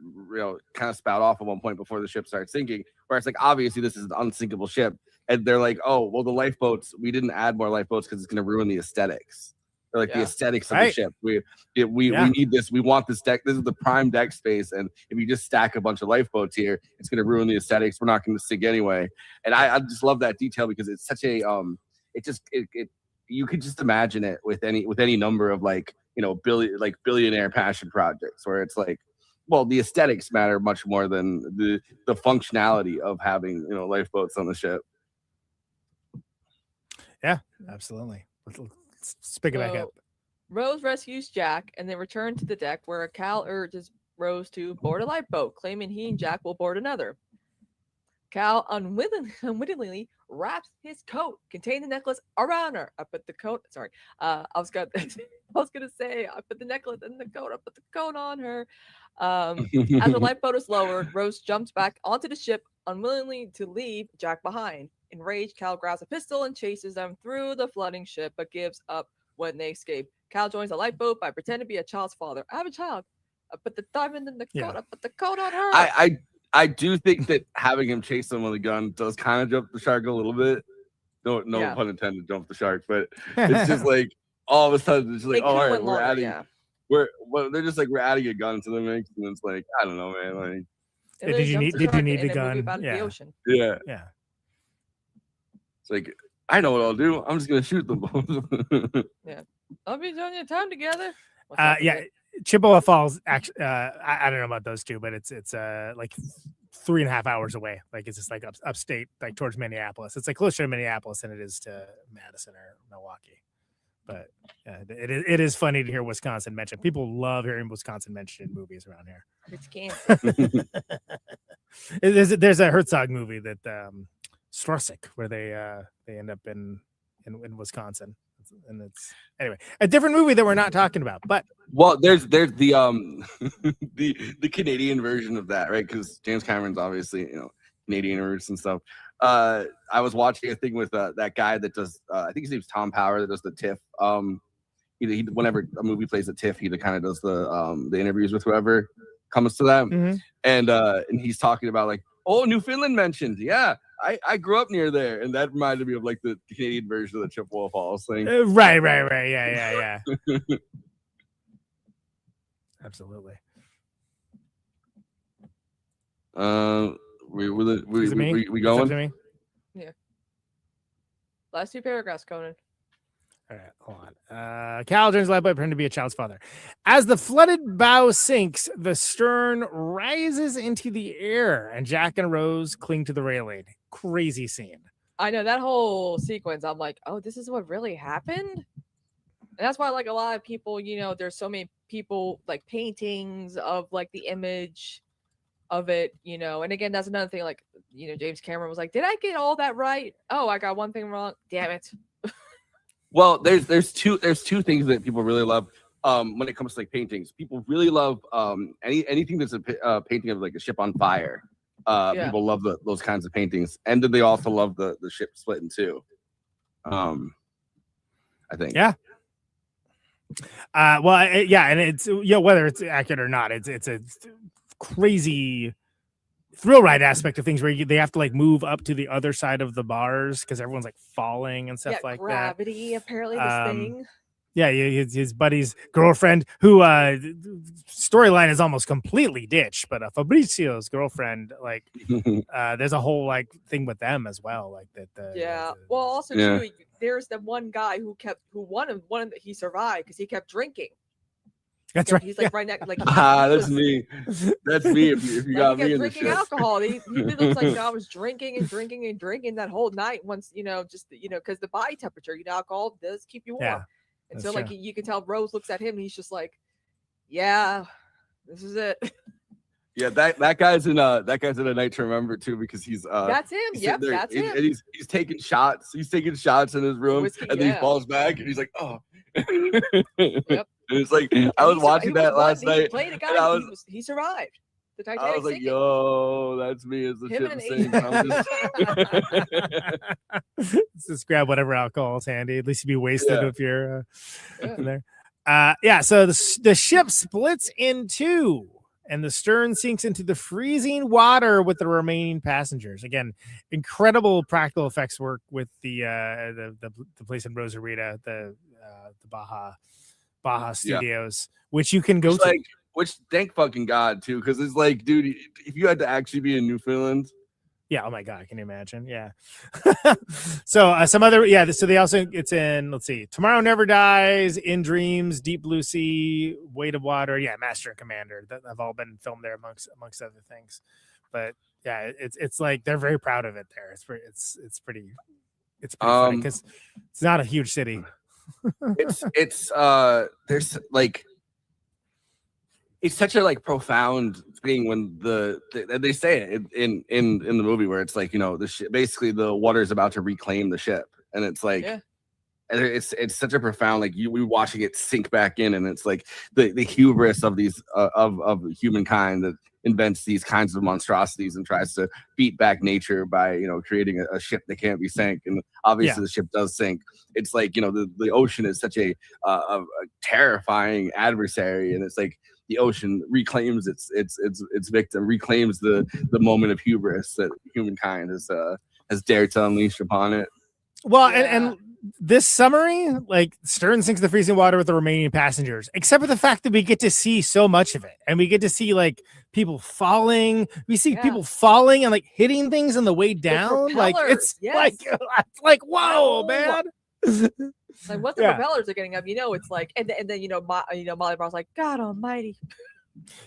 kind of spout off at one point before the ship starts sinking, where it's like obviously this is an unsinkable ship. And they're like, oh, well, the lifeboats, we didn't add more lifeboats because it's going to ruin the aesthetics. They're like the aesthetics of the ship. We need this. We want this deck. This is the prime deck space. And if you just stack a bunch of lifeboats here, it's going to ruin the aesthetics. We're not going to sink anyway. And I just love that detail because it's such a you could just imagine it with any number of billionaire passion projects where it's like, well, the aesthetics matter much more than the functionality of having lifeboats on the ship. Yeah, absolutely. Let's pick it back up. Rose rescues Jack and they return to the deck where Cal urges Rose to board a lifeboat, claiming he and Jack will board another. Cal unwittingly wraps his coat containing the necklace around her. I put the coat. Sorry, I was gonna say I put the necklace in the coat. I put the coat on her. As the lifeboat is lowered, Rose jumps back onto the ship, unwillingly to leave Jack behind. Enraged, Cal grabs a pistol and chases them through the flooding ship, but gives up when they escape. Cal joins the lifeboat by pretending to be a child's father. I have a child. I put the diamond in the coat. I put the coat on her. I do think that having him chase them with a gun does kind of jump the shark a little bit. No pun intended, jump the shark, but it's just like all of a sudden it's just like, all right, we're adding a gun to the mix, and it's like, I don't know, man. Like, did you need the gun? Yeah. It's like, I know what I'll do. I'm just gonna shoot them both. Yeah, I'll be doing your time together. Chippewa Falls. Actually, I don't know about those two, but it's like 3.5 hours away. Like it's just like upstate, like towards Minneapolis. It's like closer to Minneapolis than it is to Madison or Milwaukee. But it is funny to hear Wisconsin mentioned. People love hearing Wisconsin mentioned in movies around here. It's Kansas. There's a Herzog movie that Strosick where they end up in Wisconsin. And it's anyway a different movie that we're not talking about, but there's the the Canadian version of that, right? Because James Cameron's obviously Canadian roots and stuff. I was watching a thing with that guy that does I think his name's Tom Power that does the TIFF. He whenever a movie plays at TIFF, he kind of does the interviews with whoever comes to that, and he's talking about like, oh, Newfoundland mentioned, I grew up near there, and that reminded me of like the Canadian version of the Chippewa Falls thing. Right. Yeah. Absolutely. We Is it me? we Is that going? to me? Yeah. Last 2 paragraphs, Conan. All right, hold on. Cal turns led by pretending to be a child's father. As the flooded bow sinks, the stern rises into the air, and Jack and Rose cling to the railing. Crazy scene. I know that whole sequence. I'm like, oh, this is what really happened. And that's why, like, a lot of people, there's so many people like paintings of like the image of it, and again, that's another thing. Like, James Cameron was like, did I get all that right? Oh, I got one thing wrong. Damn it. Well, there's two things that people really love when it comes to like paintings. People really love anything that's a painting of like a ship on fire. People love those kinds of paintings, and then they also love the ship split in two. I think. Yeah. And it's whether it's accurate or not, it's a crazy thrill ride aspect of things where they have to like move up to the other side of the bars because everyone's like falling and stuff like gravity, that. Apparently, this thing. Yeah, his buddy's girlfriend, who storyline is almost completely ditched, but Fabrizio's girlfriend, like, there's a whole like thing with them as well, like that. Well, also too, there's the one guy who he survived because he kept drinking. That's right. He's like right next, like that's me. That's me. If you like, got he me kept in the drinking shit. alcohol. He looks like I was drinking that whole night. Once just because the body temperature, alcohol does keep you warm. Yeah. And That's so, like, true. you can tell Rose looks at him and he's just like, yeah, this is it. Yeah, that guy's in a night to remember too, because he's That's him. he's Yep, sitting there, that's and him. he's taking shots. He's taking shots in his room, Whiskey, and then he yeah. falls back, and he's like, oh. Yep. And it's like I was watching that last He night, played a guy. and He survived the Titanic I was like, sinking. yo, that's me as the Him ship and sinks. Let's just grab whatever alcohol's handy. At least you'd be wasted Yeah. if you're in there. So the ship splits in two, and the stern sinks into the freezing water with the remaining passengers. Again, incredible practical effects work with the place in Rosarita, the Baja Studios, which you can go to. Which thank fucking God too, because it's like, dude, if you had to actually be in Newfoundland. Yeah. Oh my God. Can you imagine? Yeah. So some other, so they also, it's in, let's see, Tomorrow Never Dies, In Dreams, Deep Blue Sea, Weight of Water. Yeah. Master and Commander that have all been filmed there amongst other things. But yeah, it's like, they're very proud of it there. It's pretty funny because it's not a huge city. There's like, it's such a like profound thing when they say it in the movie where it's like, the ship, basically the water is about to reclaim the ship, and it's like, it's such a profound, like we watching it sink back in, and it's like the hubris of these of humankind that invents these kinds of monstrosities and tries to beat back nature by creating a ship that can't be sank, and obviously the ship does sink. It's like the ocean is such a terrifying adversary, and it's like the ocean reclaims its victim, reclaims the moment of hubris that humankind has dared to unleash upon it. Well, and this summary, like, stern sinks the freezing water with the remaining passengers, except for the fact that we get to see so much of it, and we get to see like people falling. We see people falling and like hitting things on the way down. Like it's like whoa, man. Like once the propellers are getting up, it's like, and then Molly Brown's like, God Almighty.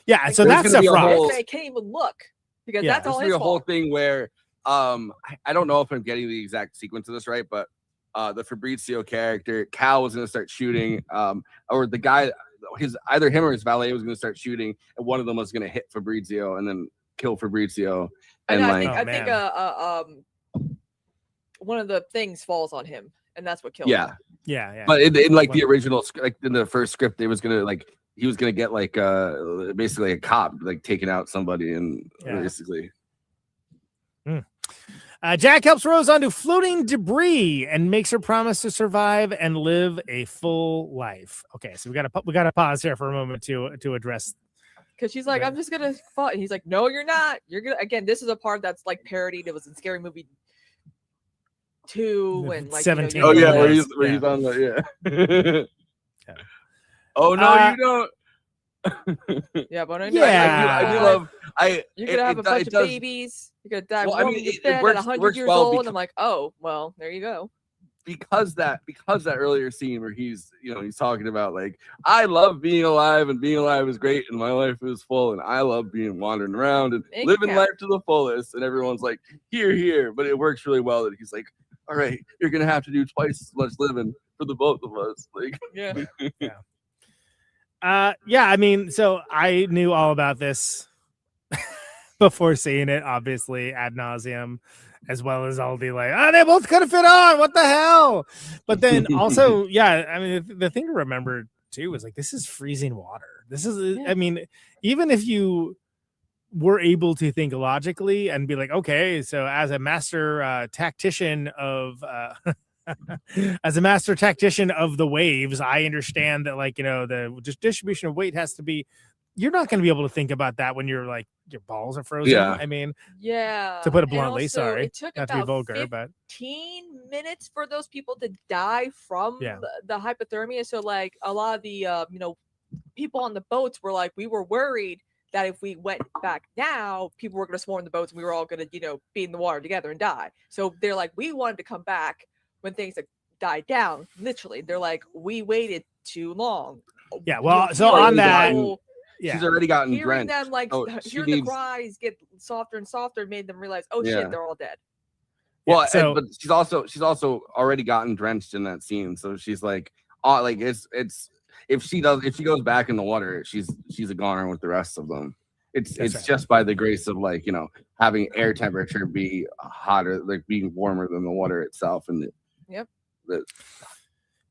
Yeah, like, so that's a fraud. I can't even look because Yeah, that's all there's his a whole fault. thing where I don't know if I'm getting the exact sequence of this right, but the Fabrizio character, Cal, was going to start shooting, or the guy, either him or his valet was going to start shooting, and one of them was going to hit Fabrizio and then kill Fabrizio. And I think one of the things falls on him, and that's what kills him. Yeah. But in like the original, like in the first script, it was gonna like he was gonna get like basically a cop like taking out somebody, and basically. Jack helps Rose onto floating debris and makes her promise to survive and live a full life. Okay, so we got to pause here for a moment to address Because she's like, I'm just gonna fall. And he's like, no, you're not. You're gonna again. This is a part that's like parodied. It was in Scary Movie 2 and like 17. Oh yeah, where Yeah. he's on the yeah. Oh no, you don't. Yeah, but I do love. You're gonna have a bunch of babies. You're gonna die warm in the bed at 100 years old. And I'm like, oh well, there you go. Because that earlier scene where he's talking about like, I love being alive and being alive is great and my life is full and I love being wandering around and living life to the fullest, and everyone's like, here, but it works really well that he's like, all right, you're gonna have to do twice as much living for the both of us. Like, I mean, so I knew all about this before seeing it, obviously ad nauseum, as well as all the like, they both could have fit on. What the hell? But then also, I mean, the thing to remember too is like, this is freezing water. This is, I mean, even if you were able to think logically and be like, okay, so as a master tactician of the waves, I understand that, like, the just distribution of weight has to be, you're not going to be able to think about that when you're like, your balls are frozen. I mean, to put it bluntly, also, sorry, it took not to be about vulgar, but 15 minutes for those people to die from the hypothermia. So like a lot of the people on the boats were like, we were worried that if we went back now, people were going to swarm the boats and we were all going to be in the water together and die. So they're like, we wanted to come back when things had died down. Literally, they're like, we waited too long. Well, so on that, she's already gotten hearing drenched. them like hearing the cries get softer and softer made them realize, oh shit, they're all dead. Well, but she's also already gotten drenched in that scene, so she's like, it's if she goes back in the water, she's a goner with the rest of them. It's just by the grace of like, having air temperature be hotter, like being warmer than the water itself, and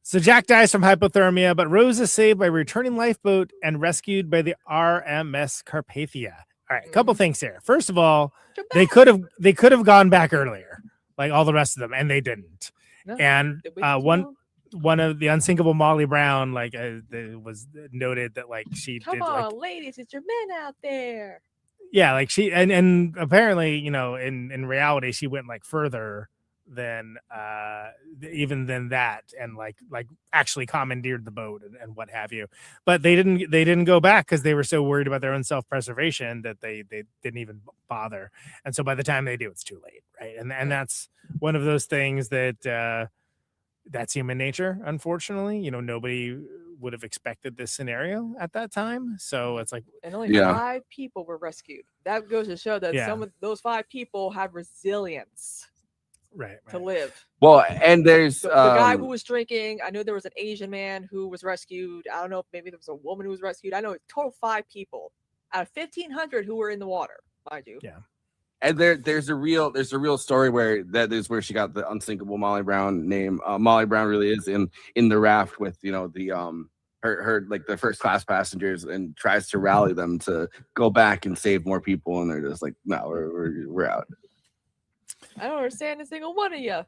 so Jack dies from hypothermia, but Rose is saved by a returning lifeboat and rescued by the RMS Carpathia. All right, a couple things here. First of all, they could have gone back earlier, like all the rest of them, and they didn't. And one of the unsinkable Molly Brown, like was noted that like she Come did on, like, ladies, it's your men out there. yeah, like she and apparently, in reality, she went like further than even than that, and like actually commandeered the boat and what have you. But they didn't go back because they were so worried about their own self-preservation that they didn't even bother. And so by the time they do, it's too late, right? And that's one of those things that that's human nature, unfortunately. Nobody would have expected this scenario at that time. So it's like, and only 5 people were rescued. That goes to show that some of those 5 people have resilience. Right. To live. Well, and there's the guy who was drinking. I know there was an Asian man who was rescued. I don't know if maybe there was a woman who was rescued. I know it's total 5 people out of 1,500 who were in the water, mind you. Yeah. And there's a real story where that is where she got the unsinkable Molly Brown name. Molly Brown really is in the raft with her like the first class passengers, and tries to rally them to go back and save more people, and they're just like, no, we're out. I don't understand a single one of you.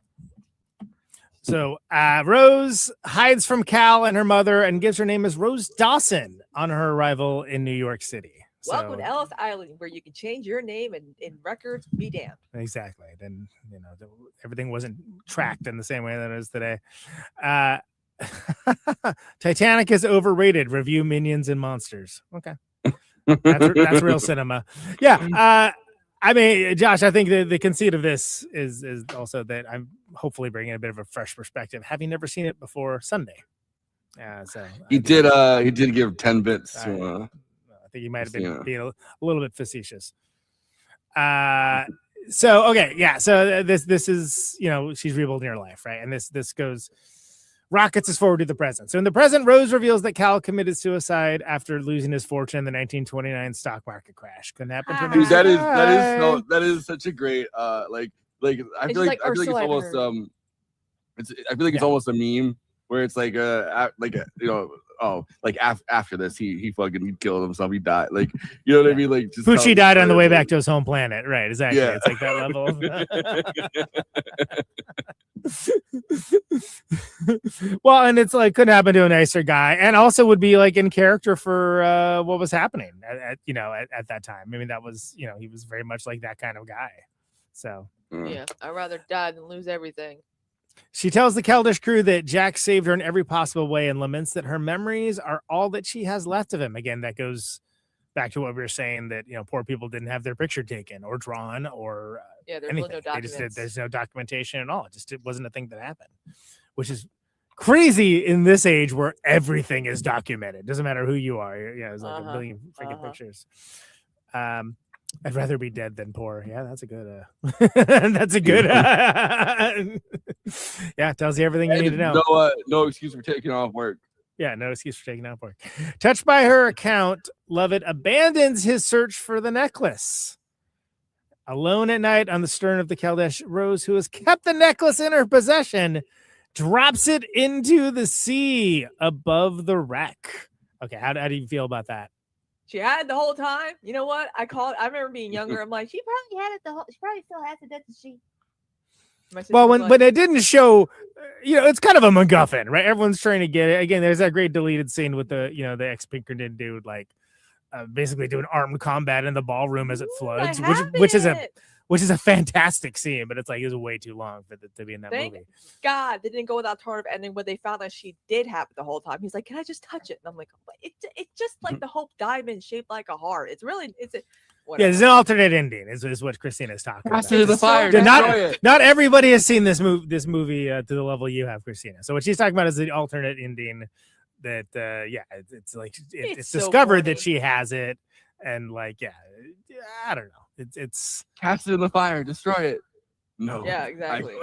So Rose hides from Cal and her mother and gives her name as Rose Dawson on her arrival in New York City. Welcome to Ellis Island, where you can change your name and in records be damned. Exactly. Then everything wasn't tracked in the same way that it is today. Titanic is overrated. Review Minions and Monsters. Okay, that's real cinema. Yeah. I mean, Josh, I think the conceit of this is also that I'm hopefully bringing a bit of a fresh perspective, having never seen it before Sunday. So he did give 10 bits to. I think he might have been being a little bit facetious. So okay, yeah. So this is she's rebuilding her life, right? And this goes. Rockets us forward to the present. So in the present, Rose reveals that Cal committed suicide after losing his fortune in the 1929 stock market crash. Couldn't happen to me. Dude, that is such a great I feel like it's almost it's almost a meme where it's like oh, like after this, he fucking killed himself. He died. Like, you know what I mean? Like, just Poochie died on the way back to his home planet. Right. Exactly. Yeah. It's like that level. Well, and it's like couldn't happen to a nicer guy, and also would be like in character for what was happening at that time. I mean, that was, he was very much like that kind of guy. So Yeah, I'd rather die than lose everything. she tells the Keldish crew that Jack saved her in every possible way and laments that her memories are all that she has left of him. Again, that goes back to what we were saying, that poor people didn't have their picture taken or drawn or Yeah, there's anything. no documents. There's no documentation at all. It wasn't a thing that happened, which is crazy in this age where everything is documented. Doesn't matter who you are. Yeah, it's like a million freaking pictures. I'd rather be dead than poor. Yeah, that's a good. That's a good. Yeah, tells you everything you need to know. No excuse for taking off work. Yeah, no excuse for taking off work. Touched by her account, Lovett abandons his search for the necklace. Alone at night on the stern of the Keldish, Rose, who has kept the necklace in her possession, drops it into the sea above the wreck. Okay, how do you feel about that? She had it the whole time. You know what? I remember being younger. I'm like, she probably had it she probably still has it, doesn't she? Well, when it didn't show, it's kind of a MacGuffin, right? Everyone's trying to get it. Again, there's that great deleted scene with the ex-Pinkerton dude, like basically doing armed combat in the ballroom as it floods, which is a fantastic scene, but it's like it was way too long for it to be in that movie. God, they didn't go with that alternative ending where they found that she did have it the whole time. He's like, "Can I just touch it?" And I'm like, "It's just like the Hope Diamond shaped like a heart. It's really Yeah, there's an alternate ending, is what Kristina is talking about. The fire. Not everybody has seen this movie to the level you have, Kristina. So what she's talking about is the alternate ending that it's like it's so discovered corny. that she has it, and like I don't know, it's Cast it in the fire, destroy it. No. Yeah, exactly.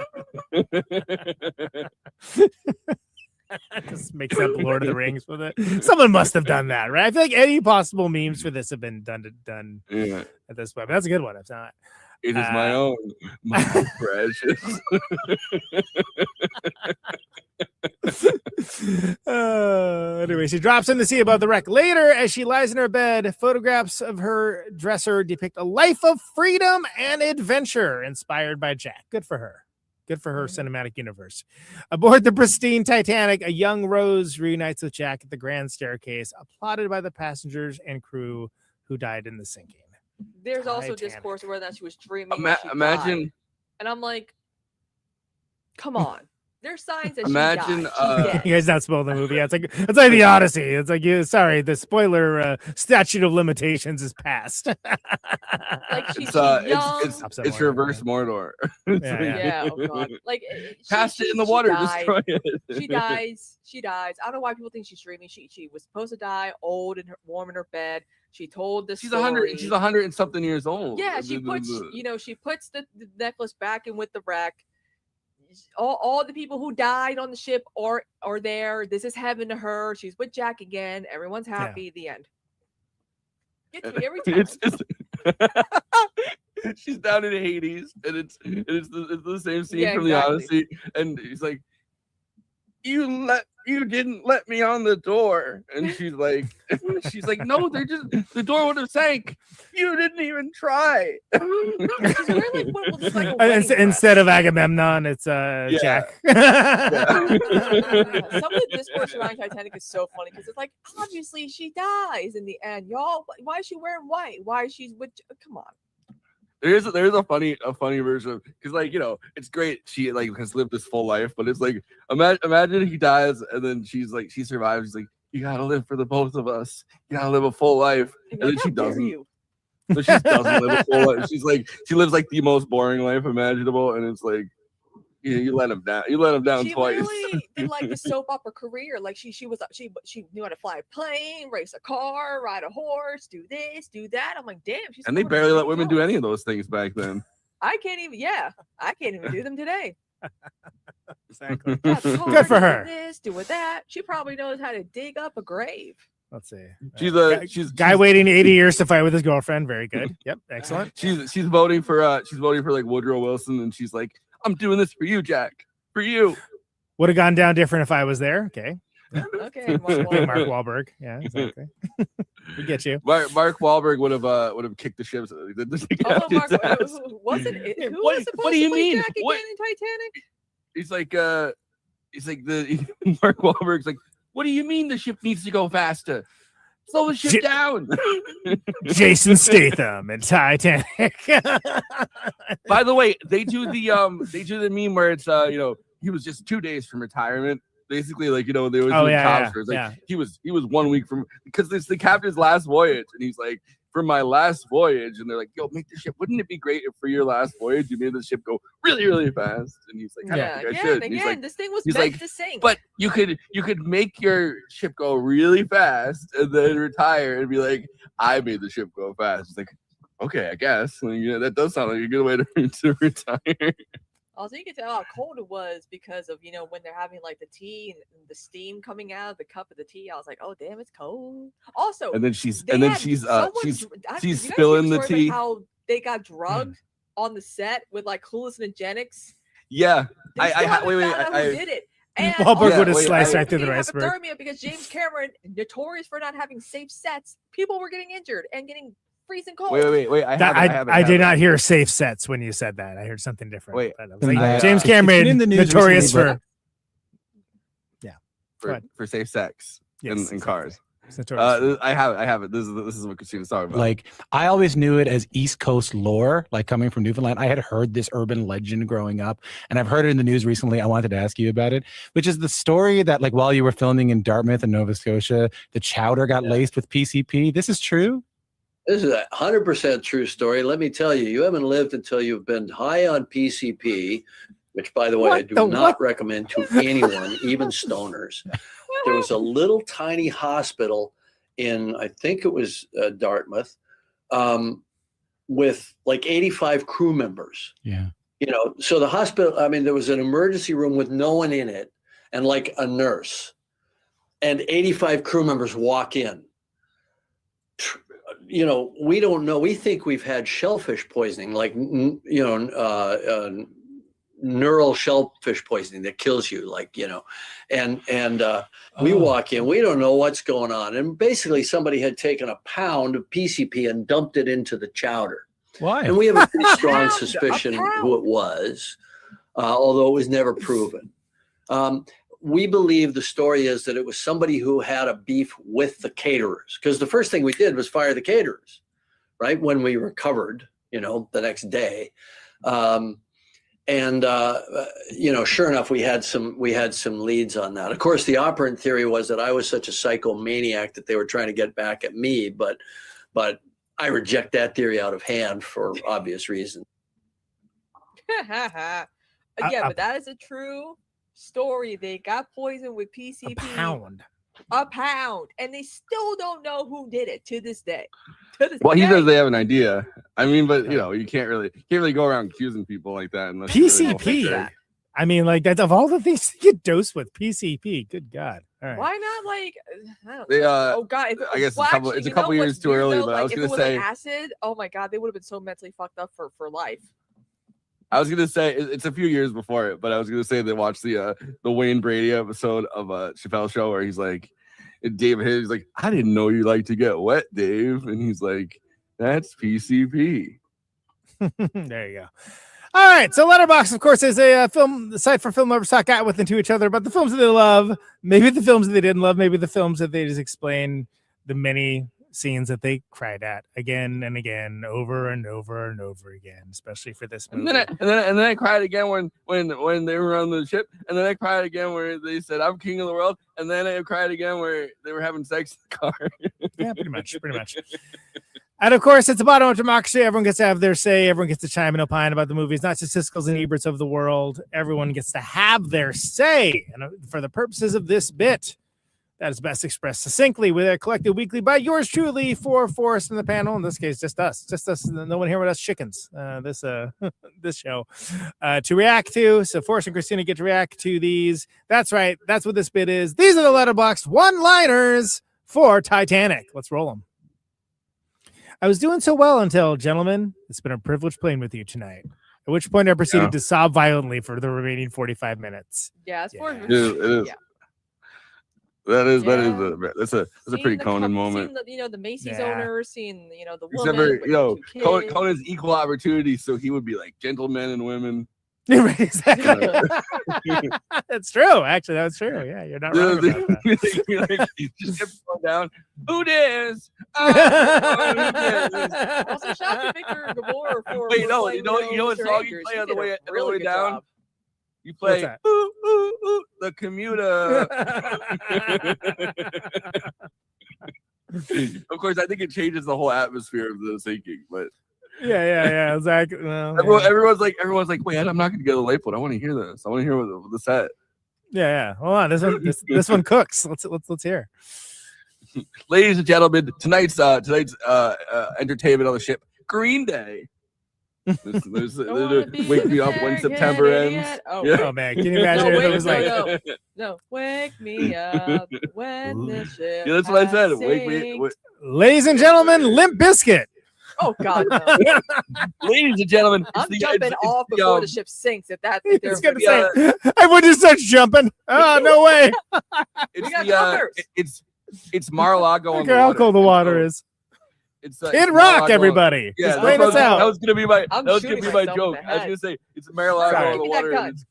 Just makes up Lord of the Rings with it. Someone must have done that, right? I feel like any possible memes for this have been done at this point. But that's a good one. It's not. It is my own, my precious. Anyway, she drops in the sea above the wreck. Later, as she lies in her bed, photographs of her dresser depict a life of freedom and adventure inspired by Jack. Good for her. Good for her cinematic universe. Aboard the pristine Titanic, a young Rose reunites with Jack at the grand staircase, applauded by the passengers and crew who died in the sinking. There's also Titanic. discourse where that she was dreaming. That she Imagine. died. And I'm like, come on. There's signs that Imagine, she died. She's dead. You guys not spoil the movie. Yeah, it's like the Odyssey. It's like sorry, the spoiler statute of limitations is passed. Like It's young. it's reverse Mordor. Yeah, oh God. Like Cast it in the water, died. destroy it. She dies. I don't know why people think she's dreaming. She was supposed to die old and warm in her bed. She told the She's story. 100. She's 100 and something years old. Yeah, she puts the necklace back in with the wreck. All the people who died on the ship are there. This is heaven to her. She's with Jack again. Everyone's happy. The end. Gets me every time. She's down in Hades, and it's the same scene from the Odyssey, and he's like, you didn't let me on the door, and she's like, no, the door would have sank. You didn't even try. Instead of Agamemnon, it's Jack. Some of the discourse around Titanic is so funny because it's like, obviously she dies in the end, y'all. Why is she wearing white? Why is she with? Come on. There's a funny version of, because it's great she has lived this full life, but it's like imagine he dies and then she survives. She's like, you gotta live for the both of us. You gotta live a full life, and then she doesn't. So she doesn't live a full life. She lives like the most boring life imaginable, and it's like you let him down. You let him down twice. She really did like the soap opera career. Like she knew how to fly a plane, race a car, ride a horse, do this, do that. I'm like, damn. And they barely let women do any of those things back then. I can't even do them today. Exactly. Good for her. Do this, do with that. She probably knows how to dig up a grave. Let's see. She's guy waiting 80 years to fight with his girlfriend. Very good. Yep, excellent. She's voting for like Woodrow Wilson, and she's like, I'm doing this for you, Jack. For you. Would have gone down different if I was there. Okay. Okay, Mark Big Wahlberg. Mark Wahlberg. Yeah, exactly. We get you. Mark Wahlberg would have kicked the ship. Oh, Mark, wasn't it? Who was supposed what do you to play mean? Jack again in Titanic? He's like the Mark Wahlberg's like, what do you mean the ship needs to go faster? Slow the ship down. Jason Statham and Titanic. By the way, they do the meme where it's he was just 2 days from retirement. Basically, like, they always doing comps where it's like he was 1 week from, because it's the captain's last voyage, and he's like, for my last voyage, and they're like, yo, make the ship. Wouldn't it be great if for your last voyage you made the ship go really, really fast? And he's like, I should. Again, He's like, this thing was he's meant like, to sink. but you could make your ship go really fast and then retire and be like, I made the ship go fast. It's like, okay, I guess. That does sound like a good way to retire. Also, you can tell how cold it was because of, when they're having like the tea and the steam coming out of the cup of the tea. I was like, oh damn, it's cold. Also, and then she's did you guys spilling hear the story tea. about how they got drugged on the set with like hallucinogenics? Yeah, They still haven't found out who did it. And Wahlberg would have sliced right through the have iceberg. hypothermia because James Cameron, notorious for not having safe sets, people were getting injured and getting freezing cold. Wait. I did not hear safe sets when you said that. I heard something different. Wait, but I was like, James Cameron, in the news notorious recently, for for safe sex in cars. It's notorious. I have it. This is what Kristina's talking about. Like, I always knew it as East Coast lore, like coming from Newfoundland. I had heard this urban legend growing up, and I've heard it in the news recently. I wanted to ask you about it, which is the story that, like, while you were filming in Dartmouth and Nova Scotia, the chowder got laced with PCP. This is true? This is a 100% true story. Let me tell you, you haven't lived until you've been high on PCP, which, by the way, I do not recommend to anyone, even stoners. There was a little tiny hospital in, I think it was Dartmouth, with like 85 crew members. Yeah. So the hospital, there was an emergency room with no one in it and like a nurse, and 85 crew members walk in. We don't know. We think we've had shellfish poisoning, like, neural shellfish poisoning that kills you, like, we walk in, we don't know what's going on. And basically somebody had taken a pound of PCP and dumped it into the chowder. Why? And we have a pretty strong suspicion who it was, although it was never proven. We believe the story is that it was somebody who had a beef with the caterers, because the first thing we did was fire the caterers, right? When we recovered, the next day. Sure enough, we had some leads on that. Of course, the operant theory was that I was such a psychomaniac that they were trying to get back at me, but I reject that theory out of hand for obvious reasons. But that is a true story. They got poisoned with PCP. A pound, and they still don't know who did it to this day. Well, he says they have an idea. But you can't really go around accusing people like that unless PCP. That of all the things to get dosed with, PCP. Good God! All right. Why not, like, I don't They, know. Oh God! I guess it's a couple years too early, but I was gonna say acid. Oh my God! They would have been so mentally fucked up for life. I was gonna say it's a few years before it, but I was gonna say they watched the Wayne Brady episode of Chappelle Show where he's like, Dave Hayes like, I didn't know you like to get wet, Dave, and he's like, that's PCP. There you go. All right, so Letterboxd, of course, is a site for film lovers talk out with and to each other about the films that they love, maybe the films that they didn't love, maybe the films that they just explain the many scenes that they cried at again and again, over and over and over again, especially for this movie. And then I cried again when they were on the ship, and then I cried again where they said I'm king of the world, and then I cried again where they were having sex in the car. Yeah, pretty much. And of course, it's a bottom of democracy. Everyone gets to have their say. Everyone gets to chime and opine about the movies, not just Siskel's and Eberts of the world. Everyone gets to have their say. And for the purposes of this bit, that is best expressed succinctly with a collected weekly by yours truly, for Forrest in the panel. In this case, just us. No one here with us chickens. This show to react to. So Forrest and Kristina get to react to these. That's right. That's what this bit is. These are the Letterboxd one-liners for Titanic. Let's roll them. I was doing so well until, gentlemen, it's been a privilege playing with you tonight. At which point I proceeded to sob violently for the remaining 45 minutes. Yeah, it's for it is. That's a pretty Conan moment. Seeing the Macy's owners, seeing the woman. Except for, with the 2 kids. Conan's equal opportunity, so he would be like gentlemen and women. Right, exactly. That's true. Actually, that's true. Yeah, you're not wrong about that. Just kept going down. Who dares? Also, shout out to Victor Gabor for. Wait, no, you know what song you play on the way down? Job. You play ooh, ooh, ooh, the commuter. Of course, I think it changes the whole atmosphere of the sinking, but yeah, exactly. Well, everyone's like, wait, I'm not going to get a late one. I want to hear this. I want to hear what the set. Yeah. Hold on, this one cooks. Let's hear. Ladies and gentlemen, tonight's entertainment on the ship, Green Day. There's Wake Me Up When September Ends. Oh man, can you imagine if it was like no, wake me up when the ship. Yeah, that's what I said. Wake me. Ladies and gentlemen, Limp Bizkit. Oh God, no. Ladies and gentlemen, I'm jumping off before the ship sinks. If it's gonna say, I would just start jumping. Oh no way! It's Mar-a-Lago. Look at how cold the water is. It's Kid Rock, everybody. Yeah, explain us out. That was gonna be my joke. I was gonna say it's Mar-a-Lago on the water. And it's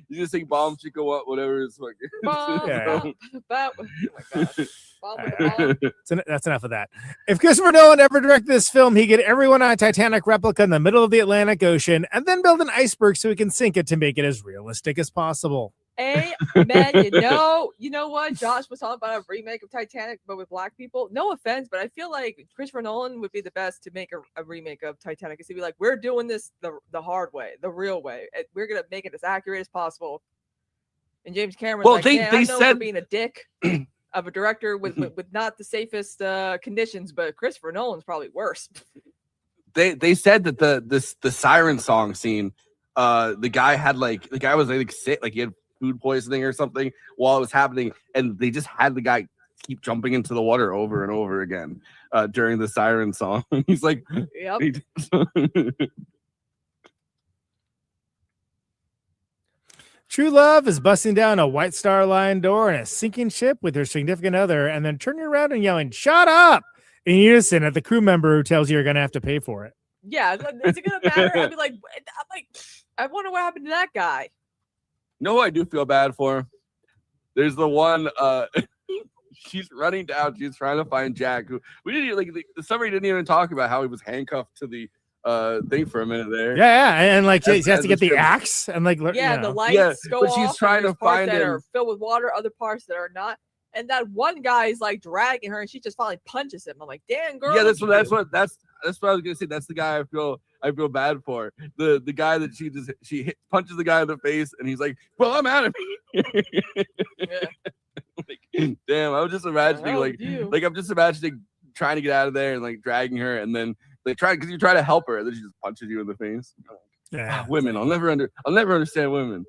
you just think bomb chicken whatever is fucking. Oh my God. That's enough of that. If Christopher Nolan ever directed this film, he'd get everyone on a Titanic replica in the middle of the Atlantic Ocean and then build an iceberg so he can sink it to make it as realistic as possible. Amen. You know what? Josh was talking about a remake of Titanic, but with black people. No offense, but I feel like Christopher Nolan would be the best to make a remake of Titanic. Because he'd be like, we're doing this the hard way, the real way. We're gonna make it as accurate as possible. And James Cameron's they said being a dick of a director with not the safest conditions, but Christopher Nolan's probably worse. They said that the siren song scene, the guy was sick, like he had food poisoning or something while it was happening, and they just had the guy keep jumping into the water over and over again during the siren song. He's like, yep. True love is busting down a White Star Line door in a sinking ship with her significant other, and then turning around and yelling, "Shut up!" in unison at the crew member who tells you you're gonna have to pay for it. Yeah, is it gonna matter? I'd be like, I wonder what happened to that guy. No, I do feel bad for him. There's the one she's running down, she's trying to find Jack, who we didn't the summary didn't even talk about how he was handcuffed to the thing for a minute there. Yeah, and he has to get the axe and the lights go but off. She's trying to find that him. Are filled with water, other parts that are not. And that one guy is dragging her, and she just finally punches him. I'm like, damn, girl. Yeah, that's what I was gonna say. That's the guy I feel bad for. The guy that she punches the guy in the face, and he's like, "Well, I'm out of here." Yeah. Damn, I was just imagining I'm just imagining trying to get out of there and dragging her, and then you try to help her, and then she just punches you in the face. Yeah, women. I'll never understand women.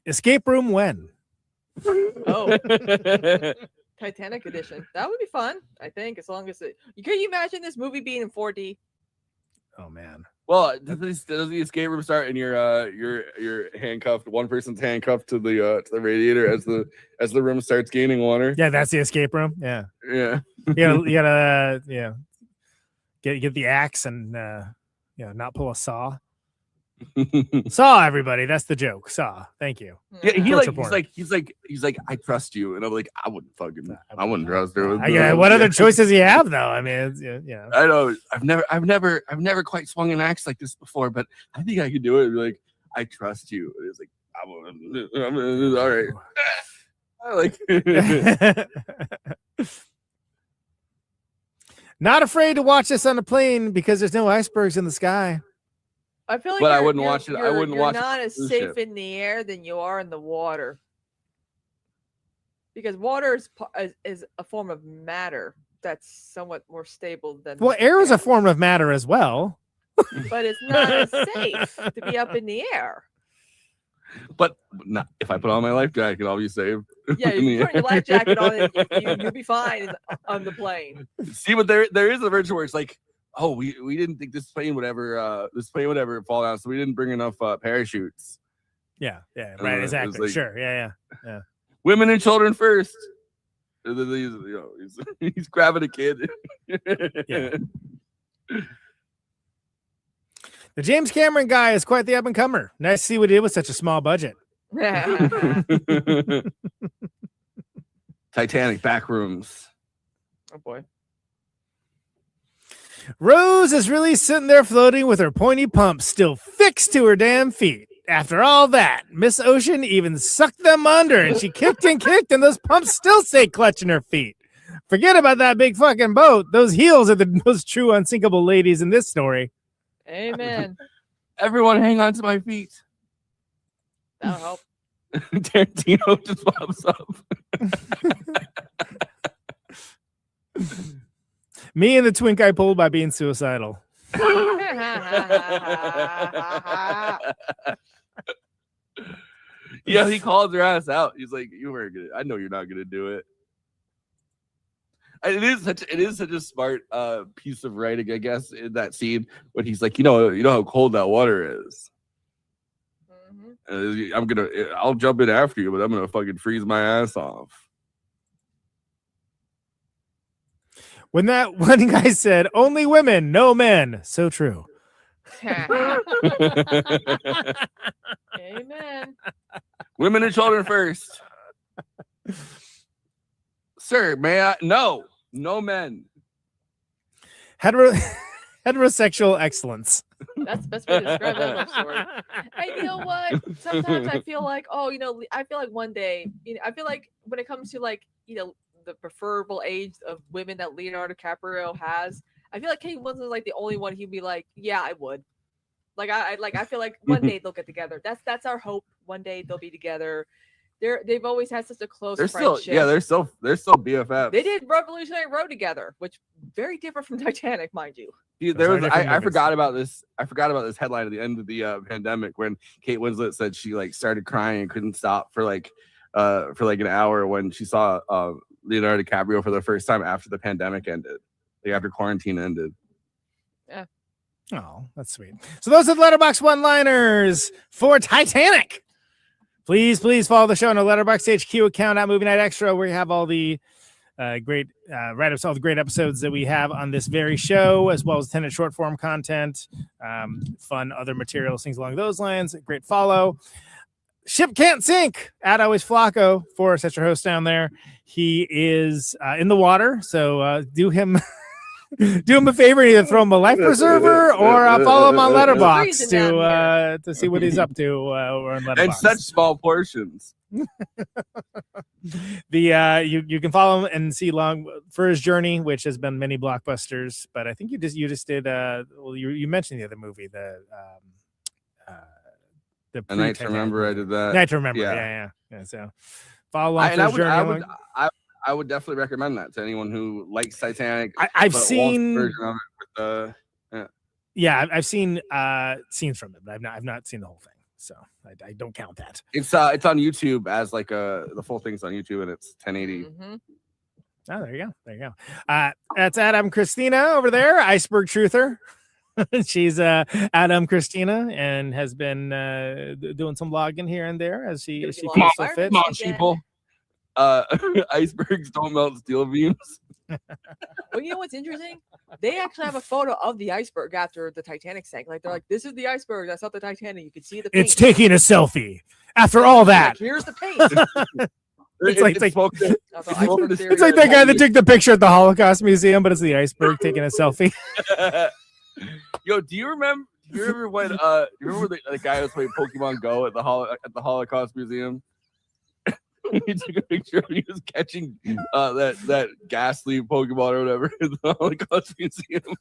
Escape room when? Oh, Titanic edition. That would be fun. I think as long as can you imagine this movie being in 4D? Oh man. Well, does the escape room start and you're handcuffed? One person's handcuffed to the radiator as the room starts gaining water. Yeah, that's the escape room. Yeah. Yeah. You gotta get the axe and not pull a saw. Saw, everybody. That's the joke. Saw. Thank you. Yeah, he's like, I trust you, and I'm like, I wouldn't trust her. Yeah, what other choice does he have, though? I mean, I know. I've never quite swung an axe like this before, but I think I could do it. Like, I trust you. And it's like, I'm all right. I like. Not afraid to watch this on a plane because there's no icebergs in the sky. I feel like but I wouldn't watch it. I wouldn't watch it. You're not as safe in the air than you are in the water, because water is a form of matter that's somewhat more stable than. Well, air is a form of matter as well, but it's not as safe to be up in the air. But not if I put on my life jacket, I'll be safe. Yeah, you put your life jacket on, and you'll be fine on the plane. See, but there is a version where it's like, oh, we didn't think this plane would ever fall down, so we didn't bring enough parachutes. Yeah, right, exactly. Like, sure, yeah. Women and children first. And then he's grabbing a kid. Yeah. The James Cameron guy is quite the up and comer. Nice to see what he did with such a small budget. Titanic back rooms. Oh boy. Rose is really sitting there floating with her pointy pumps still fixed to her damn feet. After all that, Miss Ocean even sucked them under, and she kicked and kicked, and those pumps still stay clutching her feet. Forget about that big fucking boat. Those heels are the most true unsinkable ladies in this story. Amen. Everyone hang on to my feet. That'll help. Tarantino just pops up. Me and the twink I pulled by being suicidal. Yeah, he calls her ass out. He's like, "You weren't gonna. I know you're not gonna do it." And it is such a smart piece of writing, I guess, in that scene when he's like, you know how cold that water is. I'll jump in after you, but I'm gonna fucking freeze my ass off. When that one guy said, "Only women, no men," so true. Amen. Women and children first. Sir, may I? No men. Heterosexual excellence. That's the best way to describe that love story. Hey, you know what? Sometimes I feel like, I feel like one day, I feel like when it comes to the preferable age of women that Leonardo DiCaprio has, I feel like Kate Winslet's like the only one he'd be like, yeah, I would. I feel like one day they'll get together. That's our hope. One day they'll be together. They've always had such a close friendship. They're still BFFs. They did Revolutionary Road together, which very different from Titanic, mind you. I forgot about this. I forgot about this headline at the end of the pandemic when Kate Winslet said she started crying and couldn't stop for an hour when she saw Leonardo DiCaprio for the first time after the pandemic ended, after quarantine ended. Yeah. Oh, that's sweet. So those are the Letterboxd one-liners for Titanic. Please follow the show on our Letterboxd HQ account at Movie Night Extra, where you have all the great write-ups, all the great episodes that we have on this very show, as well as Tenet short form content, fun other materials, things along those lines. Great follow. Ship Can't Sink at Always Flacco for such a host down there. He is in the water, so do him a favor and either throw him a life preserver or follow him on Letterboxd to see what he's up to over on Letterboxd. And such small portions. You can follow him and see long for his journey, which has been many blockbusters. But I think you just did you mentioned the other movie, the A Night to Remember. I did that. Night to Remember. Yeah. So follow along for his journey. I would definitely recommend that to anyone who likes Titanic. I've seen version of it with I've seen scenes from it, but I've not seen the whole thing, so I don't count that. It's on YouTube as the full thing's on YouTube and it's 1080. Mm-hmm. Oh, there you go. That's Adam Kristina over there, Iceberg Truther. She's Adam Kristina and has been doing some logging here and there as she feels so fit. Come on, people. Icebergs don't melt steel beams. Well, you know what's interesting? They actually have a photo of the iceberg after the Titanic sank. They're like, this is the iceberg that's not the Titanic. You can see the paint. It's taking a selfie after all that. Here's the paint. It's like that guy that took the picture at the Holocaust Museum, but it's the iceberg taking a selfie. Yo, do you remember when the guy was playing Pokemon Go at the Holocaust Museum? He took a picture of he was catching that ghastly Pokemon or whatever in the Holocaust Museum.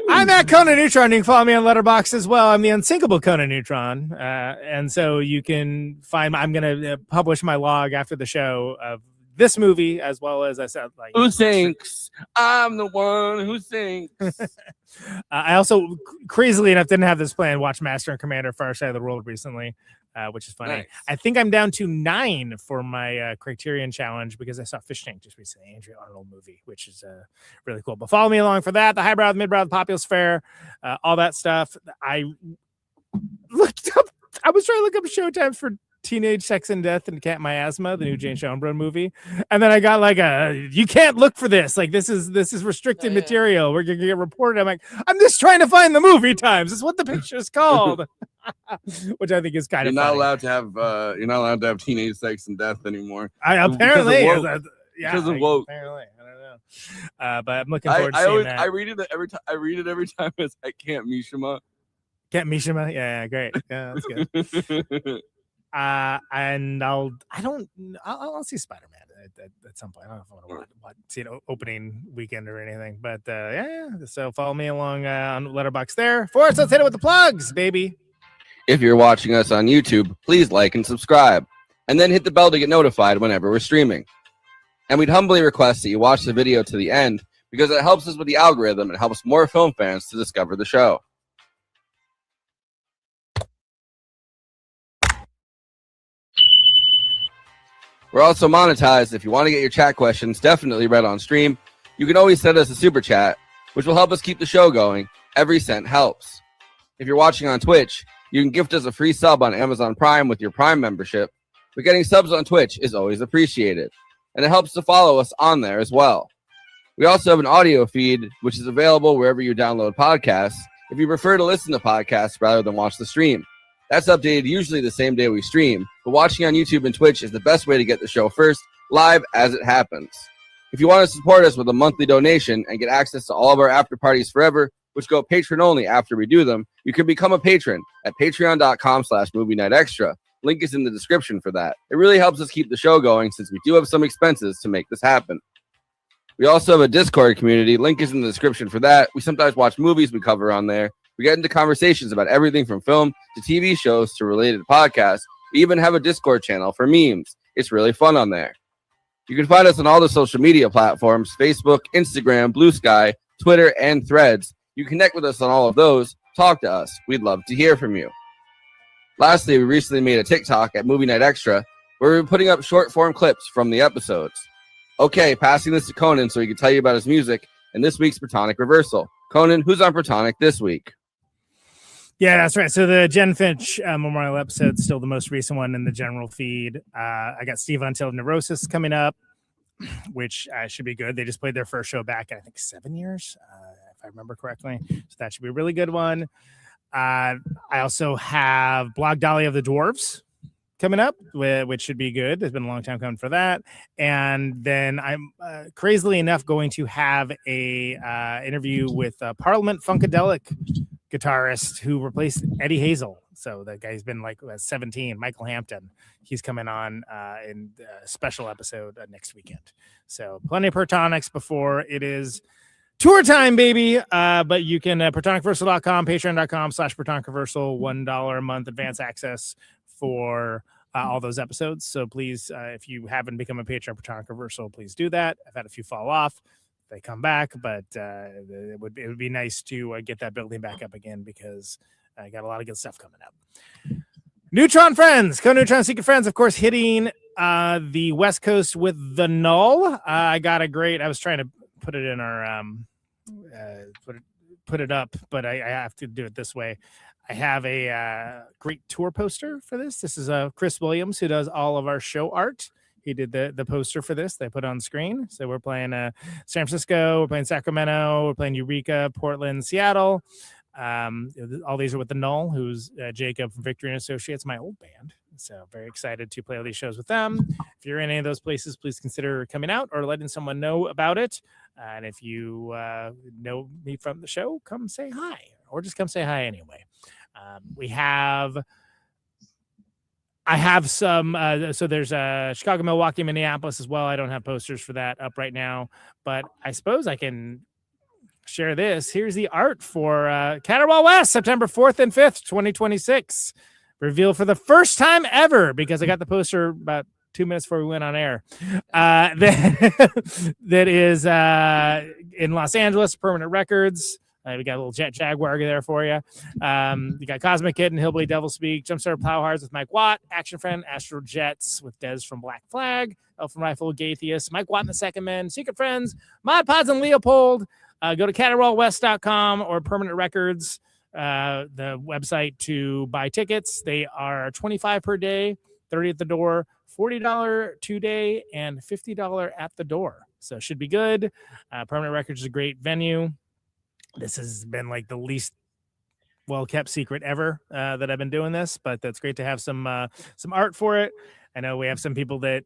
I'm at Conan Neutron. You can follow me on Letterboxd as well. I'm the unsinkable Conan Neutron, and so you can find. I'm going to publish my log after the show of this movie, as well as I said, like Who thinks I'm the one who thinks? I also, crazily enough, didn't have this plan. Watch Master and Commander: Far Side of the World recently, which is funny. Nice. I think I'm down to 9 for my Criterion challenge because I saw Fish Tank just recently, Andrea Arnold movie, which is really cool. But follow me along for that. The highbrow, the midbrow, the populist fair, all that stuff. I looked up. I was trying to look up showtimes for Teenage Sex and Death and Cat Miasma, the new Jane Schoenbrunn movie, and then I got like you can't look for this. Like this is restricted material. We're gonna get reported. I'm like, I'm just trying to find the movie times. That's what the picture is called, which I think is kind of. You're not allowed to have Teenage Sex and Death anymore. Apparently, because of woke. Apparently, I don't know. But I'm looking forward to seeing that. I read it every time. I read it every time. It's I Can't Mishima. Can't Mishima. Yeah, great. Yeah, that's good. And I'll see Spider-Man at some point. I don't know if I want to see it opening weekend or anything, but yeah. So follow me along on Letterboxd there. Forrest, let's hit it with the plugs, baby. If you're watching us on YouTube, please like and subscribe, and then hit the bell to get notified whenever we're streaming. And we'd humbly request that you watch the video to the end because it helps us with the algorithm and helps more film fans to discover the show. We're also monetized. If you want to get your chat questions definitely read on stream, you can always send us a super chat, which will help us keep the show going. Every cent helps. If you're watching on Twitch, you can gift us a free sub on Amazon Prime with your Prime membership, but getting subs on Twitch is always appreciated, and it helps to follow us on there as well. We also have an audio feed, which is available wherever you download podcasts, if you prefer to listen to podcasts rather than watch the stream. That's updated usually the same day we stream, but watching on YouTube and Twitch is the best way to get the show first, live as it happens. If you want to support us with a monthly donation and get access to all of our after parties forever, which go patron only after we do them, you can become a patron at patreon.com/movie night extra. Link is in the description for that. It really helps us keep the show going since we do have some expenses to make this happen. We also have a Discord community. Link is in the description for that. We sometimes watch movies we cover on there. We get into conversations about everything from film to TV shows to related podcasts. We even have a Discord channel for memes. It's really fun on there. You can find us on all the social media platforms: Facebook, Instagram, Blue Sky, Twitter, and Threads. You connect with us on all of those. Talk to us. We'd love to hear from you. Lastly, we recently made a TikTok at Movie Night Extra where we're putting up short-form clips from the episodes. Okay, passing this to Conan so he can tell you about his music and this week's Protonic Reversal. Conan, who's on Protonic this week? Yeah, that's right. So the Jen Finch memorial episode is still the most recent one in the general feed. I got Steve Until Neurosis coming up, which should be good. They just played their first show back in, I think, 7 years, if I remember correctly. So that should be a really good one. I also have Blog Dolly of the Dwarves coming up, which should be good. It's been a long time coming for that. And then I'm crazily enough going to have a interview with Parliament Funkadelic guitarist who replaced Eddie Hazel. So that guy's been like 17, Michael Hampton. He's coming on in a special episode next weekend. So plenty of Protonics before it is tour time, baby. But you can protonicversal.com, patreon.com/protonicversal, $1 a month advance access for all those episodes. So please, if you haven't become a patron of Protonic Reversal, please do that. I've had a few fall off. They come back, but it would be nice to get that building back up again because I got a lot of good stuff coming up. Neutron Friends, Co-Neutron Secret Friends, of course, hitting the West Coast with The Null. I was trying to put it in our put it up, but I have to do it this way. I have a great tour poster for this. This is Chris Williams, who does all of our show art. He did the poster for this. They put on screen. So we're playing San Francisco, we're playing Sacramento, we're playing Eureka, Portland, Seattle. All these are with The Null, who's Jacob from Victory and Associates, my old band. So very excited to play all these shows with them. If you're in any of those places, please consider coming out or letting someone know about it. And if you know me from the show, come say hi, or just come say hi anyway. I have some, so there's Chicago, Milwaukee, Minneapolis as well. I don't have posters for that up right now, but I suppose I can share this. Here's the art for Caterwaull West, September 4th and 5th, 2026. Revealed for the first time ever, because I got the poster about 2 minutes before we went on air. That is in Los Angeles, Permanent Records. We got a little Jet Jaguar there for you. You got Cosmic Kid and Hillbilly Devil Speak, Jumpstart Plowhards with Mike Watt, Action Friend, Astro Jets with Dez from Black Flag, Elfin Rifle, Gaithius, Mike Watt and the Second Men, Secret Friends, Mod Pods and Leopold. Go to CaterwallWest.com or Permanent Records, the website to buy tickets. They are $25 per day, $30 at the door, $40 2-day, and $50 at the door. So it should be good. Permanent Records is a great venue. This has been like the least well-kept secret ever that I've been doing this, but that's great to have some art for it. I know we have some people that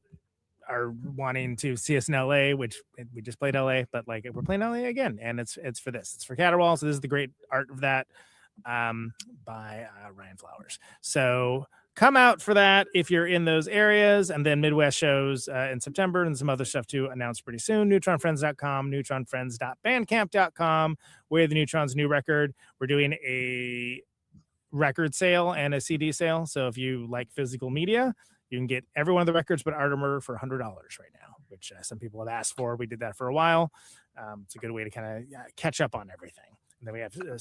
are wanting to see us in LA, which we just played LA, but like we're playing LA again, and it's for this. It's for Caterwall, so this is the great art of that by Ryan Flowers. So come out for that if you're in those areas, and then Midwest shows in September and some other stuff to announce pretty soon. NeutronFriends.com, NeutronFriends.bandcamp.com. Way the Neutron's new record. We're doing a record sale and a CD sale. So if you like physical media, you can get every one of the records but Artemer for $100 right now, which some people have asked for. We did that for a while. It's a good way to kind of catch up on everything. And then we have a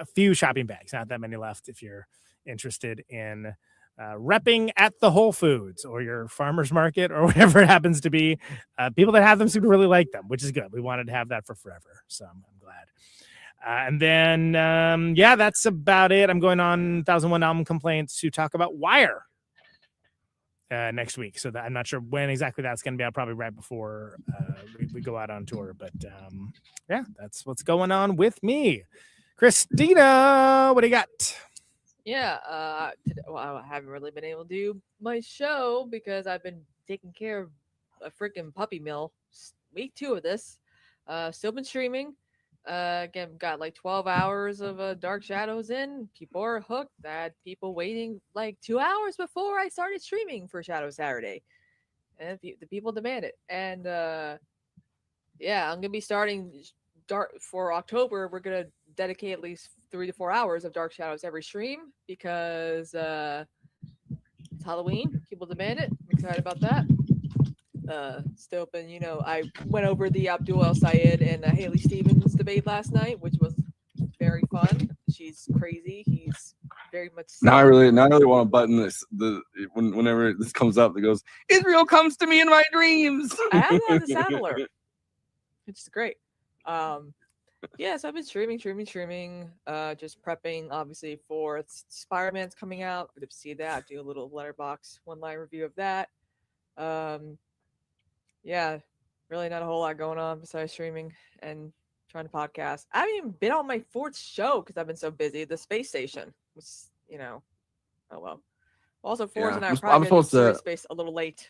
few shopping bags, not that many left if you're interested in repping at the Whole Foods or your farmer's market or whatever it happens to be. People that have them seem to really like them, which is good. We wanted to have that for forever, so I'm glad. And then, that's about it. I'm going on 1001 Album Complaints to talk about Wire next week. So I'm not sure when exactly that's going to be out, probably right before we go out on tour. But that's what's going on with me. Kristina, what do you got? Yeah, I haven't really been able to do my show because I've been taking care of a freaking puppy mill. Week 2 of this. Still been streaming. Again, got like 12 hours of Dark Shadows in. People are hooked. I had people waiting like 2 hours before I started streaming for Shadow Saturday. And the people demand it. And I'm going to be starting Dark for October. We're going to dedicate at least 3 to 4 hours of Dark Shadows every stream because it's Halloween. People demand it. I'm excited about that. Still been, I went over the Abdul El Sayed and Haley Stevens debate last night, which was very fun. She's crazy. He's very much. Now I really want to button this. Whenever this comes up, that goes, Israel comes to me in my dreams. I have that as a sound alert. It's great. So I've been streaming, just prepping, obviously, for Spider-Man's coming out. Good to see that. Do a little Letterboxd one-line review of that. Really not a whole lot going on besides streaming and trying to podcast. I haven't even been on my 4th show because I've been so busy. The space station was, oh well. Also, Forrest and I are probably going to do space a little late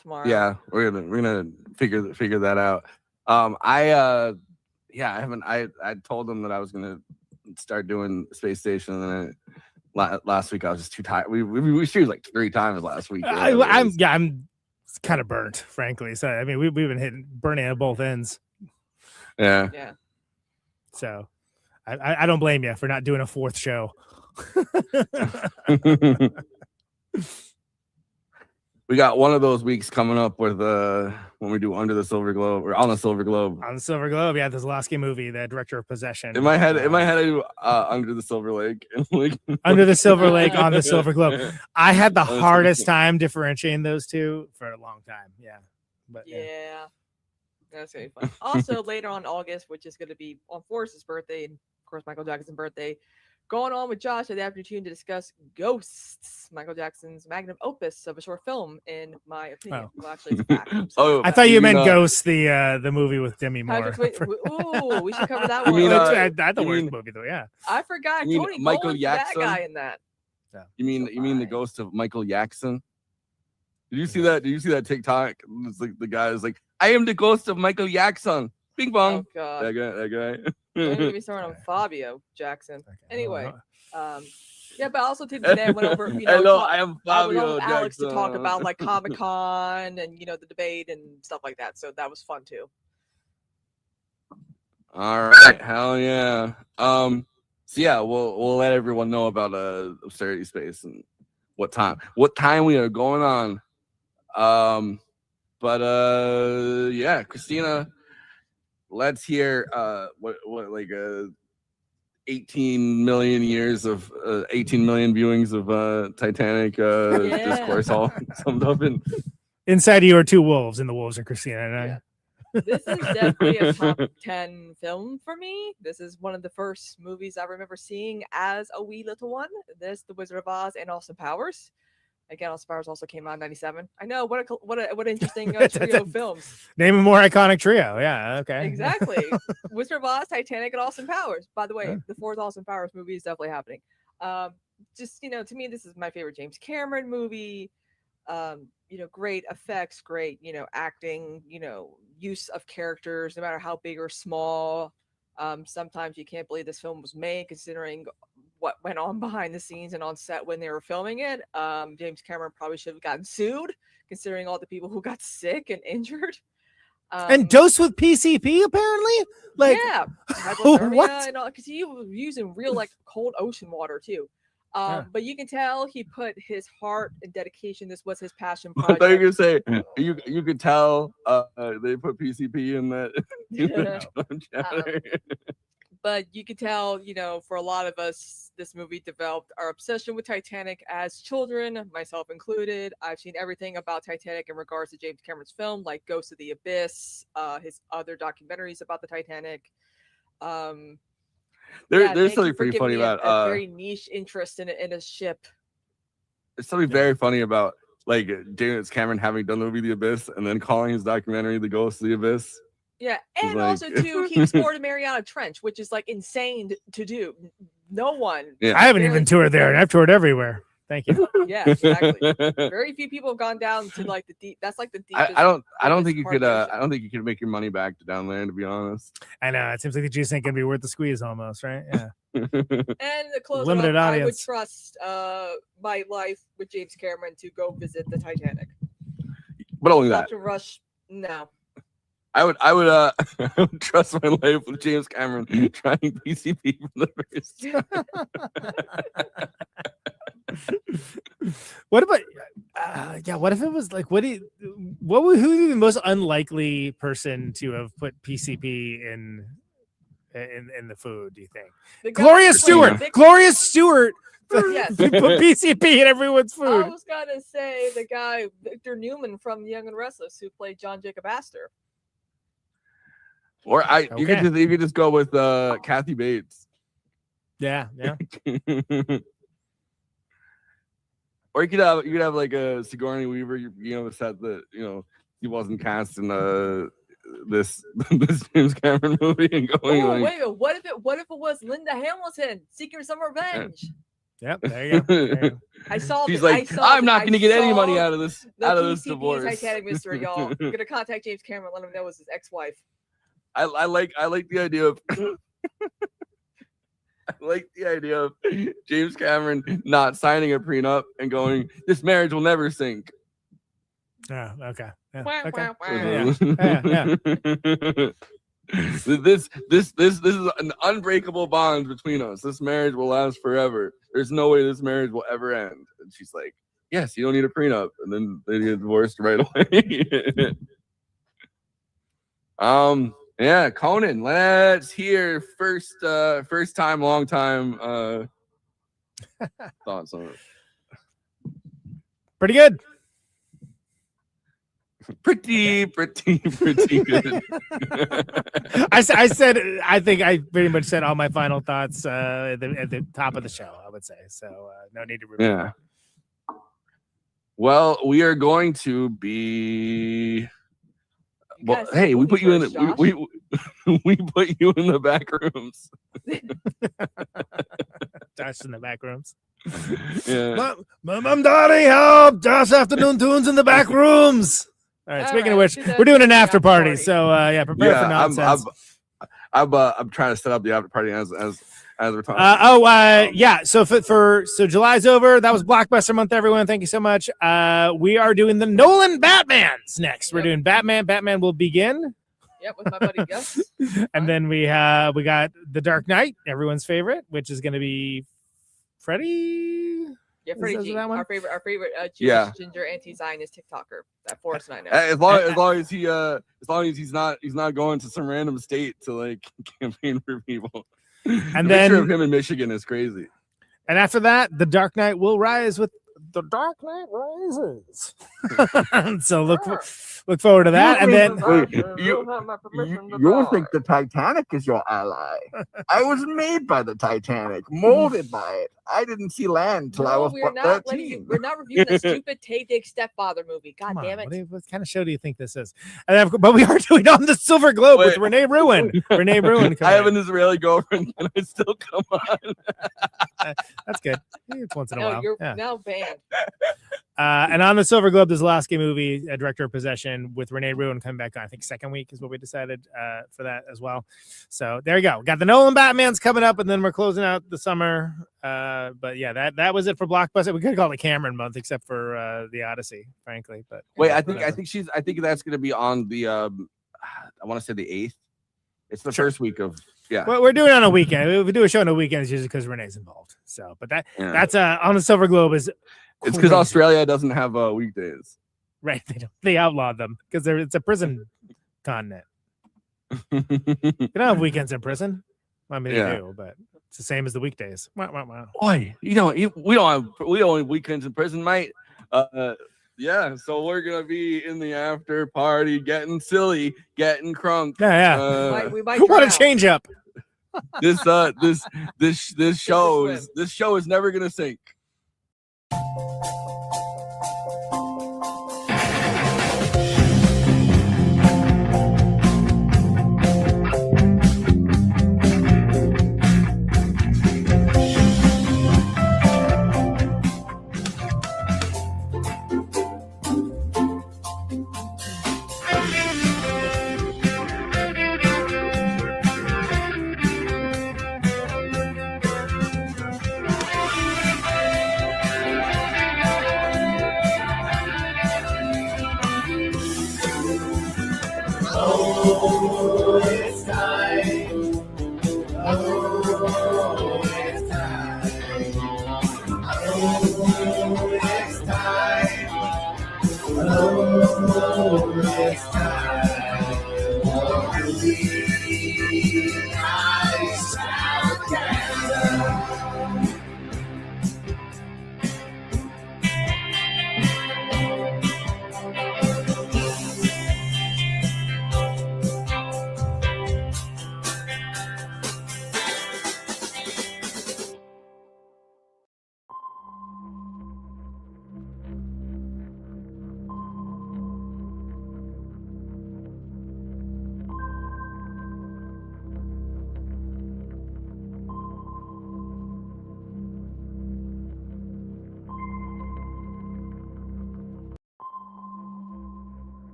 tomorrow. Yeah, we're gonna figure that out. I told them that I was gonna start doing Space Station, and then last week I was just too tired. We streamed like 3 times last week. I'm kind of burnt, frankly. So I mean, we've been burning at both ends. Yeah. So I don't blame you for not doing a 4th show. We got one of those weeks coming up with when we do Under the Silver Globe or On the Silver Globe. On the Silver Globe, the Zalowski movie, the director of Possession. In my head, I do Under the Silver Lake. Under the Silver Lake, On the Silver Globe. I had the hardest time differentiating those two for a long time. Yeah. But yeah. That's gonna be fun. Also, later on August, which is gonna be on Forrest's birthday and of course Michael Jackson's birthday, going on with Josh at the afternoon to discuss Ghosts, Michael Jackson's magnum opus of a short film, in my opinion. Oh. Well, actually, it's a fact. I thought you meant Ghosts, the movie with Demi Moore. Ooh, we should cover that one. That's the worst movie, though. Yeah, I forgot. You mean Tony Michael Gold's that Jackson? guy in that. You mean the ghost of Michael Jackson? Did you see that? Did you see that TikTok? It's like the guy is like, I am the ghost of Michael Jackson. Bing bong. Oh God. That guy. Don't get me started on Fabio Jackson. Anyway, but also today went over. Hello, I am Fabio Jackson. Alex to talk Jackson. about like Comic-Con and the debate and stuff like that. So that was fun too. All right, hell yeah. We'll let everyone know about Absurdity Space and what time we are going on But yeah, Kristina, let's hear what like 18 million years of 18 million viewings of Titanic discourse all summed up in. Inside of you are two wolves, and the wolves are Kristina and I. This is definitely a top 10 film for me. This is one of the first movies I remember seeing as a wee little one. This, The Wizard of Oz, and Austin Powers. Again, Austin Powers also came out in 97. I know, what an interesting trio of films. Name a more iconic trio. Yeah, okay. Exactly. Wizard of Oz, Titanic, and Austin Powers. By the way, the fourth Austin Powers movie is definitely happening. Just, to me, this is my favorite James Cameron movie. Great effects, great, acting, use of characters, no matter how big or small. Sometimes you can't believe this film was made, considering what went on behind the scenes and on set when they were filming it. James Cameron probably should have gotten sued, considering all the people who got sick and injured. And dosed with PCP, apparently? Yeah, hypothermia and all, because he was using real, cold ocean water, too. But you can tell he put his heart and dedication. This was his passion I project. thought you were gonna say you could tell they put PCP in that. But you can tell, for a lot of us, this movie developed our obsession with Titanic as children, myself included. I've seen everything about Titanic in regards to James Cameron's film, like Ghost of the Abyss, his other documentaries about the Titanic. There's something pretty funny about a very niche interest in a ship. There's something very funny about James Cameron having done the movie The Abyss and then calling his documentary The Ghost of the Abyss. Yeah, and also too, he explored the Mariana Trench, which is insane to do. No one. Yeah. I haven't even toured there, and I've toured everywhere. Thank you. Yeah, exactly. Very few people have gone down to the deep. That's the deepest. I don't think you could. I don't think you could make your money back down there, to be honest. I know it seems like the juice ain't gonna be worth the squeeze, almost, right? Yeah. And the close limited up, audience. I would trust my life with James Cameron to go visit the Titanic. But only that. Dr. Rush, no. I would trust my life with James Cameron trying PCP for the first time. What about what if it was who would be the most unlikely person to have put PCP in the food, do you think? Gloria Stewart. Gloria Stewart Yes. put PCP in everyone's food. I was gonna say the guy Victor Newman from Young and Restless, who played John Jacob Astor. Or you could just go with Kathy Bates. Yeah. Or you could have like a Sigourney Weaver, set that he wasn't cast in this James Cameron movie and going wait a minute, what if it was Linda Hamilton seeking some revenge? Yep, there you go. I saw. She's I'm not going to get any money out of this divorce. Titanic mystery, y'all. I'm gonna contact James Cameron, let him know it was his ex-wife. I like the idea of. I like the idea of James Cameron not signing a prenup and going, "This marriage will never sink." Yeah. Okay. Yeah. This is an unbreakable bond between us. This marriage will last forever. There's no way this marriage will ever end. And she's like, "Yes, you don't need a prenup." And then they get divorced right away. Yeah, Conan, let's hear first time, long time thoughts on it. Pretty good. Pretty good. I said I think I pretty much said all my final thoughts at the top of the show, I would say. So no need to repeat. Yeah. Well, we are going to be. Well, hey, we put you in. We put you in the back rooms. Josh in the back rooms. Yeah. Mom, daddy, help! Josh Afternoon Tunes in the back rooms. All right. Speaking of which, we're doing an after party, so prepare for nonsense. I'm trying to set up the after party as we're talking. So July's over. That was Blockbuster month, everyone. Thank you so much. We are doing the Nolan Batmans next. We're doing Batman. Batman will begin. Yep, with my buddy Gus. And then we got The Dark Knight, everyone's favorite, which is going to be Freddy. Yeah, Freddie Is G, that one? our favorite Jewish Yeah. ginger anti-Zionist TikToker that Forrest and I know. As long as he's not going to some random state to like campaign for people. And the picture then- of him in Michigan is crazy. And after that, The Dark Knight will rise with The Dark Knight Rises. So look forward to that. And then You don't think the Titanic is your ally? I was made by the Titanic, molded by it. I didn't see land till I was we're not 13. we're not reviewing the stupid Tay Dick stepfather movie. God damn it! What kind of show do you think this is? And then, but we are doing on the Silver Globe with Renee Ruin. Renee Ruin. I have an Israeli girlfriend. Can I still come on? That's good. It's once in a No, while. you're Yeah. now banned. And on the Silver Globe, this Lasky movie, Director of Possession, with Renee Ruin coming back on, I think second week is what we decided for that as well. So there you go. Got the Nolan Batman's coming up, and then we're closing out the summer. But yeah, that was it for Blockbuster. We could have called it Cameron month, except for the Odyssey, frankly. But Wait, I think that's going to be on the I want to say the 8th. It's the first week of Well, we're doing it on a weekend. If we do a show on a weekend, it's usually because Renee's involved. So, but that's on the Silver Globe is. It's because Australia doesn't have weekdays. Right. They outlawed them because it's a prison continent. You don't have weekends in prison. I mean, they do, but it's the same as the weekdays. Wow. Boy, we don't have weekends in prison, mate. Yeah, so we're gonna be in the after party, getting silly, getting crunk. Yeah. We might What try a out. change up. This show is never gonna sink. Oh, it's time. Oh, it's time. Oh, it's time. Oh, it's time.